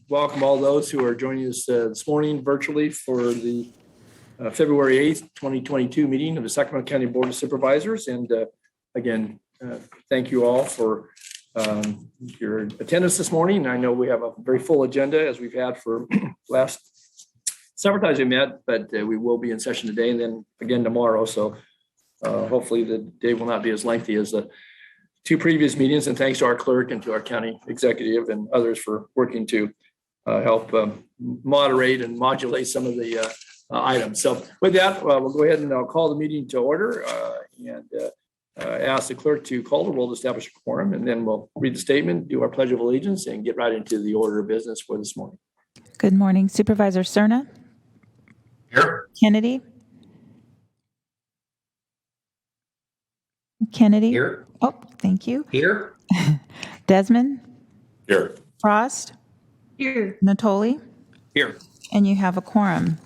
Welcome all those who are joining us this morning virtually for the February 8th, 2022 meeting of the Sacramento County Board of Supervisors. And again, thank you all for your attendance this morning. I know we have a very full agenda as we've had for last several times we met, but we will be in session today and then again tomorrow. So hopefully the day will not be as lengthy as the two previous meetings, and thanks to our clerk and to our county executive and others for working to help moderate and modulate some of the items. So with that, we'll go ahead and I'll call the meeting to order and ask the clerk to call the roll to establish a quorum, and then we'll read the statement, do our Pledge of Allegiance, and get right into the order of business for this morning. Good morning, Supervisor Cerna. Here. Kennedy. Kennedy. Here. Oh, thank you. Here. Desmond. Here. Frost. Here. Natoli. Here. And you have a quorum.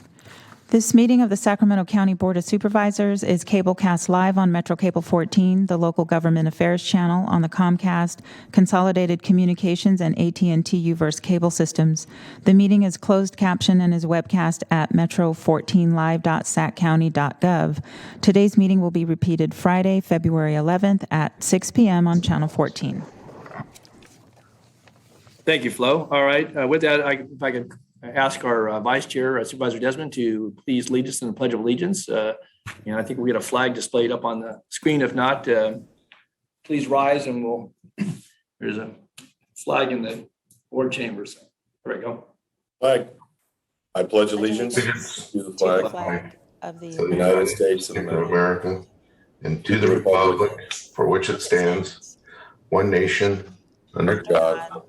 This meeting of the Sacramento County Board of Supervisors is cablecast live on Metro Cable 14, the local government affairs channel on the Comcast, Consolidated Communications, and AT&T Uverse cable systems. The meeting is closed caption and is webcast at metro14live.saccounty.gov. Today's meeting will be repeated Friday, February 11th at 6 p.m. on Channel 14. Thank you, Flo. All right. With that, if I could ask our Vice Chair, Supervisor Desmond, to please lead us in the Pledge of Allegiance. And I think we get a flag displayed up on the screen. If not, please rise and there's a flag in the board chambers. There we go. Flag. I pledge allegiance to the flag Of the United States of America, and to the republic for which it stands, one nation, under God,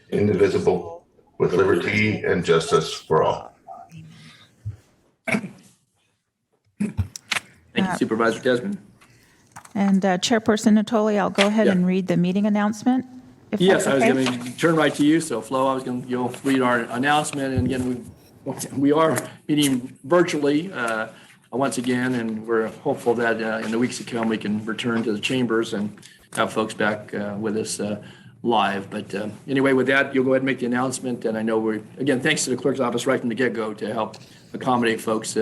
indivisible, with liberty and justice for all. Thank you, Supervisor Desmond. And Chairperson Natoli, I'll go ahead and read the meeting announcement. Yes, I was going to turn right to you. So, Flo, you'll read our announcement. And again, we are meeting virtually once again, and we're hopeful that in the weeks to come we can return to the chambers and have folks back with us live. But anyway, with that, you'll go ahead and make the announcement. And I know again, thanks to the clerk's office right from the get-go to help accommodate folks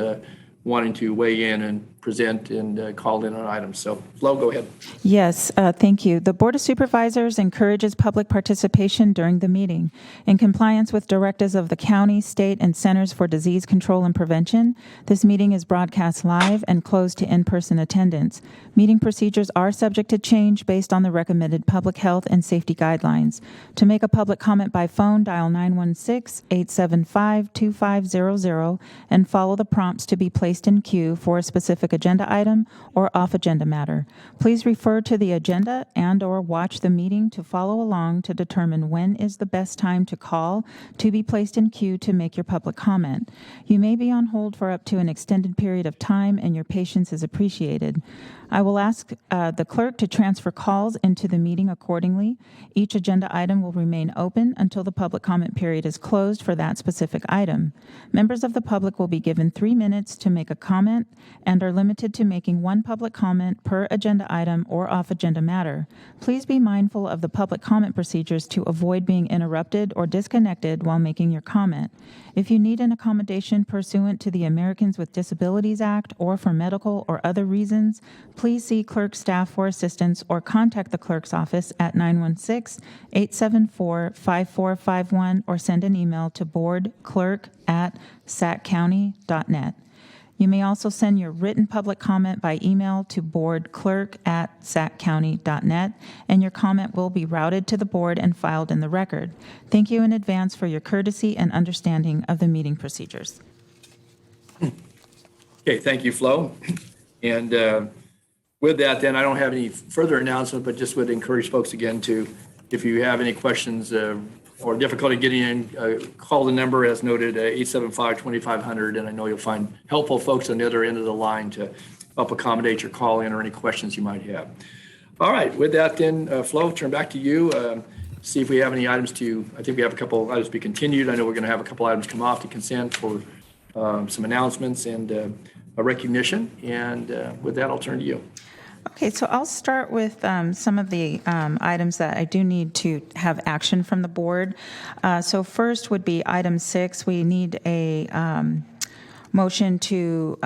wanting to weigh in and present and call in on items. So, Flo, go ahead. Yes, thank you. The Board of Supervisors encourages public participation during the meeting. In compliance with directives of the county, state, and Centers for Disease Control and Prevention, this meeting is broadcast live and closed to in-person attendance. Meeting procedures are subject to change based on the recommended public health and safety guidelines. To make a public comment by phone, dial 916-875-2500 and follow the prompts to be placed in queue for a specific agenda item or off-agenda matter. Please refer to the agenda and/or watch the meeting to follow along to determine when is the best time to call to be placed in queue to make your public comment. You may be on hold for up to an extended period of time, and your patience is appreciated. I will ask the clerk to transfer calls into the meeting accordingly. Each agenda item will remain open until the public comment period is closed for that specific item. Members of the public will be given 3 minutes to make a comment and are limited to making one public comment per agenda item or off-agenda matter. Please be mindful of the public comment procedures to avoid being interrupted or disconnected while making your comment. If you need an accommodation pursuant to the Americans with Disabilities Act or for medical or other reasons, please see clerk staff for assistance or contact the clerk's office at 916-874-5451 or send an email to boardclerk@saccounty.net. You may also send your written public comment by email to boardclerk@saccounty.net, and your comment will be routed to the board and filed in the record. Thank you in advance for your courtesy and understanding of the meeting procedures. Okay, thank you, Flo. And with that, then, I don't have any further announcement, but just would encourage folks again to, if you have any questions or difficulty getting in, call the number as noted, 875-2500, and I know you'll find helpful folks on the other end of the line to help accommodate your call in or any questions you might have. All right, with that then, Flo, turn back to you. See if we have any items I think we have a couple items to be continued. I know we're going to have a couple items come off to consent for some announcements and a recognition. And with that, I'll turn to you. Okay, so I'll start with some of the items that I do need to have action from the board. So first would be item 6. We need a motion to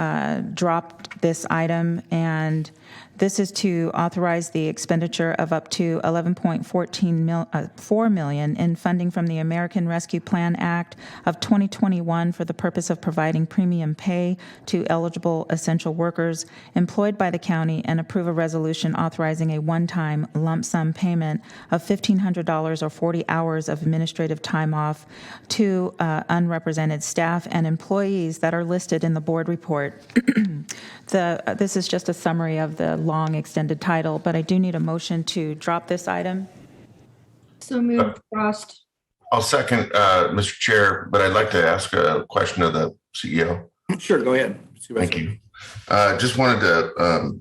drop this item, and this is to authorize the expenditure of up to $11.4 million in funding from the American Rescue Plan Act of 2021 for the purpose of providing premium pay to eligible essential workers employed by the county, and approve a resolution authorizing a one-time lump sum payment of $1,500 or 40 hours of administrative time off to unrepresented staff and employees that are listed in the board report. This is just a summary of the long extended title, but I do need a motion to drop this item. So moved, Frost. I'll second, Mr. Chair, but I'd like to ask a question of the CEO. Sure, go ahead. Thank you. Just wanted to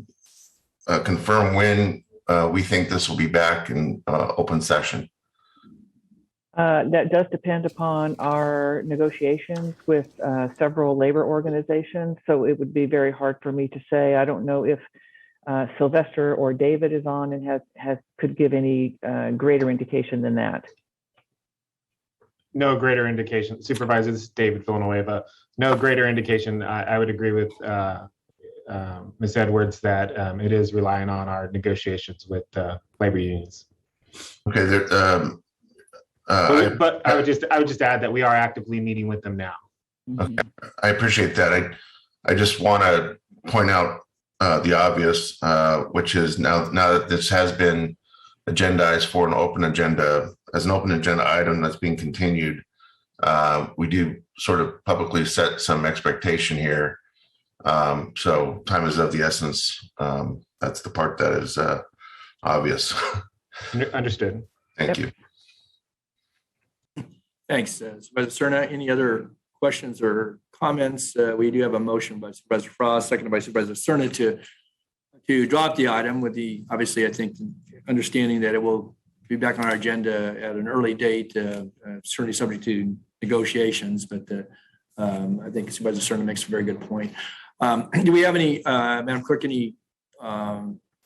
confirm when we think this will be back in open session. That does depend upon our negotiations with several labor organizations. So it would be very hard for me to say. I don't know if Sylvester or David is on and could give any greater indication than that. No greater indication. Supervisor, this is David Villanueva. No greater indication. I would agree with Ms. Edwards that it is relying on our negotiations with labor unions. Okay. But I would just add that we are actively meeting with them now. Okay. I appreciate that. I just want to point out the obvious, which is now that this has been agendized for an open agenda, as an open agenda item that's being continued, we do sort of publicly set some expectation here. So time is of the essence. That's the part that is obvious. Understood. Thank you. Thanks, Supervisor Cerna. Any other questions or comments? We do have a motion by Supervisor Frost, seconded by Supervisor Cerna to drop the item with the, obviously, I think, understanding that it will be back on our agenda at an early date, certainly subject to negotiations, but I think Supervisor Cerna makes a very good point. Do we have any, Madam Clerk, any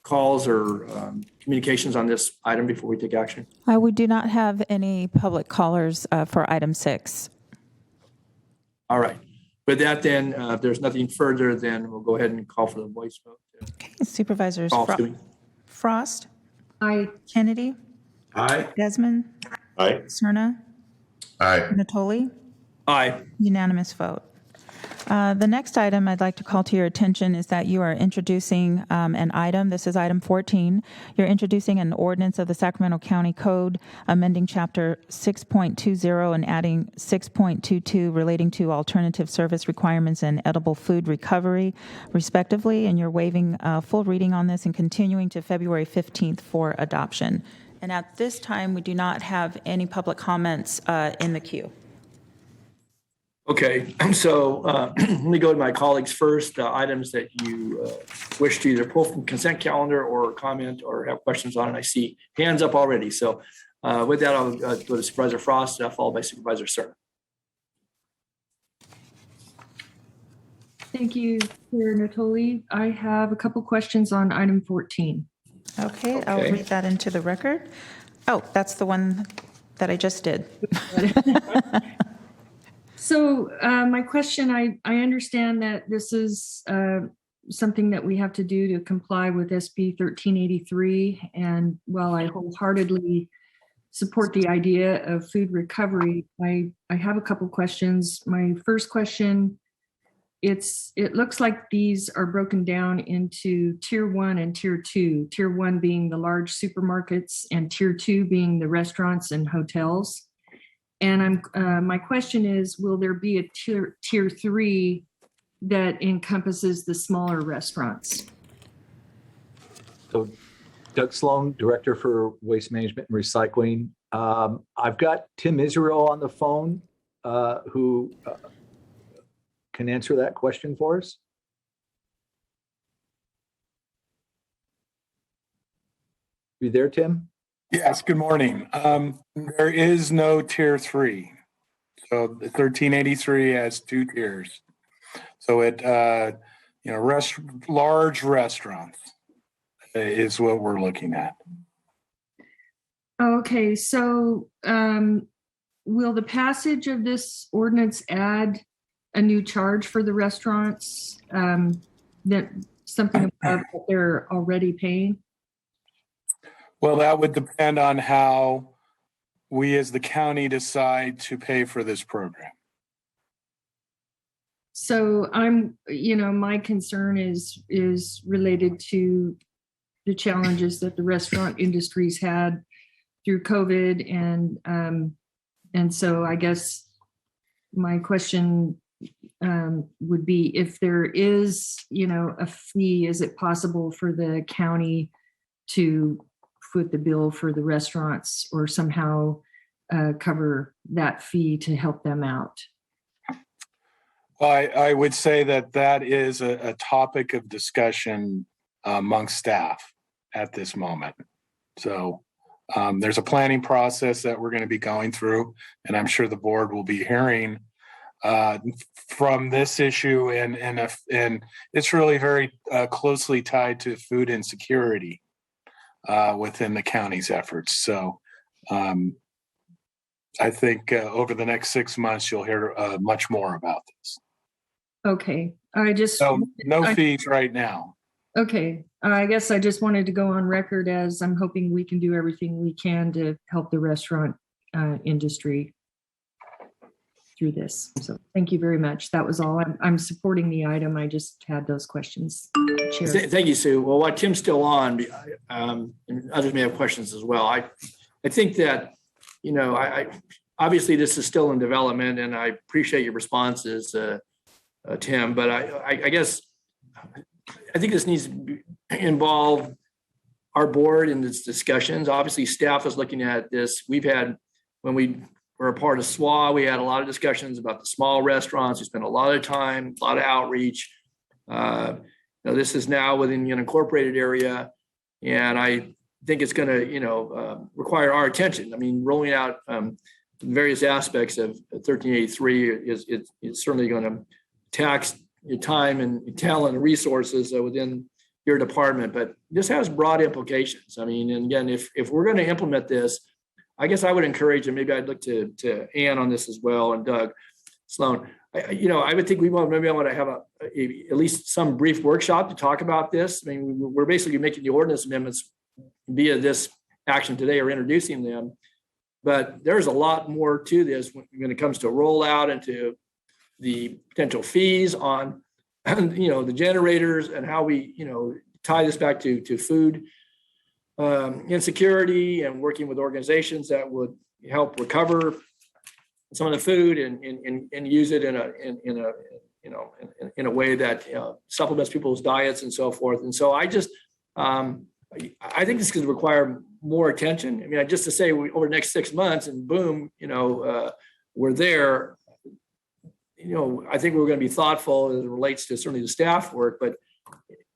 calls or communications on this item before we take action? We do not have any public callers for item 6. All right. With that, then, if there's nothing further, then we'll go ahead and call for the voice vote. Okay, Supervisors Frost, Aye. Kennedy, Aye. Desmond, Aye. Cerna, Aye. Natoli, Aye. unanimous vote. The next item I'd like to call to your attention is that you are introducing an item. This is item 14. You're introducing an ordinance of the Sacramento County Code, amending Chapter 6.20 and adding 6.22 relating to alternative service requirements and edible food recovery, respectively. And you're waiving full reading on this and continuing to February 15th for adoption. And at this time, we do not have any public comments in the queue. Okay, so let me go to my colleagues first. Items that you wish to either pull from consent calendar or comment or have questions on, and I see hands up already. So with that, I'll go to Supervisor Frost, followed by Supervisor Cerna. Thank you, Chair Natoli. I have a couple questions on item 14. Okay, I'll read that into the record. Oh, that's the one that I just did. So my question, I understand that this is something that we have to do to comply with SB 1383. And while I wholeheartedly support the idea of food recovery, I have a couple questions. My first question, it looks like these are broken down into Tier 1 and Tier 2. Tier 1 being the large supermarkets and Tier 2 being the restaurants and hotels. And my question is, will there be a tier 3 that encompasses the smaller restaurants? So Doug Sloan, Director for Waste Management and Recycling. I've got Tim Israel on the phone who can answer that question for us. You there, Tim? Yes, good morning. There is no tier 3. So the 1383 has 2 tiers. So it, large restaurants is what we're looking at. Okay, so will the passage of this ordinance add a new charge for the restaurants, that something above what they're already paying? Well, that would depend on how we as the county decide to pay for this program. So my concern is related to the challenges that the restaurant industry's had through COVID. And so I guess my question would be, if there is, a fee, is it possible for the county to foot the bill for the restaurants or somehow cover that fee to help them out? Well, I would say that is a topic of discussion amongst staff at this moment. So there's a planning process that we're going to be going through, and I'm sure the board will be hearing from this issue, and it's really very closely tied to food insecurity within the county's efforts. So I think over the next 6 months, you'll hear much more about this. Okay. No fees right now. Okay. I guess I just wanted to go on record as I'm hoping we can do everything we can to help the restaurant industry through this. So thank you very much. That was all. I'm supporting the item. I just had those questions. Chair. Thank you, Sue. Well, while Tim's still on, and others may have questions as well. I think that, I obviously this is still in development, and I appreciate your responses, Tim, but I guess I think this needs to involve our board in its discussions. Obviously, staff is looking at this. We've had, when we were a part of SWA, we had a lot of discussions about the small restaurants. We spent a lot of time, a lot of outreach. This is now within the unincorporated area, and I think it's going to, require our attention. I mean, rolling out various aspects of 1383 is certainly going to tax your time and talent and resources within your department, but this has broad implications. I mean, and again, if we're going to implement this, I guess I would encourage, and maybe I'd look to Ann on this as well, and Doug Sloan. I would think I want to have at least some brief workshop to talk about this. I mean, we're basically making the ordinance amendments via this action today, or introducing them, but there's a lot more to this when it comes to rollout and to the potential fees on, the generators, and how we, tie this back to food insecurity, and working with organizations that would help recover some of the food and use it in a way that supplements people's diets and so forth. And so I just I think this could require more attention. I mean, just to say over the next 6 months and boom, we're there. I think we're going to be thoughtful as it relates to certainly the staff work, but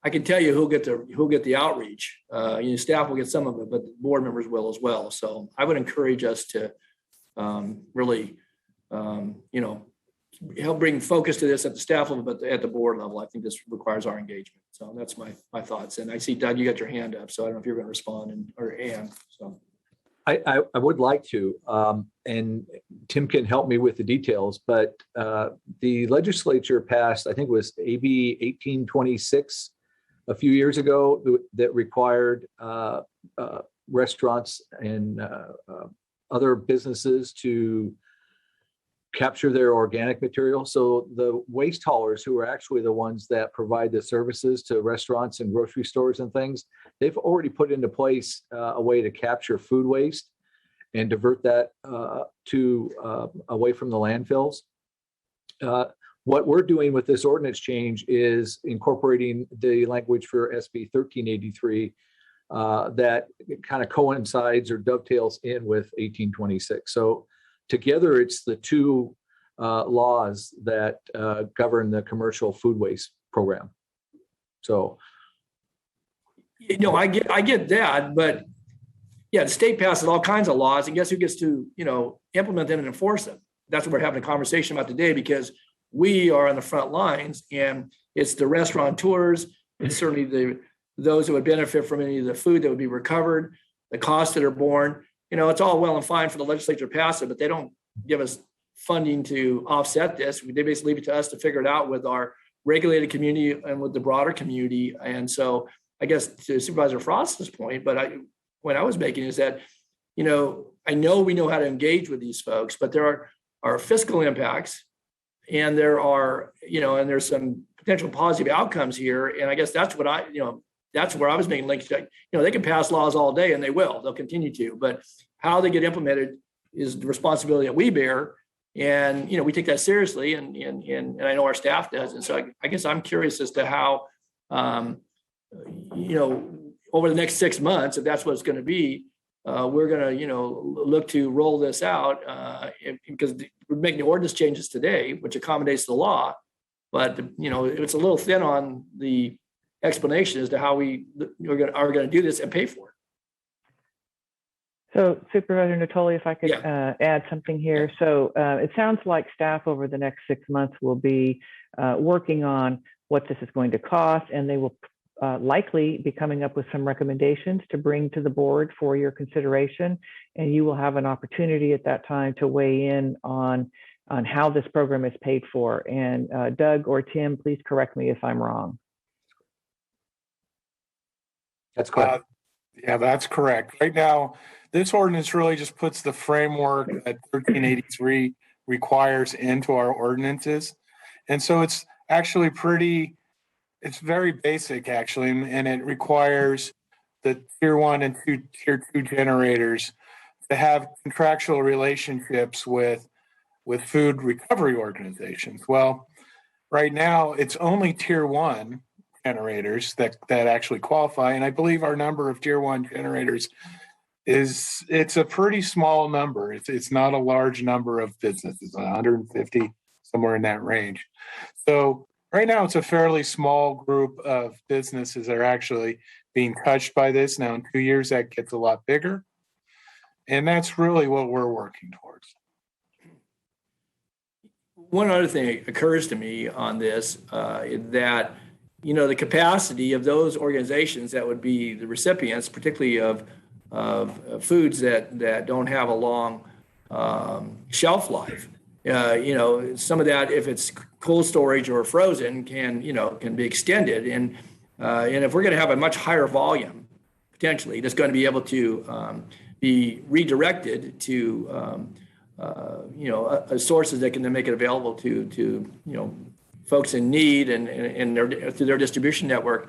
I can tell you who'll get the outreach. Staff will get some of it, but the board members will as well. So I would encourage us to really, help bring focus to this at the staff level, but at the board level. I think this requires our engagement. So that's my thoughts. And I see, Doug, you got your hand up, so I don't know if you're going to respond, or Ann. So I would like to, and Tim can help me with the details, but the legislature passed, I think it was AB 1826 a few years ago, that required restaurants and other businesses to capture their organic material. So the waste haulers, who are actually the ones that provide the services to restaurants and grocery stores and things, they've already put into place a way to capture food waste and divert that away from the landfills. What we're doing with this ordinance change is incorporating the language for SB 1383 that kind of coincides or dovetails in with 1826. So together, it's the two laws that govern the commercial food waste program. So, I get that, but yeah, the state passes all kinds of laws, and guess who gets to implement them and enforce them? That's what we're having a conversation about today, because we are on the front lines, and it's the restaurateurs, it's certainly those that would benefit from any of the food that would be recovered, the costs that are borne. It's all well and fine for the legislature to pass it, but they don't give us funding to offset this. They basically leave it to us to figure it out with our regulated community and with the broader community. And so I guess to Supervisor Frost's point, but what I was making is that, I know we know how to engage with these folks, but there are fiscal impacts and there are, and there's some potential positive outcomes here. And I guess that's what that's where I was making links to, they can pass laws all day and they'll continue to, but how they get implemented is the responsibility that we bear. And, we take that seriously and I know our staff does. And so I guess I'm curious as to how, over the next 6 months, if that's what it's going to be, we're going to, look to roll this out because we're making the ordinance changes today, which accommodates the law. But, it's a little thin on the explanation as to how we are going to do this and pay for it. So Supervisor Natoli, if I could add something here. So it sounds like staff over the next 6 months will be working on what this is going to cost, and they will likely be coming up with some recommendations to bring to the board for your consideration. And you will have an opportunity at that time to weigh in on how this program is paid for. And Doug or Tim, please correct me if I'm wrong. That's correct. Yeah, that's correct. Right now, this ordinance really just puts the framework that 1383 requires into our ordinances. And so it's actually it's very basic actually, and it requires the tier 1 and tier 2 generators to have contractual relationships with food recovery organizations. Well, right now it's only tier 1 generators that actually qualify. And I believe our number of tier 1 generators it's a pretty small number. It's not a large number of businesses, 150, somewhere in that range. So right now it's a fairly small group of businesses that are actually being touched by this. Now in 2 years, that gets a lot bigger. And that's really what we're working towards. One other thing occurs to me on this, that, the capacity of those organizations that would be the recipients, particularly of foods that don't have a long shelf life. Some of that, if it's cold storage or frozen, can be extended. And if we're going to have a much higher volume, potentially, that's going to be able to be redirected to sources that can then make it available to folks in need and through their distribution network.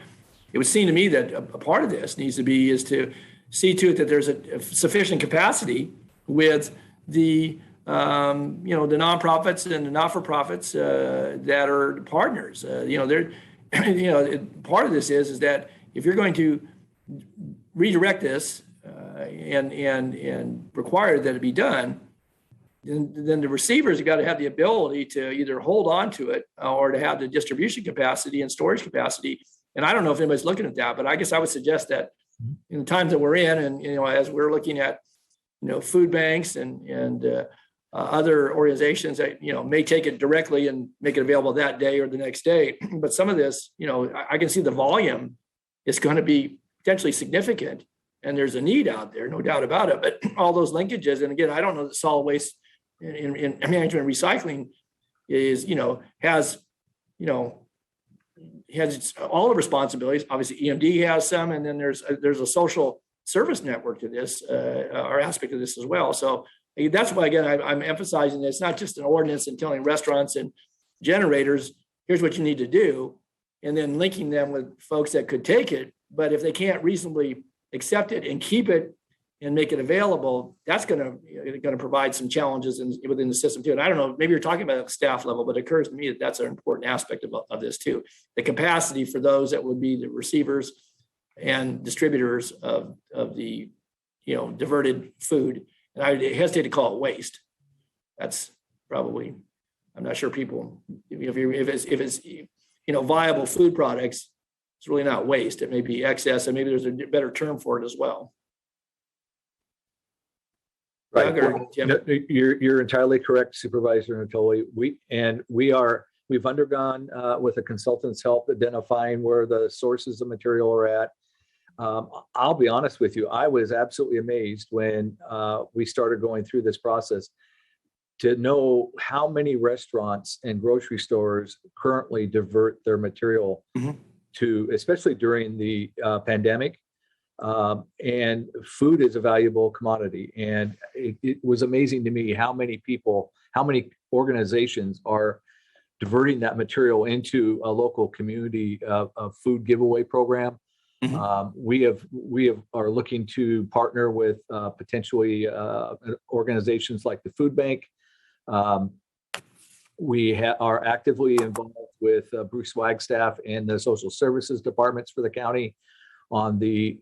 It would seem to me that a part of this needs to be is to see to it that there's a sufficient capacity with the the nonprofits and the not-for-profits that are partners. Part of this is that if you're going to redirect this and require that it be done, then the receivers have got to have the ability to either hold on to it or to have the distribution capacity and storage capacity. And I don't know if anybody's looking at that, but I guess I would suggest that in the times that we're in, and as we're looking at food banks and other organizations that may take it directly and make it available that day or the next day, but some of this, I can see the volume is going to be potentially significant, and there's a need out there, no doubt about it. But all those linkages, and again, I don't know that solid waste in management and recycling has all the responsibilities. Obviously, EMD has some, and then there's a social service network to this, or aspect of this as well. So that's why, again, I'm emphasizing that it's not just an ordinance and telling restaurants and generators, here's what you need to do, and then linking them with folks that could take it. But if they can't reasonably accept it and keep it and make it available, that's going to provide some challenges within the system too. And I don't know, maybe you're talking about at staff level, but it occurs to me that that's an important aspect of this too. The capacity for those that would be the receivers and distributors of the diverted food. And I hesitate to call it waste. That's probably, I'm not sure people, if it's viable food products, it's really not waste. It may be excess, and maybe there's a better term for it as well. Right. You're entirely correct, Supervisor Natoli. We are We've undergone, with a consultant's help, identifying where the sources of material are at. I'll be honest with you, I was absolutely amazed when we started going through this process to know how many restaurants and grocery stores currently divert their material to, especially during the pandemic. And food is a valuable commodity. And it was amazing to me how many people, how many organizations are diverting that material into a local community food giveaway program. We are looking to partner with potentially organizations like the Food Bank. We are actively involved with Bruce Wagstaff and the social services departments for the county on the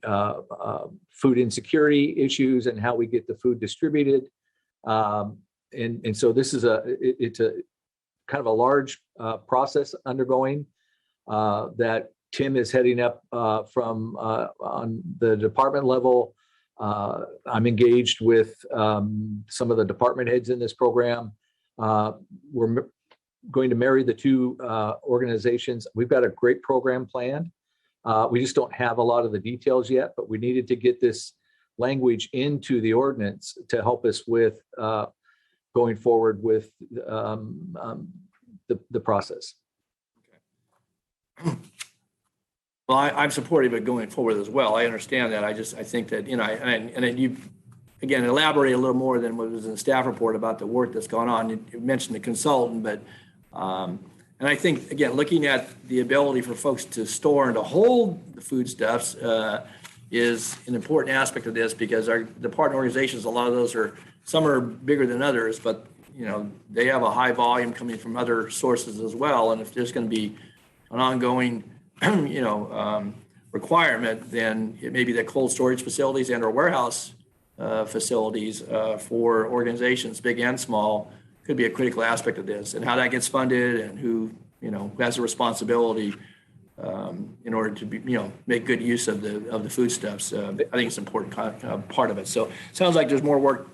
food insecurity issues and how we get the food distributed. And so this is it's a kind of a large process undergoing that Tim is heading up from on the department level. I'm engaged with some of the department heads in this program. We're going to marry the two organizations. We've got a great program planned. We just don't have a lot of the details yet, but we needed to get this language into the ordinance to help us with going forward with the process. Well, I'm supportive of going forward as well. I understand that. I think that, and you, again, elaborate a little more than what was in the staff report about the work that's gone on. You mentioned the consultant, but, and I think, again, looking at the ability for folks to store and to hold the foodstuffs is an important aspect of this, because the partner organizations, a lot of those some are bigger than others, but, they have a high volume coming from other sources as well. And if there's going to be an ongoing requirement, then it may be that cold storage facilities and or warehouse facilities for organizations, big and small, could be a critical aspect of this, and how that gets funded and who has the responsibility in order to make good use of the foodstuffs. I think it's an important part of it. So it sounds like there's more work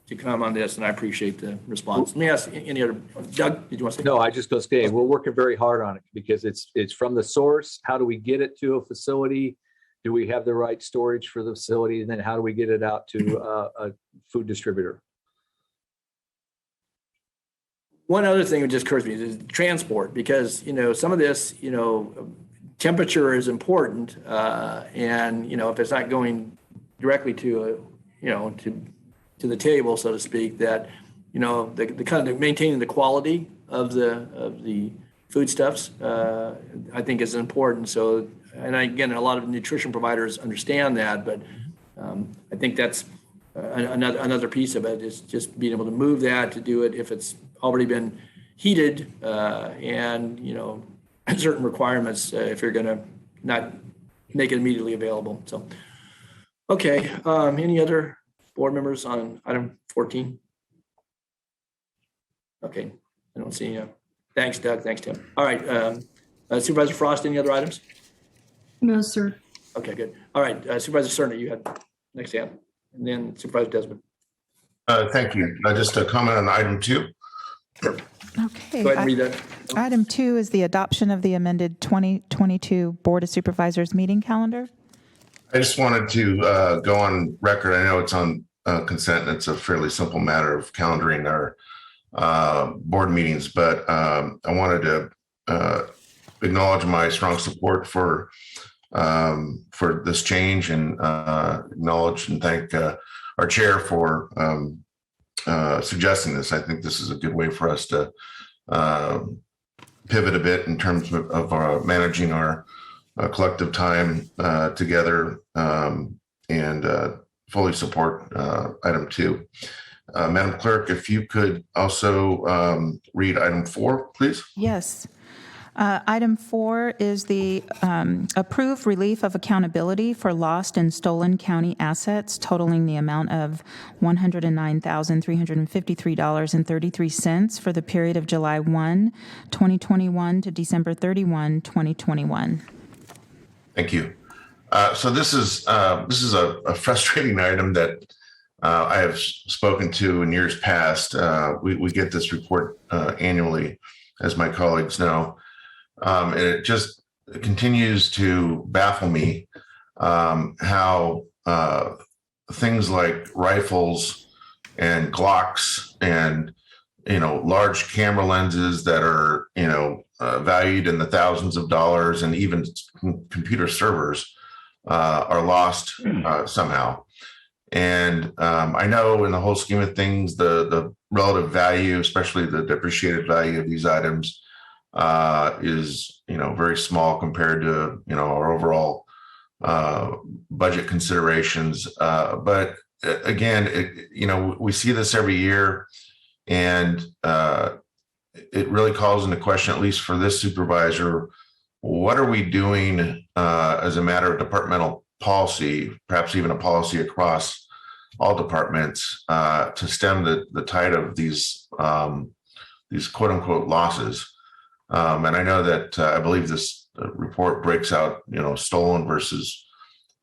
to come on this, and I appreciate the response. Let me ask any other, Doug, did you want to say? No, I just going to say we're working very hard on it because it's from the source. How do we get it to a facility? Do we have the right storage for the facility? And then how do we get it out to a food distributor? One other thing that just occurs to me is transport, because, some of this, temperature is important. And, if it's not going directly to the table, so to speak, that, the kind of maintaining the quality of the foodstuffs, I think is important. So, and again, a lot of nutrition providers understand that, but I think that's another piece of it, is just being able to move that, to do it if it's already been heated, and, certain requirements if you're going to not make it immediately available. So, okay. Any other board members on item 14? Okay, I don't see any. Thanks, Doug. Thanks, Tim. All right, Supervisor Frost, any other items? No, sir. Okay, good. All right, Supervisor Cerner, you had next hand, and then Supervisor Desmond. Thank you. Just a comment on item 2. Okay. Go ahead and read that. Item 2 is the adoption of the amended 2022 Board of Supervisors meeting calendar. I just wanted to go on record. I know it's on consent, and it's a fairly simple matter of calendaring our board meetings, but I wanted to acknowledge my strong support for this change, and acknowledge and thank our chair for suggesting this. I think this is a good way for us to pivot a bit in terms of managing our collective time together, and fully support item 2. Madam Clerk, if you could also read item 4, please. Yes. Item 4 is the approved relief of accountability for lost and stolen county assets totaling the amount of $109,353.33 for the period of July 1, 2021 to December 31, 2021. Thank you. So this is a frustrating item that I have spoken to in years past. We get this report annually. as my colleagues know. And it just continues to baffle me how things like rifles and Glocks and, large camera lenses that are, valued in the thousands of dollars, and even computer servers are lost somehow. And I know in the whole scheme of things, the relative value, especially the depreciated value of these items, is very small compared to our overall budget considerations. But again, we see this every year, and it really calls into question, at least for this supervisor, what are we doing as a matter of departmental policy, perhaps even a policy across all departments, to stem the tide of these quote unquote losses. And I know that I believe this report breaks out, stolen versus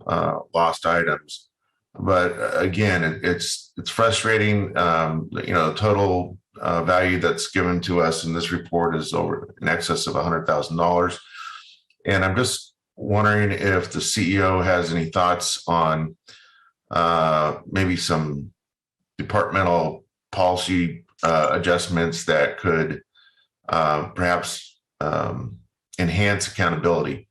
lost items. But again, it's frustrating. The total value that's given to us in this report is over in excess of $100,000. And I'm just wondering if the CEO has any thoughts on maybe some departmental policy adjustments that could perhaps enhance accountability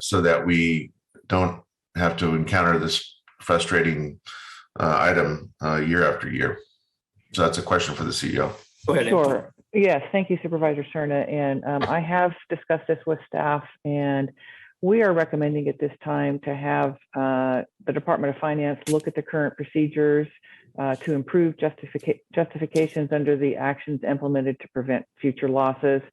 so that we don't have to encounter this frustrating item year after year. So that's a question for the CEO. Go ahead. Sure. Yes, thank you, Supervisor Cerna. And I have discussed this with staff, and we are recommending at this time to have the Department of Finance look at the current procedures to improve justifications under the actions implemented to prevent future losses.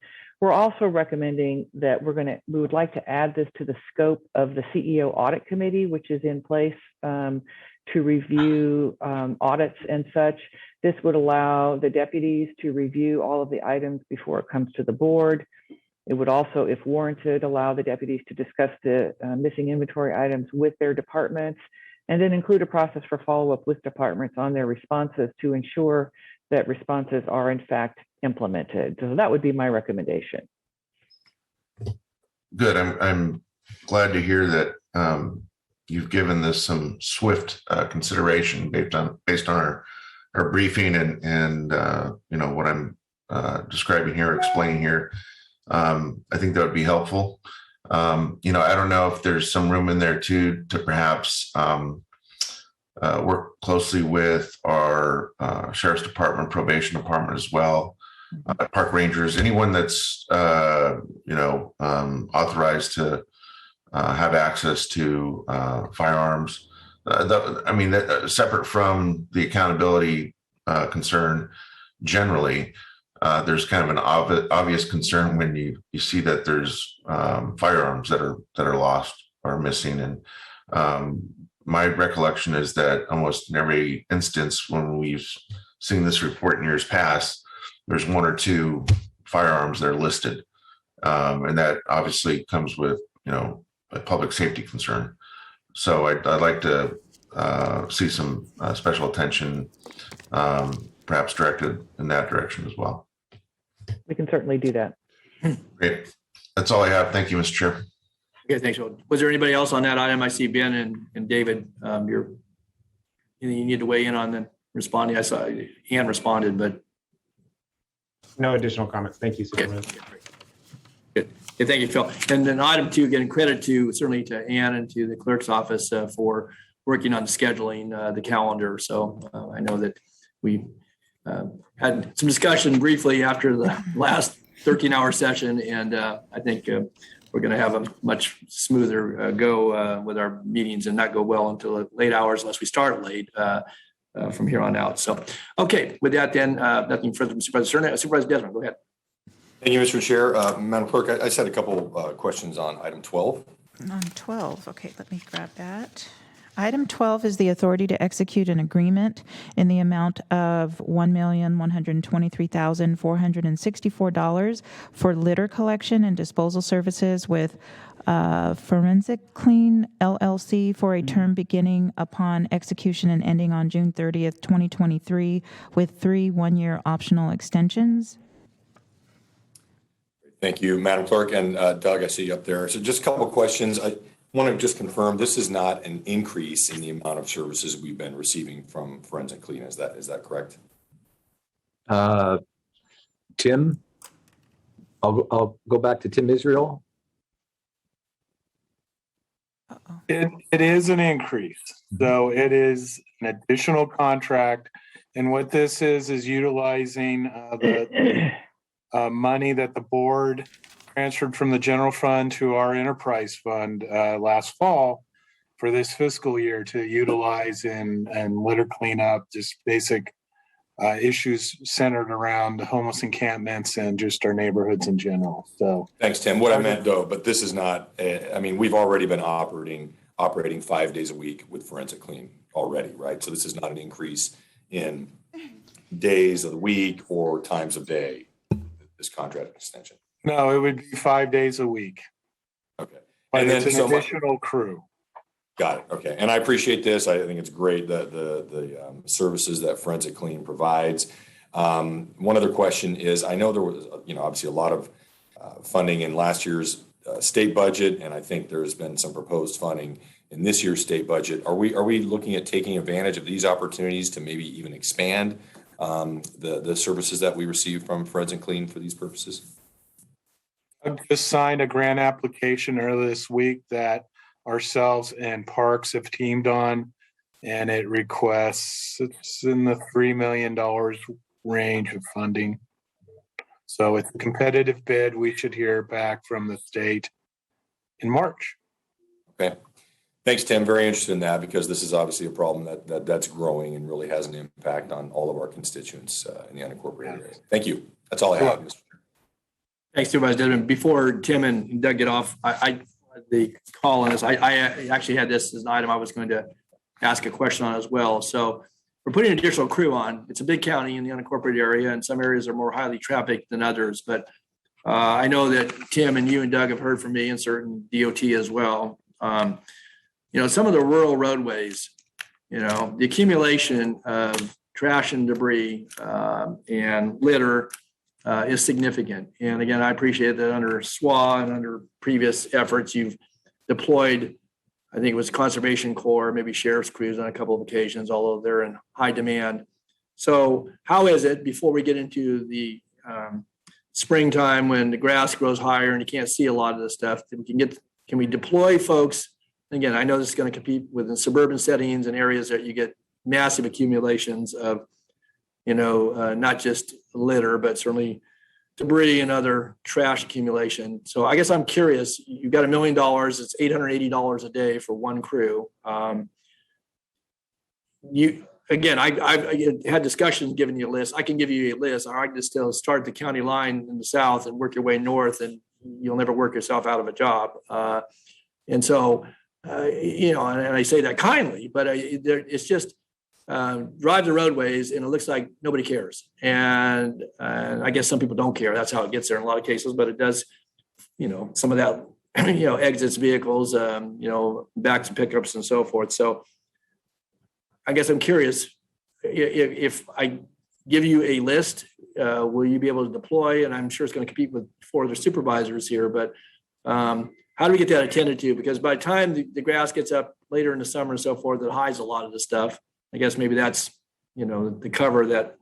We're also recommending that we would like to add this to the scope of the CEO Audit Committee, which is in place to review audits and such. This would allow the deputies to review all of the items before it comes to the board. It would also, if warranted, allow the deputies to discuss the missing inventory items with their departments, and then include a process for follow-up with departments on their responses to ensure that responses are in fact implemented. So that would be my recommendation. Good. I'm glad to hear that you've given this some swift consideration based on our briefing and what I'm describing here, explaining here. I think that would be helpful. I don't know if there's some room in there too to perhaps work closely with our Sheriff's Department, Probation Department as well, park rangers, anyone that's authorized to have access to firearms. Separate from the accountability concern generally. There's kind of an obvious concern when you see that there's firearms that are lost or missing. And my recollection is that almost in every instance when we've seen this report in years past, there's one or two firearms that are listed. And that obviously comes with, a public safety concern. So I'd like to see some special attention perhaps directed in that direction as well. We can certainly do that. Great. That's all I have. Thank you, Mr. Chair. Okay, thanks. Was there anybody else on that item? I see Ben and David. You need to weigh in on the responding. I saw Ann responded, but No additional comments. Thank you, Supervisor. good. Okay, thank you, Phil. And then item 2, getting credit certainly to Ann and to the clerk's office for working on scheduling the calendar. So I know that we had some discussion briefly after the last 13-hour session, and I think we're going to have a much smoother go with our meetings and not go well until late hours unless we start late from here on out. So, okay, with that then, nothing further from Supervisor Cerna. Supervisor Desmond, go ahead. Thank you, Mr. Chair. Madam Clerk, I just had a couple questions on item 12. On 12, okay, let me grab that. Item 12 is the authority to execute an agreement in the amount of $1,123,464 for litter collection and disposal services with Forensic Clean LLC for a term beginning upon execution and ending on June 30th, 2023, with 3 one-year optional extensions. Thank you, Madam Clerk, and Doug, I see you up there. So just a couple of questions. I want to just confirm this is not an increase in the amount of services we've been receiving from Forensic Clean. Is that correct? Tim, I'll go back to Tim Israel. It is an increase. So it is an additional contract. And what this is utilizing the money that the board transferred from the general fund to our enterprise fund last fall for this fiscal year to utilize in litter cleanup, just basic issues centered around homeless encampments and just our neighborhoods in general. So Thanks, Tim. What I meant though, but this is not, I mean, we've already been operating 5 days a week with Forensic Clean already, right? So this is not an increase in days of the week or times of day, this contract extension. no, it would be 5 days a week. Okay. But And it's then an additional crew. Got it. Okay. And I appreciate this. I think it's great that the services that Forensic Clean provides. One other question is, I know there was, obviously a lot of funding in last year's state budget, and I think there's been some proposed funding in this year's state budget. Are we looking at taking advantage of these opportunities to maybe even expand the services that we receive from Forensic Clean for these purposes? I just signed a grant application earlier this week that ourselves and Parks have teamed on, and it requests, it's in the $3 million range of funding. So it's a competitive bid. We should hear back from the state in March. Okay. Thanks, Tim. Very interested in that because this is obviously a problem that's growing and really has an impact on all of our constituents in the unincorporated area. Thank you. That's all I have, Mr. Thanks, Supervisor Desmond. Before Tim and Doug get off, the call on this, I actually had this as an item I was going to ask a question on as well. So we're putting an additional crew on. It's a big county in the unincorporated area, and some areas are more highly trafficked than others. But I know that Tim and you and Doug have heard from me and certain DOT as well. Some of the rural roadways, the accumulation of trash and debris and litter is significant. And again, I appreciate that under SWA and under previous efforts, you've deployed, I think it was Conservation Corps, maybe sheriff's crews on a couple of occasions, although they're in high demand. So how is it, before we get into the springtime when the grass grows higher and you can't see a lot of this stuff, can we deploy folks? Again, I know this is going to compete within suburban settings and areas that you get massive accumulations of, not just litter, but certainly debris and other trash accumulation. So I guess I'm curious, you've got $1 million, it's $880 a day for one crew. I've had discussions giving you a list. I can give you a list, or I can just start at the county line in the south and work your way north, and you'll never work yourself out of a job. And I say that kindly, but it's just, drive the roadways and it looks like nobody cares. And I guess some people don't care. That's how it gets there in a lot of cases, but it does, some of that, exits vehicles, backs and pickups and so forth. So I guess I'm curious, if I give you a list, will you be able to deploy? And I'm sure it's going to compete with 4 other supervisors here, but how do we get that attended to? Because by the time the grass gets up later in the summer and so forth, it hides a lot of the stuff. I guess maybe that's, the cover that,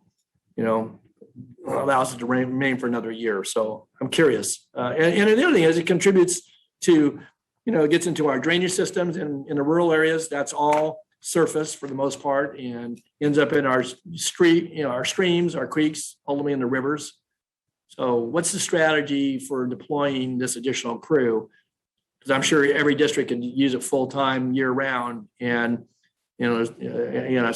allows it to remain for another year. So I'm curious. And the other thing is it contributes to, it gets into our drainage systems in the rural areas. That's all surface for the most part and ends up in our street, our streams, our creeks, ultimately in the rivers. So what's the strategy for deploying this additional crew? Because I'm sure every district can use it full-time year round. And so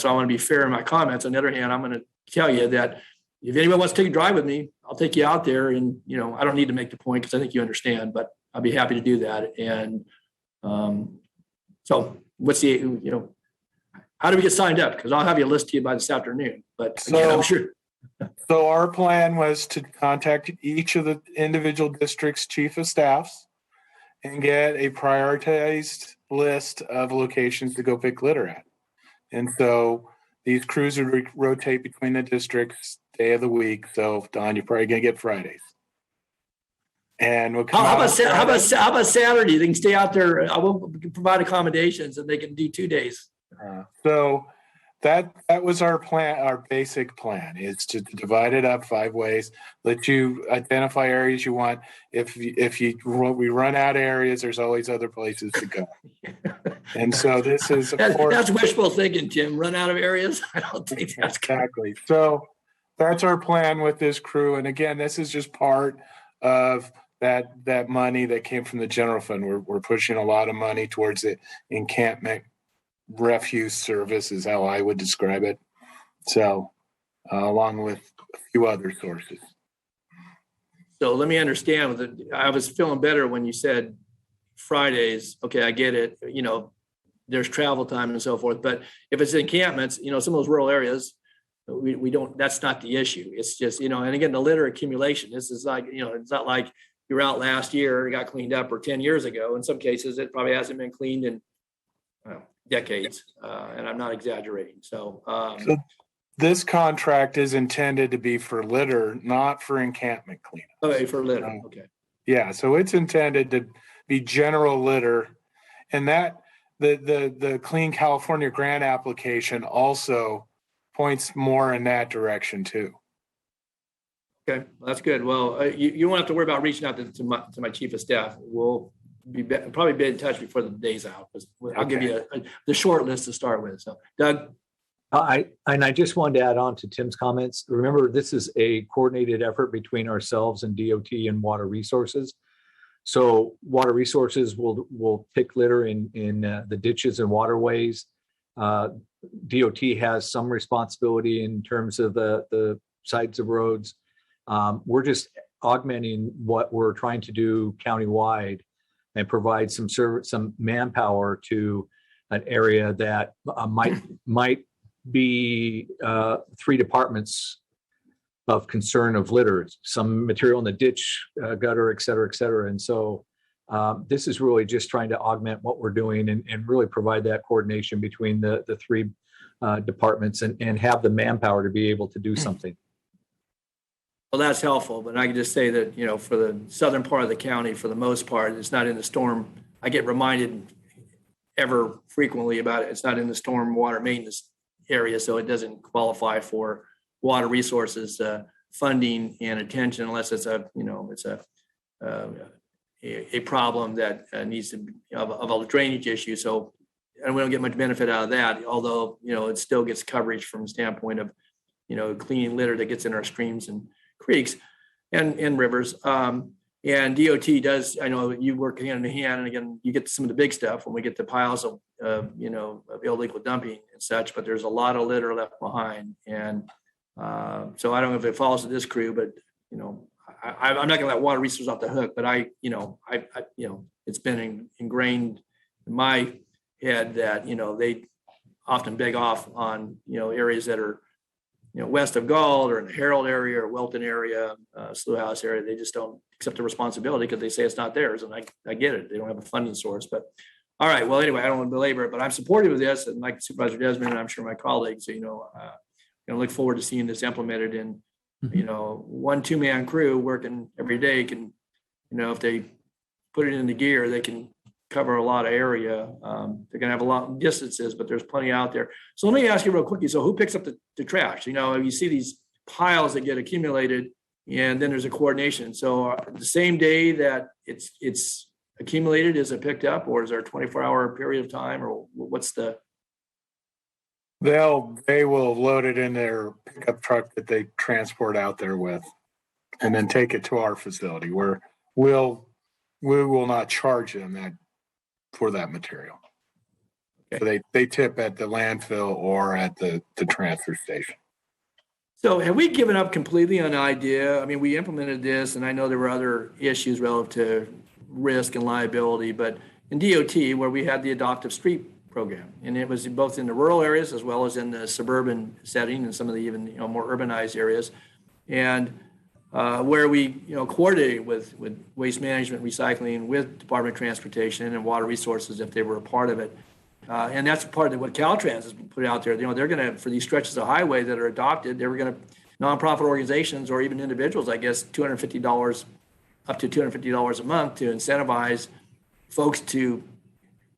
I want to be fair in my comments. On the other hand, I'm going to tell you that if anyone wants to take a drive with me, I'll take you out there. And, I don't need to make the point because I think you understand, but I'll be happy to do that. And so what's the, how do we get signed up? Because I'll have you a list to you by this afternoon. But again, I'm sure. So our plan was to contact each of the individual districts' chief of staffs and get a prioritized list of locations to go pick litter at. And so these crews would rotate between the districts day of the week. So Don, you're probably going to get Fridays. And we'll come How out about Saturday? They can stay out there. I will provide accommodations and they can do 2 days. So that was our plan. Our basic plan is to divide it up 5 ways. Let you identify areas you want. If we run out of areas, there's always other places to go. And so this is, of course, That's wishful thinking, Tim. Run out of areas? I don't think that's good. exactly. So that's our plan with this crew. And again, this is just part of that money that came from the general fund. We're pushing a lot of money towards the encampment refuse service is how I would describe it. So along with a few other sources. So let me understand. I was feeling better when you said Fridays. Okay, I get it. You know, there's travel time and so forth. But if it's encampments, you know, some of those rural areas, we don't, that's not the issue. It's just, you know, and again, the litter accumulation, this is like, you know, it's not like you were out last year, it got cleaned up, or 10 years ago. In some cases, it probably hasn't been cleaned in decades. And I'm not exaggerating. So this contract is intended to be for litter, not for encampment cleanup. okay, for litter. Okay. Yeah, so it's intended to be general litter. And that the Clean California grant application also points more in that direction too. Okay, well, that's good. Well, you won't have to worry about reaching out to my chief of staff. We'll probably be in touch before the day's out. I'll give you the short list to start with. So, Doug. I just wanted to add on to Tim's comments. Remember, this is a coordinated effort between ourselves and DOT and Water Resources. So Water Resources will pick litter in the ditches and waterways. DOT has some responsibility in terms of the sides of roads. We're just augmenting what we're trying to do countywide and provide some manpower to an area that might be 3 departments of concern of litter, some material in the ditch, gutter, et cetera, et cetera. And so this is really just trying to augment what we're doing and really provide that coordination between the 3 departments and have the manpower to be able to do something. Well, that's helpful, but I can just say that, you know, for the southern part of the county, for the most part, it's not in the storm. I get reminded ever frequently about it. It's not in the storm water maintenance area, so it doesn't qualify for Water Resources funding and attention unless it's a problem that needs to be of a drainage issue. So, and we don't get much benefit out of that, although, you know, it still gets coverage from the standpoint of, you know, cleaning litter that gets in our streams and creeks and rivers. And DOT does, I know you work hand in hand, and again, you get some of the big stuff when we get the piles of illegal dumping and such, but there's a lot of litter left behind. And so I don't know if it falls to this crew, but, you know, I'm not gonna let Water Resources off the hook, but I it's been ingrained in my head that, you know, they often beg off on, you know, areas that are, you know, west of Galt or in the Herald area or Welton area, Slough House area. They just don't accept the responsibility because they say it's not theirs. And I get it. They don't have a funding source. But all right. Well, anyway, I don't want to belabor it, but I'm supportive of this. And like Supervisor Desmond, and I'm sure my colleagues, you know, going to look forward to seeing this implemented in, you know, 1-2-man crew working every day can, you know, if they put it into gear, they can cover a lot of area. They're going to have a lot of distances, but there's plenty out there. So let me ask you real quickly. So who picks up the trash? You know, you see these piles that get accumulated and then there's a coordination. So the same day that it's accumulated, is it picked up, or is there a 24-hour period of time, or what's the? They will load it in their pickup truck that they transport out there with, and then take it to our facility where we will not charge them for that material. Okay. So they tip at the landfill or at the transfer station. So have we given up completely on the idea? I mean, we implemented this, and I know there were other issues relative to risk and liability, but in DOT, where we had the adoptive street program, and it was both in the rural areas as well as in the suburban setting and some of the even, you know, more urbanized areas, and where we, you know, coordinated with waste management, recycling, with Department of Transportation and Water Resources if they were a part of it. And that's part of what Caltrans has put out there. You know, they're going to, for these stretches of highway that are adopted, they were going to, nonprofit organizations or even individuals, I guess, $250 up to $250 a month to incentivize folks to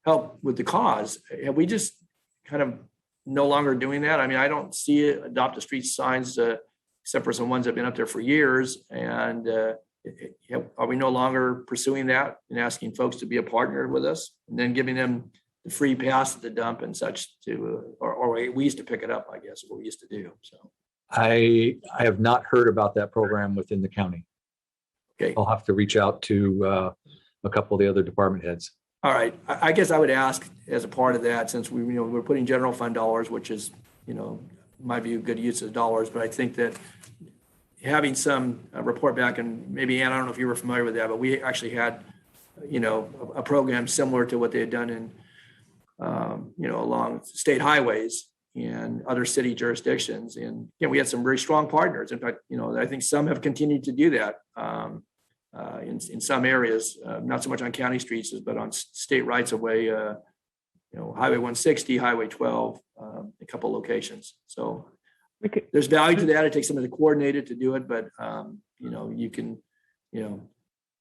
help with the cause. Have we just kind of no longer doing that? I mean, I don't see it, adopt a street signs, except for some ones that have been up there for years. And are we no longer pursuing that and asking folks to be a partner with us and then giving them the free pass at the dump and such to, or we used to pick it up, I guess, is what we used to do. So. I have not heard about that program within the county. Okay. I'll have to reach out to a couple of the other department heads. All right. I guess I would ask as a part of that, since we're putting general fund dollars, which is, in my view, good use of dollars, but I think that having some report back, and maybe Ann, I don't know if you were familiar with that, but we actually had, a program similar to what they had done in, along state highways and other city jurisdictions. And we had some very strong partners. In fact, I think some have continued to do that in some areas, not so much on county streets, but on state rights of way, Highway 160, Highway 12, a couple locations. So there's value to that. It takes somebody to coordinate it to do it, but you can,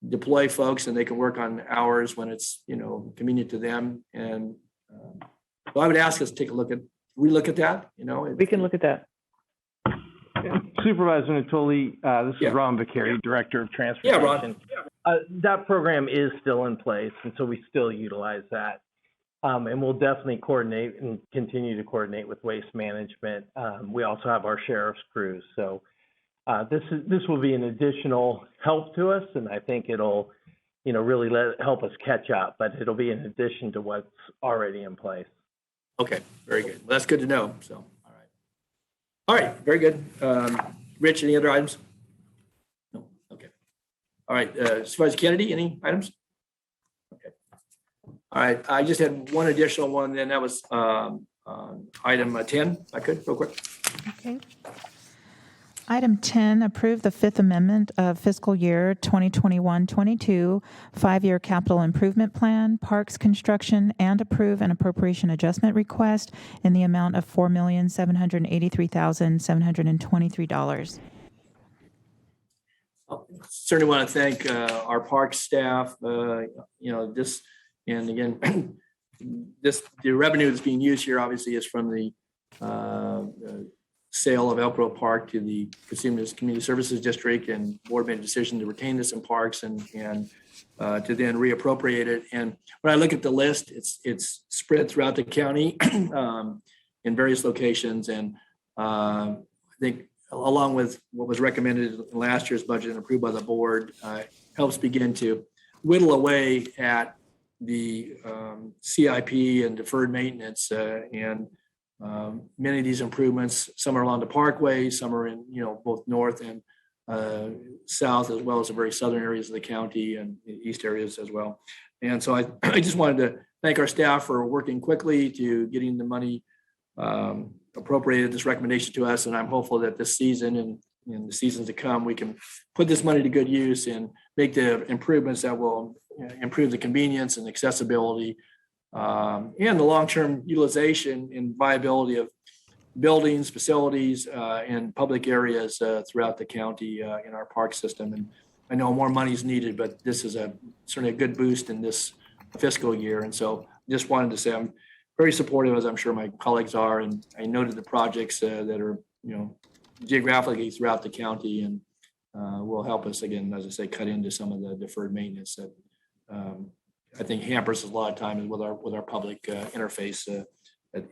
deploy folks and they can work on hours when it's, convenient to them. And so I would ask us to take a relook at that, We can look at that. Supervisor Natoli, this is Yeah. Ron Vicari, Director of Yeah, Transportation. Ron. That program is still in place, and so we still utilize that. And we'll definitely coordinate and continue to coordinate with Waste Management. We also have our sheriff's crews. So this will be an additional help to us, and I think it'll, really help us catch up, but it'll be in addition to what's already in place. Okay, very good. Well, that's good to know. So, all right, very good. Rich, any other items? No. Okay. All right, Supervisor Kennedy, any items? Okay. All right, I just had one additional one, and that was item 10. If I could, real quick. Okay. Item 10, approve the Fifth Amendment of fiscal year 2021-22 5-year capital improvement plan, parks construction, and approve an appropriation adjustment request in the amount of $4,783,723. Certainly want to thank our park staff. This, and again, the revenue that's being used here obviously is from the sale of Elk Grove Park to the Consumers Community Services District, and board made a decision to retain this in parks and to then reappropriate it. And when I look at the list, it's spread throughout the county in various locations. And I think along with what was recommended in last year's budget and approved by the board, helps begin to whittle away at the CIP and deferred maintenance and many of these improvements. Some are along the parkway, some are in, both north and south, as well as the very southern areas of the county and east areas as well. And so I just wanted to thank our staff for working quickly to getting the money appropriated, this recommendation to us. And I'm hopeful that this season and in the seasons to come, we can put this money to good use and make the improvements that will improve the convenience and accessibility and the long-term utilization and viability of buildings, facilities, and public areas throughout the county in our park system. And I know more money is needed, but this is certainly a good boost in this fiscal year. And so just wanted to say I'm very supportive, as I'm sure my colleagues are. And I noted the projects that are, geographically throughout the county and will help us, again, as I say, cut into some of the deferred maintenance that I think hampers us a lot of times with our public interface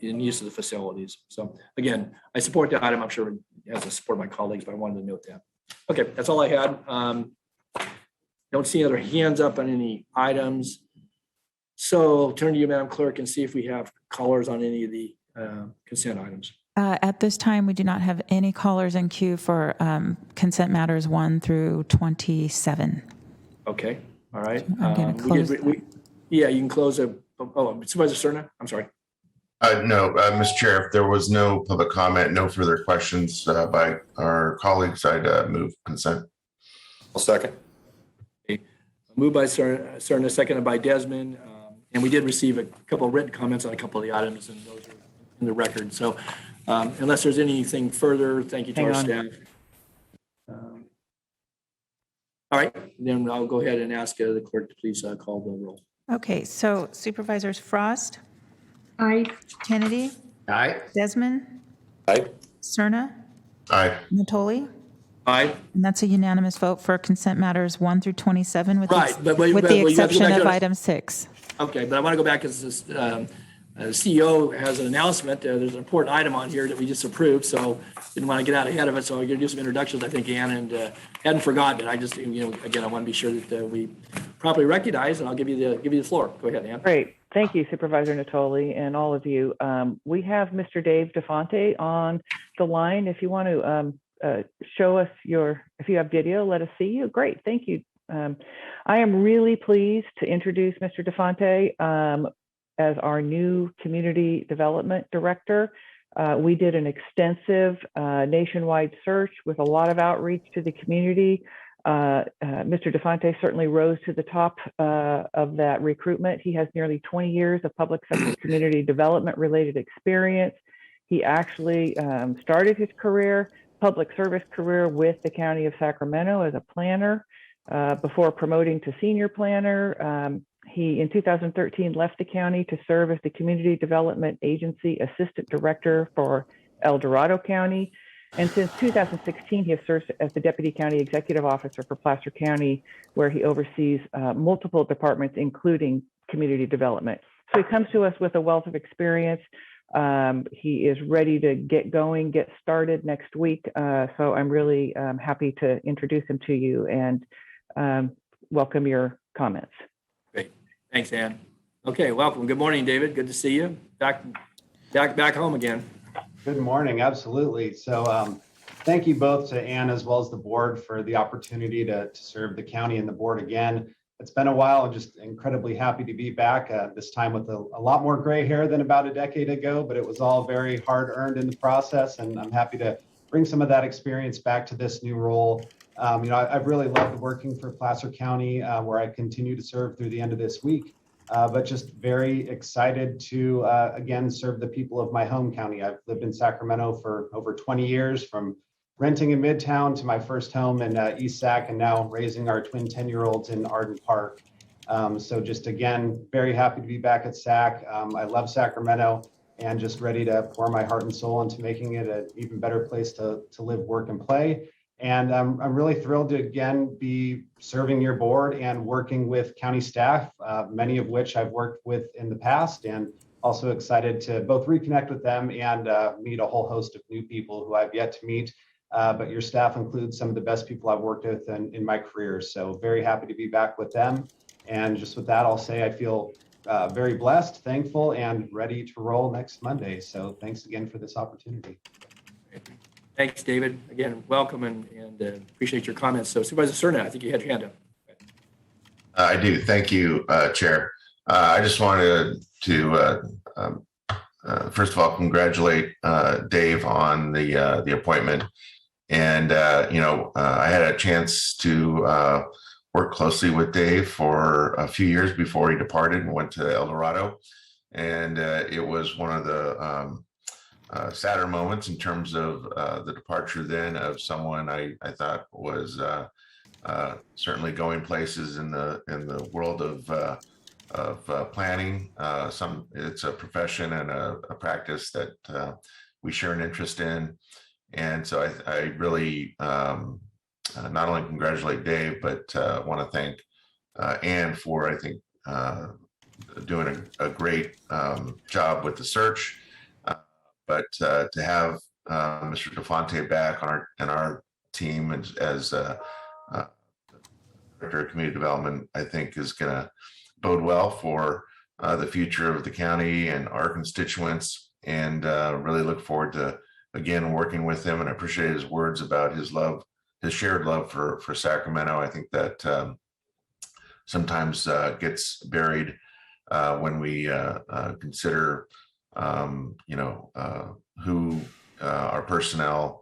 in use of the facilities. So again, I support the item. I'm sure as I support my colleagues, but I wanted to note that. Okay, that's all I had. Don't see other hands up on any items. So turn to you, Madam Clerk, and see if we have callers on any of the consent items. At this time, we do not have any callers in queue for consent matters 1 through 27. Okay, all right. I'm going to close. Yeah, you can close Supervisor Cerna, I'm sorry. No, Mr. Chair, if there was no public comment, no further questions by our colleagues, I'd move consent. I'll second. Okay. Moved by Cerna, seconded by Desmond. And we did receive a couple of written comments on a couple of the items, and those are in the record. So unless there's anything further, thank you to our staff. All right, then I'll go ahead and ask the clerk to please call the roll. Okay, so Supervisors Frost, Aye. Kennedy, Aye. Desmond, Aye. Cerna, Aye. Natoli, Aye. and that's a unanimous vote for consent matters 1 through 27 with Right, but you the have to go exception back of to- item 6. Okay, but I want to go back because this CEO has an announcement. There's an important item on here that we just approved, so didn't want to get out ahead of it. So I'm going to do some introductions, I think, Ann, and hadn't forgotten it. I just, again, I want to be sure that we properly recognize, and I'll give you the floor. Go ahead, Ann. Great. Thank you, Supervisor Natoli, and all of you. We have Mr. Dave DeFonte on the line. If you want to show us if you have video, let us see you. Great. Thank you. I am really pleased to introduce Mr. DeFonte as our new Community Development Director. We did an extensive nationwide search with a lot of outreach to the community. Mr. DeFonte certainly rose to the top of that recruitment. He has nearly 20 years of public sector community development related experience. He actually started his public service career with the County of Sacramento as a planner before promoting to senior planner. He, in 2013, left the county to serve as the Community Development Agency Assistant Director for El Dorado County. And since 2016, he has served as the Deputy County Executive Officer for Placer County, where he oversees multiple departments, including community development. So he comes to us with a wealth of experience. He is ready to get going, get started next week. So I'm really happy to introduce him to you and welcome your comments. Great. Thanks, Ann. Okay, welcome. Good morning, David. Good to see you. Back home again. Good morning. Absolutely. So thank you both to Ann as well as the board for the opportunity to serve the county and the board again. It's been a while. I'm just incredibly happy to be back, this time with a lot more gray hair than about a decade ago, but it was all very hard earned in the process. And I'm happy to bring some of that experience back to this new role. I've really loved working for Placer County, where I continue to serve through the end of this week. But just very excited to, again, serve the people of my home county. I've lived in Sacramento for over 20 years, from renting in Midtown to my first home in East Sac, and now raising our twin 10-year-olds in Arden Park. So just, again, very happy to be back at Sac. I love Sacramento and just ready to pour my heart and soul into making it an even better place to live, work, and play. And I'm really thrilled to, again, be serving your board and working with county staff, many of which I've worked with in the past, and also excited to both reconnect with them and meet a whole host of new people who I've yet to meet. But your staff includes some of the best people I've worked with in my career. So very happy to be back with them. And just with that, I'll say I feel very blessed, thankful, and ready to roll next Monday. So thanks again for this opportunity. Thanks, David. Again, welcome and appreciate your comments. So Supervisor Cerna, I think you had your hand up. I do. Thank you, Chair. I just wanted to, first of all, congratulate Dave on the appointment. And, I had a chance to work closely with Dave for a few years before he departed and went to El Dorado. And it was one of the sadder moments in terms of the departure then of someone I thought was certainly going places in the world of planning. It's a profession and a practice that we share an interest in, and so I really not only congratulate Dave, but want to thank Ann for, I think, doing a great job with the search. But to have Mr. DeFonte back on our team as Director of Community Development, I think is going to bode well for the future of the county and our constituents, and really look forward to, again, working with him. And I appreciate his words about his shared love for Sacramento. I think that sometimes gets buried when we consider who our personnel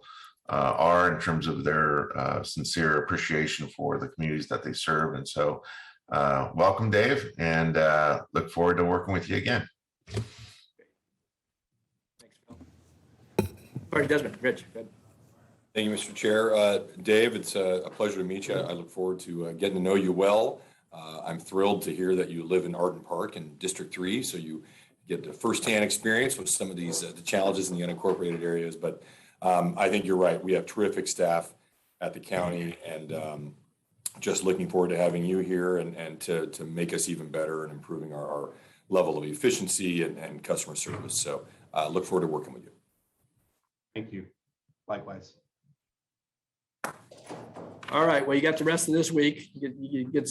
are in terms of their sincere appreciation for the communities that they serve. And so welcome, Dave, and look forward to working with you again. Thanks, Phil. All right, Desmond, Rich, good. Thank you, Mr. Chair. Dave, it's a pleasure to meet you. I look forward to getting to know you well. I'm thrilled to hear that you live in Arden Park in District 3, so you get the firsthand experience with some of these the challenges in the unincorporated areas. But I think you're right. We have terrific staff at the county, and just looking forward to having you here and to make us even better and improving our level of efficiency and customer service. So look forward to working with you. Thank you. Likewise. All right, well, you got the rest of this week, you get,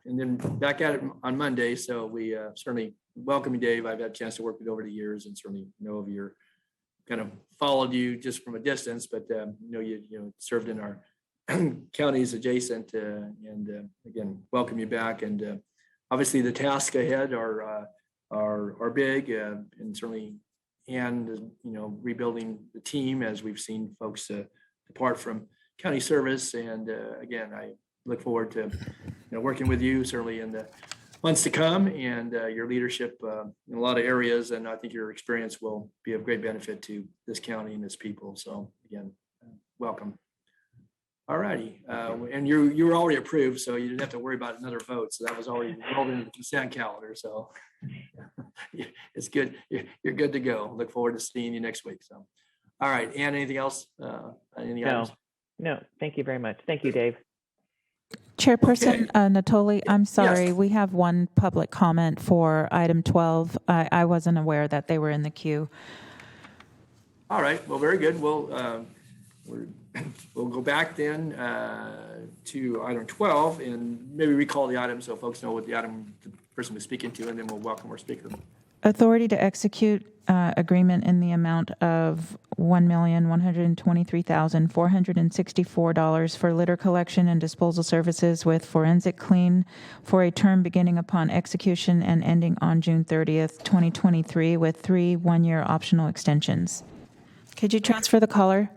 and then back at it on Monday. So we certainly welcome you, Dave. I've had a chance to work with you over the years and certainly know of your, kind of followed you just from a distance, but you served in our counties adjacent, and again, welcome you back. And obviously the tasks ahead are big, and certainly, and rebuilding the team as we've seen folks depart from county service. And again, I look forward to working with you certainly in the months to come, and your leadership in a lot of areas. And I think your experience will be of great benefit to this county and its people. So again, welcome. All righty. And you were already approved, so you didn't have to worry about another vote. So that was already rolled into the consent calendar. So it's good. You're good to go. Look forward to seeing you next week. So, all right. Ann, anything else? No, thank you very much. Thank you, Dave. Chairperson Natoli, I'm sorry. Yes. We have one public comment for item 12. I wasn't aware that they were in the queue. All right. Well, very good. We'll go back then to item 12 and maybe recall the item so folks know what the item the person was speaking to, and then we'll welcome our speaker. Authority to execute agreement in the amount of $1,123,464 for litter collection and disposal services with Forensic Clean for a term beginning upon execution and ending on June 30th, 2023, with 3 one-year optional extensions. Could you transfer the caller?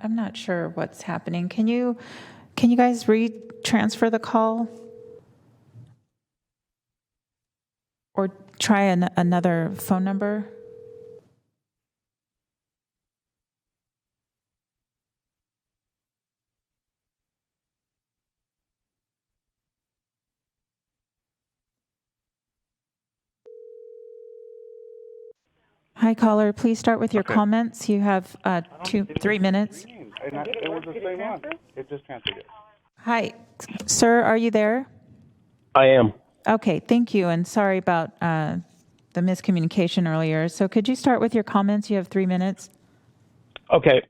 I'm not sure what's happening. Can you guys transfer the call? Or try another phone number? Hi, caller. Please start with your comments. You have 3 minutes. It was the same one. It just transferred it. Hi, sir. Are you there? I am. Okay. Thank you. And sorry about the miscommunication earlier. So could you start with your comments? You have 3 minutes. Okay.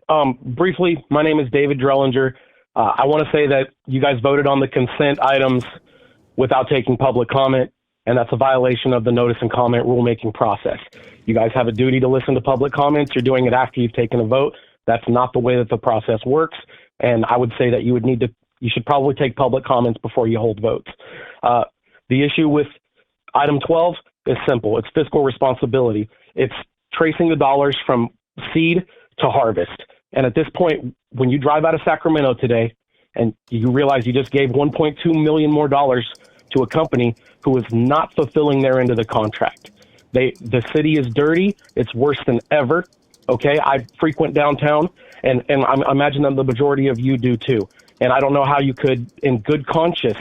Briefly, my name is David Drellinger. I want to say that you guys voted on the consent items without taking public comment, and that's a violation of the notice and comment rulemaking process. You guys have a duty to listen to public comments. You're doing it after you've taken a vote. That's not the way that the process works. And I would say that you should probably take public comments before you hold votes. The issue with item 12 is simple. It's fiscal responsibility. It's tracing the dollars from seed to harvest. And at this point, when you drive out of Sacramento today and you realize you just gave $1.2 million more dollars to a company who is not fulfilling their end of the contract. The city is dirty. It's worse than ever. Okay, I frequent downtown, and I imagine that the majority of you do too. And I don't know how you could, in good conscience,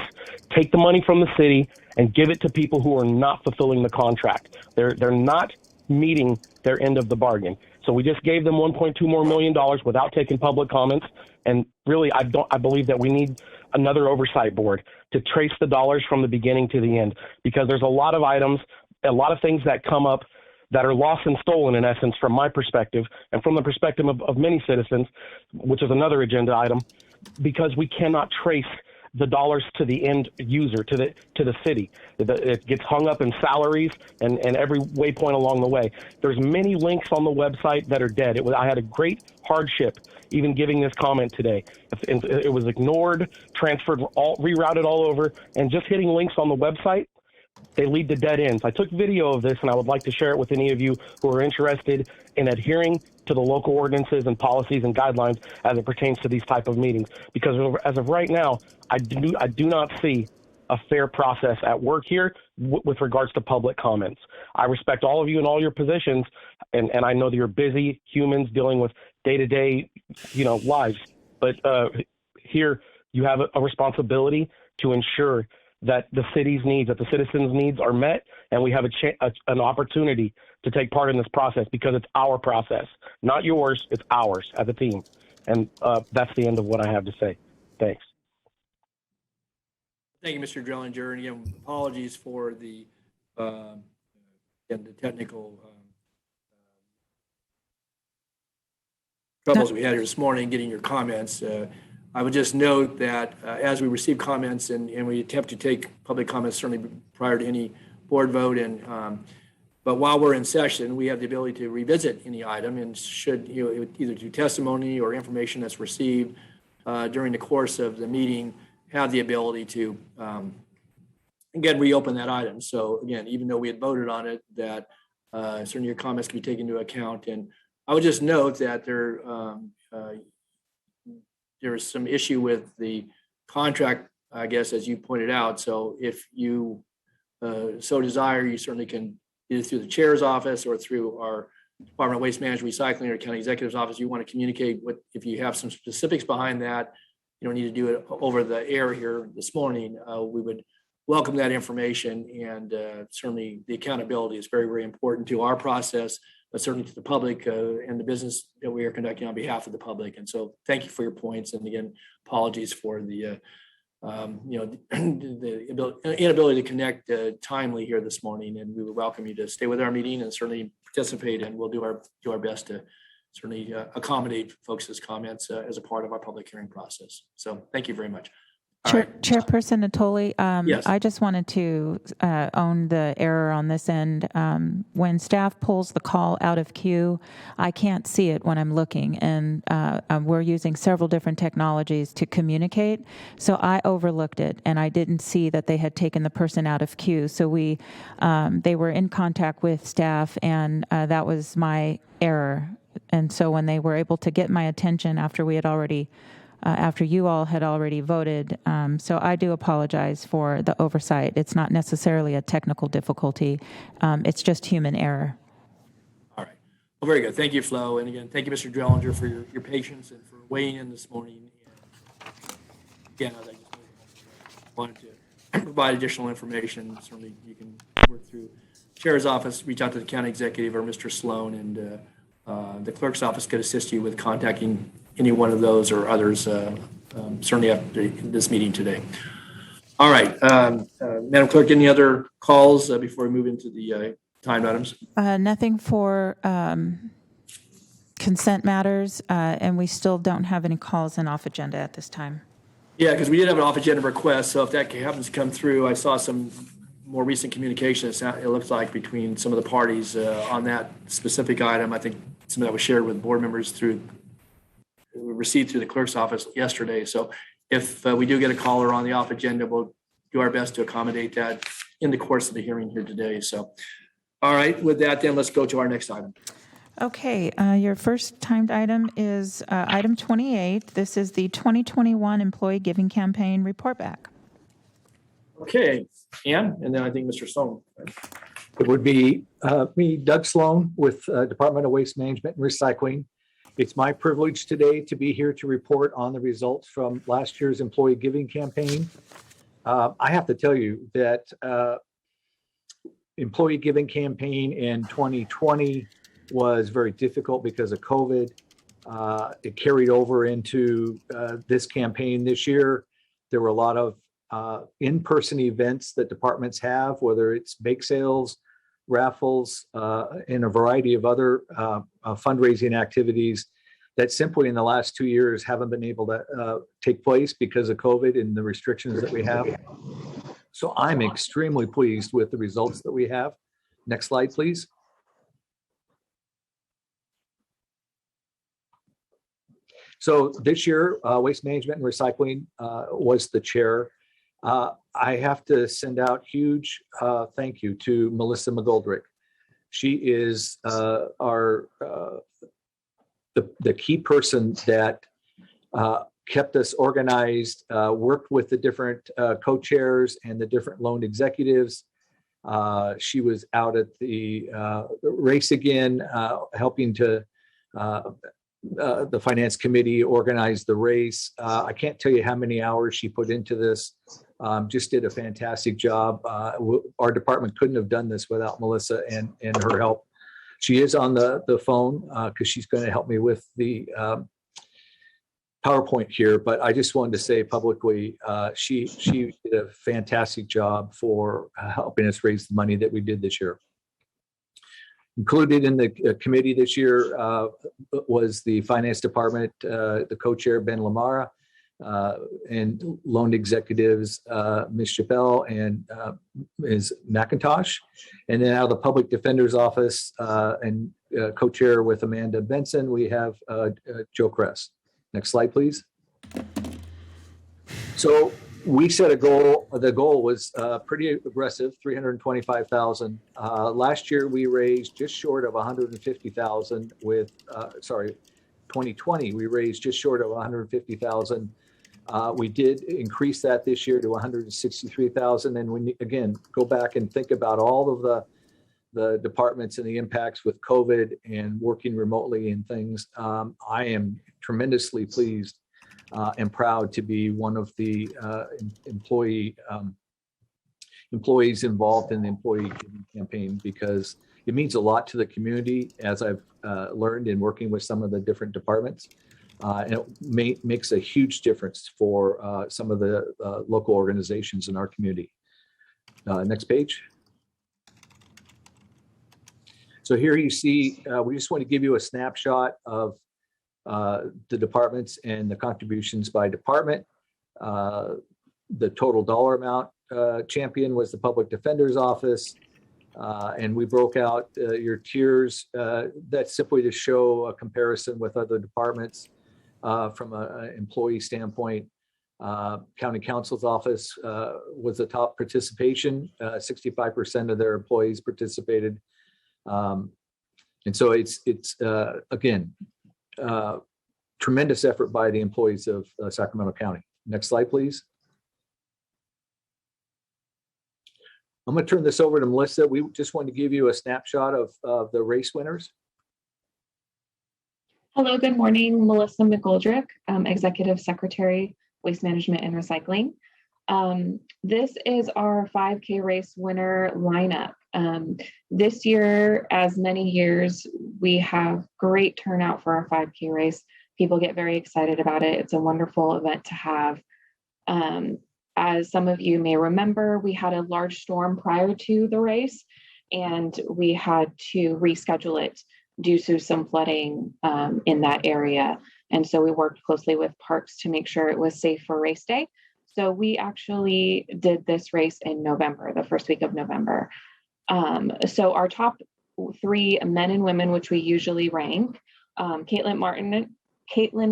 take the money from the city and give it to people who are not fulfilling the contract. They're not meeting their end of the bargain. So we just gave them $1.2 million more without taking public comments. And really, I believe that we need another oversight board to trace the dollars from the beginning to the end, because there's a lot of items, a lot of things that come up that are lost and stolen, in essence, from my perspective and from the perspective of many citizens, which is another agenda item. because we cannot trace the dollars to the end user, to the city. It gets hung up in salaries and every waypoint along the way. There's many links on the website that are dead. I had a great hardship even giving this comment today. It was ignored, transferred, rerouted all over, and just hitting links on the website, they lead to dead ends. I took video of this, and I would like to share it with any of you who are interested in adhering to the local ordinances and policies and guidelines as it pertains to these type of meetings. Because as of right now, I do not see a fair process at work here with regards to public comments. I respect all of you in all your positions, and I know that you're busy humans dealing with day-to-day, lives. But here you have a responsibility to ensure that the city's needs, that the citizens' needs are met, and we have an opportunity to take part in this process because it's our process, not yours, it's ours as a team. And that's the end of what I have to say. Thanks. Thank you, Mr. Drellinger. And again, apologies for the technical troubles we had here this morning getting your comments. I would just note that as we receive comments and we attempt to take public comments certainly prior to any board vote, but while we're in session, we have the ability to revisit any item and should either through testimony or information that's received during the course of the meeting have the ability to again reopen that item. So again, even though we had voted on it, that certainly your comments can be taken into account. And I would just note that there is some issue with the contract, I guess, as you pointed out. So if you so desire, you certainly can either through the chair's office or through our Department of Waste Management Recycling or County Executive's office, you want to communicate if you have some specifics behind that. You don't need to do it over the air here this morning. We would welcome that information, and certainly the accountability is very, very important to our process, but certainly to the public and the business that we are conducting on behalf of the public. And so thank you for your points. And again, apologies for the the inability to connect timely here this morning. And we would welcome you to stay with our meeting and certainly participate, and we'll do our best to certainly accommodate folks' comments as a part of our public hearing process. So thank you very much. Chairperson Natoli, Yes. I just wanted to own the error on this end. When staff pulls the call out of queue, I can't see it when I'm looking, and we're using several different technologies to communicate. So I overlooked it, and I didn't see that they had taken the person out of queue. So they were in contact with staff, and that was my error. And so when they were able to get my attention after after you all had already voted. So I do apologize for the oversight. It's not necessarily a technical difficulty. It's just human error. All right. Well, very good. Thank you, Flo. And again, thank you, Mr. Drellinger, for your patience and for weighing in this morning. And again, I just wanted to provide additional information. Certainly you can work through Chair's office, reach out to the county executive or Mr. Sloan, and the clerk's office could assist you with contacting any one of those or others, certainly after this meeting today. All right, Madam Clerk, any other calls before we move into the timed items? Nothing for consent matters, and we still don't have any calls in off agenda at this time. Yeah, because we did have an off agenda request. So if that happens to come through, I saw some more recent communication, it looks like, between some of the parties on that specific item. I think some of that was shared with board members received through the clerk's office yesterday. So if we do get a caller on the off agenda, we'll do our best to accommodate that in the course of the hearing here today. So, all right, with that, then let's go to our next item. Okay, your first timed item is item 28. This is the 2021 Employee Giving Campaign report back. Okay, Ann, and then I think Mr. Sloan. It would be me, Doug Sloan, with Department of Waste Management and Recycling. It's my privilege today to be here to report on the results from last year's employee giving campaign. I have to tell you that employee giving campaign in 2020 was very difficult because of COVID. It carried over into this campaign this year. There were a lot of in-person events that departments have, whether it's bake sales, raffles, and a variety of other fundraising activities that simply in the last 2 years haven't been able to take place because of COVID and the restrictions that we have. So I'm extremely pleased with the results that we have. Next slide, please. So this year, Waste Management and Recycling was the chair. I have to send out huge thank you to Melissa McGoldrick. She is the key person that kept us organized, worked with the different co-chairs and the different loan executives. She was out at the race again, helping to the finance committee organize the race. I can't tell you how many hours she put into this. Just did a fantastic job. Our department couldn't have done this without Melissa and her help. She is on the phone because she's going to help me with the PowerPoint here, but I just wanted to say publicly, she did a fantastic job for helping us raise the money that we did this year. Included in the committee this year was the finance department, the co-chair Ben Lamara, and loan executives Ms. Chappelle and Ms. McIntosh, and then out of the public defender's office and co-chair with Amanda Benson, we have Joe Kress. Next slide, please. So we set a goal. The goal was pretty aggressive, $325,000. Last year we raised just short of $150,000. With 2020 we raised just short of $150,000. We did increase that this year to $163,000. And when you, again, go back and think about all of the departments and the impacts with COVID and working remotely and things, I am tremendously pleased and proud to be one of the employees involved in the employee giving campaign, because it means a lot to the community, as I've learned in working with some of the different departments. And it makes a huge difference for some of the local organizations in our community. Next page. So here you see, we just want to give you a snapshot of the departments and the contributions by department. The total dollar amount champion was the Public Defender's Office. And we broke out your tiers. That's simply to show a comparison with other departments from an employee standpoint. County Counsel's Office was the top participation. 65% of their employees participated. And so it's again, tremendous effort by the employees of Sacramento County. Next slide, please. I'm going to turn this over to Melissa. We just want to give you a snapshot of the race winners. Hello, good morning. Melissa McGoldrick, Executive Secretary, Waste Management and Recycling. This is our 5K race winner lineup. This year, as many years, we have great turnout for our 5K race. People get very excited about it. It's a wonderful event to have. As some of you may remember, we had a large storm prior to the race, and we had to reschedule it due to some flooding in that area. And so we worked closely with Parks to make sure it was safe for race day. So we actually did this race in November, the first week of November. So our top 3 men and women, which we usually rank, Caitlin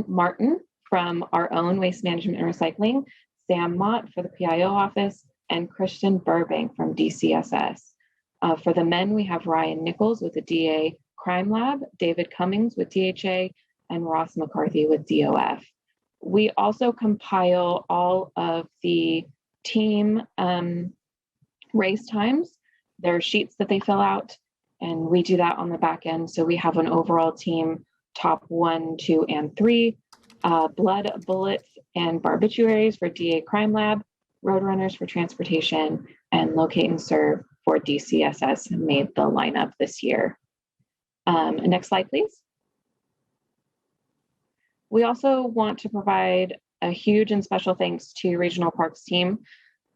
Martin from our own Waste Management and Recycling, Sam Mott for the PIO office, and Christian Burbank from DCSS. For the men, we have Ryan Nichols with the DA Crime Lab, David Cummings with DHA, and Ross McCarthy with DOF. We also compile all of the team race times. There are sheets that they fill out, and we do that on the back end. So we have an overall team, top 1, 2, and 3, blood, bullets, and barbituaries for DA Crime Lab, Roadrunners for Transportation, and Locate and Serve for DCSS made the lineup this year. Next slide, please. We also want to provide a huge and special thanks to Regional Parks team.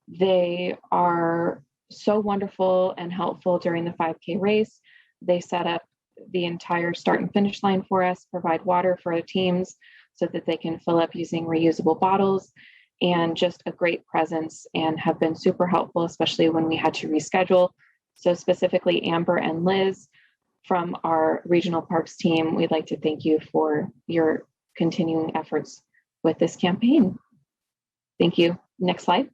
They are so wonderful and helpful during the 5K race. They set up the entire start and finish line for us, provide water for our teams so that they can fill up using reusable bottles, and just a great presence and have been super helpful, especially when we had to reschedule. So specifically Amber and Liz from our regional parks team, we'd like to thank you for your continuing efforts with this campaign. Thank you. Next slide.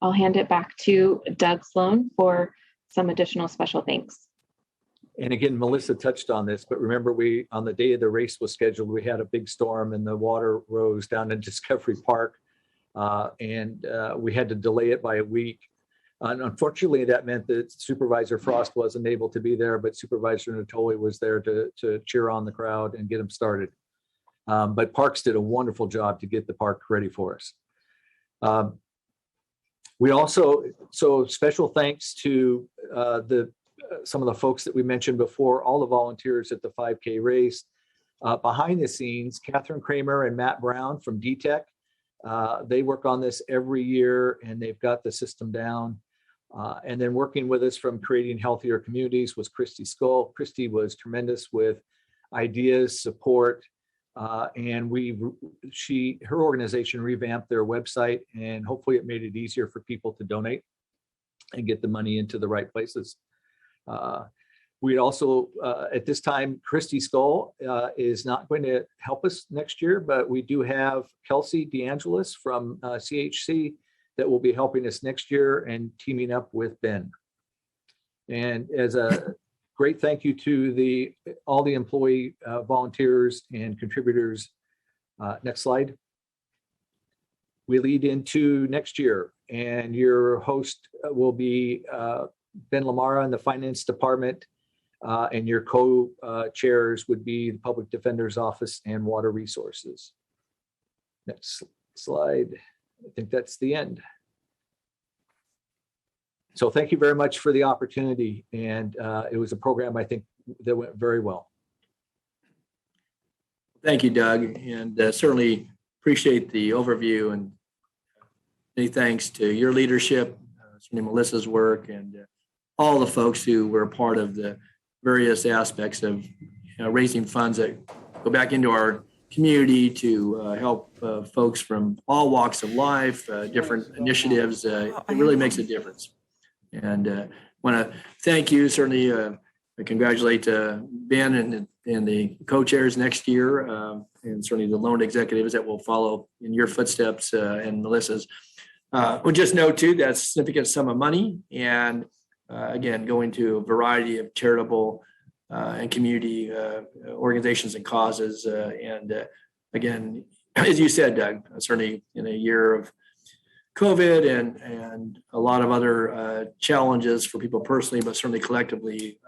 I'll hand it back to Doug Sloan for some additional special thanks. And again, Melissa touched on this, but remember on the day of the race was scheduled, we had a big storm and the water rose down in Discovery Park. And we had to delay it by a week. And unfortunately, that meant that Supervisor Frost wasn't able to be there, but Supervisor Natoli was there to cheer on the crowd and get them started. But Parks did a wonderful job to get the park ready for us. We also, so special thanks to some of the folks that we mentioned before, all the volunteers at the 5K race. Behind the scenes, Catherine Kramer and Matt Brown from DTEC, they work on this every year and they've got the system down. And then working with us from Creating Healthier Communities was Christy Skull. Christy was tremendous with ideas, support, and her organization revamped their website, and hopefully it made it easier for people to donate and get the money into the right places. We also, at this time, Christy Skull is not going to help us next year, but we do have Kelsey DeAngelis from CHC that will be helping us next year and teaming up with Ben. And as a great thank you to all the employee volunteers and contributors. Next slide. We lead into next year, and your host will be Ben Lamara in the Finance Department, and your co-chairs would be the Public Defender's Office and Water Resources. Next slide. I think that's the end. So thank you very much for the opportunity. And it was a program, I think, that went very well. Thank you, Doug, and certainly appreciate the overview, and many thanks to your leadership, certainly Melissa's work, and all the folks who were a part of the various aspects of raising funds that go back into our community to help folks from all walks of life, different initiatives. It really makes a difference. And want to thank you, certainly congratulate Ben and the co-chairs next year, and certainly the loan executives that will follow in your footsteps and Melissa's. We'll just note too, that's a significant sum of money, and again, going to a variety of charitable and community organizations and causes. And again, as you said, Doug, certainly in a year of COVID and a lot of other challenges for people personally, but certainly collectively,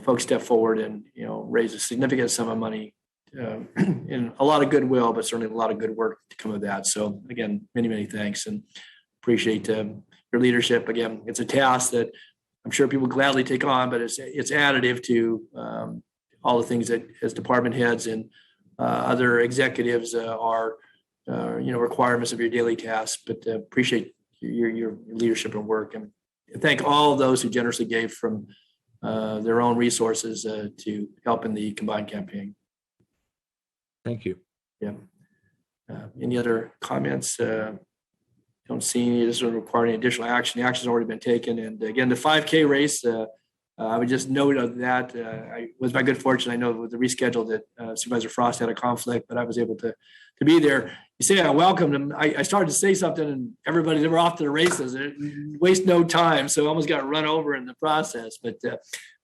folks step forward and, raise a significant sum of money and a lot of goodwill, but certainly a lot of good work to come of that. So again, many, many thanks, and appreciate your leadership. Again, it's a task that I'm sure people gladly take on, but it's additive to all the things that as department heads and other executives are, requirements of your daily tasks. But appreciate your leadership and work, and thank all of those who generously gave from their own resources to help in the combined campaign. Thank you. Yeah. Any other comments? Don't see any. This doesn't require any additional action. The action's already been taken. And again, the 5K race, I would just note of that. I was by good fortune. I know with the reschedule that Supervisor Frost had a conflict, but I was able to be there. You say I welcomed him. I started to say something, and everybody, they were off to the races. Waste no time. So I almost got run over in the process. But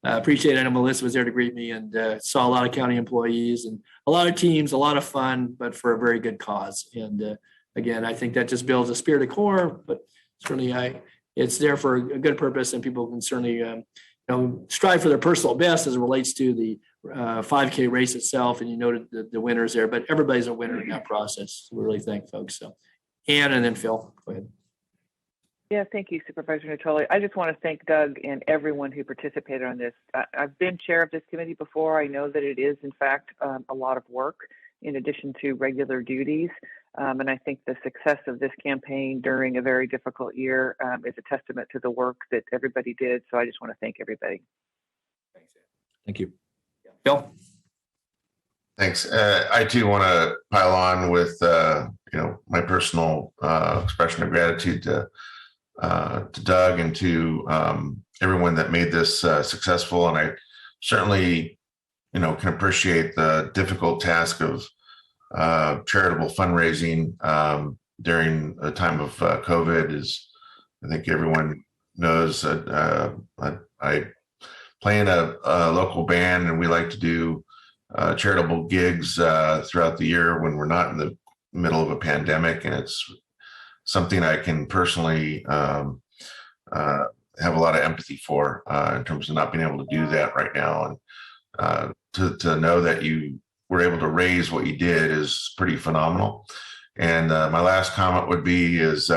appreciate it. I know Melissa was there to greet me, and saw a lot of county employees and a lot of teams, a lot of fun, but for a very good cause. And again, I think that just builds a spirit of corps, but certainly it's there for a good purpose, and people can certainly strive for their personal best as it relates to the 5K race itself. And you noted the winners there, but everybody's a winner in that process. So we really thank folks. So Ann, and then Phil, go ahead. Yeah, thank you, Supervisor Natoli. I just want to thank Doug and everyone who participated on this. I've been chair of this committee before. I know that it is, in fact, a lot of work in addition to regular duties. And I think the success of this campaign during a very difficult year is a testament to the work that everybody did. So I just want to thank everybody. Thank you. Bill? Thanks. I too want to pile on with my personal expression of gratitude to Doug and to everyone that made this successful. And I certainly, can appreciate the difficult task of charitable fundraising during the time of COVID. Is I think everyone knows that I play in a local band, and we like to do charitable gigs throughout the year when we're not in the middle of a pandemic, and it's something I can personally have a lot of empathy for in terms of not being able to do that right now. And to know that you were able to raise what you did is pretty phenomenal. And my last comment would be is,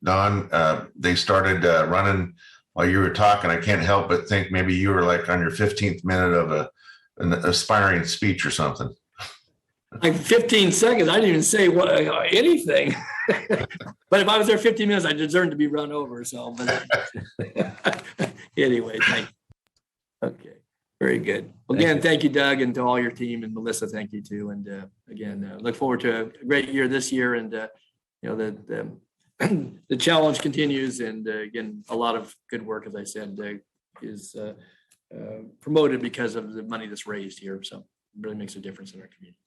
Don, they started running while you were talking. I can't help but think maybe you were like on your 15th minute of an aspiring speech or something. Like 15 seconds. I didn't even say anything. But if I was there 15 minutes, I deserved to be run over. So, but anyway, thank you. Okay, very good. Well, again, thank you, Doug, and to all your team, and Melissa, thank you too. And again, look forward to a great year this year. And the challenge continues. And again, a lot of good work, as I said, is promoted because of the money that's raised here. So it really makes a difference in our community.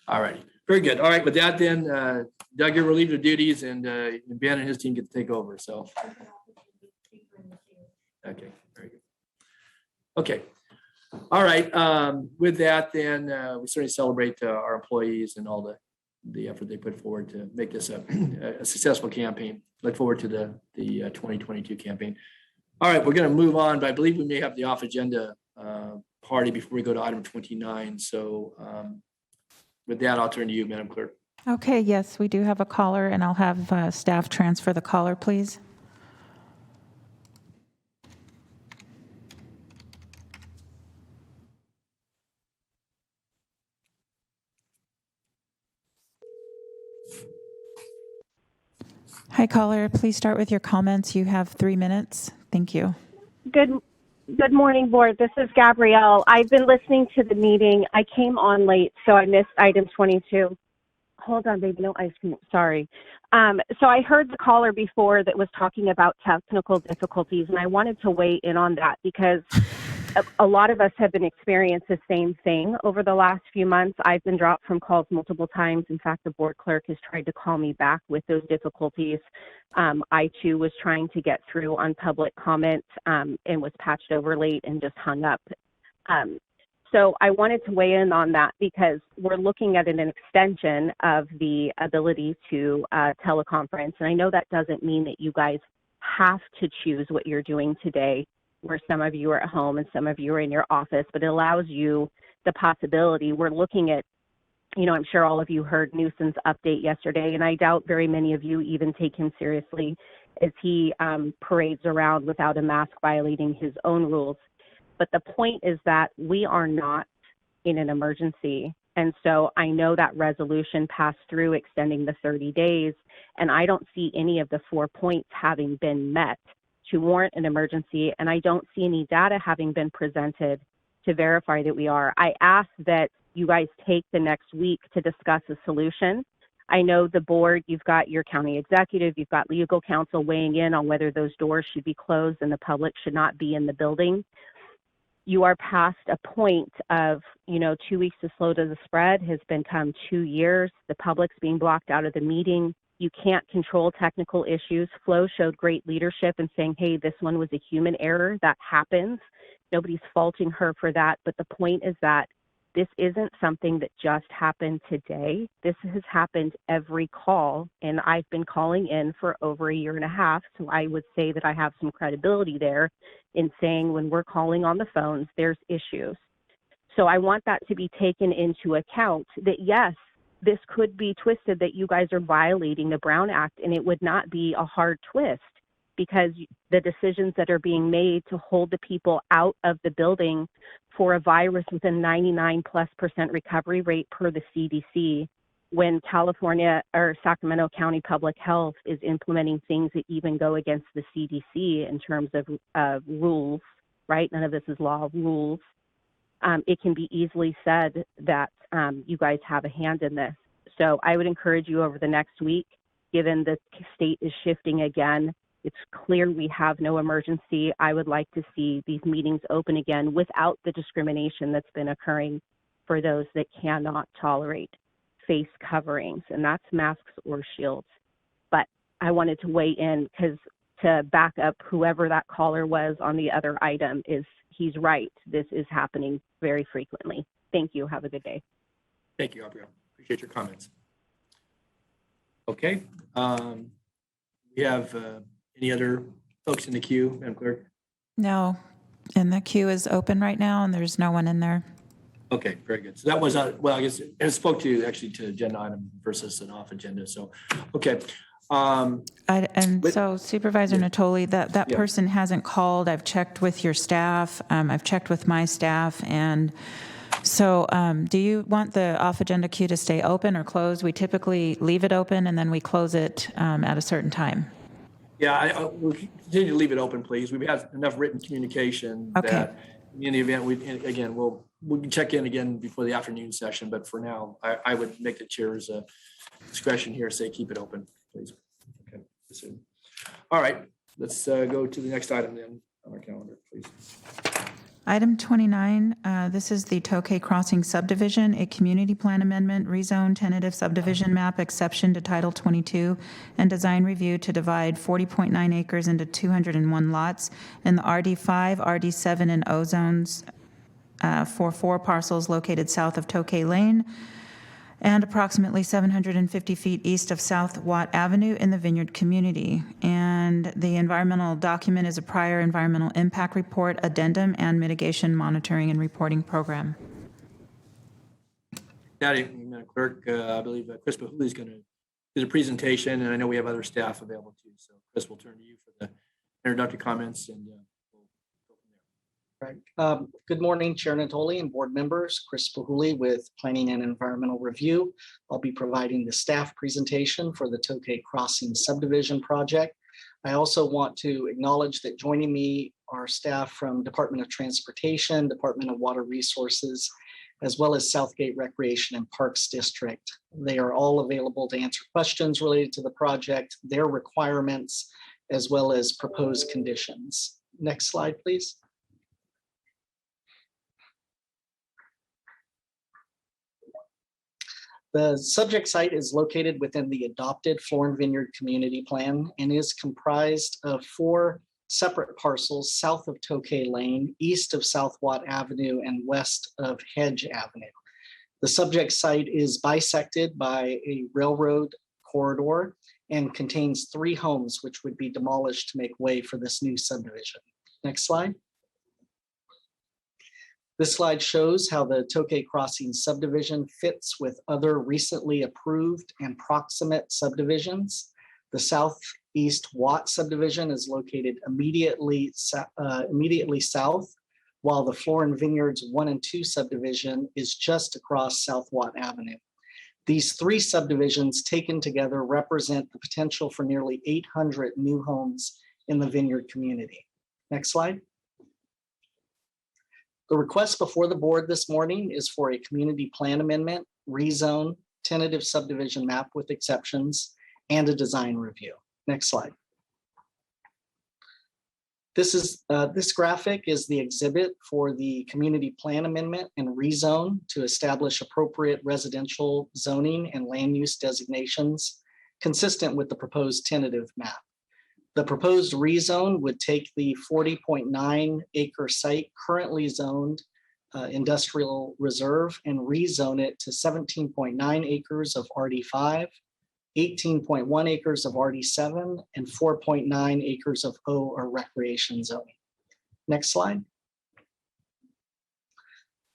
All right, very good. All right, with that then, Doug, you're relieved of duties, and Ben and his team get to take over. So, okay, very good. Okay, all right. With that, then we certainly celebrate our employees and all the effort they put forward to make this a successful campaign. Look forward to the 2022 campaign. All right, we're going to move on, but I believe we may have the off agenda party before we go to item 29. So with that, I'll turn to you, Madam Clerk. Okay, yes, we do have a caller, and I'll have staff transfer the caller, please. Hi, caller. Please start with your comments. You have 3 minutes. Thank you. Good morning, board. This is Gabrielle. I've been listening to the meeting. I came on late, so I missed item 22. Hold on, baby. No ice cream. Sorry. So I heard the caller before that was talking about technical difficulties, and I wanted to weigh in on that because a lot of us have been experiencing the same thing over the last few months. I've been dropped from calls multiple times. In fact, the board clerk has tried to call me back with those difficulties. I too was trying to get through on public comments and was patched over late and just hung up. So I wanted to weigh in on that because we're looking at an extension of the ability to teleconference. And I know that doesn't mean that you guys have to choose what you're doing today, where some of you are at home and some of you are in your office, but it allows you the possibility. We're looking at, I'm sure all of you heard Newsom's update yesterday, and I doubt very many of you even take him seriously as he parades around without a mask, violating his own rules. But the point is that we are not in an emergency. And so I know that resolution passed through extending the 30 days, and I don't see any of the 4 points having been met to warrant an emergency, and I don't see any data having been presented to verify that we are. I ask that you guys take the next week to discuss a solution. I know the board, you've got your county executive, you've got legal counsel weighing in on whether those doors should be closed and the public should not be in the building. You are past a point of, 2 weeks to slow to the spread has become 2 years. The public's being blocked out of the meeting. You can't control technical issues. Flo showed great leadership in saying, hey, this one was a human error. That happens. Nobody's faulting her for that. But the point is that this isn't something that just happened today. This has happened every call, and I've been calling in for over 1.5 years. So I would say that I have some credibility there in saying when we're calling on the phones, there's issues. So I want that to be taken into account that, yes, this could be twisted that you guys are violating the Brown Act, and it would not be a hard twist because the decisions that are being made to hold the people out of the building for a virus with a 99+% recovery rate per the CDC, when California or Sacramento County Public Health is implementing things that even go against the CDC in terms of rules, right? None of this is law, rules. it can be easily said that you guys have a hand in this. So I would encourage you over the next week, given the state is shifting again, it's clear we have no emergency. I would like to see these meetings open again without the discrimination that's been occurring for those that cannot tolerate face coverings, and that's masks or shields. But I wanted to weigh in because to back up whoever that caller was on the other item is he's right. This is happening very frequently. Thank you. Have a good day. Thank you, Gabrielle. Appreciate your comments. Okay. We have any other folks in the queue, Madam Clerk? No, and the queue is open right now, and there's no one in there. Okay, very good. So that was, well, I guess it spoke to actually to agenda item versus an off agenda. So, okay. So Supervisor Natoli, that Yeah. person hasn't called. I've checked with your staff. I've checked with my staff. And so do you want the off-agenda queue to stay open or closed? We typically leave it open and then we close it at a certain time. Yeah, we'll continue to leave it open, please. We've had enough written communication Okay. that in the event, we can check in again before the afternoon session, but for now, I would make the chair's discretion here, say keep it open, please. Okay. All right, let's go to the next item then on our calendar, please. Item 29, this is the Tokai Crossing Subdivision, a community plan amendment, rezone tentative subdivision map exception to Title 22, and design review to divide 40.9 acres into 201 lots in the RD5, RD7, and O zones for 4 parcels located south of Tokai Lane and approximately 750 feet east of South Watt Avenue in the Vineyard community. And the environmental document is a prior environmental impact report, addendum, and mitigation monitoring and reporting program. Madam Clerk, I believe Chris Bahuli is going to do the presentation, and I know we have other staff available too. So Chris, we'll turn to you for the introductory comments and we'll go from there. Right. Good morning, Chair Natoli and board members. Chris Bahuli with Planning and Environmental Review. I'll be providing the staff presentation for the Tokai Crossing Subdivision project. I also want to acknowledge that joining me are staff from Department of Transportation, Department of Water Resources, as well as Southgate Recreation and Parks District. They are all available to answer questions related to the project, their requirements, as well as proposed conditions. Next slide, please. The subject site is located within the adopted Florin Vineyard Community Plan and is comprised of 4 separate parcels south of Tokai Lane, east of South Watt Avenue, and west of Hedge Avenue. The subject site is bisected by a railroad corridor and contains 3 homes which would be demolished to make way for this new subdivision. Next slide. This slide shows how the Tokai Crossing subdivision fits with other recently approved and proximate subdivisions. The Southeast Watt subdivision is located immediately south, while the Florin Vineyards 1 and 2 subdivision is just across South Watt Avenue. These 3 subdivisions taken together represent the potential for nearly 800 new homes in the Vineyard community. Next slide. The request before the board this morning is for a community plan amendment, rezone, tentative subdivision map with exceptions, and a design review. Next slide. This graphic is the exhibit for the community plan amendment and rezone to establish appropriate residential zoning and land use designations consistent with the proposed tentative map. The proposed rezone would take the 40.9 acre site currently zoned industrial reserve and rezone it to 17.9 acres of RD5, 18.1 acres of RD7, and 4.9 acres of O or recreation zoning. Next slide.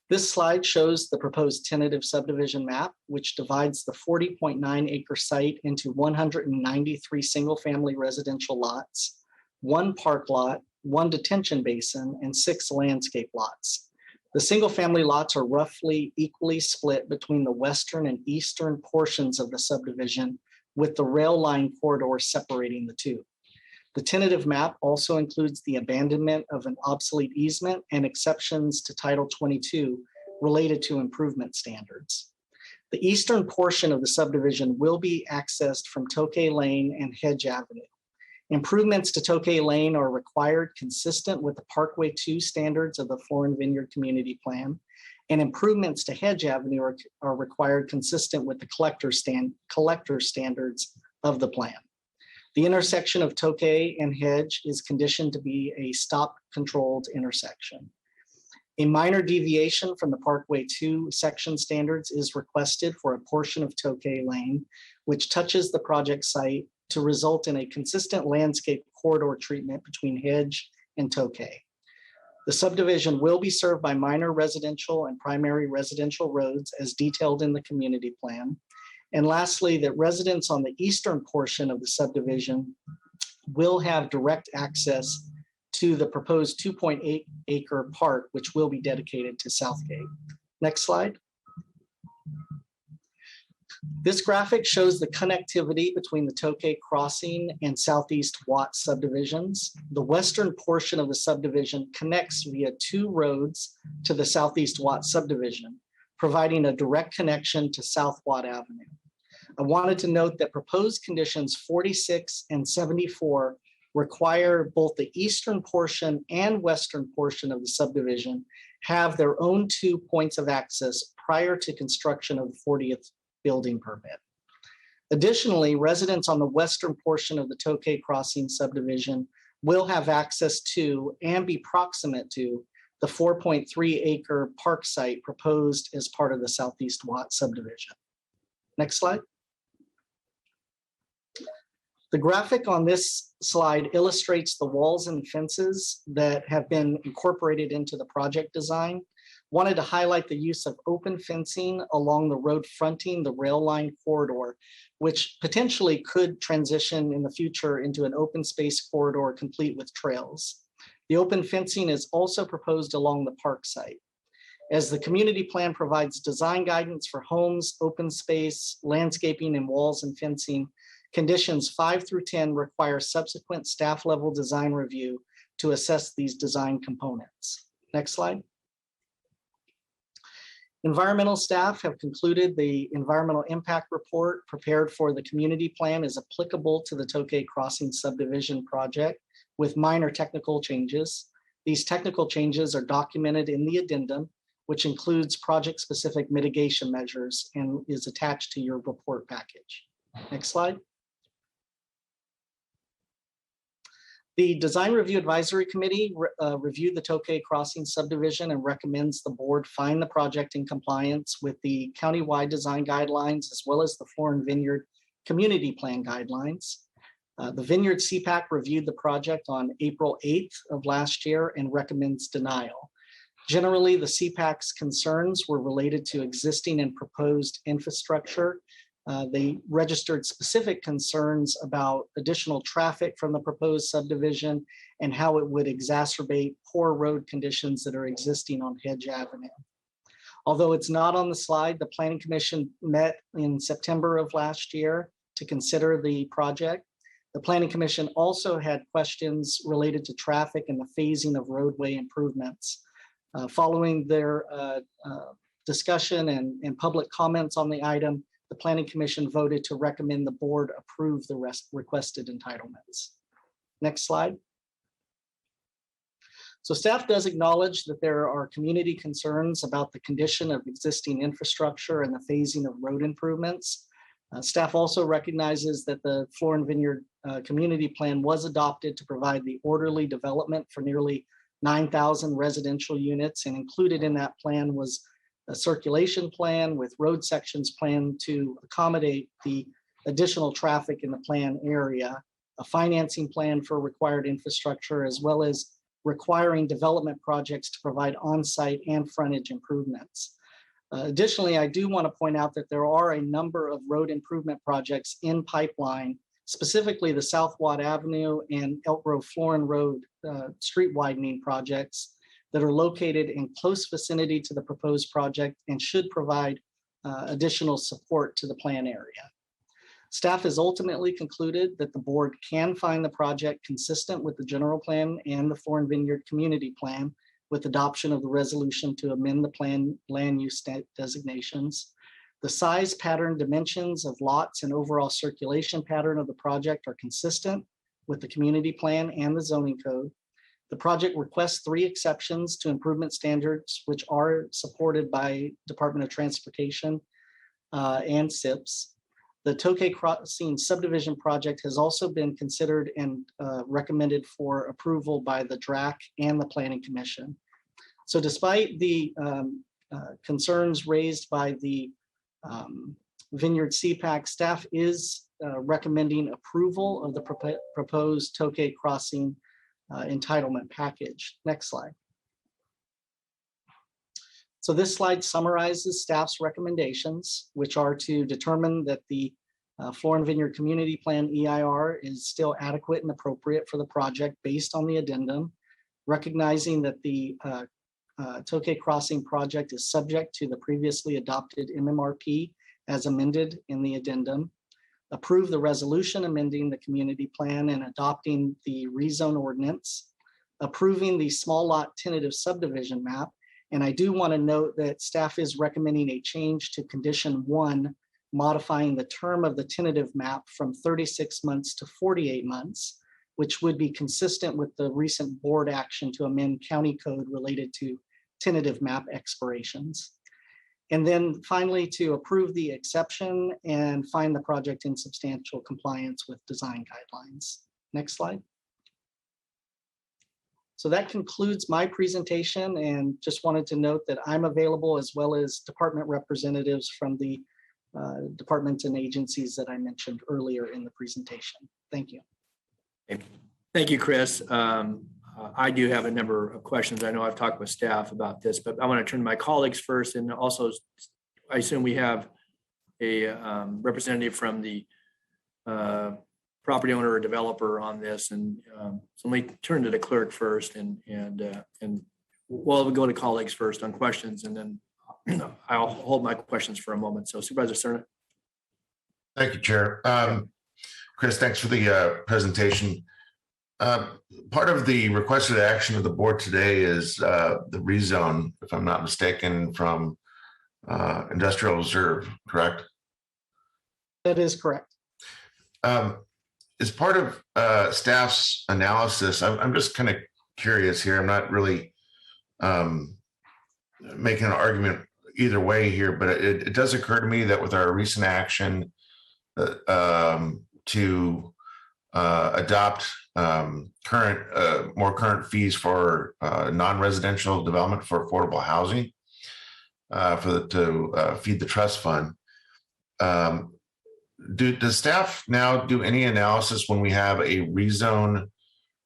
This slide shows the proposed tentative subdivision map, which divides the 40.9 acre site into 193 single-family residential lots, 1 park lot, 1 detention basin, and 6 landscape lots. The single-family lots are roughly equally split between the western and eastern portions of the subdivision, with the rail line corridor separating the 2. The tentative map also includes the abandonment of an obsolete easement and exceptions to Title 22 related to improvement standards. The eastern portion of the subdivision will be accessed from Tokai Lane and Hedge Avenue. Improvements to Tokai Lane are required consistent with the Parkway 2 standards of the Florin Vineyard Community Plan, and improvements to Hedge Avenue are required consistent with the collector standards of the plan. The intersection of Tokai and Hedge is conditioned to be a stop-controlled intersection. A minor deviation from the Parkway 2 section standards is requested for a portion of Tokai Lane, which touches the project site to result in a consistent landscape corridor treatment between Hedge and Tokai. The subdivision will be served by minor residential and primary residential roads as detailed in the community plan. And lastly, that residents on the eastern portion of the subdivision will have direct access to the proposed 2.8 acre park, which will be dedicated to Southgate. Next slide. This graphic shows the connectivity between the Tokai Crossing and Southeast Watt subdivisions. The western portion of the subdivision connects via 2 roads to the Southeast Watt subdivision, providing a direct connection to South Watt Avenue. I wanted to note that proposed conditions 46 and 74 require both the eastern portion and western portion of the subdivision have their own 2 points of access prior to construction of the 40th building permit. Additionally, residents on the western portion of the Tokai Crossing subdivision will have access to and be proximate to the 4.3 acre park site proposed as part of the Southeast Watt subdivision. Next slide. The graphic on this slide illustrates the walls and fences that have been incorporated into the project design. Wanted to highlight the use of open fencing along the road fronting the rail line corridor, which potentially could transition in the future into an open space corridor complete with trails. The open fencing is also proposed along the park site. As the community plan provides design guidance for homes, open space, landscaping, and walls and fencing, conditions 5 through 10 require subsequent staff level design review to assess these design components. Next slide. Environmental staff have concluded the environmental impact report prepared for the community plan is applicable to the Tokai Crossing subdivision project with minor technical changes. These technical changes are documented in the addendum, which includes project-specific mitigation measures and is attached to your report package. Next slide. The Design Review Advisory Committee reviewed the Tokai Crossing subdivision and recommends the board find the project in compliance with the countywide design guidelines as well as the Florin Vineyard Community Plan guidelines. The Vineyard CPAC reviewed the project on April 8th of last year and recommends denial. Generally, the CPAC's concerns were related to existing and proposed infrastructure. They registered specific concerns about additional traffic from the proposed subdivision and how it would exacerbate poor road conditions that are existing on Hedge Avenue. Although it's not on the slide, the Planning Commission met in September of last year to consider the project. The Planning Commission also had questions related to traffic and the phasing of roadway improvements. Following their discussion and public comments on the item, the Planning Commission voted to recommend the board approve the requested entitlements. Next slide. So staff does acknowledge that there are community concerns about the condition of existing infrastructure and the phasing of road improvements. Staff also recognizes that the Florin Vineyard Community Plan was adopted to provide the orderly development for nearly 9,000 residential units, and included in that plan was a circulation plan with road sections planned to accommodate the additional traffic in the plan area, a financing plan for required infrastructure, as well as requiring development projects to provide on-site and frontage improvements. Additionally, I do want to point out that there are a number of road improvement projects in pipeline, specifically the South Watt Avenue and Elk Grove Florin Road street widening projects that are located in close vicinity to the proposed project and should provide additional support to the plan area. Staff has ultimately concluded that the board can find the project consistent with the general plan and the Florin Vineyard Community Plan with adoption of the resolution to amend the plan land use designations. The size, pattern, dimensions of lots and overall circulation pattern of the project are consistent with the community plan and the zoning code. The project requests 3 exceptions to improvement standards, which are supported by Department of Transportation and SIPs. The Tokai Crossing subdivision project has also been considered and recommended for approval by the DRAC and the Planning Commission. So despite the concerns raised by the Vineyard CPAC, staff is recommending approval of the proposed Tokai Crossing entitlement package. Next slide. So this slide summarizes staff's recommendations, which are to determine that the Florin Vineyard Community Plan EIR is still adequate and appropriate for the project based on the addendum, recognizing that the Tokai Crossing project is subject to the previously adopted MMRP as amended in the addendum, approve the resolution amending the community plan and adopting the rezone ordinance, approving the small lot tentative subdivision map. And I do want to note that staff is recommending a change to condition 1, modifying the term of the tentative map from 36 months to 48 months, which would be consistent with the recent board action to amend county code related to tentative map expirations. And then finally, to approve the exception and find the project in substantial compliance with design guidelines. Next slide. So that concludes my presentation, and just wanted to note that I'm available as well as department representatives from the departments and agencies that I mentioned earlier in the presentation. Thank you. Thank you, Chris. I do have a number of questions. I know I've talked with staff about this, but I want to turn to my colleagues first. And also, I assume we have a representative from the property owner or developer on this. And so let me turn to the clerk first, and we'll go to colleagues first on questions, and then I'll hold my questions for a moment. So Supervisor Cerna. Thank you, Chair. Chris, thanks for the presentation. Part of the requested action of the board today is the rezone, if I'm not mistaken, from industrial reserve, correct? That is correct. As part of staff's analysis, I'm just kind of curious here. I'm not really making an argument either way here, but it does occur to me that with our recent action to adopt more current fees for non-residential development for affordable housing to feed the trust fund. Does staff now do any analysis when we have a rezone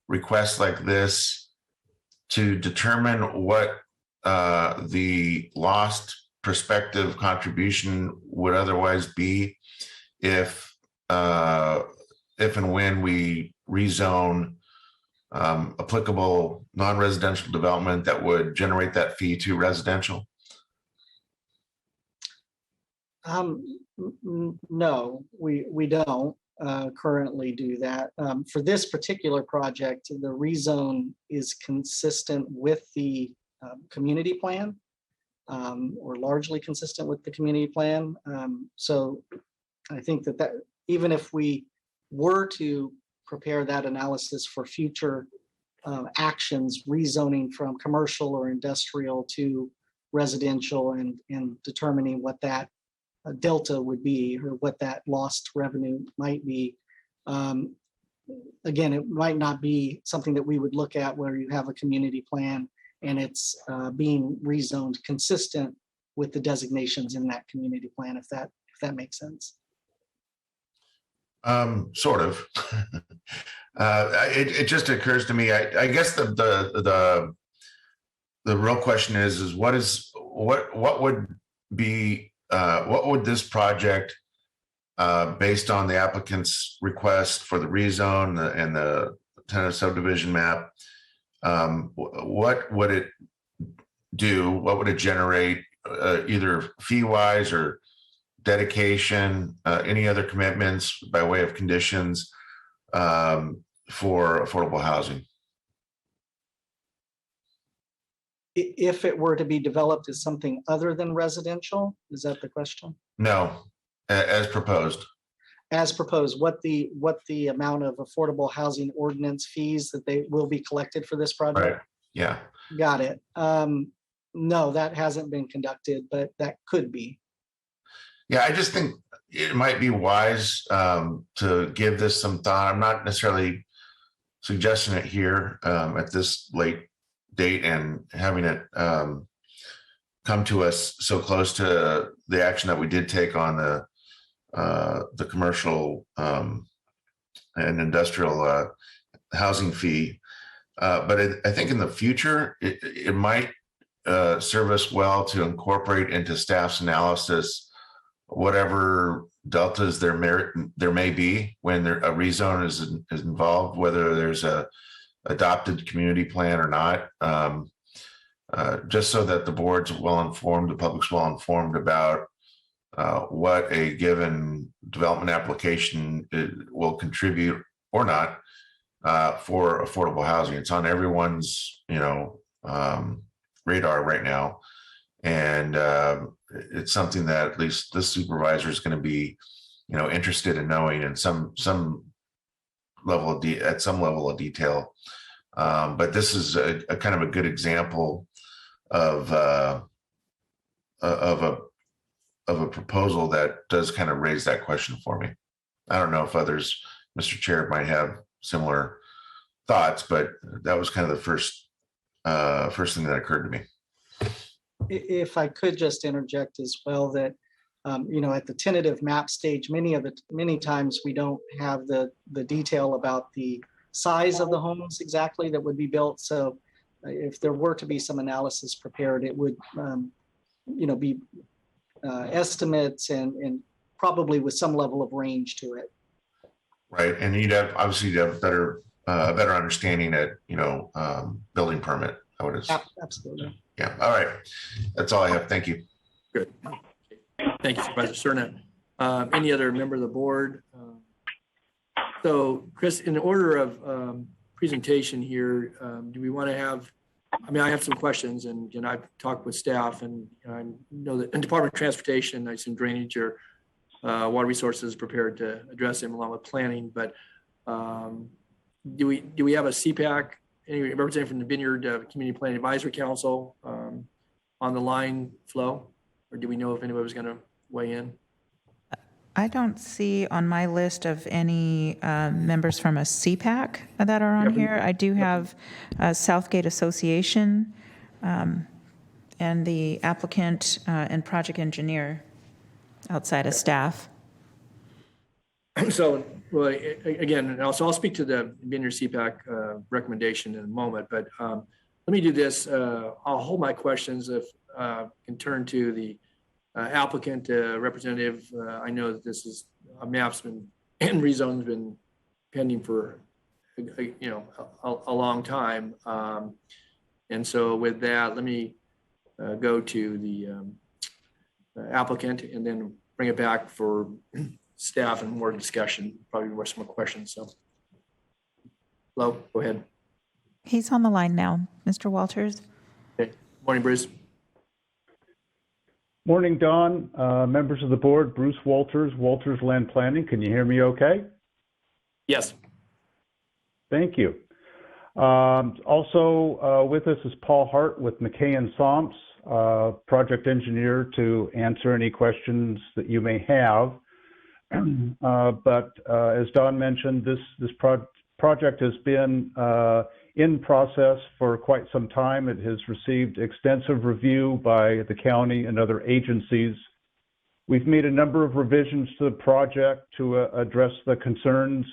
request like this to determine what the lost prospective contribution would otherwise be if and when we rezone applicable non-residential development that would generate that fee to residential? No, we don't currently do that. For this particular project, the rezone is consistent with the community plan, or largely consistent with the community plan. So I think that even if we were to prepare that analysis for future actions, rezoning from commercial or industrial to residential, and determining what that delta would be, or what that lost revenue might be. Again, it might not be something that we would look at where you have a community plan and it's being rezoned consistent with the designations in that community plan, if that makes sense. Sort of. It just occurs to me. I guess the real question is what would this project, based on the applicant's request for the rezone and the tentative subdivision map, what would it do? What would it generate, either fee-wise or dedication, any other commitments by way of conditions for affordable housing? If it were to be developed as something other than residential, is that the question? No, as proposed. As proposed, what the amount of affordable housing ordinance fees that they will be collected for this project? Right. Yeah. Got it. No, that hasn't been conducted, but that could be. Yeah, I just think it might be wise to give this some thought. I'm not necessarily suggesting it here at this late date and having it come to us so close to the action that we did take on the commercial and industrial housing fee. But I think in the future, it might serve us well to incorporate into staff's analysis whatever deltas there may be when a rezone is involved, whether there's a adopted community plan or not, just so that the board's well informed, the public's well informed about what a given development application will contribute or not for affordable housing. It's on everyone's radar right now, and it's something that at least this supervisor is going to be interested in knowing in some level of at some level of detail. But this is a kind of a good example of a proposal that does kind of raise that question for me. I don't know if others, Mr. Chair, might have similar thoughts, but that was kind of the first thing that occurred to me. If I could just interject as well that, at the tentative map stage, many times we don't have the detail about the size of the homes exactly that would be built. So if there were to be some analysis prepared, it would, be estimates and probably with some level of range to it. Right, and you'd have a better understanding at building permit. I would assume. Absolutely. Yeah. All right. That's all I have. Thank you. Good. Thank you, Supervisor Cerna. Any other member of the board? So, Chris, in order of presentation here, do we want to have? I have some questions, and I've talked with staff, and I know that in Department of Transportation, I assume drainage or water resources is prepared to address them along with planning. But do we have a CPAC? Any representative from the Vineyard Community Planning Advisory Council on the line flow, or do we know if anybody was going to weigh in? I don't see on my list of any members from a CPAC that are on here. I do have Southgate Association and the applicant and project engineer outside of staff. So, well, again, and also I'll speak to the Vineyard CPAC recommendation in a moment, but let me do this. I'll hold my questions if can turn to the applicant representative. I know that this is a map's been and rezone's been pending for a long time, and so with that, let me go to the applicant and then bring it back for staff and more discussion, probably more some more questions. So, Flo, go ahead. He's on the line now, Mr. Walters. Okay. Morning, Bruce. Morning, Don. Members of the board, Bruce Walters, Walters Land Planning. Can you hear me okay? Yes. Thank you. Also with us is Paul Hart with McKay and Somps, project engineer, to answer any questions that you may have. But as Don mentioned, this project has been in process for quite some time. It has received extensive review by the county and other agencies. We've made a number of revisions to the project to address the concerns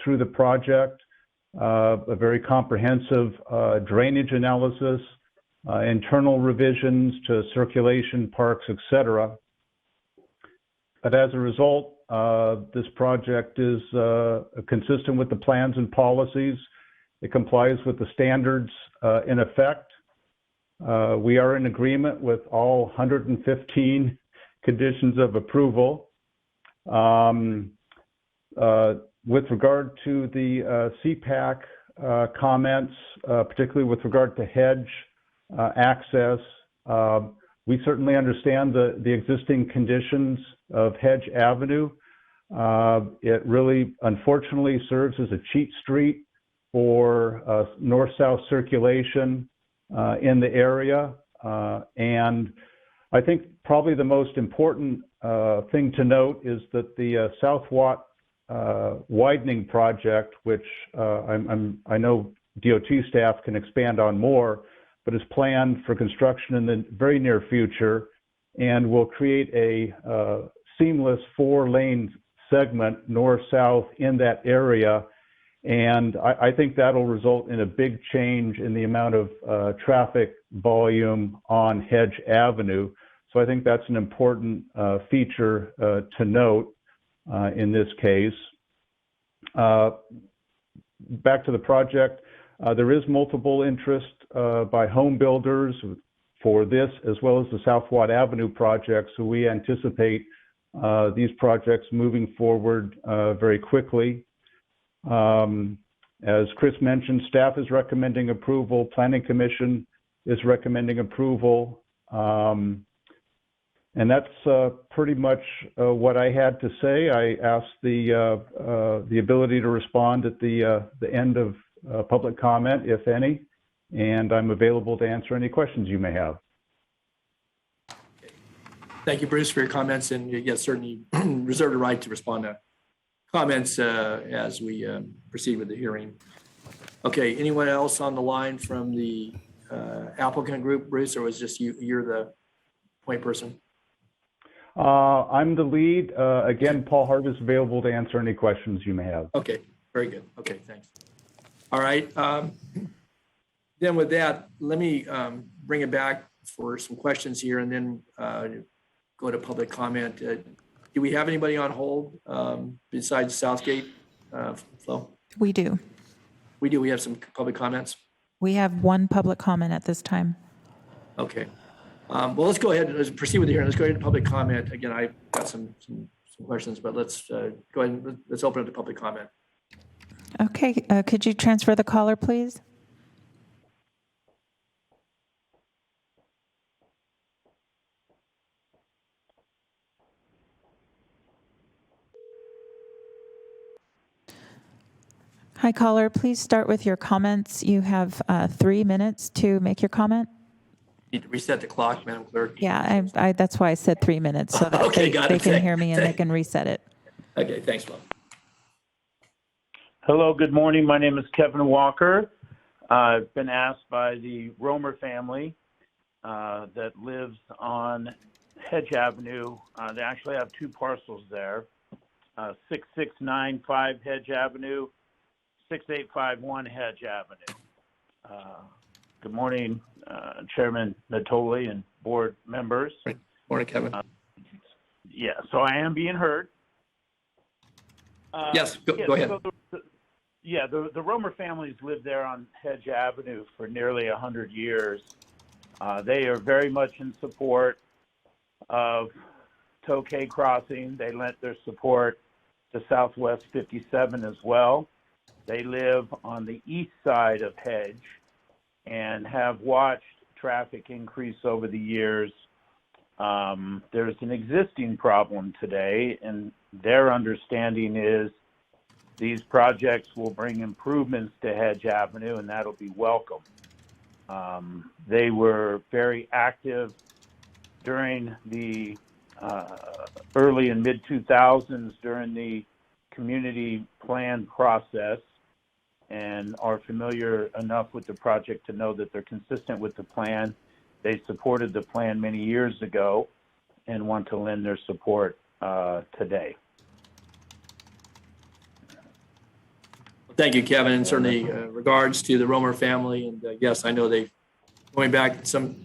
through the project, a very comprehensive drainage analysis, internal revisions to circulation, parks, etc. But as a result, this project is consistent with the plans and policies. It complies with the standards in effect. We are in agreement with all 115 conditions of approval. With regard to the CPAC comments, particularly with regard to hedge access, we certainly understand the existing conditions of Hedge Avenue. It really, unfortunately, serves as a cheat street for north-south circulation in the area. And I think probably the most important thing to note is that the South Watt widening project, which I know DOT staff can expand on more, but is planned for construction in the very near future and will create a seamless 4-lane segment north-south in that area. And I think that'll result in a big change in the amount of traffic volume on Hedge Avenue. So I think that's an important feature to note in this case. Back to the project, there is multiple interest by home builders for this as well as the South Watt Avenue project. So we anticipate these projects moving forward very quickly. As Chris mentioned, staff is recommending approval, Planning Commission is recommending approval. And that's pretty much what I had to say. I asked the ability to respond at the end of public comment, if any, and I'm available to answer any questions you may have. Thank you, Bruce, for your comments, and yes, certainly reserve the right to respond to comments as we proceed with the hearing. Okay, anyone else on the line from the applicant group, Bruce, or was just you're the point person? I'm the lead. Again, Paul Hart is available to answer any questions you may have. Okay, very good. Okay, thanks. All right. Then with that, let me bring it back for some questions here and then go to public comment. Do we have anybody on hold besides Southgate, Flo? We do. We do. We have some public comments. We have one public comment at this time. Okay. Well, let's go ahead and proceed with the hearing. Let's go ahead to public comment. Again, I've got some questions, but let's go ahead and let's open up the public comment. Okay, could you transfer the caller, please? Hi, caller. Please start with your comments. You have 3 minutes to make your comment. Need to reset the clock, Madam Clerk. Yeah, that's why I said 3 minutes, so that Okay, they can hear me and they can reset it. Okay, thanks, Bob. Hello, good morning. My name is Kevin Walker. I've been asked by the Romer family that lives on Hedge Avenue. They actually have 2 parcels there, 6695 Hedge Avenue, 6851 Hedge Avenue. Good morning, Chairman Natoli and board members. Good morning, Kevin. Yeah, so I am being heard. Yes, go ahead. So the Romer families lived there on Hedge Avenue for nearly 100 years. They are very much in support of Tokai crossing. They lent their support to Southwest 57 as well. They live on the east side of Hedge and have watched traffic increase over the years. There's an existing problem today, and their understanding is these projects will bring improvements to Hedge Avenue, and that'll be welcome. They were very active during the early and mid-2000s during the community plan process, and are familiar enough with the project to know that they're consistent with the plan. They supported the plan many years ago and want to lend their support today. Thank you, Kevin, and certainly regards to the Romer family. And yes, I know they, going back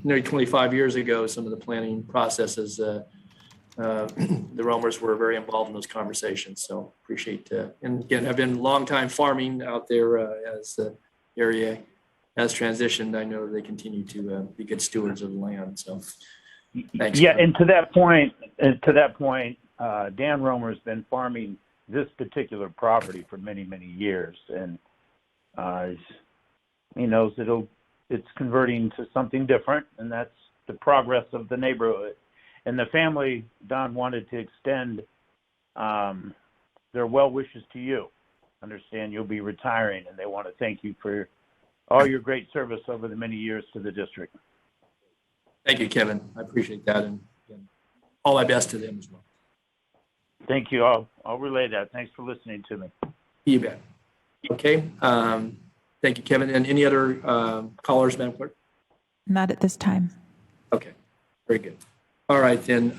nearly 25 years ago, some of the planning processes, the Romers were very involved in those conversations. So appreciate, and again, have been long time farming out there as the area has transitioned. I know they continue to be good stewards of the land. So Thanks. Yeah, and to that point, Dan Romer's been farming this particular property for many, many years, and he knows it's converting to something different, and that's the progress of the neighborhood. And the family, Don, wanted to extend their well wishes to you. Understand you'll be retiring, and they want to thank you for all your great service over the many years to the district. Thank you, Kevin. I appreciate that, and all my best to them as well. Thank you. I'll relay that. Thanks for listening to me. You bet. Okay. Thank you, Kevin. And any other callers, Madam Clerk? Not at this time. Okay. Very good. All right, then.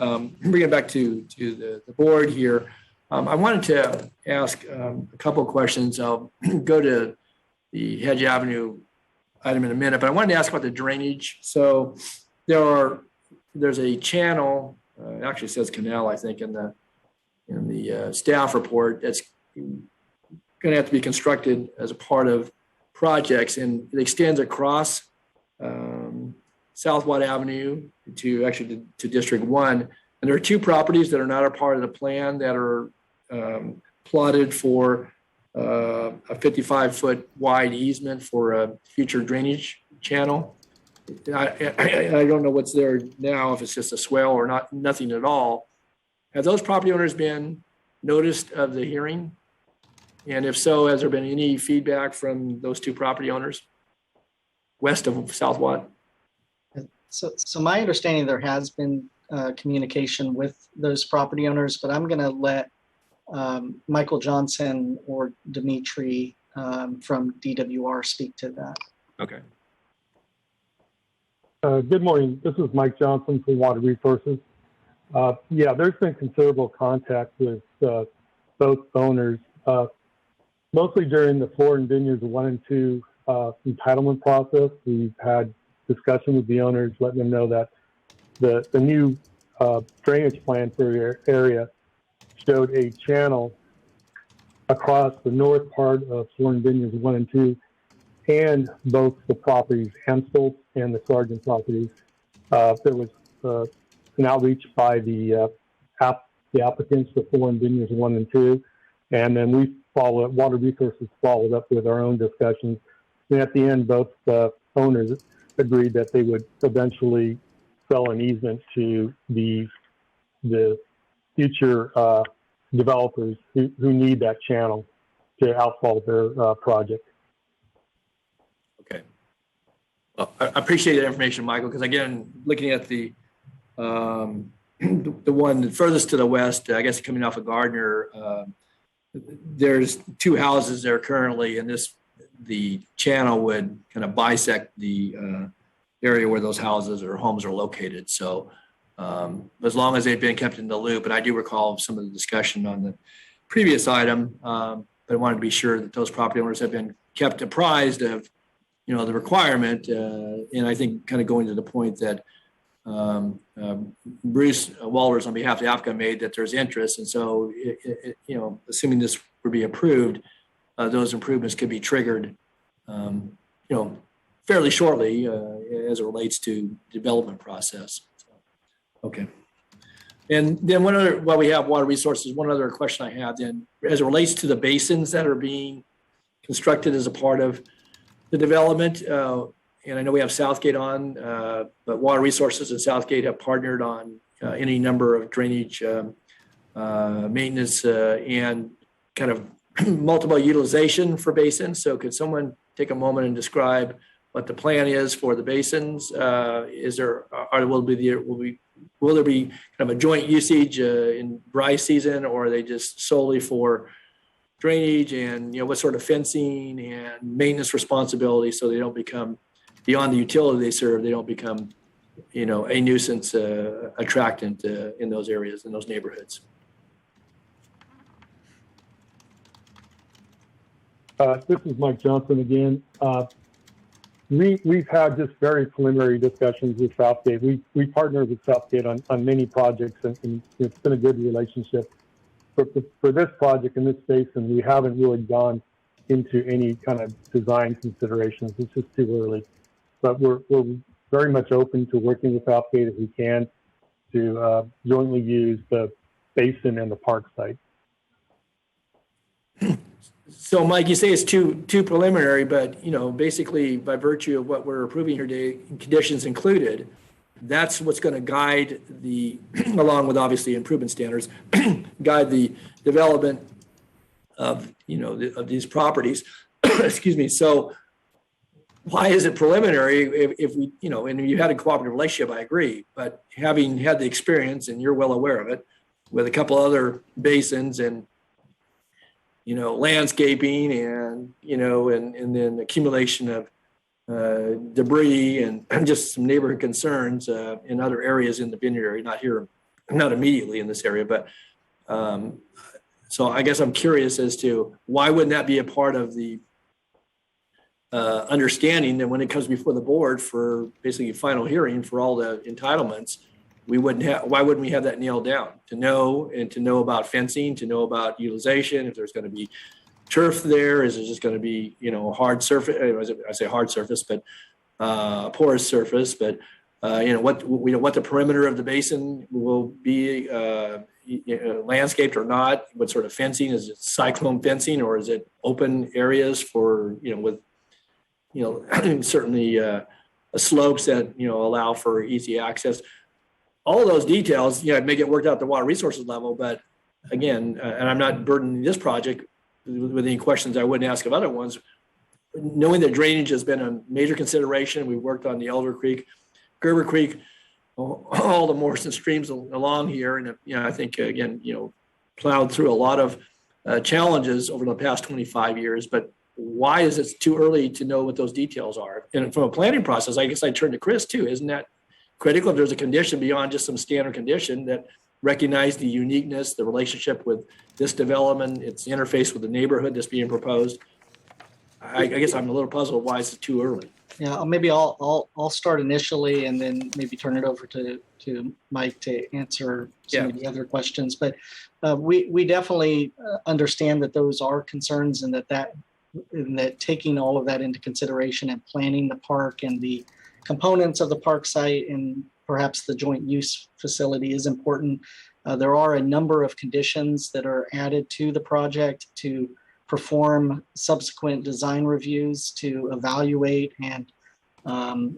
Bring it back to the board here. I wanted to ask a couple of questions. I'll go to the Hedge Avenue item in a minute, but I wanted to ask about the drainage. So there's a channel, it actually says canal, I think, in the staff report that's going to have to be constructed as a part of projects, and it extends across South Watt Avenue to District 1. And there are two properties that are not a part of the plan that are plotted for a 55-foot wide easement for a future drainage channel. I don't know what's there now, if it's just a swell or nothing at all. Have those property owners been noticed of the hearing? And if so, has there been any feedback from those two property owners west of South Watt? So my understanding, there has been communication with those property owners, but I'm going to let Michael Johnson or Dimitri from DWR speak to that. Okay. Good morning. This is Mike Johnson from Water Resources. Yeah, there's been considerable contact with both owners, mostly during the Floor and Vineyards 1 and 2 entitlement process. We've had discussion with the owners, letting them know that the new drainage plan for your area showed a channel across the north part of Floor and Vineyards 1 and 2, and both the properties, Amstel and the Sargent properties. There was an outreach by the applicants for Floor and Vineyards 1 and 2, and then we Water Resources followed up with our own discussions. And at the end, both owners agreed that they would eventually sell an easement to the future developers who need that channel to outfall their project. Okay. Well, I appreciate that information, Michael, because again, looking at the one furthest to the west, I guess coming off of Gardner, there's two houses there currently, and the channel would kind of bisect the area where those houses or homes are located. So as long as they've been kept in the loop, and I do recall some of the discussion on the previous item, but I wanted to be sure that those property owners have been kept apprised of, the requirement. And I think kind of going to the point that Bruce Walters on behalf of the applicant made, that there's interest. And so, assuming this would be approved, those improvements could be triggered, fairly shortly as it relates to development process. So, okay. And then while we have Water Resources, one other question I have then, as it relates to the basins that are being constructed as a part of the development, and I know we have Southgate on, but Water Resources and Southgate have partnered on any number of drainage maintenance and kind of multiple utilization for basins. So could someone take a moment and describe what the plan is for the basins? Will there be kind of a joint usage in dry season, or are they just solely for drainage, and what sort of fencing and maintenance responsibility, so they don't become, beyond the utility they serve, they don't become a nuisance attractant in those areas, in those neighborhoods? This is Mike Johnson again. We've had just very preliminary discussions with Southgate. We partnered with Southgate on many projects, and it's been a good relationship. For this project in this basin, we haven't really gone into any kind of design considerations. It's just too early. But we're very much open to working with Southgate if we can. to jointly use the basin and the park site. So Mike, you say it's too preliminary, but, basically by virtue of what we're approving here today, conditions included, that's what's going to guide the, along with obviously improvement standards, guide the development of, of these properties. Excuse me. So why is it preliminary if we, and you had a cooperative relationship, I agree, but having had the experience, and you're well aware of it, with a couple other basins and, landscaping and, and then accumulation of debris and just some neighborhood concerns in other areas in the vineyard area, not here, not immediately in this area, but so I guess I'm curious as to why wouldn't that be a part of the understanding that when it comes before the board for basically final hearing for all the entitlements, why wouldn't we have that nailed down to know about fencing, to know about utilization, if there's going to be turf there, is it just going to be, hard surface, I say hard surface, but porous surface, but what the perimeter of the basin will be landscaped or not, what sort of fencing, is it cyclone fencing or is it open areas for, with, certainly slopes that, allow for easy access. All those details, make it worked out at the water resources level, but again, and I'm not burdening this project with any questions I wouldn't ask of other ones. Knowing that drainage has been a major consideration, we worked on the Elder Creek, Gerber Creek, all the Morrison streams along here, and I think again, plowed through a lot of challenges over the past 25 years. But why is it too early to know what those details are? And from a planning process, I guess I turn to Chris too. Isn't that critical if there's a condition beyond just some standard condition that recognize the uniqueness, the relationship with this development, its interface with the neighborhood that's being proposed? I guess I'm a little puzzled why it's too early. Yeah, maybe I'll start initially and then maybe turn it over to Mike to answer some of the other questions. But we definitely understand that those are concerns, and that taking all of that into consideration and planning the park and the components of the park site and perhaps the joint use facility is important. There are a number of conditions that are added to the project to perform subsequent design reviews to evaluate and kind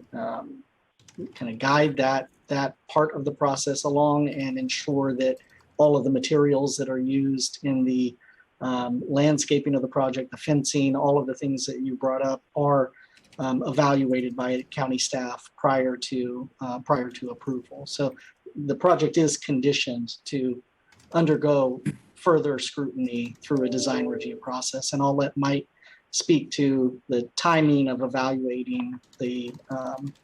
of guide that part of the process along and ensure that all of the materials that are used in the landscaping of the project, the fencing, all of the things that you brought up are evaluated by county staff prior to approval. So the project is conditioned to undergo further scrutiny through a design review process. And I'll let Mike speak to the timing of evaluating the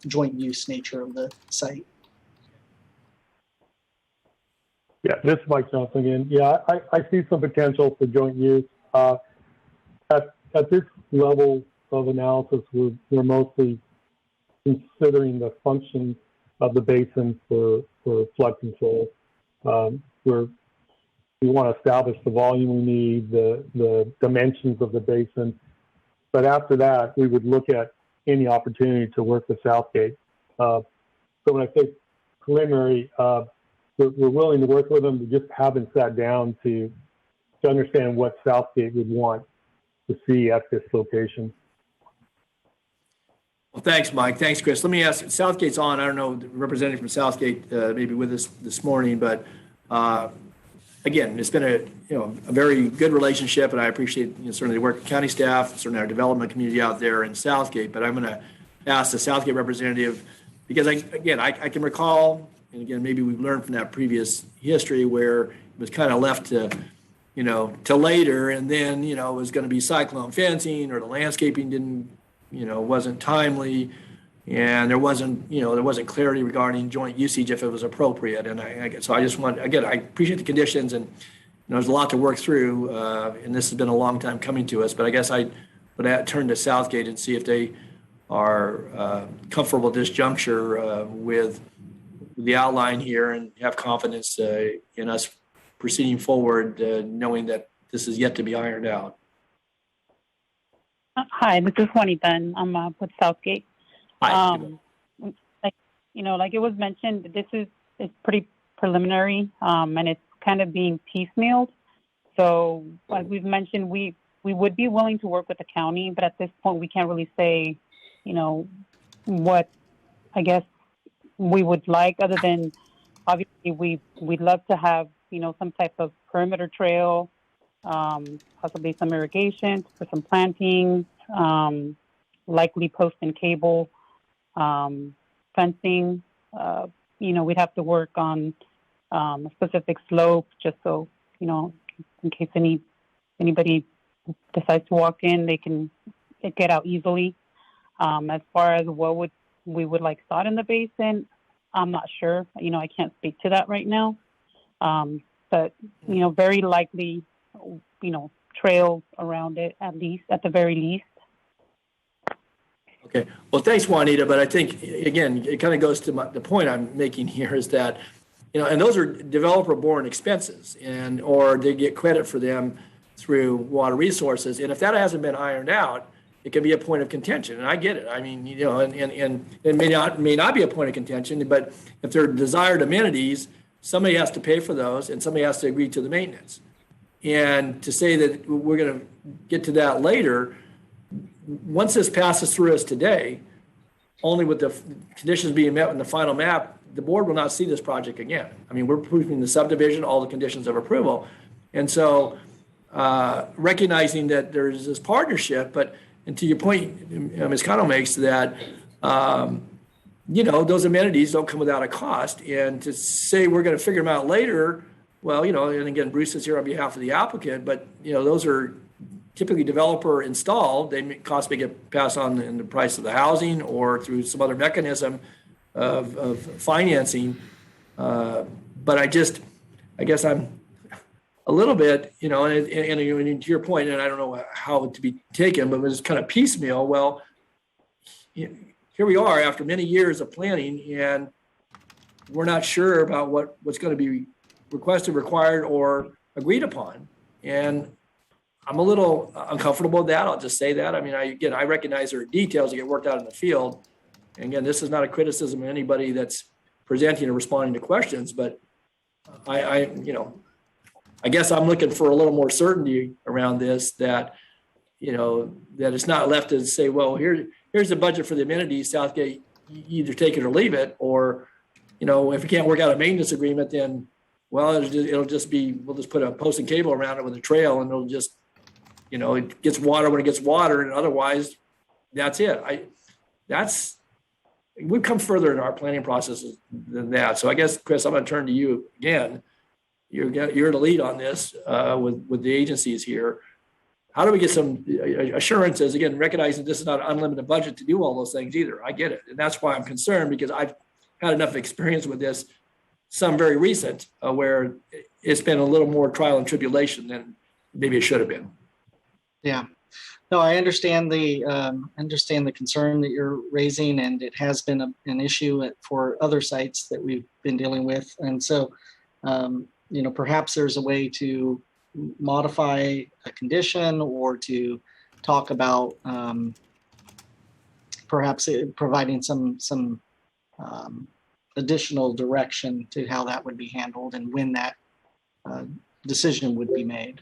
joint use nature of the site. Yeah, this is Mike Johnson again. Yeah, I see some potential for joint use. At this level of analysis, we're mostly considering the function of the basin for flood control. We want to establish the volume we need, the dimensions of the basin. But after that, we would look at any opportunity to work with Southgate. So when I say preliminary, we're willing to work with them. We just haven't sat down to understand what Southgate would want to see at this location. Well, thanks, Mike. Thanks, Chris. Let me ask, Southgate's on. I don't know, the representative from Southgate maybe with us this morning, but again, it's been a very good relationship, and I appreciate certainly the work of county staff, certainly our development community out there in Southgate. But I'm going to ask the Southgate representative because I can recall, and again maybe we've learned from that previous history where it was kind of left to later, and then it was going to be cyclone fencing or the landscaping wasn't timely, and there wasn't clarity regarding joint usage if it was appropriate. And I just want, again, I appreciate the conditions, and there's a lot to work through, and this has been a long time coming to us. But I guess I would turn to Southgate and see if they are comfortable at this juncture with the outline here and have confidence in us proceeding forward, knowing that this is yet to be ironed out. Hi, this is Juanita. I'm with Southgate. Hi. Like it was mentioned, it's pretty preliminary, and it's kind of being piecemealed. So as we've mentioned, we would be willing to work with the county, but at this point we can't really say, what I guess we would like, other than obviously we'd love to have, some type of perimeter trail, possibly some irrigation for some planting, likely post and cable, fencing. We'd have to work on a specific slope just so, in case anybody decides to walk in, they can get out easily. As far as what we would like sought in the basin, I'm not sure. I can't speak to that right now. But very likely, trails around it, at the very least. Okay. Well, thanks, Juanita. But I think, again, it kind of goes to the point I'm making here is that, and those are developer-borne expenses, or they get credit for them through water resources. And if that hasn't been ironed out, it can be a point of contention. And I get it. I mean, and it may not be a point of contention, but if they're desired amenities, somebody has to pay for those and somebody has to agree to the maintenance. And to say that we're going to get to that later, once this passes through us today, only with the conditions being met in the final map, the board will not see this project again. I mean, we're approving the subdivision, all the conditions of approval. And so recognizing that there's this partnership, and to your point, Ms. Cano makes, that, those amenities don't come without a cost. And to say we're going to figure them out later, well, and again, Bruce is here on behalf of the applicant, but, those are typically developer installed. Costs may get passed on in the price of the housing or through some other mechanism of financing. But I guess I'm a little bit, and to your point, and I don't know how to be taken, but it was kind of piecemeal. Well, here we are after many years of planning, and we're not sure about what's going to be requested, required, or agreed upon. And I'm a little uncomfortable with that. I'll just say that. I mean, I recognize there are details that get worked out in the field. And again, this is not a criticism of anybody that's presenting or responding to questions, but I guess I'm looking for a little more certainty around this, that it's not left to say, well, here's the budget for the amenities, Southgate, you either take it or leave it, or, if you can't work out a maintenance agreement, then, well, it'll just be, we'll just put a post and cable around it with a trail, and it'll just, it gets water when it gets water, and otherwise that's it. We've come further in our planning processes than that. So I guess, Chris, I'm going to turn to you again. You're the lead on this with the agencies here. How do we get some assurances, again, recognizing this is not an unlimited budget to do all those things either? I get it. And that's why I'm concerned, because I've had enough experience with this, some very recent, where it's been a little more trial and tribulation than maybe it should have been. Yeah. No, I understand the concern that you're raising, and it has been an issue for other sites that we've been dealing with. And so, perhaps there's a way to modify a condition, or to talk about perhaps providing some additional direction to how that would be handled and when that decision would be made.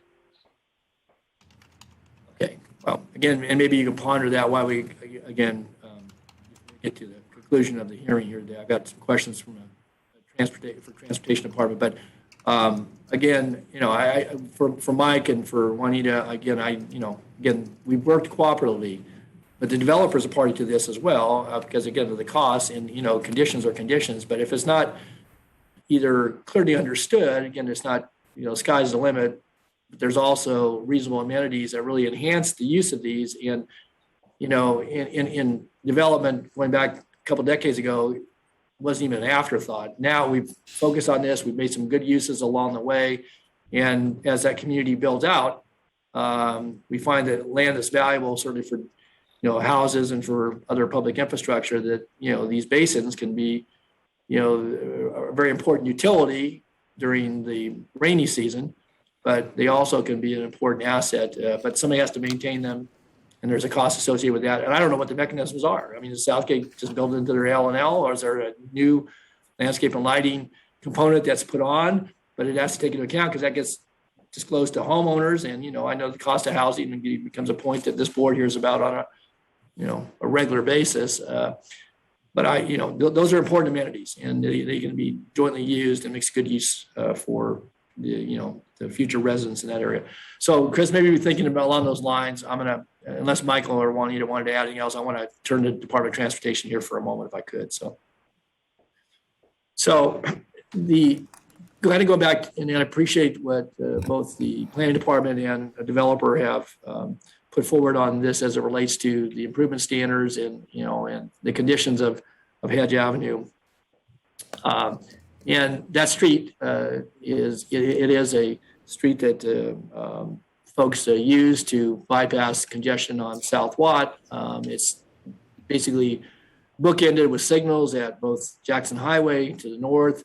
Okay. Well, again, and maybe you can ponder that while we, again, get to the conclusion of the hearing here. I've got some questions from the transportation department, but again, for Mike and for Juanita, again, we've worked cooperatively, but the developer is a party to this as well, because again, of the costs, and, conditions are conditions. But if it's not either clearly understood, again, it's not, sky's the limit, but there's also reasonable amenities that really enhance the use of these. And, in development, going back a couple decades ago, wasn't even an afterthought. Now we've focused on this. We've made some good uses along the way. And as that community builds out, we find that land is valuable, certainly for, houses and for other public infrastructure, that, these basins can be, a very important utility during the rainy season, but they also can be an important asset. But somebody has to maintain them, and there's a cost associated with that. And I don't know what the mechanisms are. I mean, does Southgate just build into their L&L, or is there a new landscape and lighting component that's put on, but it has to take into account because that gets disclosed to homeowners. And, I know the cost of housing becomes a point that this board hears about on a regular basis. But those are important amenities, and they can be jointly used and makes good use for the future residents in that area. So, Chris, maybe we're thinking about along those lines. I'm gonna, unless Michael or Juanita wanted to add anything else, I want to turn to the Department of Transportation here for a moment, if I could. So go ahead and go back, and I appreciate what both the planning department and a developer have put forward on this as it relates to the improvement standards and and the conditions of Hedge Avenue. And that street is a street that folks use to bypass congestion on South Watt. It's basically bookended with signals at both Jackson Highway to the north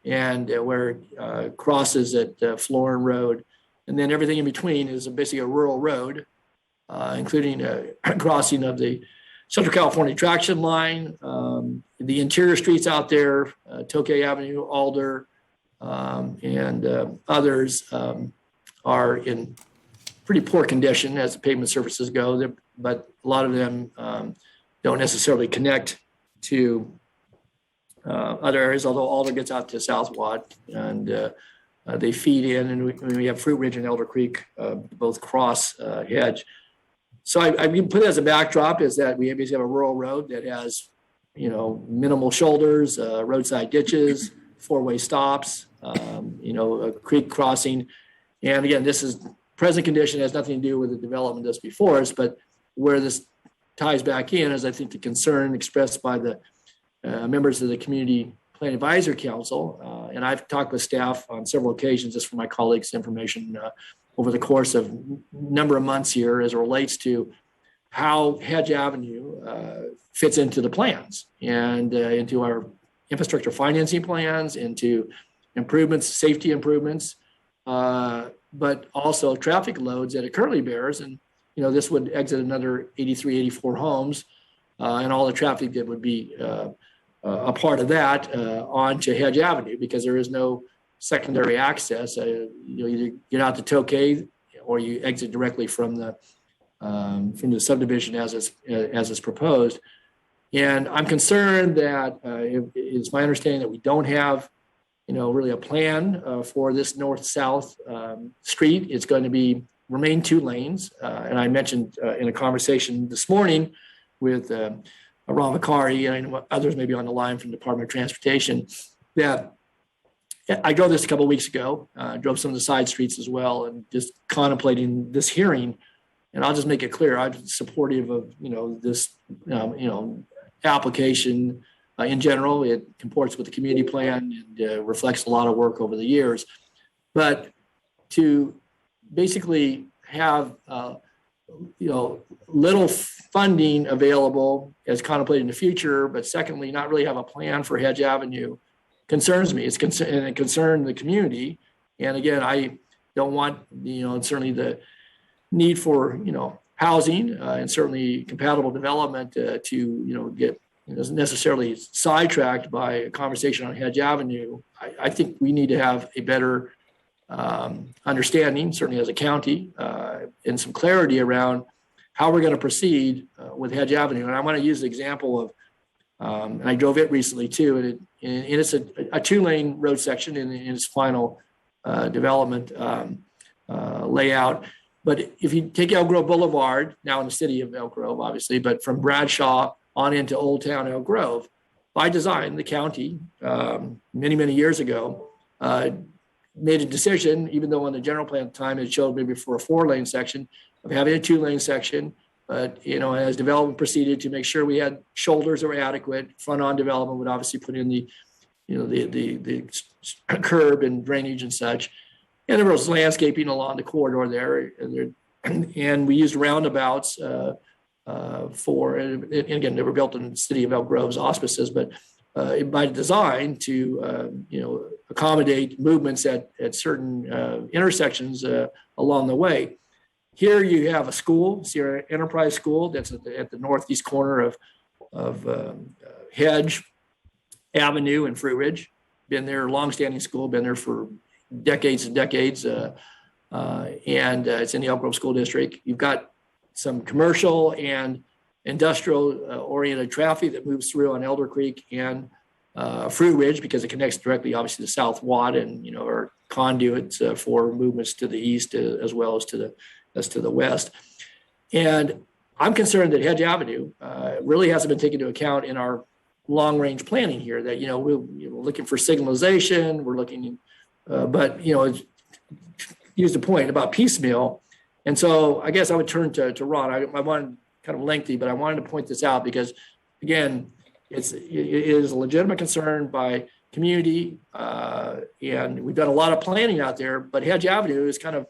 and where it crosses at Florin Road. And then everything in between is basically a rural road, including a crossing of the Central California traction line, the interior streets out there, Tokai Avenue, Alder, and others are in pretty poor condition as the pavement surfaces go, but a lot of them don't necessarily connect to other areas, although Alder gets out to South Watt, and they feed in, and we have Fruit Ridge and Elder Creek both cross Hedge. So I put it as a backdrop is that we basically have a rural road that has, minimal shoulders, roadside ditches, four-way stops, a creek crossing. And again, this is present condition, has nothing to do with the development that's before us, but where this ties back in is I think the concern expressed by the members of the Community Plan Advisory Council. And I've talked with staff on several occasions, just for my colleagues' information, over the course of a number of months here as it relates to how Hedge Avenue fits into the plans and into our infrastructure financing plans, into improvements, safety improvements, but also traffic loads that it currently bears. And, this would exit another 83, 84 homes and all the traffic that would be a part of that onto Hedge Avenue, because there is no secondary access. You either get out to Tokai or you exit directly from the subdivision as is proposed. And I'm concerned that it's my understanding that we don't have, really a plan for this north-south street. It's going to remain 2 lanes. And I mentioned in a conversation this morning with Ron Vakari and others maybe on the line from the Department of Transportation that I drove this a couple of weeks ago, drove some of the side streets as well, and just contemplating this hearing. And I'll just make it clear, I'm supportive of, this, application in general. It comports with the community plan and reflects a lot of work over the years. But to basically have, little funding available as contemplated in the future, but secondly, not really have a plan for Hedge Avenue concerns me. It's concern the community. And again, I don't want, certainly the need for, housing and certainly compatible development to, get necessarily sidetracked by a conversation on Hedge Avenue. I think we need to have a better understanding, certainly as a county, and some clarity around how we're going to proceed with Hedge Avenue. And I want to use the example of, and I drove it recently too, and it's a 2-lane road section in its final development layout. But if you take Elk Grove Boulevard, now in the city of Elk Grove, obviously, but from Bradshaw on into Old Town Elk Grove, by design, the county many, many years ago made a decision, even though on the general plan at the time it showed maybe for a 4-lane section, of having a 2-lane section. But, as development proceeded, to make sure we had shoulders that were adequate, front-on development would obviously put in the curb and drainage and such. And there was landscaping along the corridor there. And we used roundabouts and again, they were built in the city of Elk Grove's auspices, but by design to, accommodate movements at certain intersections along the way. Here you have a school, Sierra Enterprise School, that's at the northeast corner of Hedge Avenue and Fruit Ridge. been there, longstanding school, been there for decades and decades. And it's in the Elk Grove School District. You've got some commercial and industrial oriented traffic that moves through on Elder Creek and Fruit Ridge, because it connects directly, obviously, to South Watt, and are conduits for movements to the east as well as to the west. And I'm concerned that Hedge Avenue really hasn't been taken into account in our long range planning here. That we're looking for signalization, we're looking, but use the point about piecemeal. And so I guess I would turn to Ron. I wanted kind of lengthy, but I wanted to point this out because, again, it is a legitimate concern by community, and we've done a lot of planning out there. But Hedge Avenue is kind of,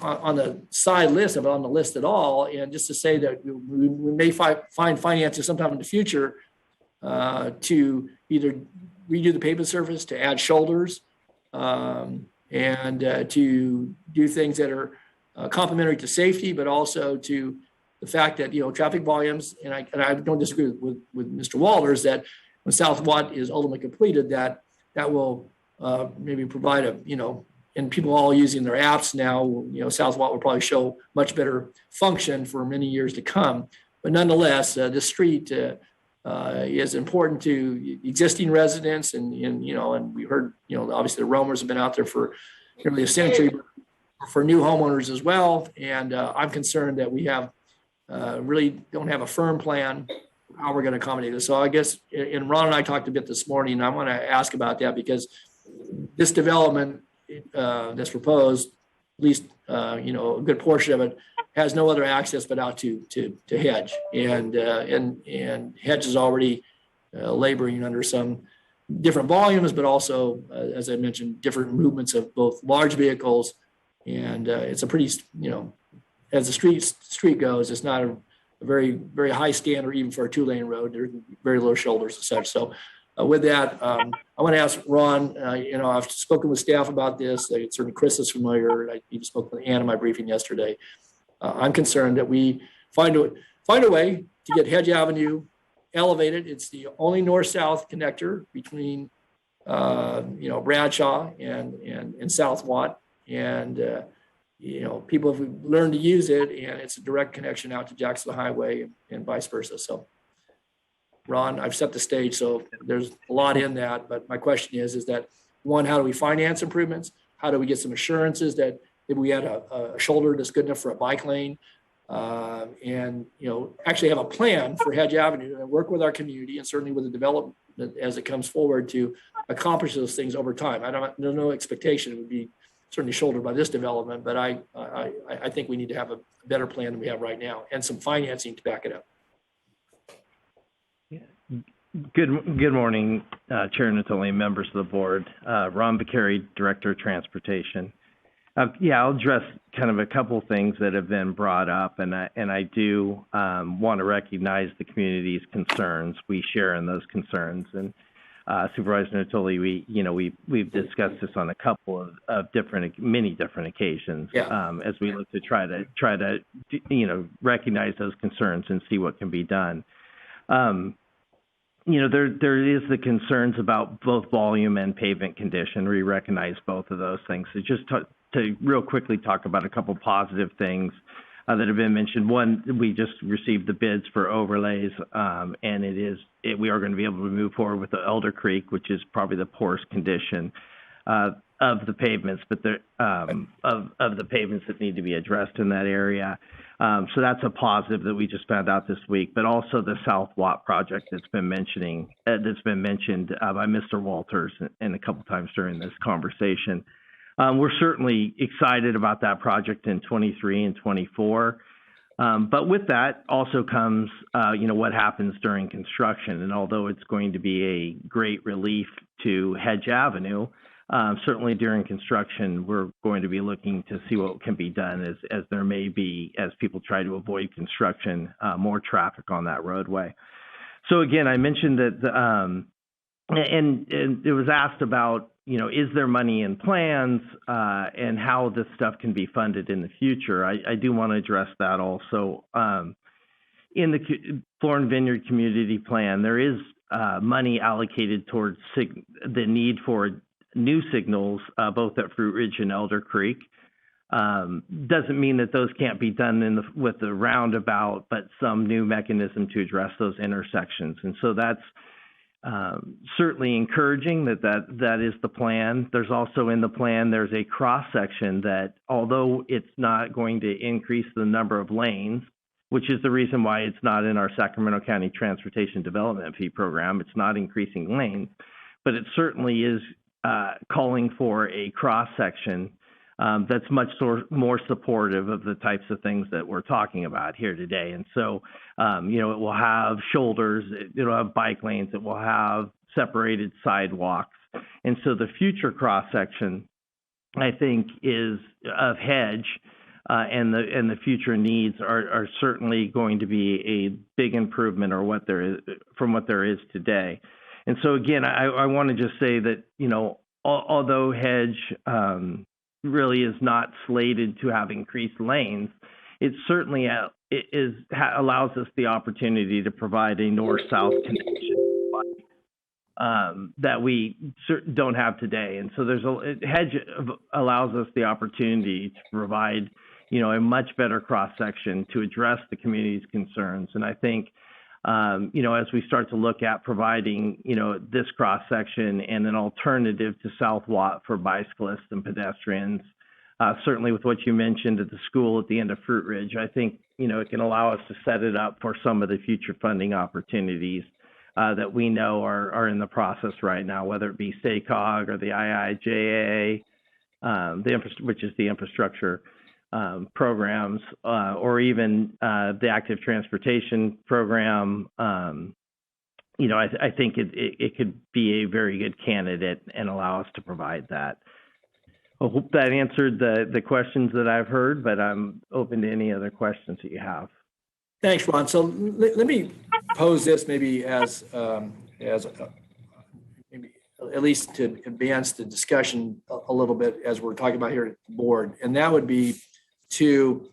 on the side list, of on the list at all. And just to say that we may find financing sometime in the future to either redo the pavement surface, to add shoulders, and to do things that are complementary to safety, but also to the fact that traffic volumes, and I don't disagree with Mr. Walters, that when South Watt is ultimately completed, that will maybe provide and people all using their apps now, South Watt will probably show much better function for many years to come. But nonetheless, this street is important to existing residents, and we heard, obviously the roamers have been out there for nearly a century, but for new homeowners as well. And I'm concerned that we really don't have a firm plan how we're going to accommodate this. So I guess, and Ron and I talked a bit this morning, and I want to ask about that because this development that's proposed, at least a good portion of it, has no other access but out to Hedge, and Hedge is already laboring under some different volumes, but also, as I mentioned, different movements of both large vehicles, and it's a pretty, as the street goes, it's not a very, very high standard even for a 2-lane road. There's very low shoulders and such. So with that, I want to ask Ron, I've spoken with staff about this. Certainly Chris is familiar. I even spoke with Ann in my briefing yesterday. I'm concerned that we find a way to get Hedge Avenue elevated. It's the only north-south connector between, Bradshaw and South Watt. And, people have learned to use it, and it's a direct connection out to Jacksonville Highway and vice versa. So, Ron, I've set the stage, so there's a lot in that. But my question is that, one, how do we finance improvements? How do we get some assurances that if we had a shoulder that's good enough for a bike lane, and actually have a plan for Hedge Avenue and work with our community and certainly with the development as it comes forward to accomplish those things over time. There's no expectation it would be certainly shouldered by this development, but I think we need to have a better plan than we have right now and some financing to back it up. Good morning, Chair Natoli, members of the board. Ron Beccari, Director of Transportation. I'll address kind of a couple things that have been brought up, and I do want to recognize the community's concerns. We share in those concerns, and Supervisor Natoli, we've discussed this on a couple of many different occasions as we look to try to recognize those concerns and see what can be done. There is the concerns about both volume and pavement condition. We recognize both of those things. So just to real quickly talk about a couple positive things that have been mentioned. One, we just received the bids for overlays, and we are going to be able to move forward with the Elder Creek, which is probably the poorest condition of the pavements, but of the pavements that need to be addressed in that area. So that's a positive that we just found out this week. But also the South Watt project that's been mentioned by Mr. Walters and a couple times during this conversation. We're certainly excited about that project in 23 and 24. But with that also comes, what happens during construction. And although it's going to be a great relief to Hedge Avenue, certainly during construction, we're going to be looking to see what can be done as there may be, as people try to avoid construction, more traffic on that roadway. So again, I mentioned that, and it was asked about, is there money in plans and how this stuff can be funded in the future? I do want to address that also. In the Florin Vineyard Community Plan, there is money allocated towards the need for new signals, both at Fruit Ridge and Elder Creek. Doesn't mean that those can't be done with the roundabout, but some new mechanism to address those intersections. And so that's certainly encouraging that is the plan. There's also in the plan, there's a cross section that, although it's not going to increase the number of lanes, which is the reason why it's not in our Sacramento County Transportation Development Fee Program, it's not increasing lanes, but it certainly is calling for a cross section that's much more supportive of the types of things that we're talking about here today. And so, it will have shoulders, it'll have bike lanes, it will have separated sidewalks. And so the future cross section, I think, is of hedge, and the future needs are certainly going to be a big improvement from what there is today. And so again, I want to just say that, although hedge really is not slated to have increased lanes, it certainly allows us the opportunity to provide a north-south connection that we don't have today. And so hedge allows us the opportunity to provide, a much better cross-section to address the community's concerns. And I think, as we start to look at providing, this cross-section and an alternative to South Watt for bicyclists and pedestrians, certainly with what you mentioned at the school at the end of Fruit Ridge, I think, it can allow us to set it up for some of the future funding opportunities that we know are in the process right now, whether it be SACOG or the IIJA, which is the infrastructure programs, or even the active transportation program. I think it could be a very good candidate and allow us to provide that. I hope that answered the questions that I've heard, but I'm open to any other questions that you have. Thanks, Ron. So let me pose this maybe as maybe at least to advance the discussion a little bit as we're talking about here at the board, and that would be to,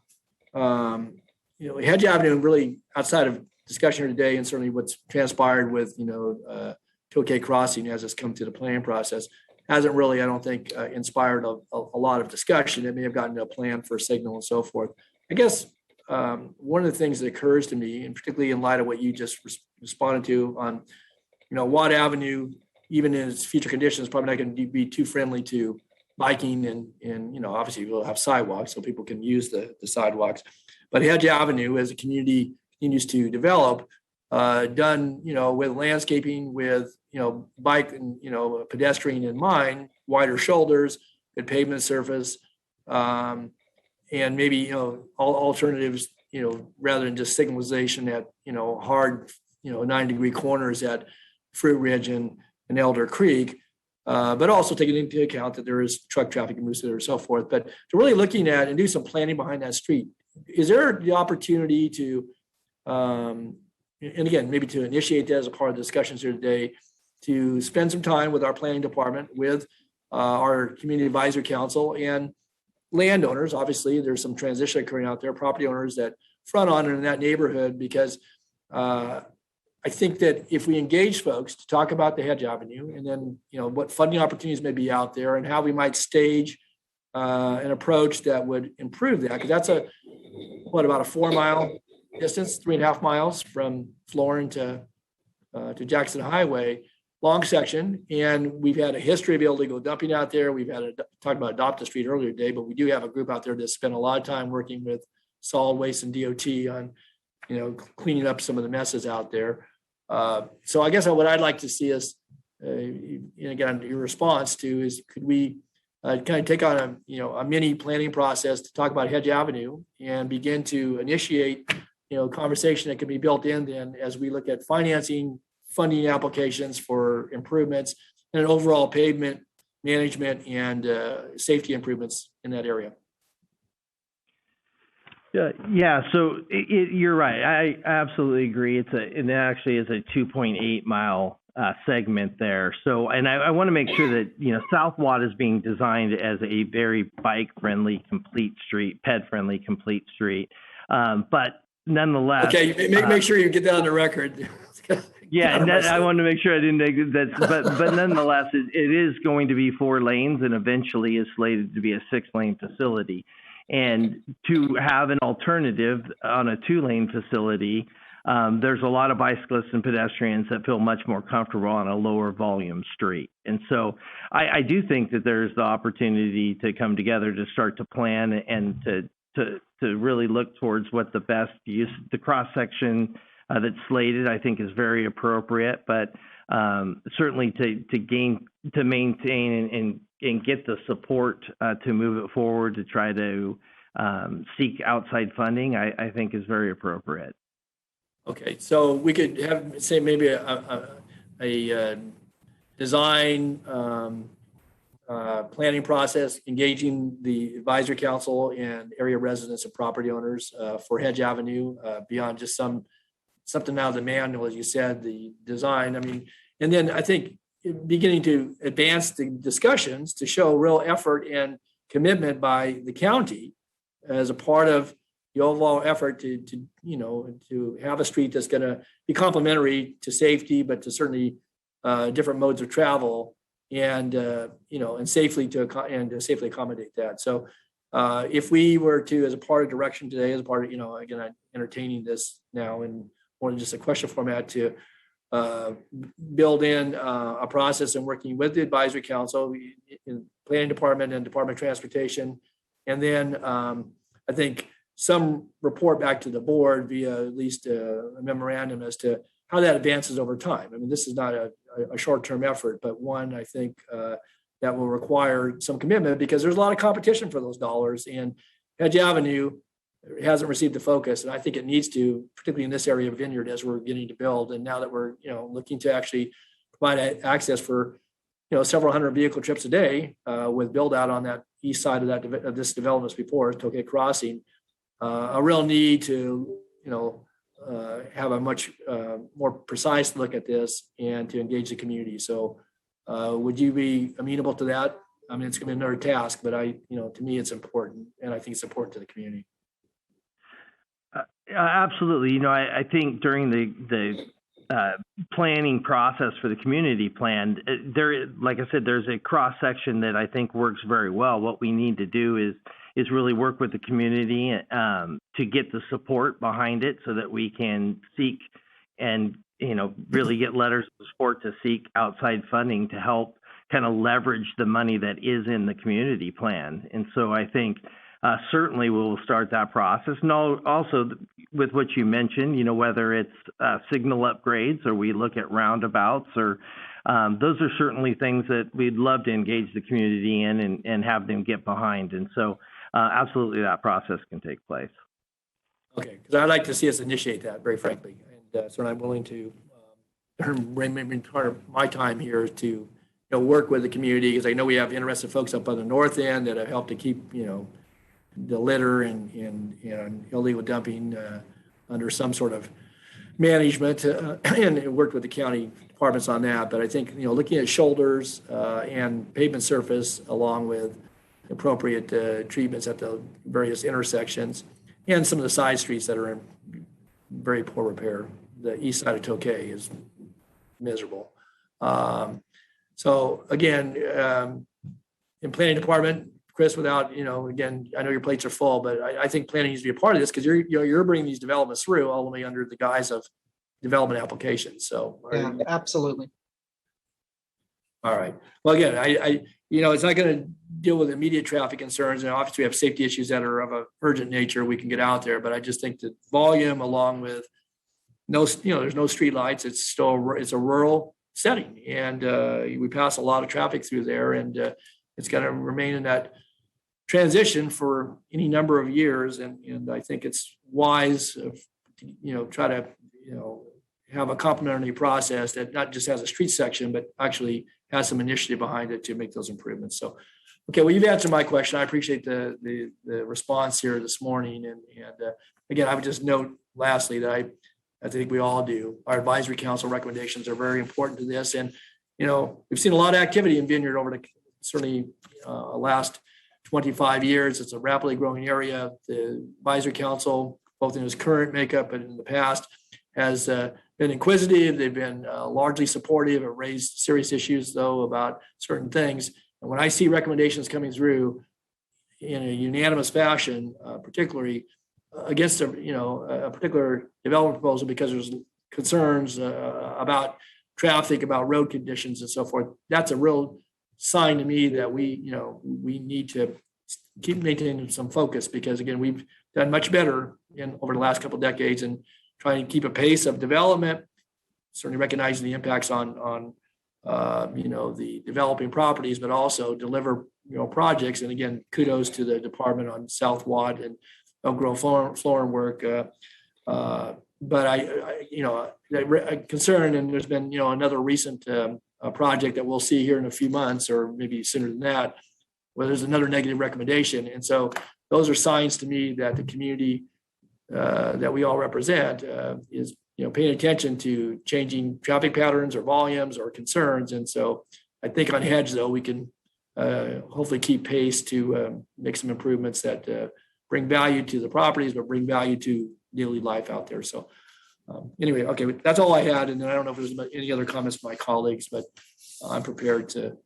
Hedge Avenue, really outside of discussion here today, and certainly what's transpired with, Tokai Crossing as it's come to the planning process, hasn't really, I don't think, inspired a lot of discussion. It may have gotten to a plan for a signal and so forth. I guess one of the things that occurs to me, and particularly in light of what you just responded to on, Watt Avenue, even in its future conditions, probably not going to be too friendly to biking and obviously we'll have sidewalks so people can use the sidewalks. But Hedge Avenue, as a community continues to develop, done, with landscaping, with, bike and, pedestrian in mind, wider shoulders, good pavement surface, and maybe, alternatives, rather than just signalization at, hard, 9-degree corners at Fruit Ridge and Elder Creek. But also taking into account that there is truck traffic and moves there and so forth. But to really looking at and do some planning behind that street, is there the opportunity to, and again, maybe to initiate that as a part of the discussions here today, to spend some time with our planning department, with our community advisory council and landowners? Obviously, there's some transition occurring out there, property owners that front on in that neighborhood, because I think that if we engage folks to talk about the Hedge Avenue and then, what funding opportunities may be out there and how we might stage an approach that would improve that, because that's about a 4-mile distance, 3.5 miles from Florin to Jackson Highway, long section. And we've had a history of illegal dumping out there. We've had talked about Adopt a Street earlier today, but we do have a group out there that spent a lot of time working with solid waste and DOT on, cleaning up some of the messes out there. So I guess what I'd like to see us, again, your response to is, could we kind of take on a mini planning process to talk about Hedge Avenue and begin to initiate, conversation that can be built in then as we look at financing, funding applications for improvements and overall pavement management and safety improvements in that area. Yeah, so you're right. I absolutely agree. It actually is a 2.8 mile segment there. So, and I want to make sure that, South Watt is being designed as a very bike-friendly, complete street, ped-friendly, complete street. But nonetheless. Okay, make sure you get that on the record. Yeah, and that, I wanted to make sure I didn't. But nonetheless, it is going to be 4 lanes, and eventually is slated to be a 6-lane facility. And to have an alternative on a 2-lane facility, there's a lot of bicyclists and pedestrians that feel much more comfortable on a lower volume street. And so I do think that there's the opportunity to come together to start to plan and to really look towards what the best use, the cross section that's slated, I think is very appropriate, but certainly to maintain and get the support to move it forward, to try to seek outside funding, I think is very appropriate. Okay, so we could have, say, maybe a design planning process, engaging the advisory council and area residents and property owners for Hedge Avenue beyond just something out of the manual, as you said, the design. I mean, and then I think beginning to advance the discussions to show real effort and commitment by the county as a part of the overall effort to have a street that's going to be complementary to safety, but to certainly different modes of travel, and and safely accommodate that. So if we were to, as a part of direction today, as a part of again, I'm entertaining this now in more than just a question format, to build in a process and working with the advisory council, in planning department and Department of Transportation, and then I think some report back to the board via at least a memorandum as to how that advances over time. I mean, this is not a short-term effort, but one I think that will require some commitment, because there's a lot of competition for those dollars, and Hedge Avenue hasn't received the focus, and I think it needs to, particularly in this area of Vineyard, as we're getting to build, and now that we're looking to actually provide access for several hundred vehicle trips a day with build out on that east side of this development before Tokai Crossing. A real need to, have a much more precise look at this and to engage the community. So would you be amenable to that? I mean, it's going to be another task, but to me, it's important, and I think it's important to the community. Absolutely. I think during the planning process for the community plan, like I said, there's a cross section that I think works very well. What we need to do is really work with the community to get the support behind it, so that we can seek and really get letters of support to seek outside funding to help kind of leverage the money that is in the community plan. And so I think certainly we'll start that process. And also with what you mentioned, whether it's signal upgrades or we look at roundabouts, or those are certainly things that we'd love to engage the community in and have them get behind. And so absolutely that process can take place. Okay, because I'd like to see us initiate that, very frankly. And so I'm willing to part of my time here to work with the community, because I know we have interested folks up on the north end that have helped to keep the litter and illegal dumping under some sort of management, and worked with the county departments on that. But I think looking at shoulders and pavement surface, along with appropriate treatments at the various intersections, and some of the side streets that are in very poor repair. The east side of Tokai is miserable. So again, in planning department, Chris, without, again, I know your plates are full, but I think planning needs to be a part of this, because you're bringing these developments through only under the guise of development applications. So yeah, absolutely. All right. Well, again, I it's not going to deal with immediate traffic concerns, and obviously we have safety issues that are of an urgent nature. We can get out there, but I just think that volume, along with there's no street lights. It's a rural setting, and we pass a lot of traffic through there, and it's going to remain in that transition for any number of years. And I think it's wise to try to have a complementary process that not just has a street section, but actually has some initiative behind it to make those improvements. So, okay, well, you've answered my question. I appreciate the response here this morning. And again, I would just note lastly that I think we all do. Our advisory council recommendations are very important to this. And, we've seen a lot of activity in Vineyard over the certainly last 25 years. It's a rapidly growing area. The advisory council, both in its current makeup and in the past, has been been inquisitive. They've been largely supportive. It raised serious issues, though, about certain things. And when I see recommendations coming through in a unanimous fashion, particularly against a particular development proposal because there's concerns about traffic, about road conditions, and so forth, that's a real sign to me that we need to keep maintaining some focus, because again, we've done much better over the last couple of decades in trying to keep a pace of development, certainly recognizing the impacts on the developing properties, but also deliver projects. And again, kudos to the department on South Watt and Elk Grove flooring work. But I'm concerned, and there's been another recent project that we'll see here in a few months, or maybe sooner than that, where there's another negative recommendation. And so those are signs to me that the community that we all represent is paying attention to changing traffic patterns or volumes or concerns. And so I think on Hedge, though, we can hopefully keep pace to make some improvements that bring value to the properties, but bring value to daily life out there. So anyway, okay, that's all I had. And then I don't know if there's any other comments from my colleagues, but I'm prepared to.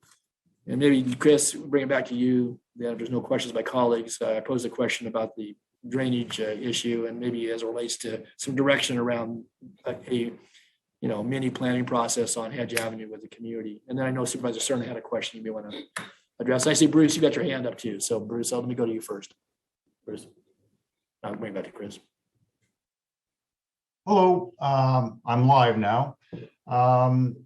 And maybe, Chris, bring it back to you. Then if there's no questions by colleagues, I posed a question about the drainage issue, and maybe as it relates to some direction around a mini planning process on Hedge Avenue with the community. And then I know Supervisor certainly had a question you may want to address. I see, Bruce, you got your hand up too. So Bruce, let me go to you first. Bruce, I'll bring it back to Chris. Hello, I'm live now. Don,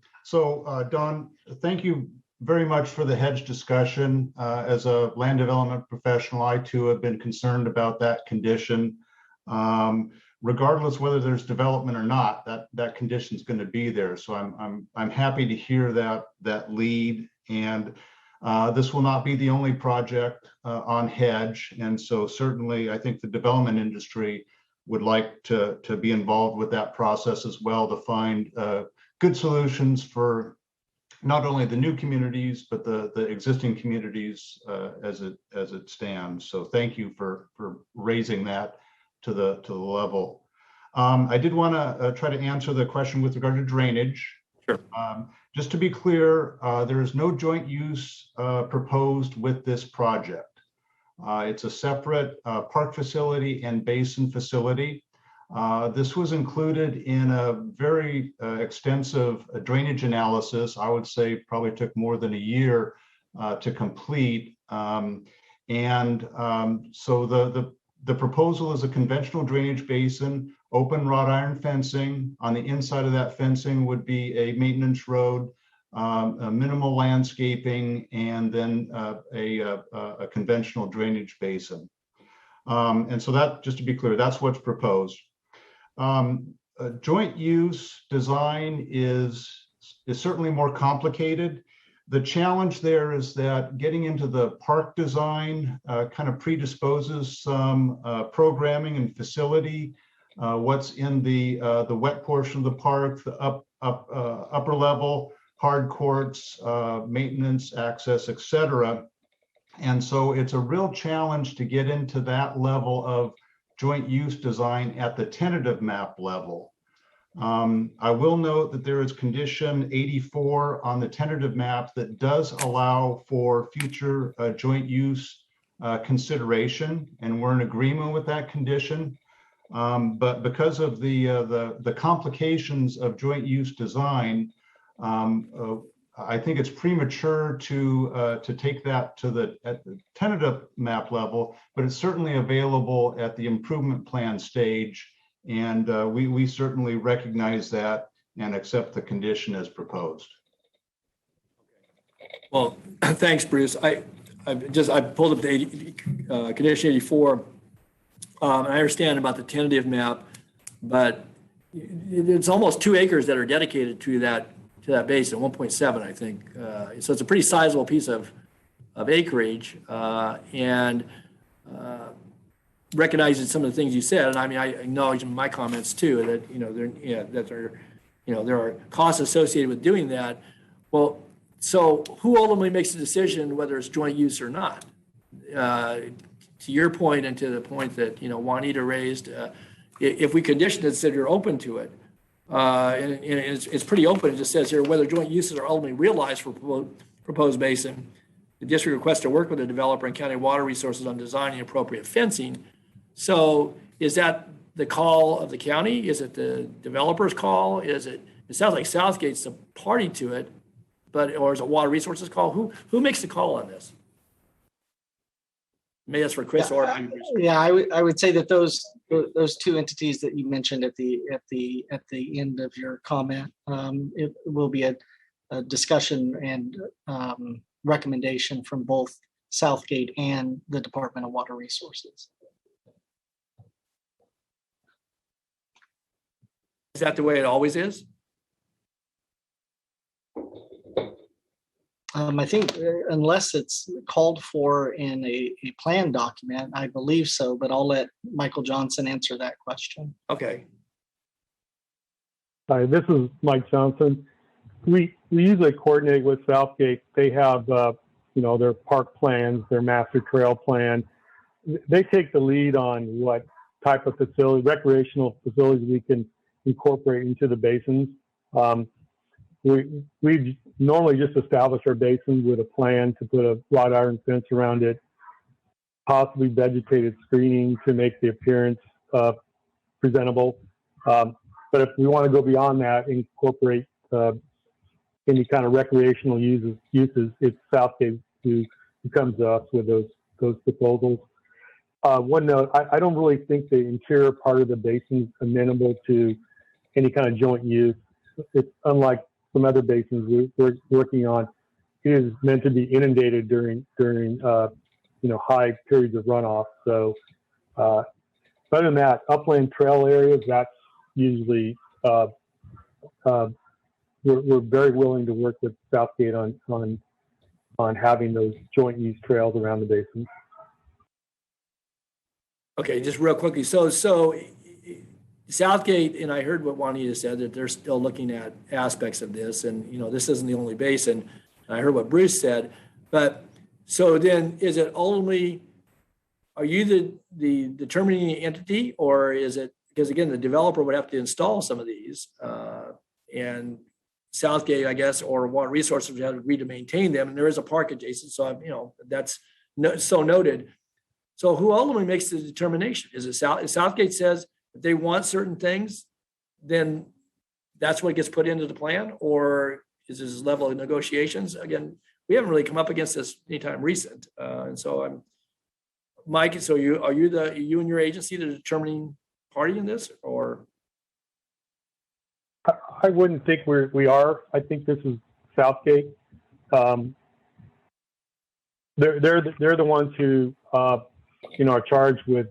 thank you very much for the hedge discussion. As a land development professional, I too have been concerned about that condition. Regardless whether there's development or not, that condition is going to be there. So I'm happy to hear that lead. And this will not be the only project on Hedge. And so certainly I think the development industry would like to be involved with that process as well, to find good solutions for not only the new communities, but the existing communities as it stands. So thank you for raising that to the level. I did want to try to answer the question with regard to drainage. Sure. Just to be clear, there is no joint use proposed with this project. It's a separate park facility and basin facility. This was included in a very extensive drainage analysis. I would say probably took more than a year to complete. So the proposal is a conventional drainage basin, open wrought iron fencing. On the inside of that fencing would be a maintenance road, a minimal landscaping, and then a conventional drainage basin. And so that, just to be clear, that's what's proposed. Joint use design is certainly more complicated. The challenge there is that getting into the park design kind of predisposes some programming and facility. What's in the wet portion of the park, the upper level, hard courts, maintenance, access, etc. And so it's a real challenge to get into that level of joint use design at the tentative map level. I will note that there is condition 84 on the tentative map that does allow for future joint use consideration, and we're in agreement with that condition. But because of the complications of joint use design, I think it's premature to take that at the tentative map level, but it's certainly available at the improvement plan stage. And we certainly recognize that and accept the condition as proposed. Well, thanks, Bruce. I pulled up the condition 84. I understand about the tentative map, but it's almost 2 acres that are dedicated to that basin, 1.7, I think. So it's a pretty sizable piece of acreage, and recognizing some of the things you said. And I mean, I acknowledge in my comments too that there are costs associated with doing that. Well, so who ultimately makes the decision whether it's joint use or not? To your point, and to the point that Juanita raised, if we condition it, said you're open to it, And it's pretty open. It just says here, whether joint uses are ultimately realized for proposed basin, the district requests to work with the developer and county water resources on designing appropriate fencing. So is that the call of the county? Is it the developer's call? It sounds like Southgate's a party to it, or is it water resources call? Who makes the call on this? Maybe that's for Chris or maybe Bruce. Yeah, I would say that those two entities that you mentioned at the end of your comment, it will be a discussion and recommendation from both Southgate and the Department of Water Resources. Is that the way it always is? I think unless it's called for in a plan document, I believe so, but I'll let Michael Johnson answer that question. Okay. Hi, this is Mike Johnson. We usually coordinate with Southgate. They have, their park plans, their master trail plan. They take the lead on what type of recreational facilities we can incorporate into the basins. We normally just establish our basin with a plan to put a wrought iron fence around it, possibly vegetated screening to make the appearance presentable. But if we want to go beyond that, incorporate any kind of recreational uses, it's Southgate who comes to us with those proposals. One note, I don't really think the interior part of the basin is amenable to any kind of joint use. It's unlike some other basins we're working on. It is meant to be inundated during high periods of runoff. So other than that, upland trail areas, that's usually we're very willing to work with Southgate on having those joint use trails around the basin. Okay, just real quickly. So Southgate, and I heard what Juanita said, that they're still looking at aspects of this, and this isn't the only basin. And I heard what Bruce said, but so then is it ultimately, are you the determining entity, or is it, because again, the developer would have to install some of these, and Southgate, I guess, or Water Resources would have to agree to maintain them, and there is a park adjacent, so that's so noted. So who ultimately makes the determination? Is it Southgate says if they want certain things, then that's what gets put into the plan, or is this level of negotiations? Again, we haven't really come up against this anytime recent, and so I'm Mike. So you and your agency the determining party in this, or? I wouldn't think we are. I think this is Southgate. They're the ones who are charged with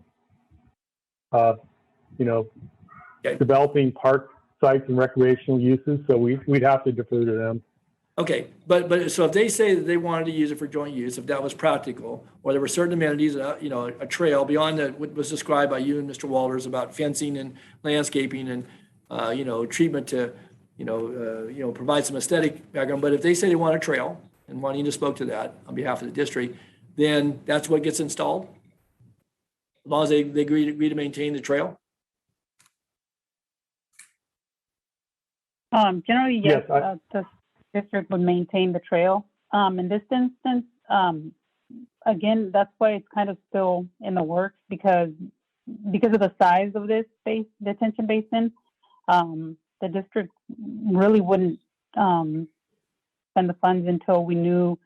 developing park sites and recreational uses. So we'd have to defer to them. Okay, but so if they say that they wanted to use it for joint use, if that was practical, or there were certain amenities, a trail beyond what was described by you and Mr. Walters about fencing and landscaping and treatment to provide some aesthetic background. But if they say they want a trail, and Juanita spoke to that on behalf of the district, then that's what gets installed, as long as they agree to maintain the trail. Generally, yes, the district would maintain the trail. In this instance, again, that's why it's kind of still in the works because of the size of this detention basin. The district really wouldn't spend the funds until we knew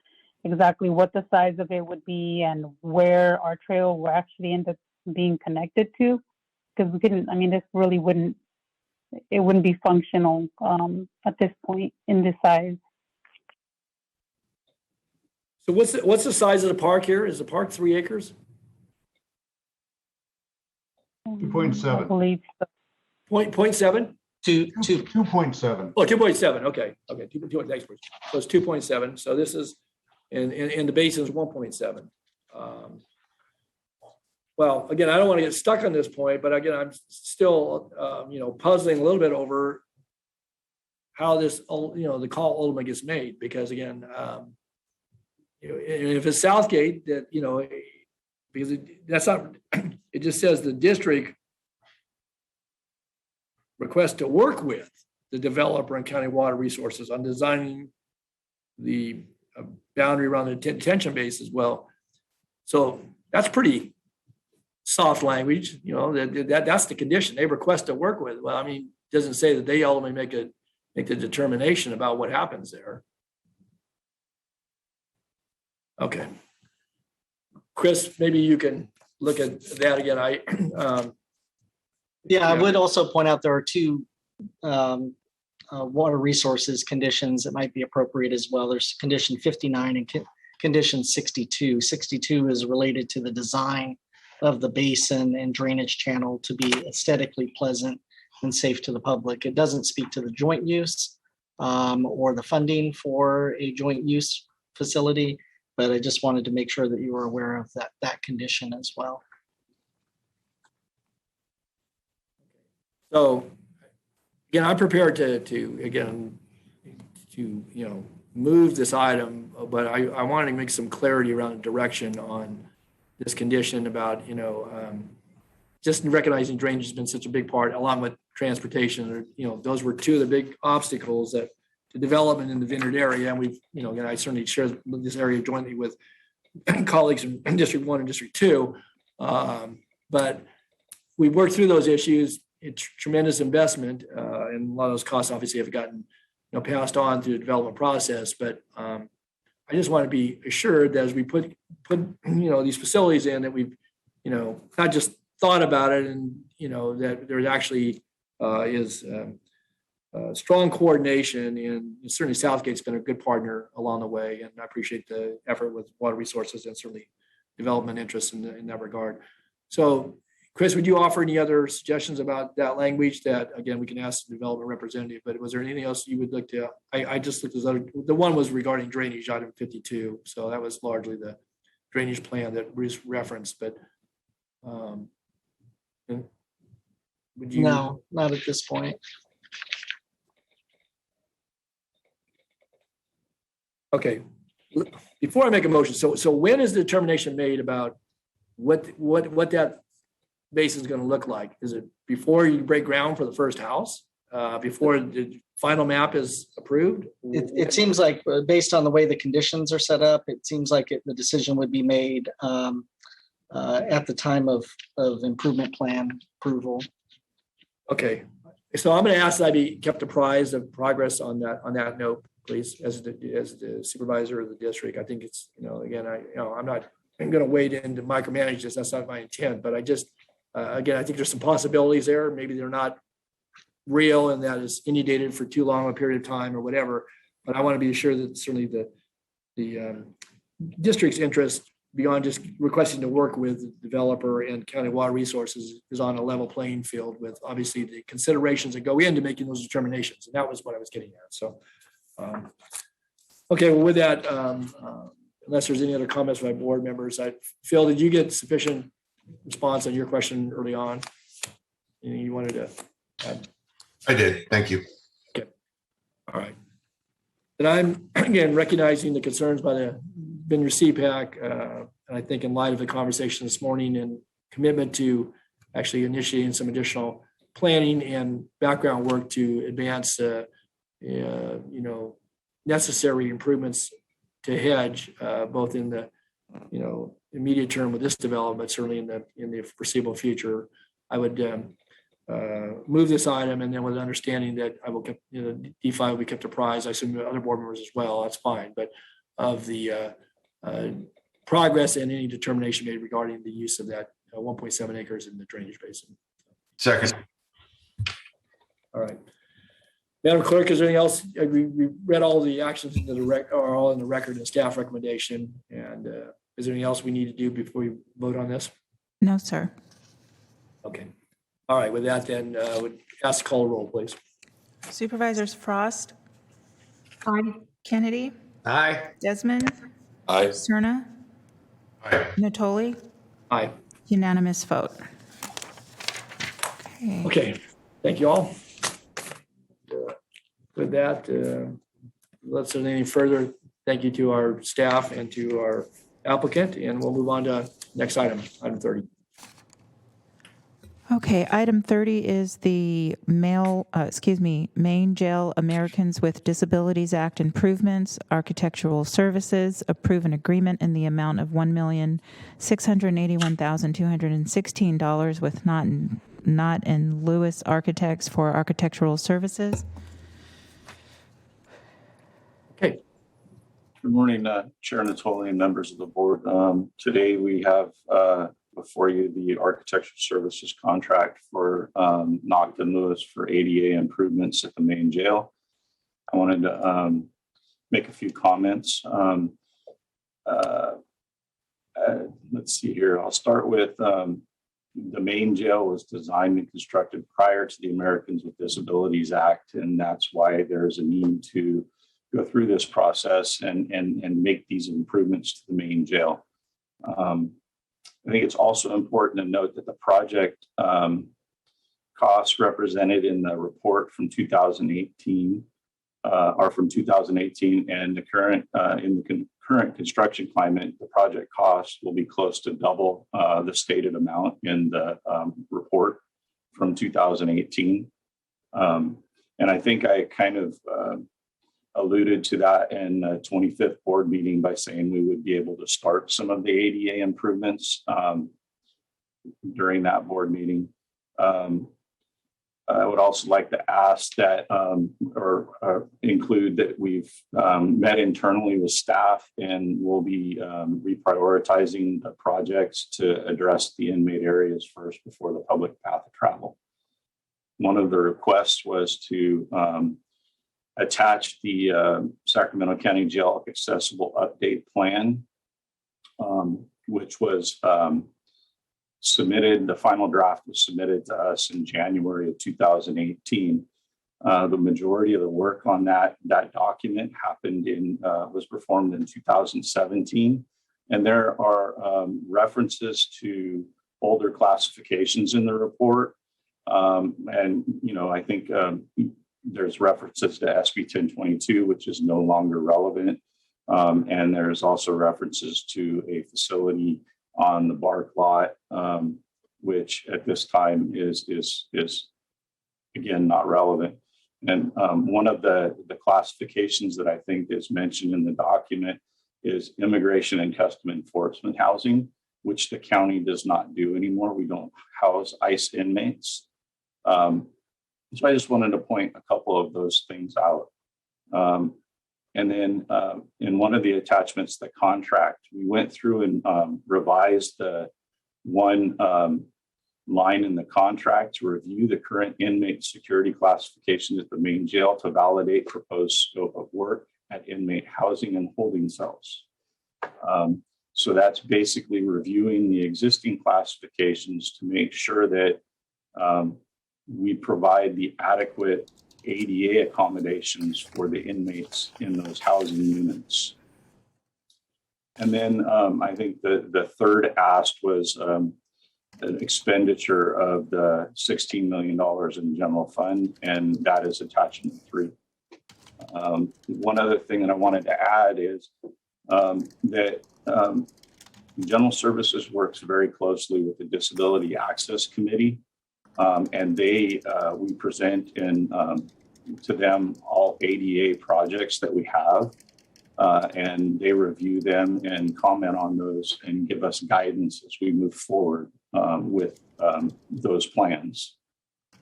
exactly what the size of it would be and where our trail will actually end up being connected to. Because we couldn't, this really wouldn't be functional at this point in this size. So what's the size of the park here? Is the park 3 acres? 2.7. I believe so. 0.7? 2.7. Oh, 2.7. Okay. 2.7. Thanks, Bruce. So it's 2.7. So this is, and the basin is 1.7. Well, again, I don't want to get stuck on this point, but again, I'm still, puzzling a little bit over how this, the call ultimately gets made, because again, if it's Southgate that, because that's not, it just says the district request to work with the developer and county water resources on designing the boundary around the detention base as well. So that's pretty soft language, you know, that's the condition. They request to work with. Well, I mean, it doesn't say that they ultimately make the determination about what happens there. Okay. Chris, maybe you can look at that again. I would also point out there are two water resources conditions that might be appropriate as well. There's condition 59 and condition 62. 62 is related to the design of the basin and drainage channel to be aesthetically pleasant and safe to the public. It doesn't speak to the joint use or the funding for a joint use facility, but I just wanted to make sure that you were aware of that condition as well. So again, I'm prepared to move this item, but I want to make some clarity around the direction on this condition about, just recognizing drainage has been such a big part, along with transportation. Those were two of the big obstacles that to development in the Vineyard area. And we've, I certainly share this area jointly with colleagues in District 1 and District 2. But we worked through those issues. It's tremendous investment, and a lot of those costs obviously have gotten passed on through the development process. But I just want to be assured that as we put these facilities in, that we've not just thought about it, and that there actually is strong coordination, and certainly Southgate's been a good partner along the way, and I appreciate the effort with water resources and certainly development interests in that regard. So, Chris, would you offer any other suggestions about that language that, again, we can ask the development representative, but was there anything else you would like to, I just looked at the one was regarding drainage, item 52. So that was largely the drainage plan that Bruce referenced, but would you? No, not at this point. Okay, before I make a motion, so when is the determination made about what that basin is going to look like? Is it before you break ground for the first house? Before the final map is approved? It seems like, based on the way the conditions are set up, it seems like the decision would be made at the time of improvement plan approval. Okay, so I'm going to ask that I be kept apprised of progress on that note, please, as the supervisor of the district. I think it's, again, I'm not going to wade in to micromanage this. That's not my intent, but I just, again, I think there's some possibilities there. Maybe they're not real and that is inundated for too long a period of time or whatever. But I want to be sure that certainly the district's interest beyond just requesting to work with the developer and county water resources is on a level playing field with obviously the considerations that go into making those determinations. And that was what I was getting at. So, okay, well, with that, unless there's any other comments by board members, Phil, did you get sufficient response on your question early on? Anything you wanted to add? I did. Thank you. Okay. All right. And I'm, again, recognizing the concerns by the Vineyard CPAC, and I think in light of the conversation this morning and commitment to actually initiating some additional planning and background work to advance, necessary improvements to hedge, both in the, immediate term with this development, certainly in the foreseeable future. I would move this item, and then with understanding that I will keep, D5 will be kept apprised. I assume other board members as well. That's fine, but of the progress and any determination made regarding the use of that 1.7 acres in the drainage basin. Second. All right. Madam Clerk, is there anything else? We read all the actions into the are all in the record and staff recommendation. And is there anything else we need to do before we vote on this? No, sir. Okay. All right. With that, then, would ask call roll, please. Supervisors Frost. Aye. Kennedy. Aye. Desmond. Aye. Cerna. Aye. Natoli. Aye. Unanimous vote. Okay. Thank you all. With that, let's do anything further. Thank you to our staff and to our applicant, and we'll move on to next item, item 30. Okay, item 30 is the Main Jail Americans with Disabilities Act improvements, architectural services, approve an agreement in the amount of $1,681,216 with Knott and Lewis Architects for architectural services. Okay. Good morning, Chair Natoli and members of the board. Today we have before you the architectural services contract for Knott and Lewis for ADA improvements at the main jail. I wanted to make a few comments. Let's see here. I'll start with the main jail was designed and constructed prior to the Americans with Disabilities Act, and that's why there's a need to go through this process and make these improvements to the main jail. I think it's also important to note that the project costs represented in the report from 2018 are from 2018, and the current in the current construction climate, the project cost will be close to double the stated amount in the report from 2018. And I think I kind of alluded to that in the 25th board meeting by saying we would be able to start some of the ADA improvements during that board meeting. I would also like to ask that or include that we've met internally with staff and we'll be reprioritizing the projects to address the inmate areas first before the public path of travel. One of the requests was to attach the Sacramento County Jail Accessible Update Plan, which was submitted. The final draft was submitted to us in January of 2018. The majority of the work on that document happened was performed in 2017. And there are references to older classifications in the report. And, you know, I think there's references to SB 1022, which is no longer relevant. And there's also references to a facility on the Bark lot, which at this time is again not relevant. And one of the classifications that I think is mentioned in the document is immigration and custom enforcement housing, which the county does not do anymore. We don't house ICE inmates. So I just wanted to point a couple of those things out. And then in one of the attachments, the contract, we went through and revised the one line in the contract to review the current inmate security classifications at the main jail to validate proposed scope of work at inmate housing and holding cells. So that's basically reviewing the existing classifications to make sure that we provide the adequate ADA accommodations for the inmates in those housing units. And then I think the third ask was an expenditure of the $16 million in general fund, and that is attachment 3. One other thing that I wanted to add is that General Services works very closely with the Disability Access Committee. And we present to them all ADA projects that we have, and they review them and comment on those and give us guidance as we move forward with those plans.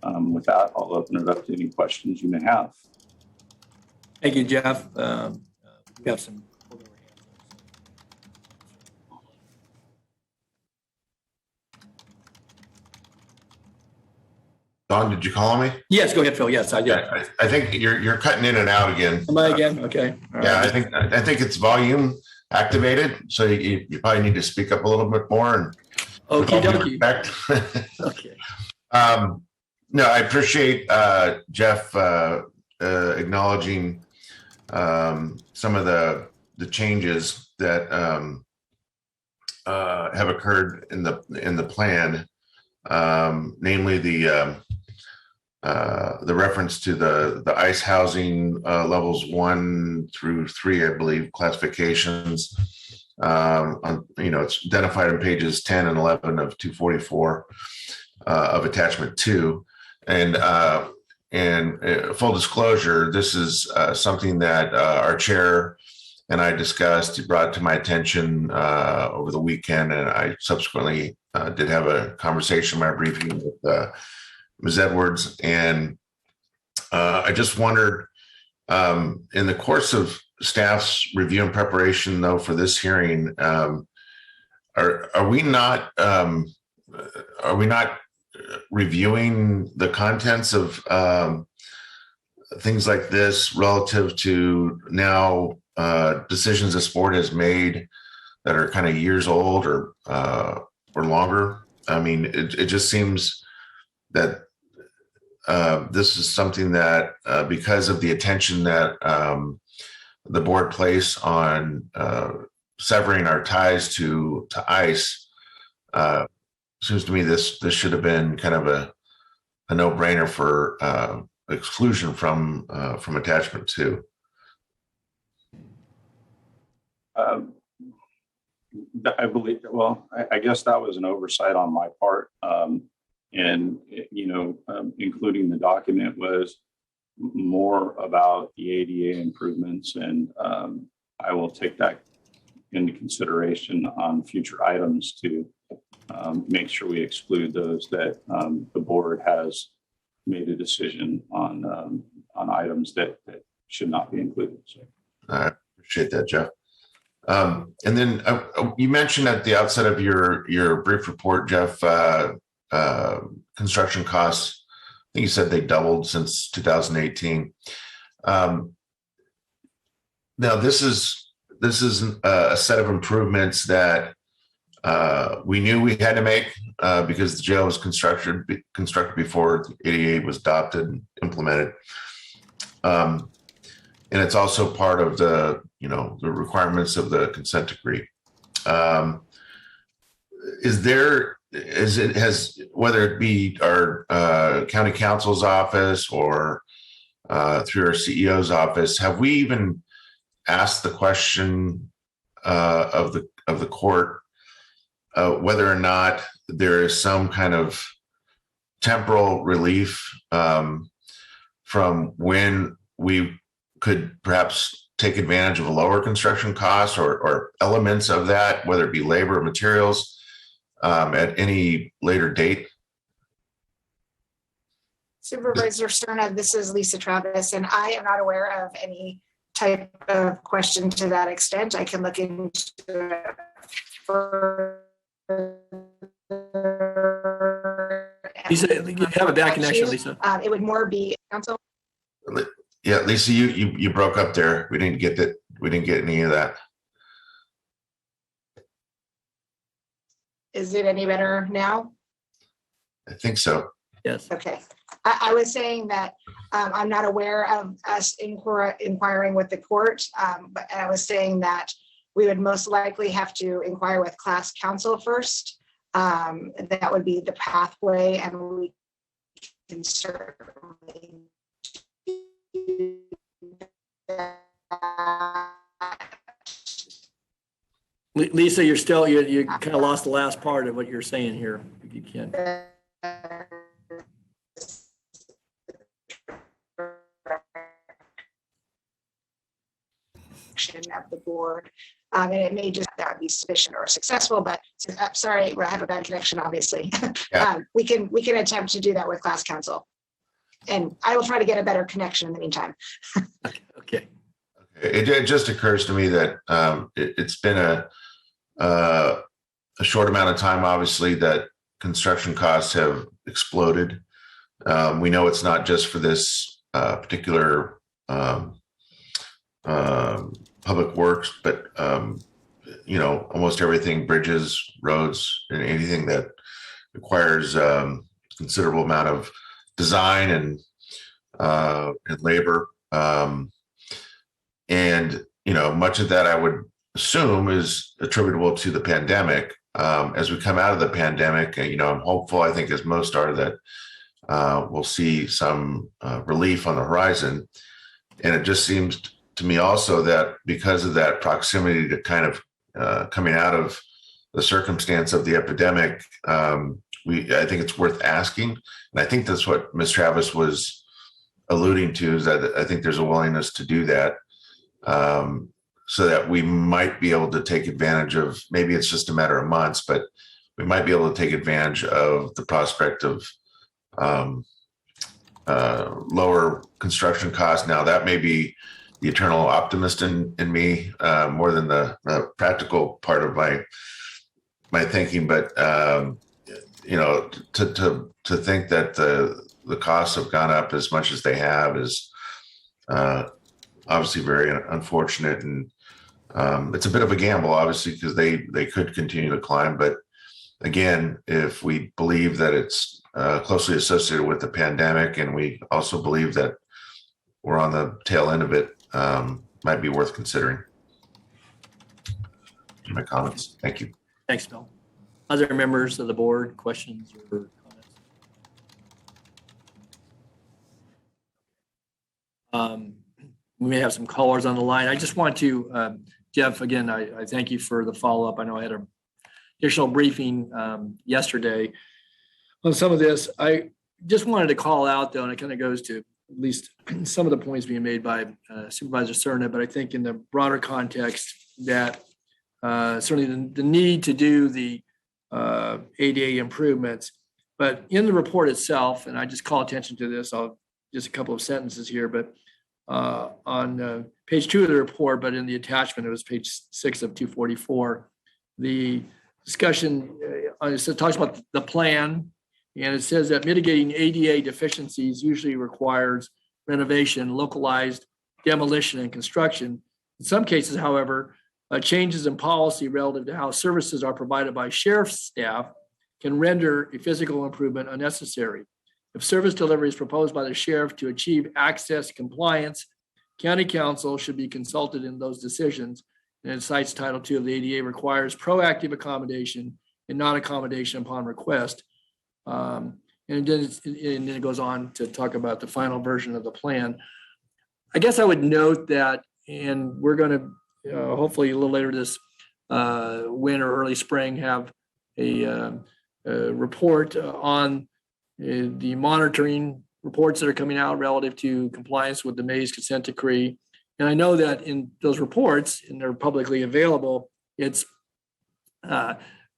With that, I'll open it up to any questions you may have. Thank you, Jeff. We have some. Don, did you call me? Yes, go ahead, Phil. Yes, I did. I think you're cutting in and out again. Am I again? Okay. All yeah, right. I think it's volume activated, so you probably need to speak up a little bit more. And okie dokie. Okay. No, I appreciate Jeff acknowledging some of the changes that have occurred in the plan, namely the reference to the ICE housing levels 1 through 3, I believe, classifications. It's identified on pages 10 and 11 of 244. of attachment 2. And full disclosure, this is something that our chair and I discussed. He brought it to my attention over the weekend, and I subsequently did have a conversation, my briefing with Ms. Edwards. And I just wondered, in the course of staff's review and preparation, though, for this hearing, are we not reviewing the contents of things like this relative to now decisions this board has made that are kind of years old or longer? I mean, it just seems that this is something that because of the attention that the board placed on severing our ties to ICE, seems to me this should have been kind of a no-brainer for exclusion from attachment 2. I believe, well, I guess that was an oversight on my part. Including the document was more about the ADA improvements, and I will take that into consideration on future items to make sure we exclude those that the board has made a decision on items that should not be included. So I appreciate that, Jeff. And then you mentioned at the outset of your brief report, Jeff, construction costs. I think you said they doubled since 2018. Now this is a set of improvements that we knew we had to make because the jail was constructed before 88 was adopted and implemented. And it's also part of the requirements of the consent decree. Whether it be our county counsel's office or through our CEO's office, have we even asked the question of the court whether or not there is some kind of temporal relief from when we could perhaps take advantage of a lower construction cost or elements of that, whether it be labor or materials, at any later date? Supervisor Sterna, this is Lisa Travis, and I am not aware of any type of question to that extent. I can look into it further. Lisa, you have a bad connection, Lisa. It would more be council. Yeah, Lisa, you broke up there. We didn't get that. We didn't get any of that. Is it any better now? I think so. Yes. Okay. I was saying that I'm not aware of us inquiring with the court, but I was saying that we would most likely have to inquire with class counsel first. That would be the pathway, and we can certainly do that. Lisa, you kind of lost the last part of what you're saying here. If you can. Of the board, and it may just that be sufficient or successful. But sorry, I have a bad connection. Obviously, yeah. We can attempt to do that with class counsel, and I will try to get a better connection in the meantime. Okay. It just occurs to me that it's been a short amount of time, obviously, that construction costs have exploded. We know it's not just for this particular public works, but almost everything, bridges, roads, and anything that requires considerable amount of design and labor. And much of that I would assume is attributable to the pandemic. As we come out of the pandemic, I'm hopeful, I think as most are, that we'll see some relief on the horizon. And it just seems to me also that because of that proximity to kind of coming out of the circumstance of the epidemic, I think it's worth asking. And I think that's what Ms. Travis was alluding to, is that I think there's a willingness to do that. So that we might be able to take advantage of, maybe it's just a matter of months, but we might be able to take advantage of the prospect of lower construction costs. Now, that may be the eternal optimist in me, more than the practical part of my thinking. But you know, to think that the costs have gone up as much as they have is obviously very unfortunate, and it's a bit of a gamble, obviously, because they could continue to climb. But again, if we believe that it's closely associated with the pandemic, and we also believe that we're on the tail end of it, might be worth considering. My comments. Thank you. Thanks, Bill. Other members of the board, questions or comments? We may have some callers on the line. I just want to, Jeff, again, I thank you for the follow-up. I know I had an additional briefing yesterday on some of this. I just wanted to call out, though, and it kind of goes to at least some of the points being made by Supervisor Cerna, but I think in the broader context that certainly the need to do the ADA improvements, but in the report itself, and I just call attention to this, just a couple of sentences here, but on page 2 of the report, but in the attachment, it was page 6 of 244, the discussion it talks about the plan, and it says that mitigating ADA deficiencies usually requires renovation, localized demolition, and construction. In some cases, however, changes in policy relative to how services are provided by sheriff's staff can render a physical improvement unnecessary. If service delivery is proposed by the sheriff to achieve access compliance, county council should be consulted in those decisions. And it cites Title II of the ADA requires proactive accommodation and not accommodation upon request. And then it goes on to talk about the final version of the plan. I guess I would note that, and we're going to hopefully a little later this winter, early spring, have a report on the monitoring reports that are coming out relative to compliance with the Mays consent decree. And I know that in those reports, and they're publicly available, it's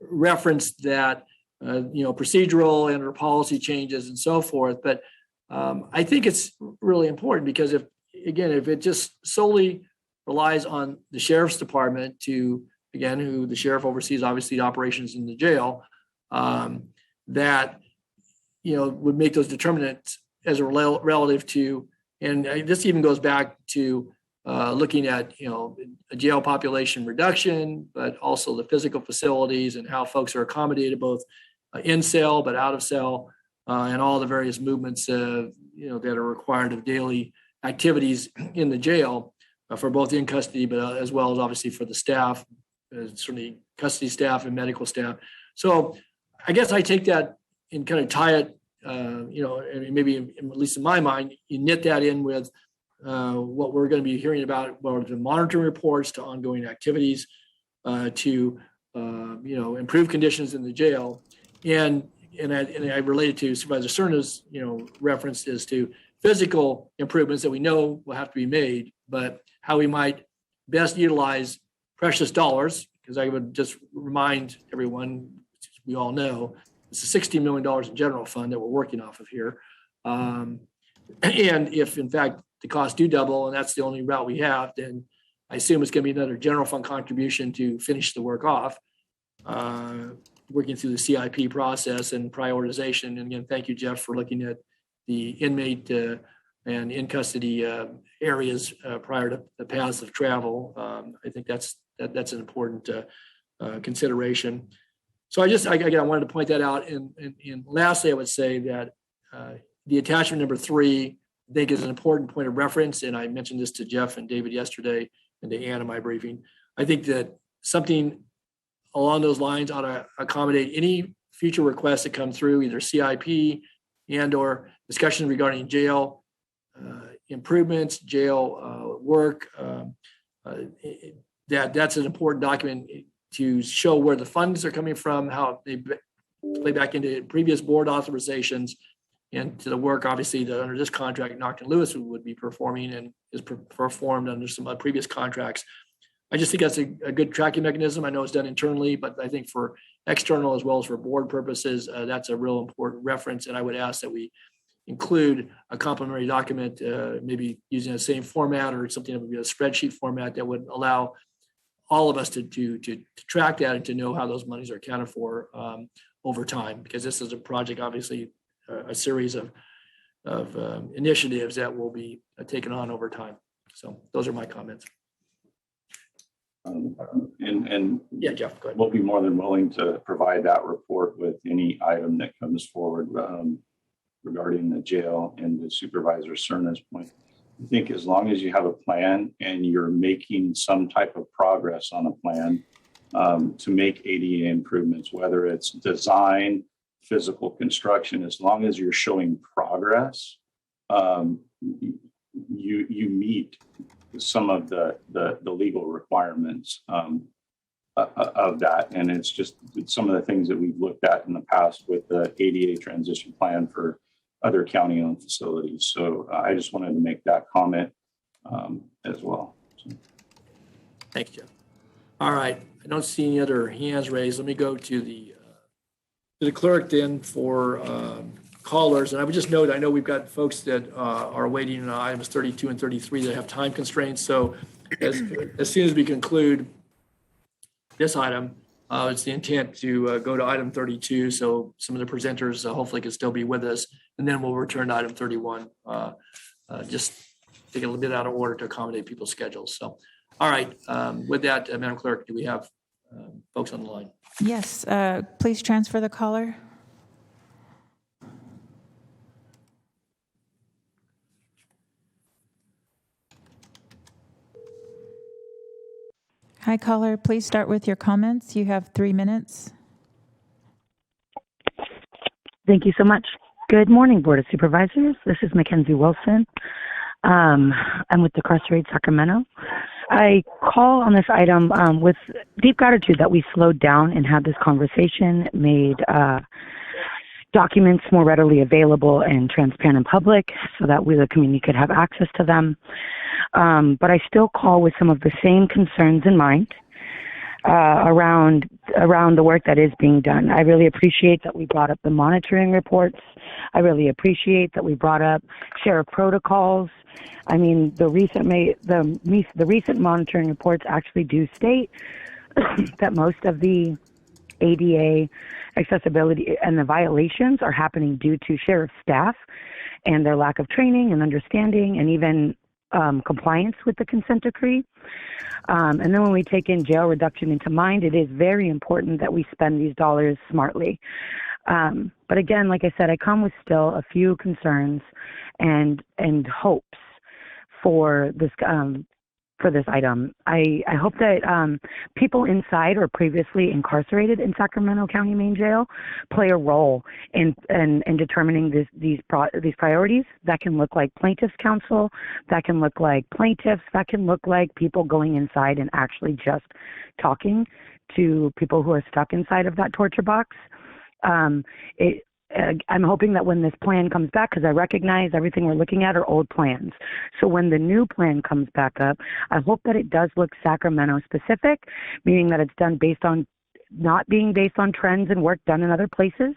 referenced that procedural and policy changes and so forth. But I think it's really important because if it just solely relies on the sheriff's department to, again, who the sheriff oversees, obviously, the operations in the jail, that would make those determinants as a relative to, and this even goes back to looking at a jail population reduction, but also the physical facilities and how folks are accommodated both in cell but out of cell, and all the various movements that are required of daily activities in the jail for both in custody, but as well as obviously for the staff, certainly custody staff and medical staff. So I guess I take that and kind of tie it, and maybe at least in my mind, you knit that in with what we're going to be hearing about, the monitoring reports to ongoing activities to improve conditions in the jail, and I related to Supervisor Cerna's reference as to physical improvements that we know will have to be made, but how we might best utilize precious dollars, because I would just remind everyone, we all know, it's a $60 million in general fund that we're working off of here. And if in fact the costs do double and that's the only route we have, then I assume it's going to be another general fund contribution to finish the work off, working through the CIP process and prioritization. And again, thank you, Jeff, for looking at the inmate and in custody areas prior to the paths of travel. I think that's an important consideration. So I wanted to point that out. And lastly, I would say that the attachment number 3, I think, is an important point of reference. And I mentioned this to Jeff and David yesterday and to Ann in my briefing. I think that something along those lines ought to accommodate any future requests that come through, either CIP and or discussions regarding jail improvements, jail work. That's an important document to show where the funds are coming from, how they play back into previous board authorizations and to the work, obviously, that under this contract, Knockton Lewis would be performing and is performed under some previous contracts. I just think that's a good tracking mechanism. I know it's done internally, but I think for external as well as for board purposes, that's a real important reference. And I would ask that we include a complementary document, maybe using the same format or something that would be a spreadsheet format that would allow all of us to track that and to know how those monies are accounted for over time, because this is a project, obviously, a series of initiatives that will be taken on over time. So those are my comments. And yeah, Jeff, go ahead. We'll be more than willing to provide that report with any item that comes forward regarding the jail and the Supervisor Cerna's point. I think as long as you have a plan and you're making some type of progress on a plan to make ADA improvements, whether it's design, physical construction, as long as you're showing progress, you meet some of the legal requirements of that. And it's just some of the things that we've looked at in the past with the ADA transition plan for other county-owned facilities. So I just wanted to make that comment as well. So. Thank you. All right. I don't see any other hands raised. Let me go to the clerk then for callers. And I would just note, I know we've got folks that are waiting on items 32 and 33 that have time constraints. So as soon as we conclude this item, it's the intent to go to item 32. So some of the presenters hopefully can still be with us. And then we'll return to item 31, just take it a little bit out of order to accommodate people's schedules. So, all right. With that, Madam Clerk, do we have folks on the line? Yes, please transfer the caller. Hi, caller. Please start with your comments. You have 3 minutes. Thank you so much. Good morning, Board of Supervisors. This is Mackenzie Wilson. I'm with Incarcerate Sacramento. I call on this item with deep gratitude that we slowed down and had this conversation, made documents more readily available and transparent and public so that we, the community, could have access to them. But I still call with some of the same concerns in mind around the work that is being done. I really appreciate that we brought up the monitoring reports. I really appreciate that we brought up sheriff protocols. I mean, the recent monitoring reports actually do state that most of the ADA accessibility and the violations are happening due to sheriff staff and their lack of training and understanding and even compliance with the consent decree. And then when we take in jail reduction into mind, it is very important that we spend these dollars smartly. But again, like I said, I come with still a few concerns and hopes for this item. I hope that people inside or previously incarcerated in Sacramento County Main Jail play a role in determining these priorities. That can look like plaintiffs' counsel, that can look like plaintiffs, that can look like people going inside and actually just talking to people who are stuck inside of that torture box. I'm hoping that when this plan comes back, because I recognize everything we're looking at are old plans. So when the new plan comes back up, I hope that it does look Sacramento specific, meaning that it's done based on not being based on trends and work done in other places,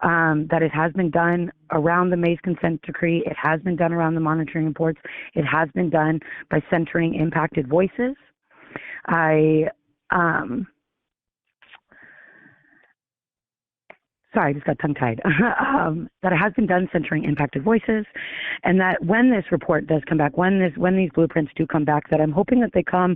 that it has been done around the Mays consent decree. It has been done around the monitoring reports. It has been done by centering impacted voices. Sorry, I just got tongue-tied. That it has been done centering impacted voices, and that when this report does come back, when these blueprints do come back, that I'm hoping that they come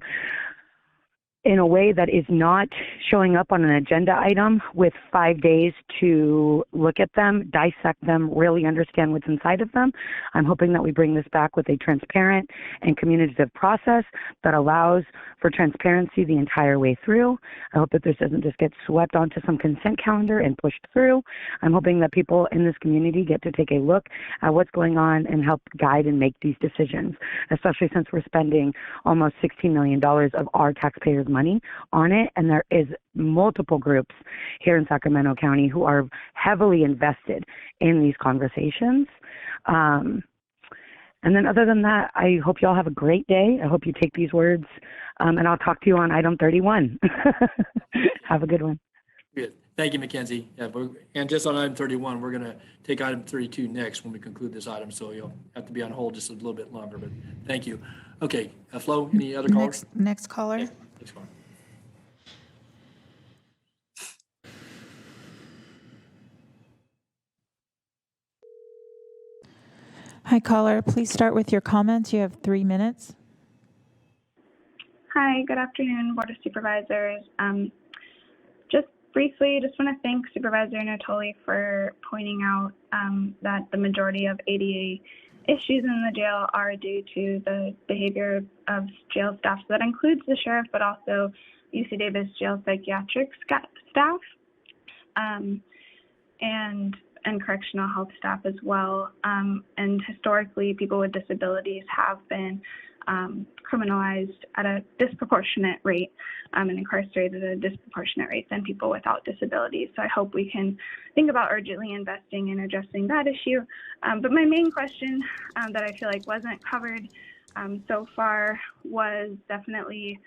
in a way that is not showing up on an agenda item with 5 days to look at them, dissect them, really understand what's inside of them. I'm hoping that we bring this back with a transparent and communicative process that allows for transparency the entire way through. I hope that this doesn't just get swept onto some consent calendar and pushed through. I'm hoping that people in this community get to take a look at what's going on and help guide and make these decisions, especially since we're spending almost $16 million of our taxpayers' money on it. And there is multiple groups here in Sacramento County who are heavily invested in these conversations. And then other than that, I hope you all have a great day. I hope you take these words, and I'll talk to you on item 31. Have a good one. Good. Thank you, Mackenzie. Yeah, and just on item 31, we're going to take item 32 next when we conclude this item. So you'll have to be on hold just a little bit longer, but thank you. Okay, Flo, any other callers? Next caller. Yeah, next caller. Hi, caller. Please start with your comments. You have 3 minutes. Hi, good afternoon, Board of Supervisors. Just briefly, just want to thank Supervisor Natoli for pointing out that the majority of ADA issues in the jail are due to the behavior of jail staff. So that includes the sheriff, but also UC Davis jail psychiatric staff and correctional health staff as well. And historically, people with disabilities have been criminalized at a disproportionate rate and incarcerated at a disproportionate rate than people without disabilities. So I hope we can think about urgently investing in addressing that issue. But my main question that I feel like wasn't covered so far was definitely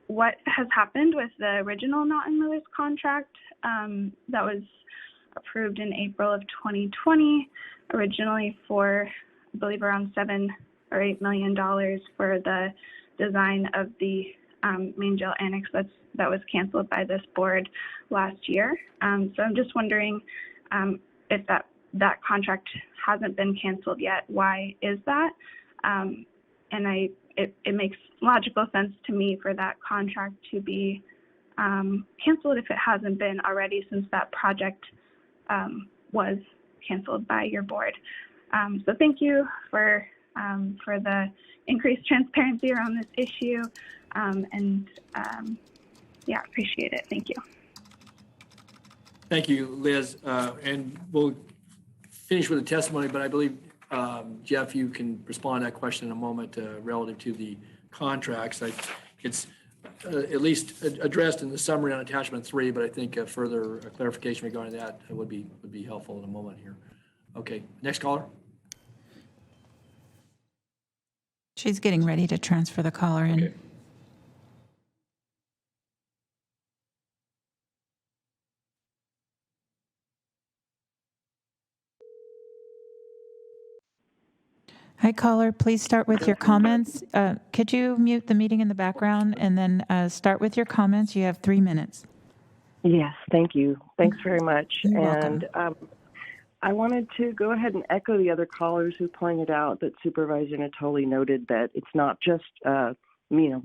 what has happened with the original Naughton Lewis contract that was approved in April of 2020, originally for, I believe, around $7 or $8 million for the design of the main jail annex that was canceled by this board last year. So I'm just wondering if that contract hasn't been canceled yet. Why is that? And it makes logical sense to me for that contract to be canceled if it hasn't been already, since that project was canceled by your board. So thank you for the increased transparency around this issue, yeah, appreciate it. Thank you. Thank you, Liz. And we'll finish with the testimony, but I believe, Jeff, you can respond to that question in a moment relative to the contracts. It's at least addressed in the summary on attachment 3, but I think further clarification regarding that would be helpful in a moment here. Okay, next caller. She's getting ready to transfer the caller in. Okay. Hi, caller. Please start with your comments. Could you mute the meeting in the background and then start with your comments? You have 3 minutes. Yes, thank you. Thanks very much. You're welcome. And I wanted to go ahead and echo the other callers who pointed out that Supervisor Natoli noted that it's not just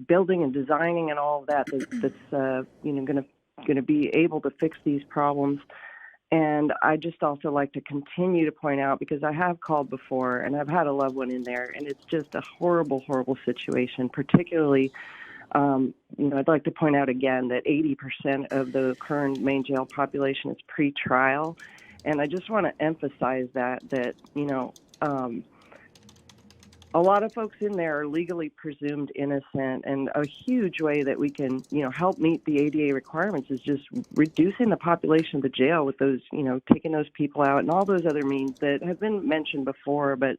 building and designing and all of that that's going to be able to fix these problems. And I just also like to continue to point out, because I have called before and I've had a loved one in there, and it's just a horrible, horrible situation. Particularly, I'd like to point out again that 80% of the current main jail population is pre-trial. And I just want to emphasize that a lot of folks in there are legally presumed innocent, and a huge way that we can, help meet the ADA requirements is just reducing the population of the jail with those, taking those people out and all those other means that have been mentioned before. But,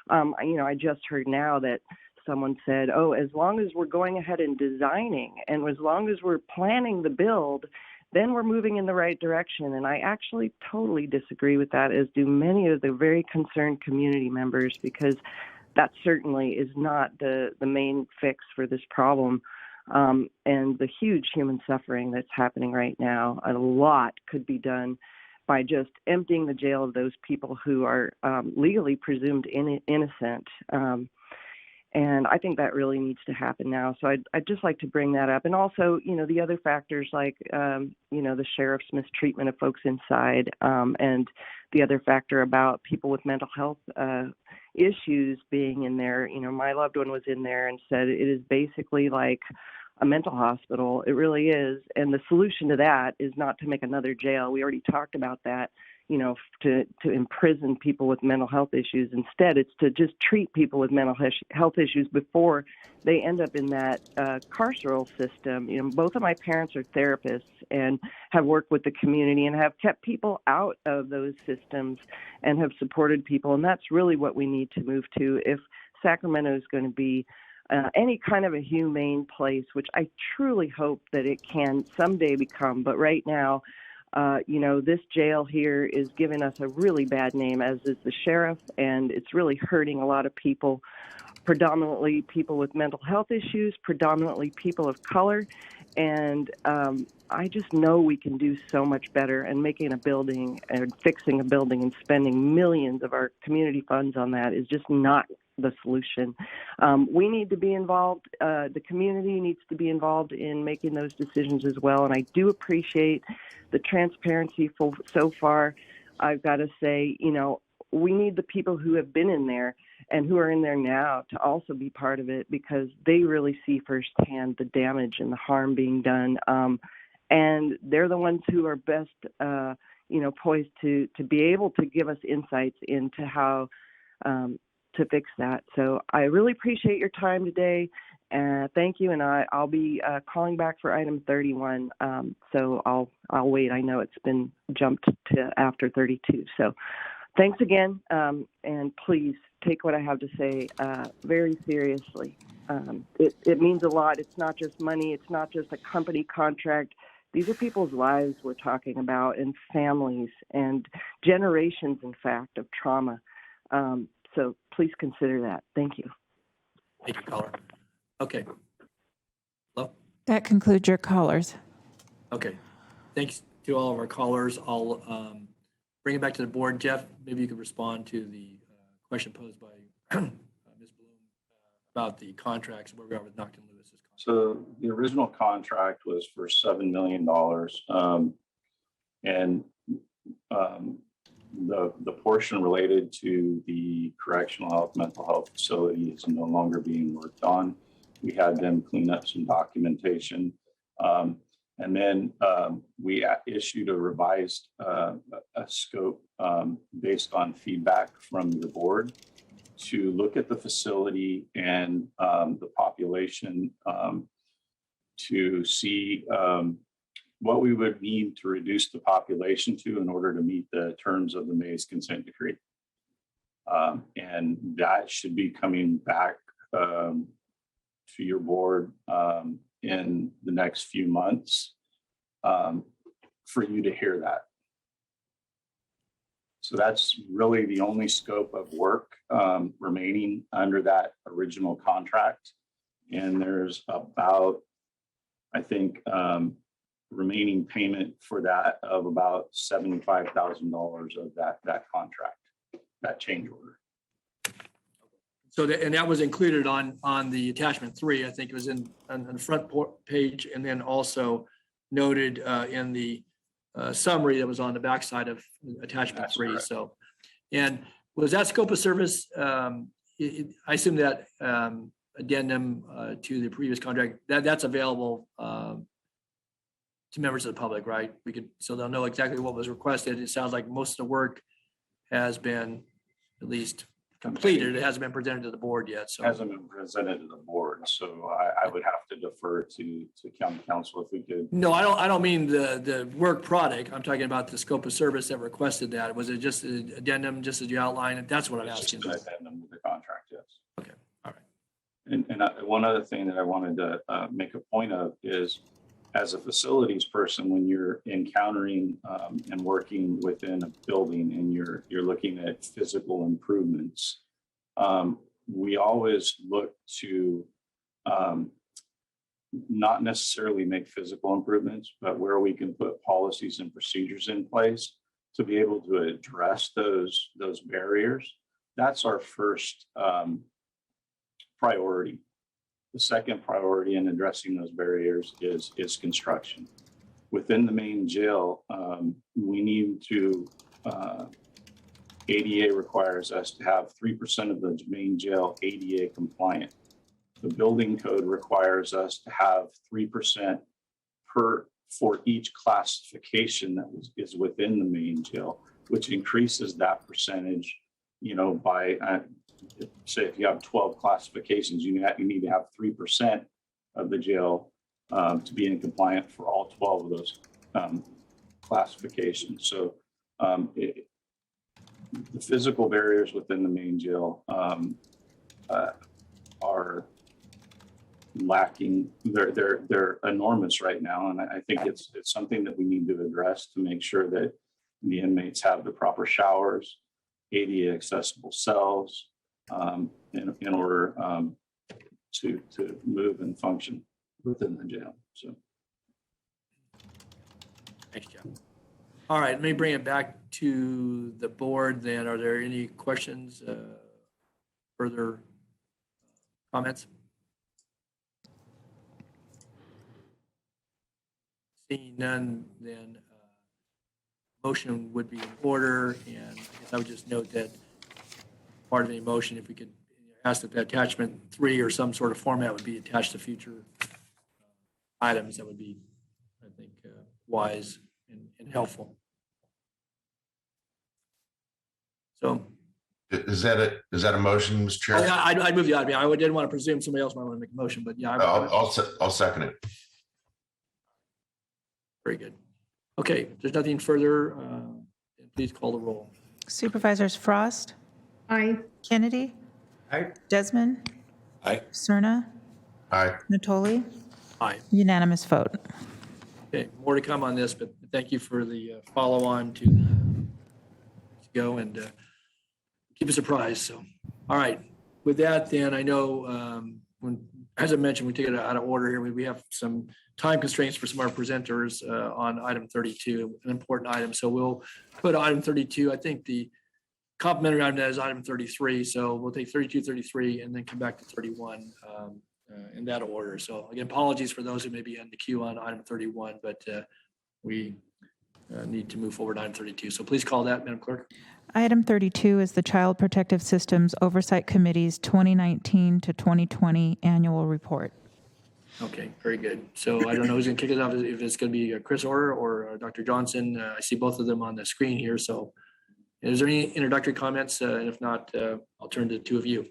I just heard now that someone said, oh, as long as we're going ahead and designing and as long as we're planning the build, then we're moving in the right direction. And I actually totally disagree with that, as do many of the very concerned community members, because that certainly is not the main fix for this problem. And the huge human suffering that's happening right now, a lot could be done by just emptying the jail of those people who are legally presumed innocent. And I think that really needs to happen now. So I'd just like to bring that up. And also, the other factors like, the sheriff's mistreatment of folks inside, and the other factor about people with mental health issues being in there. My loved one was in there and said it is basically like a mental hospital. It really is. And the solution to that is not to make another jail. We already talked about that. to imprison people with mental health issues. Instead, it's to just treat people with mental health issues before they end up in that carceral system. Both of my parents are therapists and have worked with the community and have kept people out of those systems and have supported people. And that's really what we need to move to if Sacramento is going to be any kind of a humane place, which I truly hope that it can someday become. But right now, this jail here is giving us a really bad name, as is the sheriff, and it's really hurting a lot of people, predominantly people with mental health issues, predominantly people of color. And I just know we can do so much better, and making a building and fixing a building and spending millions of our community funds on that is just not the solution. We need to be involved. The community needs to be involved in making those decisions as well. And I do appreciate the transparency so far. I've got to say, we need the people who have been in there and who are in there now to also be part of it, because they really see firsthand the damage and the harm being done. And they're the ones who are best, poised to be able to give us insights into how to fix that. So I really appreciate your time today. Thank you. And I'll be calling back for item 31. So I'll wait. I know it's been jumped to after 32. So thanks again. And please take what I have to say very seriously. It means a lot. It's not just money. It's not just a company contract. These are people's lives we're talking about, and families and generations, in fact, of trauma. So please consider that. Thank you. Thank you, caller. Okay. Hello? That concludes your callers. Okay. Thanks to all of our callers. I'll bring it back to the board. Jeff, maybe you could respond to the question posed by Ms. Bloom about the contracts, where we are with Knockton Lewis's contract. So the original contract was for $7 million. The portion related to the correctional health, mental health facility is no longer being worked on. We had them clean up some documentation. And then we issued a revised a scope based on feedback from the board to look at the facility and the population to see what we would need to reduce the population to in order to meet the terms of the May's consent decree. And that should be coming back to your board in the next few months for you to hear that. So that's really the only scope of work remaining under that original contract. And there's about, I think, remaining payment for that of about $75,000 of that contract, that change order. So and that was included on the attachment 3. I think it was on the front page, and then also noted in the summary that was on the backside of attachment 3. Correct. So, and was that scope of service? I assume that addendum to the previous contract that's available to members of the public, right? So they'll know exactly what was requested. It sounds like most of the work has been at least completed. It hasn't been presented to the board yet. So it hasn't been presented to the board. So I would have to defer to county council if we could. No, I don't mean the work product. I'm talking about the scope of service that requested that. Was it just an addendum, just as you outlined it? That's what I'm asking. Just an addendum to the contract, yes. Okay, all right. And one other thing that I wanted to make a point of is, as a facilities person, when you're encountering and working within a building and you're looking at physical improvements, we always look to not necessarily make physical improvements, but where we can put policies and procedures in place to be able to address those barriers. That's our first priority. The second priority in addressing those barriers is construction. Within the main jail, we need to, ADA requires us to have 3% of the main jail ADA compliant. The building code requires us to have 3% for each classification that is within the main jail which increases that percentage, by, say if you have 12 classifications, you need to have 3% of the jail to be in compliant for all 12 of those classifications. So the physical barriers within the main jail are lacking. They're enormous right now, and I think it's something that we need to address to make sure that the inmates have the proper showers, ADA accessible cells, in order to move and function within the jail. So, Thanks, Jeff. All right, let me bring it back to the board then. Are there any questions, further comments? Seeing none, then motion would be in order. And I guess I would just note that part of any motion, if we could ask that the attachment 3 or some sort of format would be attached to future items, that would be, I think, wise and helpful. So, is that a motion, Mr. Chair? yeah, I'd move the item. I didn't want to presume somebody else might want to make a motion, but yeah, I'll second it. Very good. Okay, if there's nothing further, please call the roll. Supervisors Frost, Aye. Kennedy, Aye. Desmond, Aye. Cerna, Aye. Natoli. Aye. Unanimous vote. Okay, more to come on this, but thank you for the follow-on to go and keep us apprised. So, all right. With that, then I know as I mentioned, we take it out of order here. We have some time constraints for some of our presenters on item 32, an important item. So we'll put item 32. I think the complementary item is item 33. So we'll take 32, 33, and then come back to 31 in that order. So again, apologies for those who may be on the queue on item 31, but we need to move forward item 32. So please call that, Madam Clerk. Item 32 is the Child Protective Systems Oversight Committee's 2019 to 2020 annual report. Okay, very good. So I don't know who's going to kick us off, if it's going to be Chris Orr or Dr. Johnson. I see both of them on the screen here. So is there any introductory comments? And if not, I'll turn to the two of you.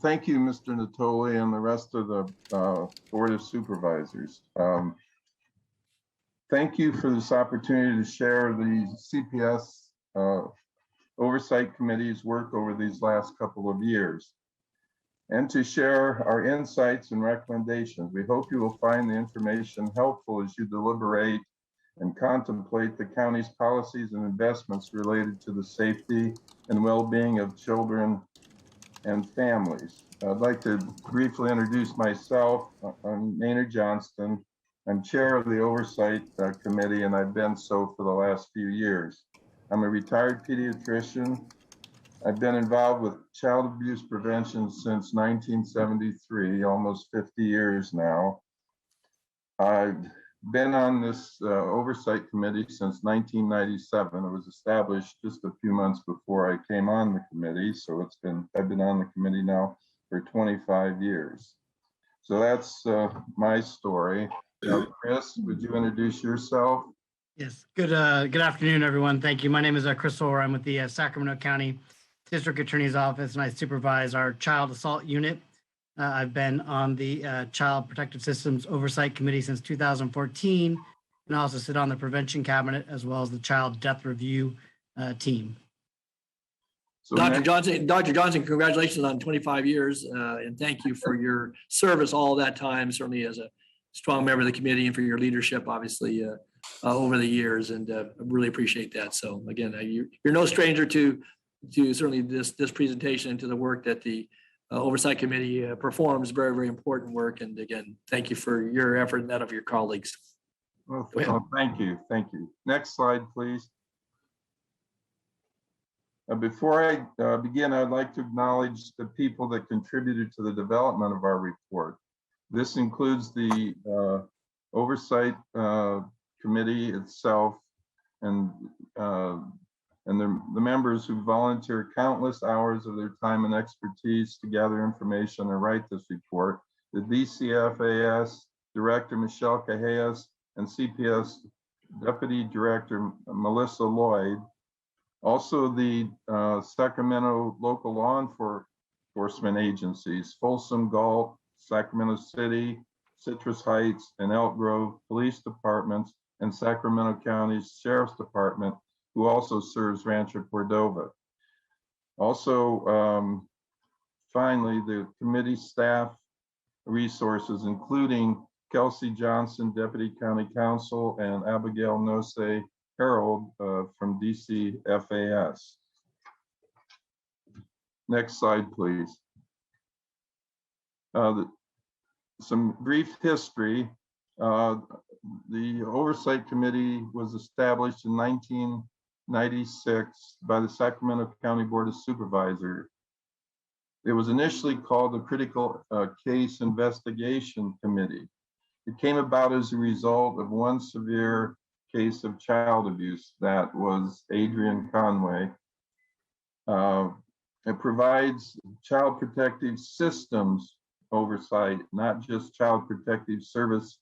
Thank you, Mr. Natoli, and the rest of the Board of Supervisors. Thank you for this opportunity to share the CPS Oversight Committee's work over these last couple of years, and to share our insights and recommendations. We hope you will find the information helpful as you deliberate and contemplate the county's policies and investments related to the safety and well-being of children and families. I'd like to briefly introduce myself. I'm Maynard Johnston. I'm chair of the Oversight Committee, and I've been so for the last few years. I'm a retired pediatrician. I've been involved with child abuse prevention since 1973, almost 50 years now. I've been on this Oversight Committee since 1997. It was established just a few months before I came on the committee, so I've been on the committee now for 25 years. So that's my story. Chris, would you introduce yourself? Yes. Good afternoon, everyone. Thank you. My name is Chris Orr. I'm with the Sacramento County District Attorney's Office, and I supervise our Child Assault Unit. I've been on the Child Protective Systems Oversight Committee since 2014, and I also sit on the Prevention Cabinet as well as the Child Death Review team. So Dr. Johnson, congratulations on 25 years, and thank you for your service all that time, certainly as a strong member of the committee, and for your leadership, obviously, over the years, and I really appreciate that. So again, you're no stranger to certainly this presentation and to the work that the Oversight Committee performs. Very, very important work. And again, thank you for your effort and that of your colleagues. Well, thank you. Thank you. Next slide, please. Before I begin, I'd like to acknowledge the people that contributed to the development of our report. This includes the Oversight Committee itself and the members who volunteer countless hours of their time and expertise to gather information and write this report. The DCFAS Director Michelle Cajellas and CPS Deputy Director Melissa Lloyd, also the Sacramento local law enforcement agencies, Folsom, Galt, Sacramento City, Citrus Heights, and Elk Grove Police Departments, and Sacramento County's Sheriff's Department, who also serves Rancho Cordova. Also, finally, the committee staff resources, including Kelsey Johnson, Deputy County Counsel, and Abigail Nose Harold from DCFAS. Next slide, please. Some brief history. The Oversight Committee was established in 1996 by the Sacramento County Board of Supervisors. It was initially called the Critical Case Investigation Committee. It came about as a result of one severe case of child abuse. That was Adrian Conway. It provides child protective systems oversight, not just child protective service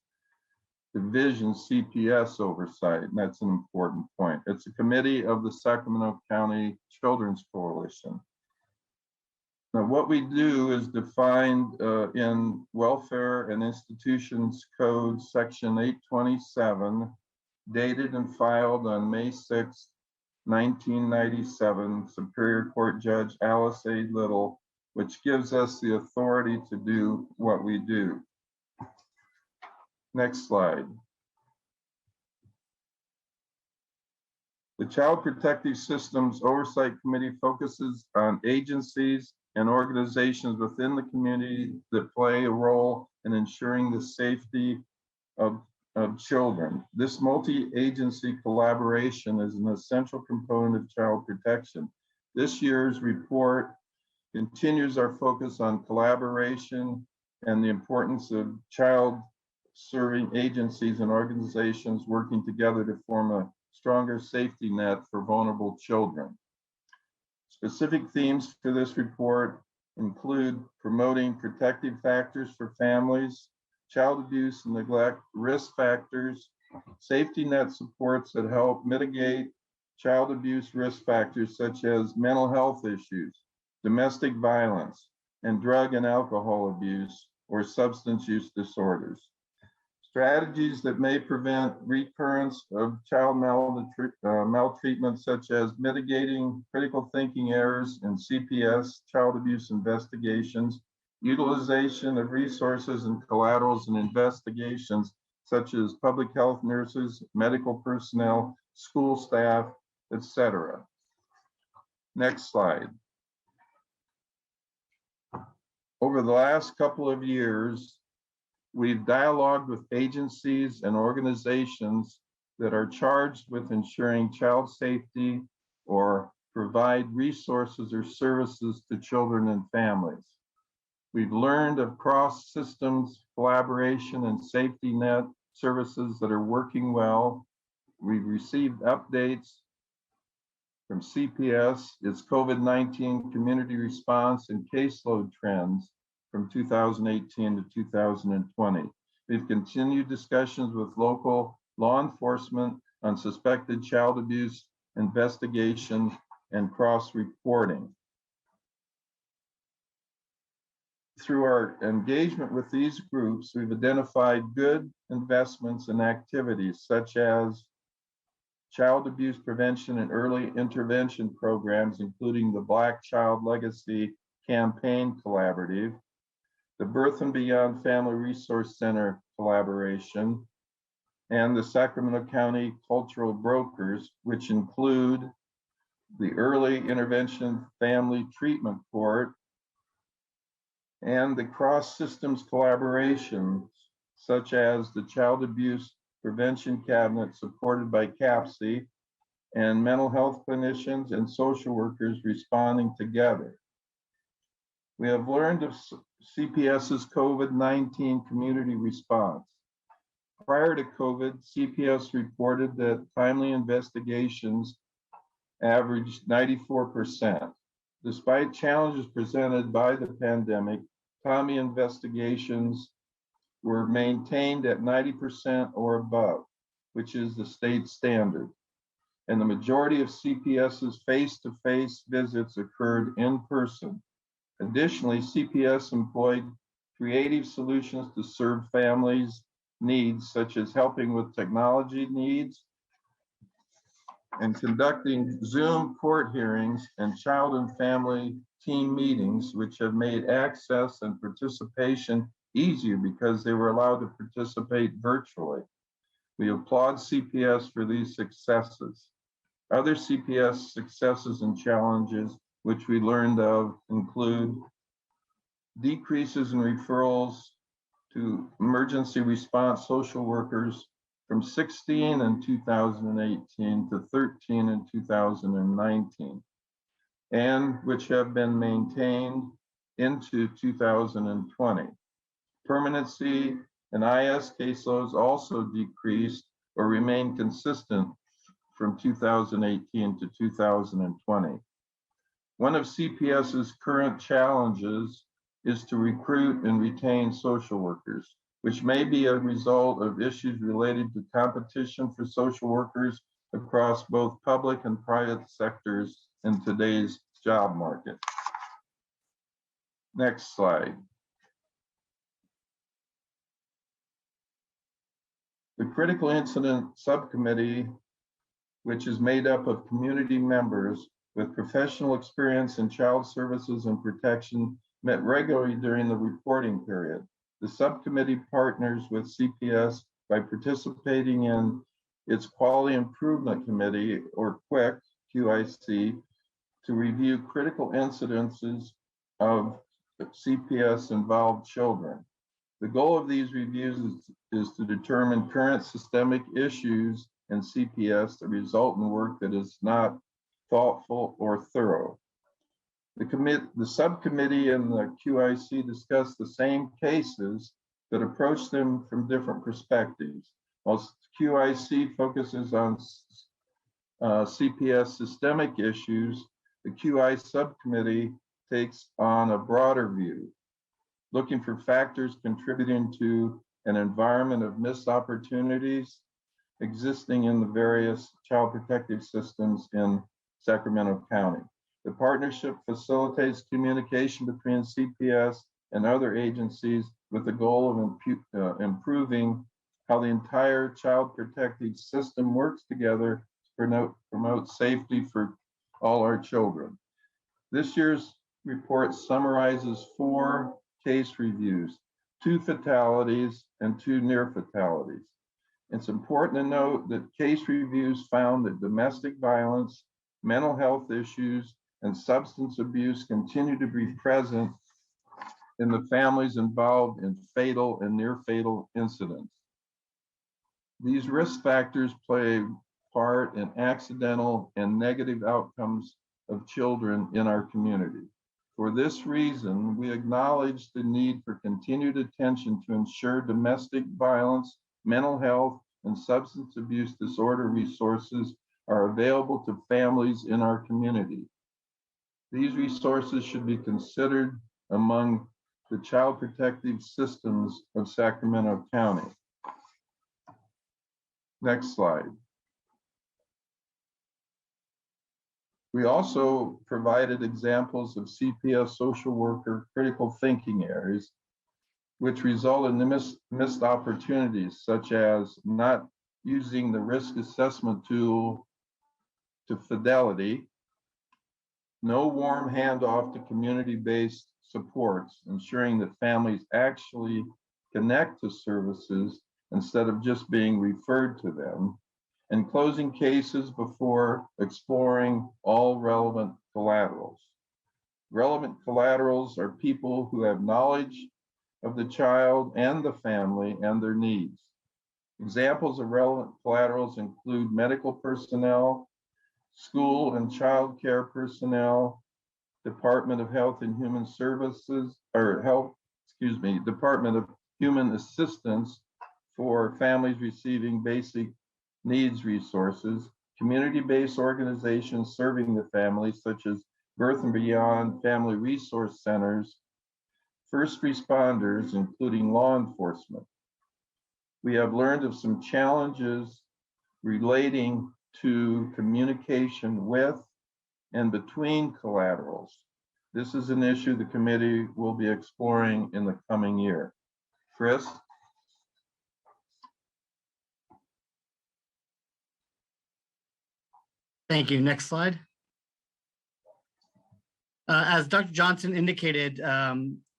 division CPS oversight, and that's an important point. It's a committee of the Sacramento County Children's Coalition. Now, what we do is defined in Welfare and Institutions Code, Section 827, dated and filed on May 6, 1997, Superior Court Judge Alice A. Little, which gives us the authority to do what we do. Next slide. The Child Protective Systems Oversight Committee focuses on agencies and organizations within the community that play a role in ensuring the safety of children. This multi-agency collaboration is an essential component of child protection. This year's report continues our focus on collaboration and the importance of child serving agencies and organizations working together to form a stronger safety net for vulnerable children. Specific themes for this report include promoting protective factors for families, child abuse and neglect risk factors, safety net supports that help mitigate child abuse risk factors such as mental health issues, domestic violence, and drug and alcohol abuse or substance use disorders. Strategies that may prevent recurrence of child maltreatment, such as mitigating critical thinking errors in CPS child abuse investigations, utilization of resources and collaterals in investigations, such as public health nurses, medical personnel, school staff, etc. Next slide. Over the last couple of years, we've dialogued with agencies and organizations that are charged with ensuring child safety or provide resources or services to children and families. We've learned of cross-systems collaboration and safety net services that are working well. We've received updates from CPS, its COVID-19 community response and caseload trends from 2018 to 2020. We've continued discussions with local law enforcement on suspected child abuse investigations and cross-reporting. Through our engagement with these groups, we've identified good investments and activities such as child abuse prevention and early intervention programs, including the Black Child Legacy Campaign Collaborative, the Birth and Beyond Family Resource Center collaboration, and the Sacramento County Cultural Brokers, which include the Early Intervention Family Treatment Court and the cross-systems collaborations, such as the Child Abuse Prevention Cabinet supported by CAPC and mental health clinicians and social workers responding together. We have learned of CPS's COVID-19 community response. Prior to COVID, CPS reported that timely investigations averaged 94%. Despite challenges presented by the pandemic, timely investigations were maintained at 90% or above. which is the state standard. And the majority of CPS's face-to-face visits occurred in person. Additionally, CPS employed creative solutions to serve families' needs, such as helping with technology needs and conducting Zoom court hearings and child and family team meetings, which have made access and participation easier because they were allowed to participate virtually. We applaud CPS for these successes. Other CPS successes and challenges which we learned of include decreases in referrals to emergency response social workers from 16 in 2018 to 13 in 2019, and which have been maintained into 2020. Permanency and IS caseloads also decreased or remained consistent from 2018 to 2020. One of CPS's current challenges is to recruit and retain social workers, which may be a result of issues related to competition for social workers across both public and private sectors in today's job market. Next slide. The Critical Incident Subcommittee, which is made up of community members with professional experience in child services and protection, met regularly during the reporting period. The subcommittee partners with CPS by participating in its Quality Improvement Committee, or QIC, QIC, to review critical incidences of CPS-involved children. The goal of these reviews is to determine current systemic issues in CPS that result in work that is not thoughtful or thorough. The subcommittee and the QIC discussed the same cases but approach them from different perspectives. While QIC focuses on CPS systemic issues, the QI subcommittee takes on a broader view, looking for factors contributing to an environment of missed opportunities existing in the various child protective systems in Sacramento County. The partnership facilitates communication between CPS and other agencies with the goal of improving how the entire child protective system works together to promote safety for all our children. This year's report summarizes 4 case reviews, 2 fatalities and 2 near fatalities. It's important to note that case reviews found that domestic violence, mental health issues, and substance abuse continue to be present in the families involved in fatal and near fatal incidents. These risk factors play a part in accidental and negative outcomes of children in our community. For this reason, we acknowledge the need for continued attention to ensure domestic violence, mental health, and substance abuse disorder resources are available to families in our community. These resources should be considered among the child protective systems of Sacramento County. Next slide. We also provided examples of CPS social worker critical thinking areas, which result in missed opportunities, such as not using the risk assessment tool to fidelity, no warm handoff to community-based supports, ensuring that families actually connect to services instead of just being referred to them, and closing cases before exploring all relevant collaterals. Relevant collaterals are people who have knowledge of the child and the family and their needs. Examples of relevant collaterals include medical personnel, school and child care personnel, Department of Health and Human Services, Department of Human Assistance for families receiving basic needs resources, community-based organizations serving the families such as Birth and Beyond Family Resource Centers, first responders, including law enforcement. We have learned of some challenges relating to communication with and between collaterals. This is an issue the committee will be exploring in the coming year. Chris? Thank you. Next slide. As Dr. Johnson indicated,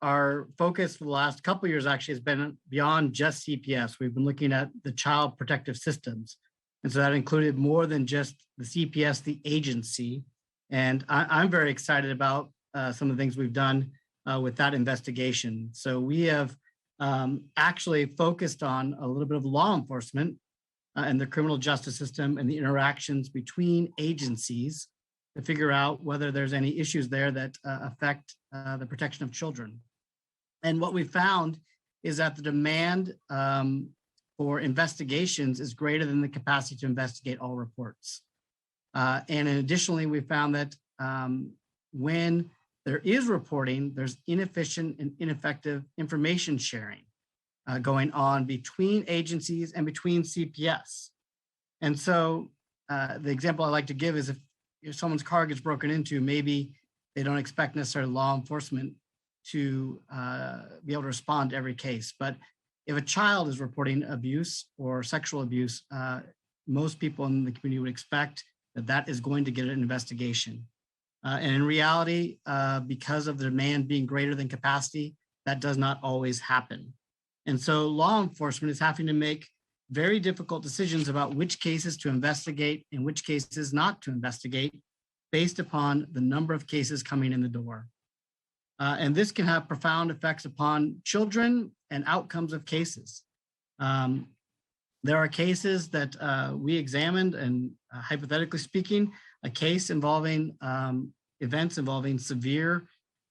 our focus for the last couple of years actually has been beyond just CPS. We've been looking at the child protective systems. And so that included more than just the CPS, the agency. And I'm very excited about some of the things we've done with that investigation. So we have actually focused on a little bit of law enforcement and the criminal justice system and the interactions between agencies to figure out whether there's any issues there that affect the protection of children. And what we found is that the demand for investigations is greater than the capacity to investigate all reports. And additionally, we found that when there is reporting, there's inefficient and ineffective information sharing going on between agencies and between CPS. And so the example I like to give is if someone's car gets broken into, maybe they don't expect necessarily law enforcement to be able to respond to every case. But if a child is reporting abuse or sexual abuse, most people in the community would expect that that is going to get an investigation. And in reality, because of the demand being greater than capacity, that does not always happen. And so law enforcement is having to make very difficult decisions about which cases to investigate and which cases not to investigate based upon the number of cases coming in the door. And this can have profound effects upon children and outcomes of cases. There are cases that we examined, and hypothetically speaking, a case involving events involving severe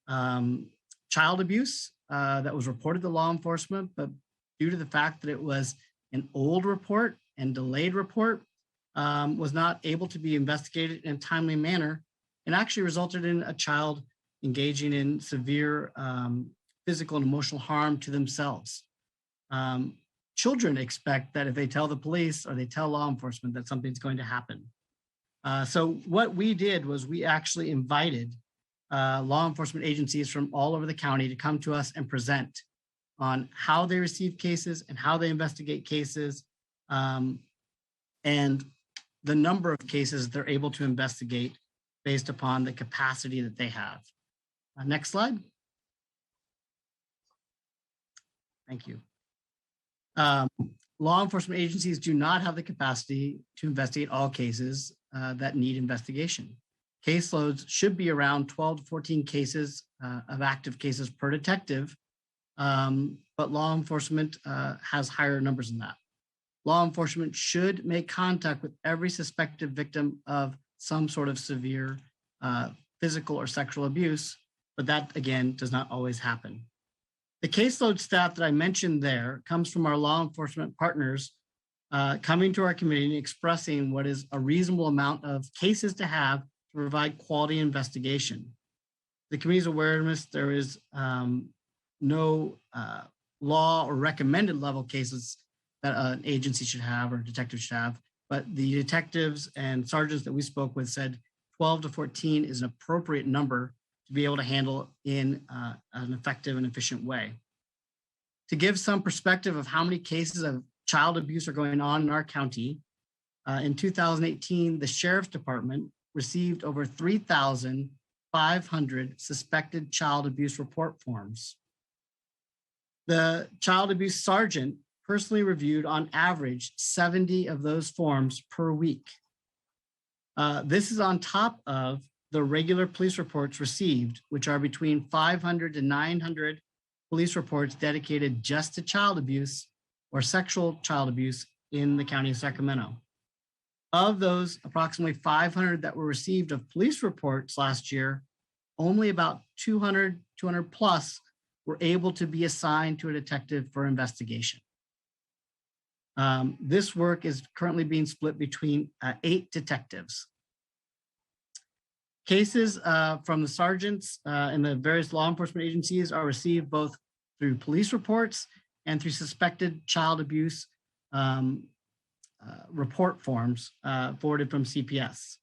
child abuse that was reported to law enforcement, but due to the fact that it was an old report and delayed report, was not able to be investigated in a timely manner, and actually resulted in a child engaging in severe physical and emotional harm to themselves. Children expect that if they tell the police or they tell law enforcement that something's going to happen. So what we did was we actually invited law enforcement agencies from all over the county to come to us and present on how they receive cases and how they investigate cases, and the number of cases they're able to investigate based upon the capacity that they have. Next slide. Thank you. Law enforcement agencies do not have the capacity to investigate all cases that need investigation. Caseloads should be around 12 to 14 cases of active cases per detective, but law enforcement has higher numbers than that. Law enforcement should make contact with every suspected victim of some sort of severe physical or sexual abuse, but that, again, does not always happen. The caseload stat that I mentioned there comes from our law enforcement partners coming to our community and expressing what is a reasonable amount of cases to have to provide quality investigation. The community's awareness, there is no law or recommended level cases that an agency should have or a detective should have, but the detectives and sergeants that we spoke with said 12 to 14 is an appropriate number to be able to handle in an effective and efficient way. To give some perspective of how many cases of child abuse are going on in our county, in 2018, the Sheriff's Department received over 3,500 suspected child abuse report forms. The child abuse sergeant personally reviewed on average 70 of those forms per week. This is on top of the regular police reports received, which are between 500 to 900 police reports dedicated just to child abuse or sexual child abuse in the county of Sacramento. Of those approximately 500 that were received of police reports last year, only about 200 plus were able to be assigned to a detective for investigation. This work is currently being split between 8 detectives. Cases from the sergeants and the various law enforcement agencies are received both through police reports and through suspected child abuse report forms forwarded from CPS.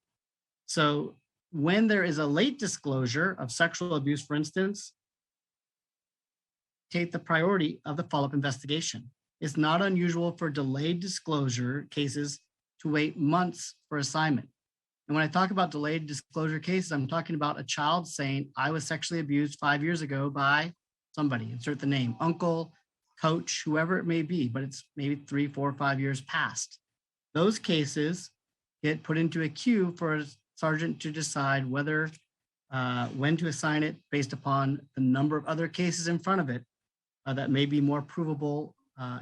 So when there is a late disclosure of sexual abuse, for instance, take the priority of the follow-up investigation. It's not unusual for delayed disclosure cases to wait months for assignment. And when I talk about delayed disclosure cases, I'm talking about a child saying, I was sexually abused 5 years ago by somebody, insert the name, uncle, coach, whoever it may be, but it's maybe 3, 4, 5 years past. Those cases get put into a queue for a sergeant to decide whether, when to assign it based upon the number of other cases in front of it that may be more provable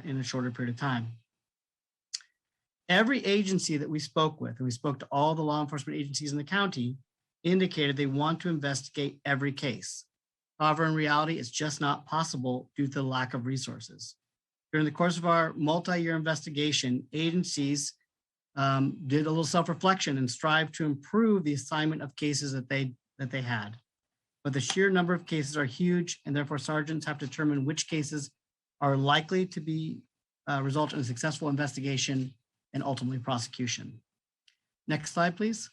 in a shorter period of time. Every agency that we spoke with, and we spoke to all the law enforcement agencies in the county, indicated they want to investigate every case. However, in reality, it's just not possible due to the lack of resources. During the course of our multi-year investigation, agencies did a little self-reflection and strived to improve the assignment of cases that they had. But the sheer number of cases are huge, and therefore sergeants have to determine which cases are likely to be result in a successful investigation and ultimately prosecution. Next slide, please.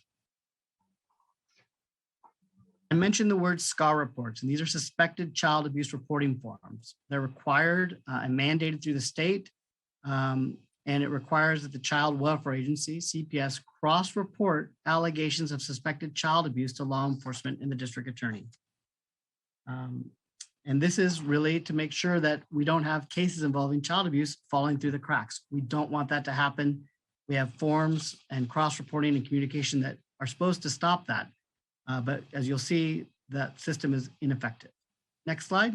I mentioned the word SCAR reports, and these are suspected child abuse reporting forms. They're required and mandated through the state, and it requires that the Child Welfare Agency, CPS, cross-report allegations of suspected child abuse to law enforcement and the district attorney. And this is really to make sure that we don't have cases involving child abuse falling through the cracks. We don't want that to happen. We have forms and cross-reporting and communication that are supposed to stop that. But as you'll see, that system is ineffective. Next slide.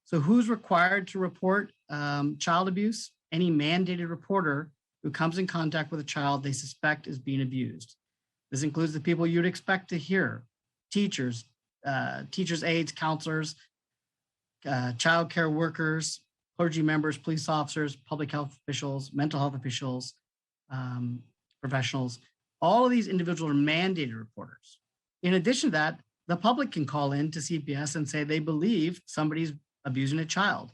So who's required to report child abuse? Any mandated reporter who comes in contact with a child they suspect is being abused. This includes the people you'd expect to hear: teachers, teachers' aides, counselors, child care workers, clergy members, police officers, public health officials, mental health officials, professionals. All of these individuals are mandated reporters. In addition to that, the public can call in to CPS and say they believe somebody's abusing a child.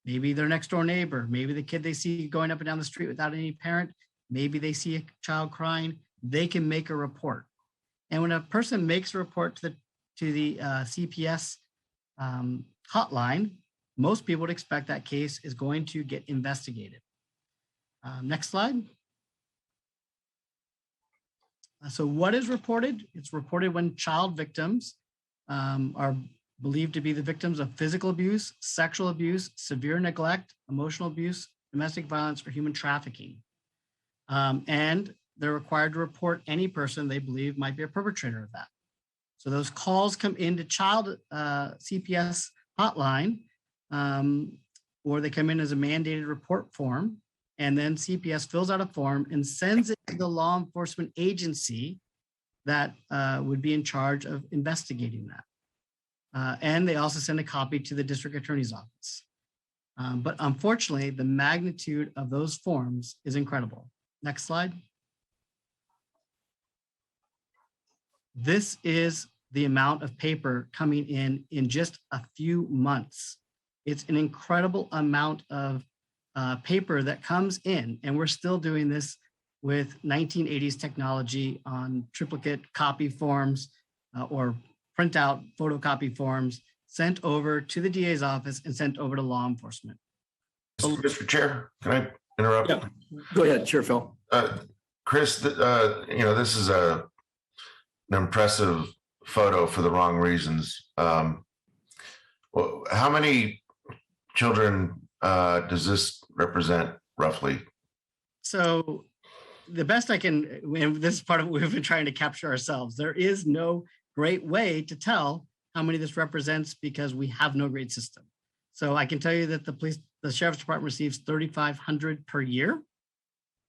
Maybe their next door neighbor, maybe the kid they see going up and down the street without any parent, maybe they see a child crying, they can make a report. And when a person makes a report to the CPS hotline, most people would expect that case is going to get investigated. Next slide. So what is reported? It's reported when child victims are believed to be the victims of physical abuse, sexual abuse, severe neglect, emotional abuse, domestic violence, or human trafficking. And they're required to report any person they believe might be a perpetrator of that. So those calls come into child CPS hotline, or they come in as a mandated report form, and then CPS fills out a form and sends it to the law enforcement agency that would be in charge of investigating that. And they also send a copy to the district attorney's office. But unfortunately, the magnitude of those forms is incredible. Next slide. This is the amount of paper coming in just a few months. It's an incredible amount of paper that comes in, and we're still doing this with 1980s technology on triplicate copy forms or printout photocopy forms sent over to the DA's office and sent over to law enforcement. Mr. Chair, can I interrupt? Yeah. Go ahead, Chair Phil. Chris, this is an impressive photo for the wrong reasons. Well, how many children does this represent roughly? So the best I can, and this is part of what we've been trying to capture ourselves, there is no great way to tell how many this represents because we have no great system. So I can tell you that the Sheriff's Department receives 3,500 per year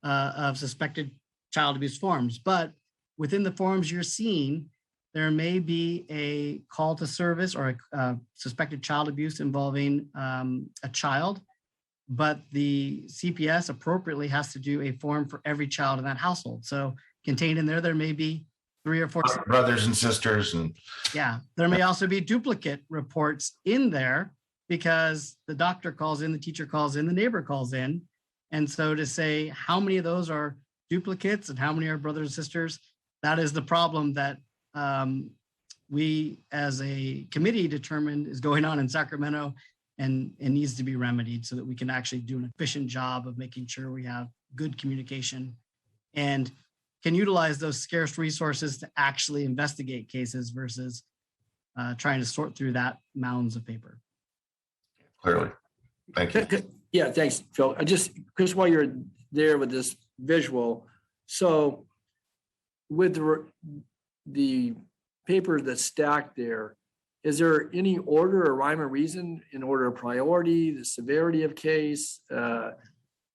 of suspected child abuse forms. But within the forms you're seeing, there may be a call to service or a suspected child abuse involving a child, but the CPS appropriately has to do a form for every child in that household. So contained in there may be 3 or 4 brothers and sisters. And yeah, there may also be duplicate reports in there because the doctor calls in, the teacher calls in, the neighbor calls in, And so to say how many of those are duplicates and how many are brothers and sisters, that is the problem that we as a committee determined is going on in Sacramento and needs to be remedied so that we can actually do an efficient job of making sure we have good communication and can utilize those scarce resources to actually investigate cases versus trying to sort through that mounds of paper. Clearly. Thank you. Yeah, thanks, Phil. Chris, while you're there with this visual, so with the paper that's stacked there, is there any order or rhyme or reason in order of priority, the severity of case, the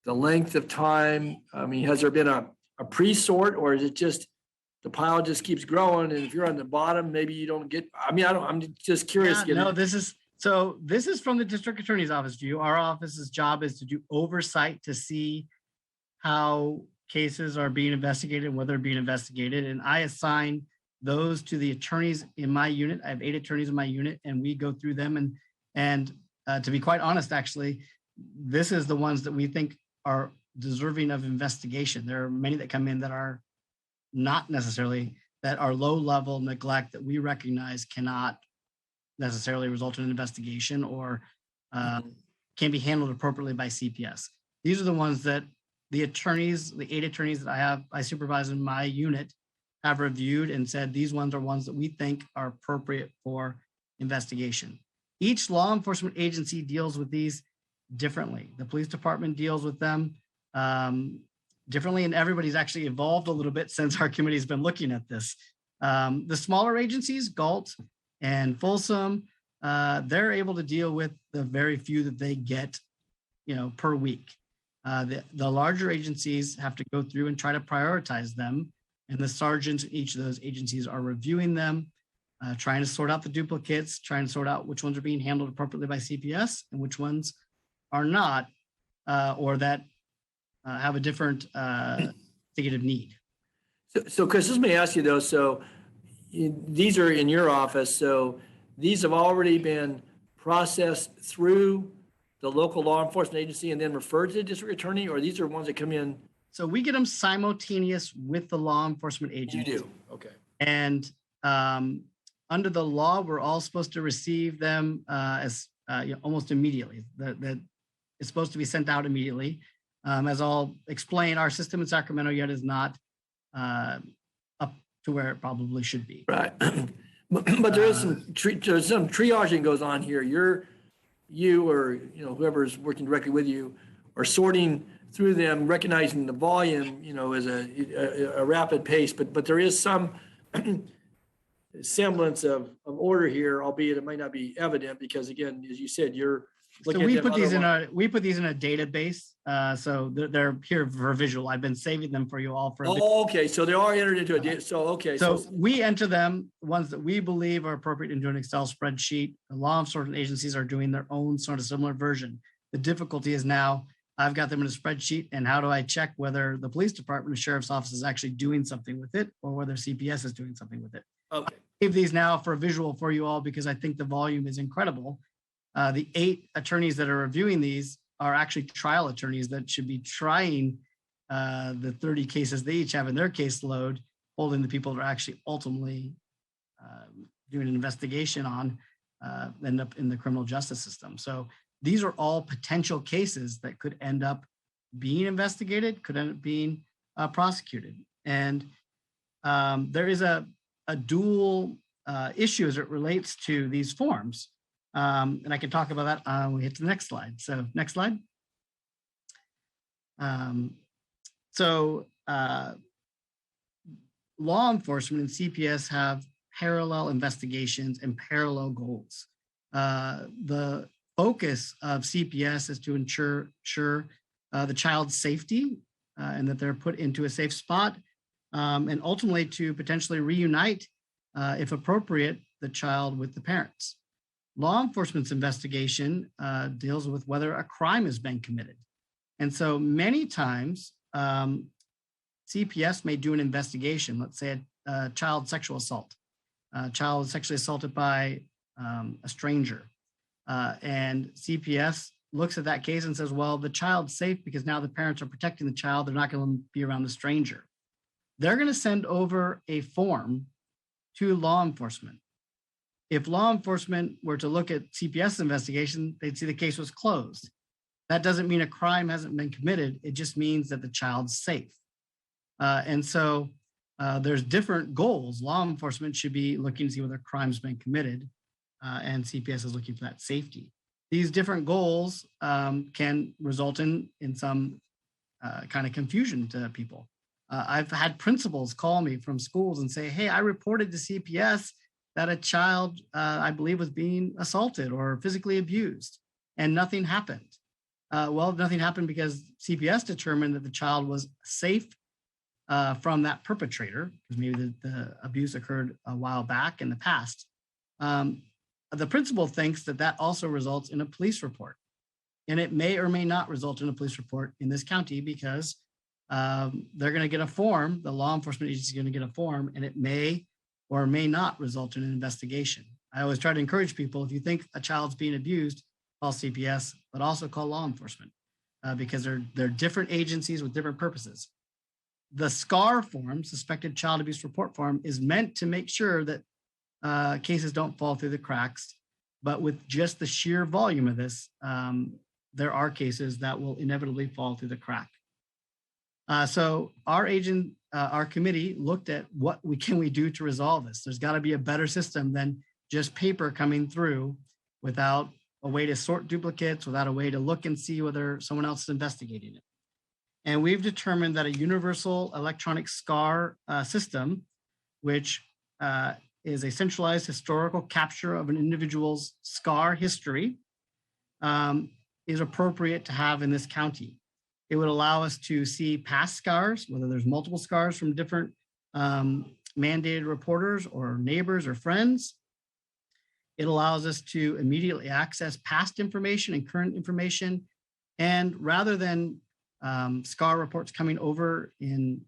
length of time? I mean, has there been a pre-sort, or is it just the pile just keeps growing? And if you're on the bottom, maybe you don't get, I'm just curious. Yeah, no, this is from the district attorney's office view. Our office's job is to do oversight to see how cases are being investigated and whether they're being investigated. And I assign those to the attorneys in my unit. I have 8 attorneys in my unit, and we go through them. And to be quite honest, actually, this is the ones that we think are deserving of investigation. There are many that come in that are not necessarily, that are low-level neglect that we recognize cannot necessarily result in an investigation or can be handled appropriately by CPS. These are the ones that the attorneys, the 8 attorneys that I supervise in my unit, have reviewed and said these ones are ones that we think are appropriate for investigation. Each law enforcement agency deals with these differently. The police department deals with them differently, and everybody's actually evolved a little bit since our committee's been looking at this. The smaller agencies, Galt and Folsom, they're able to deal with the very few that they get, per week. The larger agencies have to go through and try to prioritize them, and the sergeants in each of those agencies are reviewing them, trying to sort out the duplicates, trying to sort out which ones are being handled appropriately by CPS and which ones are not, or that have a different investigative need. So Chris, let me ask you though, so these are in your office, so these have already been processed through the local law enforcement agency and then referred to the district attorney, or these are ones that come in? So we get them simultaneous with the law enforcement agency. You do, okay. And under the law, we're all supposed to receive them as almost immediately. That it's supposed to be sent out immediately. As I'll explain, our system in Sacramento yet is not up to where it probably should be. Right, but there is some triaging goes on here. You or whoever's working directly with you are sorting through them, recognizing the volume, as a rapid pace, but there is some semblance of order here, albeit it might not be evident because, again, as you said, you're looking so we at put these in a database, so they're here for visual. I've been saving them for you all for. Okay, so they are entered into a data. So okay, so we enter them, ones that we believe are appropriate into an Excel spreadsheet. The law enforcement agencies are doing their own sort of similar version. The difficulty is now I've got them in a spreadsheet, and how do I check whether the police department or sheriff's office is actually doing something with it or whether CPS is doing something with it? Okay. I save these now for a visual for you all because I think the volume is incredible. The 8 attorneys that are reviewing these are actually trial attorneys that should be trying the 30 cases they each have in their caseload, holding the people that are actually ultimately doing an investigation on, end up in the criminal justice system. So these are all potential cases that could end up being investigated, could end up being prosecuted. And there is a dual issue as it relates to these forms. And I can talk about that when we hit to the next slide. So next slide. Law enforcement and CPS have parallel investigations and parallel goals. The focus of CPS is to ensure the child's safety and that they're put into a safe spot, and ultimately to potentially reunite, if appropriate, the child with the parents. Law enforcement's investigation deals with whether a crime has been committed. And so many times, CPS may do an investigation, let's say a child sexual assault. A child was sexually assaulted by a stranger. And CPS looks at that case and says, well, the child's safe because now the parents are protecting the child. They're not going to be around the stranger. They're going to send over a form to law enforcement. If law enforcement were to look at CPS investigation, they'd see the case was closed. That doesn't mean a crime hasn't been committed. It just means that the child's safe. And so there's different goals. Law enforcement should be looking to see whether a crime's been committed, and CPS is looking for that safety. These different goals can result in some kind of confusion to people. I've had principals call me from schools and say, hey, I reported to CPS that a child, I believe, was being assaulted or physically abused, and nothing happened. Well, nothing happened because CPS determined that the child was safe from that perpetrator, because maybe the abuse occurred a while back in the past. The principal thinks that that also results in a police report. And it may or may not result in a police report in this county because they're going to get a form, the law enforcement agency is going to get a form, and it may or may not result in an investigation. I always try to encourage people, if you think a child's being abused, call CPS, but also call law enforcement because they're different agencies with different purposes. The SCAR form, Suspected Child Abuse Report form, is meant to make sure that cases don't fall through the cracks, but with just the sheer volume of this, there are cases that will inevitably fall through the crack. So our committee looked at what can we do to resolve this. There's got to be a better system than just paper coming through without a way to sort duplicates, without a way to look and see whether someone else is investigating it. And we've determined that a universal electronic SCAR system, which is a centralized historical capture of an individual's SCAR history, is appropriate to have in this county. It would allow us to see past scars, whether there's multiple scars from different mandated reporters or neighbors or friends. It allows us to immediately access past information and current information. And rather than SCAR reports coming over in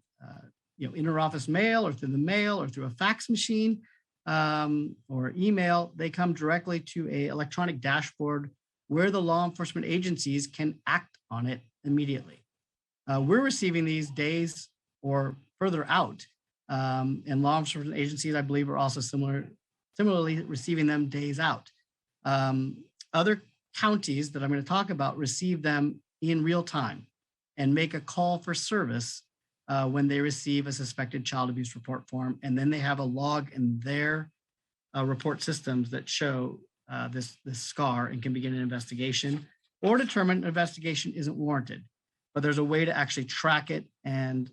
interoffice mail or through the mail or through a fax machine or email, they come directly to an electronic dashboard where the law enforcement agencies can act on it immediately. We're receiving these days or further out, and law enforcement agencies, I believe, are also similarly receiving them days out. Other counties that I'm going to talk about receive them in real time and make a call for service when they receive a suspected child abuse report form, and then they have a log in their report systems that show this SCAR and can begin an investigation or determine an investigation isn't warranted. But there's a way to actually track it and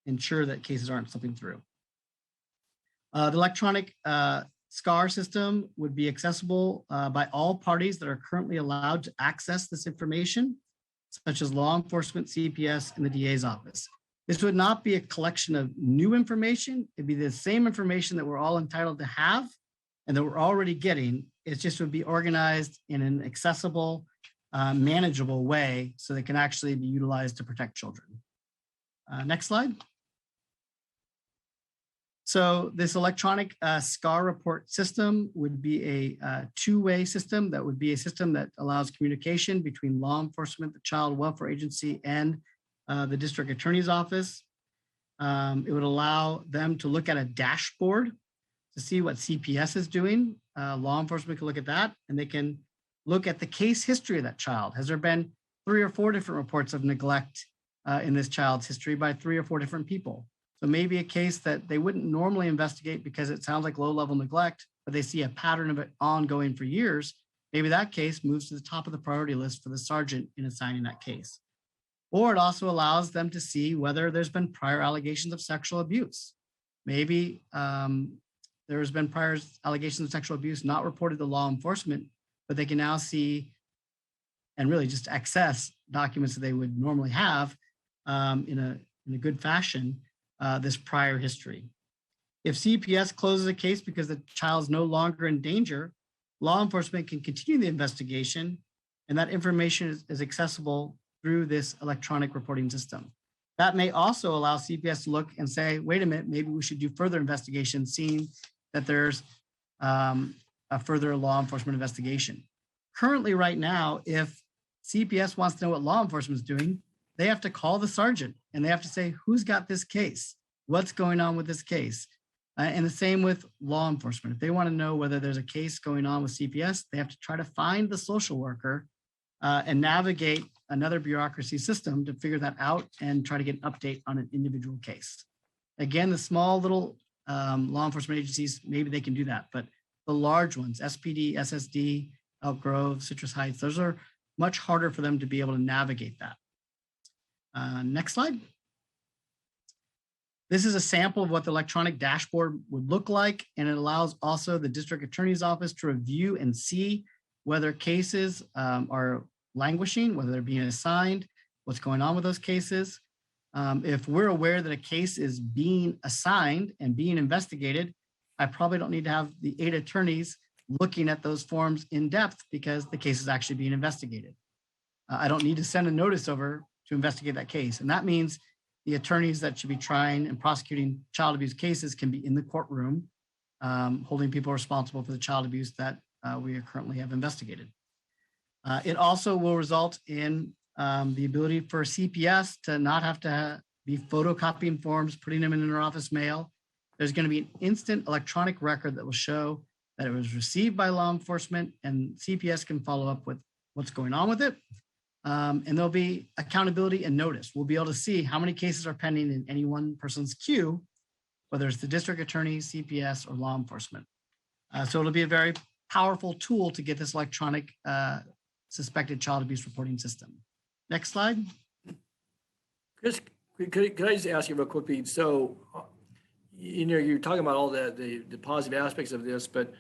ensure that cases aren't slipping through. The electronic SCAR system would be accessible by all parties that are currently allowed to access this information, such as law enforcement, CPS, and the DA's office. This would not be a collection of new information. It'd be the same information that we're all entitled to have and that we're already getting. It just would be organized in an accessible, manageable way so they can actually be utilized to protect children. Next slide. So this electronic SCAR report system would be a two-way system. That would be a system that allows communication between law enforcement, the Child Welfare Agency, and the district attorney's office. It would allow them to look at a dashboard to see what CPS is doing. Law enforcement can look at that, and they can look at the case history of that child. Has there been 3 or 4 different reports of neglect in this child's history by 3 or 4 different people? So maybe a case that they wouldn't normally investigate because it sounds like low-level neglect, but they see a pattern of it ongoing for years. Maybe that case moves to the top of the priority list for the sergeant in assigning that case. Or it also allows them to see whether there's been prior allegations of sexual abuse. Maybe there's been prior allegations of sexual abuse not reported to law enforcement, but they can now see and really just access documents that they would normally have in a good fashion, this prior history. If CPS closes a case because the child's no longer in danger, law enforcement can continue the investigation, and that information is accessible through this electronic reporting system. That may also allow CPS to look and say, wait a minute, maybe we should do further investigation, seeing that there's a further law enforcement investigation. Currently, right now, if CPS wants to know what law enforcement is doing, they have to call the sergeant and they have to say, who's got this case? What's going on with this case? And the same with law enforcement. If they want to know whether there's a case going on with CPS, they have to try to find the social worker and navigate another bureaucracy system to figure that out and try to get an update on an individual case. Again, the small little law enforcement agencies, maybe they can do that, but the large ones, SPD, SSD, Elk Grove, Citrus Heights, those are much harder for them to be able to navigate that. Next slide. This is a sample of what the electronic dashboard would look like, and it allows also the district attorney's office to review and see whether cases are languishing, whether they're being assigned, what's going on with those cases. If we're aware that a case is being assigned and being investigated, I probably don't need to have the 8 attorneys looking at those forms in depth because the case is actually being investigated. I don't need to send a notice over to investigate that case. And that means the attorneys that should be trying and prosecuting child abuse cases can be in the courtroom, holding people responsible for the child abuse that we currently have investigated. It also will result in the ability for CPS to not have to be photocopying forms, putting them in their office mail. There's going to be an instant electronic record that will show that it was received by law enforcement, and CPS can follow up with what's going on with it. And there'll be accountability and notice. We'll be able to see how many cases are pending in any one person's queue, whether it's the district attorney, CPS, or law enforcement. So it'll be a very powerful tool to get this electronic suspected child abuse reporting system. Next slide. Chris, could I just ask you real quickly? So, you're talking about all the positive aspects of this, but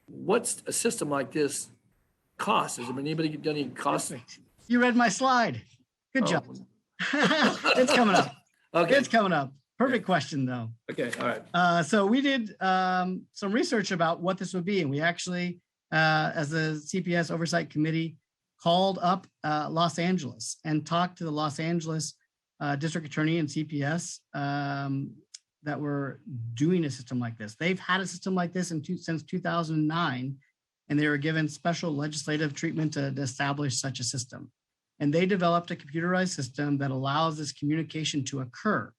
what's a system like this cost? Has there anybody done any costs? You read my slide. Good job. It's coming up. Okay. It's coming up. Perfect question, though. Okay, all right. So we did some research about what this would be, and we actually, as the CPS Oversight Committee, called up Los Angeles and talked to the Los Angeles District Attorney and CPS that were doing a system like this. They've had a system like this since 2009, and they were given special legislative treatment to establish such a system. And they developed a computerized system that allows this communication to occur.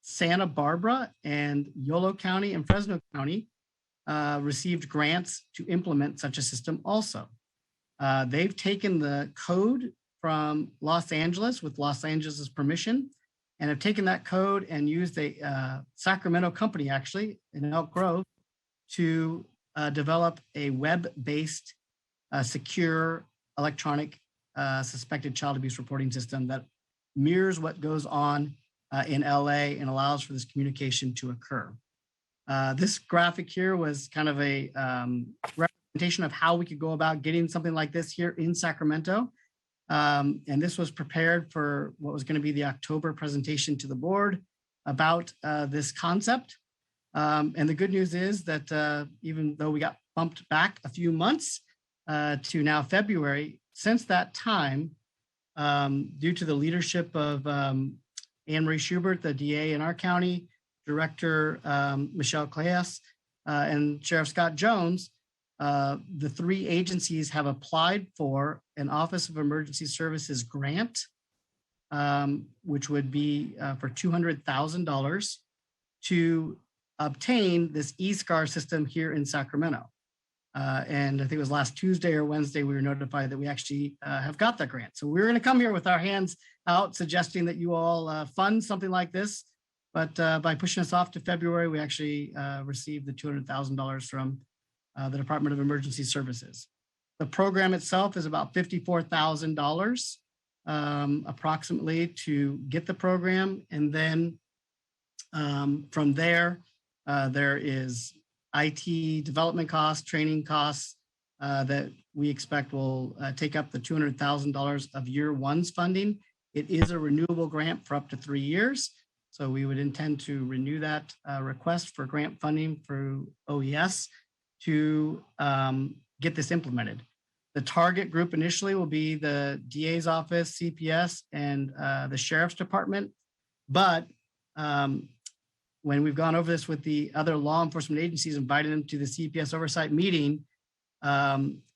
Santa Barbara and Yolo County and Fresno County received grants to implement such a system also. They've taken the code from Los Angeles with Los Angeles' permission and have taken that code and used a Sacramento company, actually, in Elk Grove, to develop a web-based secure electronic suspected child abuse reporting system that mirrors what goes on in LA and allows for this communication to occur. This graphic here was kind of a representation of how we could go about getting something like this here in Sacramento. And this was prepared for what was going to be the October presentation to the board about this concept. And the good news is that even though we got bumped back a few months to now February, since that time, due to the leadership of Anne Marie Schubert, the DA in our county, Director Michelle Claes, and Sheriff Scott Jones, the 3 agencies have applied for an Office of Emergency Services grant, which would be for $200,000 to obtain this eSCAR system here in Sacramento. And I think it was last Tuesday or Wednesday, we were notified that we actually have got that grant. So we're going to come here with our hands out, suggesting that you all fund something like this. But by pushing us off to February, we actually received the $200,000 from the Department of Emergency Services. The program itself is about $54,000 approximately to get the program. And then from there, there is IT development costs, training costs that we expect will take up the $200,000 of year one's funding. It is a renewable grant for up to 3 years. So we would intend to renew that request for grant funding through OES to get this implemented. The target group initially will be the DA's office, CPS, and the Sheriff's Department. But when we've gone over this with the other law enforcement agencies, invited them to the CPS oversight meeting,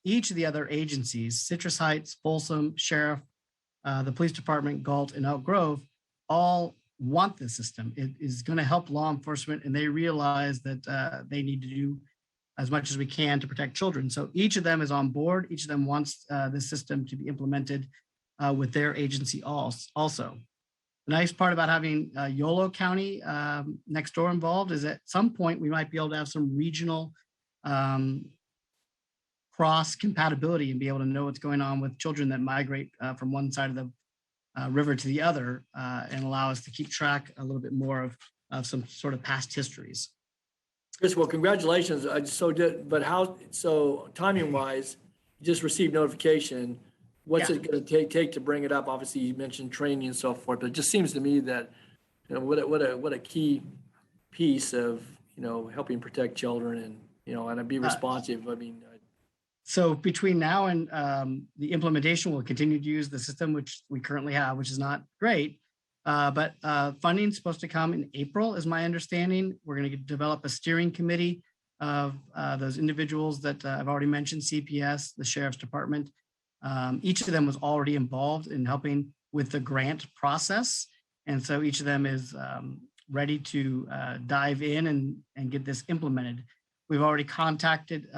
each of the other agencies, Citrus Heights, Folsom, Sheriff, the Police Department, Galt, and Elk Grove, all want this system. It is going to help law enforcement, and they realize that they need to do as much as we can to protect children. So each of them is on board. Each of them wants this system to be implemented with their agency also. The nice part about having Yolo County next door involved is at some point we might be able to have some regional cross compatibility and be able to know what's going on with children that migrate from one side of the river to the other and allow us to keep track a little bit more of some sort of past histories. Chris, well, congratulations. So timing wise, you just received notification. What's it going to take to bring it up? Obviously, you mentioned training and so forth, but it just seems to me that, what a key piece of, helping protect children and be responsive. So between now and the implementation, we'll continue to use the system, which we currently have, which is not great. But funding is supposed to come in April, is my understanding. We're going to develop a steering committee of those individuals that I've already mentioned, CPS, the Sheriff's Department. Each of them was already involved in helping with the grant process. And so each of them is ready to dive in and get this implemented. We've already contacted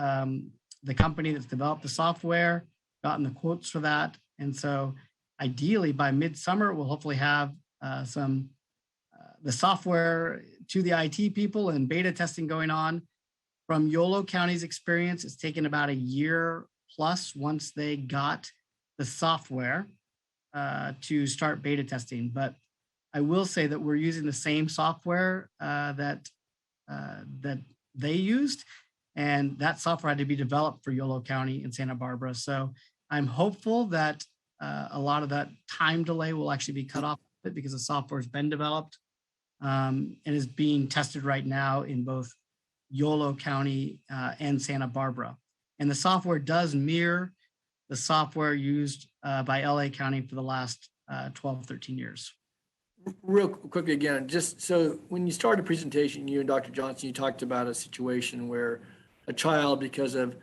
the company that's developed the software, gotten the quotes for that. And so ideally by midsummer, we'll hopefully have the software to the IT people and beta testing going on. From Yolo County's experience, it's taken about a year plus once they got the software to start beta testing. But I will say that we're using the same software that they used, and that software had to be developed for Yolo County and Santa Barbara. So I'm hopeful that a lot of that time delay will actually be cut off because the software has been developed and is being tested right now in both Yolo County and Santa Barbara. And the software does mirror the software used by LA County for the last 12, 13 years. Real quickly again, just so when you started the presentation, you and Dr. Johnson, you talked about a situation where a child, because of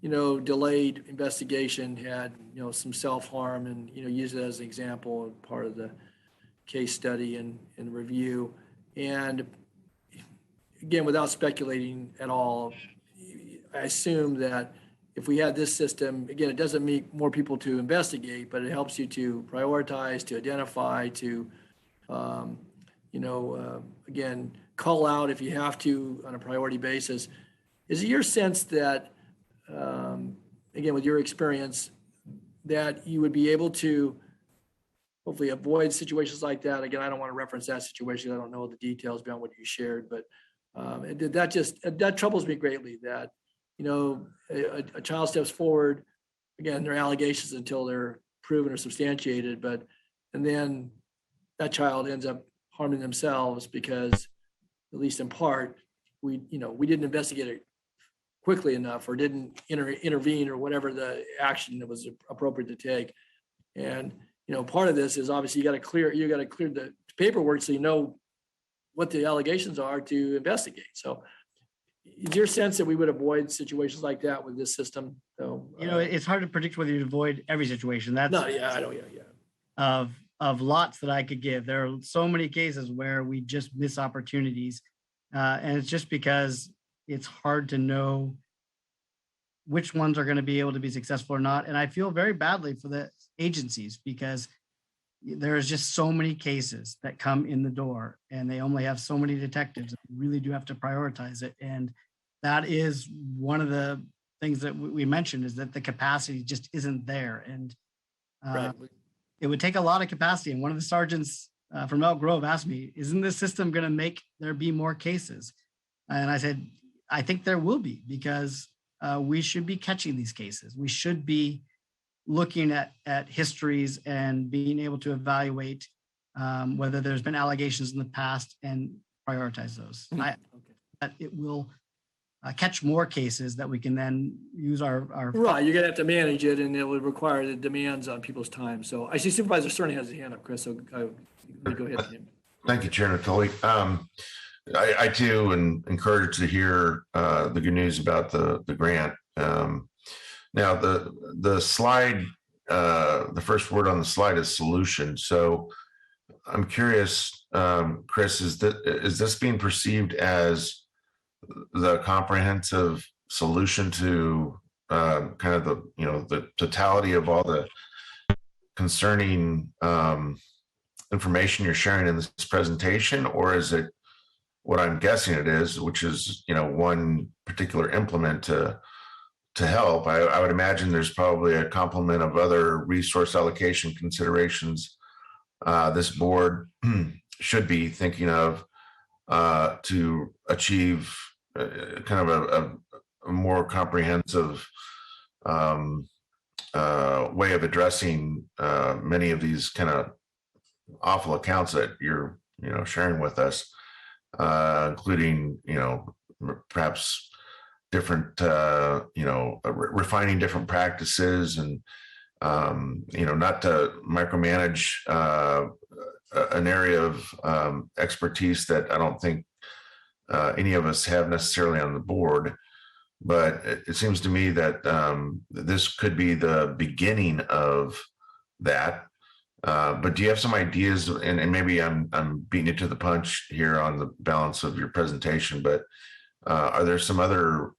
delayed investigation, had some self-harm, and use it as an example and part of the case study and review. And again, without speculating at all, I assume that if we had this system, again, it doesn't mean more people to investigate, but it helps you to prioritize, to identify, to again, call out if you have to on a priority basis. Is it your sense that, again, with your experience, that you would be able to hopefully avoid situations like that? Again, I don't want to reference that situation. I don't know the details beyond what you shared, but that troubles me greatly that, a child steps forward, again, their allegations until they're proven or substantiated, and then that child ends up harming themselves because, at least in part, we didn't investigate it quickly enough or didn't intervene or whatever the action that was appropriate to take. And, part of this is obviously you got to clear the paperwork so you know what the allegations are to investigate. So is your sense that we would avoid situations like that with this system? So, it's hard to predict whether you'd avoid every situation. I don't. Of lots that I could give. There are so many cases where we just miss opportunities. And it's just because it's hard to know which ones are going to be able to be successful or not. And I feel very badly for the agencies because there's just so many cases that come in the door and they only have so many detectives. We really do have to prioritize it. And that is one of the things that we mentioned, is that the capacity just isn't there. And it would take a lot of capacity. And one of the sergeants from Elk Grove asked me, isn't this system going to make there be more cases? And I said, I think there will be, because we should be catching these cases. We should be looking at histories and being able to evaluate whether there's been allegations in the past and prioritize those. That it will catch more cases that we can then use our right. You're gonna have to manage it, and it would require the demands on people's time. So I see Supervisor Sterling has his hand up, Chris. So go ahead. Thank you, Chairman Tully. I too am encouraged to hear the good news about the grant. Now, the slide, the first word on the slide is solution. So I'm curious, Chris, is this being perceived as the comprehensive solution to kind of the totality of all the concerning information you're sharing in this presentation, or is it what I'm guessing it is, which is one particular implement to help? I would imagine there's probably a complement of other resource allocation considerations this board should be thinking of to achieve kind of a more comprehensive way of addressing many of these kind of awful accounts that you're sharing with us, including perhaps different refining different practices and not to micromanage an area of expertise that I don't think any of us have necessarily on the board. But it seems to me that this could be the beginning of that. But do you have some ideas, and maybe I'm beating it to the punch here on the balance of your presentation, but are there some other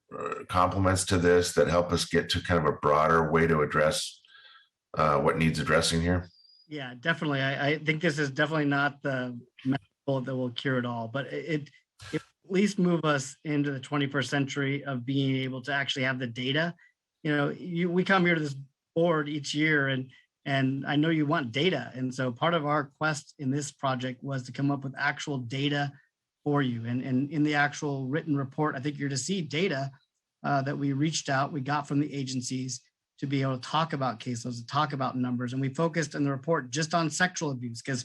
complements to this that help us get to kind of a broader way to address what needs addressing here? Yeah, definitely. I think this is definitely not the method that will cure it all, but it at least move us into the 21st century of being able to actually have the data. We come here to this board each year, and I know you want data. And so part of our quest in this project was to come up with actual data for you. And in the actual written report, I think you're to see data that we got from the agencies to be able to talk about caseloads, to talk about numbers. And we focused in the report just on sexual abuse because,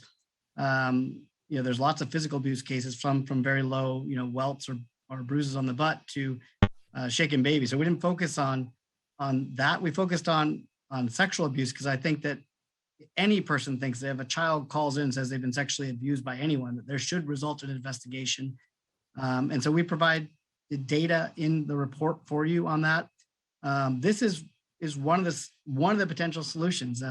there's lots of physical abuse cases from very low, welts or bruises on the butt to shaken babies. So we didn't focus on that. We focused on sexual abuse because I think that any person thinks that if a child calls in and says they've been sexually abused by anyone, that there should result in an investigation. And so we provide the data in the report for you on that. This is one of the potential solutions.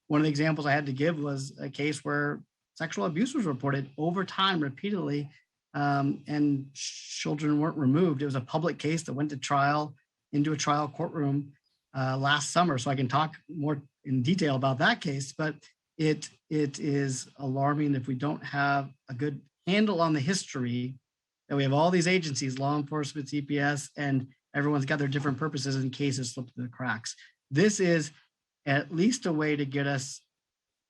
One of the examples I had to give was a case where sexual abuse was reported over time repeatedly, and children weren't removed. It was a public case that went to trial into a trial courtroom last summer. So I can talk more in detail about that case, but it is alarming if we don't have a good handle on the history, that we have all these agencies, law enforcement, CPS, and everyone's got their different purposes and cases slip through the cracks. This is at least a way to get us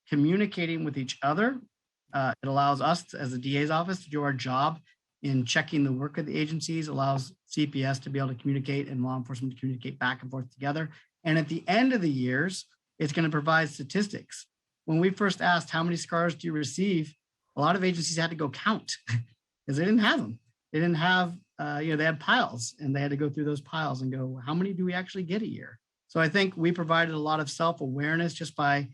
communicating with each other. It allows us as the DA's office to do our job in checking the work of the agencies, allows CPS to be able to communicate and law enforcement to communicate back and forth together. And at the end of the years, it's going to provide statistics. When we first asked how many scars do you receive, a lot of agencies had to go count because they didn't have them. They didn't have, they had piles, and they had to go through those piles and go, how many do we actually get a year? So I think we provided a lot of self-awareness just by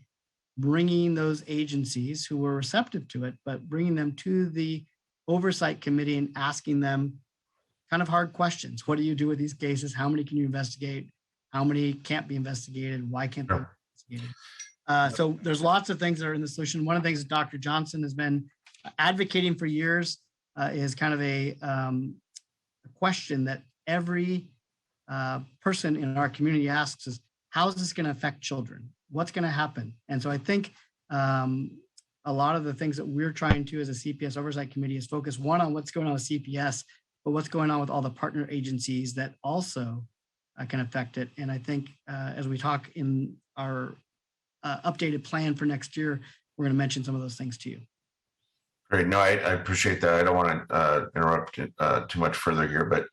bringing those agencies who were receptive to it, but bringing them to the oversight committee and asking them kind of hard questions. What do you do with these cases? How many can you investigate? How many can't be investigated? Why can't they be investigated? So there's lots of things that are in the solution. One of the things that Dr. Johnson has been advocating for years is kind of a question that every person in our community asks is, how is this going to affect children? What's going to happen? And so I think a lot of the things that we're trying to as a CPS oversight committee is focus one on what's going on with CPS, but what's going on with all the partner agencies that also can affect it. And I think as we talk in our updated plan for next year, we're going to mention some of those things to you. Great. No, I appreciate that. I don't want to interrupt too much further here, but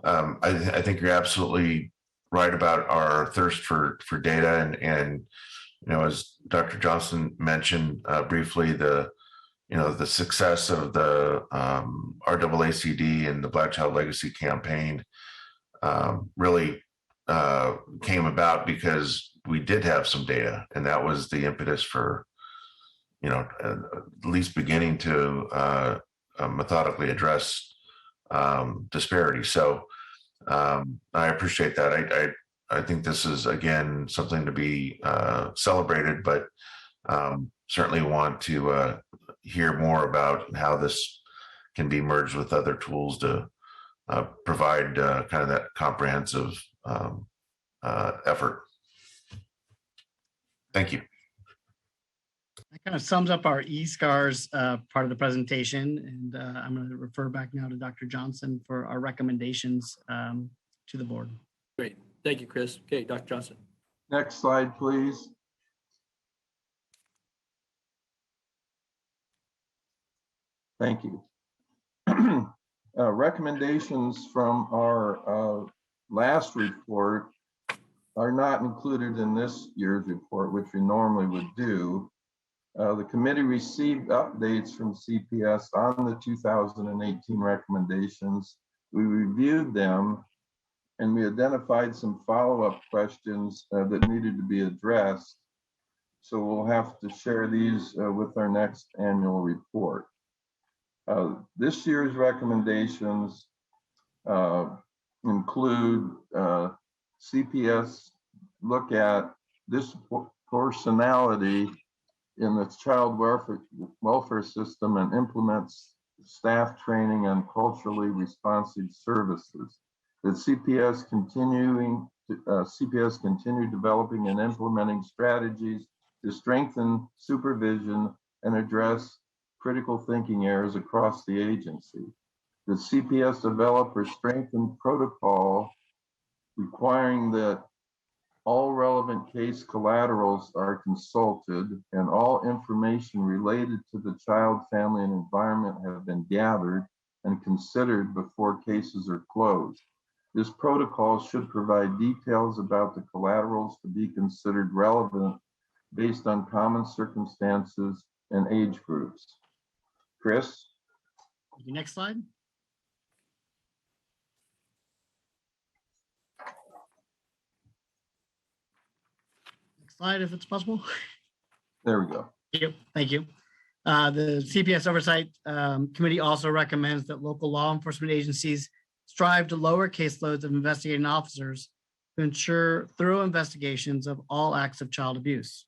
I think you're absolutely right about our thirst for data, and as Dr. Johnson mentioned briefly, the success of the RAACD and the Black Child Legacy campaign really came about because we did have some data, and that was the impetus for at least beginning to methodically address disparity. So I appreciate that. I think this is, again, something to be celebrated, but certainly want to hear more about how this can be merged with other tools to provide kind of that comprehensive effort. Thank you. That kind of sums up our eSCARs part of the presentation, and I'm going to refer back now to Dr. Johnson for our recommendations to the board. Great. Thank you, Chris. Okay, Dr. Johnson. Next slide, please. Thank you. Recommendations from our last report are not included in this year's report, which we normally would do. The committee received updates from CPS on the 2018 recommendations. We reviewed them and we identified some follow-up questions that needed to be addressed. So we'll have to share these with our next annual report. This year's recommendations include CPS look at disproportionality in the child welfare system and implements staff training on culturally responsive services. That CPS continue developing and implementing strategies to strengthen supervision and address critical thinking errors across the agency. The CPS develop or strengthen protocol requiring that all relevant case collaterals are consulted and all information related to the child, family, and environment have been gathered and considered before cases are closed. This protocol should provide details about the collaterals to be considered relevant based on common circumstances and age groups. Chris? Next slide. Slide if it's possible. There we go. Thank you. The CPS Oversight Committee also recommends that local law enforcement agencies strive to lower caseloads of investigating officers to ensure thorough investigations of all acts of child abuse.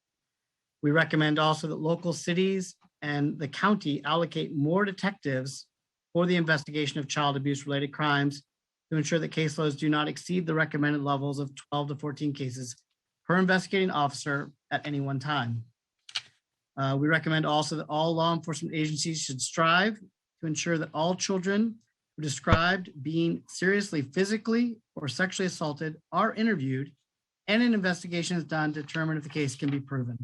We recommend also that local cities and the county allocate more detectives for the investigation of child abuse related crimes to ensure that caseloads do not exceed the recommended levels of 12 to 14 cases per investigating officer at any one time. We recommend also that all law enforcement agencies should strive to ensure that all children who are described being seriously physically or sexually assaulted are interviewed and an investigation is done to determine if the case can be proven.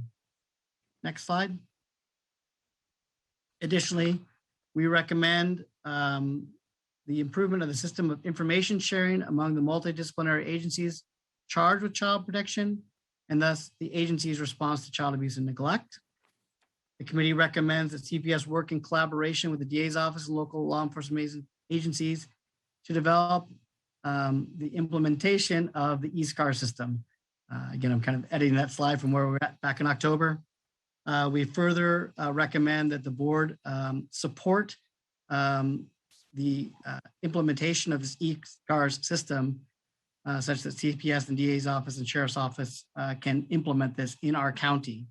Next slide. Additionally, we recommend the improvement of the system of information sharing among the multidisciplinary agencies charged with child protection and thus the agency's response to child abuse and neglect. The committee recommends that CPS work in collaboration with the DA's office and local law enforcement agencies to develop the implementation of the eSCAR system. Again, I'm kind of editing that slide from where we were at back in October. We further recommend that the board support the implementation of this eSCAR system such that CPS and DA's office and Sheriff's office can implement this in our county.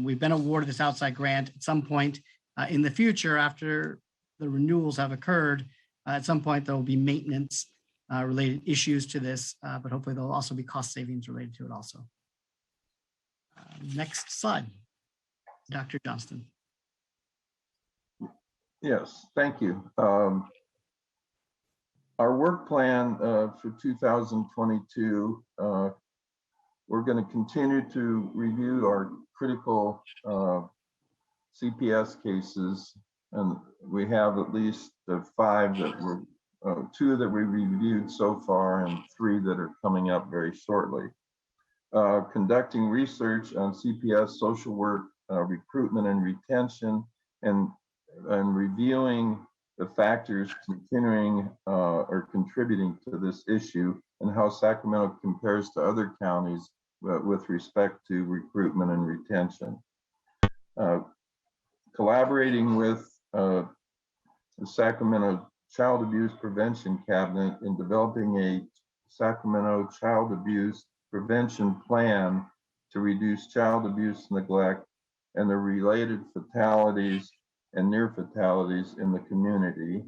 We've been awarded this outside grant at some point in the future after the renewals have occurred. At some point, there will be maintenance related issues to this, but hopefully there'll also be cost savings related to it also. Next slide, Dr. Johnston. Yes, thank you. Our work plan for 2022, we're going to continue to review our critical CPS cases, and we have at least 5 that were 2 that we reviewed so far and 3 that are coming up very shortly. Conducting research on CPS social work, recruitment and retention, and reviewing the factors continuing or contributing to this issue and how Sacramento compares to other counties with respect to recruitment and retention. Collaborating with the Sacramento Child Abuse Prevention Cabinet in developing a Sacramento Child Abuse Prevention Plan to reduce child abuse, neglect, and the related fatalities and near fatalities in the community.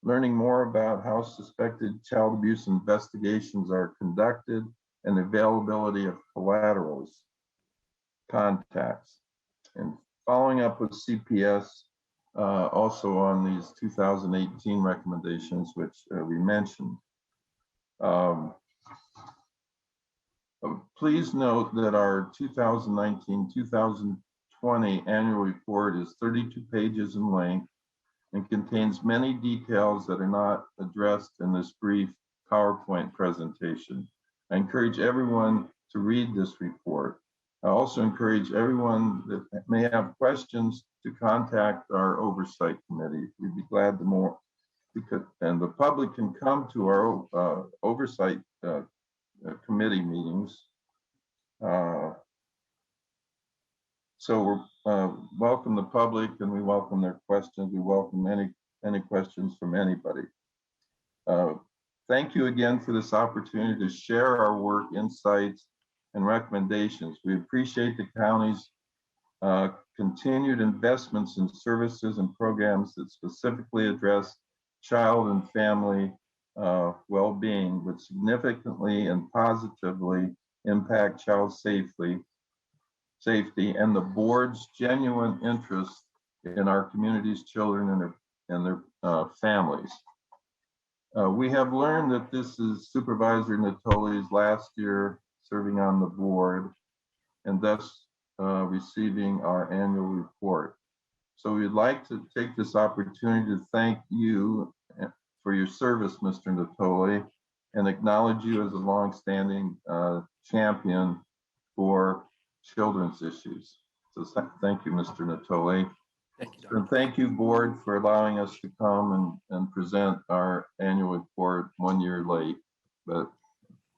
Learning more about how suspected child abuse investigations are conducted and the availability of collaterals, contacts, and following up with CPS also on these 2018 recommendations, which we mentioned. Please note that our 2019-2020 annual report is 32 pages in length and contains many details that are not addressed in this brief PowerPoint presentation. I encourage everyone to read this report. I also encourage everyone that may have questions to contact our oversight committee. We'd be glad to more, and the public can come to our oversight committee meetings. So we're welcome the public, and we welcome their questions. We welcome any questions from anybody. Thank you again for this opportunity to share our work, insights, and recommendations. We appreciate the county's continued investments in services and programs that specifically address child and family well-being, which significantly and positively impact child safety, and the board's genuine interest in our community's children and their families. We have learned that this is Supervisor Natoli's last year serving on the board, and thus receiving our annual report. So we'd like to take this opportunity to thank you for your service, Mr. Natoli, and acknowledge you as a longstanding champion for children's issues. So thank you, Mr. Natoli. Thank you, And thank you, board, for allowing us to come and present our annual report 1 year late, but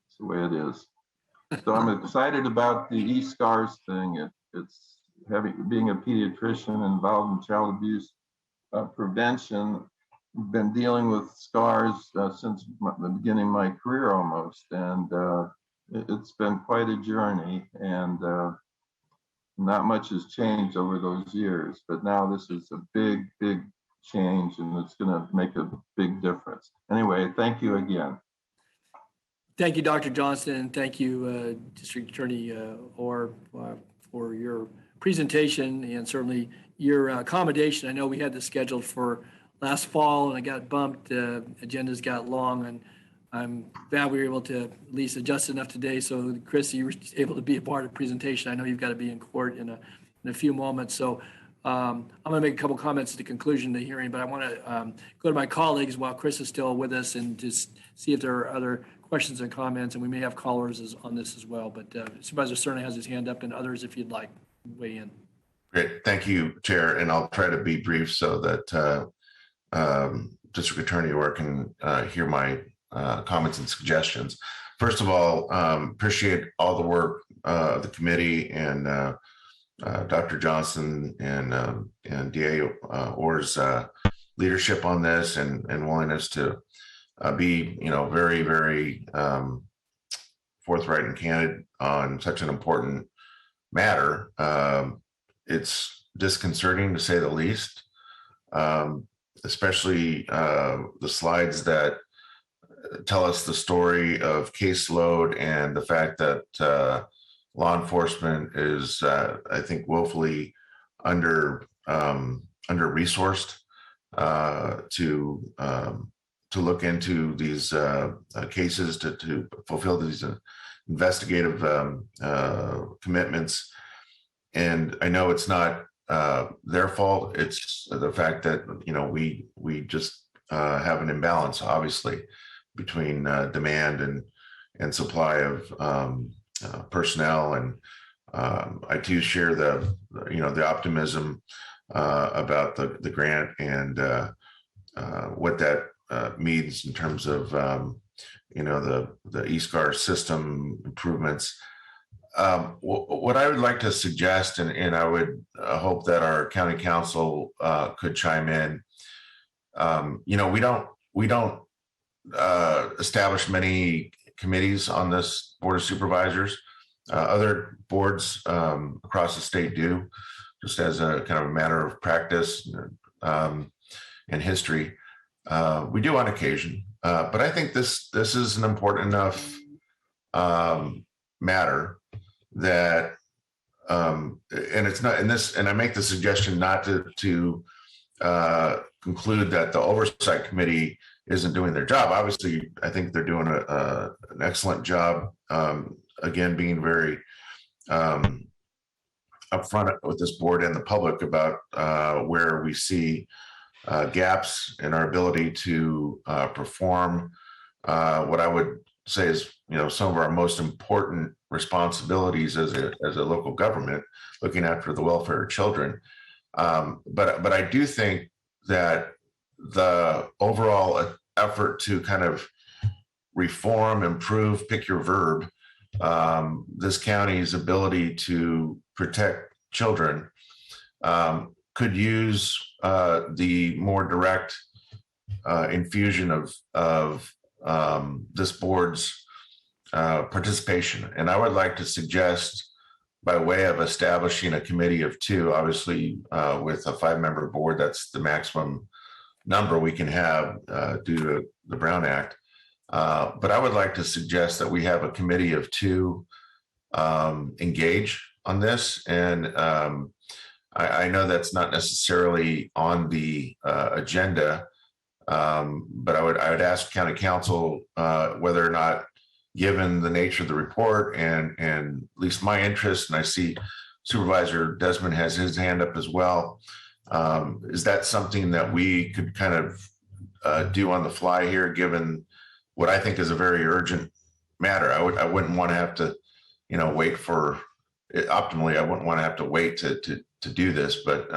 it's the way it is. So I'm excited about the e-scars thing. It's being a pediatrician involved in child abuse prevention. I've been dealing with scars since the beginning of my career almost, and it's been quite a journey, and not much has changed over those years, but now this is a big change, and it's going to make a big difference. Anyway, thank you again. Thank you, Dr. Johnston, and thank you, District Attorney Orr, for your presentation and certainly your accommodation. I know we had this scheduled for last fall and it got bumped. Agendas got long, and I'm glad we were able to at least adjust enough today. So, Chris, you were able to be a part of the presentation. I know you've got to be in court in a few moments. So I'm going to make a couple comments at the conclusion of the hearing, but I want to go to my colleagues while Chris is still with us and just see if there are other questions and comments, and we may have callers on this as well. But Supervisor Cerna has his hand up, and others, if you'd like, weigh in. Great. Thank you, Chair. And I'll try to be brief so that District Attorney Orr can hear my comments and suggestions. First of all, appreciate all the work of the committee and Dr. Johnson and DA Orr's leadership on this and willingness to be, very, very forthright and candid on such an important matter. It's disconcerting to say the least, especially the slides that tell us the story of caseload and the fact that law enforcement is, I think, woefully under-resourced to look into these cases, to fulfill these investigative commitments. And I know it's not their fault. It's the fact that, we just have an imbalance, obviously, between demand and supply of personnel. And I too share the optimism about the grant and what that means in terms of the eSCAR system improvements. What I would like to suggest, and I would hope that our county council could chime in. We don't establish many committees on this Board of Supervisors. Other boards across the state do, just as a kind of a matter of practice and history. We do on occasion, but I think this is an important enough matter that, and it's not in this, and I make the suggestion not to conclude that the Oversight Committee isn't doing their job. Obviously, I think they're doing an excellent job. Again, being very upfront with this board and the public about where we see gaps in our ability to perform what I would say is, some of our most important responsibilities as a local government, looking after the welfare of children. But I do think that the overall effort to kind of reform, improve, pick your verb, this county's ability to protect children could use the more direct infusion of this board's participation. And I would like to suggest, by way of establishing a committee of 2, obviously with a 5-member board, that's the maximum number we can have due to the Brown Act. But I would like to suggest that we have a committee of 2 engage on this. And I know that's not necessarily on the agenda, but I would ask county council whether or not, given the nature of the report and at least my interest, and I see Supervisor Desmond has his hand up as well, is that something that we could kind of do on the fly here, given what I think is a very urgent matter? I wouldn't want to have to, wait for it. Optimally, I wouldn't want to have to wait to do this, but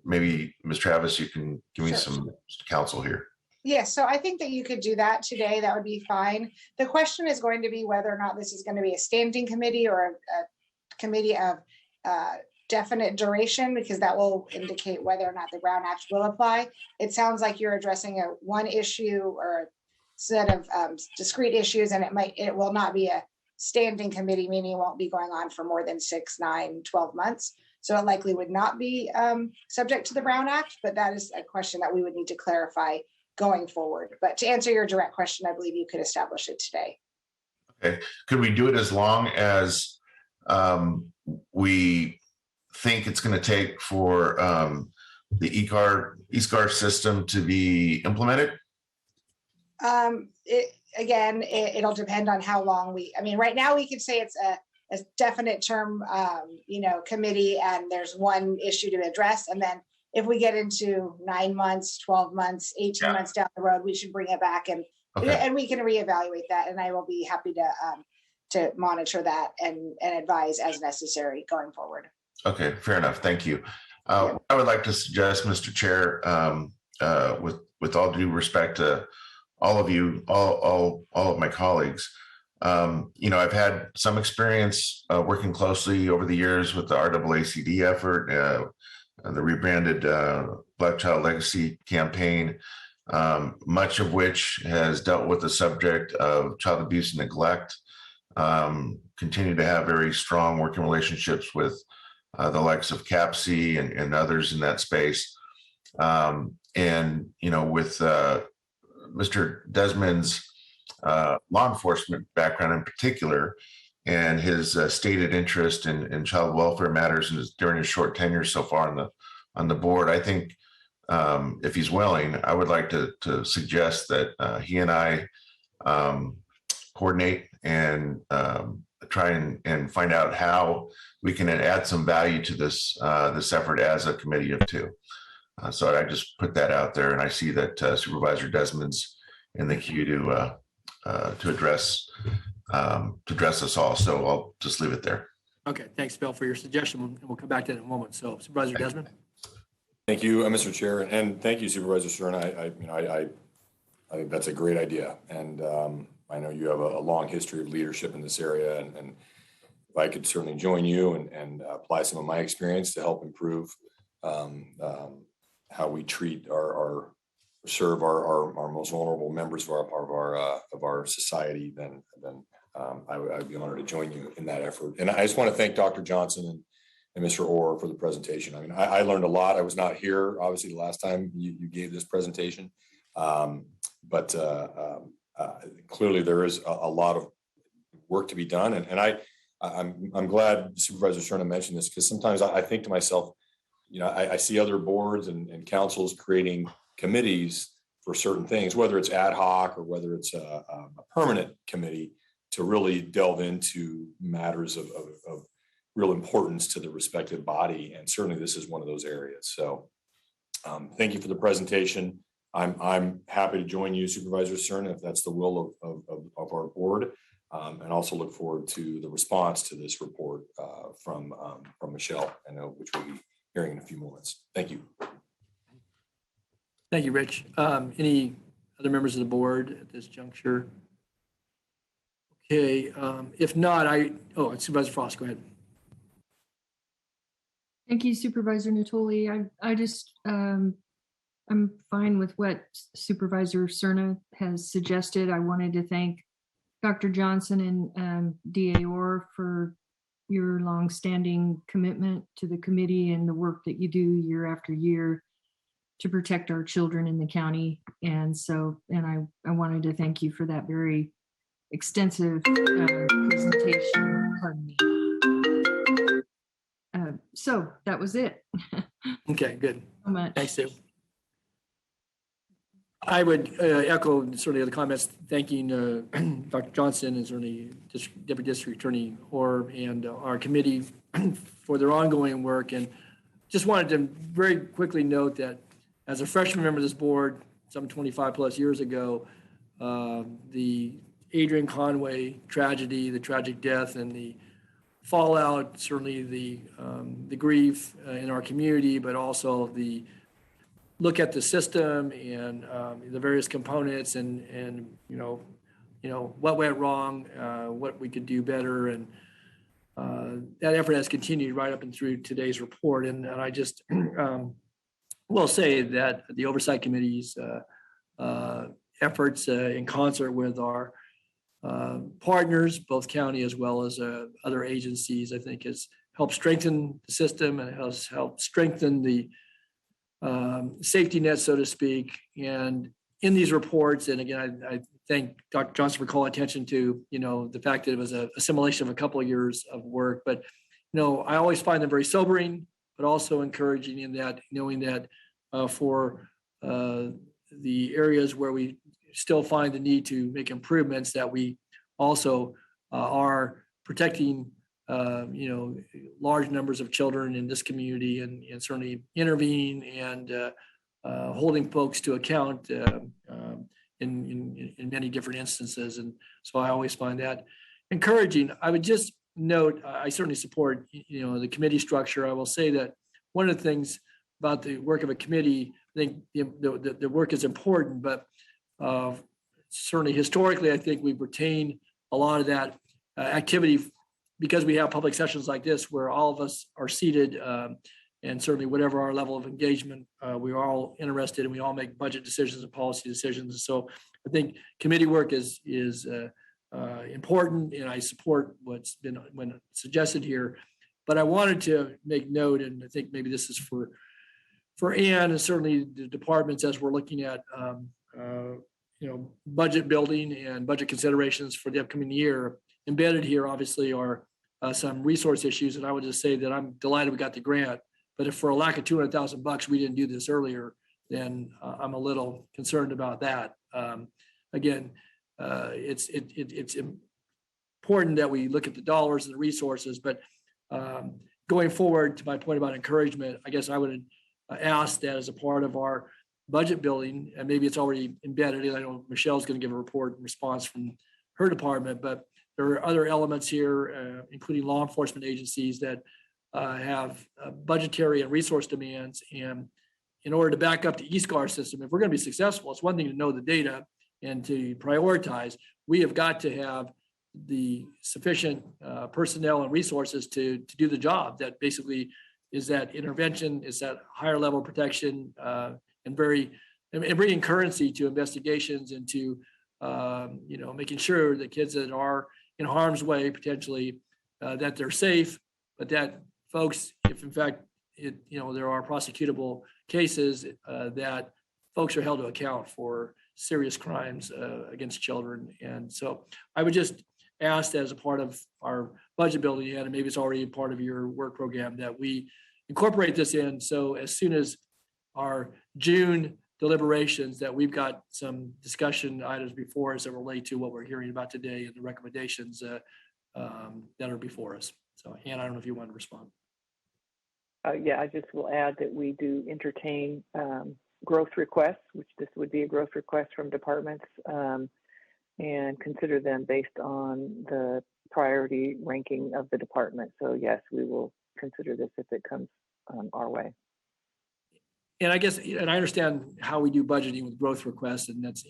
maybe Ms. Travis, you can give me some counsel here. Yes, so I think that you could do that today. That would be fine. The question is going to be whether or not this is going to be a standing committee or a committee of definite duration, because that will indicate whether or not the Brown Act will apply. It sounds like you're addressing one issue or a set of discrete issues, and it will not be a standing committee, meaning it won't be going on for more than 6, 9, 12 months. So it likely would not be subject to the Brown Act, but that is a question that we would need to clarify going forward. But to answer your direct question, I believe you could establish it today. Okay. Could we do it as long as we think it's going to take for the eCard system to be implemented? It'll depend on how long right now we could say it's a definite term, committee, and there's one issue to address. And then if we get into 9 months, 12 months, 18 months down the road, we should bring it back and we can reevaluate that. And I will be happy to monitor that and advise as necessary going forward. Okay, fair enough. Thank you. I would like to suggest, Mr. Chair, with all due respect to all of you, all of my colleagues, I've had some experience working closely over the years with the RAACD effort, the rebranded Black Child Legacy campaign, much of which has dealt with the subject of child abuse and neglect. Continue to have very strong working relationships with the likes of CAPC and others in that space. With Mr. Desmond's law enforcement background in particular, and his stated interest in child welfare matters during his short tenure so far on the board, I think if he's willing, I would like to suggest that he and I coordinate and try and find out how we can add some value to this effort as a committee of 2. So I just put that out there, and I see that Supervisor Desmond's in the queue to address us all. So I'll just leave it there. Okay, thanks, Bill, for your suggestion. And we'll come back to that in a moment. So Supervisor Desmond. Thank you, Mr. Chair, and thank you, Supervisor Stern. I think that's a great idea, and I know you have a long history of leadership in this area, and if I could certainly join you and apply some of my experience to help improve how we treat our serve our most vulnerable members of our society, then I would be honored to join you in that effort. And I just want to thank Dr. Johnson and Mr. Orr for the presentation. I mean, I learned a lot. I was not here, obviously, the last time you gave this presentation, but clearly there is a lot of work to be done. And I'm glad Supervisor Cerna mentioned this, because sometimes I think to myself, you know, I see other boards and councils creating committees for certain things, whether it's ad hoc or whether it's a permanent committee, to really delve into matters of real importance to the respective body. And certainly this is one of those areas. So thank you for the presentation. I'm happy to join you, Supervisor Cerna, if that's the will of our board, and also look forward to the response to this report from Michelle, I know, which we'll be hearing in a few moments. Thank you. Thank you, Rich. Any other members of the board at this juncture? Okay, if not, Supervisor Frost, go ahead. Thank you, Supervisor Natoli. I just, I'm fine with what Supervisor Cerna has suggested. I wanted to thank Dr. Johnson and DA Orr for your longstanding commitment to the committee and the work that you do year after year to protect our children in the county. And so, and I wanted to thank you for that very extensive presentation. Pardon me. So that was it. Okay, good. So much. Thanks, Sue. I would echo certainly the comments, thanking Dr. Johnson and certainly Deputy District Attorney Orr and our committee for their ongoing work. And just wanted to very quickly note that as a freshman member of this board, some 25 plus years ago, the Adrian Conway tragedy, the tragic death, and the fallout, certainly the grief in our community, but also the look at the system and the various components and you know what went wrong, what we could do better, and that effort has continued right up and through today's report. And I just will say that the Oversight Committee's efforts in concert with our partners, both county as well as other agencies, I think has helped strengthen the system and has helped strengthen the safety net, so to speak. And in these reports, and again, I thank Dr. Johnson for calling attention to, you know, the fact that it was a assimilation of a couple of years of work. But, you know, I always find them very sobering, but also encouraging in that, knowing that for the areas where we still find the need to make improvements, that we also are protecting you know, large numbers of children in this community, and certainly intervening and holding folks to account in many different instances. And so I always find that encouraging. I would just note, I certainly support, you know, the committee structure. I will say that one of the things about the work of a committee, I think the work is important, but certainly historically, I think we've retained a lot of that activity because we have public sessions like this where all of us are seated, and certainly whatever our level of engagement, we're all interested and we all make budget decisions and policy decisions. So I think committee work is important, and I support what's been suggested here. But I wanted to make note, and I think maybe this is for Ann and certainly the departments as we're looking at you know, budget building and budget considerations for the upcoming year. Embedded here, obviously, are some resource issues, and I would just say that I'm delighted we got the grant. But if for a lack of $200,000 we didn't do this earlier, then I'm a little concerned about that. Again, it's important that we look at the dollars and the resources, but going forward, to my point about encouragement, I guess I would ask that as a part of our budget building, and maybe it's already embedded, and I know Michelle's going to give a report and response from her department, but there are other elements here, including law enforcement agencies that have budgetary and resource demands. And in order to back up the eSCAR system, if we're going to be successful, it's one thing to know the data and to prioritize. We have got to have the sufficient personnel and resources to do the job. That basically is that intervention, is that higher level protection, and very and bringing currency to investigations and to, making sure that kids that are in harm's way potentially, that they're safe, but that folks, if in fact, there are prosecutable cases, that folks are held to account for serious crimes against children. And so I would just ask that as a part of our budget building, and maybe it's already part of your work program, that we incorporate this in. So as soon as our June deliberations, that we've got some discussion items before us that relate to what we're hearing about today and the recommendations that are before us. So Ann, I don't know if you want to respond. Yeah, I just will add that we do entertain growth requests, which this would be a growth request from departments, and consider them based on the priority ranking of the department. So yes, we will consider this if it comes our way. And I guess, and I understand how we do budgeting with growth requests, and that's,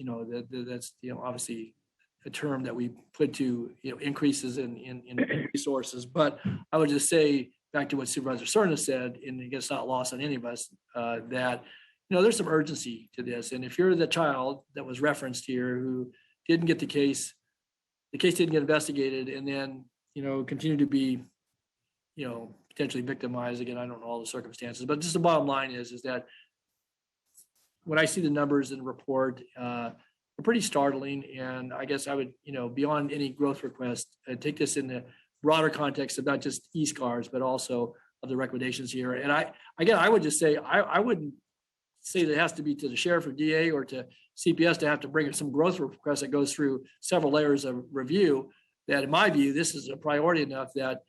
that's, obviously a term that we put to, increases in resources. But I would just say, back to what Supervisor Cerna said, and I guess not lost on any of us, that, there's some urgency to this. And if you're the child that was referenced here who didn't get the case didn't get investigated, and then, continue to be, potentially victimized, again, I don't know all the circumstances, but just the bottom line is that when I see the numbers in the report, they're pretty startling. And I guess I would, beyond any growth request, take this in the broader context of not just e-scars, but also of the recommendations here. And I would just say, I wouldn't say that it has to be to the sheriff or DA or to CPS to have to bring some growth request that goes through several layers of review. That in my view, this is a priority enough that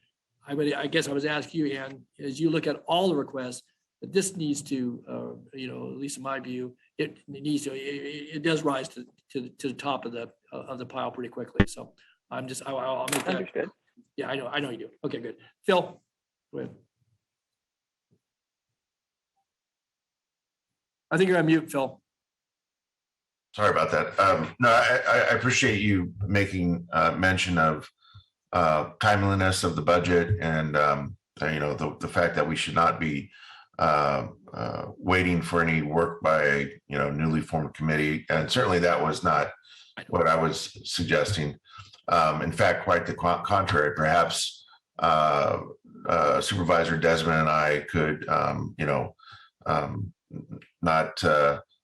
I guess I was asking you, Ann, as you look at all the requests, that this needs to, at least in my view, it does rise to the top of the pile pretty quickly. So I'll make that. Understood. Yeah, I know you do. Okay, good. Phil, go ahead. I think you're on mute, Phil. Sorry about that. No, I appreciate you making mention of timeliness of the budget, and the fact that we should not be waiting for any work by a newly formed committee. And certainly that was not what I was suggesting. In fact, quite the contrary. Perhaps Supervisor Desmond and I could not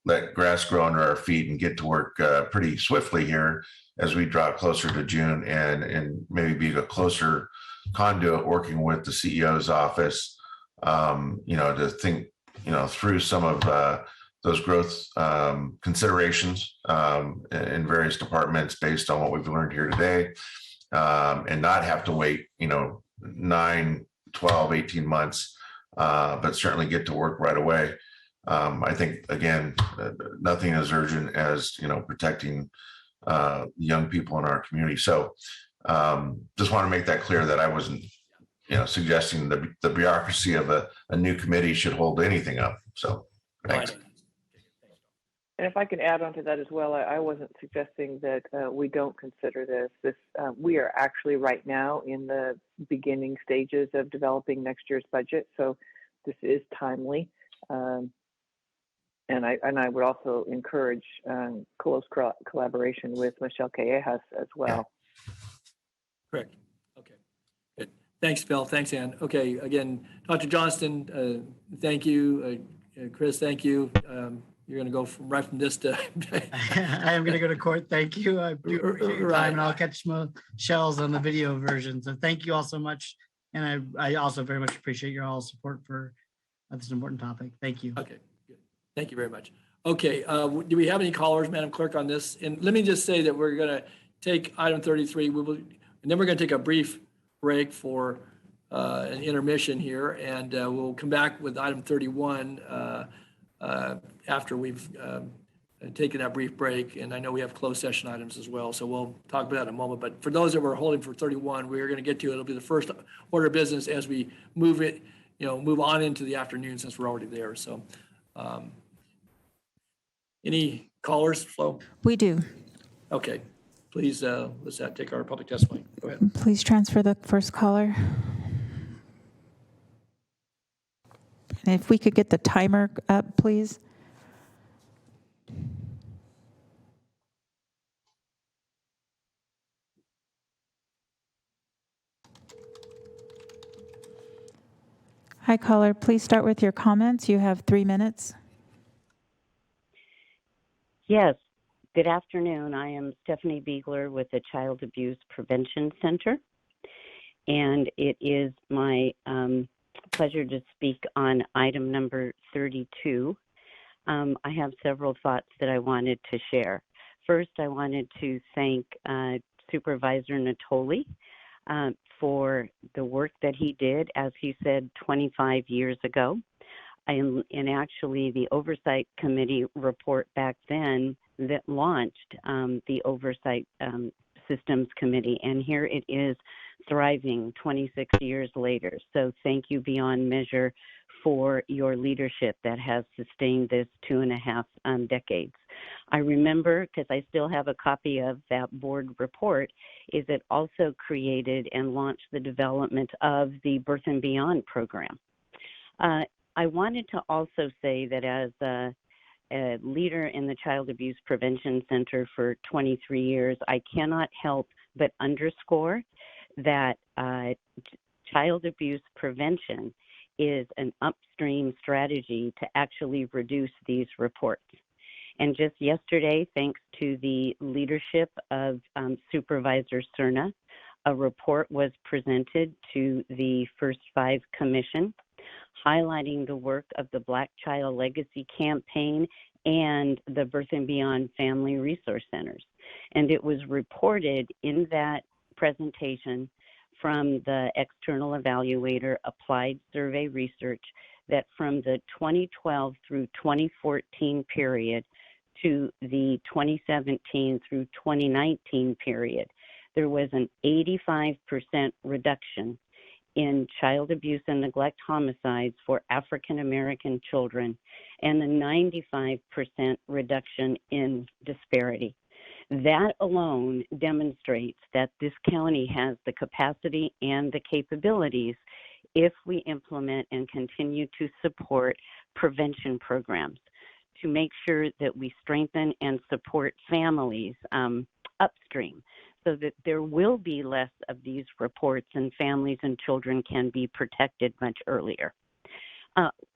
let grass grow under our feet and get to work pretty swiftly here as we draw closer to June, and maybe be a closer conduit working with the CEO's office, to think, through some of those growth considerations in various departments based on what we've learned here today, and not have to wait, 9, 12, 18 months, but certainly get to work right away. I think, again, nothing as urgent as, protecting young people in our community. So just want to make that clear, that I wasn't, suggesting the bureaucracy of a new committee should hold anything up. So thanks. And if I could add on to that as well, I wasn't suggesting that we don't consider this. We are actually right now in the beginning stages of developing next year's budget. So this is timely. And I would also encourage close collaboration with Michelle Callejas as well. Correct. Okay. Good. Thanks, Phil. Thanks, Ann. Okay. Again, Dr. Johnston, thank you. Chris, thank you. You're going to go right from this to. I am going to go to court. Thank you. I do appreciate your time, and I'll catch some shells on the video version. So thank you all so much. And I also very much appreciate your all support for this important topic. Thank you. Okay. Thank you very much. Okay, do we have any callers, Madam Clerk, on this? And let me just say that we're going to take item 33, and then we're going to take a brief break for an intermission here, and we'll come back with item 31 after we've taken that brief break. And I know we have closed session items as well, so we'll talk about that in a moment. But for those that were holding for 31, we're going to get to it. It'll be the first order of business as we move on into the afternoon, since we're already there. So. Any callers, Flo? We do. Okay, please, let's take our public testimony. Go ahead. Please transfer the first caller. And if we could get the timer up, please. Hi, caller. Please start with your comments. You have 3 minutes. Yes. Good afternoon. I am Stephanie Beegler with the Child Abuse Prevention Center, and it is my pleasure to speak on item number 32. I have several thoughts that I wanted to share. First, I wanted to thank Supervisor Natoli for the work that he did, as he said, 25 years ago. And actually, the Oversight Committee report back then that launched the Oversight Systems Committee. And here it is thriving 26 years later. So thank you beyond measure for your leadership that has sustained this 2.5 decades. I remember, because I still have a copy of that board report, is it also created and launched the development of the Birth and Beyond program. I wanted to also say that as a leader in the Child Abuse Prevention Center for 23 years, I cannot help but underscore that child abuse prevention is an upstream strategy to actually reduce these reports. And just yesterday, thanks to the leadership of Supervisor Cerna, a report was presented to the First Five Commission, highlighting the work of the Black Child Legacy Campaign and the Birth and Beyond Family Resource Centers. And it was reported in that presentation from the external evaluator Applied Survey Research that from the 2012 through 2014 period to the 2017 through 2019 period, there was an 85% reduction in child abuse and neglect homicides for African American children and a 95% reduction in disparity. That alone demonstrates that this county has the capacity and the capabilities if we implement and continue to support prevention programs to make sure that we strengthen and support families upstream so that there will be less of these reports and families and children can be protected much earlier.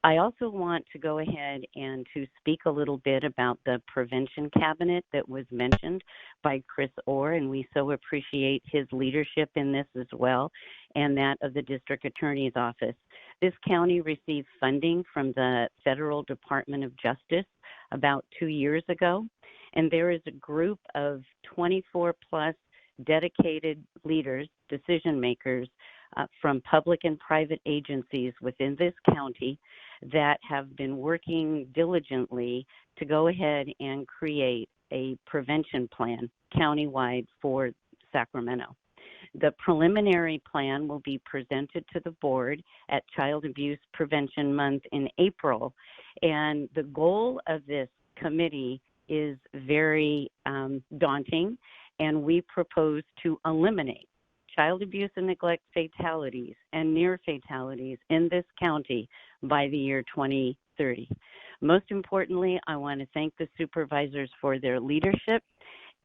I also want to go ahead and to speak a little bit about the prevention cabinet that was mentioned by Chris Orr, and we so appreciate his leadership in this as well, and that of the District Attorney's Office. This county received funding from the Federal Department of Justice about 2 years ago, and there is a group of 24 plus dedicated leaders, decision makers, from public and private agencies within this county that have been working diligently to go ahead and create a prevention plan countywide for Sacramento. The preliminary plan will be presented to the board at Child Abuse Prevention Month in April, and the goal of this committee is very daunting, and we propose to eliminate child abuse and neglect fatalities and near fatalities in this county by the year 2030. Most importantly, I want to thank the supervisors for their leadership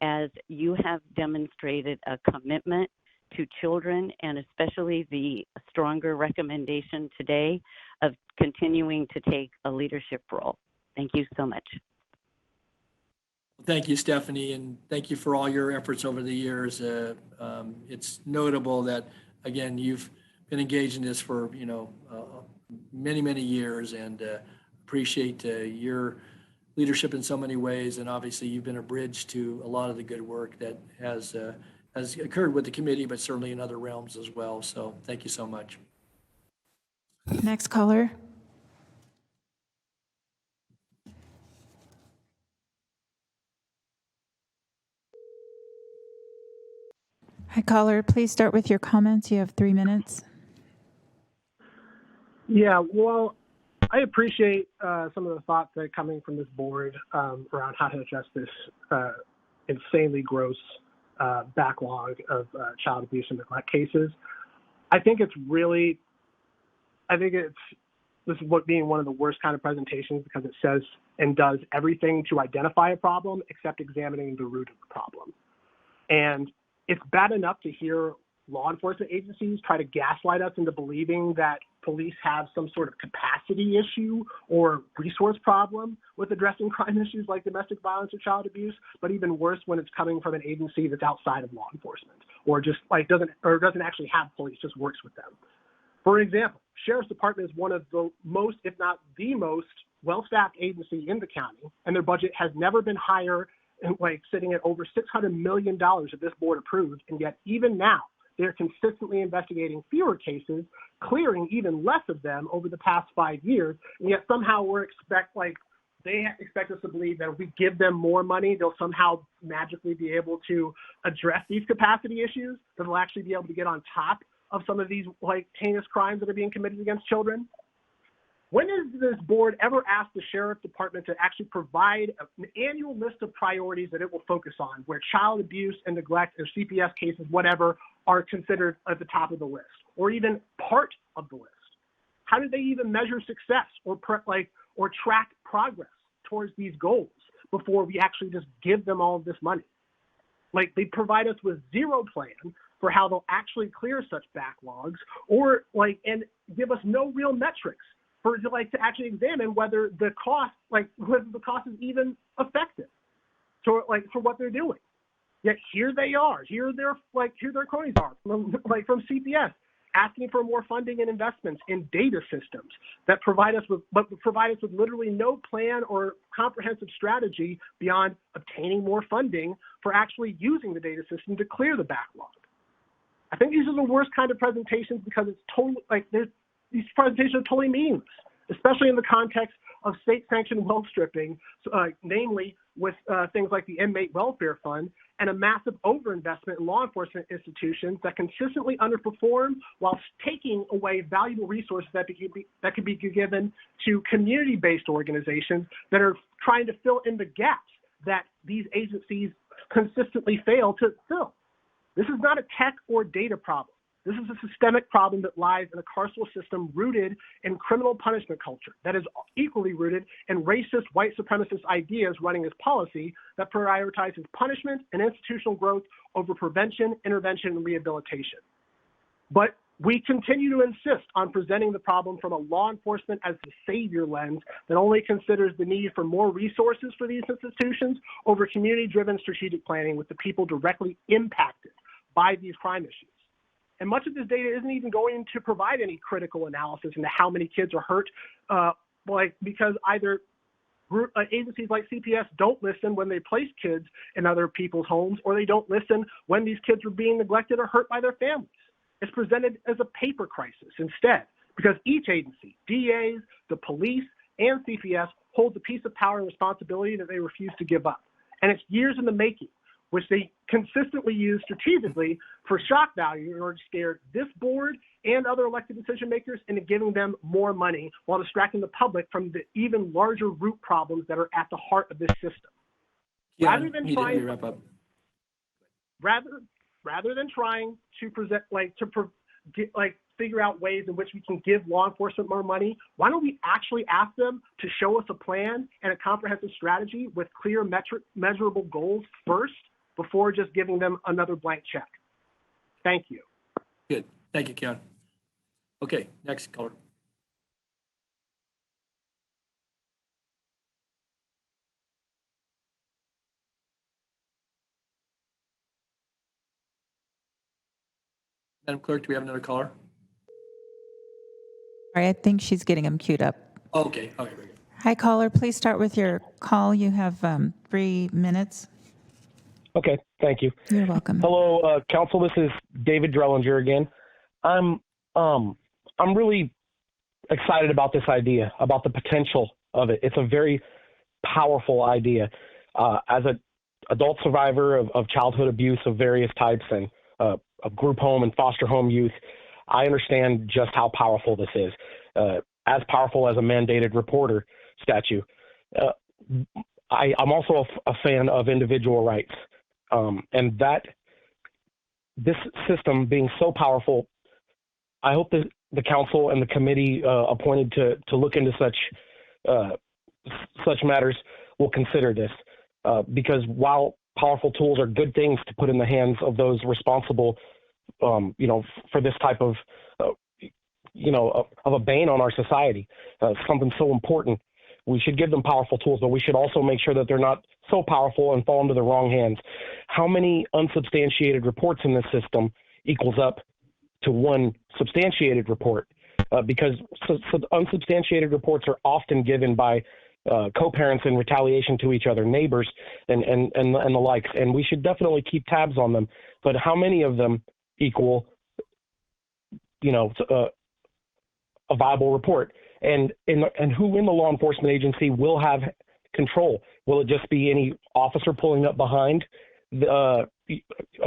as you have demonstrated a commitment to children and especially the stronger recommendation today of continuing to take a leadership role. Thank you so much. Thank you, Stephanie, and thank you for all your efforts over the years. It's notable that, again, you've been engaged in this for, many, many years, and appreciate your leadership in so many ways. And obviously, you've been a bridge to a lot of the good work that has occurred with the committee, but certainly in other realms as well. So thank you so much. Next caller. Hi, caller. Please start with your comments. You have 3 minutes. Yeah, well, I appreciate some of the thoughts that are coming from this board around how to address this insanely gross backlog of child abuse and neglect cases. I think this is what being one of the worst kind of presentations because it says and does everything to identify a problem except examining the root of the problem. And it's bad enough to hear law enforcement agencies try to gaslight us into believing that police have some sort of capacity issue or resource problem with addressing crime issues like domestic violence or child abuse, but even worse when it's coming from an agency that's outside of law enforcement or just like doesn't actually have police, just works with them. For example, Sheriff's Department is one of the most, if not the most, well-staffed agency in the county, and their budget has never been higher, like sitting at over $600 million that this board approved, and yet even now, they're consistently investigating fewer cases, clearing even less of them over the past 5 years, and yet somehow they expect us to believe that if we give them more money, they'll somehow magically be able to address these capacity issues, that they'll actually be able to get on top of some of these like heinous crimes that are being committed against children. When has this board ever asked the Sheriff's Department to actually provide an annual list of priorities that it will focus on, where child abuse and neglect or CPS cases, whatever, are considered at the top of the list, or even part of the list? How do they even measure success or track progress towards these goals before we actually just give them all of this money? Like, they provide us with zero plan for how they'll actually clear such backlogs, or and give us no real metrics for to actually examine whether the cost is even effective for what they're doing. Yet here they are, here their cronies are from CPS, asking for more funding and investments in data systems that provide us with literally no plan or comprehensive strategy beyond obtaining more funding for actually using the data system to clear the backlog. I think these are the worst kind of presentations because it's totally these presentations are totally meaningless, especially in the context of state-sanctioned wealth stripping, namely with things like the Inmate Welfare Fund and a massive overinvestment in law enforcement institutions that consistently underperform while taking away valuable resources that could be given to community-based organizations that are trying to fill in the gaps that these agencies consistently fail to fill. This is not a tech or data problem. This is a systemic problem that lies in a carceral system rooted in criminal punishment culture that is equally rooted in racist white supremacist ideas running as policy that prioritizes punishment and institutional growth over prevention, intervention, and rehabilitation. But we continue to insist on presenting the problem from a law enforcement as the savior lens that only considers the need for more resources for these institutions over community-driven strategic planning with the people directly impacted by these crime issues. And much of this data isn't even going to provide any critical analysis into how many kids are hurt, because either agencies like CPS don't listen when they place kids in other people's homes, or they don't listen when these kids are being neglected or hurt by their families. It's presented as a paper crisis instead, because each agency, DAs, the police, and CPS, holds a piece of power and responsibility that they refuse to give up. And it's years in the making, which they consistently use strategically for shock value in order to scare this board and other elected decision makers into giving them more money while distracting the public from the even larger root problems that are at the heart of this system. Rather than trying to present, figure out ways in which we can give law enforcement more money, why don't we actually ask them to show us a plan and a comprehensive strategy with clear measurable goals first, before just giving them another blank check? Thank you. Good. Thank you, Ken. Okay, next caller. Madam Clerk, do we have another caller? All right, I think she's getting them queued up. Okay, very good. Hi, caller. Please start with your call. You have 3 minutes. Okay, thank you. You're welcome. Hello, Council. This is David Drellinger again. I'm really excited about this idea, about the potential of it. It's a very powerful idea. As an adult survivor of childhood abuse of various types and of group home and foster home youth, I understand just how powerful this is. As powerful as a mandated reporter statute. I'm also a fan of individual rights. And that this system being so powerful, I hope that the council and the committee appointed to look into such matters will consider this, because while powerful tools are good things to put in the hands of those responsible for this type of, of a bane on our society, something so important. We should give them powerful tools, but we should also make sure that they're not so powerful and fall into the wrong hands. How many unsubstantiated reports in this system equals up to one substantiated report? Because unsubstantiated reports are often given by co-parents in retaliation to each other, neighbors, and the likes. And we should definitely keep tabs on them. But how many of them equal, a viable report? And who in the law enforcement agency will have control? Will it just be any officer pulling up behind a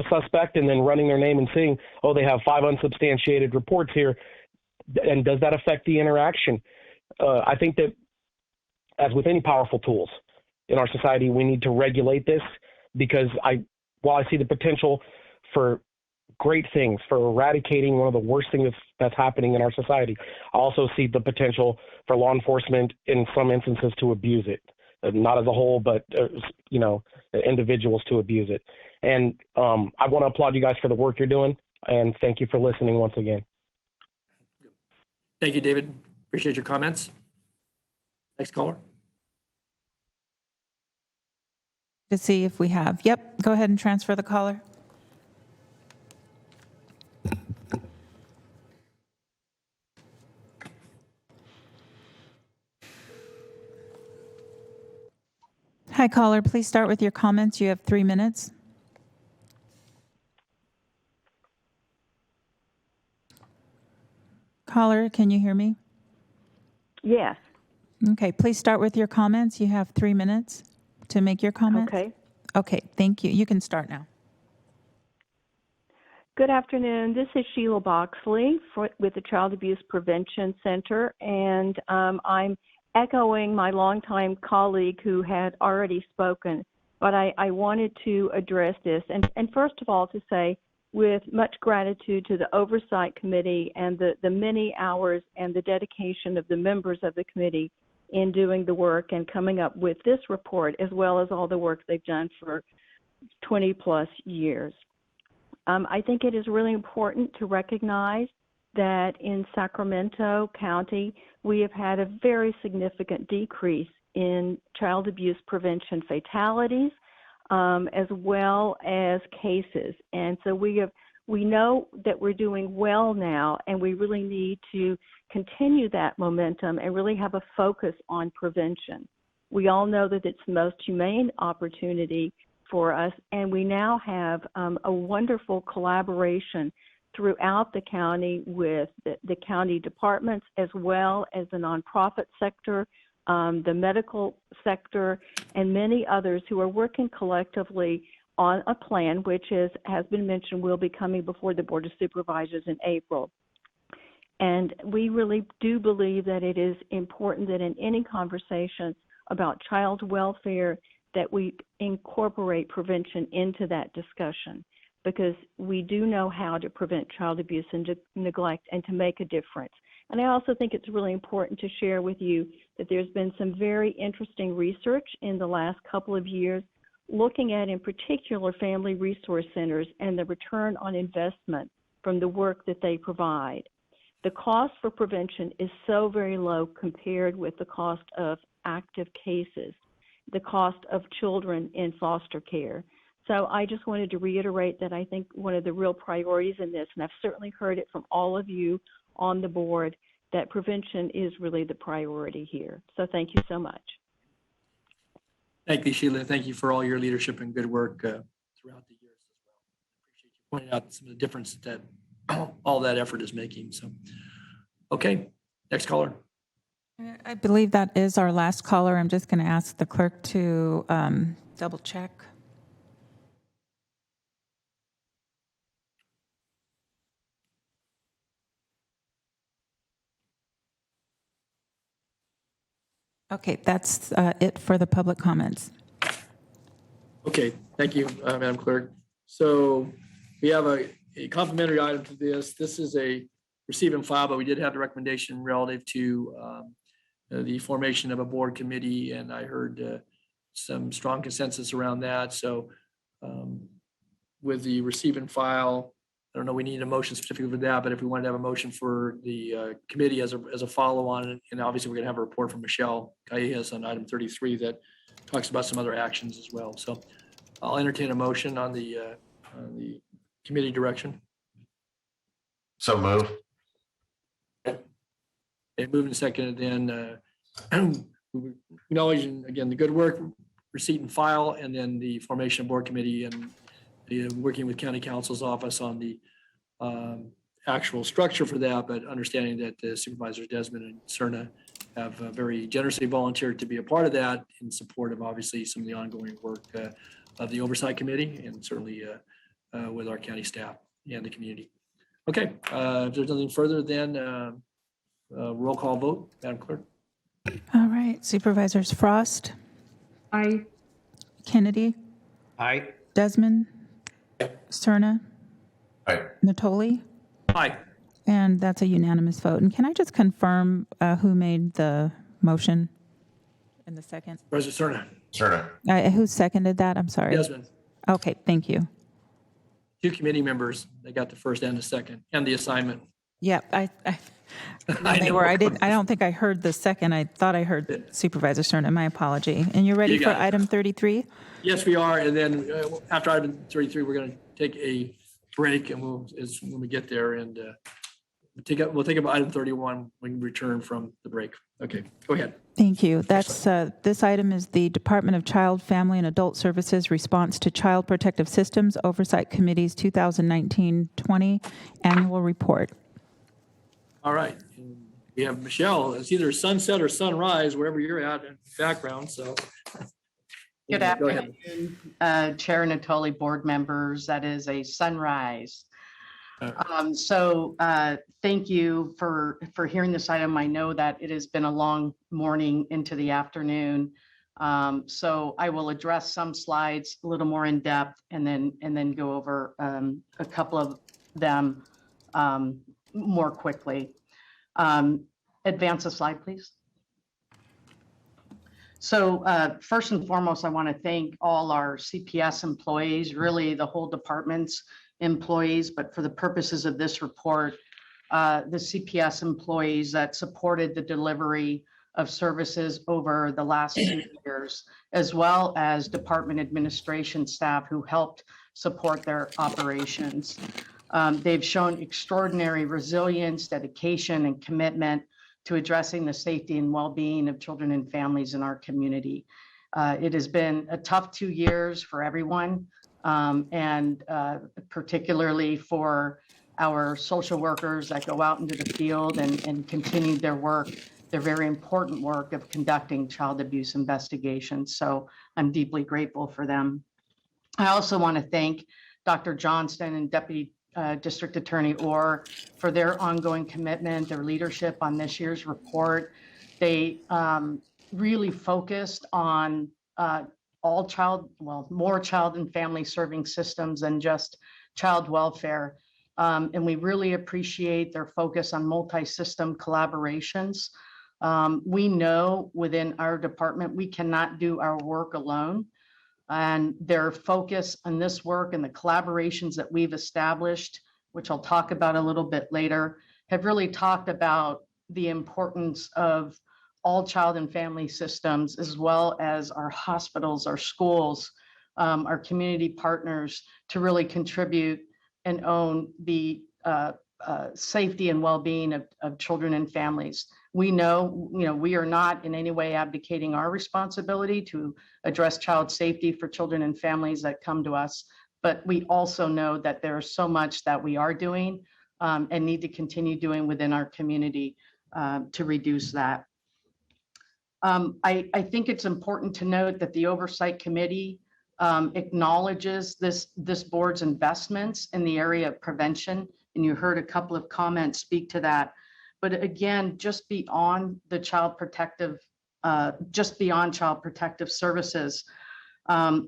suspect and then running their name and saying, oh, they have 5 unsubstantiated reports here? And does that affect the interaction? I think that, as with any powerful tools in our society, we need to regulate this, because while I see the potential for great things, for eradicating one of the worst things that's happening in our society, I also see the potential for law enforcement in some instances to abuse it. Not as a whole, but individuals to abuse it. And I want to applaud you guys for the work you're doing, and thank you for listening once again. Thank you, David. Appreciate your comments. Next caller. To see if we have. Yep, go ahead and transfer the caller. Hi, caller. Please start with your comments. You have 3 minutes. Caller, can you hear me? Yes. Okay, please start with your comments. You have 3 minutes to make your comments. Okay. Okay, thank you. You can start now. Good afternoon. This is Sheila Boxley with the Child Abuse Prevention Center, and I'm echoing my longtime colleague who had already spoken, but I wanted to address this. And first of all, to say, with much gratitude to the Oversight Committee and the many hours and the dedication of the members of the committee in doing the work and coming up with this report, as well as all the work they've done for 20 plus years. I think it is really important to recognize that in Sacramento County, we have had a very significant decrease in child abuse prevention fatalities, as well as cases. And so we know that we're doing well now, and we really need to continue that momentum and really have a focus on prevention. We all know that it's the most humane opportunity for us, and we now have a wonderful collaboration throughout the county with the county departments, as well as the nonprofit sector, the medical sector, and many others who are working collectively on a plan, which has been mentioned, will be coming before the Board of Supervisors in April. And we really do believe that it is important that in any conversation about child welfare, that we incorporate prevention into that discussion, because we do know how to prevent child abuse and neglect and to make a difference. And I also think it's really important to share with you that there's been some very interesting research in the last couple of years looking at, in particular, family resource centers and the return on investment from the work that they provide. The cost for prevention is so very low compared with the cost of active cases, the cost of children in foster care. So I just wanted to reiterate that I think one of the real priorities in this, and I've certainly heard it from all of you on the board, that prevention is really the priority here. So thank you so much. Thank you, Sheila. Thank you for all your leadership and good work throughout the years as well. I appreciate you pointing out some of the difference that all that effort is making. So, okay, next caller. I believe that is our last caller. I'm just going to ask the clerk to double check. Okay, that's it for the public comments. Okay, thank you, Madam Clerk. So we have a complementary item to this. This is a receive and file, but we did have the recommendation relative to the formation of a board committee, and I heard some strong consensus around that. So with the receive and file, I don't know, we need a motion specifically for that, but if we wanted to have a motion for the committee as a follow-on, and obviously we're gonna have a report from Michelle Callejas on item 33 that talks about some other actions as well. So I'll entertain a motion on the committee direction. So move. And moving second, then acknowledging again the good work, receipt and file, and then the formation of board committee and working with county counsel's office on the actual structure for that, but understanding that the supervisors Desmond and Cerna have very generously volunteered to be a part of that in support of obviously some of the ongoing work of the oversight committee and certainly with our county staff and the community. Okay, if there's nothing further, then roll call vote, Madam Clerk. All right, Supervisors Frost, Aye. Kennedy, Aye. Desmond, Cerna, Aye. Natoli, Aye. and that's a unanimous vote. And can I just confirm who made the motion in the second? President Cerna. Who seconded that? I'm sorry. Desmond. Okay, thank you. Two committee members, they got the first and the second, and the assignment. Yep, they were. I don't think I heard the second. I thought I heard Supervisor Cerna. My apology. And you're ready You for got it. item 33? Yes, we are. And then after item 33, we're going to take a break, and when we get there, and we'll take up item 31 when we return from the break. Okay, go ahead. Thank you. That's this item is the Department of Child, Family, and Adult Services response to Child Protective Systems Oversight Committee's 2019-20 annual report. All right. And we have Michelle. It's either sunset or sunrise, wherever you're at in background. So Good go ahead. afternoon, Chair Natoli, board members. That is a sunrise. Thank you for hearing this item. I know that it has been a long morning into the afternoon. So I will address some slides a little more in depth and then go over a couple of them more quickly. Advance a slide, please. So first and foremost, I want to thank all our CPS employees, really the whole department's employees, but for the purposes of this report, the CPS employees that supported the delivery of services over the last 2 years, as well as department administration staff who helped support their operations. They've shown extraordinary resilience, dedication, and commitment to addressing the safety and well-being of children and families in our community. It has been a tough 2 years for everyone, and particularly for our social workers that go out into the field and continue their work, their very important work of conducting child abuse investigations. So I'm deeply grateful for them. I also want to thank Dr. Johnston and Deputy District Attorney Orr for their ongoing commitment, their leadership on this year's report. They really focused on more child and family serving systems than just child welfare. And we really appreciate their focus on multi-system collaborations. We know within our department, we cannot do our work alone. And their focus on this work and the collaborations that we've established, which I'll talk about a little bit later, have really talked about the importance of all child and family systems, as well as our hospitals, our schools, our community partners, to really contribute and own the safety and well-being of children and families. We know, we are not in any way abdicating our responsibility to address child safety for children and families that come to us, but we also know that there's so much that we are doing and need to continue doing within our community to reduce that. I think it's important to note that the Oversight Committee acknowledges this board's investments in the area of prevention, and you heard a couple of comments speak to that. But again, just beyond child protective services.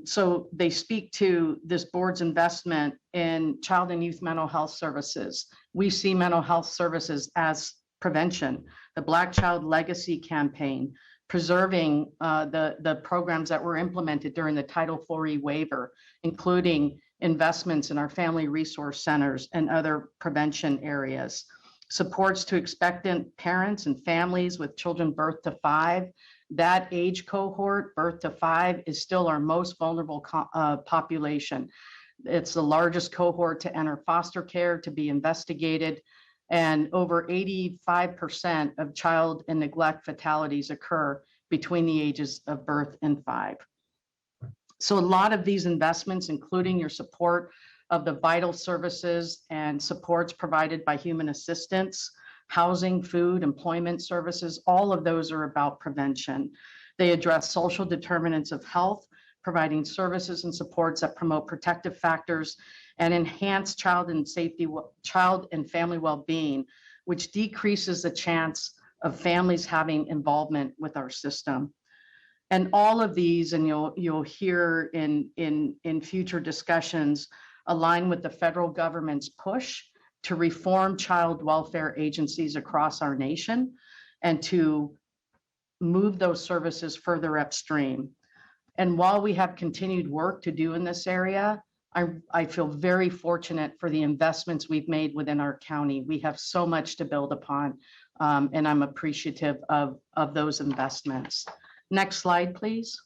So they speak to this board's investment in child and youth mental health services. We see mental health services as prevention, the Black Child Legacy Campaign, preserving the programs that were implemented during the Title IV waiver, including investments in our family resource centers and other prevention areas, supports to expectant parents and families with children birth to 5. That age cohort, birth to 5, is still our most vulnerable population. It's the largest cohort to enter foster care, to be investigated, and over 85% of child and neglect fatalities occur between the ages of birth and 5. So a lot of these investments, including your support of the vital services and supports provided by human assistance, housing, food, employment services, all of those are about prevention. They address social determinants of health, providing services and supports that promote protective factors and enhance child and family well-being, which decreases the chance of families having involvement with our system. And all of these, and you'll hear in future discussions, align with the federal government's push to reform child welfare agencies across our nation and to move those services further upstream. And while we have continued work to do in this area, I feel very fortunate for the investments we've made within our county. We have so much to build upon, and I'm appreciative of those investments. Next slide, please.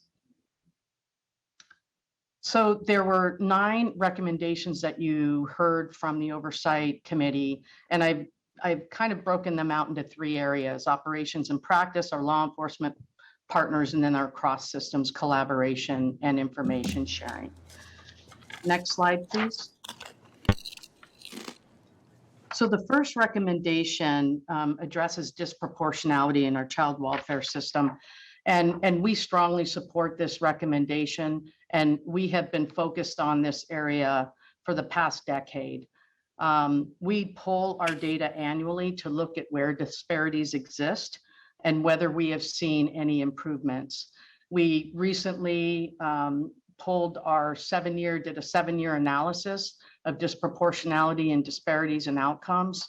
So there were 9 recommendations that you heard from the Oversight Committee, and I've kind of broken them out into 3 areas: operations and practice, our law enforcement partners, and then our cross systems collaboration and information sharing. Next slide, please. So the first recommendation addresses disproportionality in our child welfare system. And we strongly support this recommendation, and we have been focused on this area for the past decade. We pull our data annually to look at where disparities exist and whether we have seen any improvements. We recently did a 7-year analysis of disproportionality and disparities in outcomes.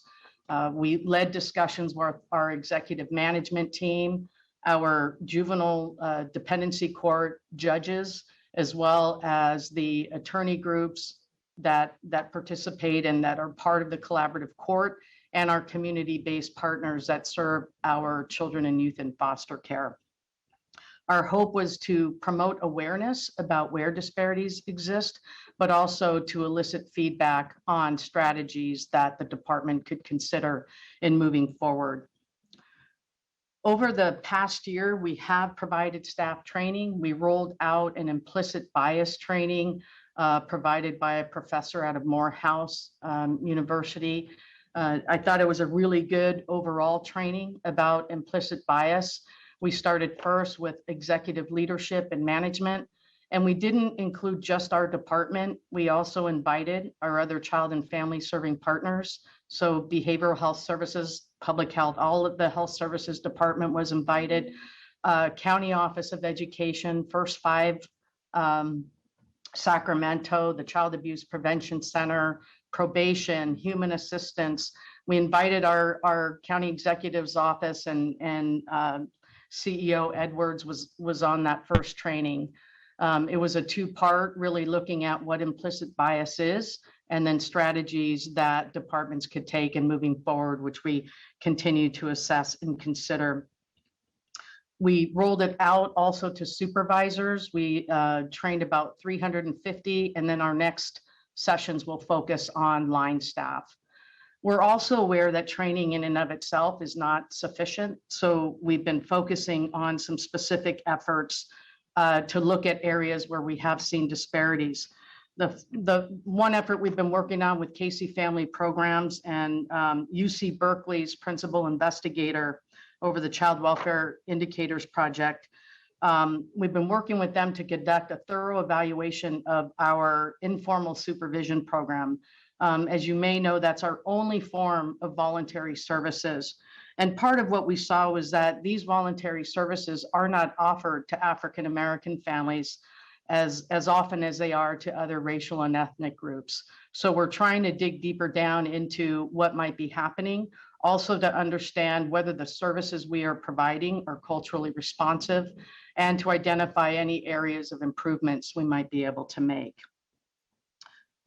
We led discussions with our executive management team, our juvenile dependency court judges, as well as the attorney groups that participate and that are part of the collaborative court, and our community-based partners that serve our children and youth in foster care. Our hope was to promote awareness about where disparities exist, but also to elicit feedback on strategies that the department could consider in moving forward. Over the past year, we have provided staff training. We rolled out an implicit bias training provided by a professor out of Morehouse University. I thought it was a really good overall training about implicit bias. We started first with executive leadership and management, and we didn't include just our department. We also invited our other child and family serving partners. So behavioral health services, public health, all of the health services department was invited. County Office of Education, First 5, Sacramento, the Child Abuse Prevention Center, probation, human assistance. We invited our county executive's office, and CEO Edwards was on that first training. It was a 2-part, really looking at what implicit bias is, and then strategies that departments could take in moving forward, which we continue to assess and consider. We rolled it out also to supervisors. We trained about 350, and then our next sessions will focus on line staff. We're also aware that training in and of itself is not sufficient. So we've been focusing on some specific efforts to look at areas where we have seen disparities. The one effort we've been working on with Casey Family Programs and UC Berkeley's principal investigator over the Child Welfare Indicators Project, we've been working with them to conduct a thorough evaluation of our informal supervision program. As you may know, that's our only form of voluntary services. And part of what we saw was that these voluntary services are not offered to African American families as often as they are to other racial and ethnic groups. So we're trying to dig deeper down into what might be happening, also to understand whether the services we are providing are culturally responsive, and to identify any areas of improvements we might be able to make.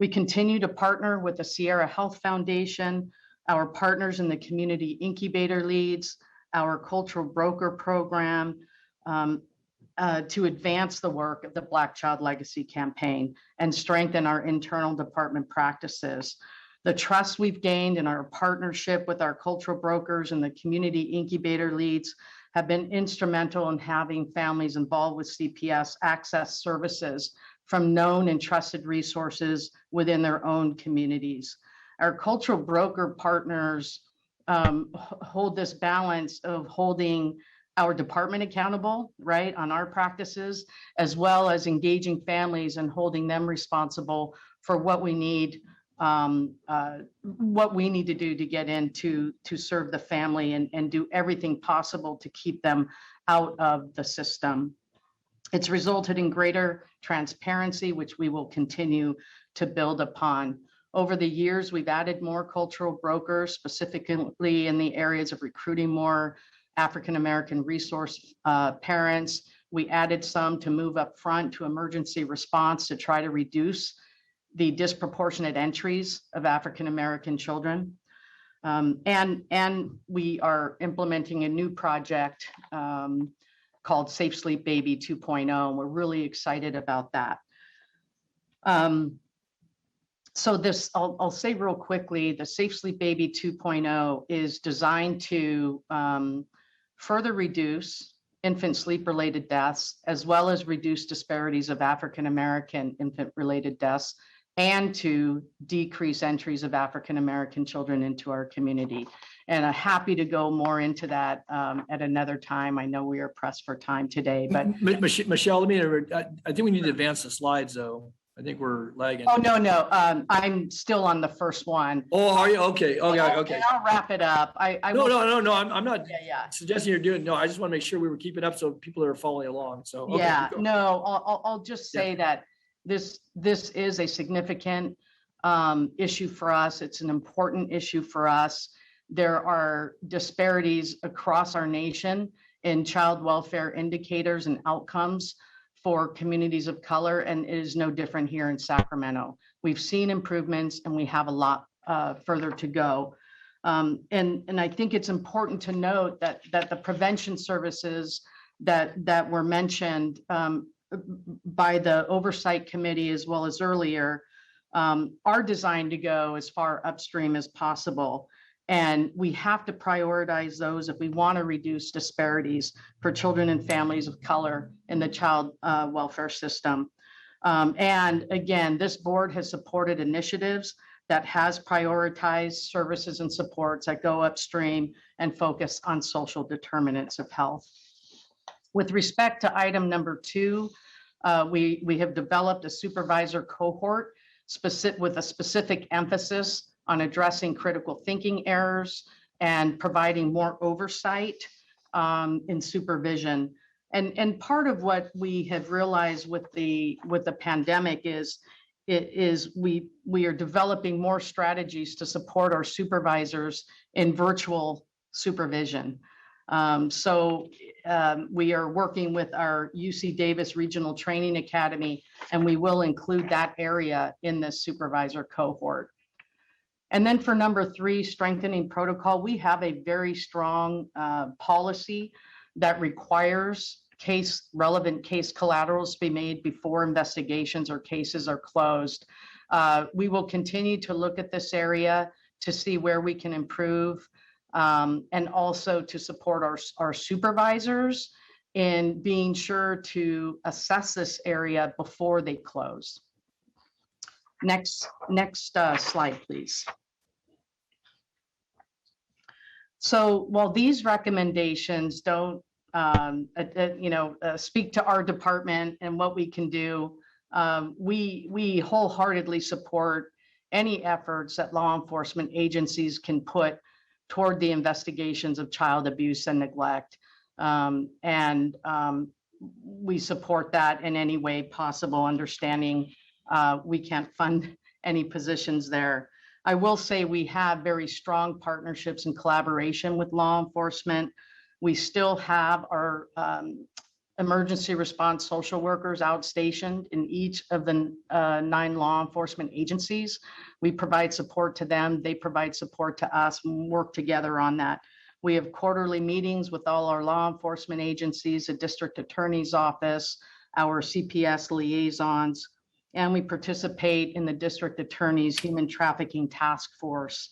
We continue to partner with the Sierra Health Foundation, our partners in the community incubator leads, our cultural broker program, to advance the work of the Black Child Legacy Campaign and strengthen our internal department practices. The trust we've gained in our partnership with our cultural brokers and the community incubator leads have been instrumental in having families involved with CPS access services from known and trusted resources within their own communities. Our cultural broker partners hold this balance of holding our department accountable, right, on our practices, as well as engaging families and holding them responsible for what we need to do to get in to serve the family and do everything possible to keep them out of the system. It's resulted in greater transparency, which we will continue to build upon. Over the years, we've added more cultural brokers, specifically in the areas of recruiting more African-American resource parents. We added some to move up front to emergency response to try to reduce the disproportionate entries of African-American children. And we are implementing a new project called Safe Sleep Baby 2.0. And we're really excited about that. So this, I'll say real quickly, the Safe Sleep Baby 2.0 is designed to further reduce infant sleep-related deaths, as well as reduce disparities of African-American infant-related deaths, and to decrease entries of African-American children into our community. And I'm happy to go more into that at another time. I know we are pressed for time today, but Michelle, let me, I think we need to advance the slides though. I think we're lagging. oh, no, I'm still on the first one. Oh, are you? Okay. Okay. Okay. And I'll wrap it up. No. I'm not Yeah. suggesting you're doing, no, I just want to make sure we were keeping up so people are following along. So, okay, Yeah, keep going. no, I'll just say that this is a significant issue for us. It's an important issue for us. There are disparities across our nation in child welfare indicators and outcomes for communities of color, and it is no different here in Sacramento. We've seen improvements and we have a lot further to go. And I think it's important to note that the prevention services that were mentioned by the Oversight Committee as well as earlier are designed to go as far upstream as possible. And we have to prioritize those if we want to reduce disparities for children and families of color in the child welfare system. And again, this board has supported initiatives that has prioritized services and supports that go upstream and focus on social determinants of health. With respect to item number 2, we have developed a supervisor cohort with a specific emphasis on addressing critical thinking errors and providing more oversight in supervision. And part of what we have realized with the pandemic is we are developing more strategies to support our supervisors in virtual supervision. So we are working with our UC Davis Regional Training Academy, and we will include that area in this supervisor cohort. And then for number 3, strengthening protocol, we have a very strong policy that requires relevant case collaterals to be made before investigations or cases are closed. We will continue to look at this area to see where we can improve, and also to support our supervisors in being sure to assess this area before they close. Next slide, please. So while these recommendations don't speak to our department and what we can do, we wholeheartedly support any efforts that law enforcement agencies can put toward the investigations of child abuse and neglect. We support that in any way possible, understanding we can't fund any positions there. I will say we have very strong partnerships and collaboration with law enforcement. We still have our emergency response social workers outstationed in each of the 9 law enforcement agencies. We provide support to them. They provide support to us and work together on that. We have quarterly meetings with all our law enforcement agencies, the district attorney's office, our CPS liaisons, and we participate in the district attorney's human trafficking task force.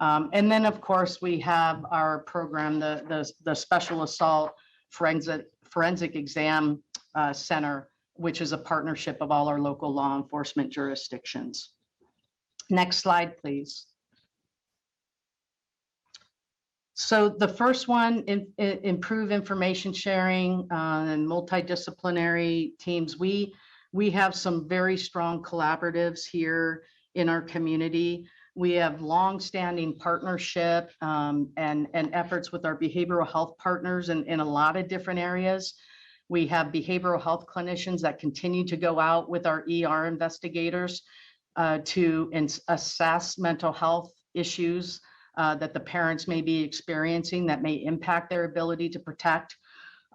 And then, of course, we have our program, the Special Assault Forensic Exam Center, which is a partnership of all our local law enforcement jurisdictions. Next slide, please. So the first one, improve information sharing and multidisciplinary teams. We have some very strong collaboratives here in our community. We have longstanding partnership and efforts with our behavioral health partners in a lot of different areas. We have behavioral health clinicians that continue to go out with our ER investigators to assess mental health issues that the parents may be experiencing that may impact their ability to protect.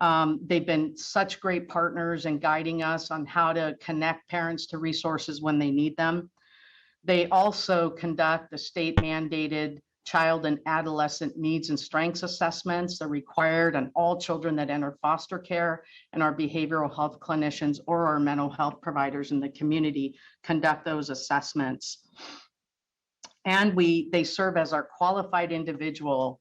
They've been such great partners in guiding us on how to connect parents to resources when they need them. They also conduct the state mandated child and adolescent needs and strengths assessments. They're required on all children that enter foster care, and our behavioral health clinicians or our mental health providers in the community conduct those assessments. And they serve as our qualified individual,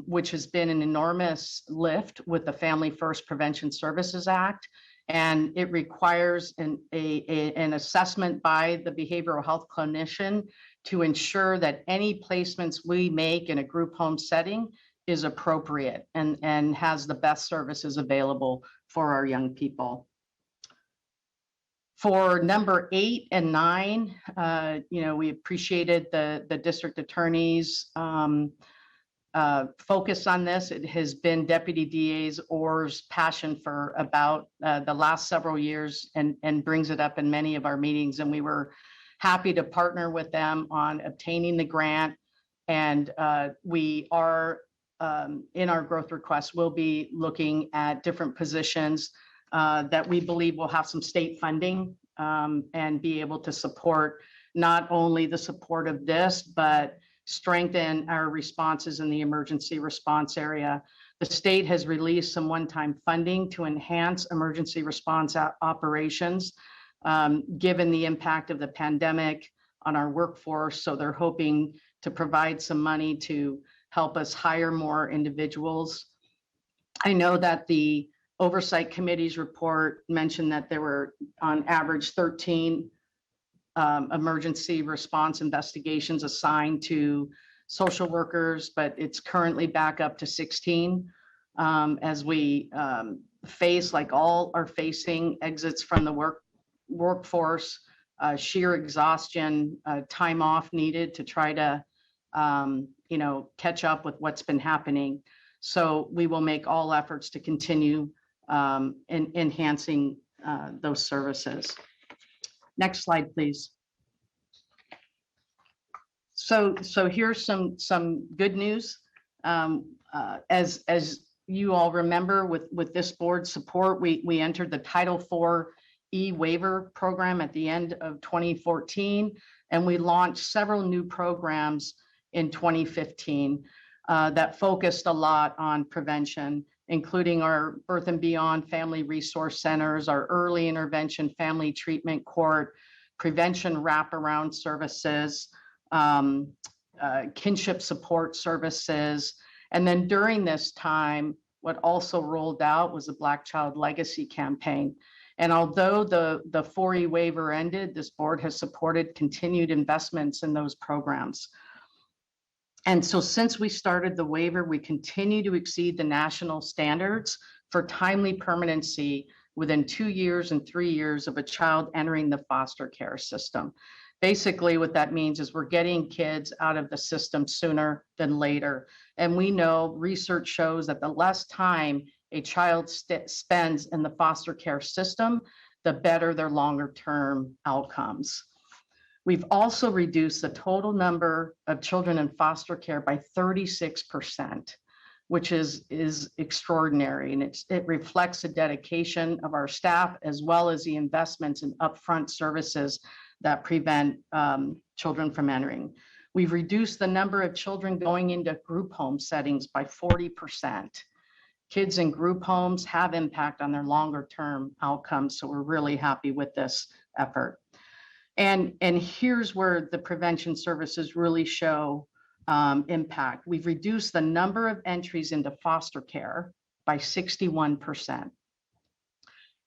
which has been an enormous lift with the Family First Prevention Services Act. And it requires an assessment by the behavioral health clinician to ensure that any placements we make in a group home setting is appropriate and has the best services available for our young people. For number 8 and 9, we appreciated the district attorney's focus on this. It has been Deputy DA's Orr's passion for about the last several years and brings it up in many of our meetings. And we were happy to partner with them on obtaining the grant. And we are, in our growth request, we'll be looking at different positions that we believe will have some state funding and be able to support not only the support of this, but strengthen our responses in the emergency response area. The state has released some one-time funding to enhance emergency response operations, given the impact of the pandemic on our workforce. So they're hoping to provide some money to help us hire more individuals. I know that the Oversight Committee's report mentioned that there were on average 13 emergency response investigations assigned to social workers, but it's currently back up to 16 as we face, like all are facing, exits from the workforce, sheer exhaustion, time off needed to try to catch up with what's been happening. So we will make all efforts to continue in enhancing those services. Next slide, please. So here's some good news. As you all remember, with this board's support, we entered the Title IV e-waiver program at the end of 2014, and we launched several new programs in 2015 that focused a lot on prevention, including our Birth and Beyond Family Resource Centers, our Early Intervention Family Treatment Court, prevention wraparound services, kinship support services. And then during this time, what also rolled out was a Black Child Legacy campaign. And although the 4E waiver ended, this board has supported continued investments in those programs. And so since we started the waiver, we continue to exceed the national standards for timely permanency within 2 years and 3 years of a child entering the foster care system. Basically, what that means is we're getting kids out of the system sooner than later. And we know research shows that the less time a child spends in the foster care system, the better their longer term outcomes. We've also reduced the total number of children in foster care by 36%. which is extraordinary. And it reflects the dedication of our staff as well as the investments in upfront services that prevent children from entering. We've reduced the number of children going into group home settings by 40%. Kids in group homes have impact on their longer term outcomes. So we're really happy with this effort. And here's where the prevention services really show impact. We've reduced the number of entries into foster care by 61%.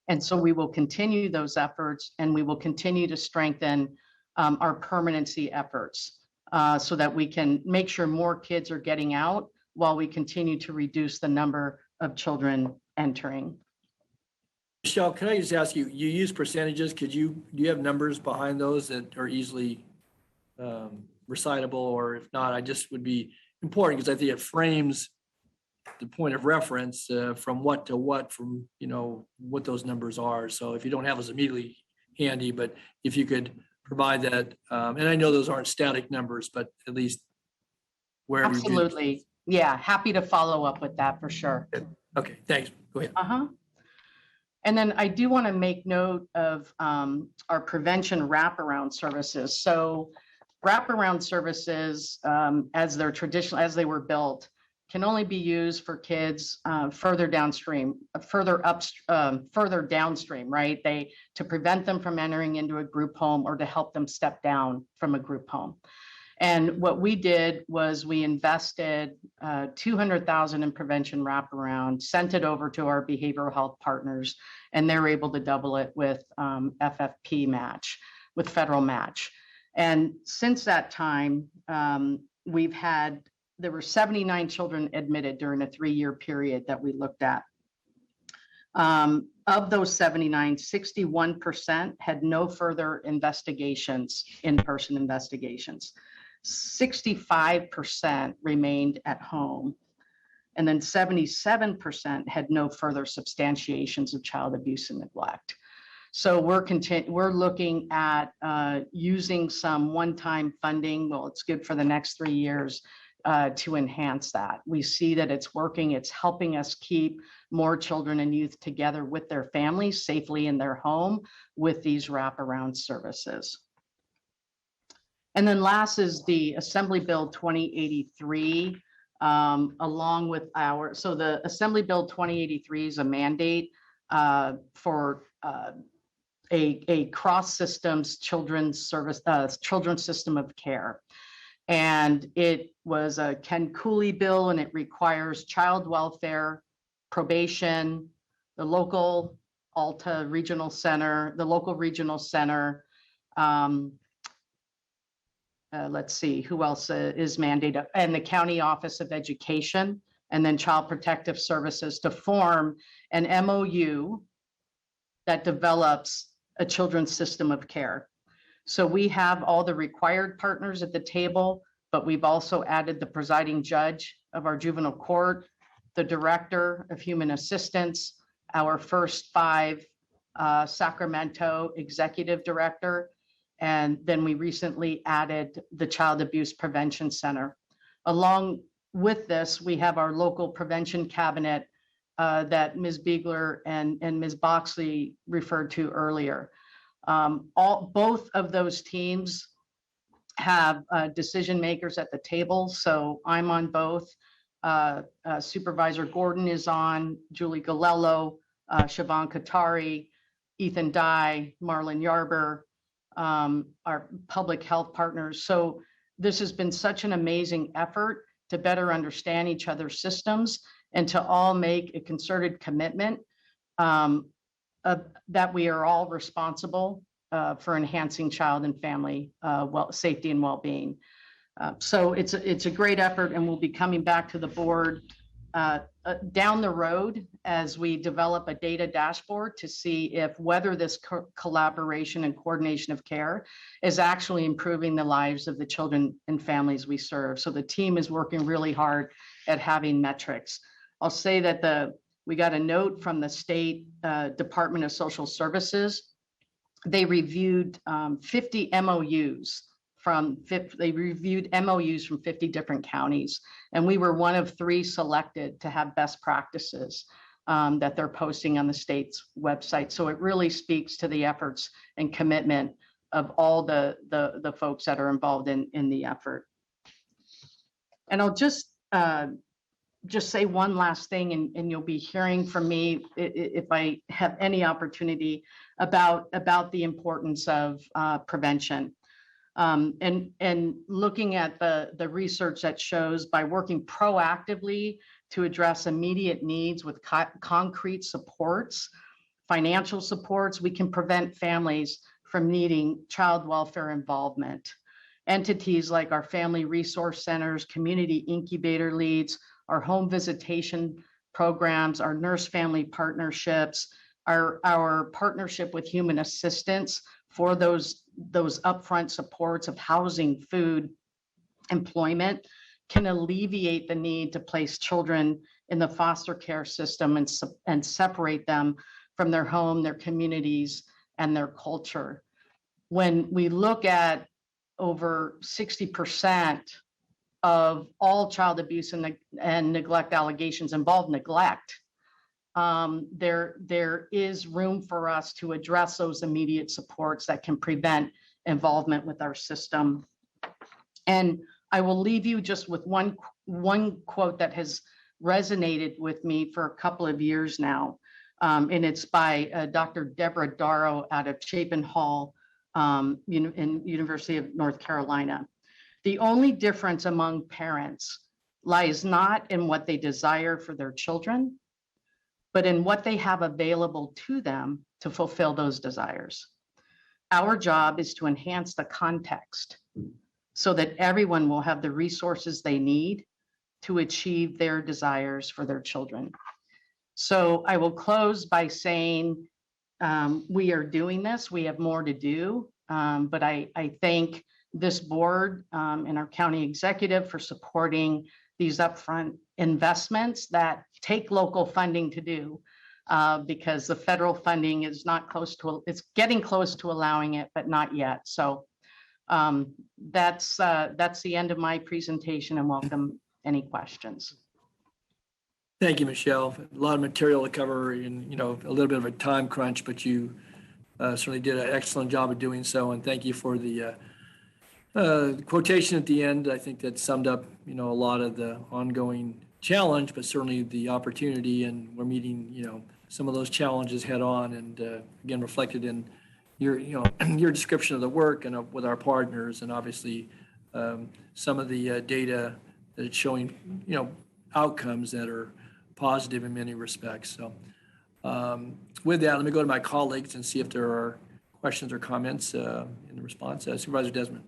And so we will continue those efforts, and we will continue to strengthen our permanency efforts so that we can make sure more kids are getting out while we continue to reduce the number of children entering. Michelle, can I just ask you, you use percentages. Do you have numbers behind those that are easily recitable? Or if not, I just would be important because I think it frames the point of reference from what to what, from, what those numbers are. So if you don't have those immediately handy, but if you could provide that, and I know those aren't static numbers, but at least wherever. Absolutely. Yeah, happy to follow up with that for sure. Okay, thanks. Go ahead. And then I do want to make note of our prevention wraparound services. So wraparound services, as they were built, can only be used for kids further downstream, further downstream, right? To prevent them from entering into a group home or to help them step down from a group home. And what we did was we invested $200,000 in prevention wraparound, sent it over to our behavioral health partners, and they're able to double it with FFP match, with federal match. And since that time, there were 79 children admitted during a 3-year period that we looked at. Of those 79, 61% had no further investigations, in-person investigations. 65% remained at home, and then 77% had no further substantiations of child abuse and neglect. So we're looking at using some one-time funding. Well, it's good for the next 3 years to enhance that. We see that it's working. It's helping us keep more children and youth together with their families safely in their home with these wraparound services. And then last is the Assembly Bill 2083, along with so the Assembly Bill 2083 is a mandate for a cross-systems children's system of care. And it was a Ken Cooley bill, and it requires child welfare, probation, the local Alta Regional Center, the local regional center, let's see, who else is mandated, and the County Office of Education, and then Child Protective Services to form an MOU that develops a children's system of care. So we have all the required partners at the table, but we've also added the presiding judge of our juvenile court, the director of human assistance, our first 5 Sacramento executive director, and then we recently added the Child Abuse Prevention Center. Along with this, we have our local prevention cabinet that Ms. Biegler and Ms. Boxley referred to earlier. Both of those teams have decision makers at the table. So I'm on both. Supervisor Gordon is on, Julie Galello, Siobhan Katari, Ethan Dye, Marlon Yarber, our public health partners. So this has been such an amazing effort to better understand each other's systems and to all make a concerted commitment that we are all responsible for enhancing child and family safety and well-being. So it's a great effort, and we'll be coming back to the board down the road as we develop a data dashboard to see whether this collaboration and coordination of care is actually improving the lives of the children and families we serve. So the team is working really hard at having metrics. I'll say that we got a note from the state Department of Social Services. They reviewed 50 MOUs they reviewed MOUs from 50 different counties. And we were one of 3 selected to have best practices that they're posting on the state's website. So it really speaks to the efforts and commitment of all the folks that are involved in the effort. And I'll just say one last thing, and you'll be hearing from me if I have any opportunity about the importance of prevention. And looking at the research that shows by working proactively to address immediate needs with concrete supports, financial supports, we can prevent families from needing child welfare involvement. Entities like our family resource centers, community incubator leads, our home visitation programs, our nurse family partnerships, our partnership with human assistance for those upfront supports of housing, food, employment, can alleviate the need to place children in the foster care system and separate them from their home, their communities, and their culture. When we look at over 60% of all child abuse and neglect allegations involve neglect, there is room for us to address those immediate supports that can prevent involvement with our system. And I will leave you just with one quote that has resonated with me for a couple of years now. And it's by Dr. Deborah Darrow out of Chapin Hall in University of North Carolina. The only difference among parents lies not in what they desire for their children, but in what they have available to them to fulfill those desires. Our job is to enhance the context so that everyone will have the resources they need to achieve their desires for their children. So I will close by saying we are doing this. We have more to do, but I thank this board and our county executive for supporting these upfront investments that take local funding to do, because the federal funding is not close to, it's getting close to allowing it, but not yet. So that's the end of my presentation, and welcome any questions. Thank you, Michelle. A lot of material to cover and, a little bit of a time crunch, but you certainly did an excellent job of doing so. And thank you for the quotation at the end. I think that summed up, a lot of the ongoing challenge, but certainly the opportunity, and we're meeting, some of those challenges head on, and again, reflected in your, your description of the work and with our partners, and obviously some of the data that it's showing, outcomes that are positive in many respects. So with that, let me go to my colleagues and see if there are questions or comments in the response. Supervisor Desmond.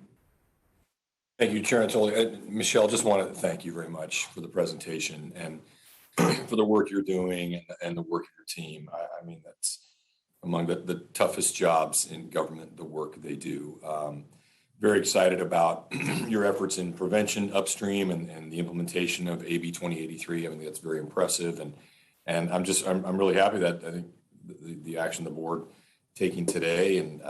Thank you, Chair Antoli. Michelle, just wanted to thank you very much for the presentation and for the work you're doing and the work of your team. I mean, that's among the toughest jobs in government, the work they do. Very excited about your efforts in prevention upstream and the implementation of AB 2083. I think that's very impressive. And I'm really happy that I think the action the board taking today and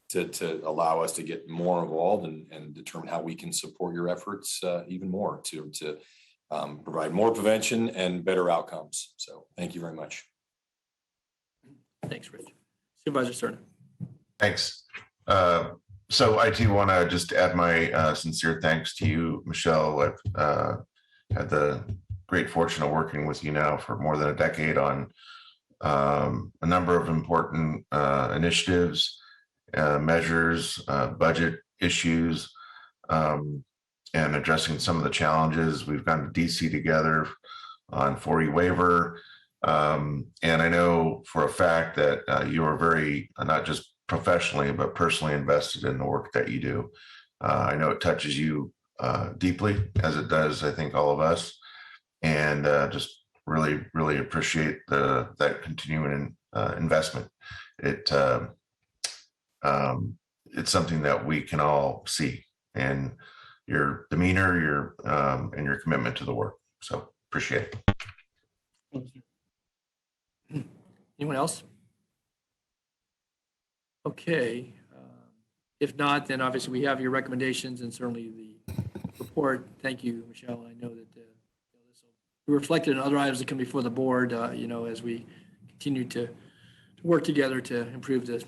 to allow us to get more involved and determine how we can support your efforts even more to provide more prevention and better outcomes. So thank you very much. Thanks, Rich. Supervisor Cerna. Thanks. So I do want to just add my sincere thanks to you, Michelle. I've had the great fortune of working with you now for more than a decade on a number of important initiatives, measures, budget issues, and addressing some of the challenges. We've gone to DC together on 4E waiver. And I know for a fact that you are very, not just professionally, but personally invested in the work that you do. I know it touches you deeply, as it does, I think, all of us. And just really, really appreciate that continuing investment. It's something that we can all see, and your demeanor, and your commitment to the work. So appreciate it. Thank you. Anyone else? Okay. If not, then obviously we have your recommendations and certainly the report. Thank you, Michelle. I know that this will be reflected in other items that come before the board, as we continue to work together to improve the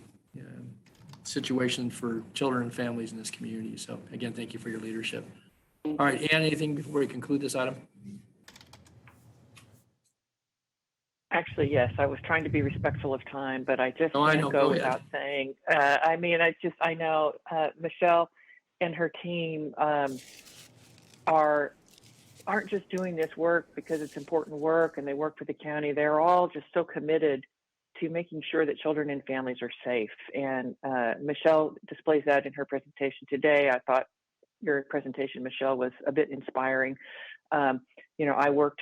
situation for children and families in this community. So again, thank you for your leadership. All right, Ann, anything before we conclude this item? Actually, yes, I was trying to be respectful of time, but I just I can't know. go Go without saying, I know Michelle and her team aren't just doing this work because it's important work and they work for the county. They're all just so committed to making sure that children and families are safe. And Michelle displays that in her presentation today. I thought your presentation, Michelle, was a bit inspiring. I worked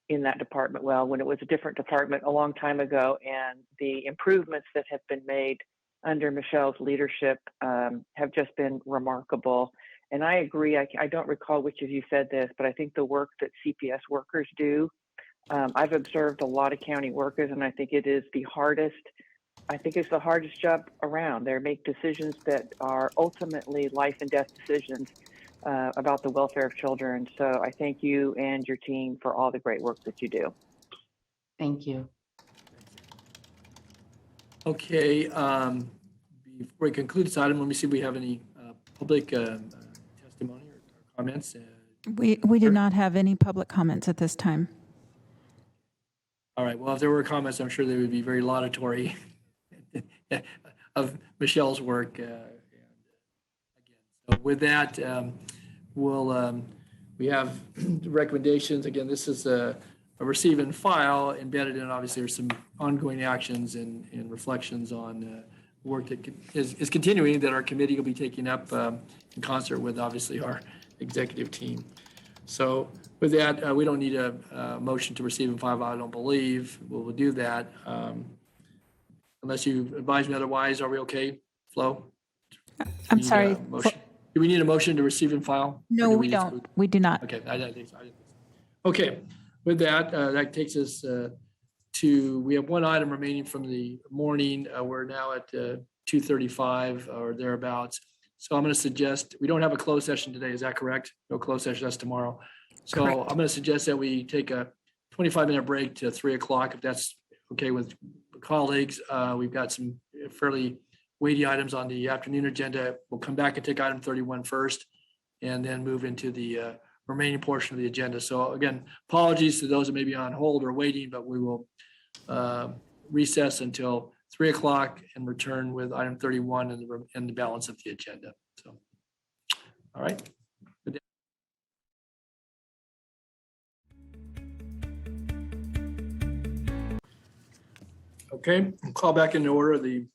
in that department when it was a different department a long time ago, and the improvements that have been made under Michelle's leadership have just been remarkable. And I agree, I don't recall which of you said this, but I think the work that CPS workers do, I've observed a lot of county workers, and I think it is the hardest job around. They make decisions that are ultimately life and death decisions about the welfare of children. So I thank you and your team for all the great work that you do. Thank you. Okay, before we conclude this item, let me see if we have any public testimony or comments. We do not have any public comments at this time. All right, well, if there were comments, I'm sure they would be very laudatory of Michelle's work. So with that, we have the recommendations. Again, this is a receive and file. Embedded in, obviously, there's some ongoing actions and reflections on work that is continuing that our committee will be taking up in concert with, obviously, our executive team. So with that, we don't need a motion to receive and file, I don't believe. We'll do that. Unless you advise me otherwise, are we okay, Flo? I'm sorry. Do we need a motion to receive and file? No, we don't. We do not. Okay, I didn't think so. Okay, with that, that takes us we have one item remaining from the morning. We're now at 2:35 or thereabouts. So I'm going to suggest, we don't have a closed session today, is that correct? No closed session, that's tomorrow. So correct. I'm going to suggest that we take a 25-minute break to 3 o'clock, if that's okay with colleagues. We've got some fairly weighty items on the afternoon agenda. We'll come back and take item 31 first, and then move into the remaining portion of the agenda. So again, apologies to those that may be on hold or waiting, but we will recess until 3 o'clock and return with item 31 and the balance of the agenda. So, all right. Good day. Okay, I'll call back into order the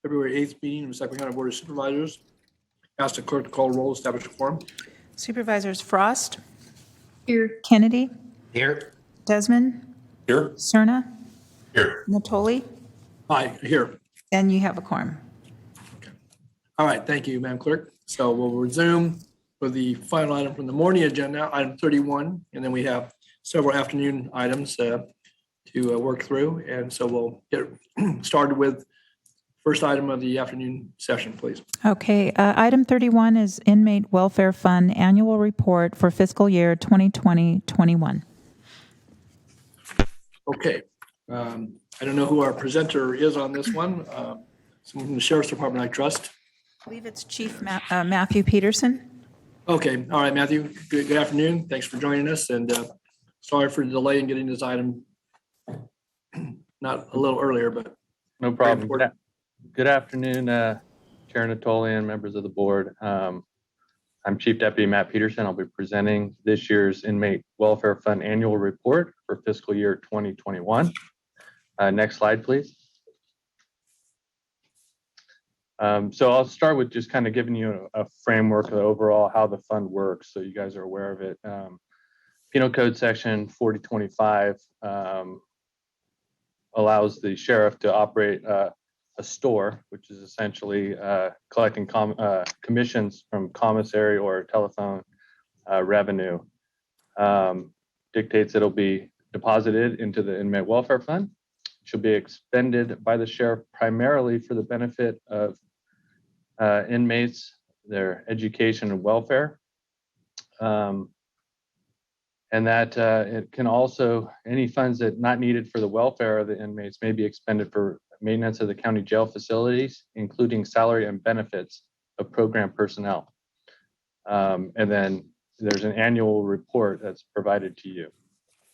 February 8th meeting of the Sacramento County Board of Supervisors. Ask the clerk to call roll, establish a quorum. Supervisors Frost. Here. Kennedy. Here. Desmond. Here. Cerna. Here. Natoli. Aye, here. And you have a quorum. Okay. All right, thank you, Madam Clerk. So we'll resume with the final item from the morning agenda, item 31, and then we have several afternoon items to work through. And so we'll get started with first item of the afternoon session, please. Okay, item 31 is Inmate Welfare Fund Annual Report for fiscal year 2020-21. Okay. I don't know who our presenter is on this one. Someone from the Sheriff's Department, I trust. I believe it's Chief Matthew Peterson. Okay. All right, Matthew. Good afternoon. Thanks for joining us. And sorry for the delay in getting this item not a little earlier, but no problem. Good afternoon, Chair Natoli and members of the board. I'm Chief Deputy Matt Peterson. I'll be presenting this year's Inmate Welfare Fund Annual Report for fiscal year 2021. Next slide, please. So I'll start with just kind of giving you a framework of overall how the fund works so you guys are aware of it. Penal Code Section 4025 allows the sheriff to operate a store, which is essentially collecting commissions from commissary or telephone revenue. Dictates it'll be deposited into the Inmate Welfare Fund. It should be expended by the sheriff primarily for the benefit of inmates, their education and welfare. And that it can also, any funds that not needed for the welfare of the inmates may be expended for maintenance of the county jail facilities, including salary and benefits of program personnel. And then there's an annual report that's provided to you.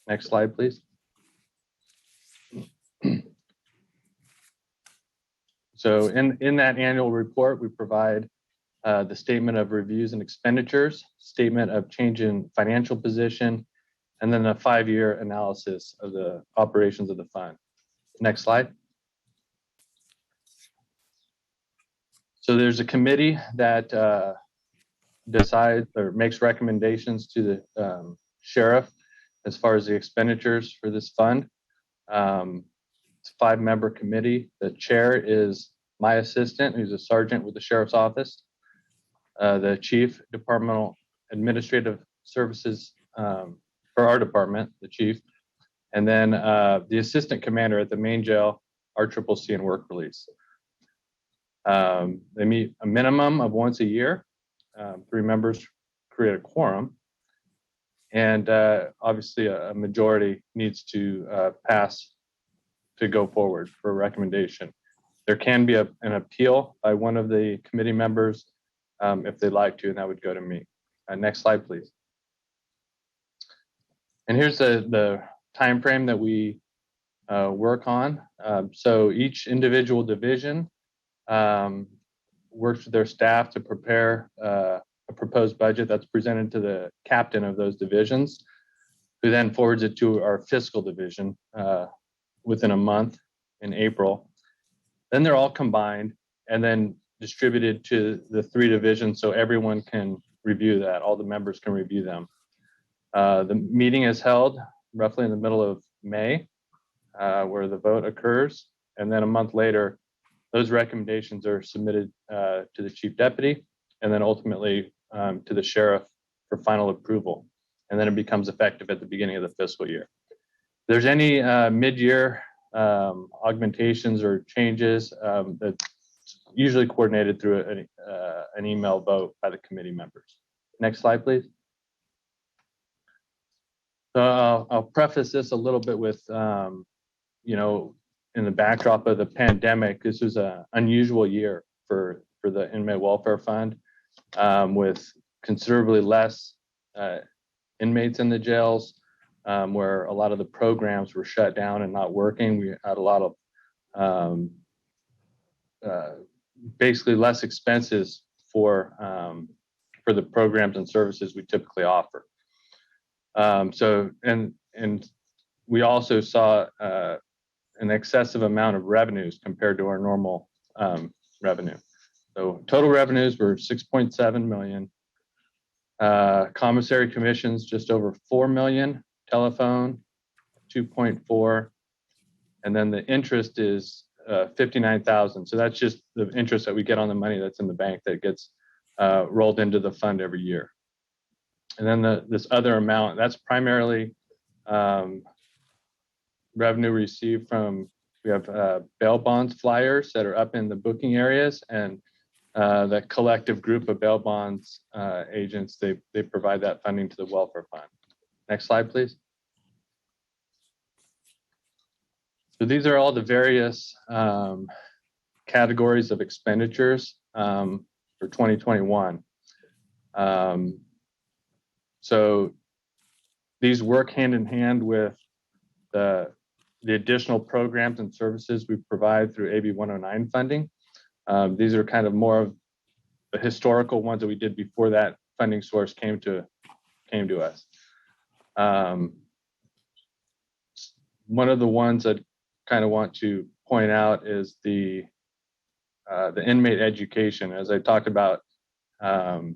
Next slide, please. So in that annual report, we provide the statement of reviews and expenditures, statement of change in financial position, and then a 5-year analysis of the operations of the fund. Next slide. So there's a committee that decides or makes recommendations to the sheriff as far as the expenditures for this fund. It's a 5-member committee. The chair is my assistant, who's a sergeant with the sheriff's office, the chief departmental administrative services for our department, the chief, and then the assistant commander at the main jail, RCCC and work release. They meet a minimum of once a year. 3 members create a quorum, and obviously a majority needs to pass to go forward for a recommendation. There can be an appeal by one of the committee members if they'd like to, and that would go to me. Next slide, please. And here's the time frame that we work on. So each individual division works with their staff to prepare a proposed budget that's presented to the captain of those divisions, who then forwards it to our fiscal division within a month in April. Then they're all combined and then distributed to the 3 divisions so everyone can review that. All the members can review them. The meeting is held roughly in the middle of May, where the vote occurs. And then a month later, those recommendations are submitted to the chief deputy and then ultimately to the sheriff for final approval. And then it becomes effective at the beginning of the fiscal year. If there's any mid-year augmentations or changes, that's usually coordinated through an email vote by the committee members. Next slide, please. So I'll preface this a little bit with, you know, in the backdrop of the pandemic, this was an unusual year for the Inmate Welfare Fund, with considerably less inmates in the jails, where a lot of the programs were shut down and not working. We had a lot of basically less expenses for the programs and services we typically offer. So we also saw an excessive amount of revenues compared to our normal revenue. So total revenues were 6.7 million. Commissary commissions just over 4 million. Telephone 2.4, and then the interest is 59,000. So that's just the interest that we get on the money that's in the bank that gets rolled into the fund every year. And then this other amount, that's primarily revenue received from, we have bail bonds flyers that are up in the booking areas, and that collective group of bail bonds agents, they provide that funding to the welfare fund. Next slide, please. So these are all the various categories of expenditures for 2021. So these work hand in hand with the additional programs and services we provide through AB 109 funding. These are kind of more of the historical ones that we did before that funding source came to us. One of the ones that kind of want to point out is the inmate education. As I talked about, the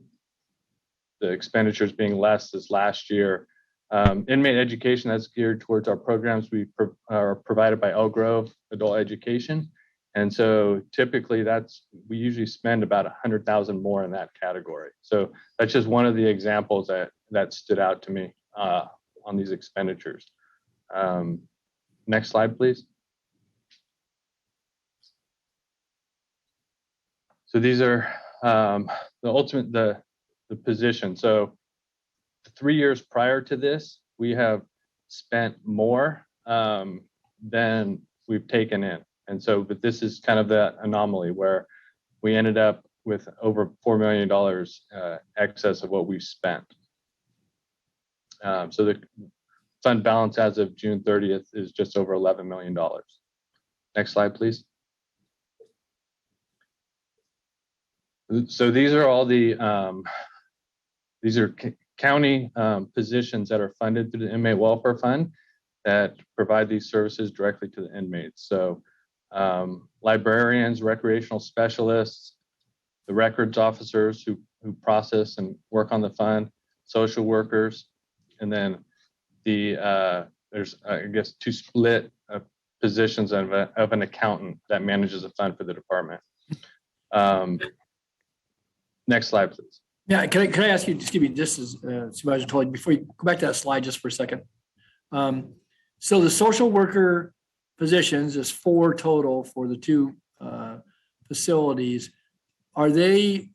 expenditures being less this last year. Inmate education, that's geared towards our programs we are provided by Elk Grove Adult Education. And so typically we usually spend about 100,000 more in that category. So that's just one of the examples that stood out to me on these expenditures. Next slide, please. So these are the position. So 3 years prior to this, we have spent more than we've taken in. And so, but this is kind of that anomaly where we ended up with over $4 million excess of what we've spent. So the fund balance as of June 30th is just over $11 million. Next slide, please. So these are all the county positions that are funded through the Inmate Welfare Fund that provide these services directly to the inmates. So librarians, recreational specialists, the records officers who process and work on the fund, social workers, and then there's I guess 2 split positions of an accountant that manages a fund for the department. Next slide, please. Yeah, can I ask you, just give me this as Supervisor Tolley, before you go back to that slide just for a second. So the social worker positions is 4 total for the 2 facilities. Are they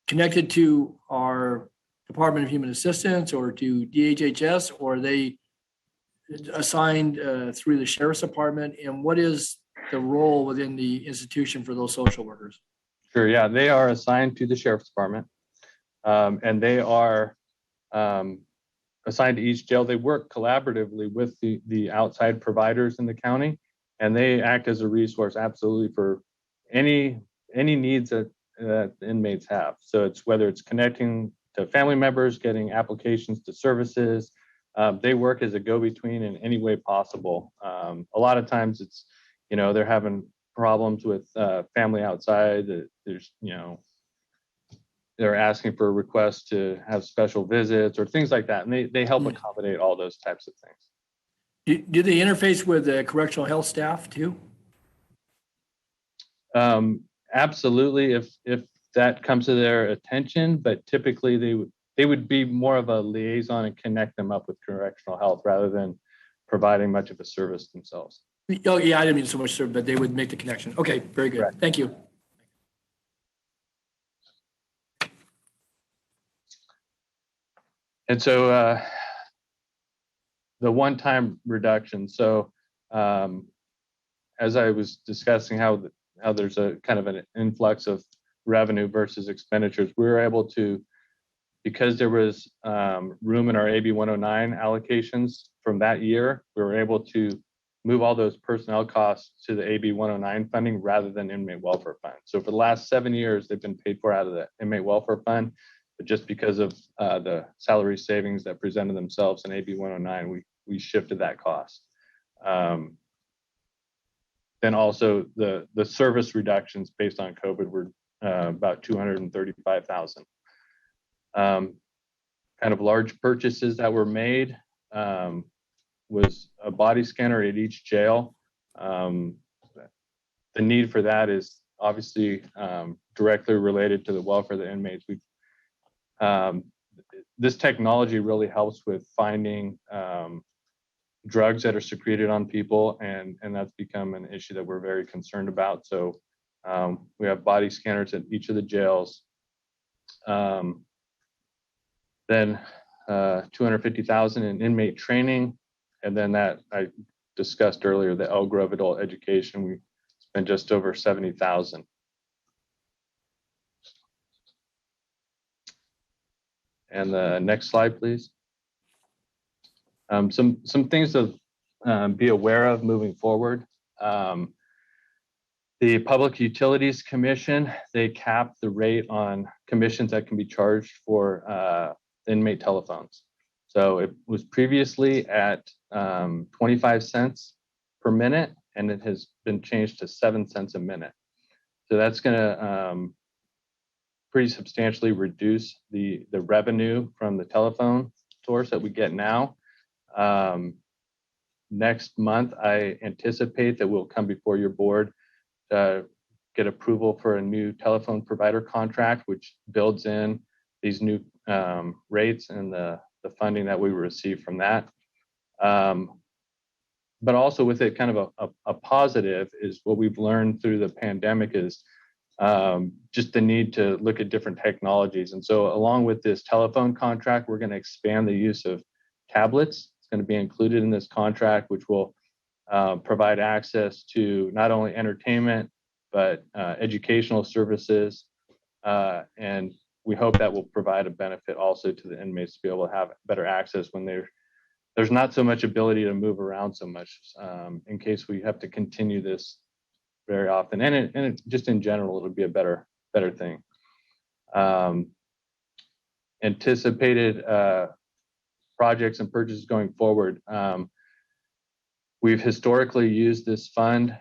connected to our Department of Human Assistance or to DHHS, or are they assigned through the Sheriff's Department? And what is the role within the institution for those social workers? Sure, yeah, they are assigned to the Sheriff's Department, and they are assigned to each jail. They work collaboratively with the outside providers in the county, and they act as a resource absolutely for any needs that the inmates have. So it's whether it's connecting to family members, getting applications to services. They work as a go-between in any way possible. A lot of times it's, they're having problems with family outside. There's, they're asking for requests to have special visits or things like that. And they help accommodate all those types of things. Do they interface with the correctional health staff too? Absolutely, if that comes to their attention, but typically they would be more of a liaison and connect them up with correctional health rather than providing much of a service themselves. Oh yeah, I didn't mean so much, sir, but they would make the connection. Okay, very good. Right. Thank you. And so the one-time reduction. So as I was discussing how there's a kind of an influx of revenue versus expenditures, we were able to, because there was room in our AB 109 allocations from that year, we were able to move all those personnel costs to the AB 109 funding rather than inmate welfare fund. So for the last 7 years, they've been paid for out of the inmate welfare fund, but just because of the salary savings that presented themselves in AB 109, we shifted that cost. Then also the service reductions based on COVID were about $235,000. Kind of large purchases that were made was a body scanner at each jail. The need for that is obviously directly related to the welfare of the inmates. This technology really helps with finding drugs that are secreted on people, and that's become an issue that we're very concerned about. So we have body scanners at each of the jails. Then $250,000 in inmate training, and then that I discussed earlier, the Elk Grove adult education, we spent just over $70,000. And the next slide, please. Some things to be aware of moving forward. The Public Utilities Commission, they cap the rate on commissions that can be charged for inmate telephones. So it was previously at 25 cents per minute, and it has been changed to 7 cents a minute. So that's going to pretty substantially reduce the revenue from the telephone source that we get now. Next month, I anticipate that we'll come before your board to get approval for a new telephone provider contract, which builds in these new rates and the funding that we receive from that. but also with it kind of a positive is what we've learned through the pandemic is just the need to look at different technologies. And so along with this telephone contract, we're going to expand the use of tablets. It's going to be included in this contract, which will provide access to not only entertainment, but educational services. And we hope that will provide a benefit also to the inmates to be able to have better access when there's not so much ability to move around so much in case we have to continue this very often. And it just in general, it'll be a better thing. Anticipated projects and purchases going forward. We've historically used this fund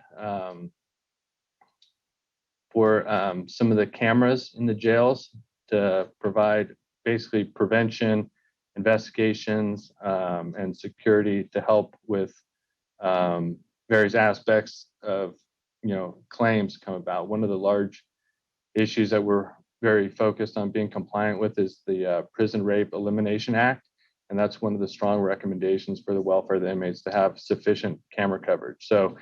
for some of the cameras in the jails to provide basically prevention, investigations, and security to help with various aspects of claims come about. One of the large issues that we're very focused on being compliant with is the Prison Rape Elimination Act. And that's one of the strong recommendations for the welfare of the inmates to have sufficient camera coverage. So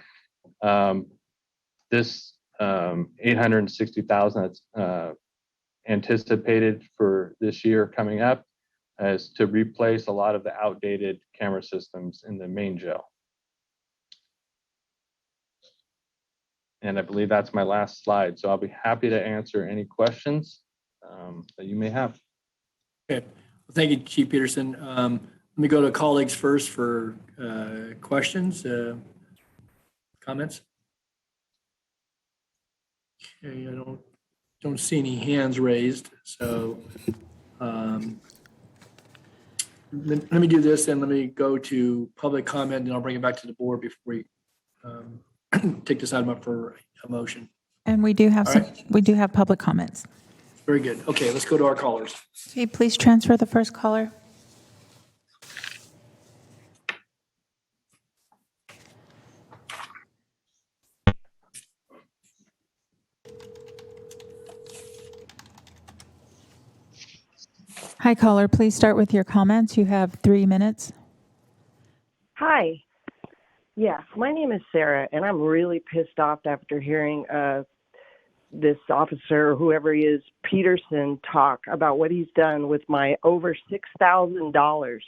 this $860,000 that's anticipated for this year coming up is to replace a lot of the outdated camera systems in the main jail. And I believe that's my last slide. So I'll be happy to answer any questions that you may have. Okay. Well, thank you, Chief Peterson. Let me go to colleagues first for questions, comments. Okay, I don't see any hands raised. So let me do this, and let me go to public comment, and I'll bring it back to the board before we take this item up for a motion. And we do have All some, right. we do have public comments. Very good. Okay, let's go to our callers. Okay, please transfer the first caller. Hi, caller. Please start with your comments. You have 3 minutes. Hi. Yeah, my name is Sarah, and I'm really pissed off after hearing this officer, whoever he is, Peterson, talk about what he's done with my over $6,000.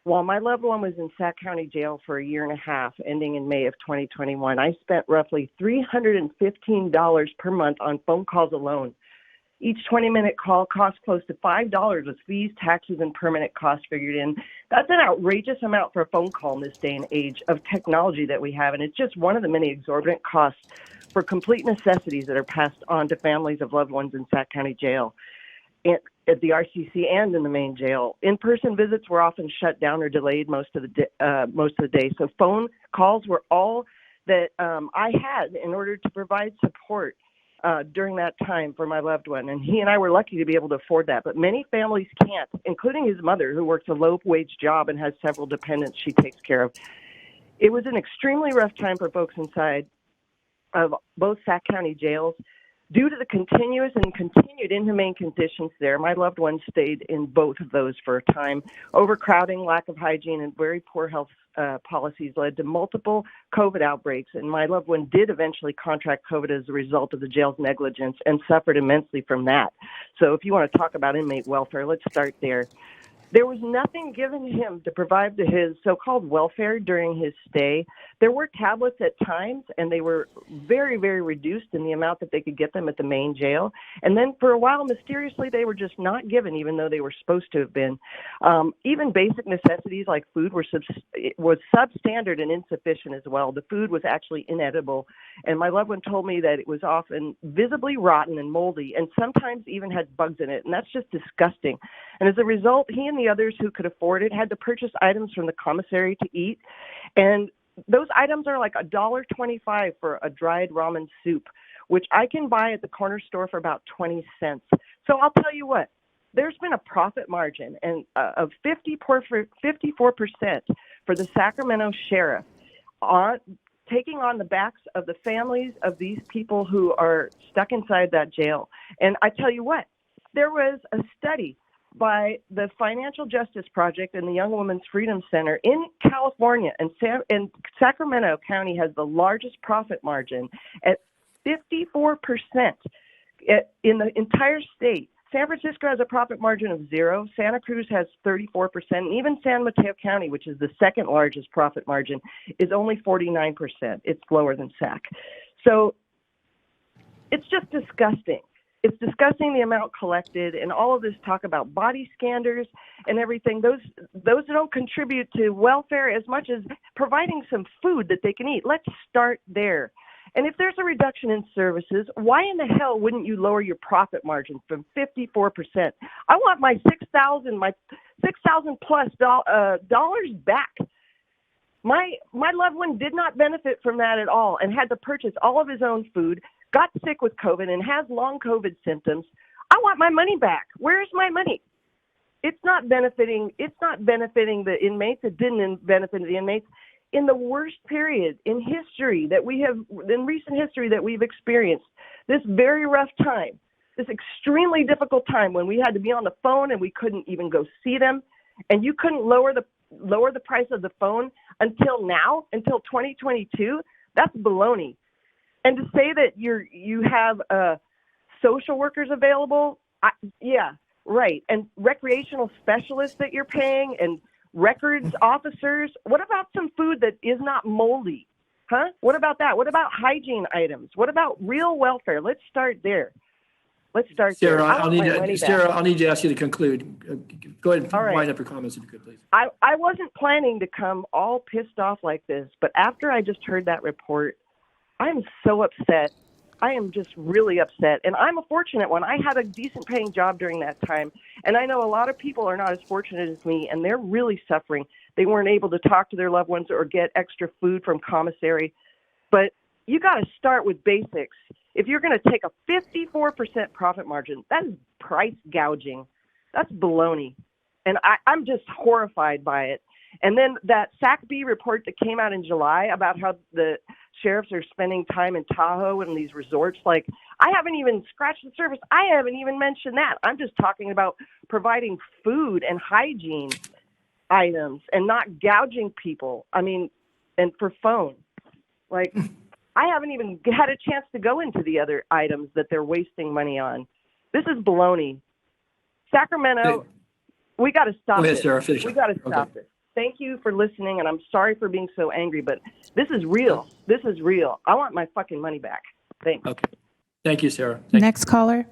While my loved one was in Sac County Jail for a year and a half, ending in May of 2021, I spent roughly $315 per month on phone calls alone. Each 20-minute call costs close to $5 with fees, taxes, and permanent costs figured in. That's an outrageous amount for a phone call in this day and age of technology that we have, and it's just one of the many exorbitant costs for complete necessities that are passed on to families of loved ones in Sac County Jail, at the RCC and in the main jail. In-person visits were often shut down or delayed most of the day. So phone calls were all that I had in order to provide support during that time for my loved one. And he and I were lucky to be able to afford that. But many families can't, including his mother, who works a low-wage job and has several dependents she takes care of. It was an extremely rough time for folks inside of both Sac County jails. Due to the continued inhumane conditions there, my loved one stayed in both of those for a time. Overcrowding, lack of hygiene, and very poor health policies led to multiple COVID outbreaks, and my loved one did eventually contract COVID as a result of the jail's negligence and suffered immensely from that. So if you want to talk about inmate welfare, let's start there. There was nothing given him to provide to his so-called welfare during his stay. There were tablets at times, and they were very, very reduced in the amount that they could get them at the main jail. And then for a while, mysteriously, they were just not given, even though they were supposed to have been. Even basic necessities like food was substandard and insufficient as well. The food was actually inedible, and my loved one told me that it was often visibly rotten and moldy, and sometimes even had bugs in it, and that's just disgusting. And as a result, he and the others who could afford it had to purchase items from the commissary to eat. And those items are like $1.25 for a dried ramen soup, which I can buy at the corner store for about 20 cents. So I'll tell you what, there's been a profit margin of 54% for the Sacramento sheriff on taking on the backs of the families of these people who are stuck inside that jail. And I tell you what, there was a study by the Financial Justice Project and the Young Women's Freedom Center in California. And Sacramento County has the largest profit margin at 54% in the entire state. San Francisco has a profit margin of 0. Santa Cruz has 34%. And even San Mateo County, which is the second largest profit margin, is only 49%. It's lower than Sac. So it's just disgusting. It's disgusting the amount collected and all of this talk about body scanners and everything. Those don't contribute to welfare as much as providing some food that they can eat. Let's start there. And if there's a reduction in services, why in the hell wouldn't you lower your profit margin from 54%? I want my $6,000 plus dollars back. My loved one did not benefit from that at all and had to purchase all of his own food, got sick with COVID and has long COVID symptoms. I want my money back. Where's my money? It's not benefiting the inmates. It didn't benefit the inmates. In the worst period in history that we have, in recent history that we've experienced, this very rough time, this extremely difficult time when we had to be on the phone and we couldn't even go see them, and you couldn't lower the price of the phone until now, until 2022, that's baloney. And to say that you have social workers available, yeah, right, and recreational specialists that you're paying and records officers. What about some food that is not moldy? Huh? What about that? What about hygiene items? What about real welfare? Let's start there. Sarah, I'll need to ask you to conclude. Go ahead and wind up your comments if you could, please. I wasn't planning to come all pissed off like this, but after I just heard that report, I'm so upset. I am just really upset. And I'm a fortunate one. I had a decent paying job during that time. And I know a lot of people are not as fortunate as me, and they're really suffering. They weren't able to talk to their loved ones or get extra food from commissary. But you got to start with basics. If you're going to take a 54% profit margin, that is price gouging. That's baloney. And I'm just horrified by it. And then that SACB report that came out in July about how the sheriffs are spending time in Tahoe and these resorts, like, I haven't even scratched the surface. I haven't even mentioned that. I'm just talking about providing food and hygiene items and not gouging people. I mean, and for phone. Like, I haven't even had a chance to go into the other items that they're wasting money on. This is baloney. Sacramento, we got to stop this. We got to stop this. Thank you for listening, and I'm sorry for being so angry, but this is real. This is real. I want my fucking money back. Thanks. Okay. Thank you, Sarah. Next caller.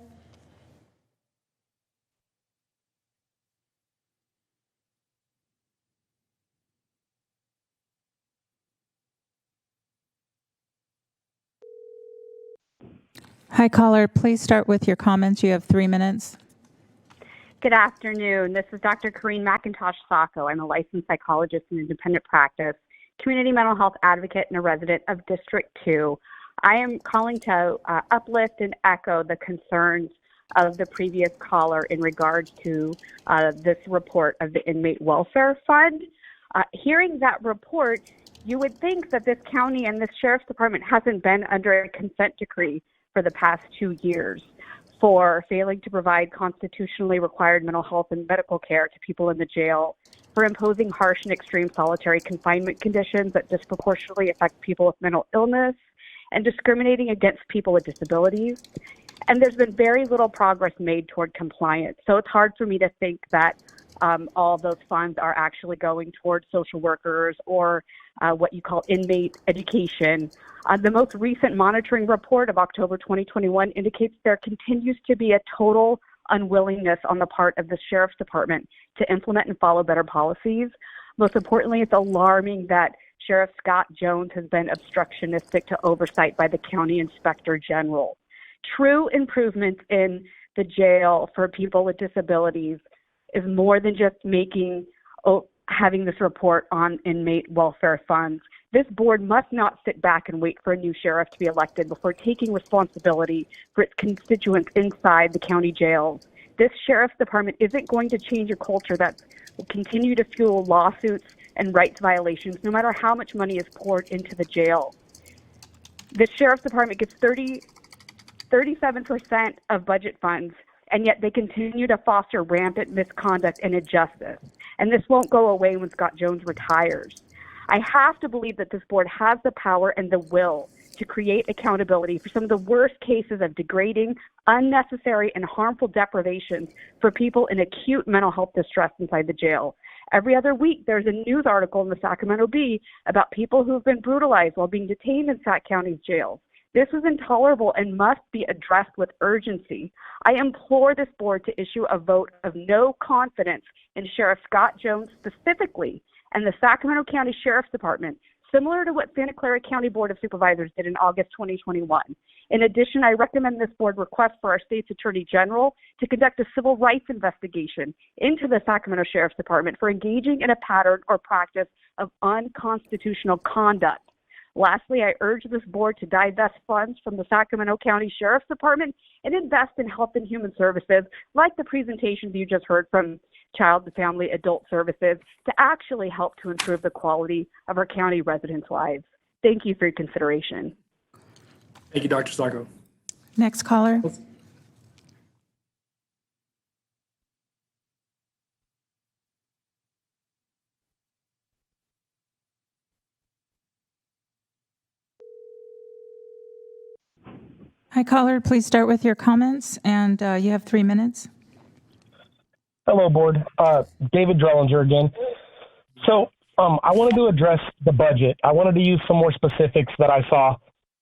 Hi, caller. Please start with your comments. You have 3 minutes. Good afternoon. This is Dr. Corrine McIntosh Sacco. I'm a licensed psychologist in independent practice, community mental health advocate, and a resident of District 2. I am calling to uplift and echo the concerns of the previous caller in regards to this report of the Inmate Welfare Fund. Hearing that report, you would think that this county and this sheriff's department hasn't been under a consent decree for the past 2 years for failing to provide constitutionally required mental health and medical care to people in the jail, for imposing harsh and extreme solitary confinement conditions that disproportionately affect people with mental illness, and discriminating against people with disabilities. And there's been very little progress made toward compliance. So it's hard for me to think that all of those funds are actually going towards social workers or what you call inmate education. The most recent monitoring report of October 2021 indicates there continues to be a total unwillingness on the part of the Sheriff's Department to implement and follow better policies. Most importantly, it's alarming that Sheriff Scott Jones has been obstructionistic to oversight by the County Inspector General. True improvements in the jail for people with disabilities is more than just having this report on inmate welfare funds. This board must not sit back and wait for a new sheriff to be elected before taking responsibility for its constituents inside the county jails. This sheriff's department isn't going to change a culture that will continue to fuel lawsuits and rights violations, no matter how much money is poured into the jail. The sheriff's department gets 37% of budget funds, and yet they continue to foster rampant misconduct and injustice. And this won't go away when Scott Jones retires. I have to believe that this board has the power and the will to create accountability for some of the worst cases of degrading, unnecessary, and harmful deprivations for people in acute mental health distress inside the jail. Every other week, there's a news article in the Sacramento Bee about people who've been brutalized while being detained in Sac County's jails. This is intolerable and must be addressed with urgency. I implore this board to issue a vote of no confidence in Sheriff Scott Jones specifically and the Sacramento County Sheriff's Department, similar to what Santa Clara County Board of Supervisors did in August 2021. In addition, I recommend this board request for our state's Attorney General to conduct a civil rights investigation into the Sacramento Sheriff's Department for engaging in a pattern or practice of unconstitutional conduct. Lastly, I urge this board to divest funds from the Sacramento County Sheriff's Department and invest in health and human services, like the presentations you just heard from Child and Family Adult Services, to actually help to improve the quality of our county residents' lives. Thank you for your consideration. Thank you, Dr. Sacco. Next caller. Hi, caller. Please start with your comments, and you have 3 minutes. Hello, board. David Drellinger again. So I wanted to address the budget. I wanted to use some more specifics that I saw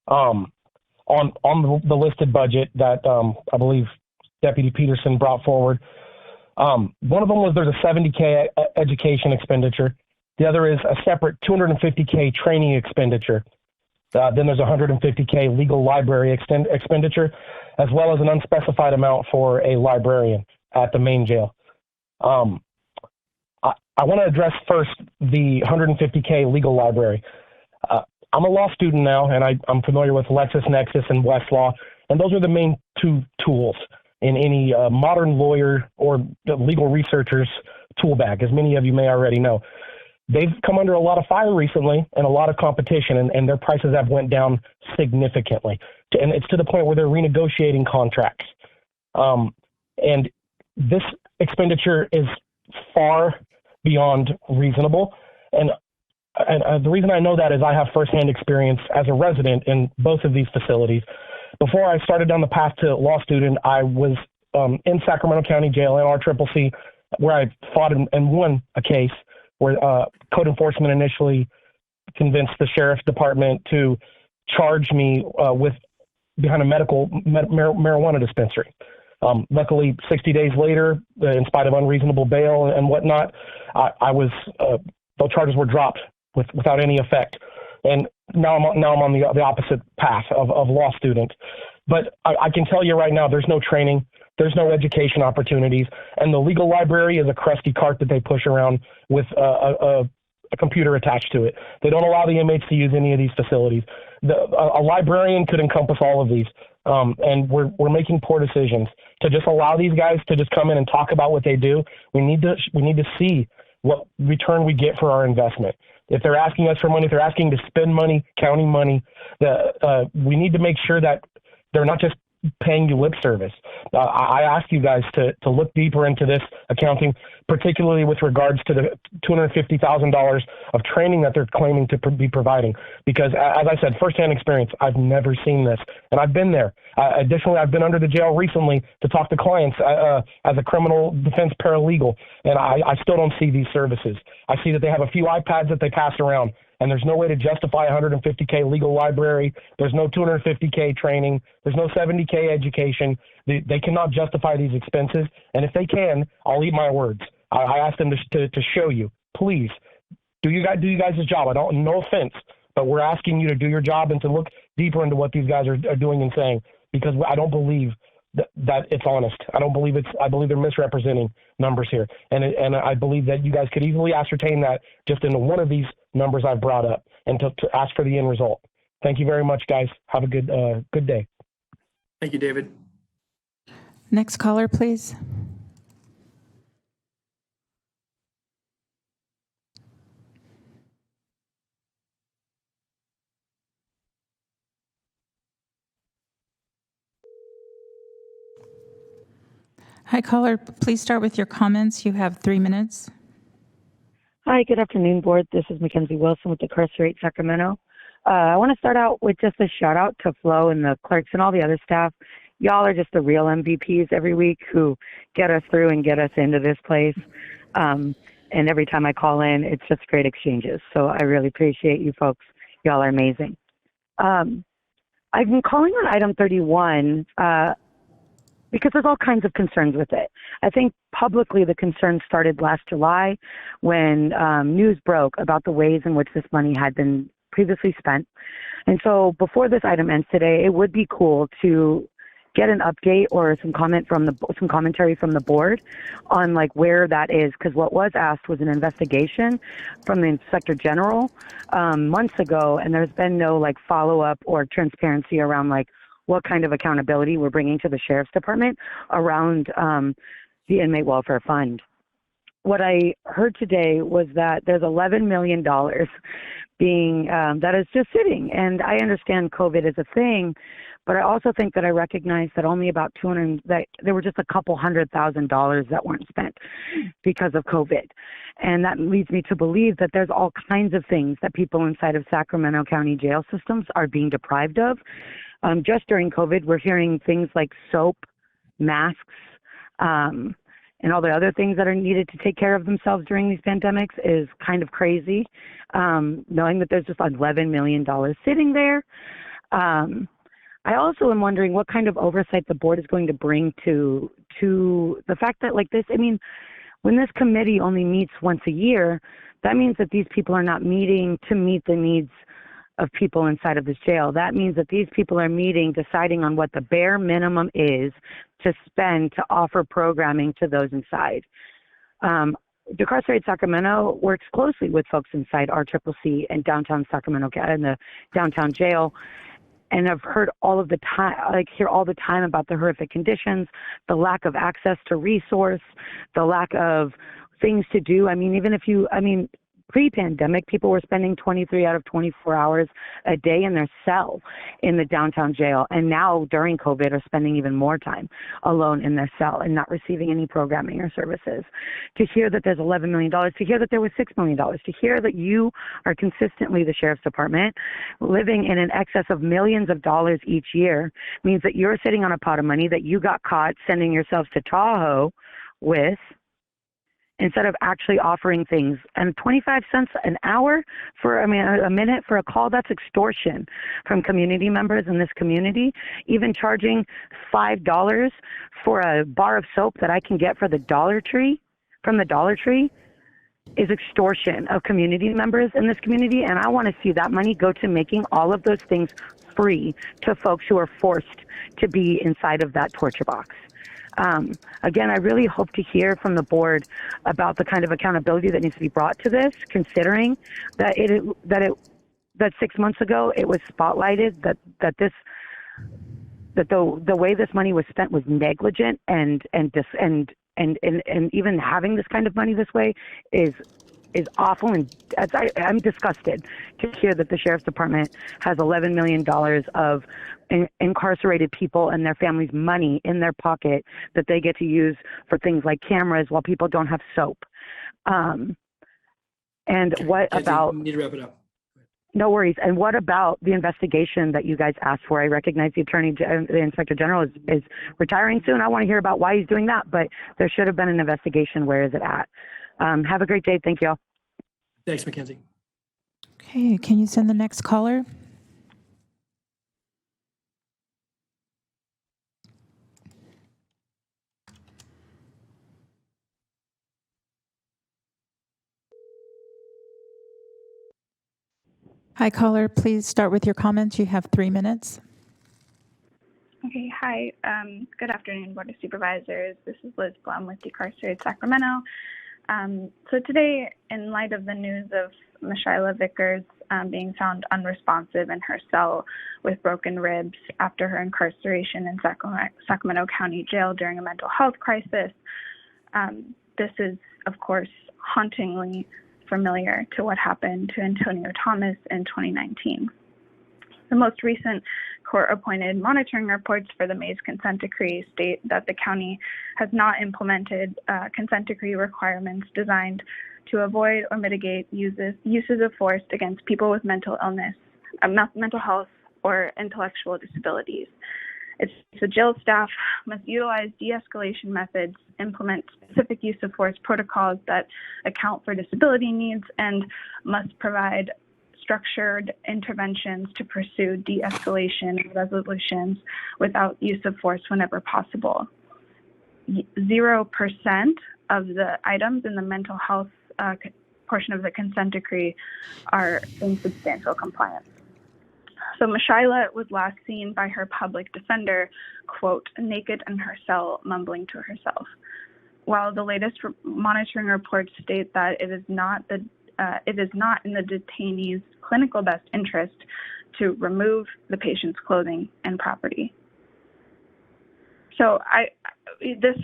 on the listed budget that I believe Deputy Peterson brought forward. One of them was there's a $70K education expenditure. The other is a separate $250K training expenditure. Then there's a $150K legal library expenditure, as well as an unspecified amount for a librarian at the main jail. I want to address first the $150K legal library. I'm a law student now, and I'm familiar with LexisNexis and Westlaw, and those are the main two tools in any modern lawyer or legal researcher's tool bag, as many of you may already know. They've come under a lot of fire recently and a lot of competition, and their prices have went down significantly. And it's to the point where they're renegotiating contracts. And this expenditure is far beyond reasonable. And the reason I know that is I have firsthand experience as a resident in both of these facilities. Before I started down the path to law student, I was in Sacramento County Jail in RCCC, where I fought and won a case where code enforcement initially convinced the sheriff's department to charge me with behind a medical marijuana dispensary. Luckily, 60 days later, in spite of unreasonable bail and whatnot, the charges were dropped without any effect. And now I'm on the opposite path of law student. But I can tell you right now, there's no training. There's no education opportunities, and the legal library is a crusty cart that they push around with a computer attached to it. They don't allow the inmates to use any of these facilities. A librarian could encompass all of these, and we're making poor decisions to just allow these guys to just come in and talk about what they do. We need to see what return we get for our investment. If they're asking us for money, if they're asking to spend money, county money, we need to make sure that they're not just paying you lip service. I ask you guys to look deeper into this accounting, particularly with regards to the $250,000 of training that they're claiming to be providing. Because as I said, firsthand experience, I've never seen this, and I've been there. Additionally, I've been under the jail recently to talk to clients as a criminal defense paralegal, and I still don't see these services. I see that they have a few iPads that they pass around, and there's no way to justify a $150K legal library. There's no $250K training. There's no $70K education. They cannot justify these expenses. And if they can, I'll eat my words. I ask them to show you. Please, do you guys' job. No offense, but we're asking you to do your job and to look deeper into what these guys are doing and saying, because I don't believe that it's honest. I believe they're misrepresenting numbers here. And I believe that you guys could easily ascertain that just in one of these numbers I've brought up and to ask for the end result. Thank you very much, guys. Have a good day. Thank you, David. Next caller, please. Hi, caller. Please start with your comments. You have 3 minutes. Hi, good afternoon, board. This is Mackenzie Wilson with Incarcerate Sacramento. I want to start out with just a shout out to Flo and the clerks and all the other staff. Y'all are just the real MVPs every week who get us through and get us into this place. And every time I call in, it's just great exchanges. So I really appreciate you folks. Y'all are amazing. I've been calling on item 31 because there's all kinds of concerns with it. I think publicly the concern started last July when news broke about the ways in which this money had been previously spent. And so before this item ends today, it would be cool to get an update or some commentary from the board on like where that is, because what was asked was an investigation from the Inspector General months ago, and there's been no like follow-up or transparency around like what kind of accountability we're bringing to the Sheriff's Department around the Inmate Welfare Fund. What I heard today was that there's $11 million being that is just sitting, and I understand COVID is a thing, but I also think that I recognize that only about that there were just a couple $100,000 that weren't spent because of COVID. And that leads me to believe that there's all kinds of things that people inside of Sacramento County jail systems are being deprived of. Just during COVID, we're hearing things like soap, masks, and all the other things that are needed to take care of themselves during these pandemics is kind of crazy, knowing that there's just $11 million sitting there. I also am wondering what kind of oversight the board is going to bring to the fact that like this, I mean, when this committee only meets once a year, that means that these people are not meeting to meet the needs of people inside of this jail. That means that these people are meeting, deciding on what the bare minimum is to spend to offer programming to those inside. Incarcerate Sacramento works closely with folks inside RCCC and downtown Sacramento and the downtown jail. And I've heard all of the time, hear all the time about the horrific conditions, the lack of access to resource, the lack of things to do. I mean, pre-pandemic, people were spending 23 out of 24 hours a day in their cell in the downtown jail. And now during COVID are spending even more time alone in their cell and not receiving any programming or services. To hear that there's $11 million, to hear that there was $6 million, to hear that you are consistently, the Sheriff's Department, living in an excess of millions of dollars each year means that you're sitting on a pot of money that you got caught sending yourselves to Tahoe with, instead of actually offering things. And 25 cents an hour for, a minute for a call, that's extortion from community members in this community. Even charging $5 for a bar of soap that I can get from the Dollar Tree is extortion of community members in this community. And I want to see that money go to making all of those things free to folks who are forced to be inside of that torture box. Again, I really hope to hear from the board about the kind of accountability that needs to be brought to this, considering that that 6 months ago it was spotlighted that the way this money was spent was negligent and even having this kind of money this way is awful, and I'm disgusted to hear that the Sheriff's Department has $11 million of incarcerated people and their families' money in their pocket that they get to use for things like cameras while people don't have soap. And what about? You need to wrap it up. No worries. And what about the investigation that you guys asked for? I recognize the Inspector General is retiring soon. I want to hear about why he's doing that, but there should have been an investigation. Where is it at? Have a great day. Thank you all. Thanks, Mackenzie. Okay, can you send the next caller? Hi, caller. Please start with your comments. You have 3 minutes. Okay, hi. Good afternoon, Board of Supervisors. This is Liz Blum with Incarcerate Sacramento. So today, in light of the news of Mishaila Vickers being found unresponsive in her cell with broken ribs after her incarceration in Sacramento County Jail during a mental health crisis, this is, of course, hauntingly familiar to what happened to Antonio Thomas in 2019. The most recent court-appointed monitoring reports for the Mays consent decree state that the county has not implemented consent decree requirements designed to avoid or mitigate uses of force against people with mental illness, mental health, or intellectual disabilities. It's the jail staff must utilize de-escalation methods, implement specific use of force protocols that account for disability needs, and must provide structured interventions to pursue de-escalation resolutions without use of force whenever possible. 0% of the items in the mental health portion of the consent decree are in substantial compliance. So Mishaila was last seen by her public defender, quote, naked in her cell, mumbling to herself. While the latest monitoring reports state that it is not in the detainee's clinical best interest to remove the patient's clothing and property. So this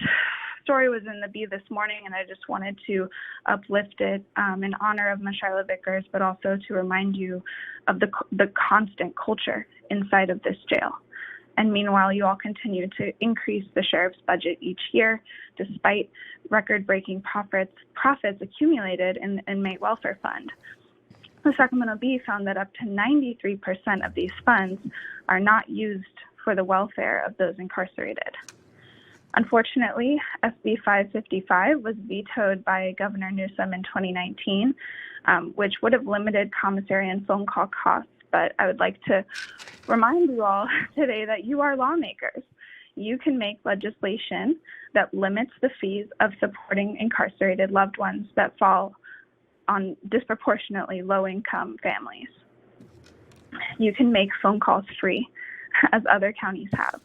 story was in the Bee this morning, and I just wanted to uplift it in honor of Mishaila Vickers, but also to remind you of the constant culture inside of this jail. And meanwhile, you all continue to increase the sheriff's budget each year, despite record-breaking profits accumulated in the Inmate Welfare Fund. The Sacramento Bee found that up to 93% of these funds are not used for the welfare of those incarcerated. Unfortunately, SB 555 was vetoed by Governor Newsom in 2019, which would have limited commissary and phone call costs. But I would like to remind you all today that you are lawmakers. You can make legislation that limits the fees of supporting incarcerated loved ones that fall on disproportionately low-income families. You can make phone calls free, as other counties have.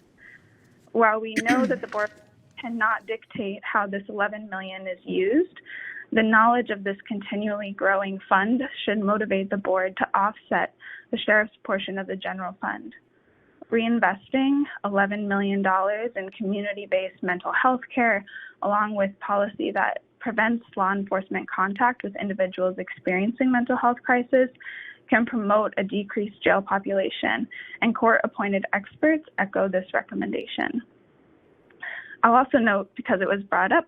While we know that the board cannot dictate how this $11 million is used, the knowledge of this continually growing fund should motivate the board to offset the sheriff's portion of the general fund. Reinvesting $11 million in community-based mental health care, along with policy that prevents law enforcement contact with individuals experiencing mental health crisis, can promote a decreased jail population, and court-appointed experts echo this recommendation. I'll also note, because it was brought up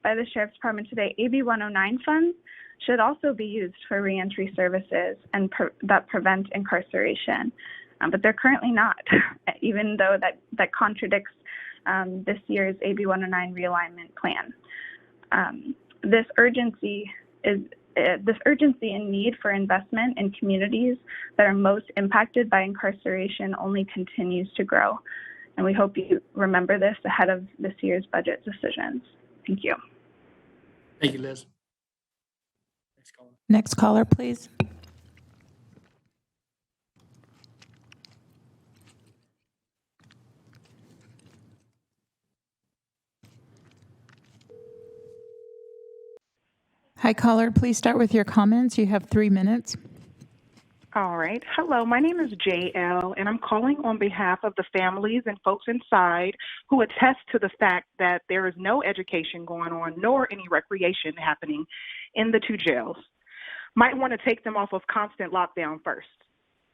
by the Sheriff's Department today, AB 109 funds should also be used for reentry services and that prevent incarceration, but they're currently not, even though that contradicts this year's AB 109 realignment plan. This urgency and need for investment in communities that are most impacted by incarceration only continues to grow. And we hope you remember this ahead of this year's budget decisions. Thank you. Thank you, Liz. Next caller, please. Hi, caller. Please start with your comments. You have 3 minutes. All right. Hello, my name is JL, and I'm calling on behalf of the families and folks inside who attest to the fact that there is no education going on nor any recreation happening in the 2 jails. Might want to take them off of constant lockdown first.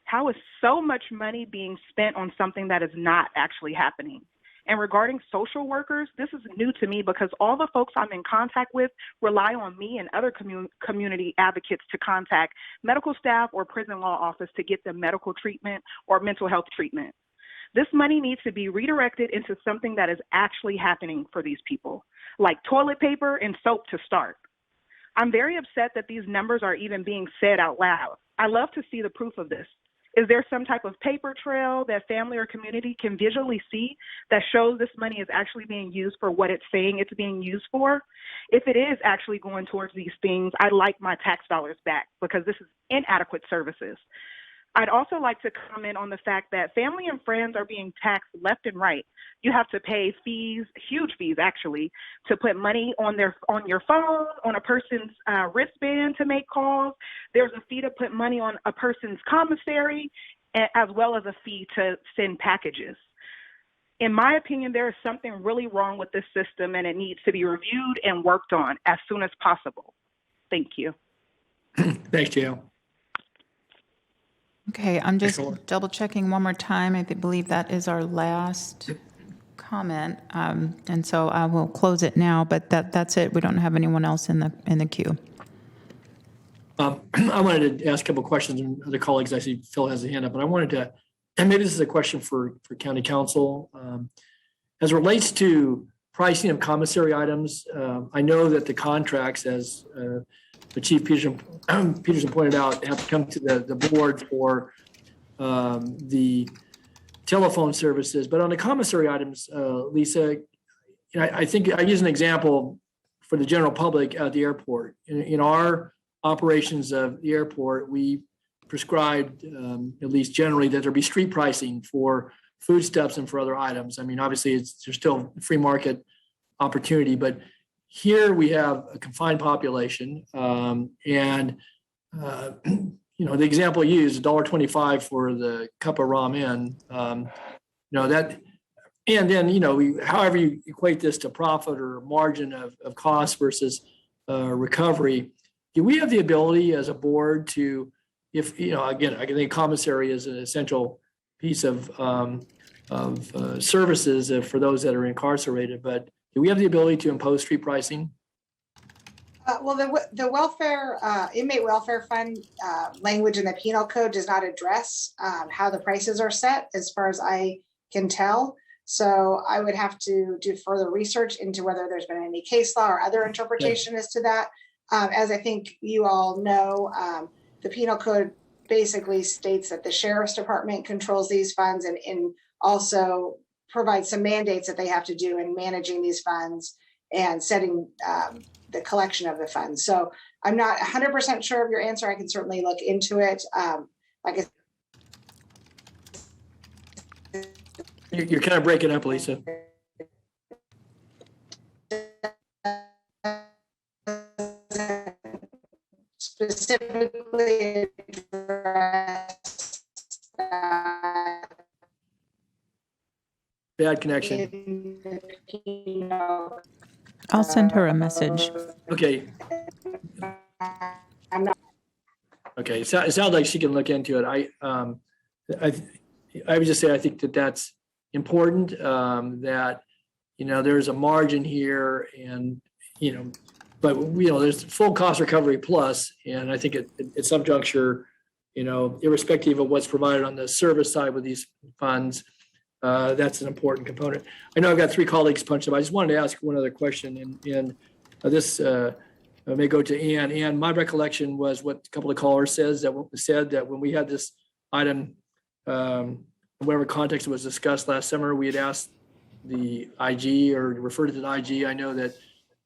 How is so much money being spent on something that is not actually happening? And regarding social workers, this is new to me because all the folks I'm in contact with rely on me and other community advocates to contact medical staff or prison law office to get them medical treatment or mental health treatment. This money needs to be redirected into something that is actually happening for these people, like toilet paper and soap to start. I'm very upset that these numbers are even being said out loud. I love to see the proof of this. Is there some type of paper trail that family or community can visually see that shows this money is actually being used for what it's saying it's being used for? If it is actually going towards these things, I'd like my tax dollars back because this is inadequate services. I'd also like to comment on the fact that family and friends are being taxed left and right. You have to pay fees, huge fees actually, to put money on your phone, on a person's wristband to make calls. There's a fee to put money on a person's commissary, as well as a fee to send packages. In my opinion, there is something really wrong with this system, and it needs to be reviewed and worked on as soon as possible. Thank you. Thanks, JL. Okay, I'm just Excellent. double checking one more time. I believe that is our last comment. And so I will close it now, but that's it. We don't have anyone else in the queue. I wanted to ask a couple of questions, and other colleagues, I see Phil has a hand up, but I wanted to, and maybe this is a question for county council. As it relates to pricing of commissary items, I know that the contracts, as the Chief Peterson pointed out, have to come to the board for the telephone services. But on the commissary items, Lisa, I think I use an example for the general public at the airport. In our operations of the airport, we prescribed, at least generally, that there be street pricing for foodstuffs and for other items. I mean, obviously, there's still free market opportunity, but here we have a confined population, and the example you used, $1.25 for the cup of ramen. That, and then however you equate this to profit or margin of cost versus recovery. Do we have the ability as a board to, if again, I think commissary is an essential piece of services for those that are incarcerated, but do we have the ability to impose street pricing? Well, the welfare, inmate welfare fund language in the penal code does not address how the prices are set, as far as I can tell. So I would have to do further research into whether there's been any case law or other interpretation as to that. As I think you all know, the penal code basically states that the sheriff's department controls these funds and also provides some mandates that they have to do in managing these funds and setting the collection of the funds. So I'm not 100% sure of your answer. I can certainly look into it. You're kind of breaking up, Lisa. Specifically address bad connection. I'll send her a message. Okay. Okay. It sounds like she can look into it. I would just say I think that's important. That there's a margin here, and but there's full cost recovery plus, and I think at some juncture, irrespective of what's provided on the service side with these funds, that's an important component. I know I've got three colleagues punched up. I just wanted to ask one other question, and this may go to Ann. Ann, my recollection was what a couple of callers said that when we had this item, whatever context it was discussed last summer, we had asked the IG or referred to the IG. I know that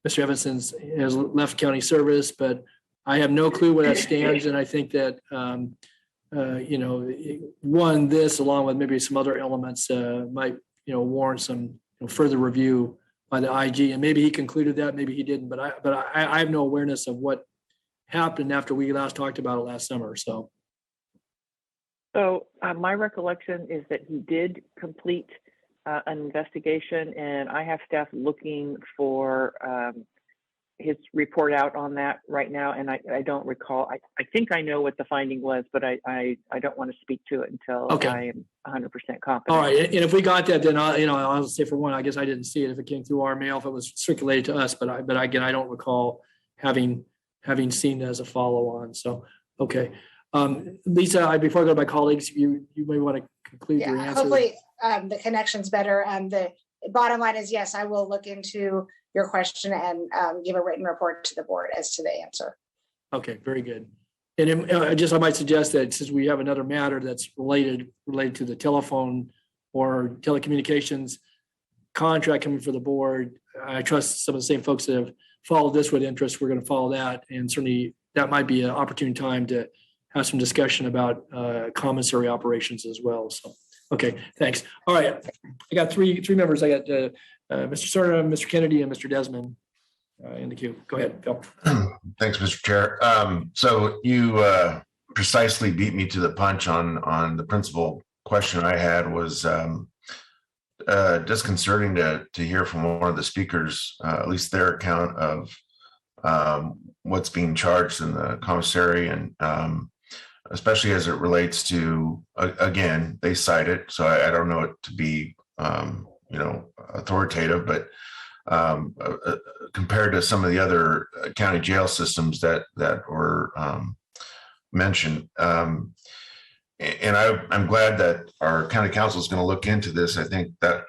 Mr. Evanston has left county service, but I have no clue where that stands. And I think that, this along with maybe some other elements might, warrant some further review by the IG. And maybe he concluded that, maybe he didn't, but I have no awareness of what happened after we last talked about it last summer. So my recollection is that he did complete an investigation, and I have staff looking for his report out on that right now. And I don't recall. I think I know what the finding was, but I don't want to speak to it until I am 100% confident. All right, and if we got that, then I'll say for one, I guess I didn't see it if it came through our mail, if it was circulated to us, but again, I don't recall having seen it as a follow-on. So okay. Lisa, before I go to my colleagues, you may want to conclude your answer. Hopefully the connection's better. The bottom line is, yes, I will look into your question and give a written report to the board as to the answer. Okay, very good. And I might suggest that since we have another matter that's related to the telephone or telecommunications contract coming for the board, I trust some of the same folks that have followed this with interest. We're going to follow that, and certainly that might be an opportune time to have some discussion about commissary operations as well. So, okay, thanks. All right, I got three members. I got Mr. Cerna, Mr. Kennedy, and Mr. Desmond in the queue. Go ahead, Phil. Thanks, Mr. Chair. So you precisely beat me to the punch on the principal question I had. Was disconcerting to hear from one of the speakers, at least their account of what's being charged in the commissary. And especially as it relates to, again, they cite it, so I don't know it to be, authoritative, but compared to some of the other county jail systems that were mentioned. And I'm glad that our county council is going to look into this. I think that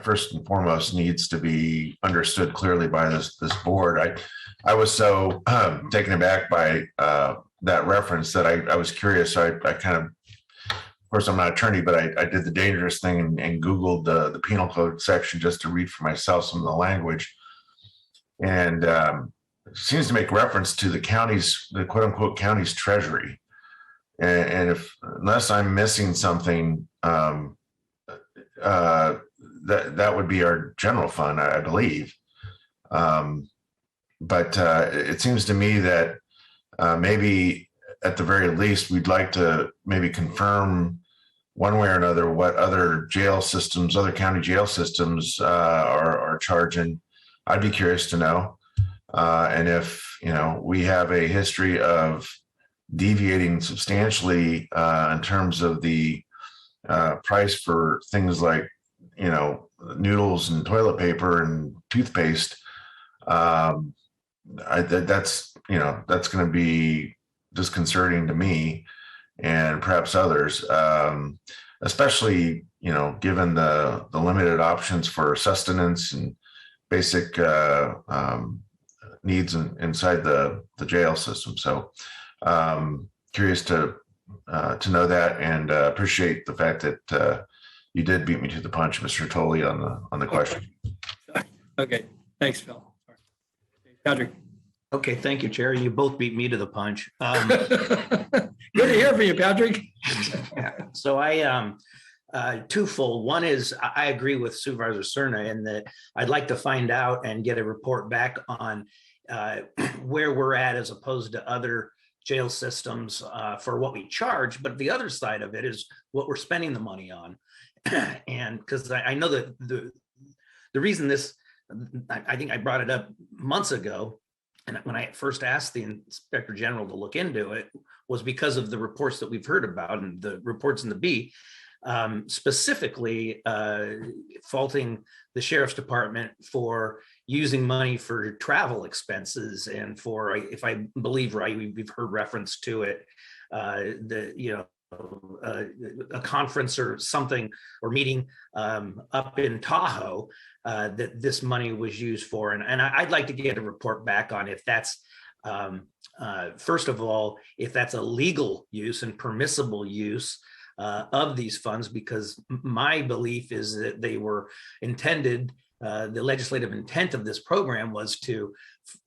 first and foremost needs to be understood clearly by this board. I was so taken aback by that reference that I was curious. So I kind of course, I'm not an attorney, but I did the dangerous thing and Googled the penal code section just to read for myself some of the language. And it seems to make reference to the quote unquote county's treasury. And unless I'm missing something, that would be our general fund, I believe. But it seems to me that maybe at the very least, we'd like to maybe confirm one way or another what other jail systems, other county jail systems are charging. I'd be curious to know. And if, we have a history of deviating substantially in terms of the price for things like, noodles and toilet paper and toothpaste, that's going to be disconcerting to me and perhaps others, especially, given the limited options for sustenance and basic needs inside the jail system. So curious to know that, and appreciate the fact that you did beat me to the punch, Mr. Tolley, on the question. Okay, thanks, Phil. Patrick. Okay, thank you, Chair. You both beat me to the punch. Good to hear from you, Patrick. So I twofold. One is I agree with Supervisor Cerna in that I'd like to find out and get a report back on where we're at as opposed to other jail systems for what we charge. But the other side of it is what we're spending the money on. And because I know that the reason this, I think I brought it up months ago, and when I first asked the Inspector General to look into it, was because of the reports that we've heard about and the reports in the B, specifically faulting the Sheriff's Department for using money for travel expenses and for, if I believe right, we've heard reference to it, a conference or something or meeting up in Tahoe that this money was used for. And I'd like to get a report back on if that's, first of all, if that's a legal use and permissible use of these funds, because my belief is that they were intended, the legislative intent of this program was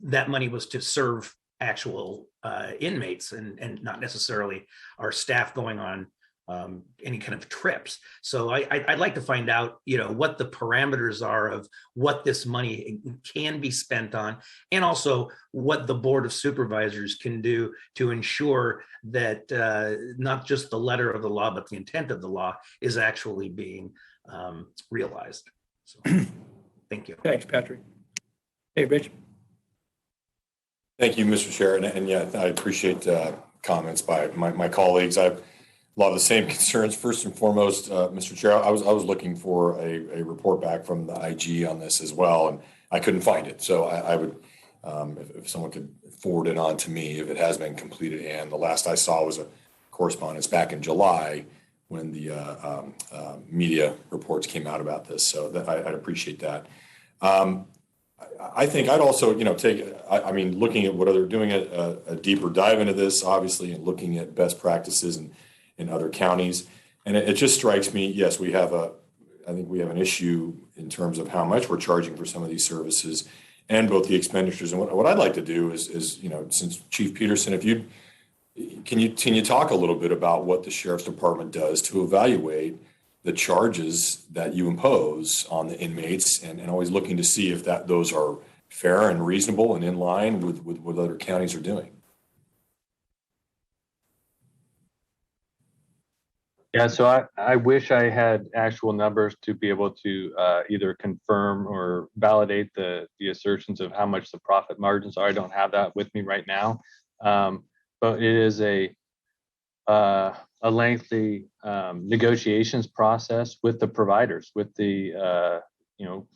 that money was to serve actual inmates and not necessarily our staff going on any kind of trips. So I'd like to find out, what the parameters are of what this money can be spent on, and also what the Board of Supervisors can do to ensure that not just the letter of the law, but the intent of the law is actually being realized. So, thank you. Thanks, Patrick. Hey, Rich. Thank you, Mr. Chair. And yeah, I appreciate comments by my colleagues. I have a lot of the same concerns. First and foremost, Mr. Chair, I was looking for a report back from the IG on this as well, and I couldn't find it. So I would, if someone could forward it on to me if it has been completed. And the last I saw was a correspondence back in July when the media reports came out about this. So I'd appreciate that. I think I'd also, looking at what they're doing, a deeper dive into this, obviously, and looking at best practices in other counties. And it just strikes me, yes, I think we have an issue in terms of how much we're charging for some of these services and both the expenditures. And what I'd like to do is since Chief Peterson, can you talk a little bit about what the Sheriff's Department does to evaluate the charges that you impose on the inmates, and always looking to see if those are fair and reasonable and in line with what other counties are doing? Yeah, so I wish I had actual numbers to be able to either confirm or validate the assertions of how much the profit margins are. I don't have that with me right now, but it is a lengthy negotiations process with the providers, with the,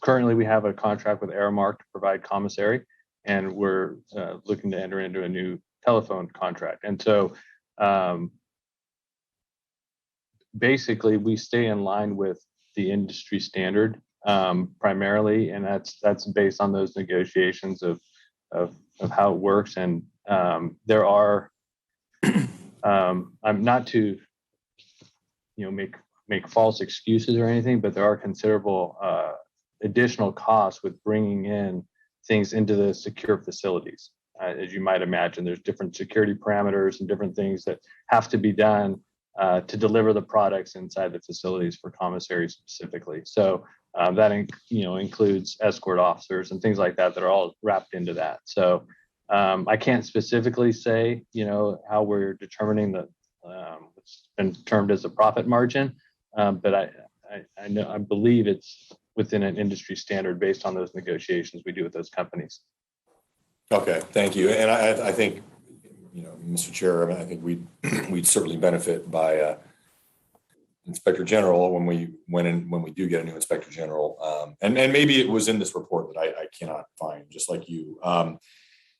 currently we have a contract with Aramark to provide commissary, and we're looking to enter into a new telephone contract. And so basically we stay in line with the industry standard primarily, and that's based on those negotiations of how it works. And there are, I'm not to, make false excuses or anything, but there are considerable additional costs with bringing in things into the secure facilities. As you might imagine, there's different security parameters and different things that have to be done to deliver the products inside the facilities for commissary specifically. So that includes escort officers and things like that that are all wrapped into that. So I can't specifically say, how we're determining the what's been termed as a profit margin, but I believe it's within an industry standard based on those negotiations we do with those companies. Okay, thank you. And I think, Mr. Chair, I think we'd certainly benefit by Inspector General when we do get a new Inspector General. And maybe it was in this report that I cannot find, just like you.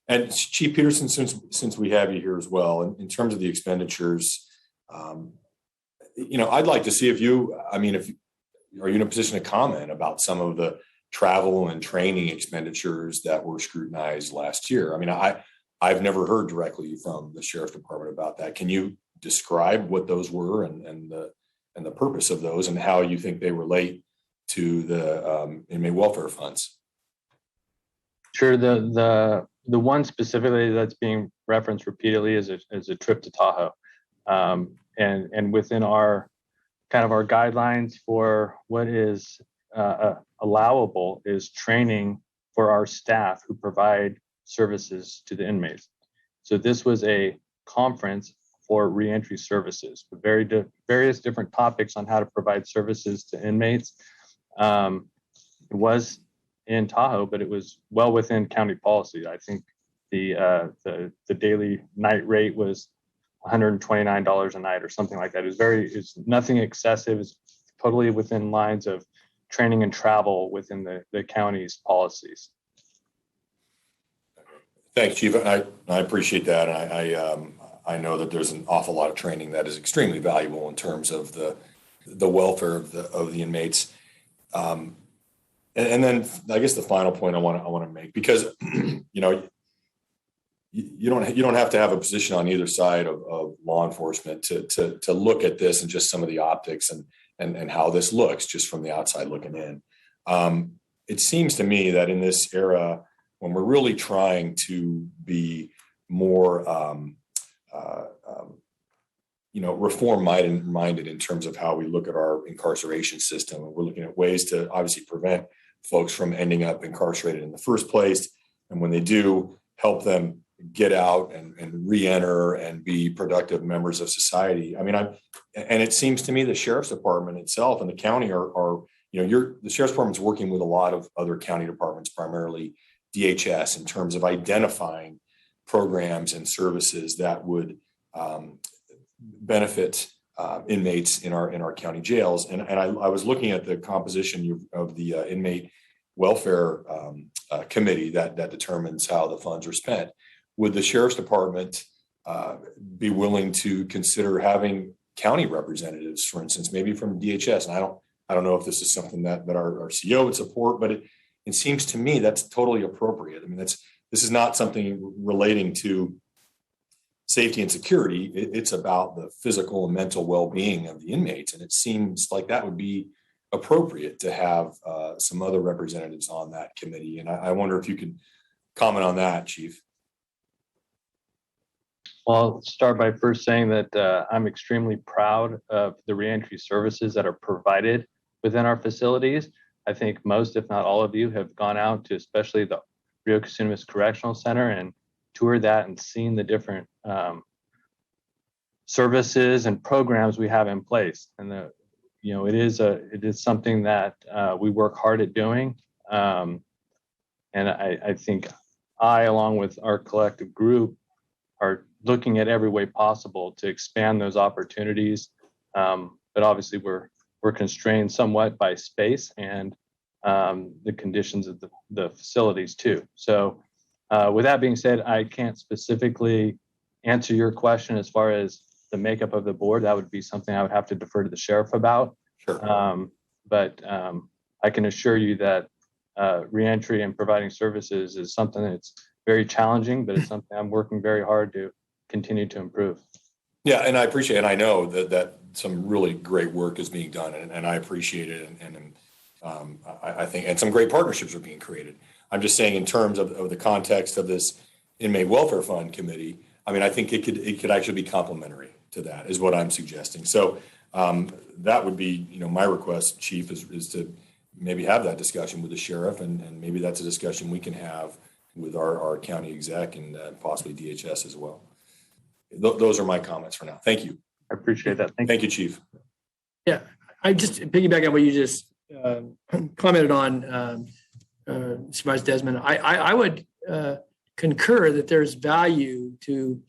And Chief Peterson, since we have you here as well, in terms of the expenditures, I'd like to see if are you in a position to comment about some of the travel and training expenditures that were scrutinized last year? I've never heard directly from the Sheriff's Department about that. Can you describe what those were and the purpose of those and how you think they relate to the inmate welfare funds? Sure. The one specifically that's being referenced repeatedly is a trip to Tahoe, and within our guidelines for what is allowable is training for our staff who provide services to the inmates. So this was a conference for reentry services with various different topics on how to provide services to inmates. It was in Tahoe, but it was well within county policy. I think the daily night rate was $129 a night or something like that. It's nothing excessive. It's totally within lines of training and travel within the county's policies. Thanks, Chief. I appreciate that. I know that there's an awful lot of training that is extremely valuable in terms of the welfare of the inmates. And then I guess the final point I want to make, because you don't have to have a position on either side of law enforcement to look at this and just some of the optics and how this looks just from the outside looking in. It seems to me that in this era, when we're really trying to be more reform-minded in terms of how we look at our incarceration system, we're looking at ways to obviously prevent folks from ending up incarcerated in the first place, and when they do, help them get out and re-enter and be productive members of society. And it seems to me the Sheriff's Department itself and the county are the Sheriff's Department's working with a lot of other county departments, primarily DHS, in terms of identifying programs and services that would benefit inmates in our county jails. And I was looking at the composition of the inmate welfare committee that determines how the funds are spent. Would the Sheriff's Department be willing to consider having county representatives, for instance, maybe from DHS? And I don't know if this is something that our CEO would support, but it seems to me that's totally appropriate. This is not something relating to safety and security. It's about the physical and mental well-being of the inmates. And it seems like that would be appropriate to have some other representatives on that committee. And I wonder if you could comment on that, Chief. Well, I'll start by first saying that I'm extremely proud of the reentry services that are provided within our facilities. I think most, if not all of you, have gone out to especially the Rio Casinos Correctional Center and toured that and seen the different services and programs we have in place. And it is something that we work hard at doing. And I think along with our collective group, are looking at every way possible to expand those opportunities. But obviously we're constrained somewhat by space and the conditions of the facilities too. So with that being said, I can't specifically answer your question as far as the makeup of the board. That would be something I would have to defer to the sheriff about. Sure. But I can assure you that reentry and providing services is something that's very challenging, but it's something I'm working very hard to continue to improve. Yeah, and I appreciate, and I know that some really great work is being done, and I appreciate it, and I think, and some great partnerships are being created. I'm just saying, in terms of the context of this Inmate Welfare Fund Committee, I mean, I think it could actually be complementary to that, is what I'm suggesting. So that would be, my request, Chief, is to maybe have that discussion with the sheriff, and maybe that's a discussion we can have with our county exec and possibly DHS as well. Those are my comments for now. Thank you. I appreciate that. Thank you, Chief. Yeah, I just piggyback on what you just commented on, Supervisor Desmond. I would concur that there's value to,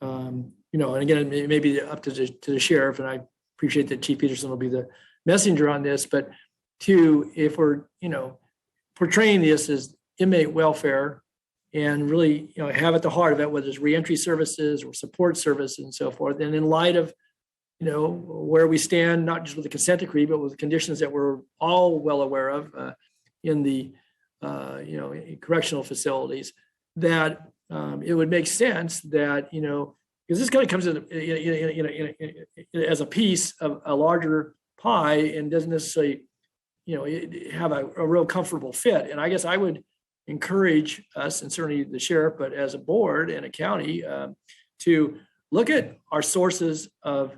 and again, maybe up to the sheriff, and I appreciate that Chief Peterson will be the messenger on this, but if we're, portraying this as inmate welfare and really, have at the heart of it, whether it's reentry services or support services and so forth, and in light of, where we stand, not just with the consent decree, but with the conditions that we're all well aware of in the, correctional facilities, that it would make sense that, because this kind of comes in as a piece of a larger pie and doesn't necessarily, have a real comfortable fit. And I guess I would encourage us, and certainly the sheriff, but as a board and a county, to look at our sources of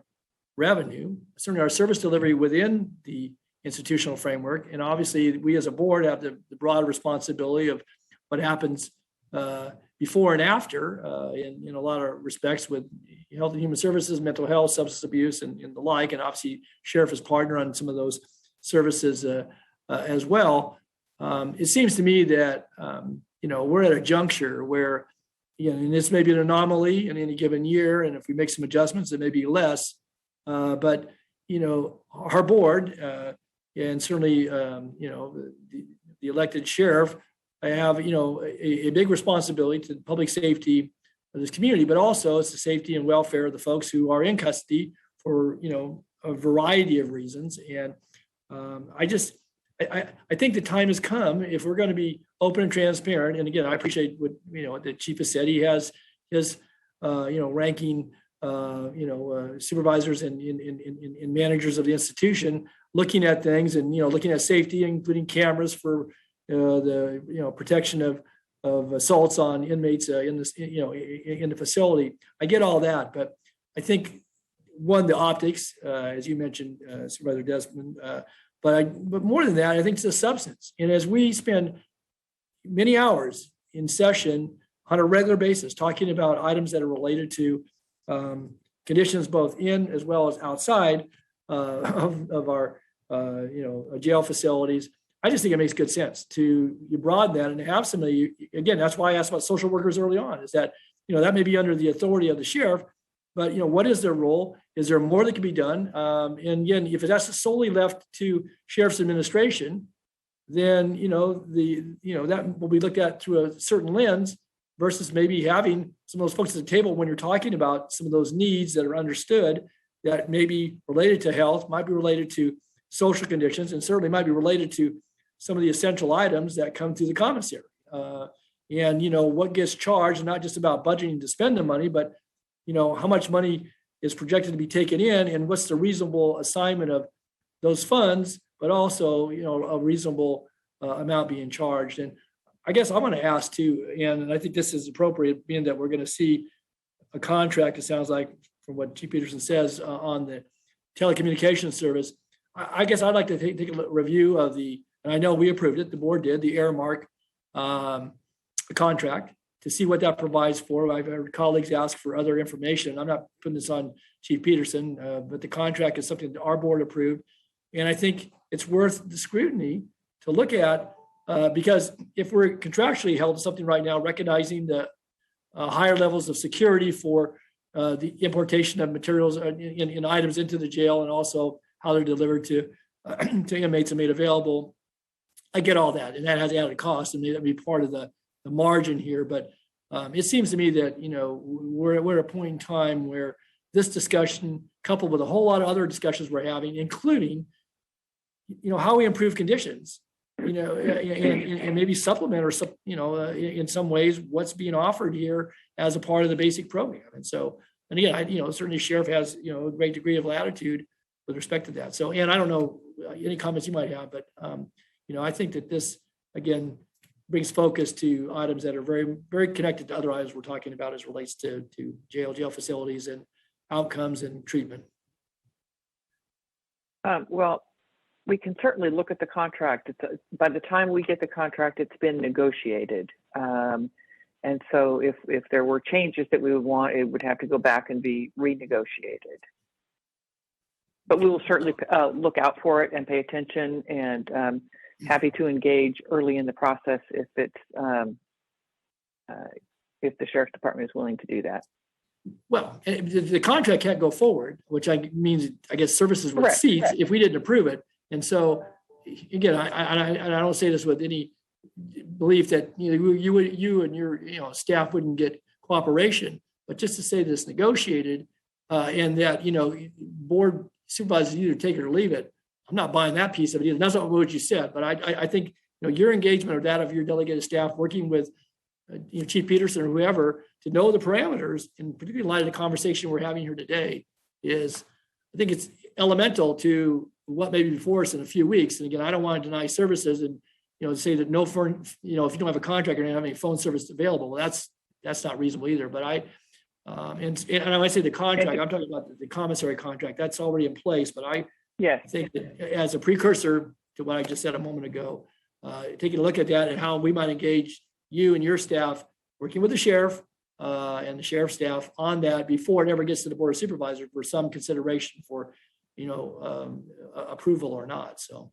revenue, certainly our service delivery within the institutional framework. And obviously we as a board have the broad responsibility of what happens before and after in a lot of respects with health and human services, mental health, substance abuse, and the like. And obviously sheriff is partner on some of those services as well. It seems to me that, we're at a juncture where, and this may be an anomaly in any given year, and if we make some adjustments, it may be less. But, our board and certainly, the elected sheriff, I have, a big responsibility to public safety of this community, but also it's the safety and welfare of the folks who are in custody for, a variety of reasons. And I think the time has come, if we're going to be open and transparent. And again, I appreciate what, the chief has said. He has his, ranking, supervisors and managers of the institution looking at things and, looking at safety, including cameras for the, protection of assaults on inmates in this, in the facility. I get all that, but I think the optics, as you mentioned, Supervisor Desmond, but more than that, I think it's the substance. And as we spend many hours in session on a regular basis talking about items that are related to conditions both in as well as outside of our jail facilities, I just think it makes good sense to broaden that and have somebody. Again, that's why I asked about social workers early on. Is that that may be under the authority of the sheriff, but what is their role? Is there more that can be done? And again, if that's solely left to sheriff's administration, then that will be looked at through a certain lens, versus maybe having some of those folks at the table when you're talking about some of those needs that are understood that may be related to health, might be related to social conditions, and certainly might be related to some of the essential items that come through the commissary. And what gets charged, not just about budgeting to spend the money, but how much money is projected to be taken in, and what's the reasonable assignment of those funds, but also a reasonable amount being charged. And I guess I want to ask too, and I think this is appropriate, being that we're going to see a contract, it sounds like from what Chief Peterson says, on the telecommunications service. I guess I'd like to take a review of and I know we approved it, the board did, the Airmark contract, to see what that provides for. I've heard colleagues ask for other information. I'm not putting this on Chief Peterson, but the contract is something that our board approved. And I think it's worth the scrutiny to look at, because if we're contractually held to something right now, recognizing the higher levels of security for the importation of materials in items into the jail, and also how they're delivered to inmates and made available. I get all that, and that has added cost, and that'd be part of the margin here. But it seems to me that we're at a point in time where this discussion, coupled with a whole lot of other discussions we're having, including how we improve conditions, and maybe supplement or in some ways what's being offered here as a part of the basic program. And so, and again, certainly sheriff has a great degree of latitude with respect to that. So, and I don't know any comments you might have, but I think that this again brings focus to items that are very, very connected to other items we're talking about as relates to jail facilities and outcomes and treatment. Well, we can certainly look at the contract. By the time we get the contract, it's been negotiated. And so if there were changes that we would want, it would have to go back and be renegotiated. But we will certainly look out for it and pay attention, and happy to engage early in the process if the sheriff's department is willing to do that. Well, the contract can't go forward, which means I guess services would Correct, cease correct. if we didn't approve it. And so, again, I don't say this with any belief that you and your staff wouldn't get cooperation, but just to say this negotiated and that board supervisors either take it or leave it. I'm not buying that piece of it either. That's not what you said, but I think your engagement or that of your delegated staff working with Chief Peterson or whoever to know the parameters, and particularly in light of the conversation we're having here today, is I think it's elemental to what may be before us in a few weeks. And again, I don't want to deny services and say that no phone, if you don't have a contract or don't have any phone service available, well, that's not reasonable either. But and when I say the contract, I'm talking about the commissary contract. That's already in place. But I think that as a precursor to what I just said a moment ago, taking a look at that and how we might engage you and your staff working with the sheriff and the sheriff's staff on that before it ever gets to the board of supervisors for some consideration for approval or not. So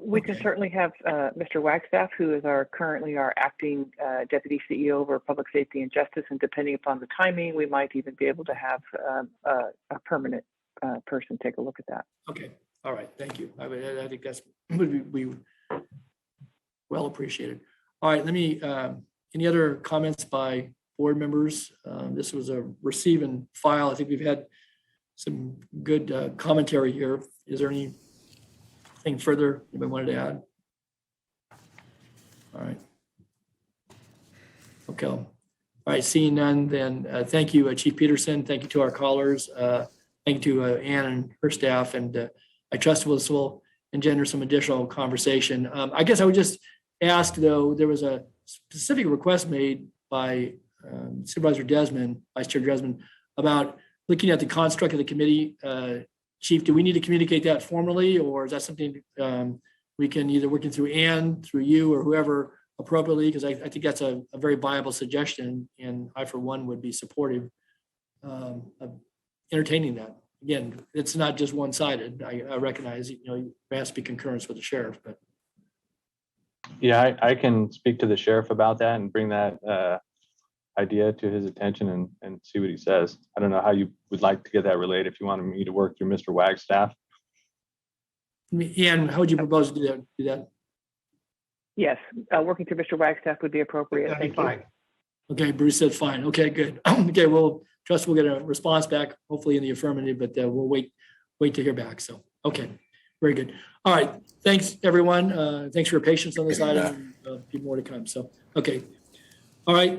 we can certainly have Mr. Wagstaff, who is currently our acting deputy CEO over public safety and justice, and depending upon the timing, we might even be able to have a permanent person take a look at that. Okay. All right. Thank you. I think that's would be well appreciated. All right. Let me. Any other comments by board members? This was a receive and file. I think we've had some good commentary here. Is there anything further anybody wanted to add? All right. Okay. All right. Seeing none, then thank you, Chief Peterson. Thank you to our callers. Thank you to Ann and her staff. And I trust this will engender some additional conversation. I guess I would just ask, though, there was a specific request made by Supervisor Desmond, Vice Chair Desmond, about looking at the construct of the committee. Chief, do we need to communicate that formally, or is that something we can either working through Ann, through you, or whoever appropriately? Because I think that's a very viable suggestion, and I, for one, would be supportive of entertaining that. Again, it's not just one-sided. I recognize, there has to be concurrence with the sheriff, but. Yeah, I can speak to the sheriff about that and bring that idea to his attention and see what he says. I don't know how you would like to get that relayed, if you wanted me to work through Mr. Wagstaff. Ian, how would you propose to do that? Yes, working through Mr. Wagstaff would be appropriate. Thank you. Okay, Bruce said fine. Okay, good. Okay, well, trust we'll get a response back, hopefully in the affirmative, but we'll wait to hear back. So, okay, very good. All right, thanks everyone. Thanks for your patience on this item. A few more to come. So, okay. All right,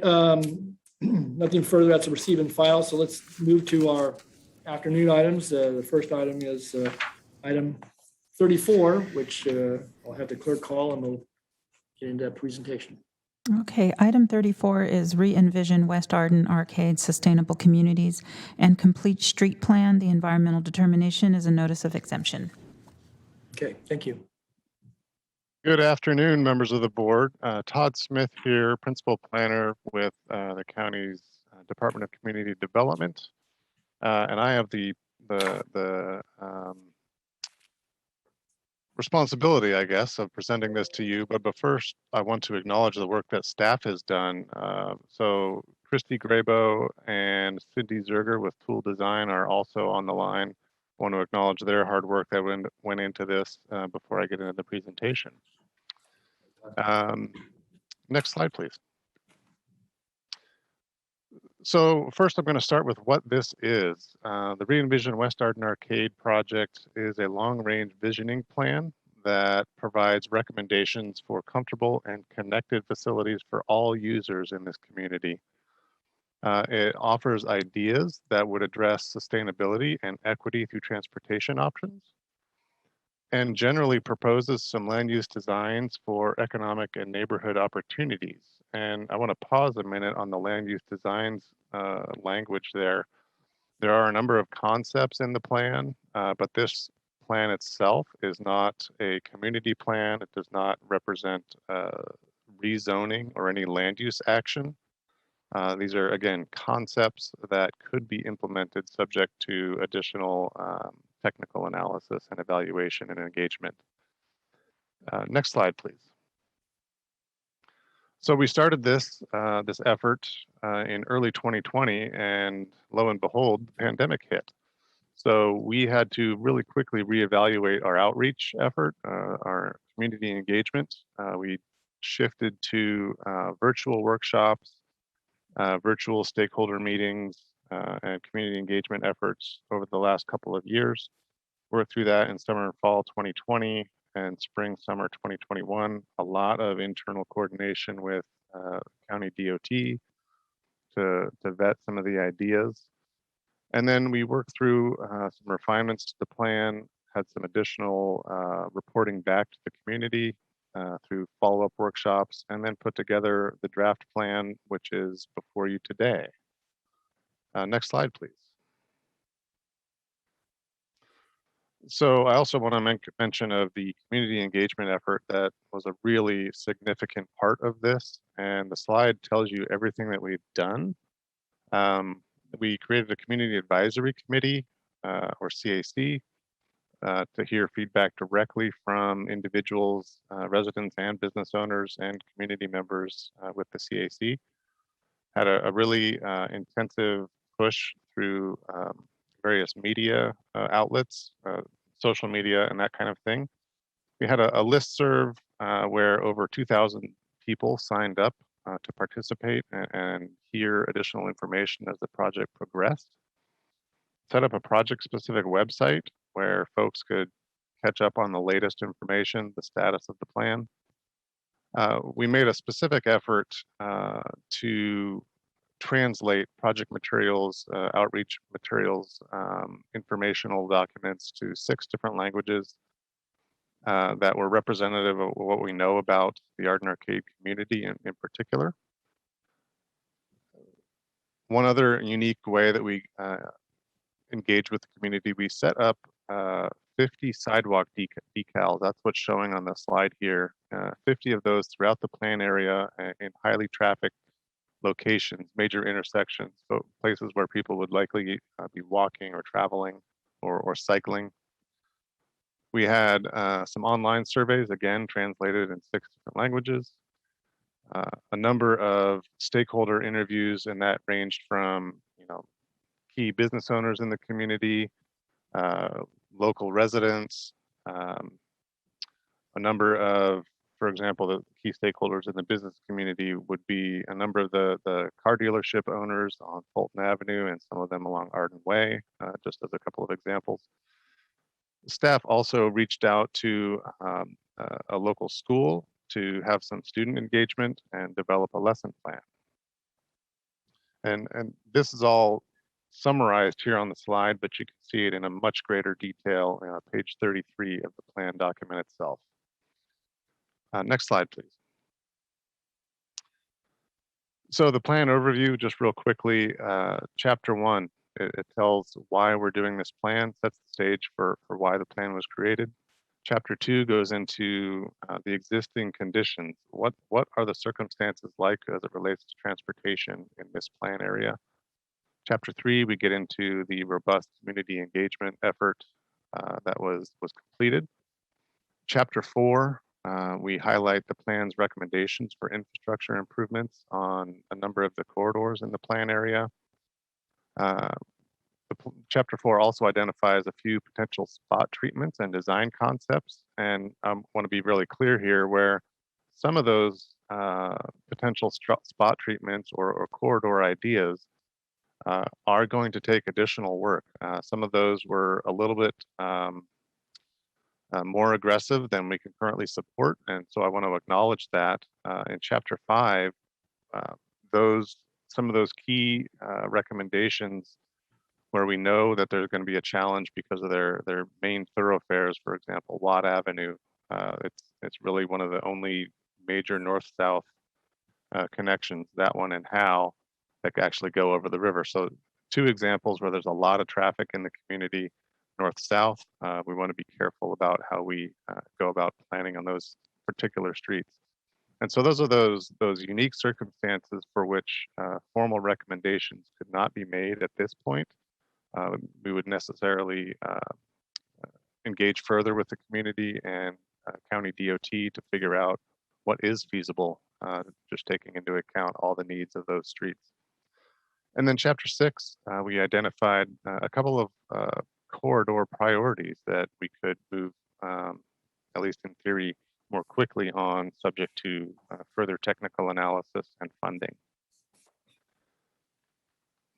nothing further. That's a receive and file. So let's move to our afternoon items. The first item is item 34, which I'll have the clerk call and we'll get into that presentation. Okay, item 34 is re-envision West Arden Arcade Sustainable Communities and complete street plan. The environmental determination is a notice of exemption. Okay, thank you. Good afternoon, members of the board. Todd Smith here, principal planner with the county's Department of Community Development, and I have the responsibility, I guess, of presenting this to you. But first, I want to acknowledge the work that staff has done. So Christy Grabo and Cindy Zerger with Tool Design are also on the line. I want to acknowledge their hard work that went into this before I get into the presentation. Next slide, please. So first, I'm going to start with what this is. The Re-Envision West Arden Arcade project is a long-range visioning plan that provides recommendations for comfortable and connected facilities for all users in this community. It offers ideas that would address sustainability and equity through transportation options, and generally proposes some land use designs for economic and neighborhood opportunities. And I want to pause a minute on the land use designs language there. There are a number of concepts in the plan, but this plan itself is not a community plan. It does not represent rezoning or any land use action. These are, again, concepts that could be implemented subject to additional technical analysis and evaluation and engagement. Next slide, please. So we started this effort in early 2020, and lo and behold, the pandemic hit. So we had to really quickly reevaluate our outreach effort, our community engagement. We shifted to virtual workshops, virtual stakeholder meetings, and community engagement efforts over the last couple of years. Worked through that in summer and fall 2020 and spring, summer 2021. A lot of internal coordination with county DOT to vet some of the ideas. And then we worked through some refinements to the plan, had some additional reporting back to the community through follow-up workshops, and then put together the draft plan, which is before you today. Next slide, please. So I also want to mention of the community engagement effort that was a really significant part of this. And the slide tells you everything that we've done. We created a community advisory committee, or CAC, to hear feedback directly from individuals, residents and business owners and community members with the CAC. Had a really intensive push through various media outlets, social media and that kind of thing. We had a listserv where over 2,000 people signed up to participate and hear additional information as the project progressed. Set up a project-specific website where folks could catch up on the latest information, the status of the plan. We made a specific effort to translate project materials, outreach materials, informational documents to 6 different languages that were representative of what we know about the Arden Arcade community in particular. One other unique way that we engage with the community, we set up 50 sidewalk decals. That's what's showing on the slide here. 50 of those throughout the plan area in highly trafficked locations, major intersections, so places where people would likely be walking or traveling or cycling. We had some online surveys, again, translated in 6 different languages. A number of stakeholder interviews, and that ranged from, key business owners in the community, local residents, a number of, for example, the key stakeholders in the business community would be a number of the car dealership owners on Fulton Avenue and some of them along Arden Way, just as a couple of examples. Staff also reached out to a local school to have some student engagement and develop a lesson plan. And this is all summarized here on the slide, but you can see it in a much greater detail on page 33 of the plan document itself. Next slide, please. So the plan overview, just real quickly, chapter 1, it tells why we're doing this plan, sets the stage for why the plan was created. Chapter 2 goes into the existing conditions. What are the circumstances like as it relates to transportation in this plan area? Chapter 3, we get into the robust community engagement effort that was completed. Chapter 4 We highlight the plan's recommendations for infrastructure improvements on a number of the corridors in the plan area. Chapter 4 also identifies a few potential spot treatments and design concepts. And I want to be really clear here where some of those potential spot treatments or corridor ideas are going to take additional work. Some of those were a little bit more aggressive than we can currently support. And so I want to acknowledge that in Chapter 5, some of those key recommendations where we know that there's going to be a challenge because of their main thoroughfares, for example, Watt Avenue. It's really one of the only major north-south connections, that one and Howe, that actually go over the river. So 2 examples where there's a lot of traffic in the community, north-south. We want to be careful about how we go about planning on those particular streets. And so those are those unique circumstances for which formal recommendations could not be made at this point. We would necessarily engage further with the community and county DOT to figure out what is feasible, just taking into account all the needs of those streets. And then Chapter 6, we identified a couple of corridor priorities that we could move, at least in theory, more quickly on, subject to further technical analysis and funding.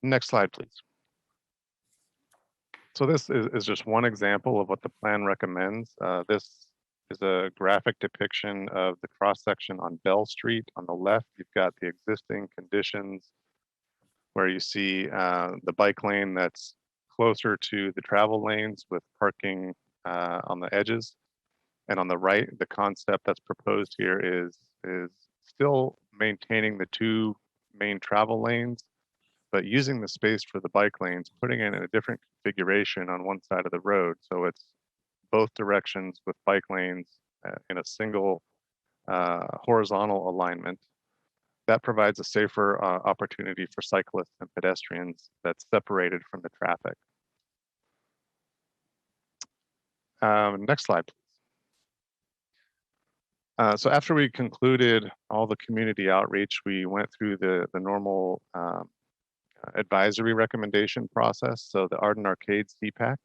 Next slide, please. So this is just one example of what the plan recommends. This is a graphic depiction of the cross-section on Bell Street. On the left, you've got the existing conditions where you see the bike lane that's closer to the travel lanes with parking on the edges. And on the right, the concept that's proposed here is still maintaining the 2 main travel lanes, but using the space for the bike lanes, putting it in a different configuration on one side of the road. So it's both directions with bike lanes in a single horizontal alignment. That provides a safer opportunity for cyclists and pedestrians that's separated from the traffic. Next slide, please. So after we concluded all the community outreach, we went through the normal advisory recommendation process. So the Arden Arcade CPAC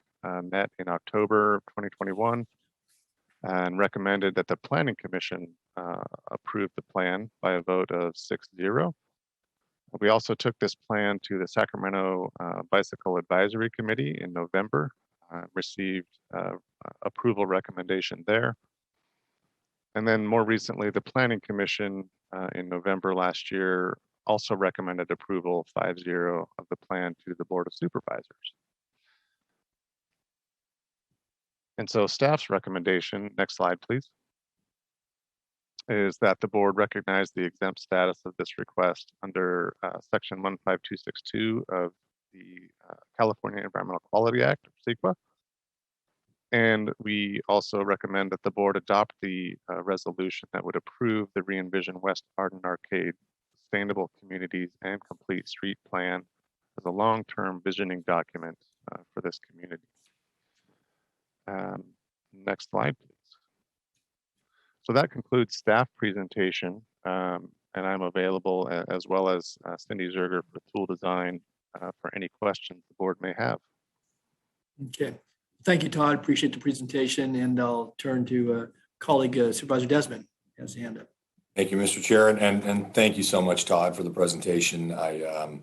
met in October 2021 and recommended that the Planning Commission approve the plan by a vote of 6-0. We also took this plan to the Sacramento Bicycle Advisory Committee in November, received approval recommendation there. And then more recently, the Planning Commission in November last year also recommended approval 5-0 of the plan to the Board of Supervisors. And so staff's recommendation, next slide, please, is that the board recognize the exempt status of this request under Section 15262 of the California Environmental Quality Act, or CEQA. And we also recommend that the board adopt the resolution that would approve the Re-envision West Arden Arcade Sustainable Communities and Complete Street Plan as a long-term visioning document for this community. Next slide, please. So that concludes staff presentation, and I'm available as well as Cindy Zerger for tool design for any questions the board may have. Okay. Thank you, Todd. Appreciate the presentation, and I'll turn to colleague Supervisor Desmond has a hand up. Thank you, Mr. Chair, and thank you so much, Todd, for the presentation. I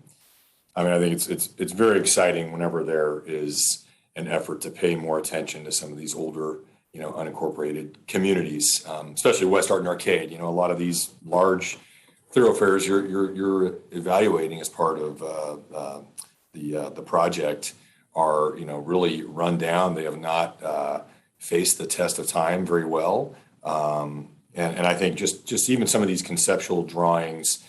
mean, I think it's very exciting whenever there is an effort to pay more attention to some of these older, unincorporated communities, especially West Arden Arcade. A lot of these large thoroughfares you're evaluating as part of the project are really run down. They have not faced the test of time very well, and I think just even some of these conceptual drawings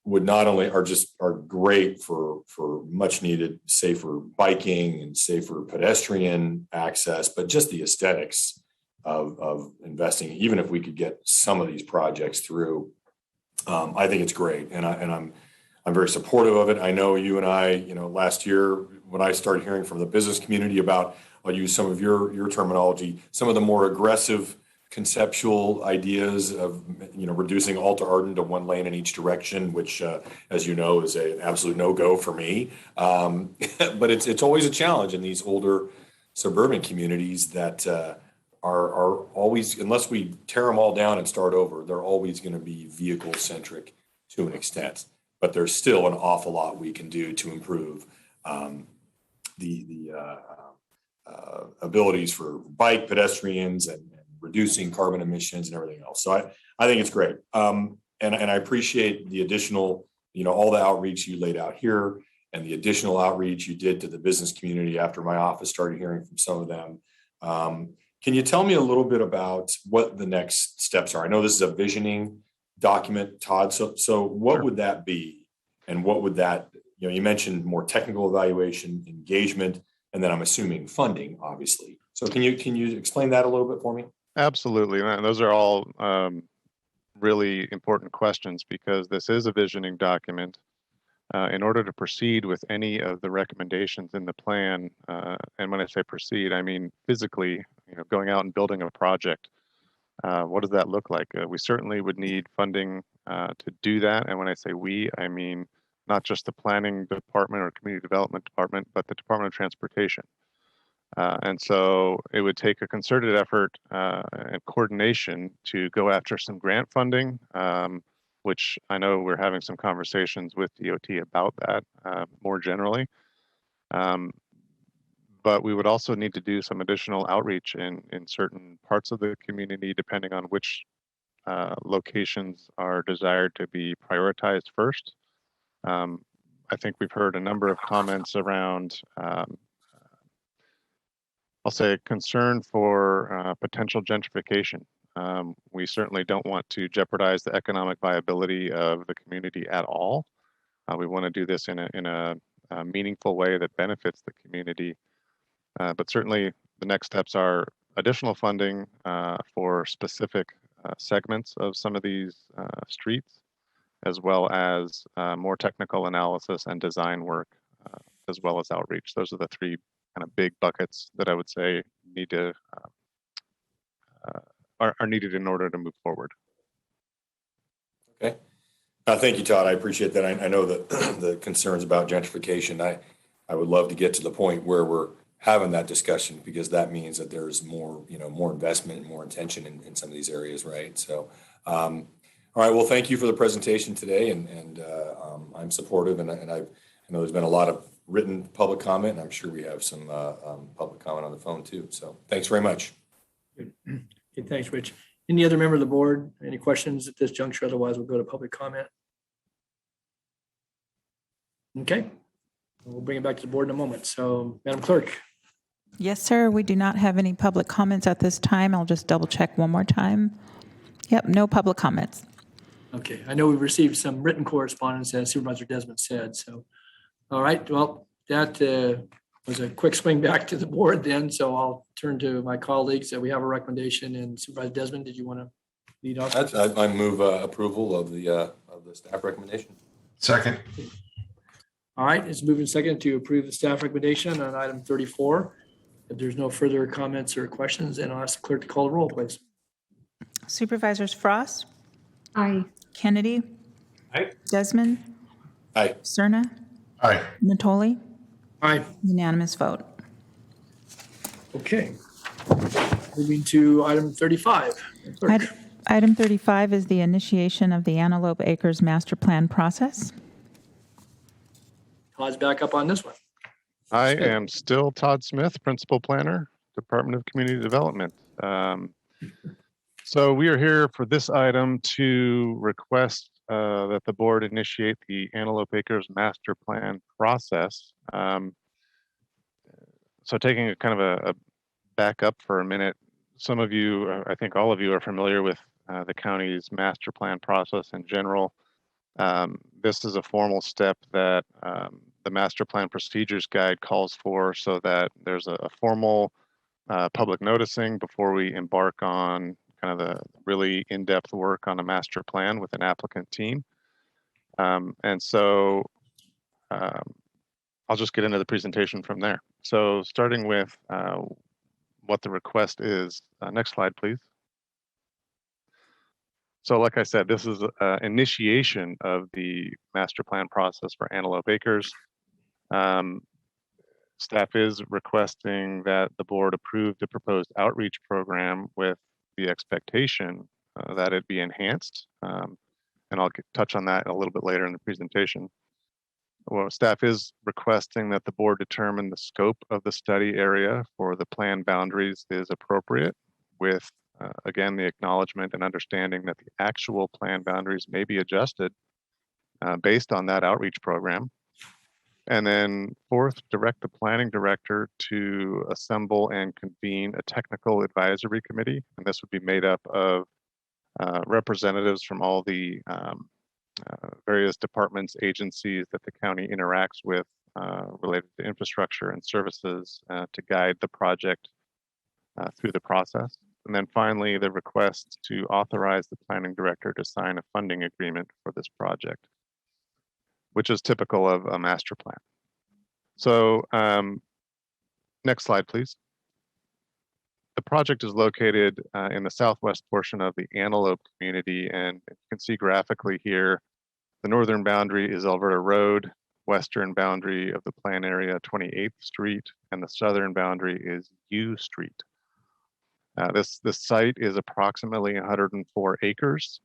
would not only are great for much needed safer biking and safer pedestrian access, but just the aesthetics of investing. Even if we could get some of these projects through, I think it's great, and I'm very supportive of it. I know you and I, last year when I started hearing from the business community about, I'll use some of your terminology, some of the more aggressive conceptual ideas of, reducing all to Arden to one lane in each direction, which, as you know, is an absolute no-go for me. But it's always a challenge in these older suburban communities that are always, unless we tear them all down and start over, they're always going to be vehicle-centric to an extent. But there's still an awful lot we can do to improve the abilities for bike pedestrians and reducing carbon emissions and everything else. So I think it's great. And I appreciate the additional, all the outreach you laid out here and the additional outreach you did to the business community after my office started hearing from some of them. Can you tell me a little bit about what the next steps are? I know this is a visioning document, Todd. So what would that be? And what would that, you mentioned more technical evaluation, engagement, and then I'm assuming funding, obviously. So can you explain that a little bit for me? Absolutely. And those are all really important questions because this is a visioning document. In order to proceed with any of the recommendations in the plan, and when I say proceed, I mean physically, going out and building a project. What does that look like? We certainly would need funding to do that. And when I say we, I mean not just the planning department or community development department, but the Department of Transportation. And so it would take a concerted effort and coordination to go after some grant funding, which I know we're having some conversations with DOT about that more generally. But we would also need to do some additional outreach in certain parts of the community, depending on which locations are desired to be prioritized first. I think we've heard a number of comments around, I'll say, concern for potential gentrification. We certainly don't want to jeopardize the economic viability of the community at all. We want to do this in a meaningful way that benefits the community. But certainly the next steps are additional funding for specific segments of some of these streets, as well as more technical analysis and design work, as well as outreach. Those are the three kind of big buckets that I would say need to are needed in order to move forward. Okay. Thank you, Todd. I appreciate that. I know that the concerns about gentrification, I would love to get to the point where we're having that discussion, because that means that there's more, more investment and more intention in some of these areas, right? So, all right. Well, thank you for the presentation today, and I'm supportive, and I know there's been a lot of written public comment, and I'm sure we have some public comment on the phone too. So, thanks very much. Good. Okay, thanks, Rich. Any other member of the board? Any questions at this juncture? Otherwise, we'll go to public comment. Okay. We'll bring it back to the board in a moment. So, Madam Clerk. Yes, sir. We do not have any public comments at this time. I'll just double check one more time. Yep, no public comments. Okay. I know we've received some written correspondence, as Supervisor Desmond said. So, all right. Well, that was a quick swing back to the board then. So I'll turn to my colleagues. We have a recommendation, and Supervisor Desmond, did you want to lead off? I move approval of the staff recommendation. Second. All right. It's moving second to approve the staff recommendation on item 34. If there's no further comments or questions, then I'll ask the clerk to call the roll, please. Supervisors Frost? Aye. Kennedy? Aye. Desmond? Aye. Cerna? Aye. Natoli? Aye. Unanimous vote. Okay. Moving to item 35. Clerk. Item 35 is the initiation of the Antelope Acres Master Plan process. Todd's back up on this one. I am still Todd Smith, Principal Planner, Department of Community Development. So we are here for this item to request that the board initiate the Antelope Acres Master Plan process. So taking a kind of a back up for a minute, some of you, I think all of you, are familiar with the county's master plan process in general. This is a formal step that the Master Plan Procedures Guide calls for, so that there's a formal public noticing before we embark on kind of the really in-depth work on a master plan with an applicant team. And so I'll just get into the presentation from there. So starting with what the request is. Next slide, please. So like I said, this is initiation of the master plan process for Antelope Acres. Staff is requesting that the board approve the proposed outreach program with the expectation that it be enhanced. And I'll touch on that a little bit later in the presentation. Well, staff is requesting that the board determine the scope of the study area for the plan boundaries is appropriate, with again, the acknowledgement and understanding that the actual plan boundaries may be adjusted based on that outreach program. And then fourth, direct the planning director to assemble and convene a technical advisory committee. And this would be made up of representatives from all the various departments, agencies that the county interacts with related to infrastructure and services to guide the project through the process. And then finally, the request to authorize the planning director to sign a funding agreement for this project, which is typical of a master plan. So next slide, please. The project is located in the southwest portion of the Antelope community, and you can see graphically here, the northern boundary is Alberta Road, western boundary of the plan area 28th Street, and the southern boundary is U Street. This site is approximately 104 acres,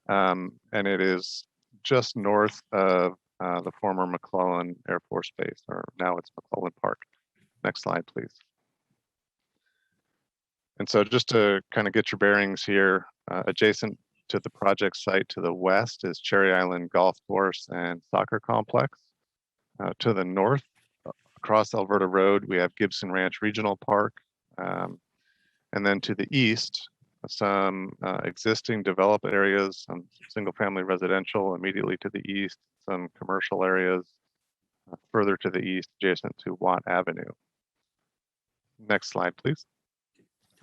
and it is just north of the former McClellan Air Force Base, or now it's McClellan Park. Next slide, please. And so just to kind of get your bearings here, adjacent to the project site to the west is Cherry Island Golf Course and Soccer Complex. To the north, across Alberta Road, we have Gibson Ranch Regional Park. And then to the east, some existing developed areas, some single-family residential immediately to the east, some commercial areas further to the east, adjacent to Watt Avenue. Next slide, please.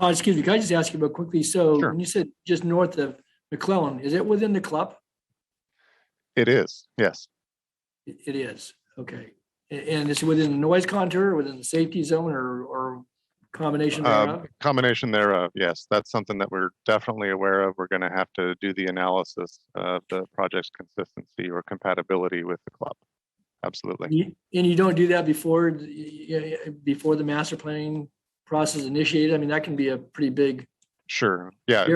Excuse me, can I just ask you about quickly? So when you said just north of McClellan, is it within the club? It is, yes. It is, okay. And it's within the noise contour, within the safety zone, or combination thereof? Combination thereof, yes. That's something that we're definitely aware of. We're going to have to do the analysis of the project's consistency or compatibility with the club. Absolutely. And you don't do that before the master planning process initiated? I mean, that can be a pretty big. Sure. Yeah.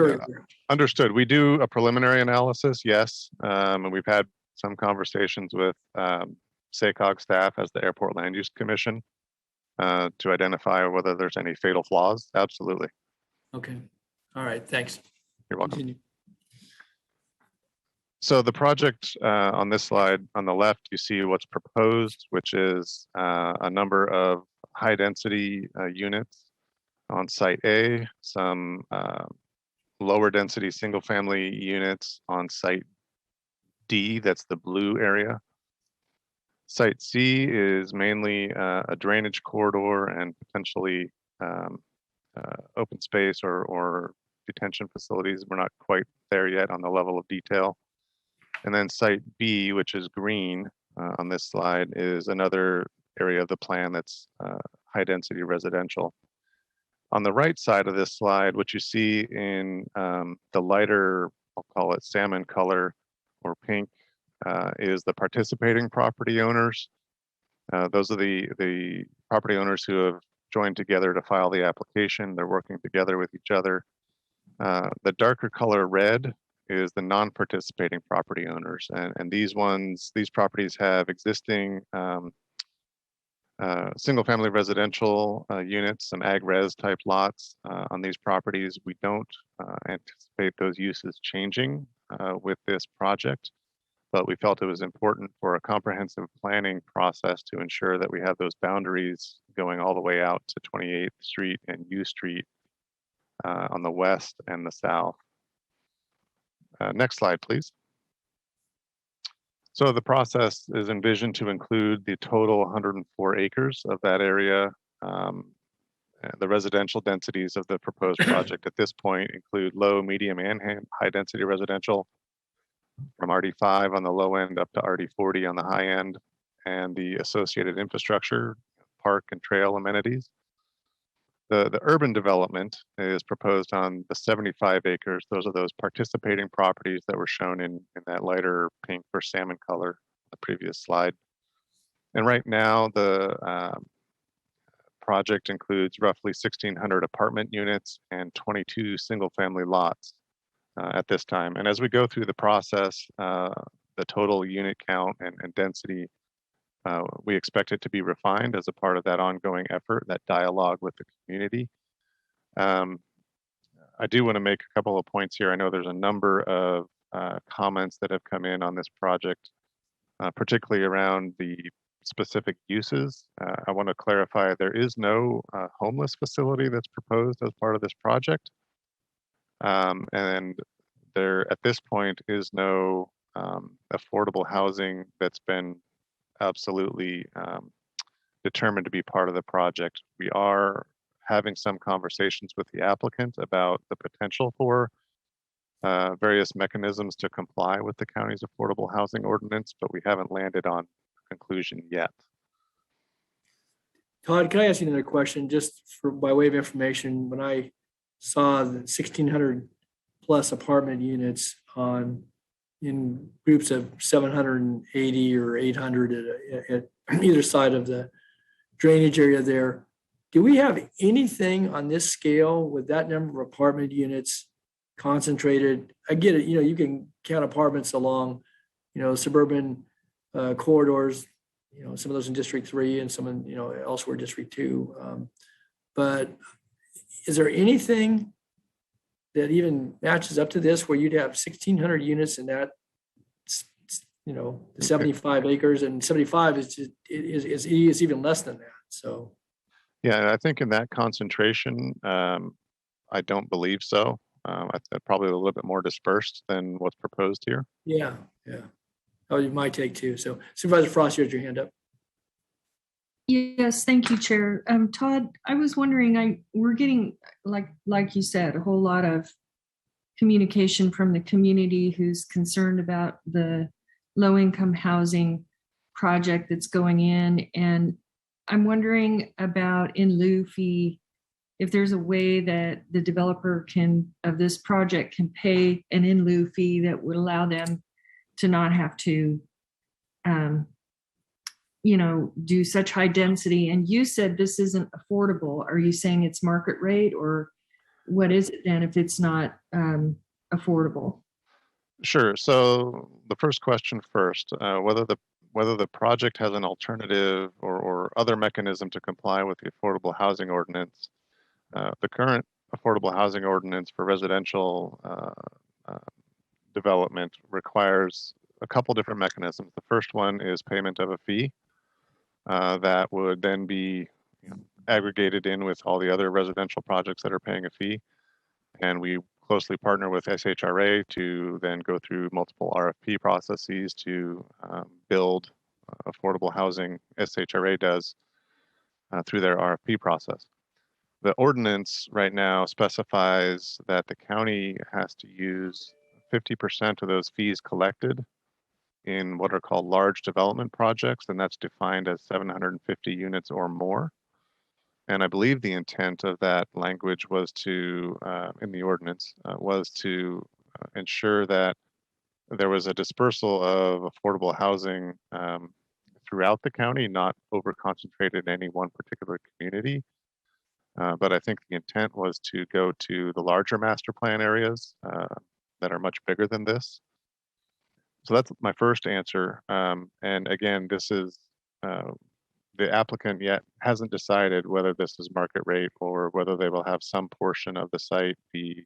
Understood. We do a preliminary analysis, yes. And we've had some conversations with SACOG staff as the Airport Land Use Commission to identify whether there's any fatal flaws. Absolutely. Okay. All right. Thanks. You're welcome. Continue. So the project on this slide on the left, you see what's proposed, which is a number of high density units on site A, some lower density single family units on site D, that's the blue area. Site C is mainly a drainage corridor and potentially open space or detention facilities. We're not quite there yet on the level of detail. And then site B, which is green on this slide, is another area of the plan that's high density residential. On the right side of this slide, what you see in the lighter, I'll call it salmon color or pink, is the participating property owners. Those are the property owners who have joined together to file the application. They're working together with each other. The darker color red is the non-participating property owners. And these properties have existing single-family residential units, some ag-res type lots on these properties. We don't anticipate those uses changing with this project, but we felt it was important for a comprehensive planning process to ensure that we have those boundaries going all the way out to 28th Street and U Street on the west and the south. Next slide, please. So the process is envisioned to include the total 104 acres of that area. The residential densities of the proposed project at this point include low, medium, and high density residential, from RD5 on the low end up to RD40 on the high end, and the associated infrastructure, park and trail amenities. The urban development is proposed on the 75 acres. Those are those participating properties that were shown in that lighter pink or salmon color, the previous slide. And right now, the project includes roughly 1,600 apartment units and 22 single-family lots at this time. And as we go through the process, the total unit count and density, we expect it to be refined as a part of that ongoing effort, that dialogue with the community. I do want to make a couple of points here. I know there's a number of comments that have come in on this project, particularly around the specific uses. I want to clarify there is no homeless facility that's proposed as part of this project. And there at this point is no affordable housing that's been absolutely determined to be part of the project. We are having some conversations with the applicant about the potential for various mechanisms to comply with the county's affordable housing ordinance, but we haven't landed on a conclusion yet. Todd, can I ask you another question just by way of information? When I saw the 1,600 plus apartment units in groups of 780 or 800 at either side of the drainage area there, do we have anything on this scale with that number of apartment units concentrated? I get it, you can count apartments along, suburban corridors, some of those in District 3 and some in, elsewhere District 2. But is there anything that even matches up to this where you'd have 1,600 units in that, the 75 acres, and 75 is even less than that. So. Yeah, I think in that concentration, I don't believe so. Probably a little bit more dispersed than what's proposed here. Yeah. That would be my take too. So Supervisor Frost, you had your hand up. Yes, thank you, Chair. Todd, I was wondering, we're getting, like you said, a whole lot of communication from the community who's concerned about the low-income housing project that's going in. And I'm wondering about in lieu fee, if there's a way that the developer of this project can pay an in lieu fee that would allow them to not have to do such high density. And you said this isn't affordable. Are you saying it's market rate, or what is it then if it's not affordable? Sure. So the first question first, whether the project has an alternative or other mechanism to comply with the affordable housing ordinance. The current affordable housing ordinance for residential development requires a couple different mechanisms. The first one is payment of a fee that would then be aggregated in with all the other residential projects that are paying a fee. And we closely partner with SHRA to then go through multiple RFP processes to build affordable housing. SHRA does through their RFP process. The ordinance right now specifies that the county has to use 50% of those fees collected in what are called large development projects, and that's defined as 750 units or more. And I believe the intent of that language was to, in the ordinance, was to ensure that there was a dispersal of affordable housing throughout the county, not over-concentrated in any one particular community. But I think the intent was to go to the larger master plan areas that are much bigger than this. So that's my first answer. And again, this is the applicant yet hasn't decided whether this is market rate or whether they will have some portion of the site be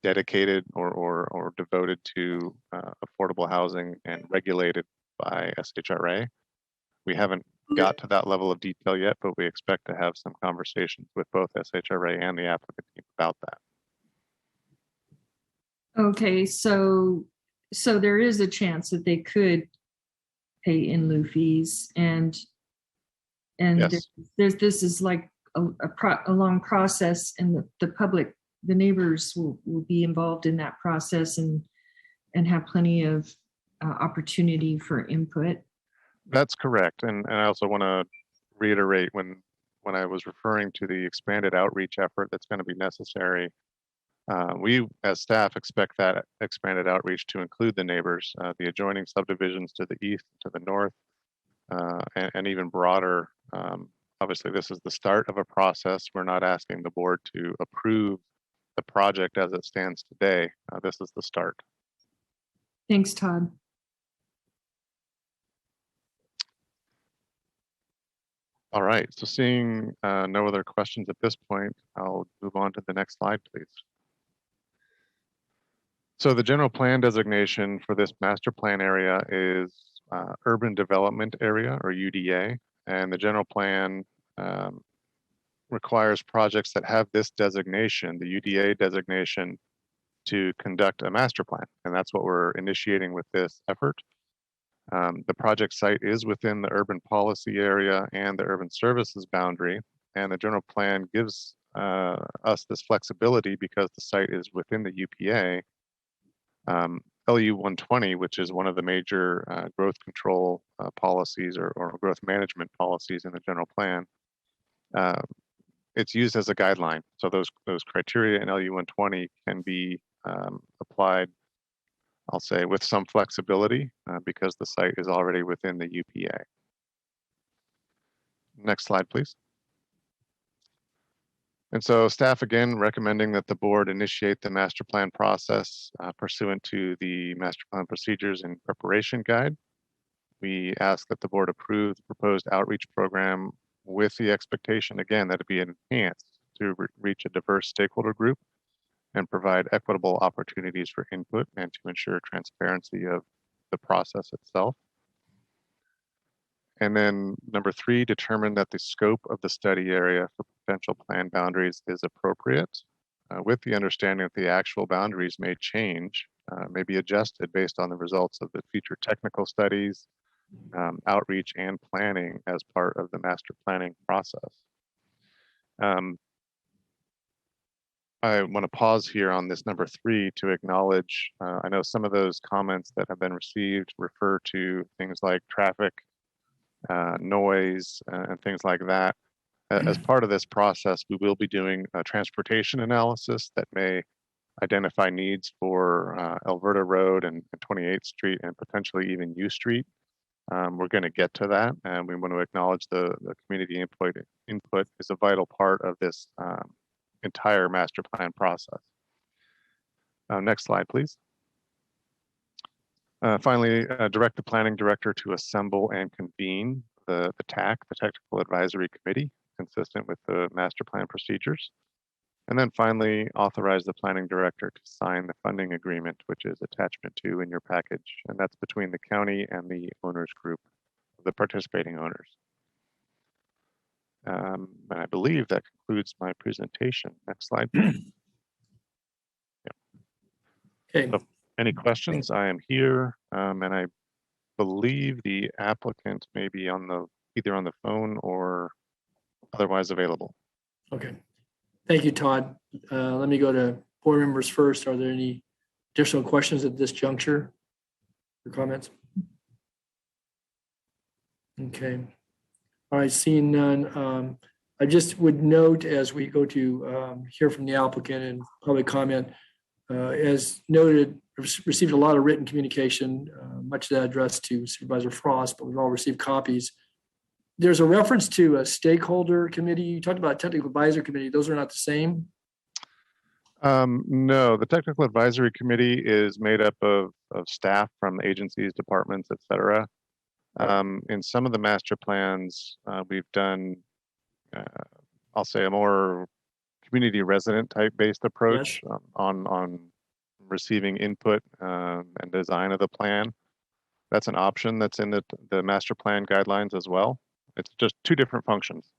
dedicated or devoted to affordable housing and regulated by SHRA. We haven't got to that level of detail yet, but we expect to have some conversations with both SHRA and the applicant team about that. Okay, so there is a chance that they could pay in lieu fees, and yes. This is like a long process, and the public, the neighbors will be involved in that process and have plenty of opportunity for input. That's correct, and I also want to reiterate when when I was referring to the expanded outreach effort that's going to be necessary, we as staff expect that expanded outreach to include the neighbors, the adjoining subdivisions to the east, to the north, and even broader. Obviously, this is the start of a process. We're not asking the board to approve the project as it stands today. This is the start. Thanks, Todd. All right, so seeing no other questions at this point, I'll move on to the next slide, please. So the general plan designation for this master plan area is Urban Development Area, or UDA, and the general plan requires projects that have this designation, the UDA designation, to conduct a master plan, and that's what we're initiating with this effort. The project site is within the urban policy area and the urban services boundary, and the general plan gives us this flexibility because the site is within the UPA. LU 120, which is one of the major growth control policies or growth management policies in the general plan, it's used as a guideline. So those criteria in LU 120 can be applied, I'll say, with some flexibility because the site is already within the UPA. Next slide, please. And so staff again recommending that the board initiate the master plan process pursuant to the master plan procedures and preparation guide. We ask that the board approve the proposed outreach program with the expectation, again, that it be enhanced to reach a diverse stakeholder group and provide equitable opportunities for input and to ensure transparency of the process itself. And then number 3, determine that the scope of the study area for potential plan boundaries is appropriate, with the understanding that the actual boundaries may change, may be adjusted based on the results of the future technical studies, outreach, and planning as part of the master planning process. I want to pause here on this number 3 to acknowledge, I know some of those comments that have been received refer to things like traffic, noise, and things like that. As part of this process, we will be doing a transportation analysis that may identify needs for Alberta Road and 28th Street and potentially even U Street. We're going to get to that, and we want to acknowledge the community input is a vital part of this entire master plan process. Next slide, please. Finally, direct the planning director to assemble and convene the TAC, the Technical Advisory Committee, consistent with the master plan procedures. And then finally, authorize the planning director to sign the funding agreement, which is attachment 2 in your package. And that's between the county and the owners group, the participating owners. And I believe that concludes my presentation. Next slide, please. Okay. So, any questions? I am here, and I believe the applicant may be on either on the phone or otherwise available. Okay. Thank you, Todd. Let me go to board members first. Are there any additional questions at this juncture or comments? Okay. All right, seeing none. I just would note as we go to hear from the applicant and public comment, as noted, received a lot of written communication, much of that addressed to Supervisor Frost, but we've all received copies. There's a reference to a stakeholder committee. You talked about technical advisory committee. Those are not the same? No, the technical advisory committee is made up of staff from agencies, departments, et cetera. In some of the master plans, we've done, I'll say, a more community resident type based approach. Yes. on receiving input and design of the plan. That's an option that's in the master plan guidelines as well. It's just 2 different functions.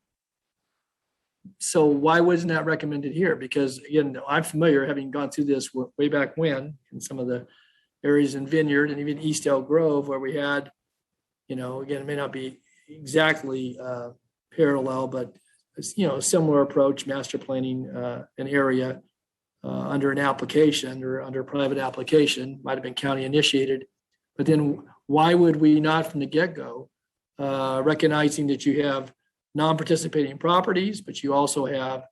So why wasn't that recommended here? Because again, I'm familiar, having gone through this way back when in some of the areas in Vineyard and even East Elk Grove, where we had, again, it may not be exactly parallel, but a similar approach, master planning an area under an application or under a private application, might have been county initiated. But then why would we not from the get-go, recognizing that you have non-participating properties, but you also have,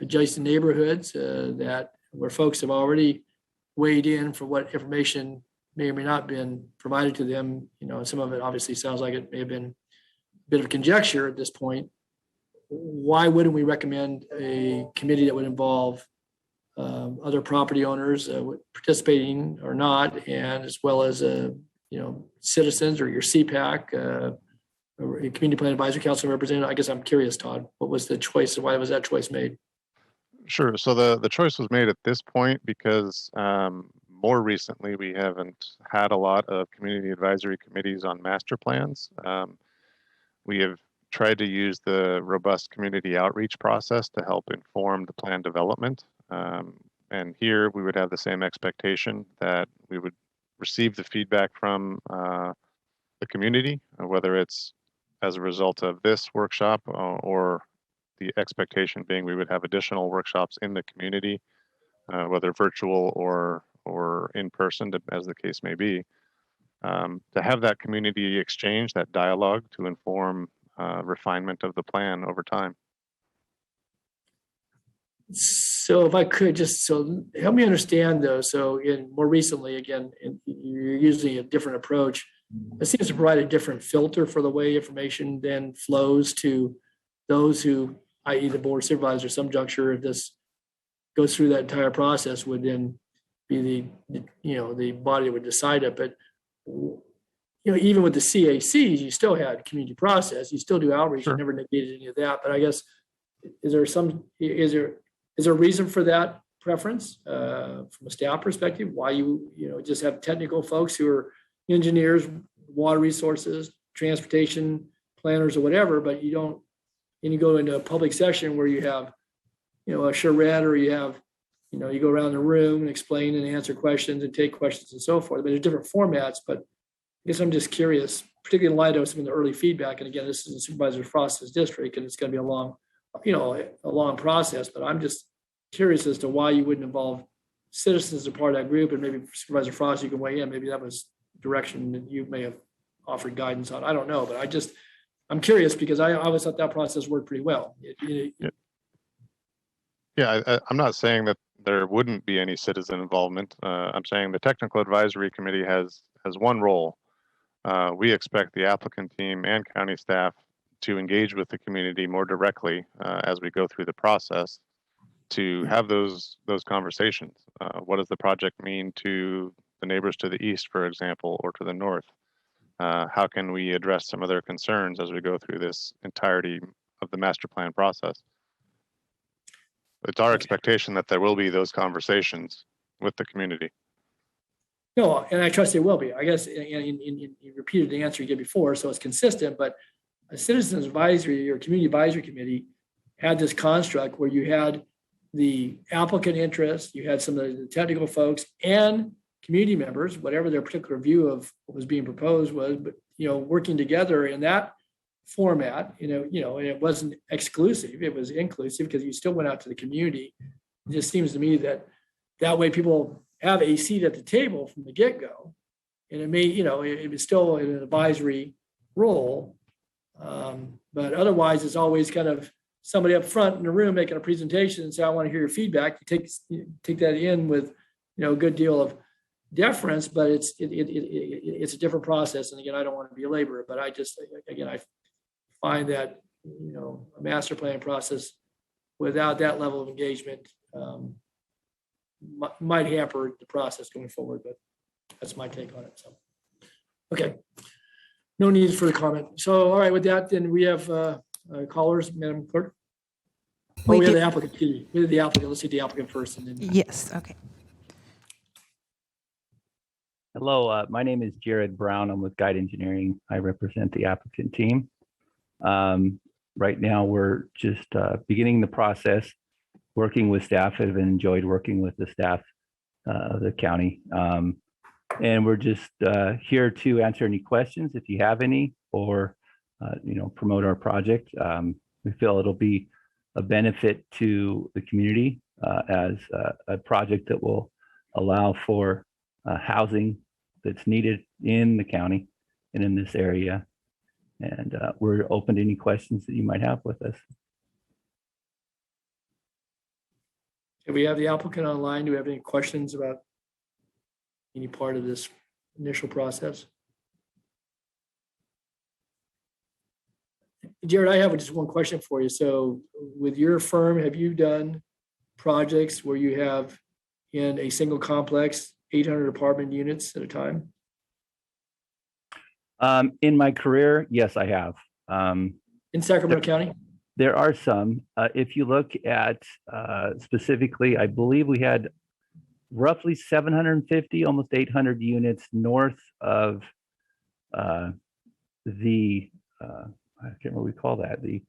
adjacent neighborhoods where folks have already weighed in for what information may or may not been provided to them. Some of it obviously sounds like it may have been a bit of conjecture at this point. Why wouldn't we recommend a committee that would involve other property owners participating or not, and as well as citizens or your CPAC, or a Community Plan Advisory Council representative? I guess I'm curious, Todd, what was the choice and why was that choice made? Sure. So the choice was made at this point because more recently we haven't had a lot of community advisory committees on master plans. We have tried to use the robust community outreach process to help inform the plan development. And here we would have the same expectation that we would receive the feedback from the community, whether it's as a result of this workshop or the expectation being we would have additional workshops in the community, whether virtual or in person, as the case may be, to have that community exchange, that dialogue to inform refinement of the plan over time. So if I could help me understand though, more recently, again, you're using a different approach. It seems to provide a different filter for the way information then flows to those who, i.e. the board of supervisors, at some juncture, if this goes through that entire process, would then be the body that would decide it. But even with the CACs, you still had community process, you still do outreach, you never negated any of that. But I guess, is there a reason for that preference from a staff perspective? Why you just have technical folks who are engineers, water resources, transportation planners, or whatever, but you don't, and you go into a public session where you have, a charrette, or you have, you go around the room and explain and answer questions and take questions and so forth. I mean, there's different formats, but I guess I'm just curious, particularly in light of some of the early feedback. And again, this is a Supervisor Frost's district, and it's going to be a long process, but I'm just curious as to why you wouldn't involve citizens as a part of that group. And maybe Supervisor Frost, you can weigh in. Maybe that was direction that you may have offered guidance on. I don't know, but I'm curious because I always thought that process worked pretty well. I'm not saying that there wouldn't be any citizen involvement. I'm saying the Technical Advisory Committee has one role. We expect the applicant team and county staff to engage with the community more directly as we go through the process, to have those conversations. What does the project mean to the neighbors to the east, for example, or to the north? How can we address some of their concerns as we go through this entirety of the master plan process? It's our expectation that there will be those conversations with the community. No, and I trust it will be. I guess you repeated the answer you gave before, so it's consistent, but a citizens advisory or community advisory committee had this construct where you had the applicant interest, you had some of the technical folks and community members, whatever their particular view of what was being proposed was, but working together in that format, and it wasn't exclusive, it was inclusive because you still went out to the community. It just seems to me that way people have a seat at the table from the get-go, and it may, it was still in an advisory role, but otherwise it's always kind of somebody up front in the room making a presentation and say, I want to hear your feedback. You take that in with, a good deal of deference, but it's a different process. And again, I don't want to be a laborer, but I find that, a master plan process without that level of engagement might hamper the process going forward, but that's my take on it. So, okay. No need for the comment. So, all right, with that, then we have callers, Madam Clerk. We have the applicant. We have the applicant. Let's see the applicant first. And then Yes, okay. Hello, my name is Jared Brown. I'm with Guide Engineering. I represent the applicant team. Right now, we're just beginning the process, working with staff. I've enjoyed working with the staff of the county. And we're just here to answer any questions if you have any, or promote our project. We feel it'll be a benefit to the community as a project that will allow for housing that's needed in the county and in this area. And we're open to any questions that you might have with us. Do we have the applicant online? Do we have any questions about any part of this initial process? Jared, I have just one question for you. So with your firm, have you done projects where you have in a single complex 800 apartment units at a time? In my career, yes, I have. In Sacramento County? There are some. If you look at specifically, I believe we had roughly 750, almost 800 units north of the I can't remember what we call that, the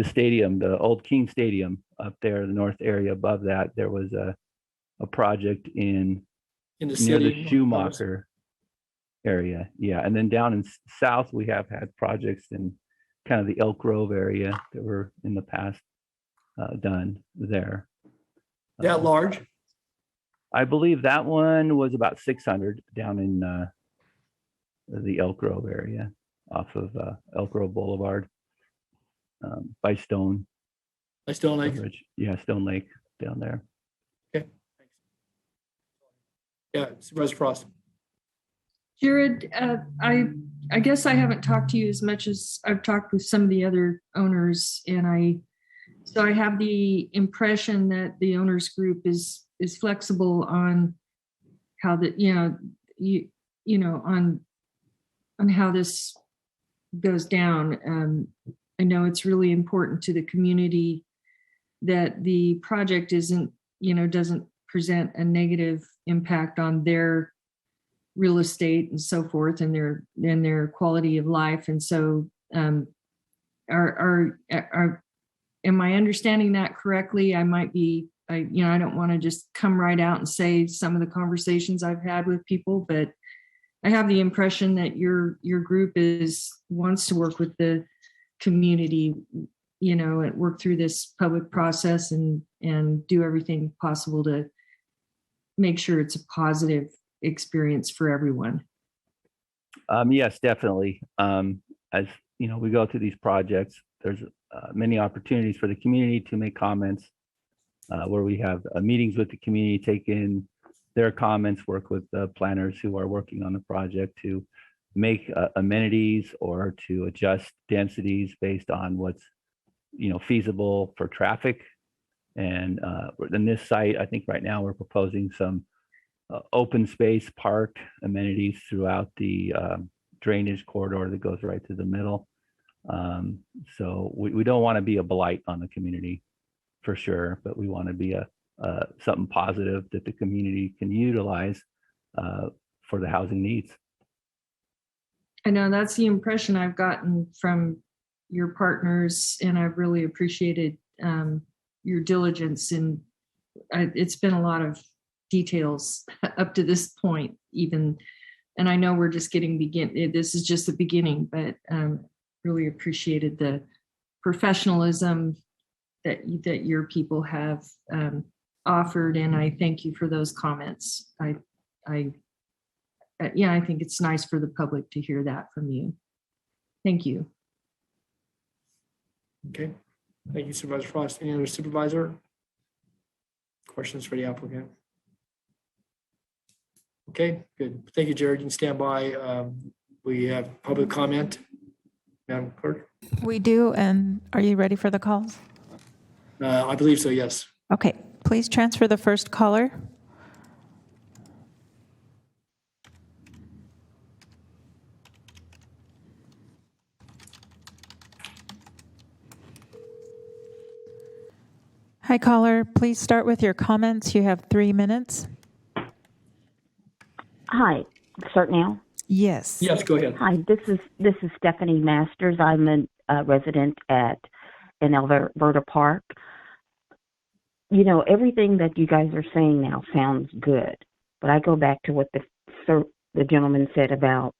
stadium, the old King Stadium up there, the north area above that. There was a project in the near city, the Schumacher area. Yeah. And then down in south, we have had projects in kind of the Elk Grove area that were in the past done there. That large? I believe that one was about 600 down in the Elk Grove area off of Elk Grove Boulevard by Stone. By Stone Lake? Yeah, Stone Lake down there. Okay. Thanks. Yeah, Supervisor Frost. Jared, I guess I haven't talked to you as much as I've talked with some of the other owners, and I have the impression that the owners group is flexible on how on how this goes down. I know it's really important to the community that the project doesn't present a negative impact on their real estate and so forth, and their quality of life. And so, am I understanding that correctly? I might be, I don't want to just come right out and say some of the conversations I've had with people, but I have the impression that your group wants to work with the community, and work through this public process and do everything possible to make sure it's a positive experience for everyone. Yes, definitely. As we go through these projects, there's many opportunities for the community to make comments where we have meetings with the community, take in their comments, work with the planners who are working on the project to make amenities or to adjust densities based on what's feasible for traffic. And in this site, I think right now we're proposing some open space park amenities throughout the drainage corridor that goes right through the middle. So we don't want to be a blight on the community for sure, but we want to be something positive that the community can utilize for the housing needs. I know that's the impression I've gotten from your partners, and I've really appreciated your diligence. And it's been a lot of details up to this point, even. And I know we're just this is just the beginning, but really appreciated the professionalism that your people have offered, and I thank you for those comments. I think it's nice for the public to hear that from you. Thank you. Okay. Thank you, Supervisor Frost. Any other supervisor? Questions for the applicant? Okay, good. Thank you, Jared. You can stand by. We have public comment. Madam Clerk? We do, and are you ready for the calls? I believe so, yes. Okay, please transfer the first caller. Hi, caller. Please start with your comments. You have 3 minutes. Hi, start now? Yes. Yes, go ahead. Hi, this is Stephanie Masters. I'm a resident in Alberta Park. Everything that you guys are saying now sounds good, but I go back to what the gentleman said about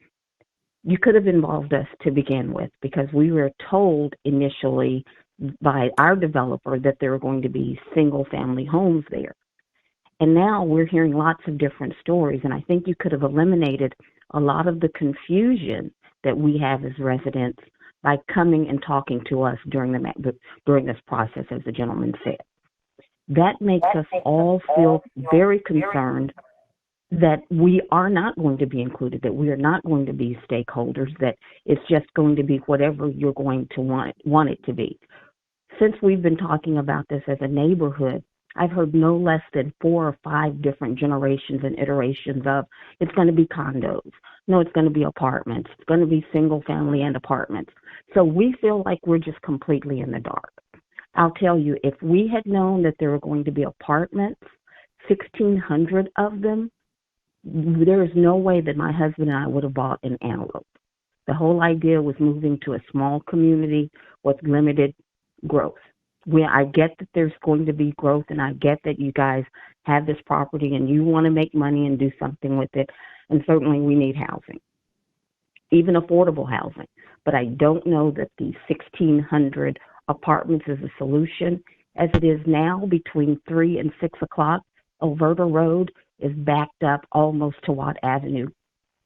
you could have involved us to begin with, because we were told initially by our developer that there were going to be single-family homes there. And now we're hearing lots of different stories, and I think you could have eliminated a lot of the confusion that we have as residents by coming and talking to us during this process, as the gentleman said. That makes us all feel very concerned that we are not going to be included, that we are not going to be stakeholders, that it's just going to be whatever you're going to want it to be. Since we've been talking about this as a neighborhood, I've heard no less than 4 or 5 different generations and iterations of it's going to be condos. No, it's going to be apartments. It's going to be single family and apartments. So we feel like we're just completely in the dark. I'll tell you, if we had known that there were going to be apartments, 1,600 of them, there is no way that my husband and I would have bought an Antelope. The whole idea was moving to a small community with limited growth. I get that there's going to be growth, and I get that you guys have this property and you want to make money and do something with it. And certainly we need housing, even affordable housing. But I don't know that the 1,600 apartments is a solution. As it is now, between 3 and 6 o'clock, Alberta Road is backed up almost to Watt Avenue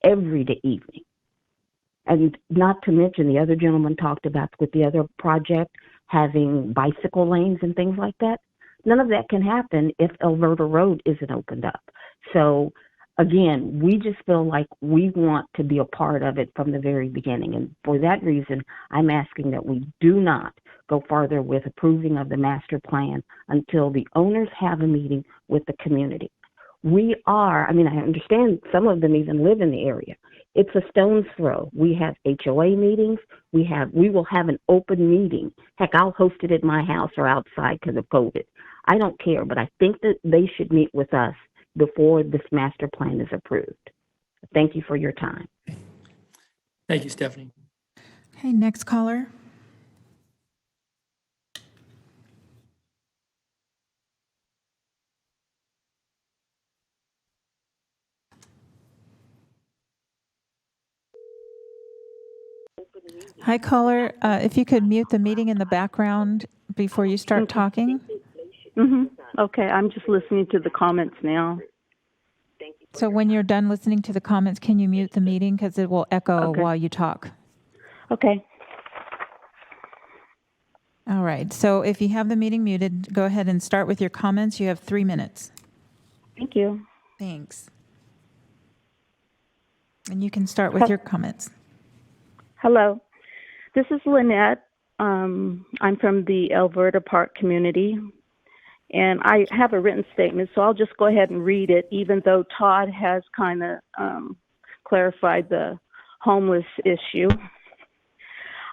every day evening. And not to mention, the other gentleman talked about with the other project, having bicycle lanes and things like that. None of that can happen if Alberta Road isn't opened up. So again, we just feel like we want to be a part of it from the very beginning. And for that reason, I'm asking that we do not go farther with approving of the master plan until the owners have a meeting with the community. I understand some of them even live in the area. It's a stone's throw. We have HOA meetings. We will have an open meeting. Heck, I'll host it at my house or outside because of COVID. I don't care, but I think that they should meet with us before this master plan is approved. Thank you for your time. Thank you, Stephanie. Okay, next caller. Hi, caller. If you could mute the meeting in the background before you start talking. Okay, I'm just listening to the comments now. So when you're done listening to the comments, can you mute the meeting because it will echo while you talk? Okay. All right. So if you have the meeting muted, go ahead and start with your comments. You have 3 minutes. Thank you. Thanks. And you can start with your comments. Hello, this is Lynette. I'm from the Alberta Park community, and I have a written statement, so I'll just go ahead and read it, even though Todd has kind of clarified the homeless issue.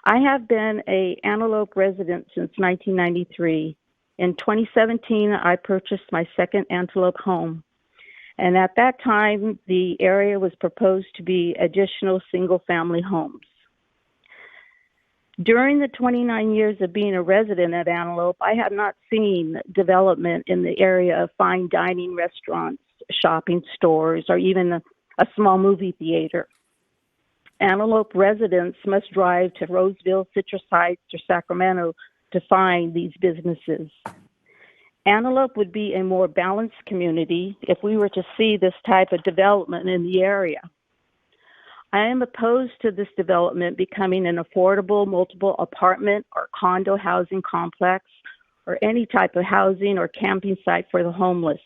I have been an Antelope resident since 1993. In 2017, I purchased my second Antelope home. And at that time, the area was proposed to be additional single-family homes. During the 29 years of being a resident at Antelope, I have not seen development in the area of fine dining restaurants, shopping stores, or even a small movie theater. Antelope residents must drive to Roseville, Citrus Heights, or Sacramento to find these businesses. Antelope would be a more balanced community if we were to see this type of development in the area. I am opposed to this development becoming an affordable multiple apartment or condo housing complex or any type of housing or camping site for the homeless.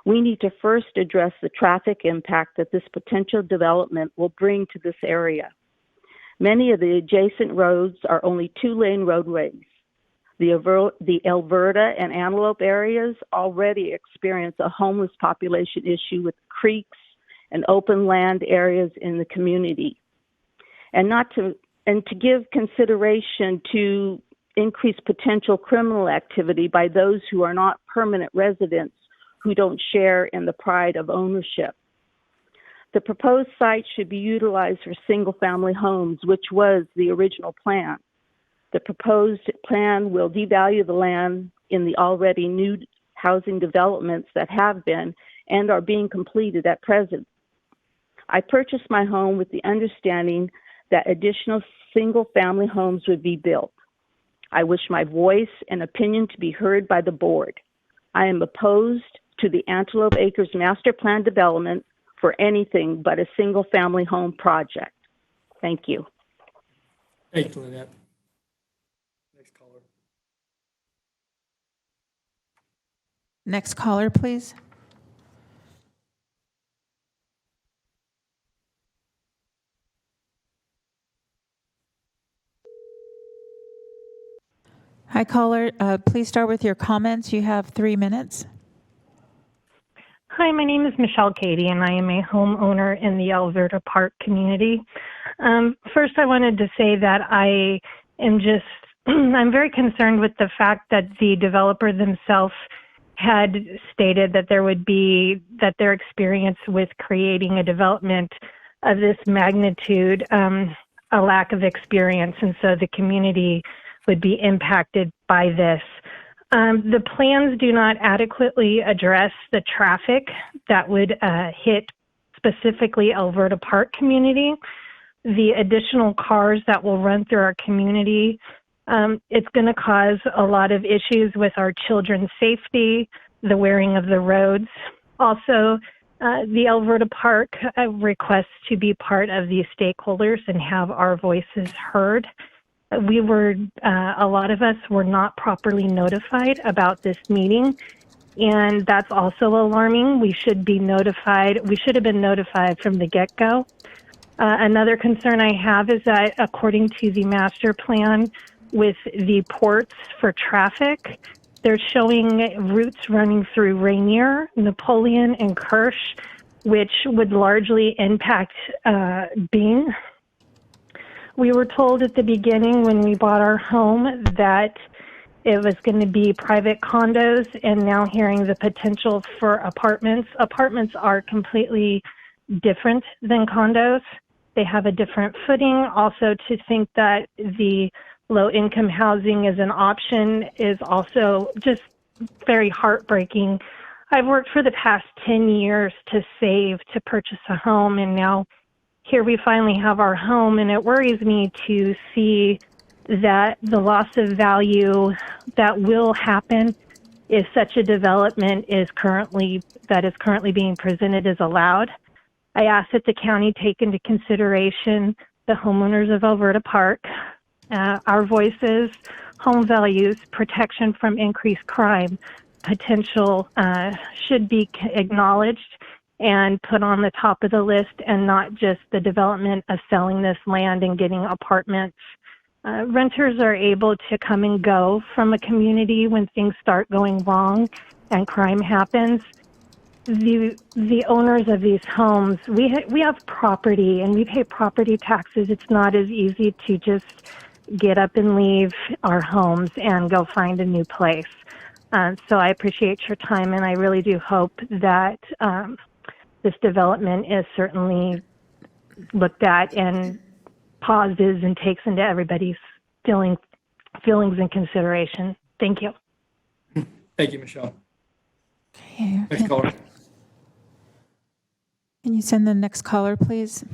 We need to first address the traffic impact that this potential development will bring to this area. Many of the adjacent roads are only 2-lane roadways. The Alberta and Antelope areas already experience a homeless population issue with creeks and open land areas in the community. And to give consideration to increased potential criminal activity by those who are not permanent residents who don't share in the pride of ownership. The proposed site should be utilized for single-family homes, which was the original plan. The proposed plan will devalue the land in the already new housing developments that have been and are being completed at present. I purchased my home with the understanding that additional single-family homes would be built. I wish my voice and opinion to be heard by the board. I am opposed to the Antelope Acres Master Plan development for anything but a single-family home project. Thank you. Thank you, Lynette. Next caller. Next caller, please. Hi, caller. Please start with your comments. You have 3 minutes. Hi, my name is Michelle Cady, and I am a homeowner in the Alberta Park community. First, I wanted to say that I am I'm very concerned with the fact that the developer themselves had stated that their experience with creating a development of this magnitude, a lack of experience, and so the community would be impacted by this. The plans do not adequately address the traffic that would hit specifically Alberta Park community. The additional cars that will run through our community, it's going to cause a lot of issues with our children's safety, the wearing of the roads. Also, the Alberta Park requests to be part of these stakeholders and have our voices heard. A lot of us were not properly notified about this meeting, and that's also alarming. We should have been notified from the get-go. Another concern I have is that according to the master plan with the ports for traffic, they're showing routes running through Rainier, Napoleon, and Kirsch, which would largely impact Byng. We were told at the beginning when we bought our home that it was going to be private condos, and now hearing the potential for apartments. Apartments are completely different than condos. They have a different footing. Also, to think that the low-income housing is an option is also just very heartbreaking. I've worked for the past 10 years to save to purchase a home, and now here we finally have our home, and it worries me to see that the loss of value that will happen if such a development is currently being presented is allowed. I ask that the county take into consideration the homeowners of Alberta Park, our voices, home values, protection from increased crime, potential should be acknowledged and put on the top of the list, and not just the development of selling this land and getting apartments. Renters are able to come and go from a community when things start going wrong and crime happens. The owners of these homes, we have property and we pay property taxes. It's not as easy to just get up and leave our homes and go find a new place. So I appreciate your time, and I really do hope that this development is certainly looked at and pauses and takes into everybody's feelings and consideration. Thank you. Thank you, Michelle. Okay. Next caller. Can you send the next caller, please?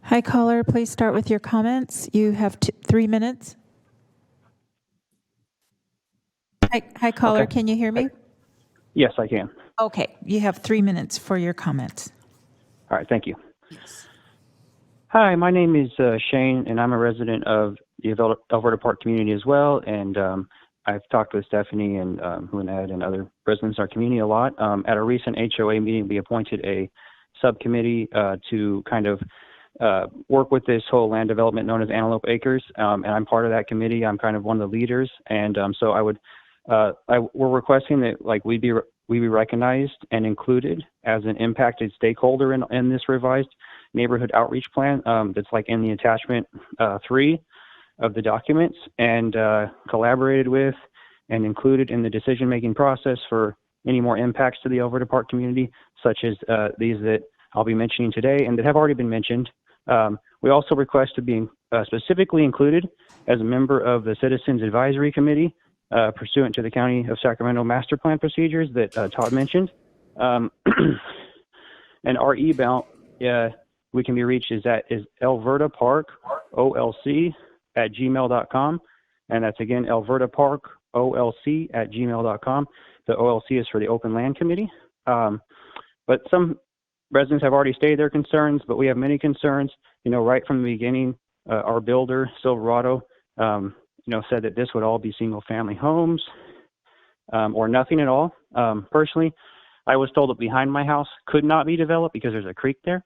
Hi, caller. Please start with your comments. You have 3 minutes. Hi, caller. Okay. Can you hear me? Yes, I can. Okay. You have 3 minutes for your comments. All right, thank you. Hi, my name is Shane, and I'm a resident of the Alberta Park community as well. And I've talked with Stephanie and Ed and other residents in our community a lot. At a recent HOA meeting, we appointed a subcommittee to kind of work with this whole land development known as Antelope Acres. And I'm part of that committee. I'm kind of one of the leaders. And so we're requesting that we be recognized and included as an impacted stakeholder in this revised neighborhood outreach plan that's in the attachment 3 of the documents, and collaborated with and included in the decision-making process for any more impacts to the Alberta Park community, such as these that I'll be mentioning today and that have already been mentioned. We also request to be specifically included as a member of the Citizens Advisory Committee pursuant to the County of Sacramento Master Plan procedures that Todd mentioned. And our email we can be reached is albertaparkolc@gmail.com. And that's again, albertaparkolc@gmail.com. The OLC is for the Open Land Committee. But some residents have already stated their concerns, but we have many concerns. Right from the beginning, our builder, Silverado, said that this would all be single-family homes or nothing at all. Personally, I was told that behind my house could not be developed because there's a creek there,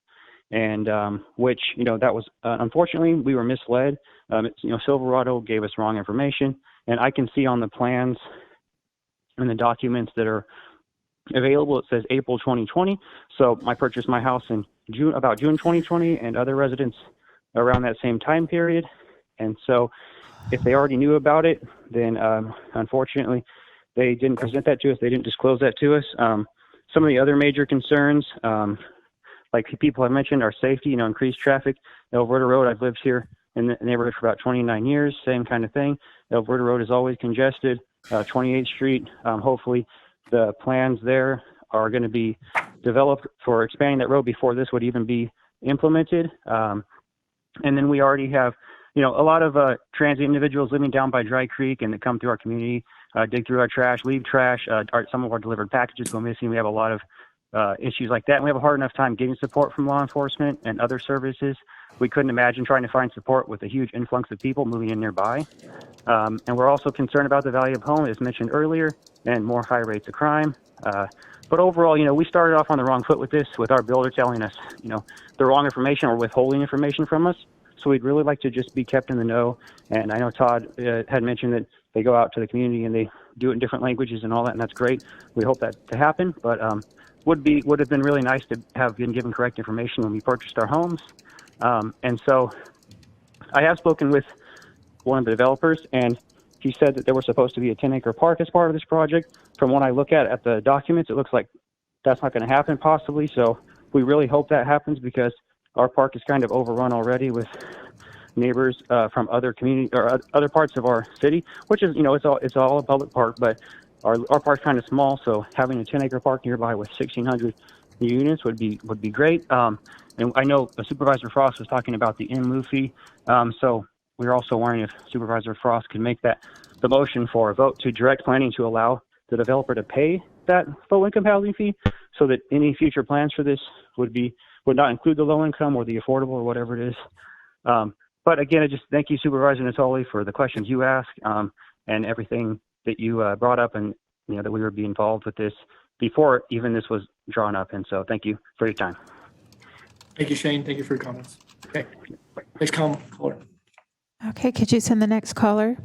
and which, that was, unfortunately, we were misled. Silverado gave us wrong information, and I can see on the plans and the documents that are available, it says April 2020. So I purchased my house in about June 2020, and other residents around that same time period. And so if they already knew about it, then unfortunately, they didn't present that to us. They didn't disclose that to us. Some of the other major concerns, like people have mentioned, are safety, increased traffic. Alberta Road, I've lived here in the neighborhood for about 29 years, same kind of thing. Alberta Road is always congested. 28th Street, hopefully the plans there are going to be developed for expanding that road before this would even be implemented. And then we already have, a lot of transient individuals living down by Dry Creek and that come through our community, dig through our trash, leave trash. Some of our delivered packages go missing. We have a lot of issues like that. And we have a hard enough time getting support from law enforcement and other services. We couldn't imagine trying to find support with a huge influx of people moving in nearby. And we're also concerned about the value of home, as mentioned earlier, and more high rates of crime. But overall, we started off on the wrong foot with this, with our builder telling us, the wrong information or withholding information from us. So we'd really like to just be kept in the know. And I know Todd had mentioned that they go out to the community and they do it in different languages and all that, and that's great. We hope that to happen, but would have been really nice to have been given correct information when we purchased our homes. And so I have spoken with one of the developers, and he said that there was supposed to be a 10-acre park as part of this project. From what I look at the documents, it looks like that's not going to happen possibly. So we really hope that happens, because our park is kind of overrun already with neighbors from other community or other parts of our city, which is, it's all a public park, but our park's kind of small. So having a 10-acre park nearby with 1,600 units would be great. And I know Supervisor Frost was talking about the in lieu fee. So we're also wondering if Supervisor Frost could make that the motion for a vote to direct planning to allow the developer to pay that low income housing fee, so that any future plans for this would not include the low income or the affordable or whatever it is. But again, I just thank you, Supervisor Natoli, for the questions you asked and everything that you brought up, and that we would be involved with this before even this was drawn up. And so thank you for your time. Thank you, Shane. Thank you for your comments. Okay. Next caller. Okay, could you send the next caller?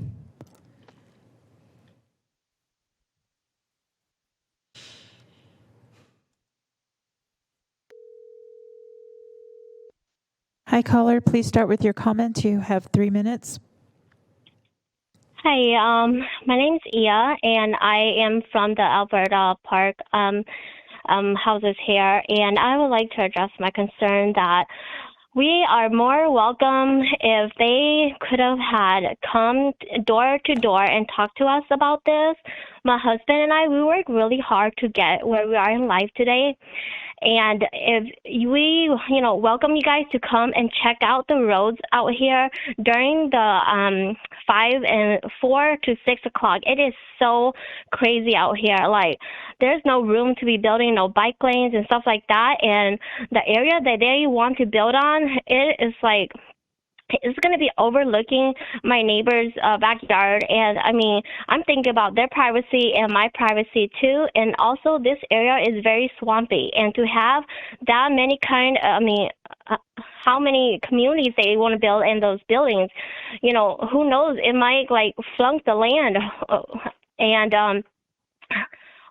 Hi, caller. Please start with your comment. You have 3 minutes. Hi, my name's Ia, and I am from the Alberta Park houses here, and I would like to address my concern that we are more welcome if they could have had come door to door and talk to us about this. My husband and I, we worked really hard to get where we are in life today. And if we, welcome you guys to come and check out the roads out here during the 4 to 6 o'clock. It is so crazy out here. Like, there's no room to be building no bike lanes and stuff like that. And the area that they want to build on, it is like, it's going to be overlooking my neighbor's backyard. And I mean, I'm thinking about their privacy and my privacy too. And also this area is very swampy. And to have that many how many communities they want to build in those buildings, who knows, it might like flunk the land. And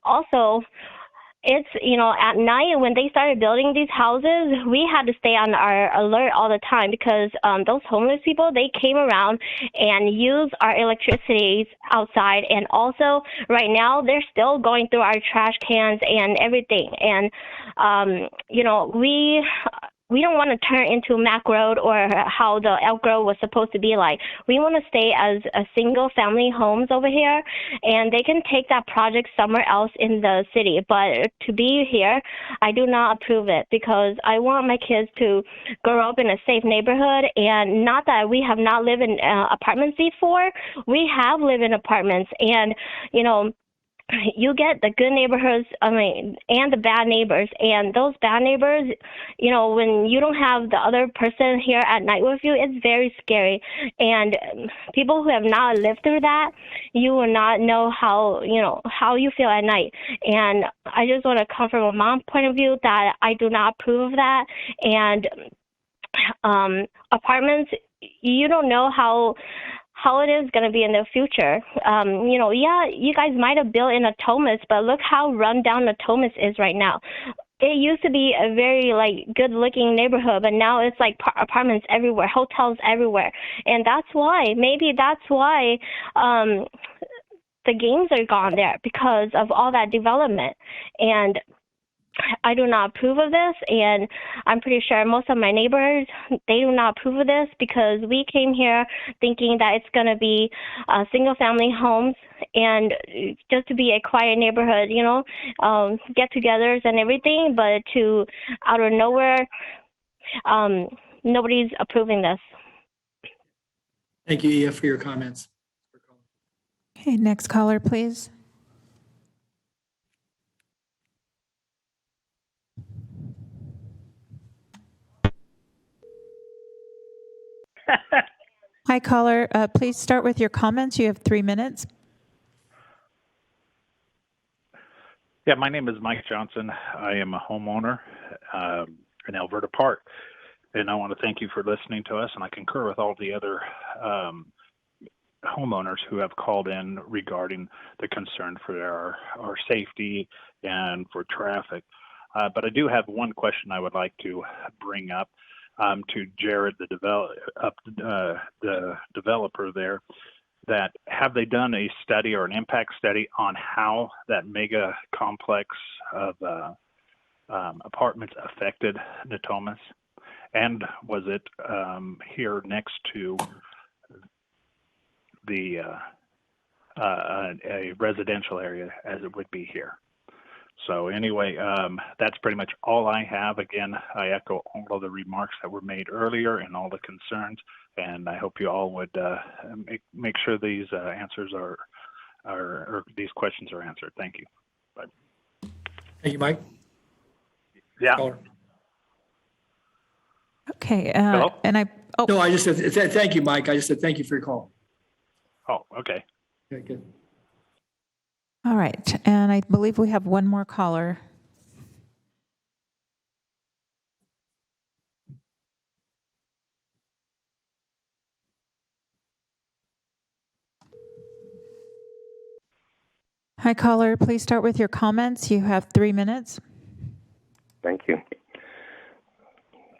also, it's, at night when they started building these houses, we had to stay on our alert all the time, because those homeless people, they came around and used our electricity outside. And also right now they're still going through our trash cans and everything. And, we don't want to turn into Mac Road or how the Elk Road was supposed to be like. We want to stay as a single family homes over here, and they can take that project somewhere else in the city. But to be here, I do not approve it, because I want my kids to grow up in a safe neighborhood. And not that we have not lived in apartments before. We have lived in apartments, and, you get the good neighborhoods, and the bad neighbors. And those bad neighbors, when you don't have the other person here at night with you, it's very scary. And people who have not lived through that, you will not know how you feel at night. And I just want to come from a mom's point of view that I do not approve of that. And apartments, you don't know how it is going to be in the future. You guys might have built in a Thomas, but look how run down the Thomas is right now. It used to be a very good looking neighborhood, but now it's like apartments everywhere, hotels everywhere. And maybe that's why the games are gone there, because of all that development. And I do not approve of this, and I'm pretty sure most of my neighbors, they do not approve of this, because we came here thinking that it's going to be single-family homes and just to be a quiet neighborhood, get-togethers and everything, but to out of nowhere, nobody's approving this. Thank you, Ia, for your comments. Okay, next caller, please. Hi, caller. Please start with your comments. You have 3 minutes. Yeah, my name is Mike Johnson. I am a homeowner in Alberta Park, and I want to thank you for listening to us. And I concur with all the other homeowners who have called in regarding the concern for our safety and for traffic. But I do have one question I would like to bring up to Jared, the developer there. That have they done a study or an impact study on how that mega complex of apartments affected Natomas? And was it here next to the a residential area as it would be here? So anyway, that's pretty much all I have. Again, I echo all of the remarks that were made earlier and all the concerns, and I hope you all would make sure these answers or these questions are answered. Thank you. Bye. Thank you, Mike. Yeah. Caller. Okay. Hello? No, I just said thank you, Mike. I just said thank you for your call. Oh, okay. Okay, good. All right. And I believe we have one more caller. Hi, caller. Please start with your comments. You have 3 minutes. Thank you.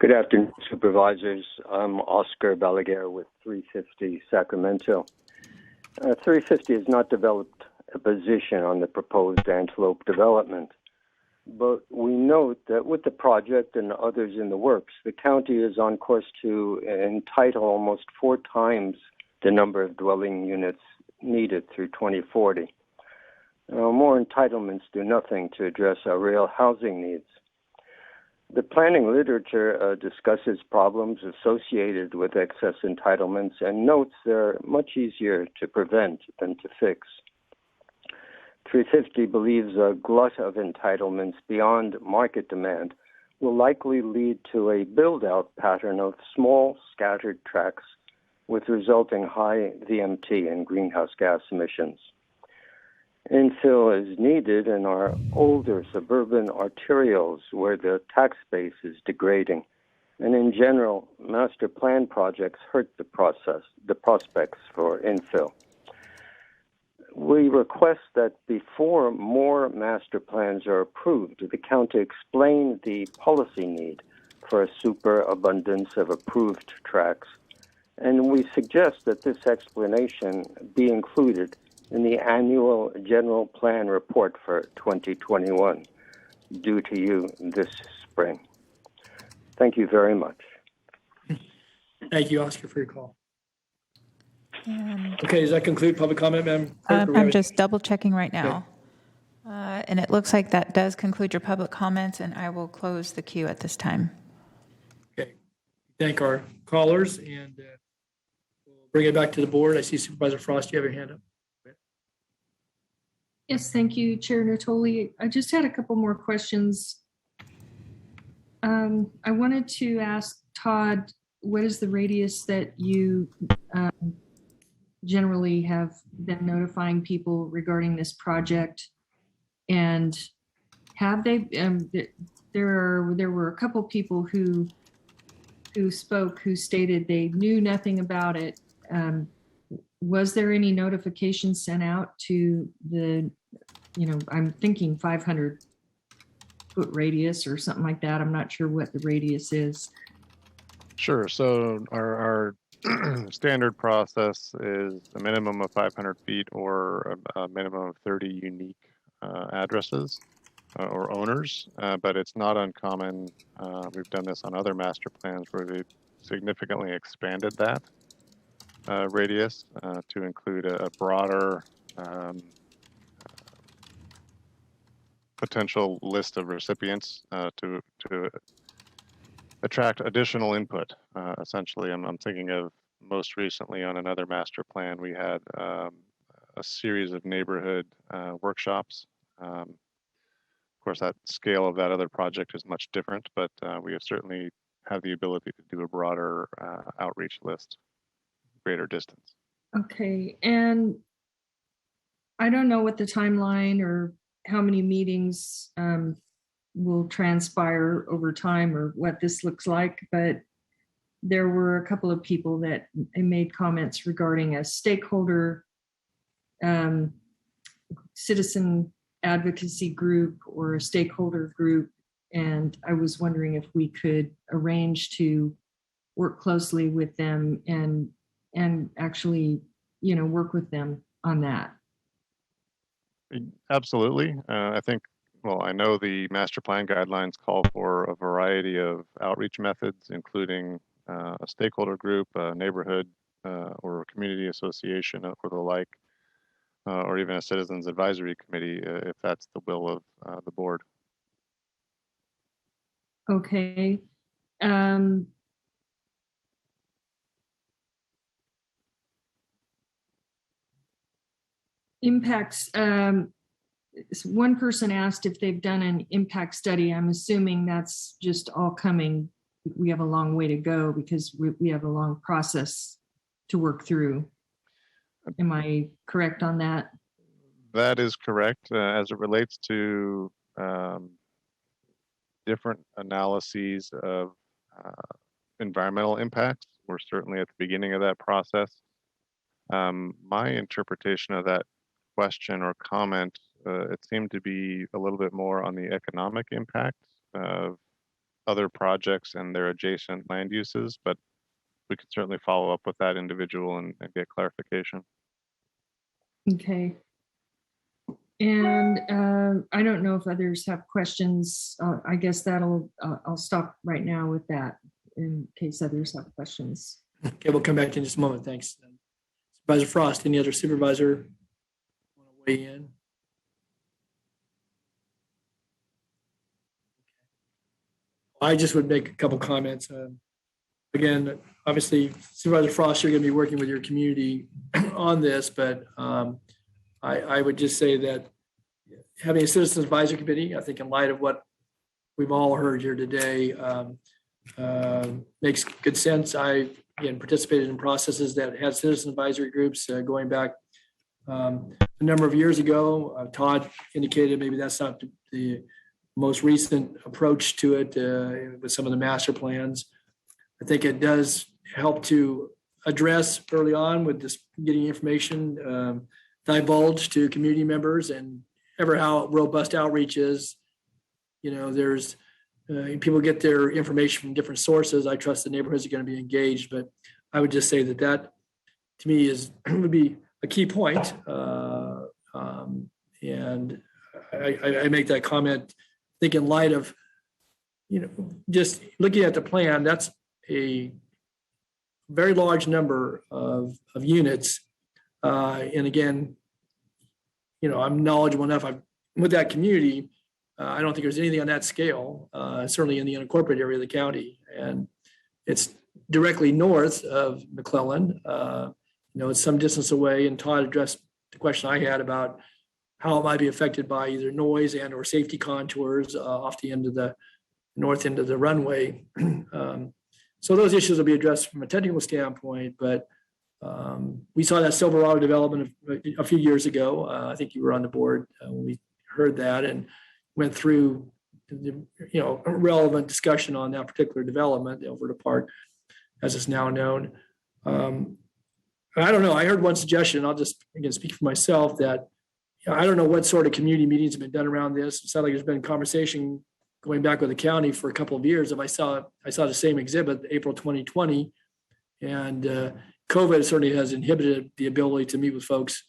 Good afternoon, Supervisors. I'm Oscar Balaguer with 350 Sacramento. 350 has not developed a position on the proposed Antelope development, but we note that with the project and others in the works, the county is on course to entitle almost 4 times the number of dwelling units needed through 2040. More entitlements do nothing to address our real housing needs. The planning literature discusses problems associated with excess entitlements and notes they're much easier to prevent than to fix. 350 believes a glut of entitlements beyond market demand will likely lead to a build-out pattern of small, scattered tracts with resulting high VMT and greenhouse gas emissions. Infill is needed in our older suburban arterials where the tax base is degrading. And in general, master plan projects hurt the prospects for infill. We request that before more master plans are approved, the county explain the policy need for a superabundance of approved tracts. And we suggest that this explanation be included in the annual general plan report for 2021, due to you this spring. Thank you very much. Thank you, Oscar, for your call. Okay, does that conclude public comment, Madam Clerk? I'm just double checking right now. And it looks like that does conclude your public comments, and I will close the queue at this time. Okay, thank our callers, and we'll bring it back to the board. I see Supervisor Frost, you have your hand up. Yes, thank you, Chair Natoli. I just had a couple more questions. I wanted to ask Todd, what is the radius that you generally have been notifying people regarding this project? And have they, there were a couple people who spoke, who stated they knew nothing about it. Was there any notification sent out to the, I'm thinking 500-foot radius or something like that. I'm not sure what the radius is. Sure. So our standard process is a minimum of 500 feet or a minimum of 30 unique addresses or owners, but it's not uncommon. We've done this on other master plans where we've significantly expanded that radius to include a broader potential list of recipients to attract additional input. Essentially, I'm thinking of most recently on another master plan, we had a series of neighborhood workshops. Of course, that scale of that other project is much different, but we have certainly have the ability to do a broader outreach list, greater distance. Okay, and I don't know what the timeline or how many meetings will transpire over time or what this looks like, but there were a couple of people that made comments regarding a stakeholder citizen advocacy group or a stakeholder group. And I was wondering if we could arrange to work closely with them and actually, work with them on that. Absolutely. I think, well, I know the master plan guidelines call for a variety of outreach methods, including a stakeholder group, a neighborhood or a community association or the like, or even a citizens advisory committee, if that's the will of the board. Okay. Impacts. One person asked if they've done an impact study. I'm assuming that's just all coming. We have a long way to go because we have a long process to work through. Am I correct on that? That is correct. As it relates to different analyses of environmental impacts, we're certainly at the beginning of that process. My interpretation of that question or comment, it seemed to be a little bit more on the economic impact of other projects and their adjacent land uses, but we could certainly follow up with that individual and get clarification. Okay. And I don't know if others have questions. I guess I'll stop right now with that in case others have questions. Okay, we'll come back to you in just a moment. Thanks. Supervisor Frost, any other supervisor want to weigh in? I just would make a couple comments. Again, obviously, Supervisor Frost, you're going to be working with your community on this, but I would just say that having a citizens advisory committee, I think in light of what we've all heard here today, makes good sense. I, again, participated in processes that had citizen advisory groups going back a number of years ago. Todd indicated maybe that's not the most recent approach to it with some of the master plans. I think it does help to address early on with this getting information divulged to community members, and ever how robust outreach is. There's people get their information from different sources. I trust the neighborhoods are going to be engaged, but I would just say that to me would be a key point. And I make that comment, I think in light of, just looking at the plan, that's a very large number of units. And again, I'm knowledgeable enough with that community. I don't think there's anything on that scale, certainly in the unincorporated area of the county. And it's directly north of McClellan. It's some distance away. And Todd addressed the question I had about how it might be affected by either noise and or safety contours off the end of the north end of the runway. So those issues will be addressed from a technical standpoint, but we saw that Silverado development a few years ago. I think you were on the board when we heard that and went through a relevant discussion on that particular development, the Alberta Park, as it's now known. I don't know. I heard one suggestion. I'll just again speak for myself that I don't know what sort of community meetings have been done around this. It sounds like there's been conversation going back with the county for a couple of years. If I saw the same exhibit, April 2020, and COVID certainly has inhibited the ability to meet with folks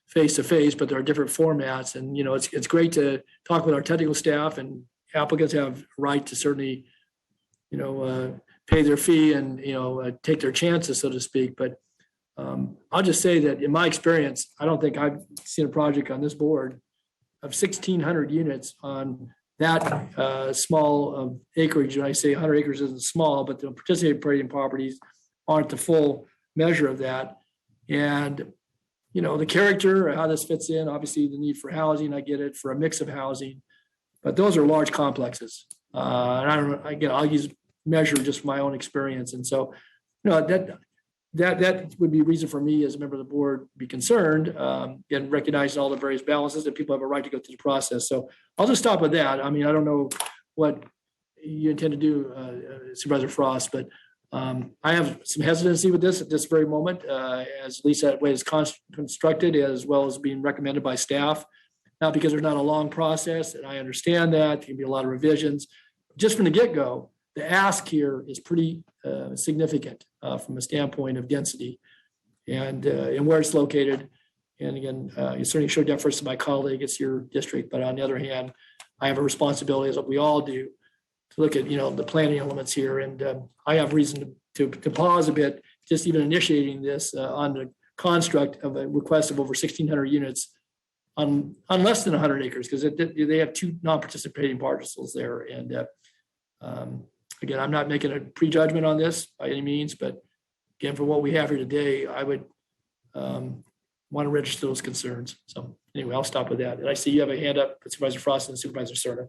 face to face, but there are different formats. And it's great to talk with our technical staff, and applicants have a right to certainly pay their fee and take their chances, so to speak. But I'll just say that in my experience, I don't think I've seen a project on this board of 1,600 units on that small of acreage. When I say 100 acres isn't small, but the participating properties aren't the full measure of that. And the character, how this fits in, obviously the need for housing, I get it, for a mix of housing, but those are large complexes. And I don't know, again, I'll use measure just from my own experience. And so, that would be a reason for me as a member of the board to be concerned, and recognizing all the various balances that people have a right to go through the process. So I'll just stop with that. I mean, I don't know what you intend to do, Supervisor Frost, but I have some hesitancy with this at this very moment, as at least that way it's constructed, as well as being recommended by staff. Not because there's not a long process, and I understand that there can be a lot of revisions. Just from the get-go, the ask here is pretty significant from a standpoint of density and where it's located. And again, you certainly show deference to my colleague, it's your district, but on the other hand, I have a responsibility, as we all do, to look at the planning elements here. And I have reason to pause a bit, just even initiating this on the construct of a request of over 1,600 units on less than 100 acres, because they have two non-participating parcels there. And again, I'm not making a prejudgment on this by any means, but again, for what we have here today, I would want to register those concerns. So anyway, I'll stop with that. And I see you have a hand up, Supervisor Frost and Supervisor Serna.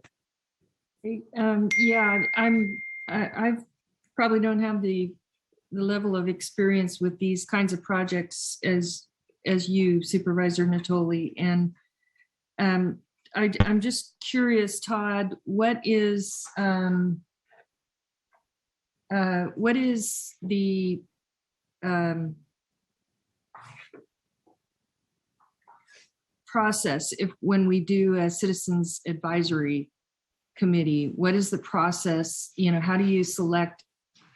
Yeah, I probably don't have the level of experience with these kinds of projects as you, Supervisor Natoli. And I'm just curious, Todd, what is the process when we do a citizens advisory committee? What is the process? How do you select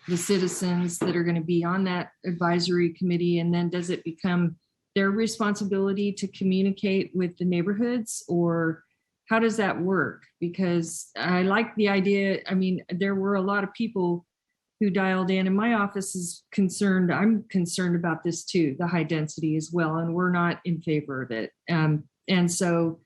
the citizens that are going to be on that advisory committee? And then does it become their responsibility to communicate with the neighborhoods, or how does that work? Because I like the idea. I mean, there were a lot of people who dialed in, and my office is concerned. I'm concerned about this too, the high density as well, and we're not in favor of it. And so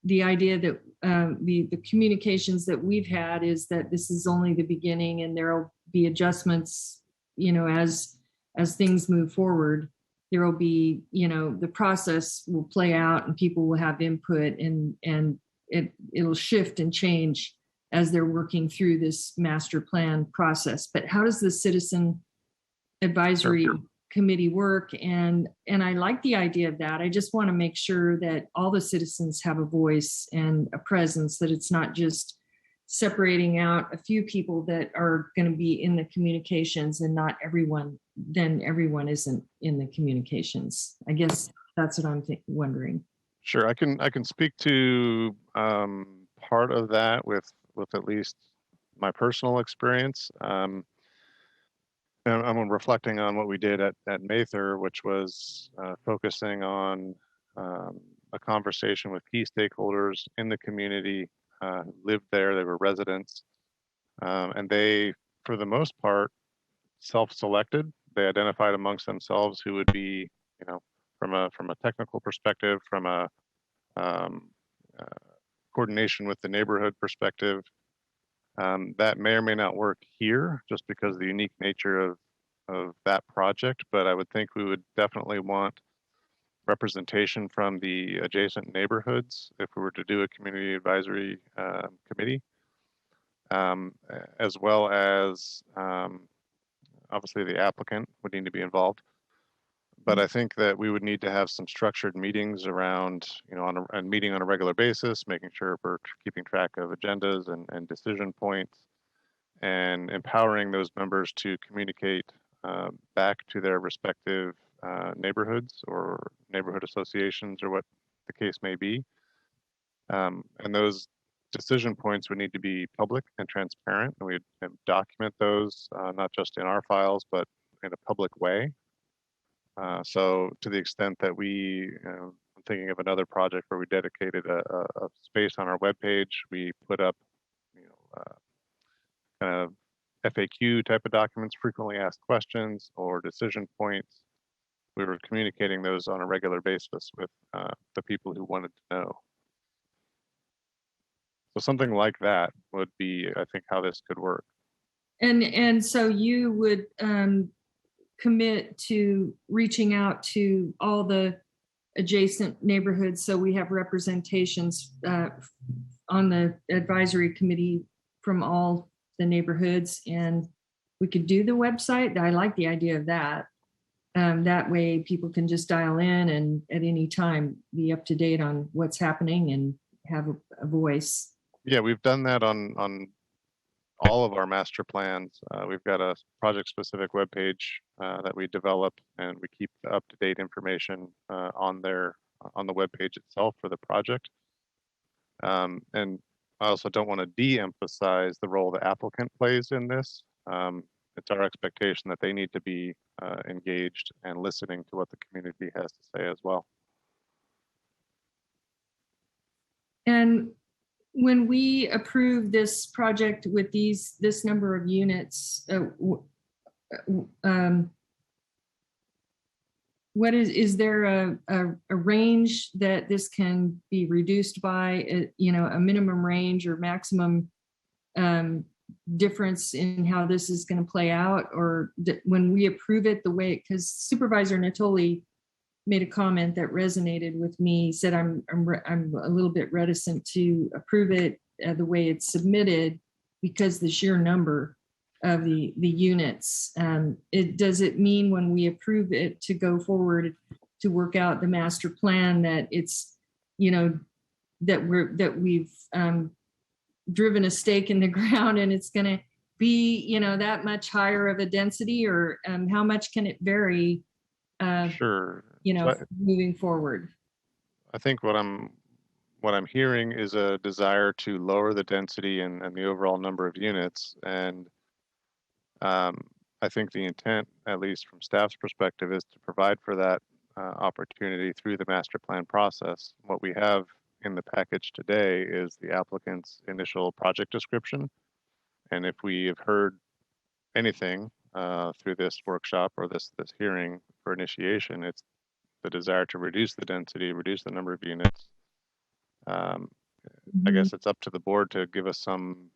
the idea that the communications that we've had is that this is only the beginning, and there'll be adjustments, as things move forward. There will be, the process will play out, and people will have input, and it'll shift and change as they're working through this master plan process. But how does the citizen advisory committee work? And I like the idea of that. I just want to make sure that all the citizens have a voice and a presence, that it's not just separating out a few people that are going to be in the communications and not everyone, then everyone isn't in the communications. I guess that's what I'm wondering. Sure, I can speak to part of that with at least my personal experience. And I'm reflecting on what we did at Mather, which was focusing on a conversation with key stakeholders in the community, lived there, they were residents, and they, for the most part, self-selected. They identified amongst themselves who would be, from a technical perspective, from a coordination with the neighborhood perspective. That may or may not work here just because of the unique nature of that project, but I would think we would definitely want representation from the adjacent neighborhoods if we were to do a community advisory committee, as well as obviously the applicant would need to be involved. But I think that we would need to have some structured meetings around, and meeting on a regular basis, making sure we're keeping track of agendas and decision points, and empowering those members to communicate back to their respective neighborhoods or neighborhood associations or what the case may be. And those decision points would need to be public and transparent, and we'd document those not just in our files, but in a public way. So to the extent that I'm thinking of another project where we dedicated a space on our webpage, we put up, kind of FAQ type of documents, frequently asked questions or decision points. We were communicating those on a regular basis with the people who wanted to know. So something like that would be, I think, how this could work. And so you would commit to reaching out to all the adjacent neighborhoods so we have representations on the advisory committee from all the neighborhoods, and we could do the website. I like the idea of that. That way people can just dial in and at any time be up to date on what's happening and have a voice. Yeah, we've done that on all of our master plans. We've got a project-specific webpage that we develop, and we keep the up-to-date information on the webpage itself for the project. And I also don't want to de-emphasize the role the applicant plays in this. It's our expectation that they need to be engaged and listening to what the community has to say as well. And when we approve this project with this number of units, what is there a range that this can be reduced by, a minimum range or maximum difference in how this is going to play out? Or when we approve it the way, because Supervisor Natoli made a comment that resonated with me, said I'm a little bit reticent to approve it the way it's submitted because the sheer number of the units. Does it mean when we approve it to go forward to work out the master plan that it's, that we've driven a stake in the ground and it's going to be, that much higher of a density, or how much can it vary? Sure. Moving forward. I think what I'm hearing is a desire to lower the density and the overall number of units. And I think the intent, at least from staff's perspective, is to provide for that opportunity through the master plan process. What we have in the package today is the applicant's initial project description. And if we have heard anything through this workshop or this hearing for initiation, it's the desire to reduce the density, reduce the number of units. I guess it's up to the board to give us some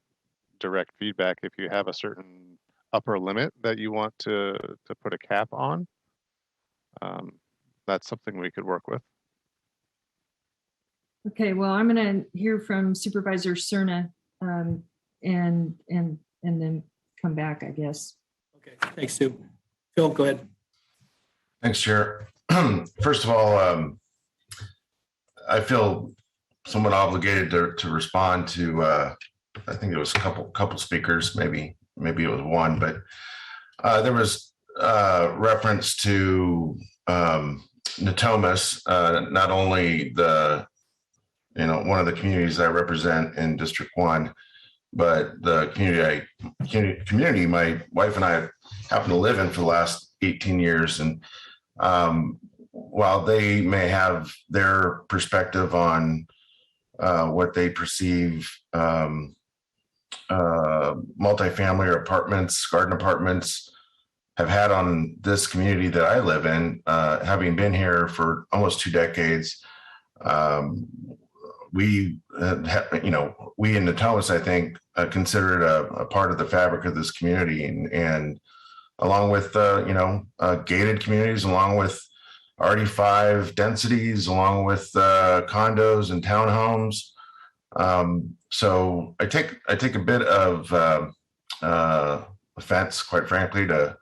direct feedback if you have a certain upper limit that you want to put a cap on. That's something we could work with. Okay, well, I'm going to hear from Supervisor Cerna and then come back, I guess. Okay, thanks, Sue. Phil, go ahead. Thanks, Chair. First of all, I feel somewhat obligated to respond to, I think it was a couple speakers, maybe it was one, but there was reference to Natomas, not only one of the communities I represent in District 1, but the community my wife and I happen to live in for the last 18 years. And while they may have their perspective on what they perceive multifamily or apartments, garden apartments have had on this community that I live in, having been here for almost 2 decades, we in Natomas, I think, consider it a part of the fabric of this community, and along with gated communities, along with RD5 densities along with condos and townhomes. So I take a bit of offense, quite frankly, to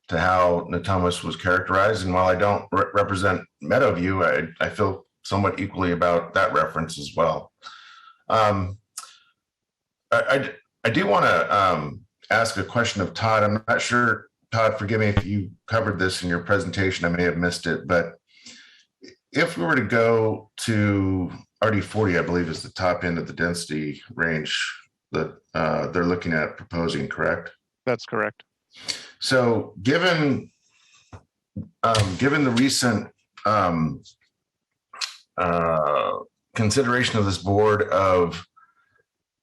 how Natomas was characterized. And while I don't represent Meadowview, I feel somewhat equally about that reference as well. I do want to ask a question of Todd. I'm not sure, Todd, forgive me if you covered this in your presentation. I may have missed it, but if we were to go to RD40, I believe is the top end of the density range that they're looking at proposing, correct? That's correct. So given the recent consideration of this board of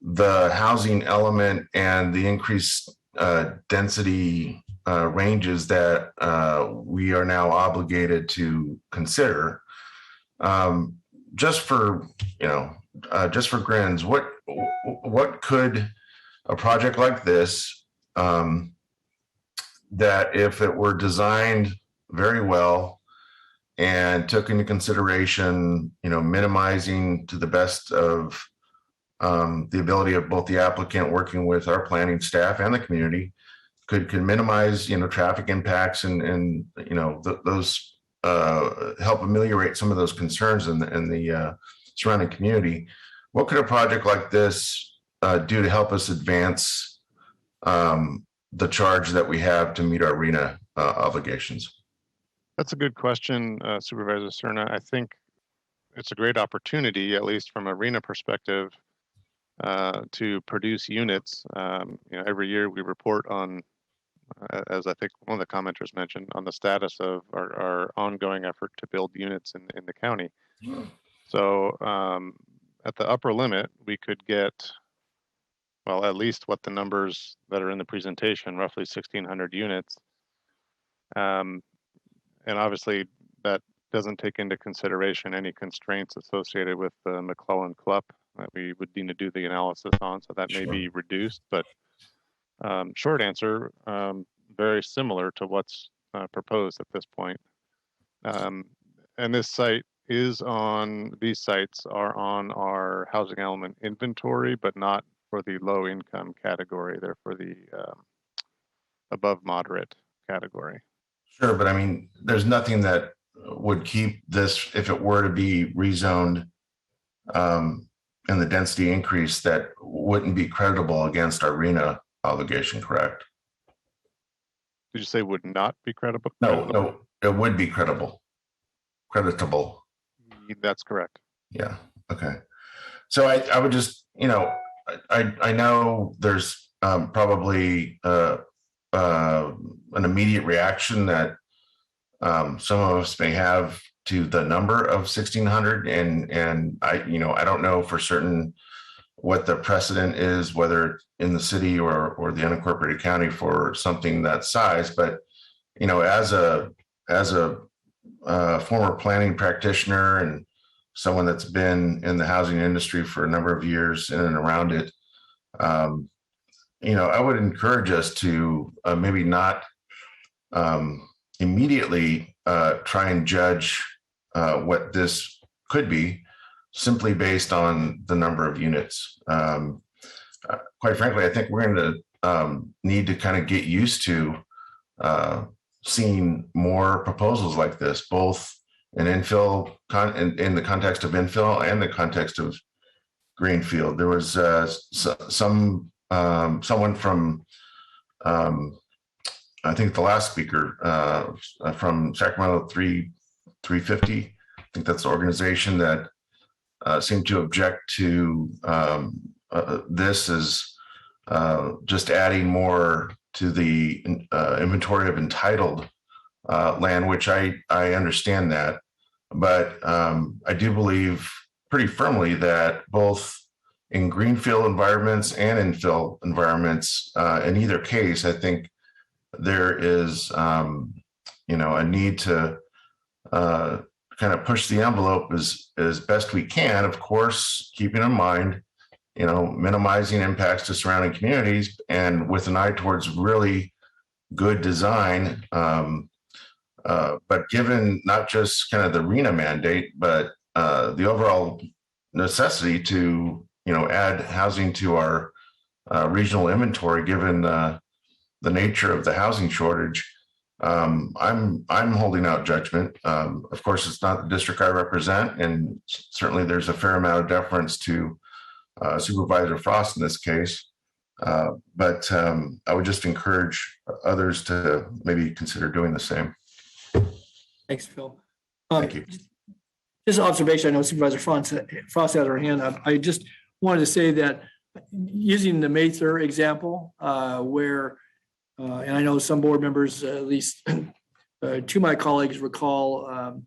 the housing element and the increased density ranges that we are now obligated to consider, just for grins, what could a project like this, that if it were designed very well and took into consideration, minimizing to the best of the ability of both the applicant working with our planning staff and the community, could minimize, traffic impacts and those help ameliorate some of those concerns in the surrounding community. What could a project like this do to help us advance the charge that we have to meet our RENA obligations? That's a good question, Supervisor Cerna. I think it's a great opportunity, at least from a RENA perspective, to produce units. Every year we report on, as I think one of the commenters mentioned, on the status of our ongoing effort to build units in the county. So at the upper limit, we could get, well, at least what the numbers that are in the presentation, roughly 1,600 units. And obviously that doesn't take into consideration any constraints associated with the McClellan Club that we would need to do the analysis on. So that may be reduced, but short answer, very similar to what's proposed at this point. And this site these sites are on our housing element inventory, but not for the low income category. They're for the above moderate category. Sure, but I mean, there's nothing that would keep this, if it were to be rezoned and the density increase, that wouldn't be creditable against our RENA obligation, correct? Did you say would not be credible? No, it would be creditable. That's correct. Yeah, okay. So I would just, I know there's probably an immediate reaction that some of us may have to the number of 1,600, and I don't know for certain what the precedent is, whether in the city or the unincorporated county for something that size. But as a former planning practitioner and someone that's been in the housing industry for a number of years in and around it, I would encourage us to maybe not immediately try and judge what this could be simply based on the number of units. Quite frankly, I think we're going to need to kind of get used to seeing more proposals like this, both in infill, in the context of infill and the context of greenfield. There was someone from, I think the last speaker from Sacramento 350, I think that's the organization that seemed to object to this as just adding more to the inventory of entitled land, which I understand that. But I do believe pretty firmly that both in greenfield environments and infill environments, in either case, I think there is, a need to kind of push the envelope as best we can, of course, keeping in mind, minimizing impacts to surrounding communities and with an eye towards really good design But given not just kind of the RENA mandate, but the overall necessity to, add housing to our regional inventory, given the nature of the housing shortage, I'm holding out judgment. Of course, it's not the district I represent, and certainly there's a fair amount of deference to Supervisor Frost in this case. But I would just encourage others to maybe consider doing the same. Thanks, Phil. Thank you. Just an observation, I know Supervisor Frost had her hand up. I just wanted to say that using the Mather example, where, and I know some board members, at least two of my colleagues recall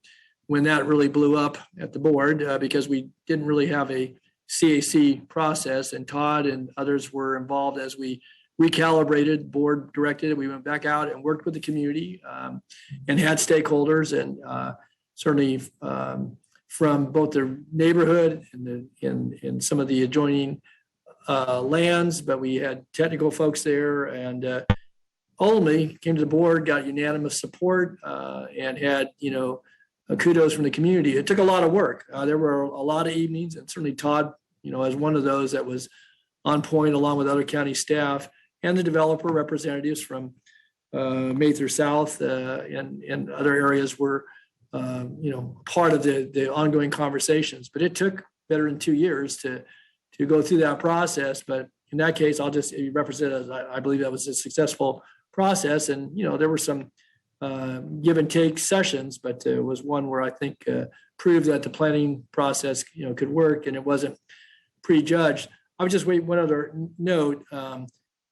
when that really blew up at the board because we didn't really have a CAC process, and Todd and others were involved as we recalibrated, board directed it. We went back out and worked with the community and had stakeholders, and certainly from both the neighborhood and some of the adjoining lands, but we had technical folks there, and ultimately came to the board, got unanimous support, and had kudos from the community. It took a lot of work. There were a lot of evenings, and certainly Todd, as one of those that was on point, along with other county staff and the developer representatives from Mather South and other areas were, part of the ongoing conversations. But it took better than 2 years to go through that process. But in that case, I'll just represent as I believe that was a successful process. And, there were some give and take sessions, but it was one where I think proved that the planning process, could work, and it wasn't prejudged. I would just wait one other note.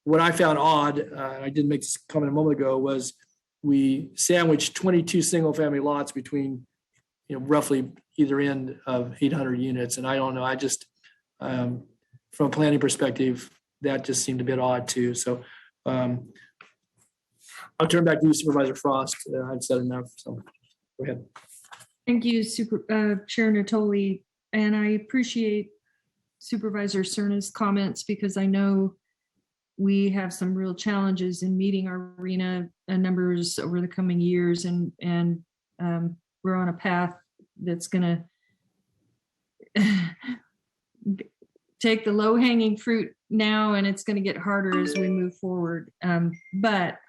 What I found odd, I did make this comment a moment ago, was we sandwiched 22 single family lots between, roughly either end of 800 units. And I don't know, I just, from a planning perspective, that just seemed a bit odd too. So I'll turn back to you, Supervisor Frost. I've said enough, so go ahead. Thank you, Chair Natoli. And I appreciate Supervisor Cerna's comments because I know we have some real challenges in meeting our RENA numbers over the coming years, and we're on a path that's going to take the low-hanging fruit now, and it's going to get harder as we move forward. But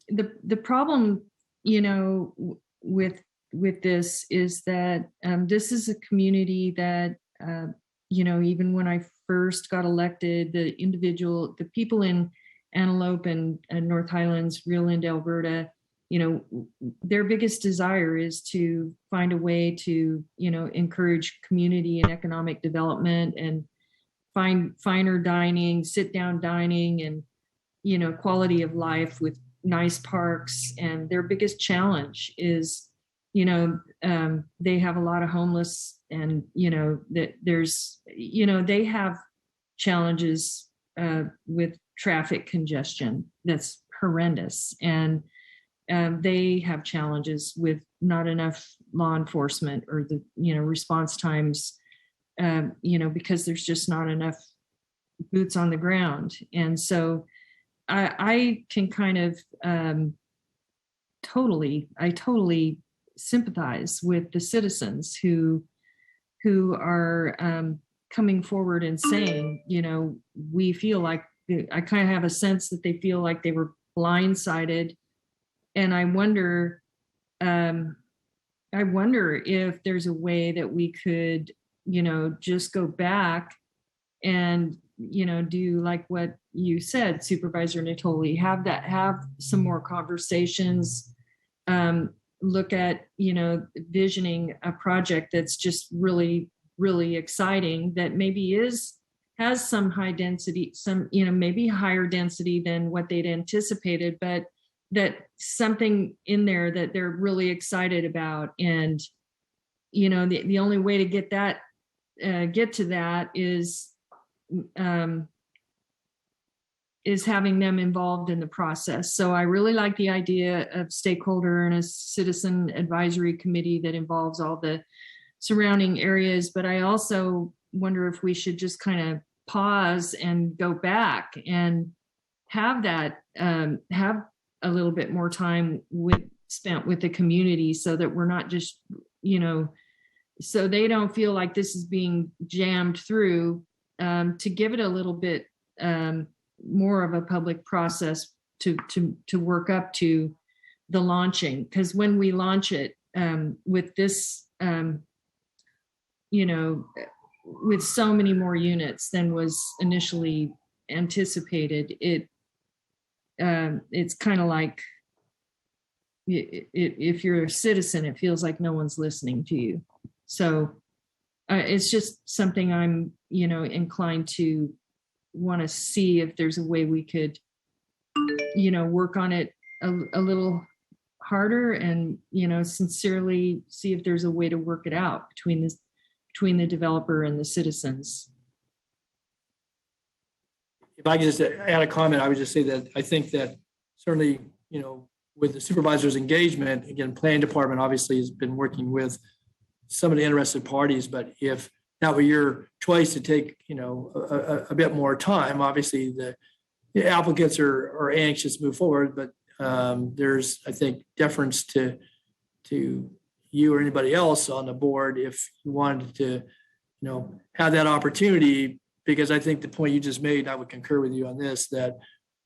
the problem, with this is that this is a community that even when I first got elected, the people in Antelope and North Highlands, Rio Linda, Alberta, their biggest desire is to find a way to, encourage community and economic development and find finer dining, sit down dining, and, quality of life with nice parks. And their biggest challenge is, they have a lot of homeless, and, that there's, they have challenges with traffic congestion that's horrendous. And they have challenges with not enough law enforcement or the, response times, because there's just not enough boots on the ground. And so I can kind of totally sympathize with the citizens who are coming forward and saying, we feel like, I kind of have a sense that they feel like they were blindsided. And I wonder if there's a way that we could, just go back and, do like what you said, Supervisor Natoli, have some more conversations, look at, visioning a project that's just really, really exciting, that maybe has some high density, some, maybe higher density than what they'd anticipated, but that something in there that they're really excited about. And, the only way to get to that is having them involved in the process. So I really like the idea of stakeholder and a citizen advisory committee that involves all the surrounding areas. But I also wonder if we should just kind of pause and go back and have that, have a little bit more time with spent with the community so that we're not just, so they don't feel like this is being jammed through, to give it a little bit more of a public process to work up to the launching. Because when we launch it with this, with so many more units than was initially anticipated, it's kind of like, if you're a citizen, it feels like no one's listening to you. So it's just something I'm, inclined to want to see if there's a way we could, work on it a little harder and, sincerely see if there's a way to work it out between the developer and the citizens. If I could just add a comment, I would just say that I think that certainly, with the supervisor's engagement, again, planning department obviously has been working with some of the interested parties, but if that were your choice to take, a bit more time, obviously the applicants are anxious to move forward, but there's, I think, deference to you or anybody else on the board if you wanted to, have that opportunity, because I think the point you just made, I would concur with you on this, that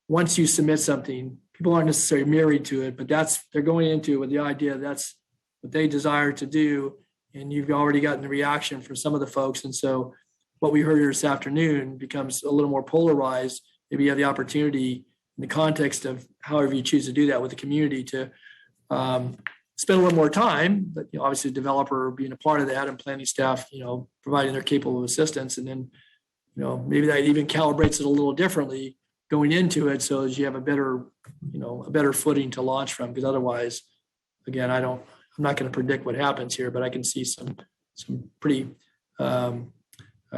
once you submit something, people aren't necessarily married to it, but they're going into it with the idea that's what they desire to do. And you've already gotten the reaction from some of the folks. And so what we heard here this afternoon becomes a little more polarized. Maybe you have the opportunity in the context of however you choose to do that with the community to spend a little more time, but obviously the developer being a part of that and planning staff, providing their capable assistance. And then, maybe that even calibrates it a little differently going into it so as you have a better footing to launch from. Because otherwise, again, I'm not going to predict what happens here, but I can see some pretty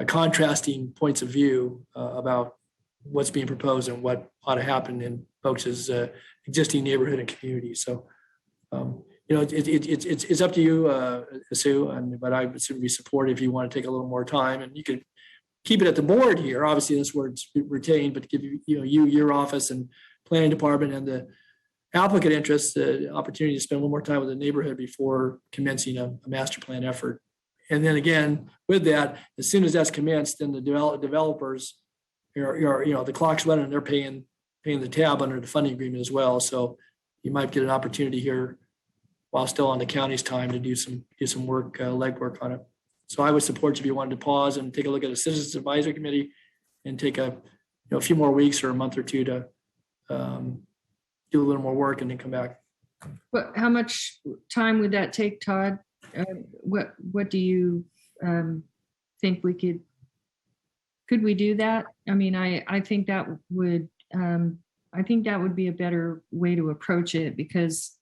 contrasting points of view about what's being proposed and what ought to happen in folks' existing neighborhood and community. So, it's up to you, Sue, but I would certainly be supportive if you want to take a little more time, and you could keep it at the board here. Obviously, this word's retained, but to give your office and planning department and the applicant interest the opportunity to spend a little more time with the neighborhood before commencing a master plan effort. And then again, with that, as soon as that's commenced, then the developers, the clock's running, and they're paying the tab under the funding agreement as well. So you might get an opportunity here while still on the county's time to do some work, legwork on it. So I would support you if you wanted to pause and take a look at a citizens advisory committee and take a few more weeks or a month or two to do a little more work and then come back. But how much time would that take, Todd? What do you think we could we do that? I mean, I think that would be a better way to approach it, because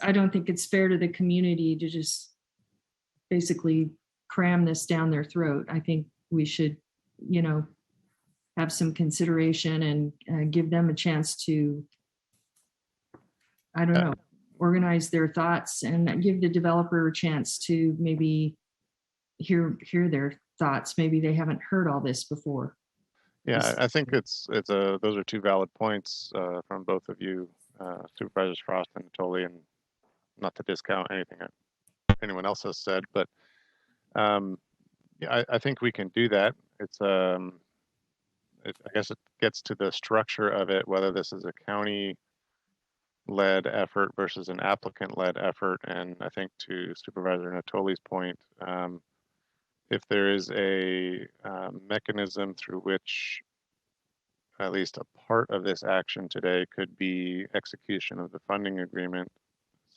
I don't think it's fair to the community to just basically cram this down their throat. I think we should, have some consideration and give them a chance to, I don't know, organize their thoughts and give the developer a chance to maybe hear their thoughts. Maybe they haven't heard all this before. Yeah, I think those are two valid points from both of you, Supervisors Frost and Tolley, and not to discount anything anyone else has said, but I think we can do that. I guess it gets to the structure of it, whether this is a county-led effort versus an applicant-led effort. And I think to Supervisor Natoli's point, if there is a mechanism through which at least a part of this action today could be execution of the funding agreement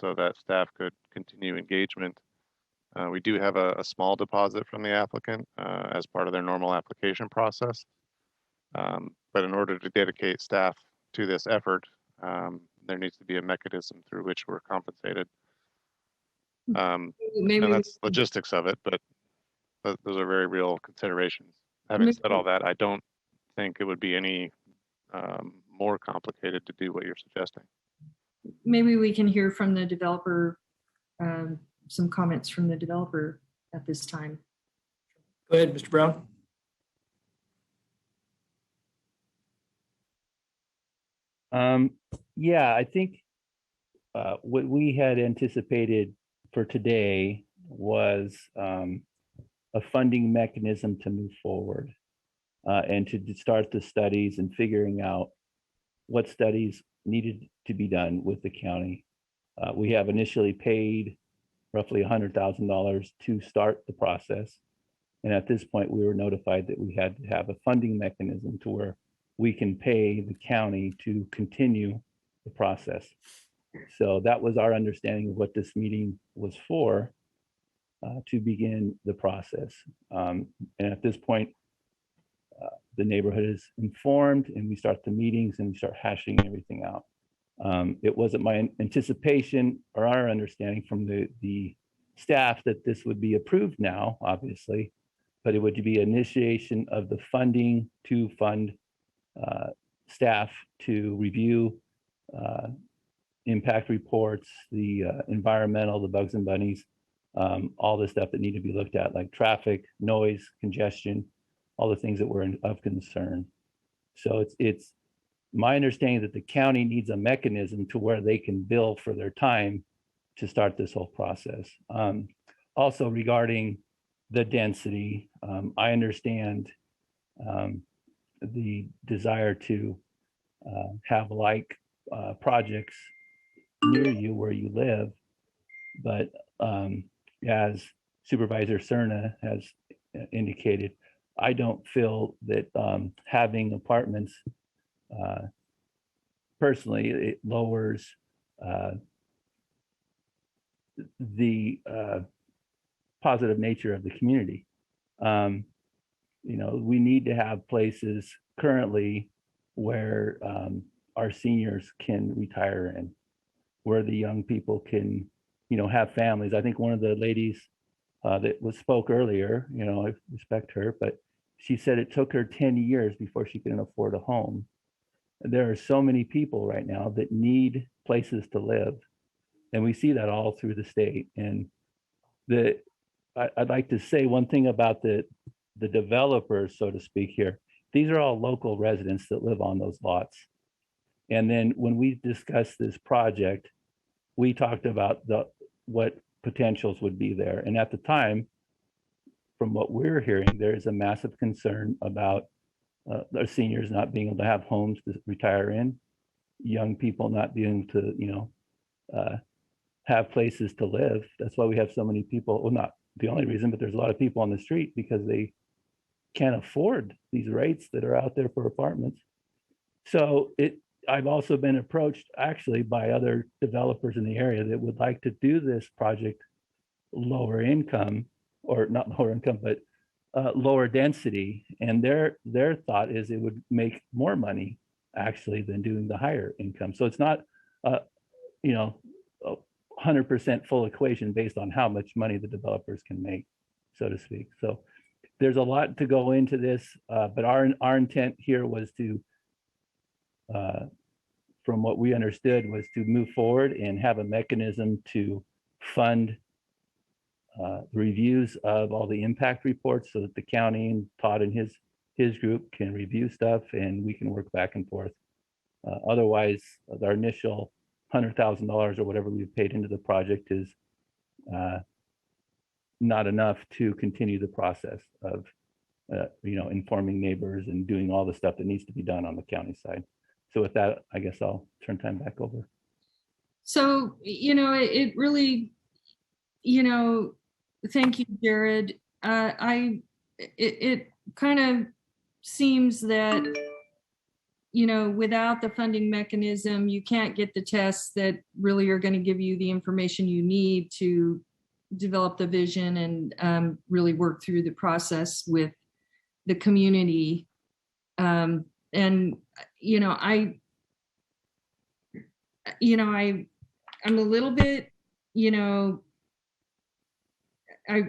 so that staff could continue engagement. We do have a small deposit from the applicant as part of their normal application process. But in order to dedicate staff to this effort, there needs to be a mechanism through which we're compensated. And that's logistics of it, but those are very real considerations. Having said all that, I don't think it would be any more complicated to do what you're suggesting. Maybe we can hear from the developer, some comments from the developer at this time. Go ahead, Mr. Brown. Yeah, I think what we had anticipated for today was a funding mechanism to move forward and to start the studies and figuring out what studies needed to be done with the county. We have initially paid roughly $100,000 to start the process. And at this point, we were notified that we had to have a funding mechanism to where we can pay the county to continue the process. So that was our understanding of what this meeting was for, to begin the process. And at this point, the neighborhood is informed and we start the meetings and we start hashing everything out. It wasn't my anticipation or our understanding from the staff that this would be approved now, obviously, but it would be initiation of the funding to fund staff to review impact reports, the environmental, the bugs and bunnies, all the stuff that need to be looked at, like traffic, noise, congestion, all the things that were of concern. So it's my understanding that the county needs a mechanism to where they can bill for their time to start this whole process. Also regarding the density, I understand the desire to have like projects near you where you live, but as Supervisor Cerna has indicated, I don't feel that having apartments, personally, it lowers the positive nature of the community. You know, we need to have places currently where our seniors can retire in, where the young people can, you know, have families. I think one of the ladies that spoke earlier, you know, I respect her, but she said it took her 10 years before she can afford a home. There are so many people right now that need places to live. And we see that all through the state. And I'd like to say one thing about the developers, so to speak here. These are all local residents that live on those lots. And then when we discussed this project, we talked about what potentials would be there. And at the time, from what we're hearing, there is a massive concern about our seniors not being able to have homes to retire in, young people not being able to, you know, have places to live. That's why we have so many people, well, not the only reason, but there's a lot of people on the street because they can't afford these rates that are out there for apartments. So I've also been approached actually by other developers in the area that would like to do this project lower income, or not lower income, but lower density. And their thought is it would make more money actually than doing the higher income. So it's not, you know, 100% full equation based on how much money the developers can make, so to speak. So there's a lot to go into this, but our intent here was to, from what we understood, was to move forward and have a mechanism to fund reviews of all the impact reports so that the county and Todd and his group can review stuff and we can work back and forth. Otherwise, our initial $100,000 or whatever we've paid into the project is not enough to continue the process of, you know, informing neighbors and doing all the stuff that needs to be done on the county side. So with that, I guess I'll turn time back over. So, you know, it really, you know, thank you, Jared. It kind of seems that, you know, without the funding mechanism, you can't get the tests that really are going to give you the information you need to develop the vision and really work through the process with the community. And, you know, I'm a little bit, you know, I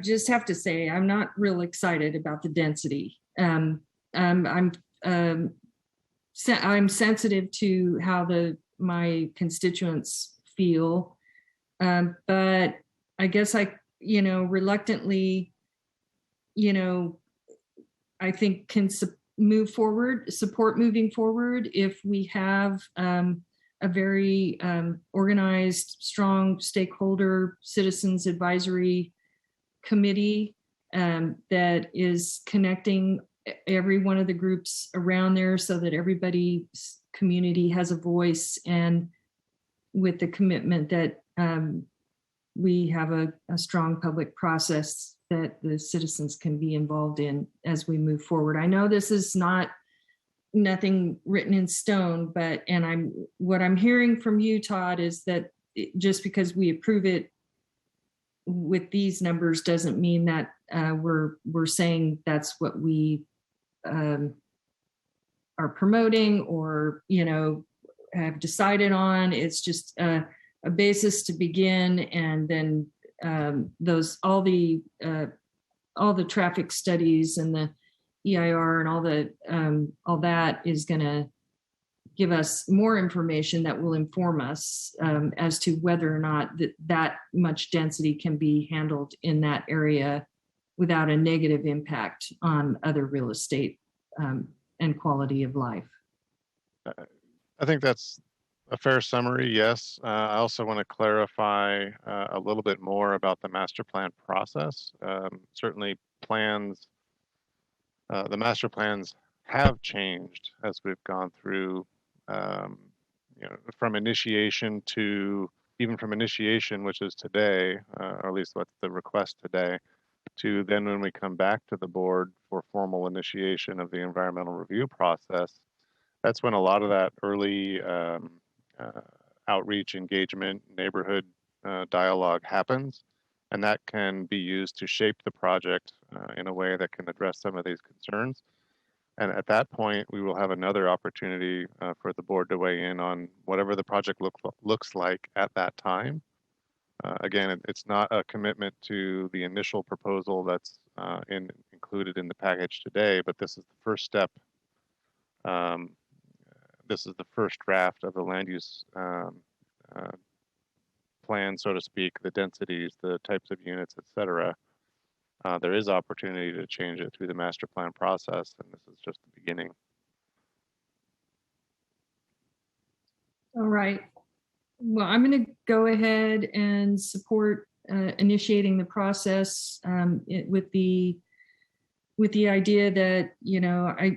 just have to say, I'm not real excited about the density. I'm sensitive to how my constituents feel, but I guess you know, reluctantly, you know, I think can support moving forward if we have a a very organized, strong stakeholder citizens advisory committee that is connecting every one of the groups around there so that everybody's community has a voice, and with the commitment that we have a strong public process that the citizens can be involved in as we move forward. I know this is nothing written in stone, but what I'm hearing from you, Todd, is that just because we approve it with these numbers doesn't mean that we're saying that's what we are promoting or have decided on. It's just a basis to begin, and then all the traffic studies and the EIR and all that is going to give us more information that will inform us as to whether or not that much density can be handled in that area without a negative impact on other real estate and quality of life. I think that's a fair summary, yes. I also want to clarify a little bit more about the master plan process. Certainly plans, the master plans have changed as we've gone through, from initiation to, even from initiation, which is today, or at least what's the request today, to then when we come back to the board for formal initiation of the environmental review process. That's when a lot of that early outreach, engagement, neighborhood dialogue happens, and that can be used to shape the project in a way that can address some of these concerns. And at that point, we will have another opportunity for the board to weigh in on whatever the project looks like at that time. Again, it's not a commitment to the initial proposal that's included in the package today, but this is the first step. This is the first draft of the land use plan, so to speak, the densities, the types of units, et cetera. There is opportunity to change it through the master plan process, and this is just the beginning. All right. Well, I'm going to go ahead and support initiating the process with the idea that,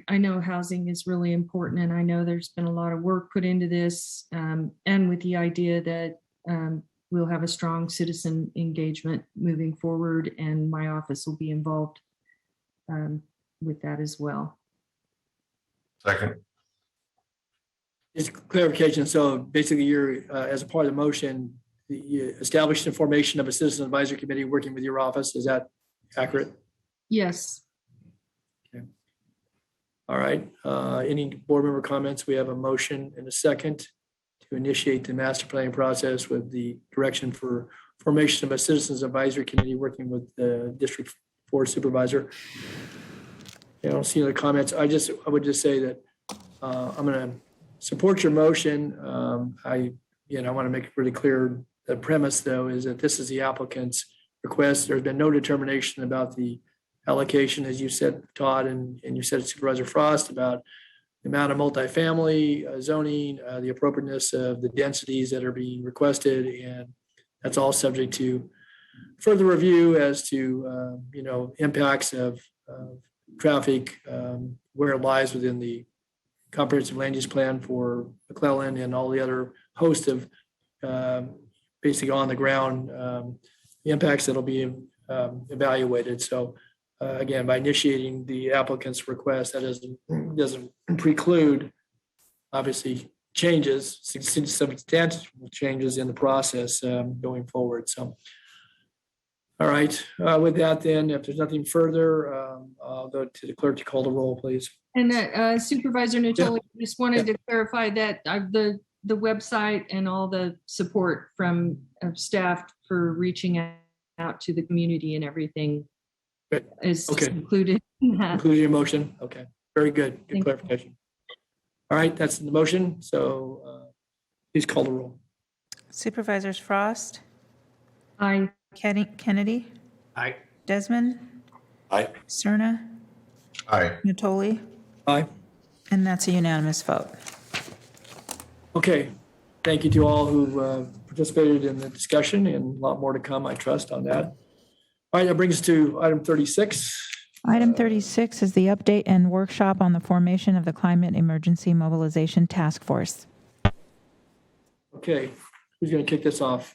I know housing is really important, and I know there's been a lot of work put into this, and with the idea that we'll have a strong citizen engagement moving forward, and my office will be involved with that as well. Second. Just clarification. So basically you're, as a part of the motion, you established the formation of a citizen advisory committee working with your office. Is that accurate? Yes. Okay. All right. Any board member comments? We have a motion and a second to initiate the master planning process with the direction for formation of a citizens advisory committee working with the District 4 supervisor. I don't see other comments. I would just say that I'm going to support your motion. I want to make it really clear. The premise, though, is that this is the applicant's request. There's been no determination about the allocation, as you said, Todd, and you said Supervisor Frost, about the amount of multifamily zoning, the appropriateness of the densities that are being requested, and that's all subject to further review as to impacts of traffic, where it lies within the comprehensive land use plan for McClellan and all the other host of basically on the ground impacts that'll be evaluated. So again, by initiating the applicant's request, that doesn't preclude obviously changes, substantial changes in the process going forward. So all right, with that then, if there's nothing further, I'll go to the clerk to call the roll, please. And Supervisor Natoli, just wanted to clarify that the website and all the support from staff for reaching out to the community and everything is included in that. Including your motion. Okay, very good. Good clarification. All right, that's the motion. So please call the roll. Supervisors Frost? Aye. Kennedy? Aye. Desmond? Aye. Cerna? Aye. Natoli? Aye. And that's a unanimous vote. Okay, Thank you to all who participated in the discussion, and a lot more to come, I trust, on that. All right, that brings us to item 36. Item 36 is the update and workshop on the formation of the Climate Emergency Mobilization Task Force. Okay, who's going to kick this off?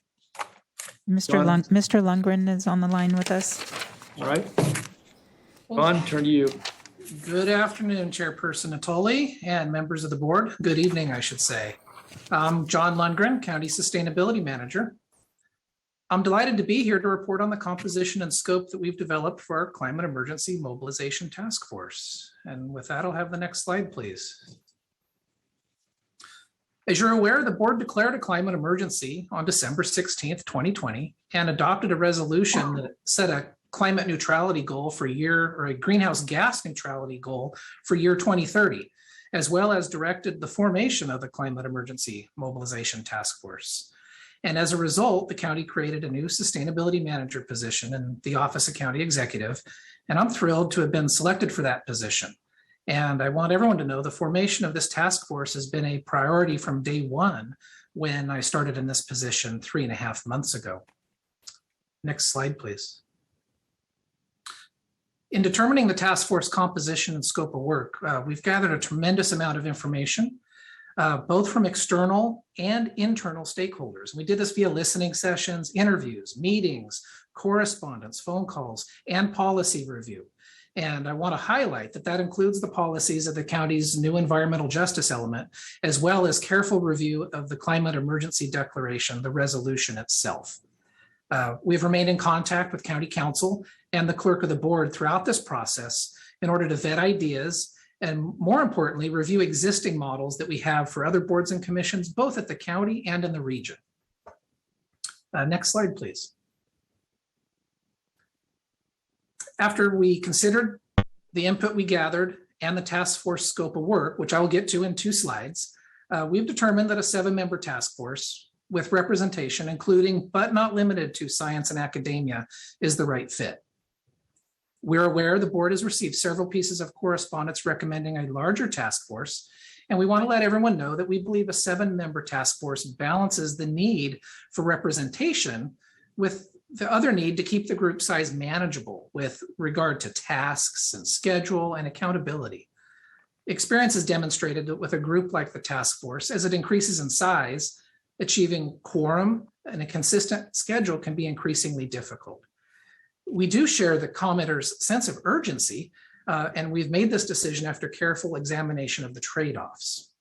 Mr. Lundgren is on the line with us. All right. Ron, turn to you. Good afternoon, Chairperson Natoli and members of the board. Good evening, I should say. I'm John Lundgren, County Sustainability Manager. I'm delighted to be here to report on the composition and scope that we've developed for our Climate Emergency Mobilization Task Force. And with that, I'll have the next slide, please. As you're aware, the board declared a climate emergency on December 16th, 2020, and adopted a resolution that set a climate neutrality goal for a greenhouse gas neutrality goal for year 2030, as well as directed the formation of the Climate Emergency Mobilization Task Force. And as a result, the county created a new sustainability manager position in the Office of County Executive, and I'm thrilled to have been selected for that position. And I want everyone to know the formation of this task force has been a priority from day one when I started in this position 3.5 months ago. Next slide, please. In determining the task force composition and scope of work, we've gathered a tremendous amount of information, both from external and internal stakeholders. We did this via listening sessions, interviews, meetings, correspondence, phone calls, and policy review. And I want to highlight that that includes the policies of the county's new environmental justice element, as well as careful review of the climate emergency declaration, the resolution itself. We've remained in contact with County Council and the clerk of the board throughout this process in order to vet ideas and, more importantly, review existing models that we have for other boards and commissions, both at the county and in the region. Next slide, please. After we considered the input we gathered and the task force scope of work, which I will get to in 2 slides, we've determined that a 7-member task force with representation, including but not limited to science and academia, is the right fit. We're aware the board has received several pieces of correspondence recommending a larger task force, and we want to let everyone know that we believe a 7-member task force balances the need for representation with the other need to keep the group size manageable with regard to tasks and schedule and accountability. Experience has demonstrated that with a group like the task force, as it increases in size, achieving quorum and a consistent schedule can be increasingly difficult. We do share the commenters' sense of urgency, and we've made this decision after careful examination of the trade-offs.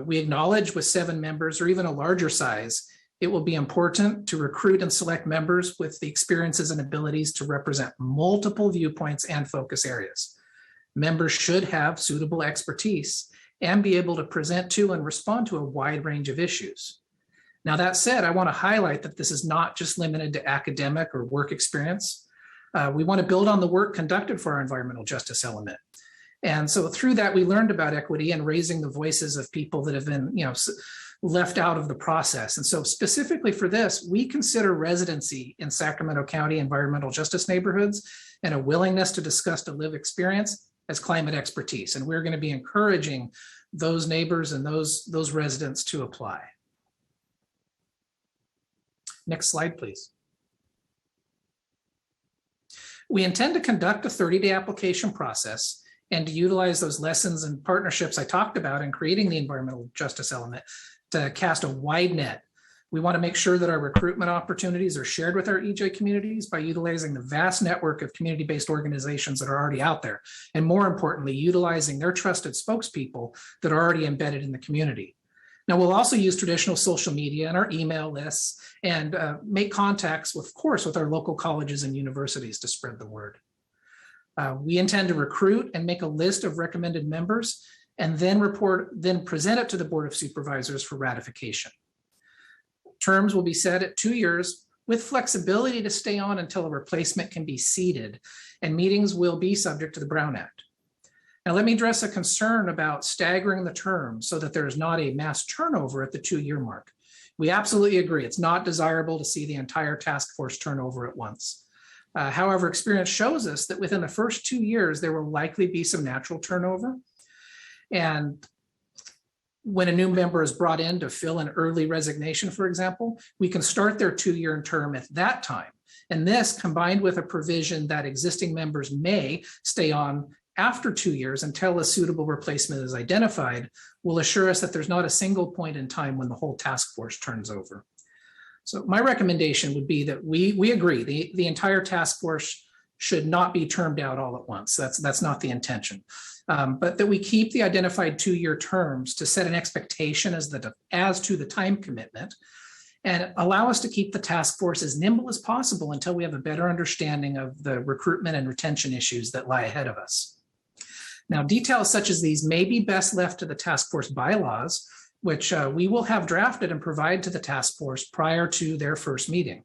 We acknowledge with 7 members or even a larger size, it will be important to recruit and select members with the experiences and abilities to represent multiple viewpoints and focus areas. Members should have suitable expertise and be able to present to and respond to a wide range of issues. Now, that said, I want to highlight that this is not just limited to academic or work experience. We want to build on the work conducted for our environmental justice element. And so through that, we learned about equity and raising the voices of people that have been, left out of the process. And so specifically for this, we consider residency in Sacramento County environmental justice neighborhoods and a willingness to discuss to live experience as climate expertise. And we're going to be encouraging those neighbors and those residents to apply. Next slide, please. We intend to conduct a 30-day application process and to utilize those lessons and partnerships I talked about in creating the environmental justice element to cast a wide net. We want to make sure that our recruitment opportunities are shared with our EJ communities by utilizing the vast network of community-based organizations that are already out there, and more importantly, utilizing their trusted spokespeople that are already embedded in the community. Now, we'll also use traditional social media and our email lists and make contacts, of course, with our local colleges and universities to spread the word. We intend to recruit and make a list of recommended members and then present it to the Board of Supervisors for ratification. Terms will be set at 2 years with flexibility to stay on until a replacement can be seated, and meetings will be subject to the Brown Act. Now, let me address a concern about staggering the terms so that there is not a mass turnover at the 2-year mark. We absolutely agree. It's not desirable to see the entire task force turnover at once. However, experience shows us that within the first 2 years, there will likely be some natural turnover. And when a new member is brought in to fill an early resignation, for example, we can start their 2-year term at that time. And this, combined with a provision that existing members may stay on after 2 years until a suitable replacement is identified, will assure us that there's not a single point in time when the whole task force turns over. So my recommendation would be that we agree the entire task force should not be termed out all at once. That's not the intention. But that we keep the identified 2-year terms to set an expectation as to the time commitment, and allow us to keep the task force as nimble as possible until we have a better understanding of the recruitment and retention issues that lie ahead of us. Now, details such as these may be best left to the task force bylaws, which we will have drafted and provide to the task force prior to their first meeting.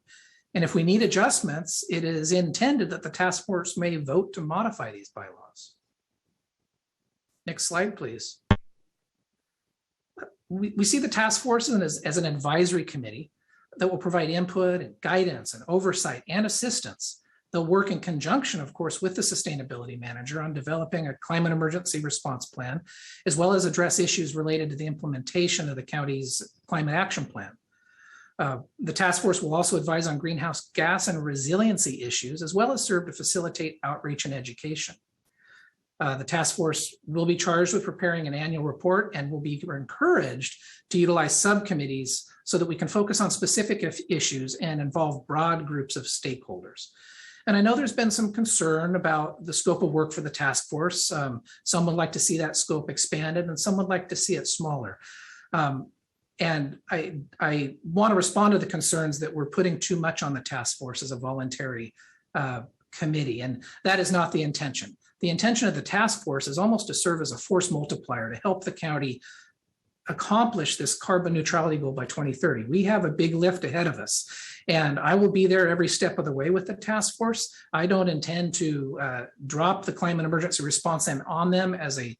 And if we need adjustments, it is intended that the task force may vote to modify these bylaws. Next slide, please. We see the task force as an advisory committee that will provide input and guidance and oversight and assistance. They'll work in conjunction, of course, with the sustainability manager on developing a climate emergency response plan, as well as address issues related to the implementation of the county's climate action plan. The task force will also advise on greenhouse gas and resiliency issues, as well as serve to facilitate outreach and education. The task force will be charged with preparing an annual report and will be encouraged to utilize subcommittees so that we can focus on specific issues and involve broad groups of stakeholders. And I know there's been some concern about the scope of work for the task force. Some would like to see that scope expanded and some would like to see it smaller. And I want to respond to the concerns that we're putting too much on the task force as a voluntary committee, and that is not the intention. The intention of the task force is almost to serve as a force multiplier to help the county accomplish this carbon neutrality goal by 2030. We have a big lift ahead of us, and I will be there every step of the way with the task force. I don't intend to drop the climate emergency response on them as a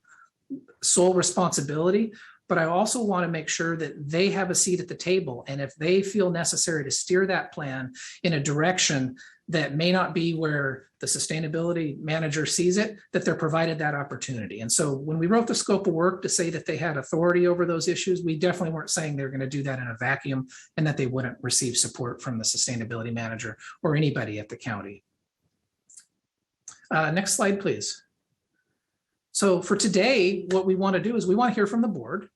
sole responsibility, but I also want to make sure that they have a seat at the table. And if they feel necessary to steer that plan in a direction that may not be where the sustainability manager sees it, that they're provided that opportunity. And so when we wrote the scope of work to say that they had authority over those issues, we definitely weren't saying they're going to do that in a vacuum and that they wouldn't receive support from the sustainability manager or anybody at the county. Next slide, please. So for today, what we want to do is we want to hear from the board.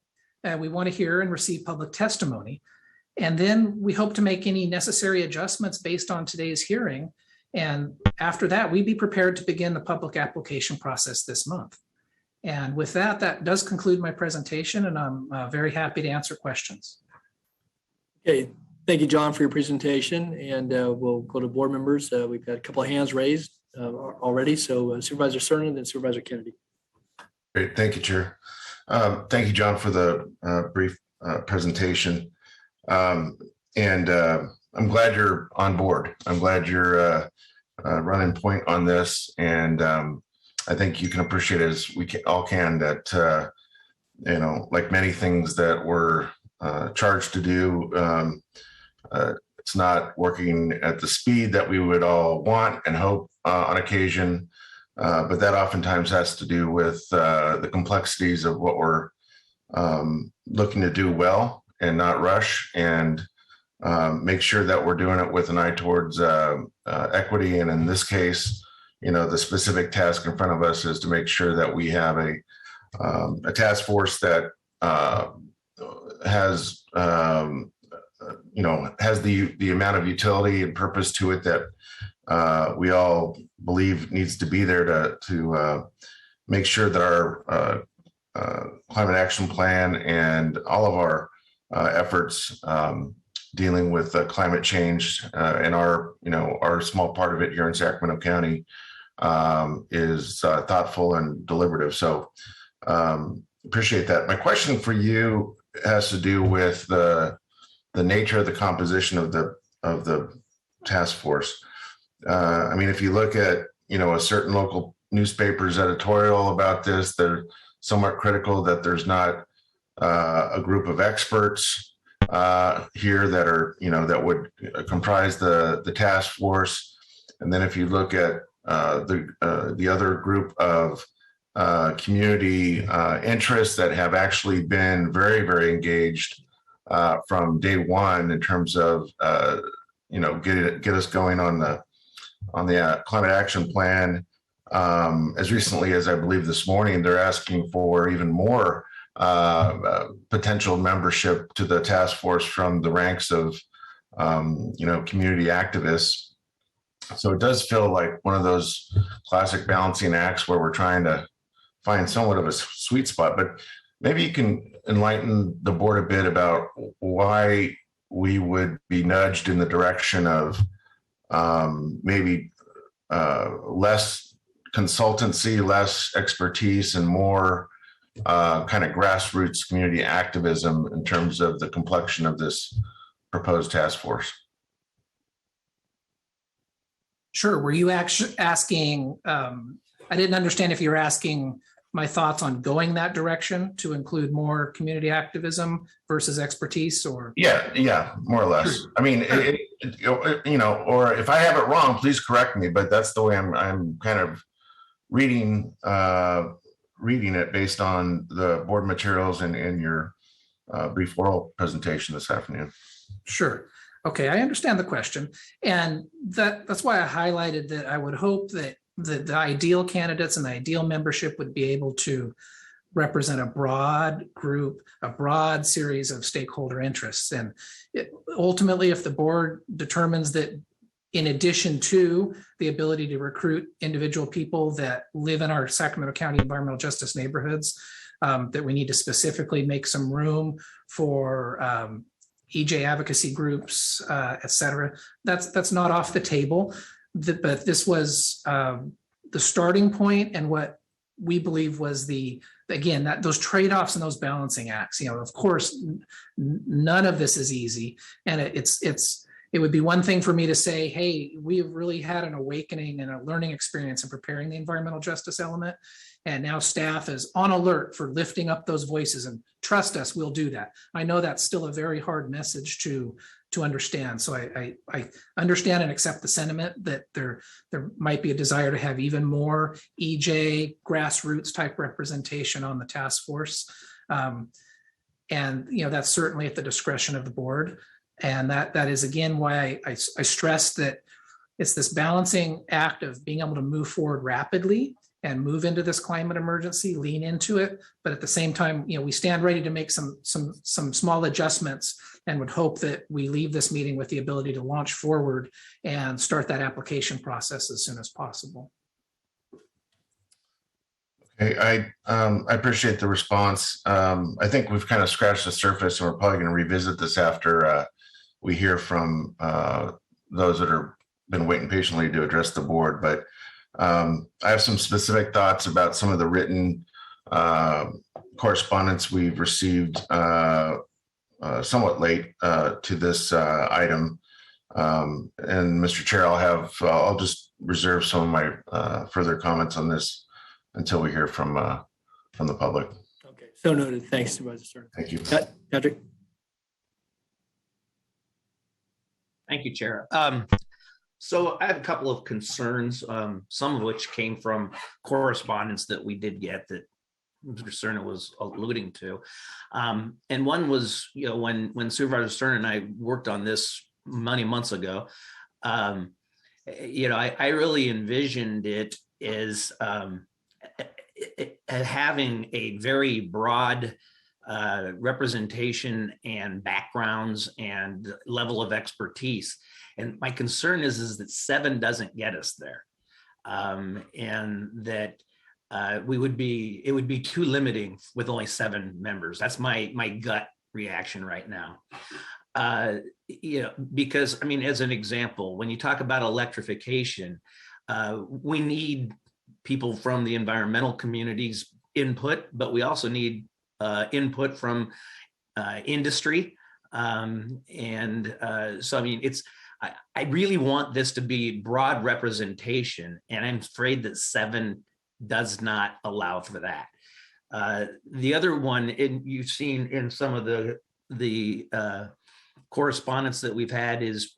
We want to hear and receive public testimony. And then we hope to make any necessary adjustments based on today's hearing. And after that, we'd be prepared to begin the public application process this month. And with that, that does conclude my presentation, and I'm very happy to answer questions. Okay, thank you, John, for your presentation. And we'll go to board members. We've got a couple of hands raised already. So Supervisor Cernan and Supervisor Kennedy. Great, thank you, Chair. Thank you, John, for the brief presentation. I'm glad you're on board. I'm glad you're running point on this. And I think you can appreciate, as we all can, that, like many things that we're charged to do, it's not working at the speed that we would all want and hope on occasion. But that oftentimes has to do with the complexities of what we're looking to do well and not rush, and make sure that we're doing it with an eye towards equity. And in this case, the specific task in front of us is to make sure that we have a task force that has the amount of utility and purpose to it that we all believe needs to be there to make sure that our climate action plan and all of our efforts dealing with climate change and our small part of it here in Sacramento County is thoughtful and deliberative. So appreciate that. My question for you has to do with the nature of the composition of the task force. If you look at a certain local newspaper's editorial about this, they're somewhat critical that there's not a group of experts here that are that would comprise the task force. And then if you look at the other group of community interests that have actually been very, very engaged from day one in terms of get us going on the climate action plan. As recently as I believe this morning, they're asking for even more potential membership to the task force from the ranks of community activists. So it does feel like one of those classic balancing acts where we're trying to find somewhat of a sweet spot. But maybe you can enlighten the board a bit about why we would be nudged in the direction of maybe less consultancy, less expertise, and more kind of grassroots community activism in terms of the complexion of this proposed task force. Sure. Were you actually asking, I didn't understand if you were asking my thoughts on going that direction to include more community activism versus expertise, or? Yeah, more or less. Sure. I mean, or if I have it wrong, please correct me, but that's the way I'm kind of reading it based on the board materials and your brief oral presentation this afternoon. Sure. Okay, I understand the question. And that's why I highlighted that I would hope that the ideal candidates and the ideal membership would be able to represent a broad group, a broad series of stakeholder interests. And ultimately, if the board determines that in addition to the ability to recruit individual people that live in our Sacramento County environmental justice neighborhoods, that we need to specifically make some room for EJ advocacy groups, et cetera. That's not off the table, but this was the starting point and what we believe was those trade-offs and those balancing acts. Of course, none of this is easy, and it would be one thing for me to say, hey, we've really had an awakening and a learning experience in preparing the environmental justice element. And now staff is on alert for lifting up those voices, and trust us, we'll do that. I know that's still a very hard message to understand. So I understand and accept the sentiment that there might be a desire to have even more EJ grassroots type representation on the task force. And that's certainly at the discretion of the board. And that is, again, why I stress that it's this balancing act of being able to move forward rapidly and move into this climate emergency, lean into it. But at the same time, we stand ready to make some small adjustments, and would hope that we leave this meeting with the ability to launch forward and start that application process as soon as possible. Okay, I appreciate the response. I think we've kind of scratched the surface, and we're probably going to revisit this after we hear from those that have been waiting patiently to address the board. But I have some specific thoughts about some of the written correspondence we've received somewhat late to this item. And Mr. Chair, I'll just reserve some of my further comments on this until we hear from the public. Okay, so noted. Thanks, Supervisor. Thank you. Patrick. Thank you, Chair. So I have a couple of concerns, some of which came from correspondence that we did get that Mr. Cerna was alluding to. And one was, when Supervisor Cerna and I worked on this many months ago, I really envisioned it as having a very broad representation and backgrounds and level of expertise. And my concern is that 7 doesn't get us there, and that it would be too limiting with only 7 members. That's my gut reaction right now. Because as an example, when you talk about electrification, we need people from the environmental community's input, but we also need input from industry. I really want this to be broad representation, and I'm afraid that 7 does not allow for that. The other one, you've seen in some of the correspondence that we've had, is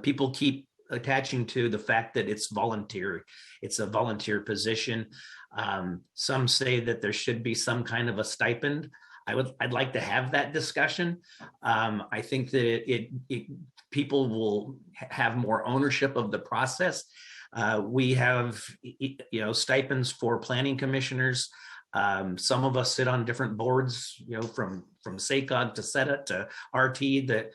people keep attaching to the fact that it's voluntary. It's a volunteer position. Some say that there should be some kind of a stipend. I'd like to have that discussion. I think that people will have more ownership of the process. We have, stipends for planning commissioners. Some of us sit on different boards, from SACOG to SETA to RT. That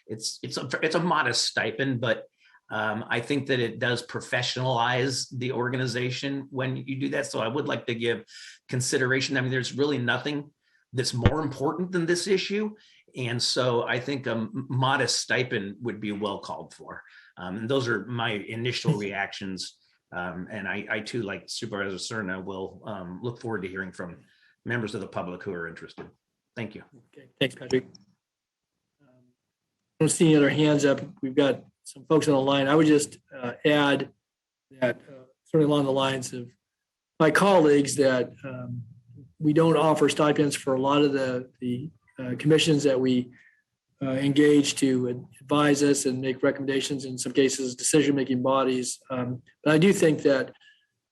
it's a modest stipend, but I think that it does professionalize the organization when you do that. So I would like to give consideration. I mean, there's really nothing that's more important than this issue. And so I think a modest stipend would be well called for. And those are my initial reactions. And I too, like Supervisor Cerna, will look forward to hearing from members of the public who are interested. Thank you. Okay, thanks, Patrick. I don't see any other hands up. We've got some folks on the line. I would just add that certainly along the lines of my colleagues that we don't offer stipends for a lot of the commissions that we engage to advise us and make recommendations, in some cases, decision-making bodies. But I do think that,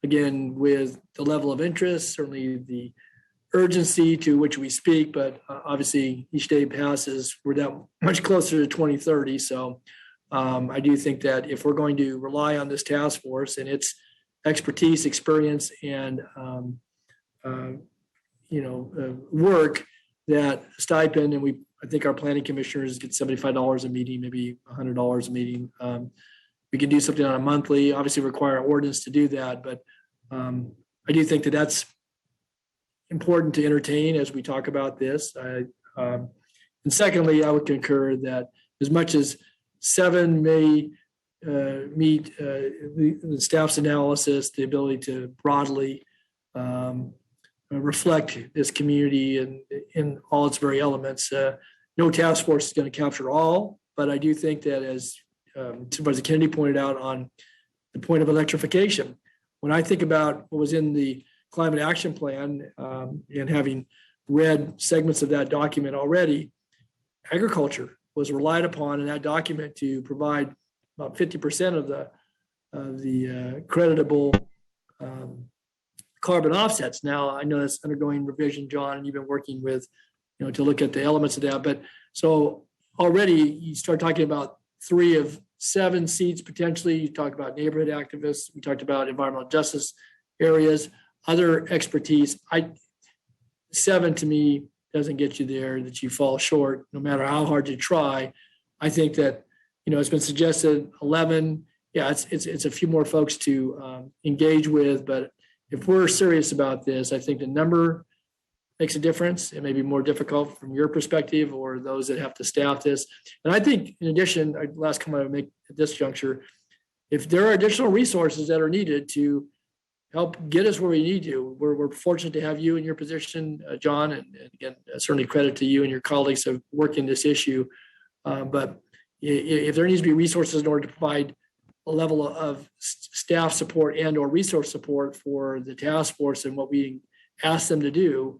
again, with the level of interest, certainly the urgency to which we speak, but obviously each day passes, we're that much closer to 2030. So I do think that if we're going to rely on this task force and its expertise, experience, and work, that stipend, and I think our planning commissioners get $75 a meeting, maybe $100 a meeting. We can do something on a monthly, obviously require an ordinance to do that, but I do think that that's important to entertain as we talk about this. And secondly, I would concur that as much as 7 may meet the staff's analysis, the ability to broadly reflect this community and in all its very elements. No task force is going to capture all, but I do think that, as Supervisor Kennedy pointed out on the point of electrification, when I think about what was in the climate action plan and having read segments of that document already, agriculture was relied upon in that document to provide about 50% of the creditable carbon offsets. Now, I know that's undergoing revision, John, and you've been working with, to look at the elements of that. But so already you start talking about 3 of 7 seats potentially. You talk about neighborhood activists. We talked about environmental justice areas, other expertise. 7 to me doesn't get you there, that you fall short no matter how hard you try. I think that, it's been suggested 11. Yeah, it's a few more folks to engage with, but if we're serious about this, I think the number makes a difference. It may be more difficult from your perspective or those that have to staff this. And I think, in addition, last comment I would make at this juncture, if there are additional resources that are needed to help get us where we need to, we're fortunate to have you in your position, John, and again, certainly credit to you and your colleagues of working this issue. But if there needs to be resources in order to provide a level of staff support and or resource support for the task force and what we ask them to do.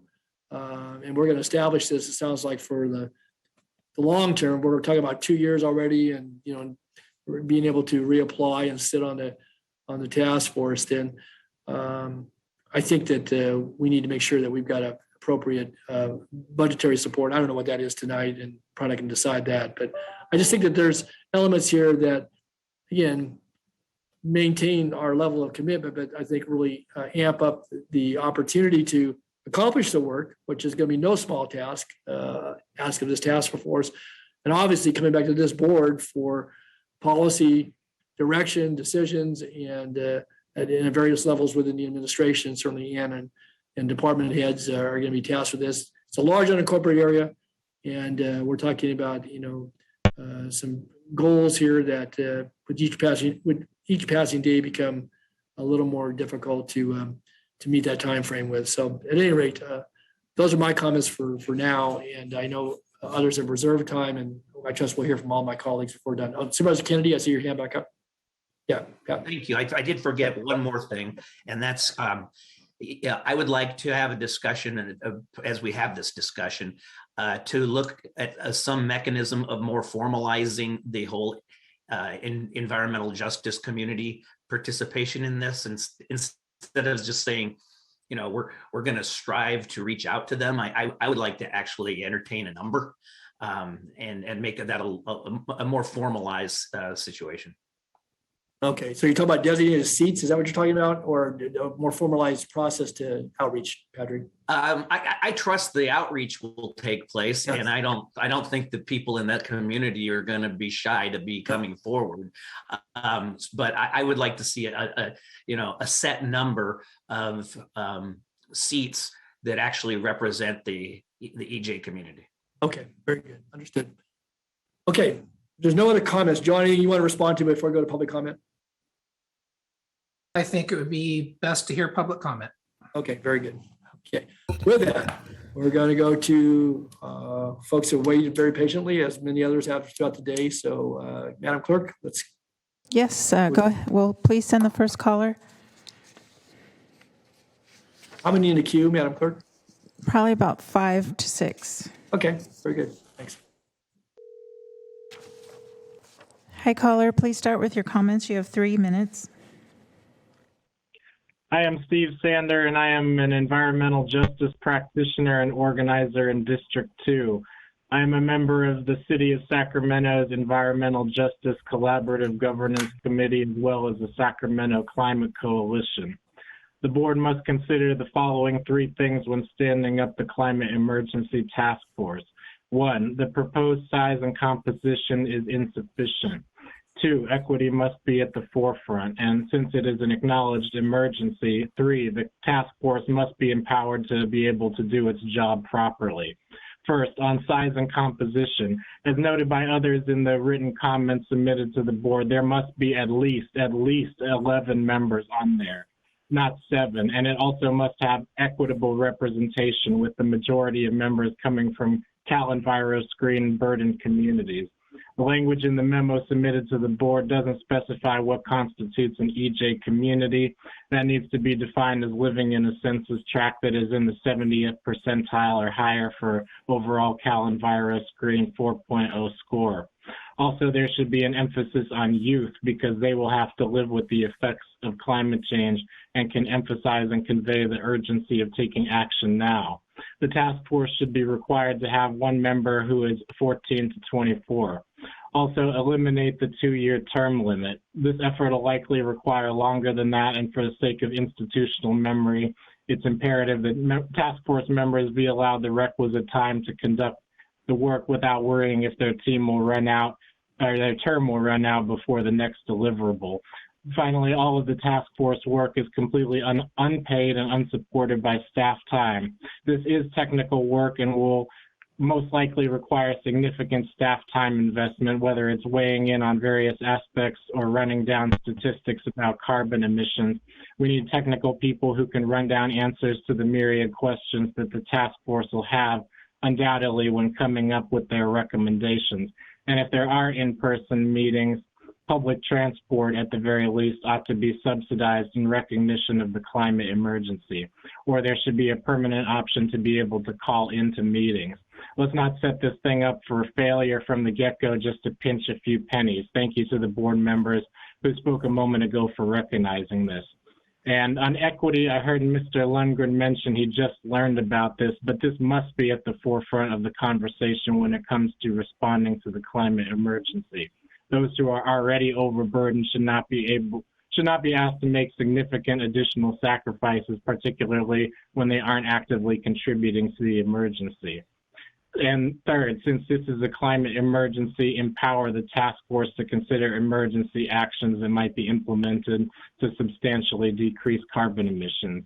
And we're going to establish this, it sounds like, for the long term. We're talking about 2 years already, and we're being able to reapply and sit on the task force. Then I think that we need to make sure that we've got appropriate budgetary support. I don't know what that is tonight, and probably can decide that. But I just think that there's elements here that, again, maintain our level of commitment, but I think really amp up the opportunity to accomplish the work, which is going to be no small task, ask of this task force. And obviously coming back to this board for policy direction, decisions, and at various levels within the administration, certainly Ann and department heads are going to be tasked with this. It's a large unincorporated area, and we're talking about, some goals here that with each passing day become a little more difficult to meet that time frame with. So at any rate, those are my comments for now, and I know others have reserved time, and I trust we'll hear from all my colleagues before we're done. Supervisor Kennedy, I see your hand back up. Yeah. Thank you. I did forget one more thing, and that's I would like to have a discussion, and as we have this discussion, to look at some mechanism of more formalizing the whole environmental justice community participation in this, and instead of just saying, we're going to strive to reach out to them. I would like to actually entertain a number and make that a more formalized situation. Okay, so you're talking about designated seats, is that what you're talking about, or a more formalized process to outreach, Patrick? I trust the outreach will take place, Yes. and I don't think the people in that community are going to be shy to be coming forward. But I would like to see a set number of seats that actually represent the EJ community. Okay, very good, understood. Okay, there's no other comments. John, anything you want to respond to before I go to public comment? I think it would be best to hear public comment. Okay, very good. Okay, with that, we're going to go to folks who waited very patiently, as many others have throughout the day. So, Madam Clerk, let's. Yes, go ahead. Well, please send the first caller. How many in the queue, Madam Clerk? Probably about 5 to 6. Okay, very good. Thanks. Hi, caller. Please start with your comments. You have 3 minutes. I am Steve Sander, and I am an environmental justice practitioner and organizer in District 2. I am a member of the City of Sacramento's Environmental Justice Collaborative Governance Committee, as well as the Sacramento Climate Coalition. The board must consider the following 3 things when standing up the Climate Emergency Task Force. 1, the proposed size and composition is insufficient. 2, equity must be at the forefront, and since it is an acknowledged emergency, 3, the task force must be empowered to be able to do its job properly. First, on size and composition, as noted by others in the written comments submitted to the board, there must be at least 11 members on there, not 7, and it also must have equitable representation, with the majority of members coming from CalEnviro screen burdened communities. The language in the memo submitted to the board doesn't specify what constitutes an EJ community. That needs to be defined as living in a census tract that is in the 70th percentile or higher for overall CalEnviro screen 4.0 score. Also, there should be an emphasis on youth, because they will have to live with the effects of climate change and can emphasize and convey the urgency of taking action now. The task force should be required to have 1 member who is 14 to 24. Also, eliminate the 2-year term limit. This effort will likely require longer than that, and for the sake of institutional memory, it's imperative that task force members be allowed the requisite time to conduct the work without worrying if their team will run out or their term will run out before the next deliverable. Finally, all of the task force work is completely unpaid and unsupported by staff time. This is technical work and will most likely require significant staff time investment, whether it's weighing in on various aspects or running down statistics about carbon emissions. We need technical people who can run down answers to the myriad questions that the task force will have undoubtedly when coming up with their recommendations. And if there are in-person meetings, public transport at the very least ought to be subsidized in recognition of the climate emergency, or there should be a permanent option to be able to call into meetings. Let's not set this thing up for failure from the get-go just to pinch a few pennies. Thank you to the board members who spoke a moment ago for recognizing this. And on equity, I heard Mr. Lundgren mention he just learned about this, but this must be at the forefront of the conversation when it comes to responding to the climate emergency. Those who are already overburdened should not be asked to make significant additional sacrifices, particularly when they aren't actively contributing to the emergency. And third, since this is a climate emergency, empower the task force to consider emergency actions that might be implemented to substantially decrease carbon emissions.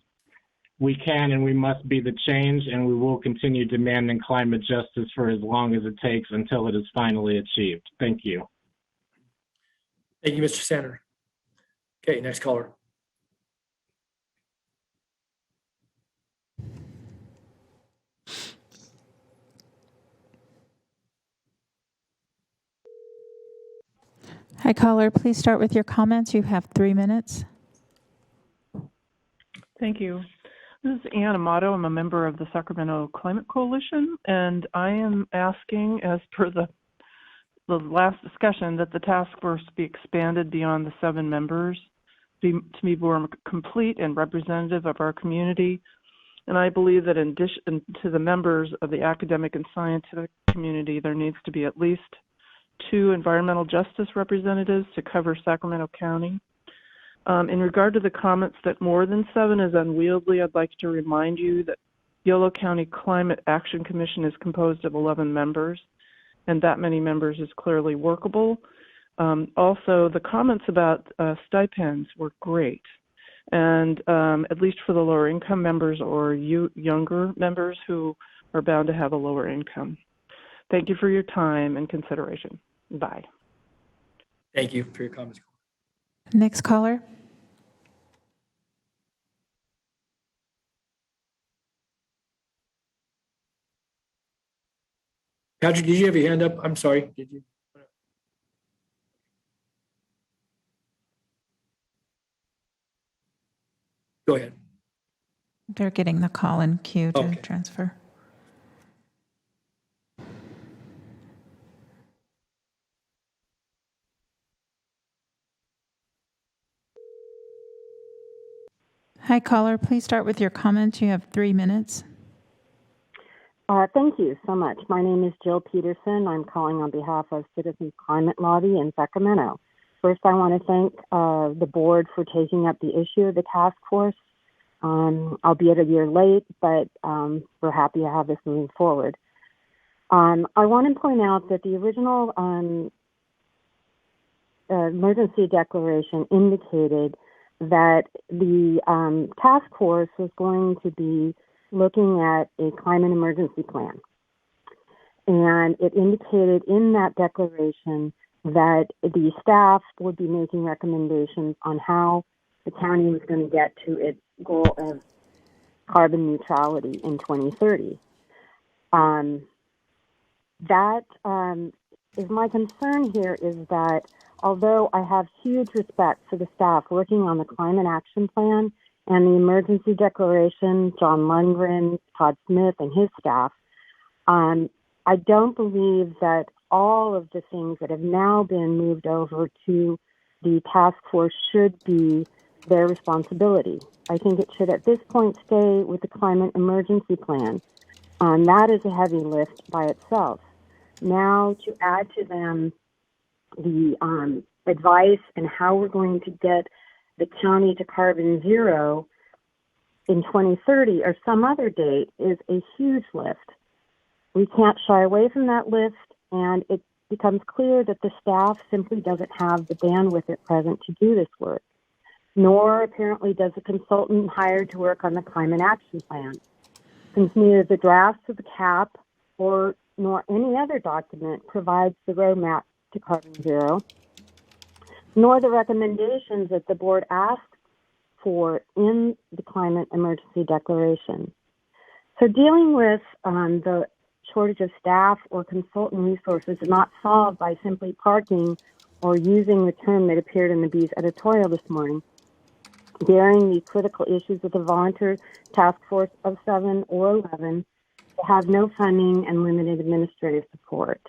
We can and we must be the change, and we will continue demanding climate justice for as long as it takes until it is finally achieved. Thank you. Thank you, Mr. Sander. Okay, next caller. Hi, caller. Please start with your comments. You have 3 minutes. Thank you. This is Ann Amato. I'm a member of the Sacramento Climate Coalition, and I am asking, as per the last discussion, that the task force be expanded beyond the 7 members to be more complete and representative of our community. And I believe that in addition to the members of the academic and scientific community, there needs to be at least 2 environmental justice representatives to cover Sacramento County. In regard to the comments that more than 7 is unwieldy, I'd like to remind you that Yolo County Climate Action Commission is composed of 11 members, and that many members is clearly workable. Also, the comments about stipends were great. And at least for the lower income members or younger members who are bound to have a lower income. Thank you for your time and consideration. Bye. Thank you for your comments. Next caller. Patrick, did you have your hand up? I'm sorry. Did you? Go ahead. They're getting the call in queue to Okay. transfer. Hi, caller. Please start with your comments. You have 3 minutes. Thank you so much. My name is Jill Peterson. I'm calling on behalf of Citizens Climate Lobby in Sacramento. First, I want to thank the board for taking up the issue of the task force, albeit a year late, but we're happy to have this moving forward. I want to point out that the original emergency declaration indicated that the task force was going to be looking at a climate emergency plan. And it indicated in that declaration that the staff would be making recommendations on how the county was going to get to its goal of carbon neutrality in 2030. That is my concern here is that although I have huge respect for the staff working on the climate action plan and the emergency declaration, John Lundgren, Todd Smith, and his staff, I don't believe that all of the things that have now been moved over to the task force should be their responsibility. I think it should at this point stay with the climate emergency plan. That is a heavy lift by itself. Now to add to them the advice and how we're going to get the county to carbon zero in 2030 or some other date is a huge lift. We can't shy away from that lift, and it becomes clear that the staff simply doesn't have the bandwidth at present to do this work, nor apparently does the consultant hired to work on the climate action plan, since neither the draft of the CAP nor any other document provides the roadmap to carbon zero, nor the recommendations that the board asked for in the climate emergency declaration. So dealing with the shortage of staff or consultant resources is not solved by simply parking or using the term that appeared in the Bee's editorial this morning, daring the critical issues of the volunteer task force of 7 or 11 to have no funding and limited administrative support.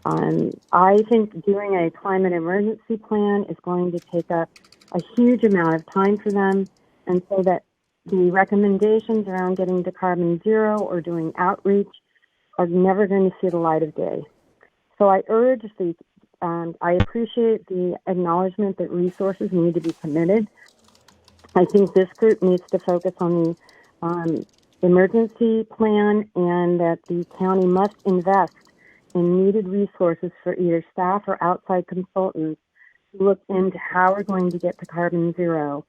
I think doing a climate emergency plan is going to take up a huge amount of time for them, and so that the recommendations around getting to carbon zero or doing outreach are never going to see the light of day. So I urge I appreciate the acknowledgement that resources need to be committed. I think this group needs to focus on the emergency plan, and that the county must invest in needed resources for either staff or outside consultants to look into how we're going to get to carbon zero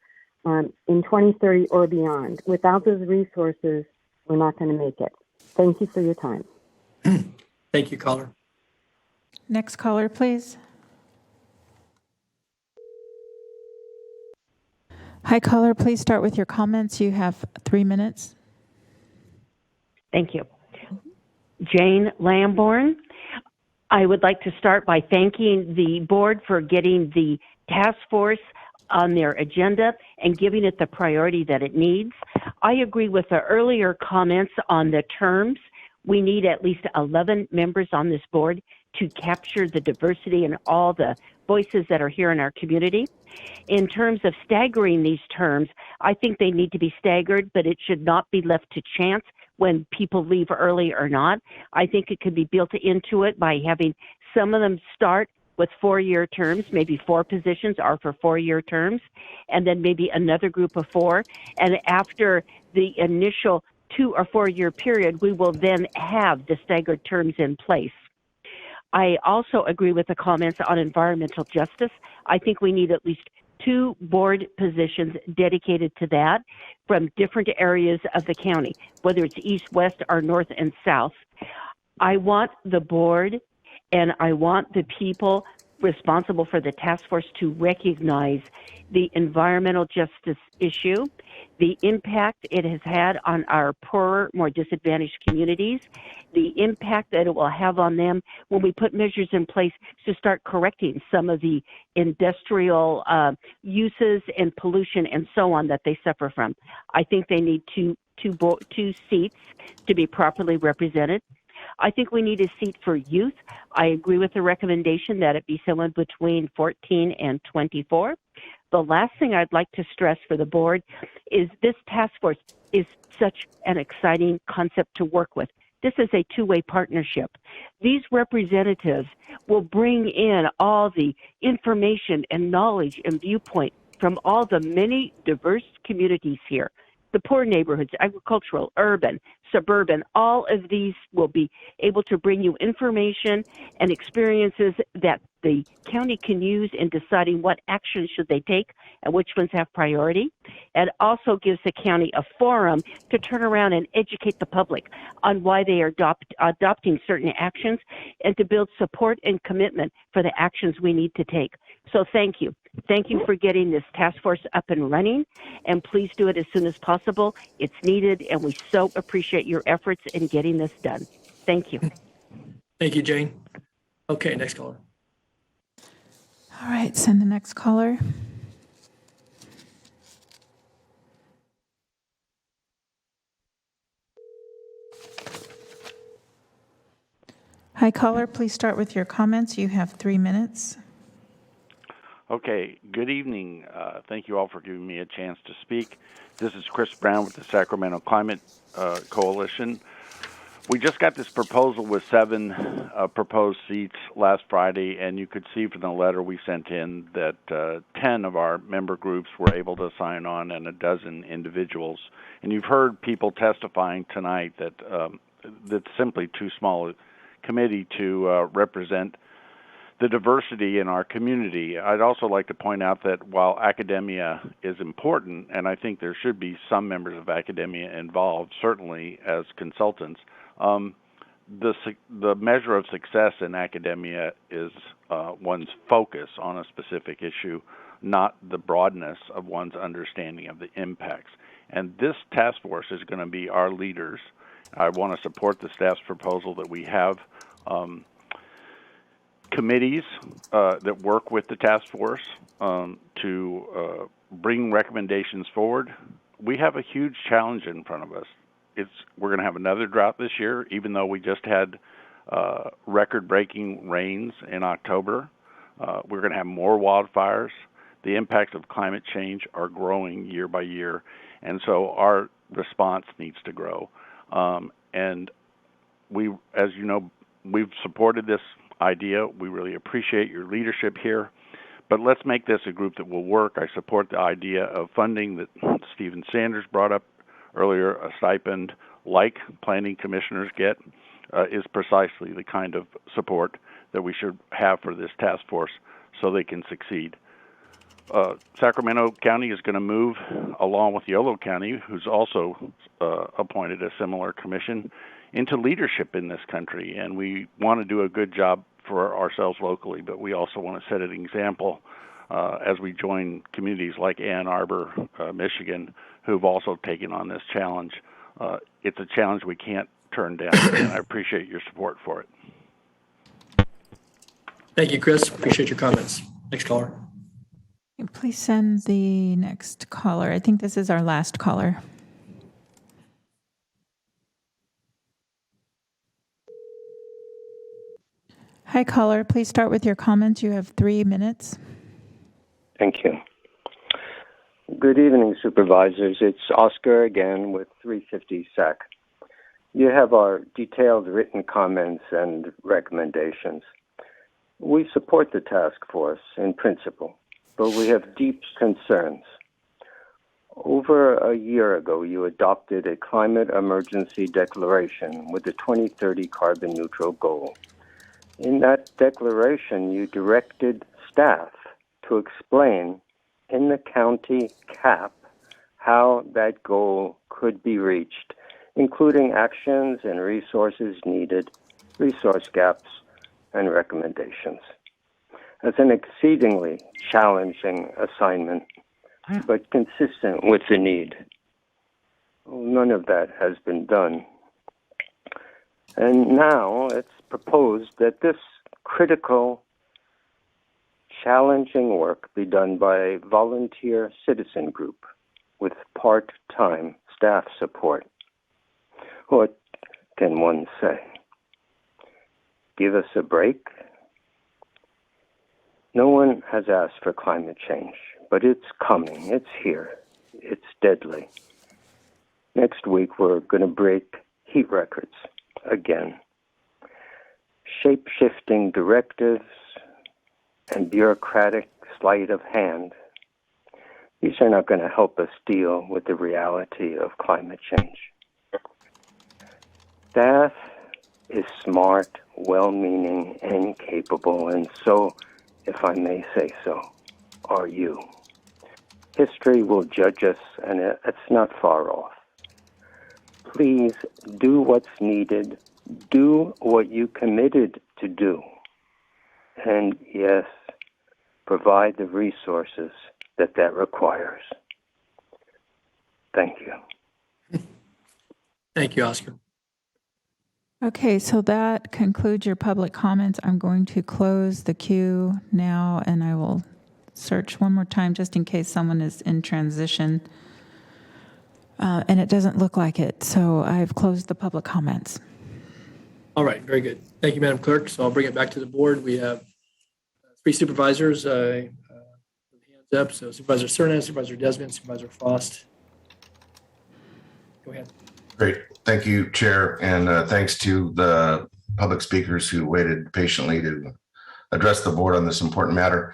in 2030 or beyond. Without those resources, we're not going to make it. Thank you for your time. Thank you, caller. Next caller, please. Hi, caller. Please start with your comments. You have 3 minutes. Thank you. Jane Lamborn. I would like to start by thanking the board for getting the task force on their agenda and giving it the priority that it needs. I agree with the earlier comments on the terms. We need at least 11 members on this board to capture the diversity and all the voices that are here in our community. In terms of staggering these terms, I think they need to be staggered, but it should not be left to chance when people leave early or not. I think it could be built into it by having some of them start with 4-year terms, maybe 4 positions are for 4-year terms, and then maybe another group of 4. And after the initial 2 or 4-year period, we will then have the staggered terms in place. I also agree with the comments on environmental justice. I think we need at least 2 board positions dedicated to that from different areas of the county, whether it's east, west, or north and south. I want the board and I want the people responsible for the task force to recognize the environmental justice issue, the impact it has had on our poorer, more disadvantaged communities, the impact that it will have on them when we put measures in place to start correcting some of the industrial uses and pollution and so on that they suffer from. I think they need two seats to be properly represented. I think we need a seat for youth. I agree with the recommendation that it be someone between 14 and 24. The last thing I'd like to stress for the board is this task force is such an exciting concept to work with. This is a two-way partnership. These representatives will bring in all the information and knowledge and viewpoint from all the many diverse communities here. The poor neighborhoods, agricultural, urban, suburban, all of these will be able to bring you information and experiences that the county can use in deciding what actions should they take and which ones have priority. And also gives the county a forum to turn around and educate the public on why they are adopting certain actions and to build support and commitment for the actions we need to take. So thank you. Thank you for getting this task force up and running, and please do it as soon as possible. It's needed, and we so appreciate your efforts in getting this done. Thank you. Thank you, Jane. Okay, next caller. All right, send the next caller. Hi, caller, please start with your comments. You have 3 minutes. Okay, good evening. Thank you all for giving me a chance to speak. This is Chris Brown with the Sacramento Climate Coalition. We just got this proposal with 7 proposed seats last Friday, and you could see from the letter we sent in that 10 of our member groups were able to sign on and a dozen individuals. And you've heard people testifying tonight that that's simply too small a committee to represent the diversity in our community. I'd also like to point out that while academia is important, and I think there should be some members of academia involved, certainly as consultants, the measure of success in academia is one's focus on a specific issue, not the broadness of one's understanding of the impacts. And this task force is going to be our leaders. I want to support the staff's proposal that we have committees that work with the task force to bring recommendations forward. We have a huge challenge in front of us. We're going to have another drought this year, even though we just had record-breaking rains in October. We're going to have more wildfires. The impacts of climate change are growing year by year, and so our response needs to grow. And we, as you know, we've supported this idea. We really appreciate your leadership here, but let's make this a group that will work. I support the idea of funding that Stephen Sanders brought up earlier. A stipend like planning commissioners get is precisely the kind of support that we should have for this task force so they can succeed. Sacramento County is going to move along with Yolo County, who's also appointed a similar commission, into leadership in this country. And we want to do a good job for ourselves locally, but we also want to set an example as we join communities like Ann Arbor, Michigan, who've also taken on this challenge. It's a challenge we can't turn down, and I appreciate your support for it. Thank you, Chris. Appreciate your comments. Next caller. Please send the next caller. I think this is our last caller. Hi, caller. Please start with your comments. You have 3 minutes. Thank you. Good evening, Supervisors. It's Oscar again with 350 SAC. You have our detailed written comments and recommendations. We support the task force in principle, but we have deep concerns. Over a year ago, you adopted a climate emergency declaration with a 2030 carbon neutral goal. In that declaration, you directed staff to explain in the county cap how that goal could be reached, including actions and resources needed, resource gaps, and recommendations. That's an exceedingly challenging assignment, but consistent with the need. None of that has been done. And now it's proposed that this critical, challenging work be done by a volunteer citizen group with part-time staff support. What can one say? Give us a break? No one has asked for climate change, but it's coming. It's here. It's deadly. Next week, we're going to break heat records again. Shape-shifting directives and bureaucratic sleight of hand, these are not going to help us deal with the reality of climate change. Staff is smart, well-meaning, and capable, and so, if I may say so, are you. History will judge us, and it's not far off. Please do what's needed. Do what you committed to do. And yes, provide the resources that requires. Thank you. Thank you, Oscar. Okay, so that concludes your public comments. I'm going to close the queue now, and I will search one more time just in case someone is in transition. And it doesn't look like it, so I've closed the public comments. All right, very good. Thank you, Madam Clerk. So I'll bring it back to the board. We have 3 supervisors with hands up. So Supervisor Cerna, Supervisor Desmond, Supervisor Frost. Go ahead. Great. Thank you, Chair, and thanks to the public speakers who waited patiently to address the board on this important matter.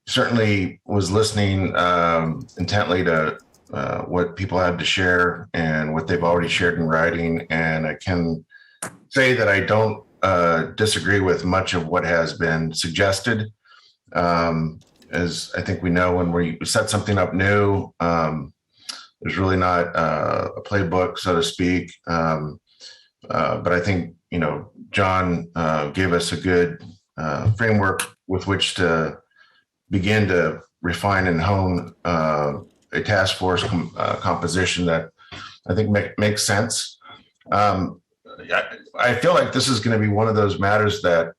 Certainly was listening intently to what people had to share and what they've already shared in writing, and I can say that I don't disagree with much of what has been suggested. As I think we know, when we set something up new, there's really not a playbook, so to speak. But I think, John gave us a good framework with which to begin to refine and hone a task force composition that I think makes sense. I feel like this is going to be one of those matters that,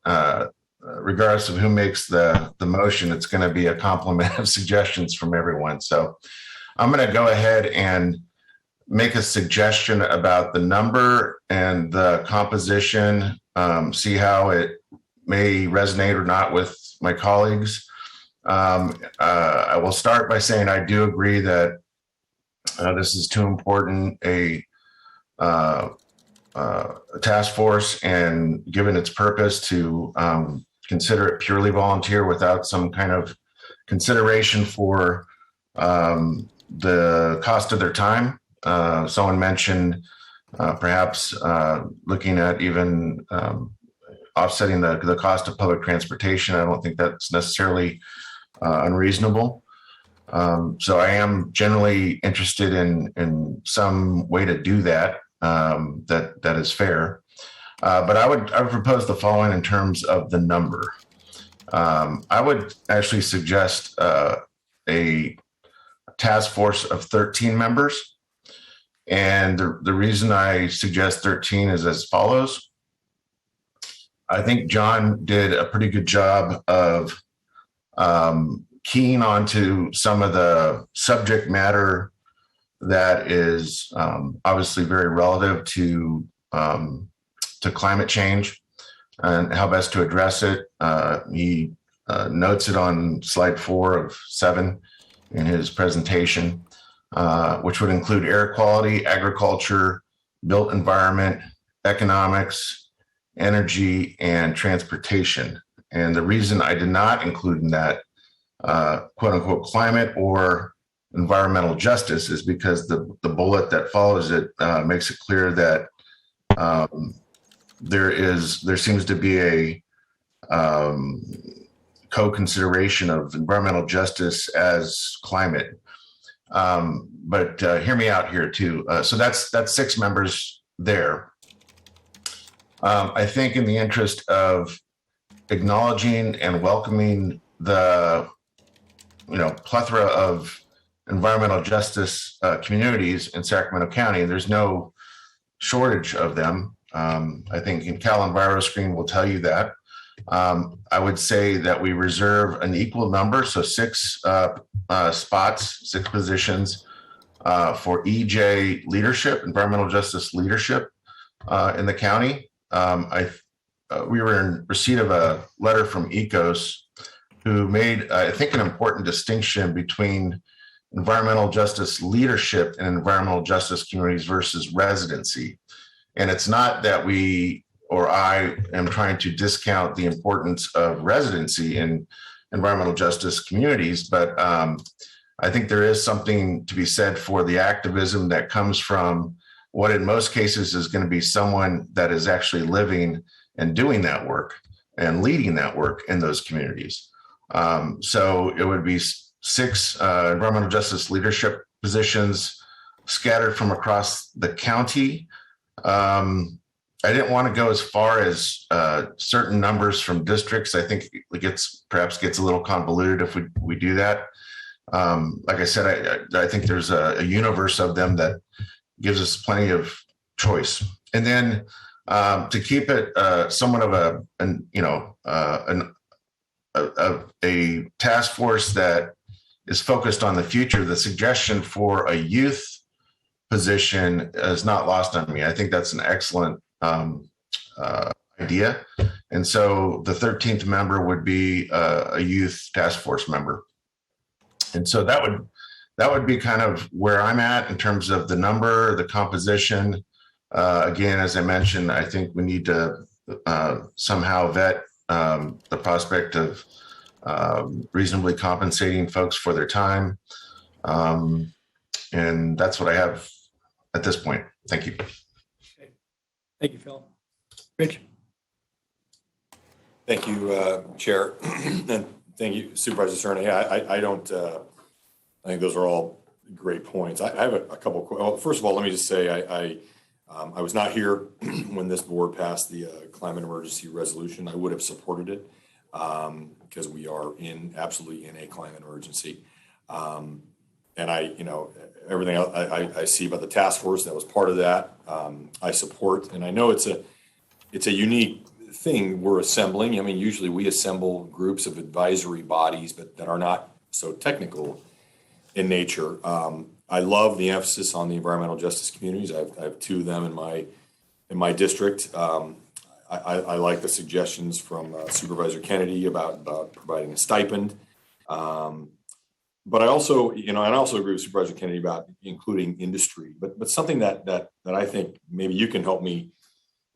regardless of who makes the motion, it's going to be a complement of suggestions from everyone. So I'm going to go ahead and make a suggestion about the number and the composition, see how it may resonate or not with my colleagues. I will start by saying I do agree that this is too important a task force, and given its purpose, to consider it purely volunteer without some kind of consideration for the cost of their time. Someone mentioned perhaps looking at even offsetting the cost of public transportation. I don't think that's necessarily unreasonable. So I am generally interested in some way to do that, that is fair. But I would propose the following in terms of the number. I would actually suggest a task force of 13 members. And the reason I suggest 13 is as follows. I think John did a pretty good job of keying onto some of the subject matter that is obviously very relative to climate change. and how best to address it. He notes it on slide 4 of 7 in his presentation, which would include air quality, agriculture, built environment, economics, energy, and transportation. And the reason I did not include in that quote unquote climate or environmental justice is because the bullet that follows it makes it clear that there seems to be a co-consideration of environmental justice as climate. But hear me out here too. So that's 6 members there. I think in the interest of acknowledging and welcoming the plethora of environmental justice communities in Sacramento County, there's no shortage of them. I think in Cal EnviroScreen will tell you that. I would say that we reserve an equal number, so 6 spots, 6 positions for EJ leadership, environmental justice leadership in the county. We were in receipt of a letter from ECOS who made, I think, an important distinction between environmental justice leadership and environmental justice communities versus residency. And it's not that I am trying to discount the importance of residency in environmental justice communities, but I think there is something to be said for the activism that comes from what in most cases is going to be someone that is actually living and doing that work and leading that work in those communities. So it would be 6 environmental justice leadership positions scattered from across the county. I didn't want to go as far as certain numbers from districts. I think it perhaps gets a little convoluted if we do that. Like I said, I think there's a universe of them that gives us plenty of choice. And then to keep it somewhat of a task force that is focused on the future, the suggestion for a youth position is not lost on me. I think that's an excellent idea. And so the 13th member would be a youth task force member. And so that would be kind of where I'm at in terms of the number, the composition. Again, as I mentioned, I think we need to somehow vet the prospect of reasonably compensating folks for their time. And that's what I have at this point. Thank you. Okay. Thank you, Phil. Rich? Thank you, Chair. And thank you, Supervisor Cerna. Yeah, I think those are all great points. I have a couple. Well, first of all, let me just say I was not here when this board passed the climate emergency resolution. I would have supported it because we are absolutely in a climate emergency. And everything I see about the task force that was part of that, I support. And I know it's a unique thing we're assembling. I mean, usually we assemble groups of advisory bodies, but that are not so technical in nature. I love the emphasis on the environmental justice communities. I have 2 of them in my district. I like the suggestions from Supervisor Kennedy about providing a stipend. But I also agree with Supervisor Kennedy about including industry. But something that I think maybe you can help me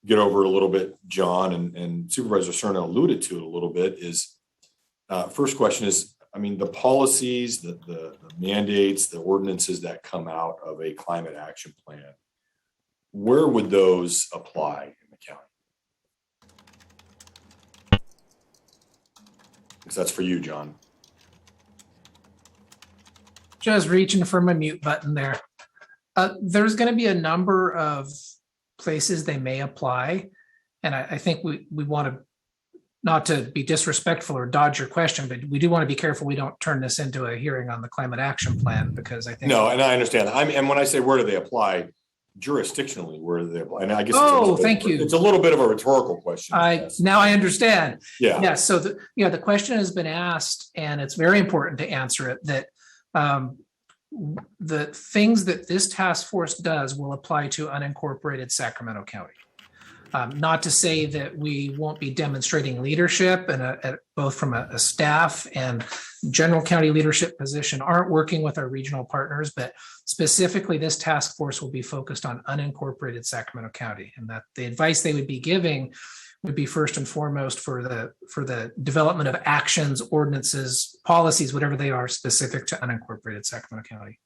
get over a little bit, John, and Supervisor Cerna alluded to it a little bit, is first question is, I mean, the policies, the mandates, the ordinances that come out of a climate action plan, where would those apply in the county? Because that's for you, John. Just reaching for my mute button there. There's going to be a number of places they may apply. And I think we want to, not to be disrespectful or dodge your question, but we do want to be careful we don't turn this into a hearing on the climate action plan, because I think— No, and I understand that. And when I say where do they apply, jurisdictionally, where do they apply? And I guess thank you. It's a little bit of a rhetorical question. Now I understand. Yeah. Yeah. So the question has been asked, and it's very important to answer it, that the things that this task force does will apply to unincorporated Sacramento County. Not to say that we won't be demonstrating leadership, and both from a staff and general county leadership position aren't working with our regional partners, but specifically this task force will be focused on unincorporated Sacramento County, and that the advice they would be giving would be first and foremost for the development of actions, ordinances, policies, whatever they are, specific to unincorporated Sacramento County.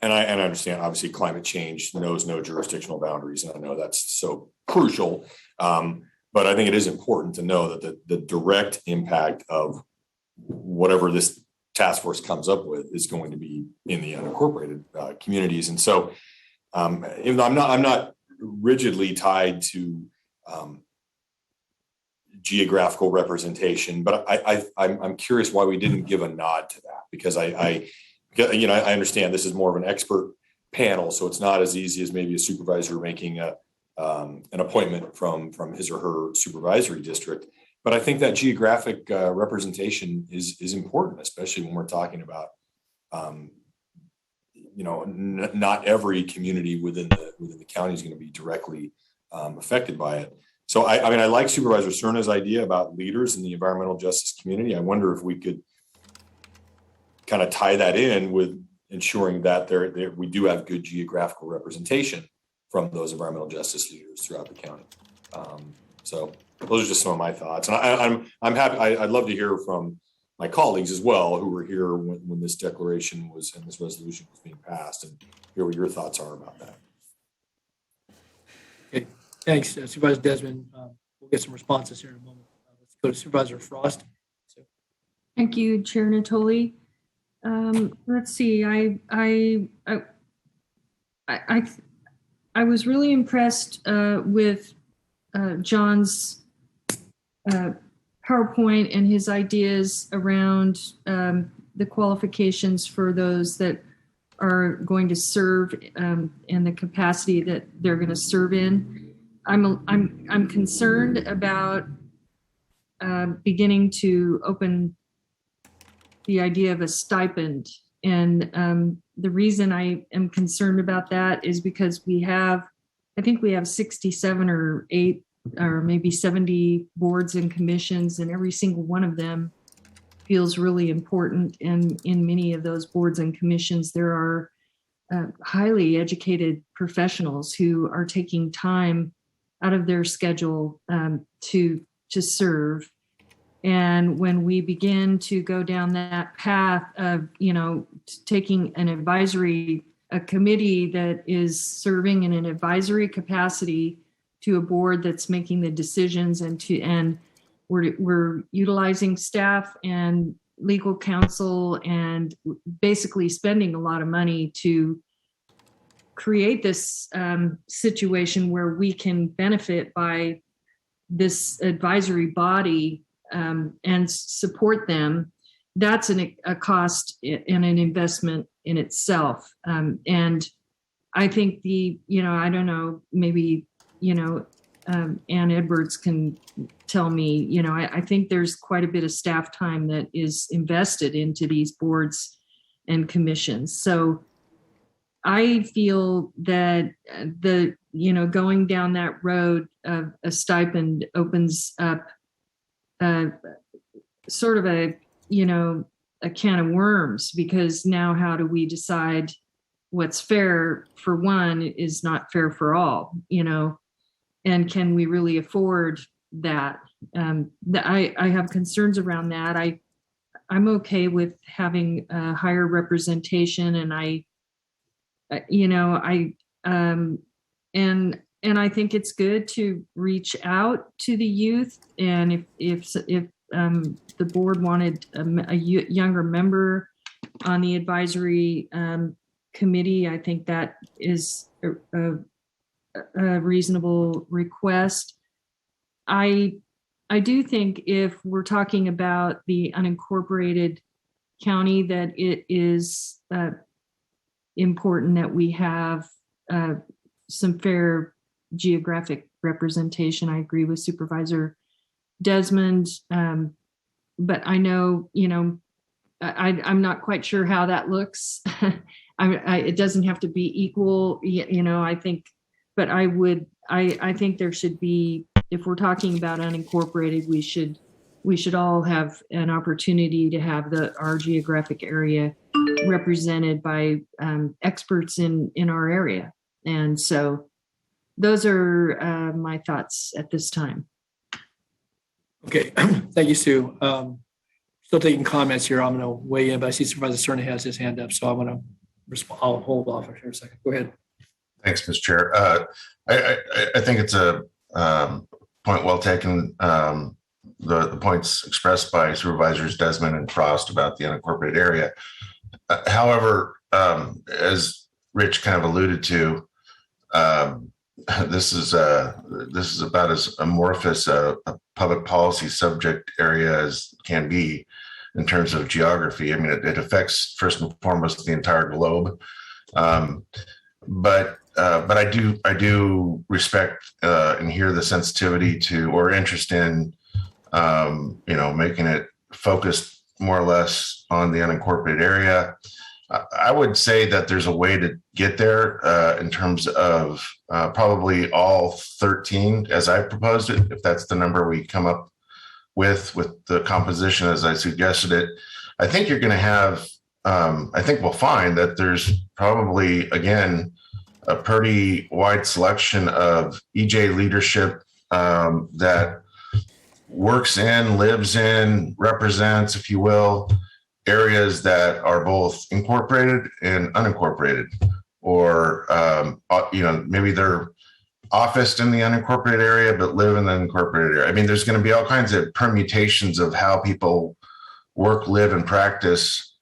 And I understand, obviously, climate change knows no jurisdictional boundaries, and I know that's so crucial. But I think it is important to know that the direct impact of whatever this task force comes up with is going to be in the unincorporated communities. And so, even though I'm not rigidly tied to geographical representation, but I'm curious why we didn't give a nod to that, because I understand this is more of an expert panel, so it's not as easy as maybe a supervisor making an appointment from his or her supervisory district. But I think that geographic representation is important, especially when we're talking about not every community within the county is going to be directly affected by it. So I like Supervisor Cerna's idea about leaders in the environmental justice community. I wonder if we could kind of tie that in with ensuring that we do have good geographical representation from those environmental justice leaders throughout the county. So those are just some of my thoughts, and I'm happy. I'd love to hear from my colleagues as well, who were here when this declaration was and this resolution was being passed, and hear what your thoughts are about that. Okay, thanks, Supervisor Desmond. We'll get some responses here in a moment. Let's go to Supervisor Frost. Thank you, Chair Natoli. Let's see. I was really impressed with John's PowerPoint and his ideas around the qualifications for those that are going to serve and the capacity that they're going to serve in. I'm concerned about beginning to open the idea of a stipend. And the reason I am concerned about that is because I think we have 67 or 8 or maybe 70 boards and commissions, and every single one of them feels really important. And in many of those boards and commissions, there are highly educated professionals who are taking time out of their schedule to serve. And when we begin to go down that path of, taking a committee that is serving in an advisory capacity to a board that's making the decisions, and we're utilizing staff and legal counsel and basically spending a lot of money to create this situation where we can benefit by this advisory body and support them. That's a cost and an investment in itself. And I think I don't know, maybe, Ann Edwards can tell me, I think there's quite a bit of staff time that is invested into these boards and commissions. So I feel that going down that road of a stipend opens up sort of a can of worms, because now how do we decide what's fair for one is not fair for all, and can we really afford that? I have concerns around that. I'm okay with having a higher representation, and I think it's good to reach out to the youth. And if the board wanted a younger member on the advisory committee, I think that is a reasonable request. I do think if we're talking about the unincorporated county, that it is important that we have some fair geographic representation. I agree with Supervisor Desmond, but I know, I'm not quite sure how that looks. It doesn't have to be equal, I think, but I would I think there should be, if we're talking about unincorporated, we should all have an opportunity to have our geographic area represented by experts in our area. And so those are my thoughts at this time. Okay, thank you, Sue. Still taking comments here. I'm going to weigh in, but I see Supervisor Cerny has his hand up, so I'm going to respond. I'll hold off for a second. Go ahead. Thanks, Mr. Chair. I think it's a point well taken. The points expressed by Supervisors Desmond and Frost about the unincorporated area. However, as Rich kind of alluded to, this is about as amorphous a public policy subject area as can be in terms of geography. I mean, it affects first and foremost the entire globe, but I do respect and hear the sensitivity to or interest in making it focused more or less on the unincorporated area. I would say that there's a way to get there in terms of probably all 13 as I proposed it, if that's the number we come up with the composition as I suggested it. I think you're going to have, I think we'll find that there's probably, again, a pretty wide selection of EJ leadership that works in, lives in, represents, if you will, areas that are both incorporated and unincorporated, or maybe they're officed in the unincorporated area but live in the incorporated area. I mean, there's going to be all kinds of permutations of how people work, live, and practice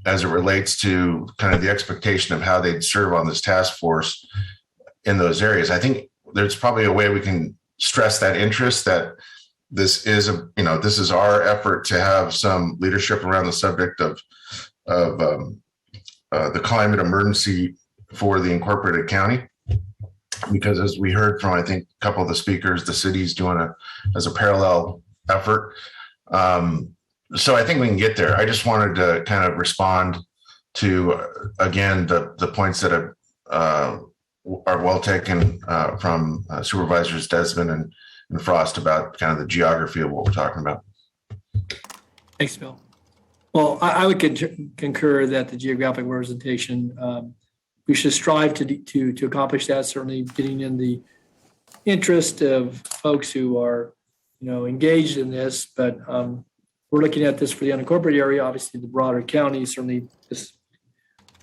as it relates to kind of the expectation of how they'd serve on this task force in those areas. I think there's probably a way we can stress that interest, that this is our effort to have some leadership around the subject of the climate emergency for the incorporated county, because as we heard from, I think, a couple of the speakers, the city's doing as a parallel effort. So I think we can get there. I just wanted to kind of respond to, again, the points that are well taken from Supervisors Desmond and Frost about kind of the geography of what we're talking about. Thanks, Bill. Well, I would concur that the geographic representation, we should strive to accomplish that, certainly getting in the interest of folks who are, engaged in this. But we're looking at this for the unincorporated area. Obviously, the broader county, certainly this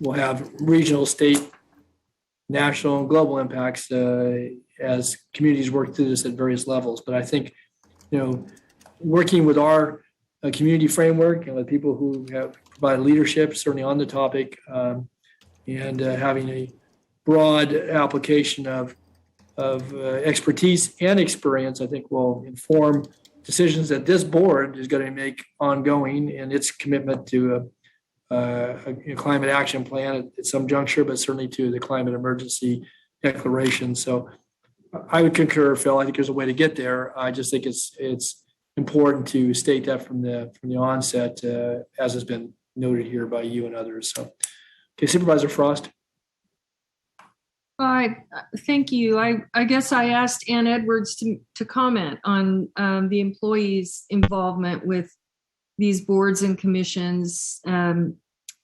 will have regional, state, national, and global impacts as communities work through this at various levels. But I think, working with our community framework and with people who have provided leadership, certainly on the topic, and having a broad application of expertise and experience, I think will inform decisions that this board is going to make ongoing in its commitment to a climate action plan at some juncture, but certainly to the climate emergency declaration. So I would concur, Phil. I think there's a way to get there. I just think it's important to state that from the onset, as has been noted here by you and others. So, okay, Supervisor Frost. Thank you. I guess I asked Ann Edwards to comment on the employees' involvement with these boards and commissions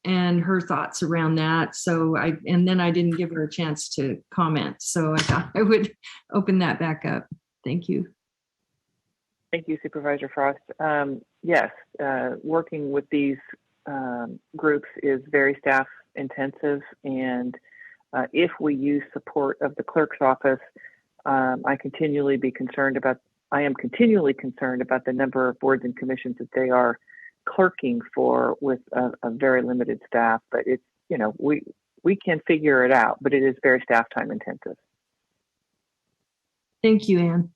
and her thoughts around that. So then I didn't give her a chance to comment. So I thought I would open that back up. Thank you. Thank you, Supervisor Frost. Yes, working with these groups is very staff intensive, and if we use support of the clerk's office, I am continually concerned about the number of boards and commissions that they are clerking for with a very limited staff. But it's, we can figure it out, but it is very staff time intensive. Thank you, Ann.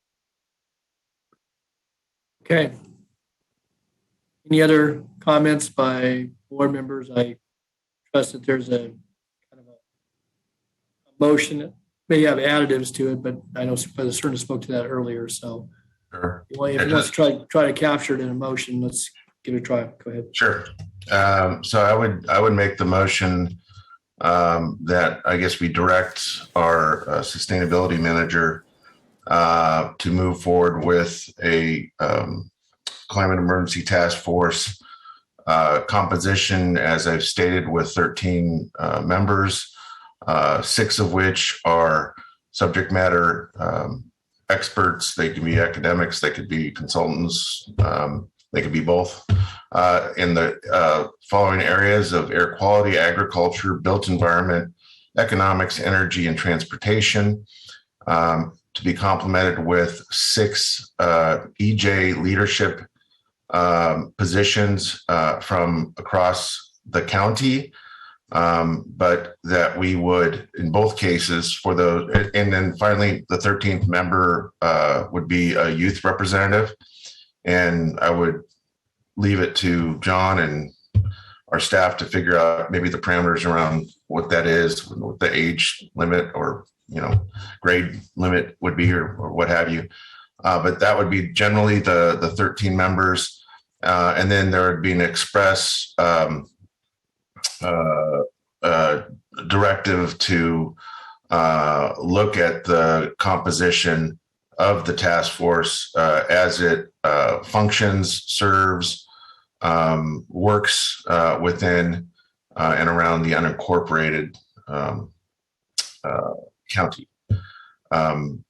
Okay. Any other comments by board members? I trust that there's a kind of a motion that may have additives to it, but I know Supervisor Cerny spoke to that earlier. So sure. If you want to try to capture it in a motion, let's give it a try. Go ahead. Sure. So I would make the motion that I guess we direct our sustainability manager to move forward with a climate emergency task force composition, as I've stated, with 13 members, 6 of which are subject matter experts. They can be academics, they could be consultants, they could be both, in the following areas of air quality, agriculture, built environment, economics, energy, and transportation, to be complemented with 6 EJ leadership positions from across the county, but that we would, in both cases, for those, and then finally, the 13th member would be a youth representative. And I would leave it to John and our staff to figure out maybe the parameters around what that is, what the age limit or, grade limit would be, or what have you. But that would be generally the 13 members. And then there would be an express directive to look at the composition of the task force as it functions, serves, works within and around the unincorporated county. And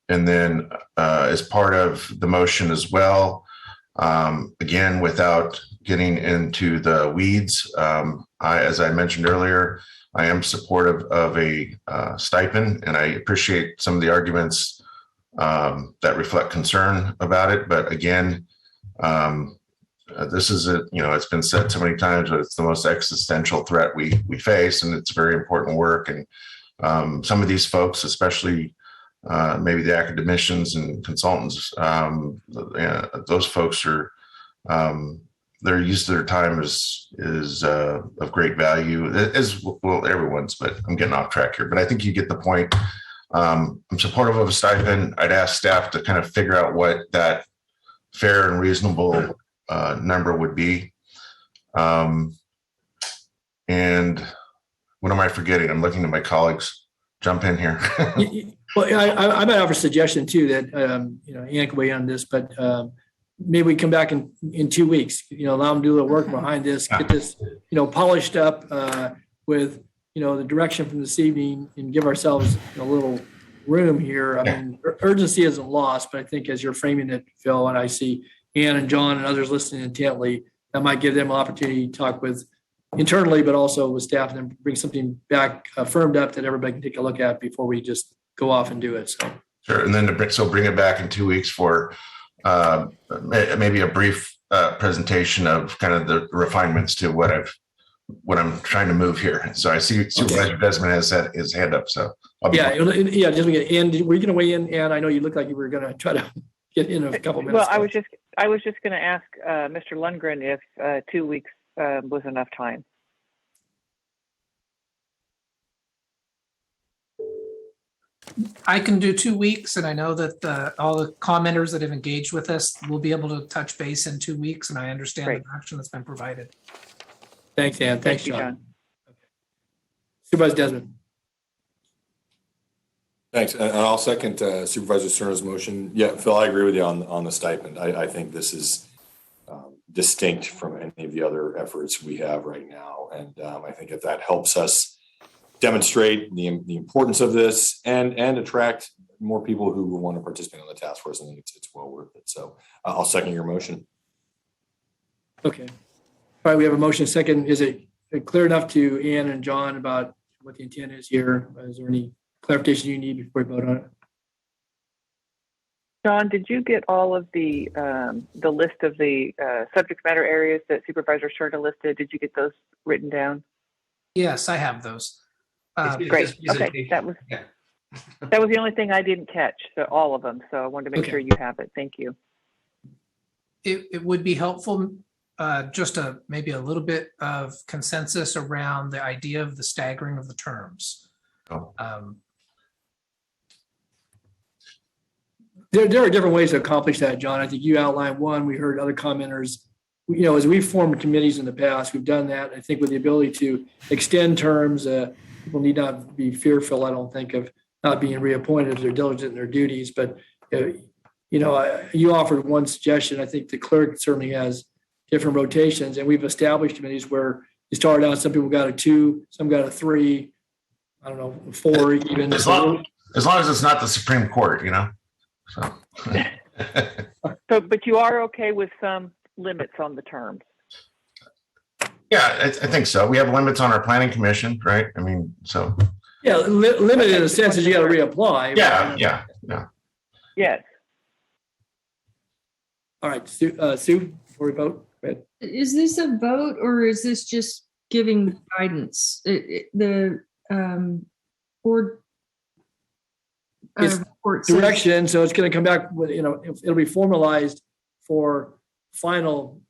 then as part of the motion as well, again, without getting into the weeds, as I mentioned earlier, I am supportive of a stipend, and I appreciate some of the arguments that reflect concern about it. But again, this is it's been said so many times, but it's the most existential threat we face, and it's very important work. And some of these folks, especially maybe the academicians and consultants, those folks are their use of their time is of great value, as well everyone's. But I'm getting off track here. But I think you get the point. I'm supportive of a stipend. I'd ask staff to kind of figure out what that fair and reasonable number would be. And what am I forgetting? I'm looking at my colleagues. Jump in here. Well, I might have a suggestion too that Ian can weigh in on this, but maybe we come back in 2 weeks. Allow them to do a little work behind this, get this polished up with the direction from this evening, and give ourselves a little room here. I mean, urgency isn't lost, but I think as you're framing it, Phil, and I see Ann and John and others listening intently, that might give them an opportunity to talk with internally, but also with staff, and then bring something back firmed up that everybody can take a look at before we just go off and do it. So sure, and then bring it back in 2 weeks for maybe a brief presentation of kind of the refinements to what I'm trying to move here. So I see Supervisor Desmond has set his hand up. So I'll be just and were you going to weigh in? And I know you looked like you were going to try to get in a couple minutes. Well, I was just going to ask Mr. Lundgren if 2 weeks was enough time. I can do 2 weeks, and I know that all the commenters that have engaged with us will be able to touch base in 2 weeks, and I understand the direction that's been provided. Thanks, Ann. Thanks, John. Okay. Supervisor Desmond. Thanks. And I'll second Supervisor Cerna's motion. Yeah, Phil, I agree with you on the stipend. I think this is distinct from any of the other efforts we have right now. And I think if that helps us demonstrate the importance of this and attract more people who want to participate on the task force, I think it's well worth it. So I'll second your motion. Okay. All right, we have a motion second. Is it clear enough to Ann and John about what the intent is here? Is there any clarification you need before we vote on it? John, did you get all of the list of the subject matter areas that Supervisor Cerna listed? Did you get those written down? Yes, I have those. Great. Okay, that was the only thing I didn't catch. So all of them. So I wanted to make sure you have it. Thank you. It would be helpful just maybe a little bit of consensus around the idea of the staggering of the terms. There are different ways to accomplish that, John. I think you outlined one. We heard other commenters as we've formed committees in the past, we've done that. I think with the ability to extend terms, people need not be fearful, I don't think, of not being reappointed if they're diligent in their duties. But, you offered one suggestion. I think the clerk certainly has different rotations, and we've established committees where you started out, some people got a 2, some got a 3, I don't know, 4 even. As long as it's not the Supreme Court, So. But you are okay with some limits on the terms? Yeah, I think so. We have limits on our planning commission, right? I mean, so. Yeah, limited in the sense that you got to reapply. Yeah. Yes. All right, Sue, before we vote, go ahead. Is this a vote or is this just giving guidance? The board report says- Direction, so it's going to come back with, it'll be formalized for final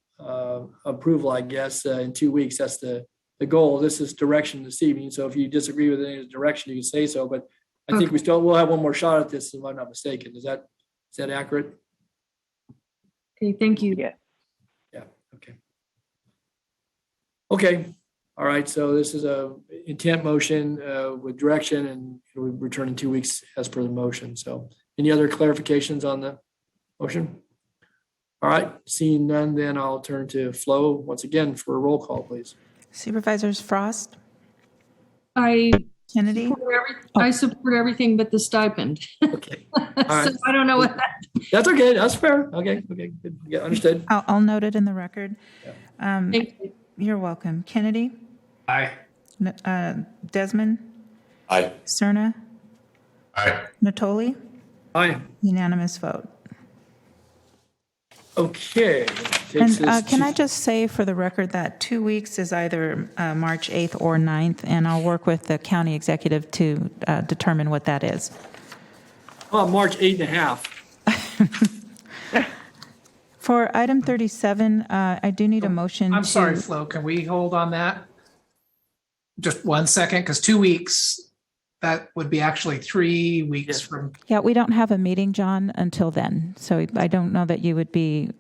approval, I guess, in 2 weeks. That's the goal. This is direction this evening. So if you disagree with any of the direction, you can say so. But I think we'll have one more shot at this, if I'm not mistaken. Is that accurate? Okay, thank you. Yeah. Okay. All right. So this is a intent motion with direction, and we return in 2 weeks as per the motion. So any other clarifications on the motion? All right. Seeing none, then I'll turn to Flo once again for a roll call, please. Supervisors Frost, I Kennedy. I support everything but the stipend. Okay. All right. So I don't know what that. That's okay. That's fair. Okay. Good. Yeah, understood. I'll note it in the record. Thank you. You're welcome. Kennedy. Aye. Desmond. Aye. Cerna. Aye. Natoli. Aye. Unanimous vote. Okay. And can I just say for the record that 2 weeks is either March 8th or 9th, and I'll work with the county executive to determine what that is. Oh, March 8.5. For item 37, I do need a motion. I'm sorry, Flo, can we hold on that? Just 1 second, because 2 weeks, that would be actually 3 weeks from. Yeah, we don't have a meeting, John, until then. So I don't know that you would be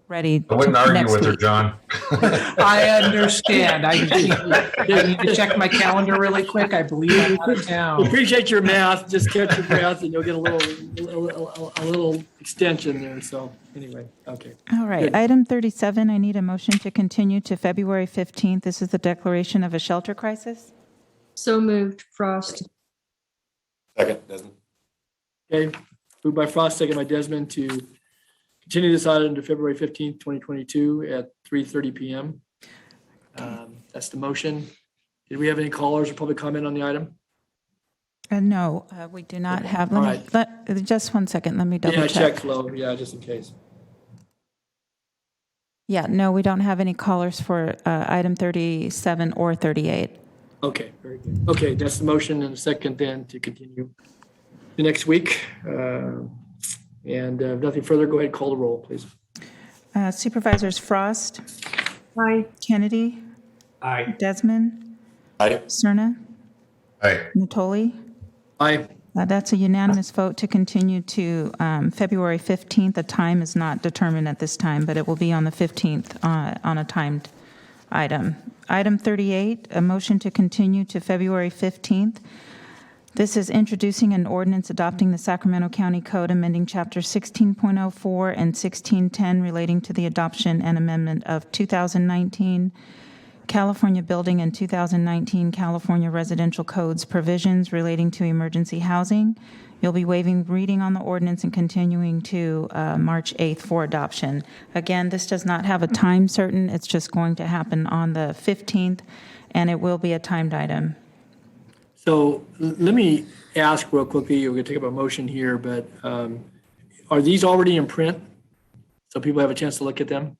ready. I wouldn't argue next with her, week. John. I understand. I need to check my calendar really quick. I believe I'm out of town. Appreciate your math. Just catch your breath and you'll get a little extension there. So anyway, okay. All right. Good. Item 37, I need a motion to continue to February 15th. This is the declaration of a shelter crisis. So moved, Frost. Second, Desmond. Okay. Moved by Frost, second by Desmond to continue this item to February 15th, 2022 at 3:30 p.m. That's the motion. Did we have any callers or public comment on the item? No, we do not have. All Just 1 second. Let me double Yeah, check. check flow. Yeah, just in case. Yeah, no, we don't have any callers for item 37 or 38. Okay, very good. Okay, that's the motion and the second then to continue the next week. And if nothing further, go ahead and call the roll, please. Supervisors Frost. Aye. Kennedy. Aye. Desmond. Aye. Cerna. Aye. Natoli. Aye. That's a unanimous vote to continue to February 15th. The time is not determined at this time, but it will be on the 15th on a timed item. Item 38, a motion to continue to February 15th. This is introducing an ordinance adopting the Sacramento County Code amending Chapter 16.04 and 1610 relating to the adoption and amendment of 2019 California Building and 2019 California Residential Codes provisions relating to emergency housing. You'll be waiving reading on the ordinance and continuing to March 8th for adoption. Again, this does not have a time certain. It's just going to happen on the 15th, and it will be a timed item. So let me ask real quickly, we're going to take up a motion here, but are these already in print? So people have a chance to look at them?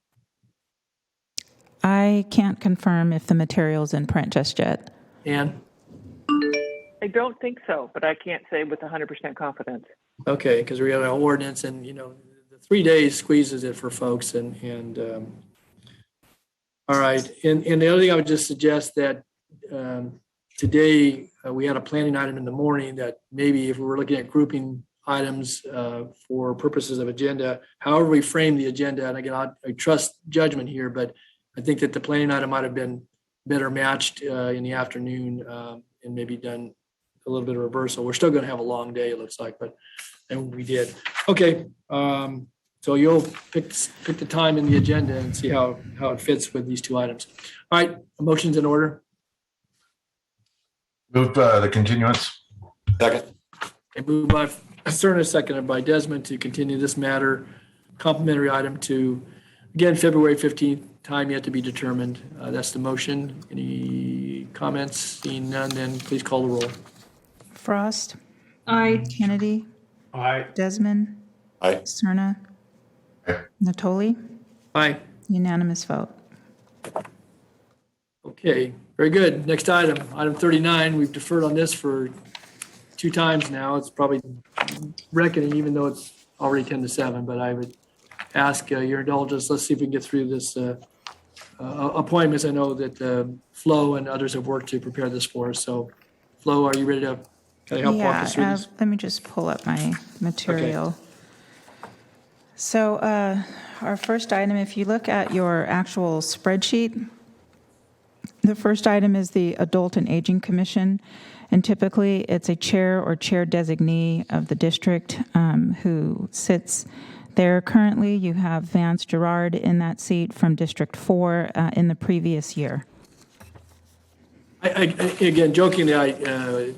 I can't confirm if the material's in print just yet. Ann? I don't think so, but I can't say with 100% confidence. Okay, because we have an ordinance and, the 3 days squeezes it for folks and all right. And the other thing I would just suggest that today we had a planning item in the morning that maybe if we were looking at grouping items for purposes of agenda. However we frame the agenda, and again, I trust judgment here, but I think that the planning item might have been better matched in the afternoon and maybe done a little bit of reversal. We're still going to have a long day, it looks like, and we did. Okay, so you'll pick the time in the agenda and see how it fits with these two items. All right, motion's in order. Move the continuance. Second. Moved by Cerna, seconded by Desmond to continue this matter, complimentary item to, again, February 15th, time yet to be determined. That's the motion. Any comments? Seeing none, then please call the roll. Frost. Aye. Kennedy. Aye. Desmond. Aye. Cerna. Natoli. Aye. Unanimous vote. Okay, very good. Next item, item 39. We've deferred on this for 2 times now. It's probably reckoning, even though it's already 10 to 7, but I would ask your indulgence. Let's see if we can get through this appointments. I know that Flo and others have worked to prepare this for us. So Flo, are you ready to kind of help walk us through this? Let me just pull up my material. Okay. So our first item, if you look at your actual spreadsheet, the first item is the Adult and Aging Commission. And typically, it's a chair or chair designee of the district who sits there. Currently, you have Vance Gerard in that seat from District 4 in the previous year. Again, jokingly, I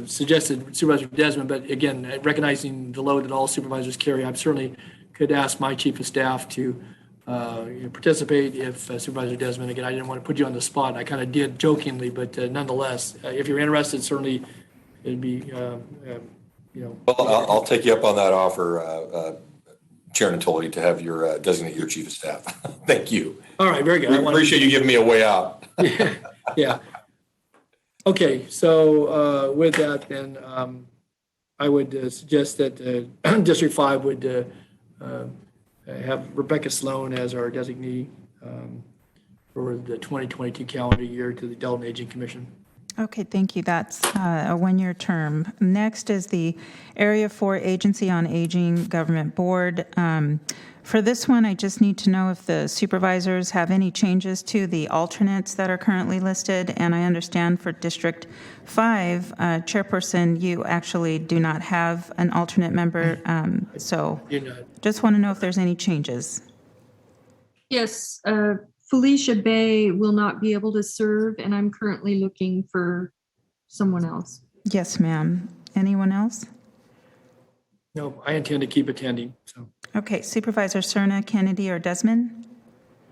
suggested Supervisor Desmond, but again, recognizing the load that all supervisors carry, I certainly could ask my chief of staff to participate if Supervisor Desmond, again, I didn't want to put you on the spot. I kind of did jokingly, but nonetheless, if you're interested, certainly it'd be, Well, I'll take you up on that offer, Chair Natoli, to have your designate your chief of staff. Thank you. All right, very good. I appreciate you giving me a way out. Yeah. Okay, so with that, then I would suggest that District 5 would have Rebecca Sloan as our designee for the 2022 calendar year to the Adult and Aging Commission. Okay, thank you. That's a one-year term. Next is the Area 4 Agency on Aging Government Board. For this one, I just need to know if the supervisors have any changes to the alternates that are currently listed. And I understand for District 5, Chairperson, you actually do not have an alternate member. So just want to know if there's any changes. Yes, Felicia Bay will not be able to serve, and I'm currently looking for someone else. Yes, ma'am. Anyone else? No, I intend to keep attending. So. Okay, Supervisor Cerna, Kennedy, or Desmond?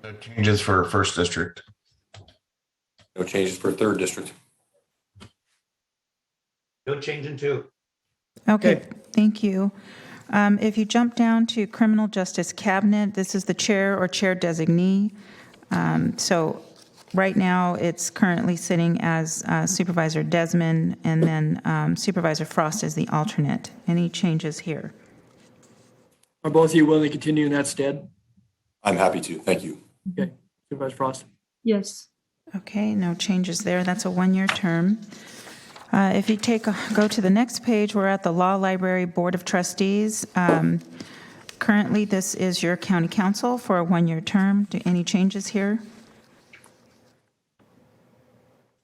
No changes for 1st District. No changes for 3rd District. No change in 2. Okay, thank you. If you jump down to Criminal Justice Cabinet, this is the chair or chair designee. So right now, it's currently sitting as Supervisor Desmond, and then Supervisor Frost is the alternate. Any changes here? Are both of you willing to continue in that stead? I'm happy to. Thank you. Okay. Supervisor Frost? Yes. Okay, no changes there. That's a one-year term. If you go to the next page, we're at the Law Library Board of Trustees. Currently, this is your county council for a one-year term. Any changes here?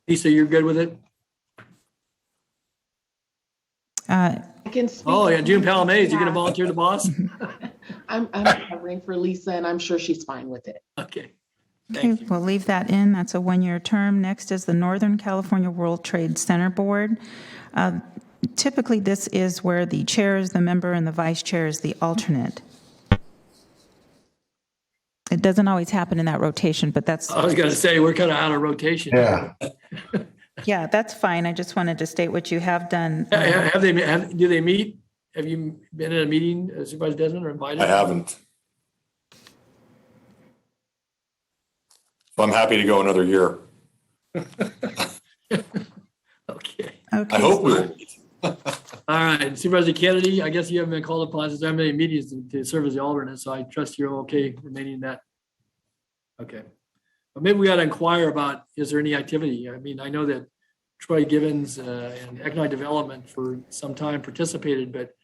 Lisa, you're good with it? I can speak. Oh, yeah, June Palomaze, you're going to volunteer the boss? I'm covering for Lisa, and I'm sure she's fine with it. Okay. Okay, we'll leave that in. That's a one-year term. Next is the Northern California World Trade Center Board. Typically, this is where the chair is the member and the vice chair is the alternate. It doesn't always happen in that rotation, but that's... I was going to say, we're kind of out of rotation. Yeah. Yeah, that's fine. I just wanted to state what you have done. Do they meet? Have you been in a meeting, Supervisor Desmond, or invited? I haven't. So I'm happy to go another year. Okay. I hope we'll. All right, Supervisor Kennedy, I guess you haven't been called upon since I have many meetings to serve as the alternate, so I trust you're okay remaining in that. Okay. But maybe we got to inquire about, is there any activity? I mean, I know that Troy Gibbons and Economic Development for some time participated, but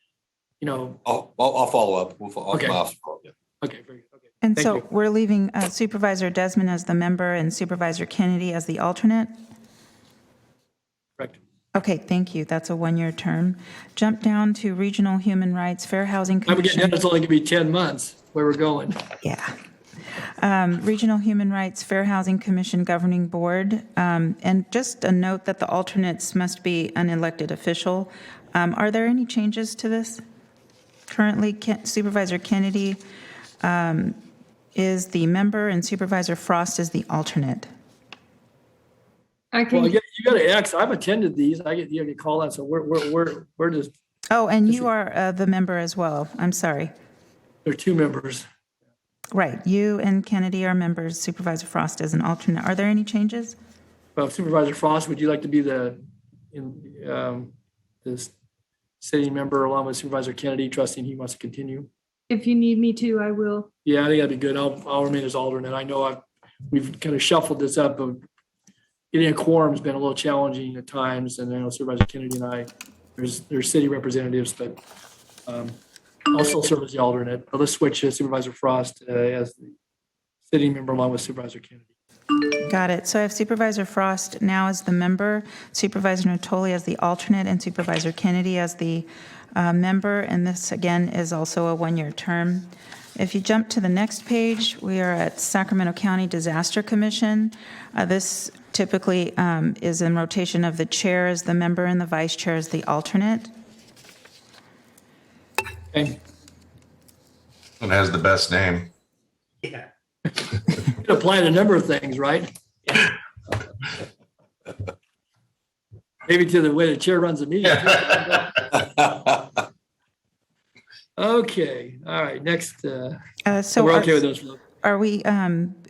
I'll follow up. Okay. I'll follow up, yeah. Okay, very good. Okay. And Thank so you. we're leaving Supervisor Desmond as the member and Supervisor Kennedy as the alternate? Correct. Okay, thank you. That's a one-year term. Jump down to Regional Human Rights Fair Housing I'm getting Commission. that. It's only going to be 10 months where we're going. Yeah. Regional Human Rights Fair Housing Commission Governing Board. And just a note that the alternates must be an elected official. Are there any changes to this? Currently, Supervisor Kennedy is the member and Supervisor Frost is the alternate. Well, you got to X. I've attended these. You get called out. So where does Oh, and you are the member as well. I'm sorry. there are two members? Right. You and Kennedy are members. Supervisor Frost is an alternate. Are there any changes? Well, Supervisor Frost, would you like to be the sitting member along with Supervisor Kennedy, trusting he wants to continue? If you need me to, I will. Yeah, I think that'd be good. I'll remain as alternate. I know we've kind of shuffled this up, but getting a quorum has been a little challenging at times. And I know Supervisor Kennedy and I, there's city representatives, but I'll still serve as the alternate. But let's switch to Supervisor Frost as the sitting member along with Supervisor Kennedy. Got it. So I have Supervisor Frost now as the member, Supervisor Natoli as the alternate, and Supervisor Kennedy as the member. And this, again, is also a one-year term. If you jump to the next page, we are at Sacramento County Disaster Commission. This typically is in rotation of the chair as the member and the vice chair as the alternate. Okay. It has the best name. Yeah. You can apply to a number of things, right? Maybe to the way the chair runs the meeting. Okay, all right, next. So we're okay with those. Are we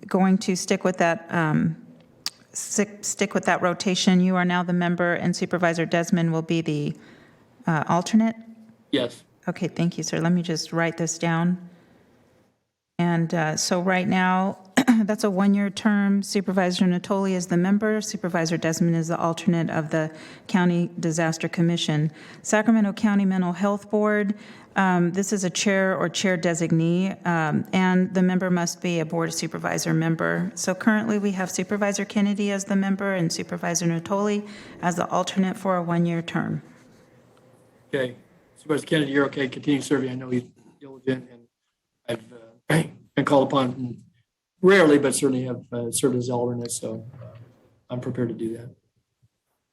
going to stick with that stick with that rotation? You are now the member and Supervisor Desmond will be the alternate? Yes. Okay, thank you, sir. Let me just write this down. And so right now, that's a one-year term. Supervisor Natoli is the member. Supervisor Desmond is the alternate of the County Disaster Commission. Sacramento County Mental Health Board, this is a chair or chair designee, and the member must be a Board of Supervisor member. So currently we have Supervisor Kennedy as the member and Supervisor Natoli as the alternate for a one-year term. Okay, Supervisor Kennedy, you're okay, continue serving. I know he's diligent and I've been called upon rarely, but certainly have served as alternate, so I'm prepared to do that.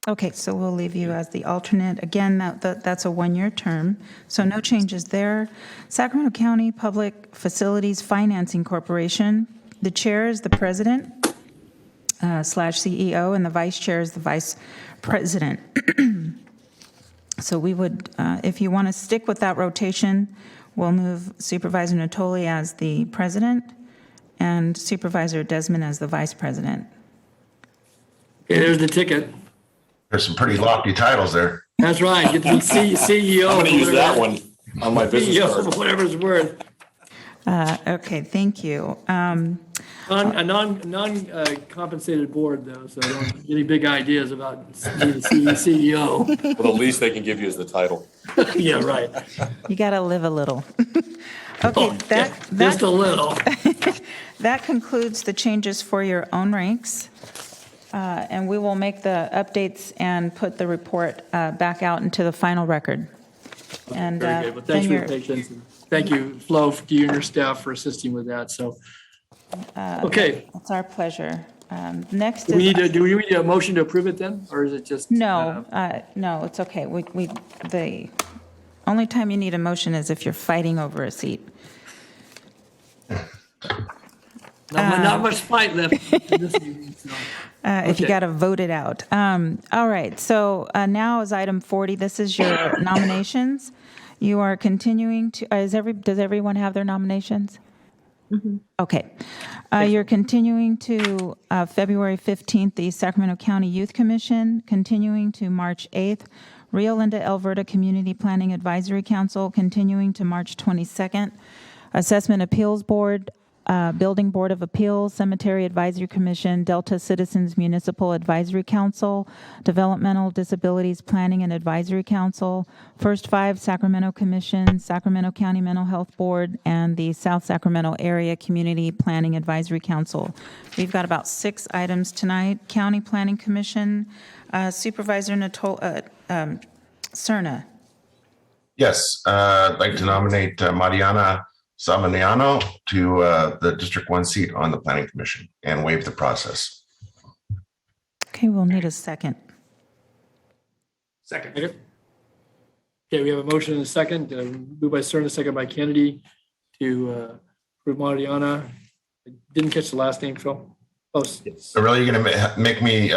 Okay, so we'll leave you as the alternate. Again, that's a one-year term, so no changes there. Sacramento County Public Facilities Financing Corporation, the chair is the president / CEO, and the vice chair is the vice president. So we would, if you want to stick with that rotation, we'll move Supervisor Natoli as the president and Supervisor Desmond as the vice president. Okay, there's the ticket. There's some pretty lofty titles there. That's right. Get to be CEO. I'm going to use that one on my business CEO, card. whatever it's worth. Okay, thank you. A non-compensated board, though, so don't get any big ideas about being the CEO. Well, the least they can give you is the title. Yeah, right. You got to live a little. Okay, Just a little. That concludes the changes for your own ranks. And we will make the updates and put the report back out into the final record. And Very good. Well, thanks for your patience. And thank you, Flo, to you and your staff for assisting with that. So, okay. It's our pleasure. Next Do we need a motion to approve it then, or is it just? No, no, it's okay. The only time you need a motion is if you're fighting over a seat. Not much fight left in this meeting. So. If you got to vote it out. All right, so now is item 40. This is your nominations. You are continuing to, does everyone have their nominations? Mm-hmm. Okay. You're continuing to February 15th, the Sacramento County Youth Commission, continuing to March 8th, Rio Linda Alberta Community Planning Advisory Council, continuing to March 22nd, Assessment Appeals Board, Building Board of Appeals, Cemetery Advisory Commission, Delta Citizens Municipal Advisory Council, Developmental Disabilities Planning and Advisory Council, First Five Sacramento Commission, Sacramento County Mental Health Board, and the South Sacramento Area Community Planning Advisory Council. We've got about 6 items tonight. County Planning Commission, Supervisor Cerna. Yes, I'd like to nominate Mariana Sabaniano to the District 1 seat on the Planning Commission and waive the process. Okay, we'll need a second. Second. Okay, we have a motion and a second, moved by Cerna, second by Kennedy to approve Mariana. I didn't catch the last name, Phil. Oh, So really, you're gonna make me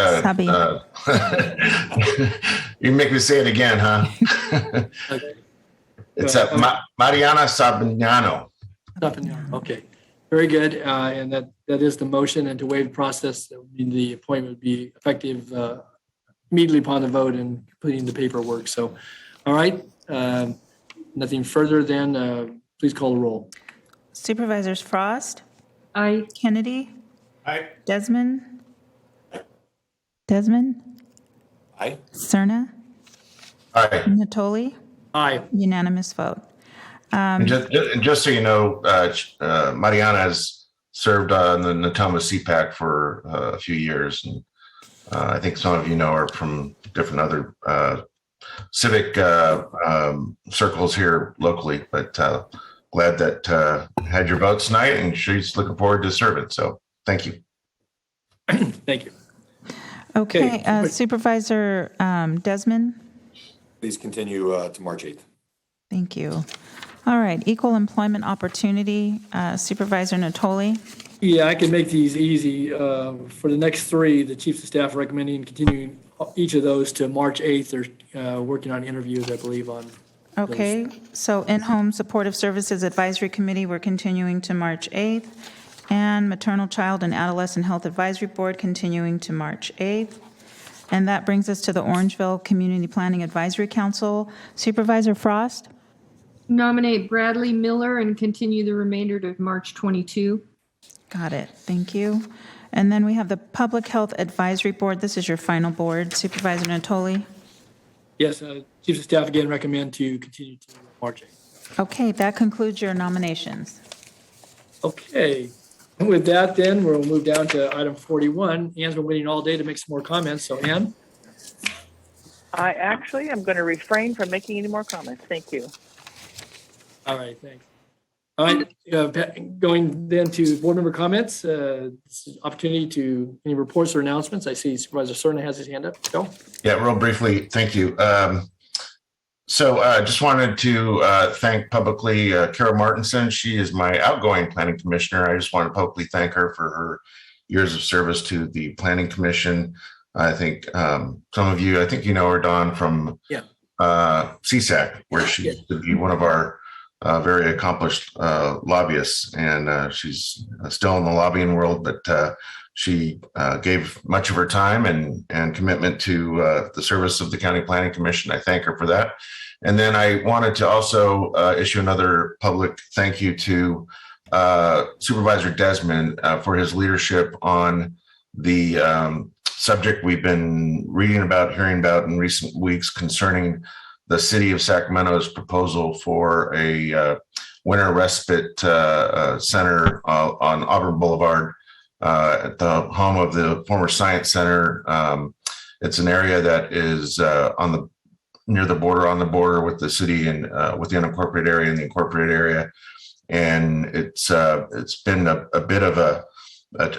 you make me say it again, huh? okay. It's Mariana Sabaniano. Okay, very good. And that is the motion, and to waive the process, that would mean the appointment would be effective immediately upon the vote and completing the paperwork. So, all right, nothing further then, please call the roll. Supervisors Frost? Aye. Kennedy? Aye. Desmond? Aye. Cerna? Aye. Natoli? Aye. Unanimous vote. And just so you know, Mariana has served on the Natoma CPAC for a few years, and I think some of you know her from different other civic circles here locally. But glad that had your vote tonight, and she's looking forward to serving. So thank you. Thank you. Okay, Supervisor Desmond? Please continue to March 8th. Thank you. All right, Equal Employment Opportunity, Supervisor Natoli. Yeah, I can make these easy. For the next 3, the Chiefs of Staff recommending continuing each of those to March 8th. They're working on interviews, I believe, on Okay, so In-Home Supportive Services Advisory Committee, we're continuing to March 8th. And Maternal, Child, and Adolescent Health Advisory Board continuing to March 8th. And that brings us to the Orangeville Community Planning Advisory Council. Supervisor Frost? Nominate Bradley Miller and continue the remainder to March 22. Got it. Thank you. And then we have the Public Health Advisory Board. This is your final board. Supervisor Natoli? Yes, Chiefs of Staff again recommend to continue to March 8th. Okay, that concludes your nominations. Okay. And with that, then we'll move down to item 41. Ann's been waiting all day to make some more comments. So, Ann? I actually am going to refrain from making any more comments. Thank you. All right, thanks. All right, going then to board member comments. This is opportunity to any reports or announcements. I see Supervisor Cerna has his hand up. Go. Yeah, real briefly, thank you. So just wanted to thank publicly Kara Martinson. She is my outgoing planning commissioner. I just want to publicly thank her for her years of service to the planning commission. I think some of you, I think you know her, Dawn, from CSAC, where she used to be one of our very accomplished lobbyists. And she's still in the lobbying world, but she gave much of her time and commitment to the service of the County Planning Commission. I thank her for that. And then I wanted to also issue another public thank you to Supervisor Desmond for his leadership on the subject we've been reading about, hearing about in recent weeks concerning the city of Sacramento's proposal for a winter respite center on Auburn Boulevard at the home of the former Science Center. It's an area that is near the border, on the border with the city and with the unincorporated area and the incorporated area. And it's been a bit of a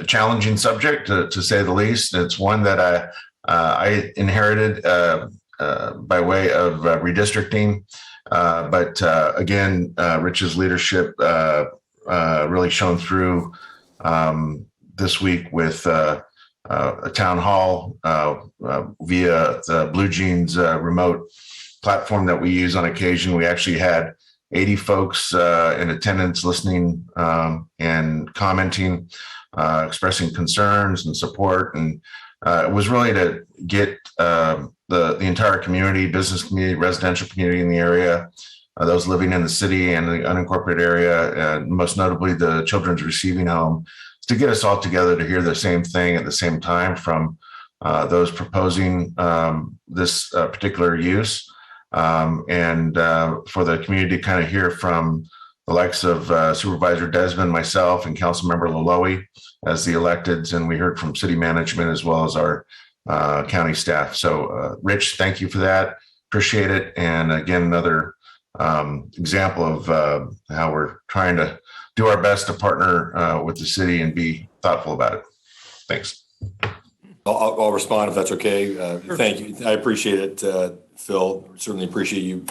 challenging subject to say the least. It's one that I inherited by way of redistricting. But again, Rich's leadership really shone through this week with a town hall via the Blue Jeans remote platform that we use on occasion. We actually had 80 folks in attendance listening and commenting, expressing concerns and support. And it was really to get the entire community, business community, residential community in the area those living in the city and the unincorporated area, and most notably the Children's Receiving Home, to get us all together to hear the same thing at the same time from those proposing this particular use, and for the community to kind of hear from the likes of Supervisor Desmond, myself, and Councilmember Laloe as the electeds, and we heard from city management as well as our county staff. So Rich, thank you for that. Appreciate it. And again, another example of how we're trying to do our best to partner with the city and be thoughtful about it. Thanks. I'll respond if that's okay. Thank you. I appreciate it, Phil. Certainly appreciate you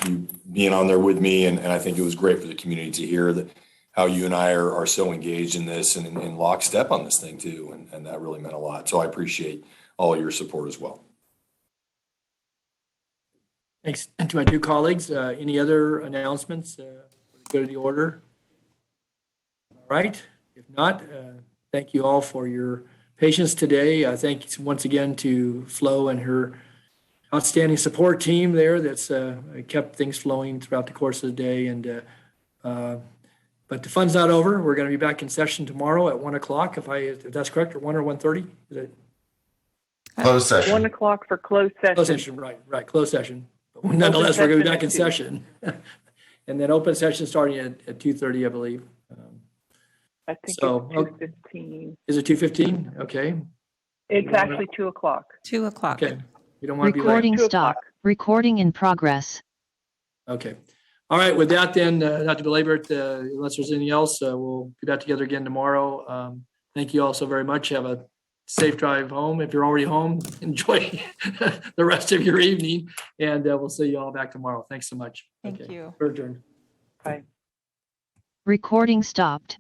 being on there with me. And I think it was great for the community to hear that how you and I are so engaged in this and in lockstep on this thing too. And that really meant a lot. So I appreciate all your support as well. Thanks. And to my two colleagues, any other announcements? Go to the order. All right. If not, thank you all for your patience today. Thanks once again to Flo and her outstanding support team there that's kept things flowing throughout the course of the day. And but the fun's not over. We're going to be back in session tomorrow at 1 o'clock, if that's correct, or 1 or 1:30. Is it closed session? 1 o'clock for closed session. Closed session, right, closed session. But nonetheless, we're going to be back in session. And then open session starting at 2:30, I believe. I think so, it's 2:15. Is it 2:15? Okay. It's actually 2 o'clock. 2 o'clock. Okay. You don't want to be Recording late. stop. Recording in progress. Okay. All right. With that, then, not to belabor it, unless there's anything else, we'll be back together again tomorrow. Thank you all so very much. Have a safe drive home. If you're already home, enjoy the rest of your evening, and we'll see you all back tomorrow. Thanks so much. Thank you. We're adjourned. Bye. Recording stopped.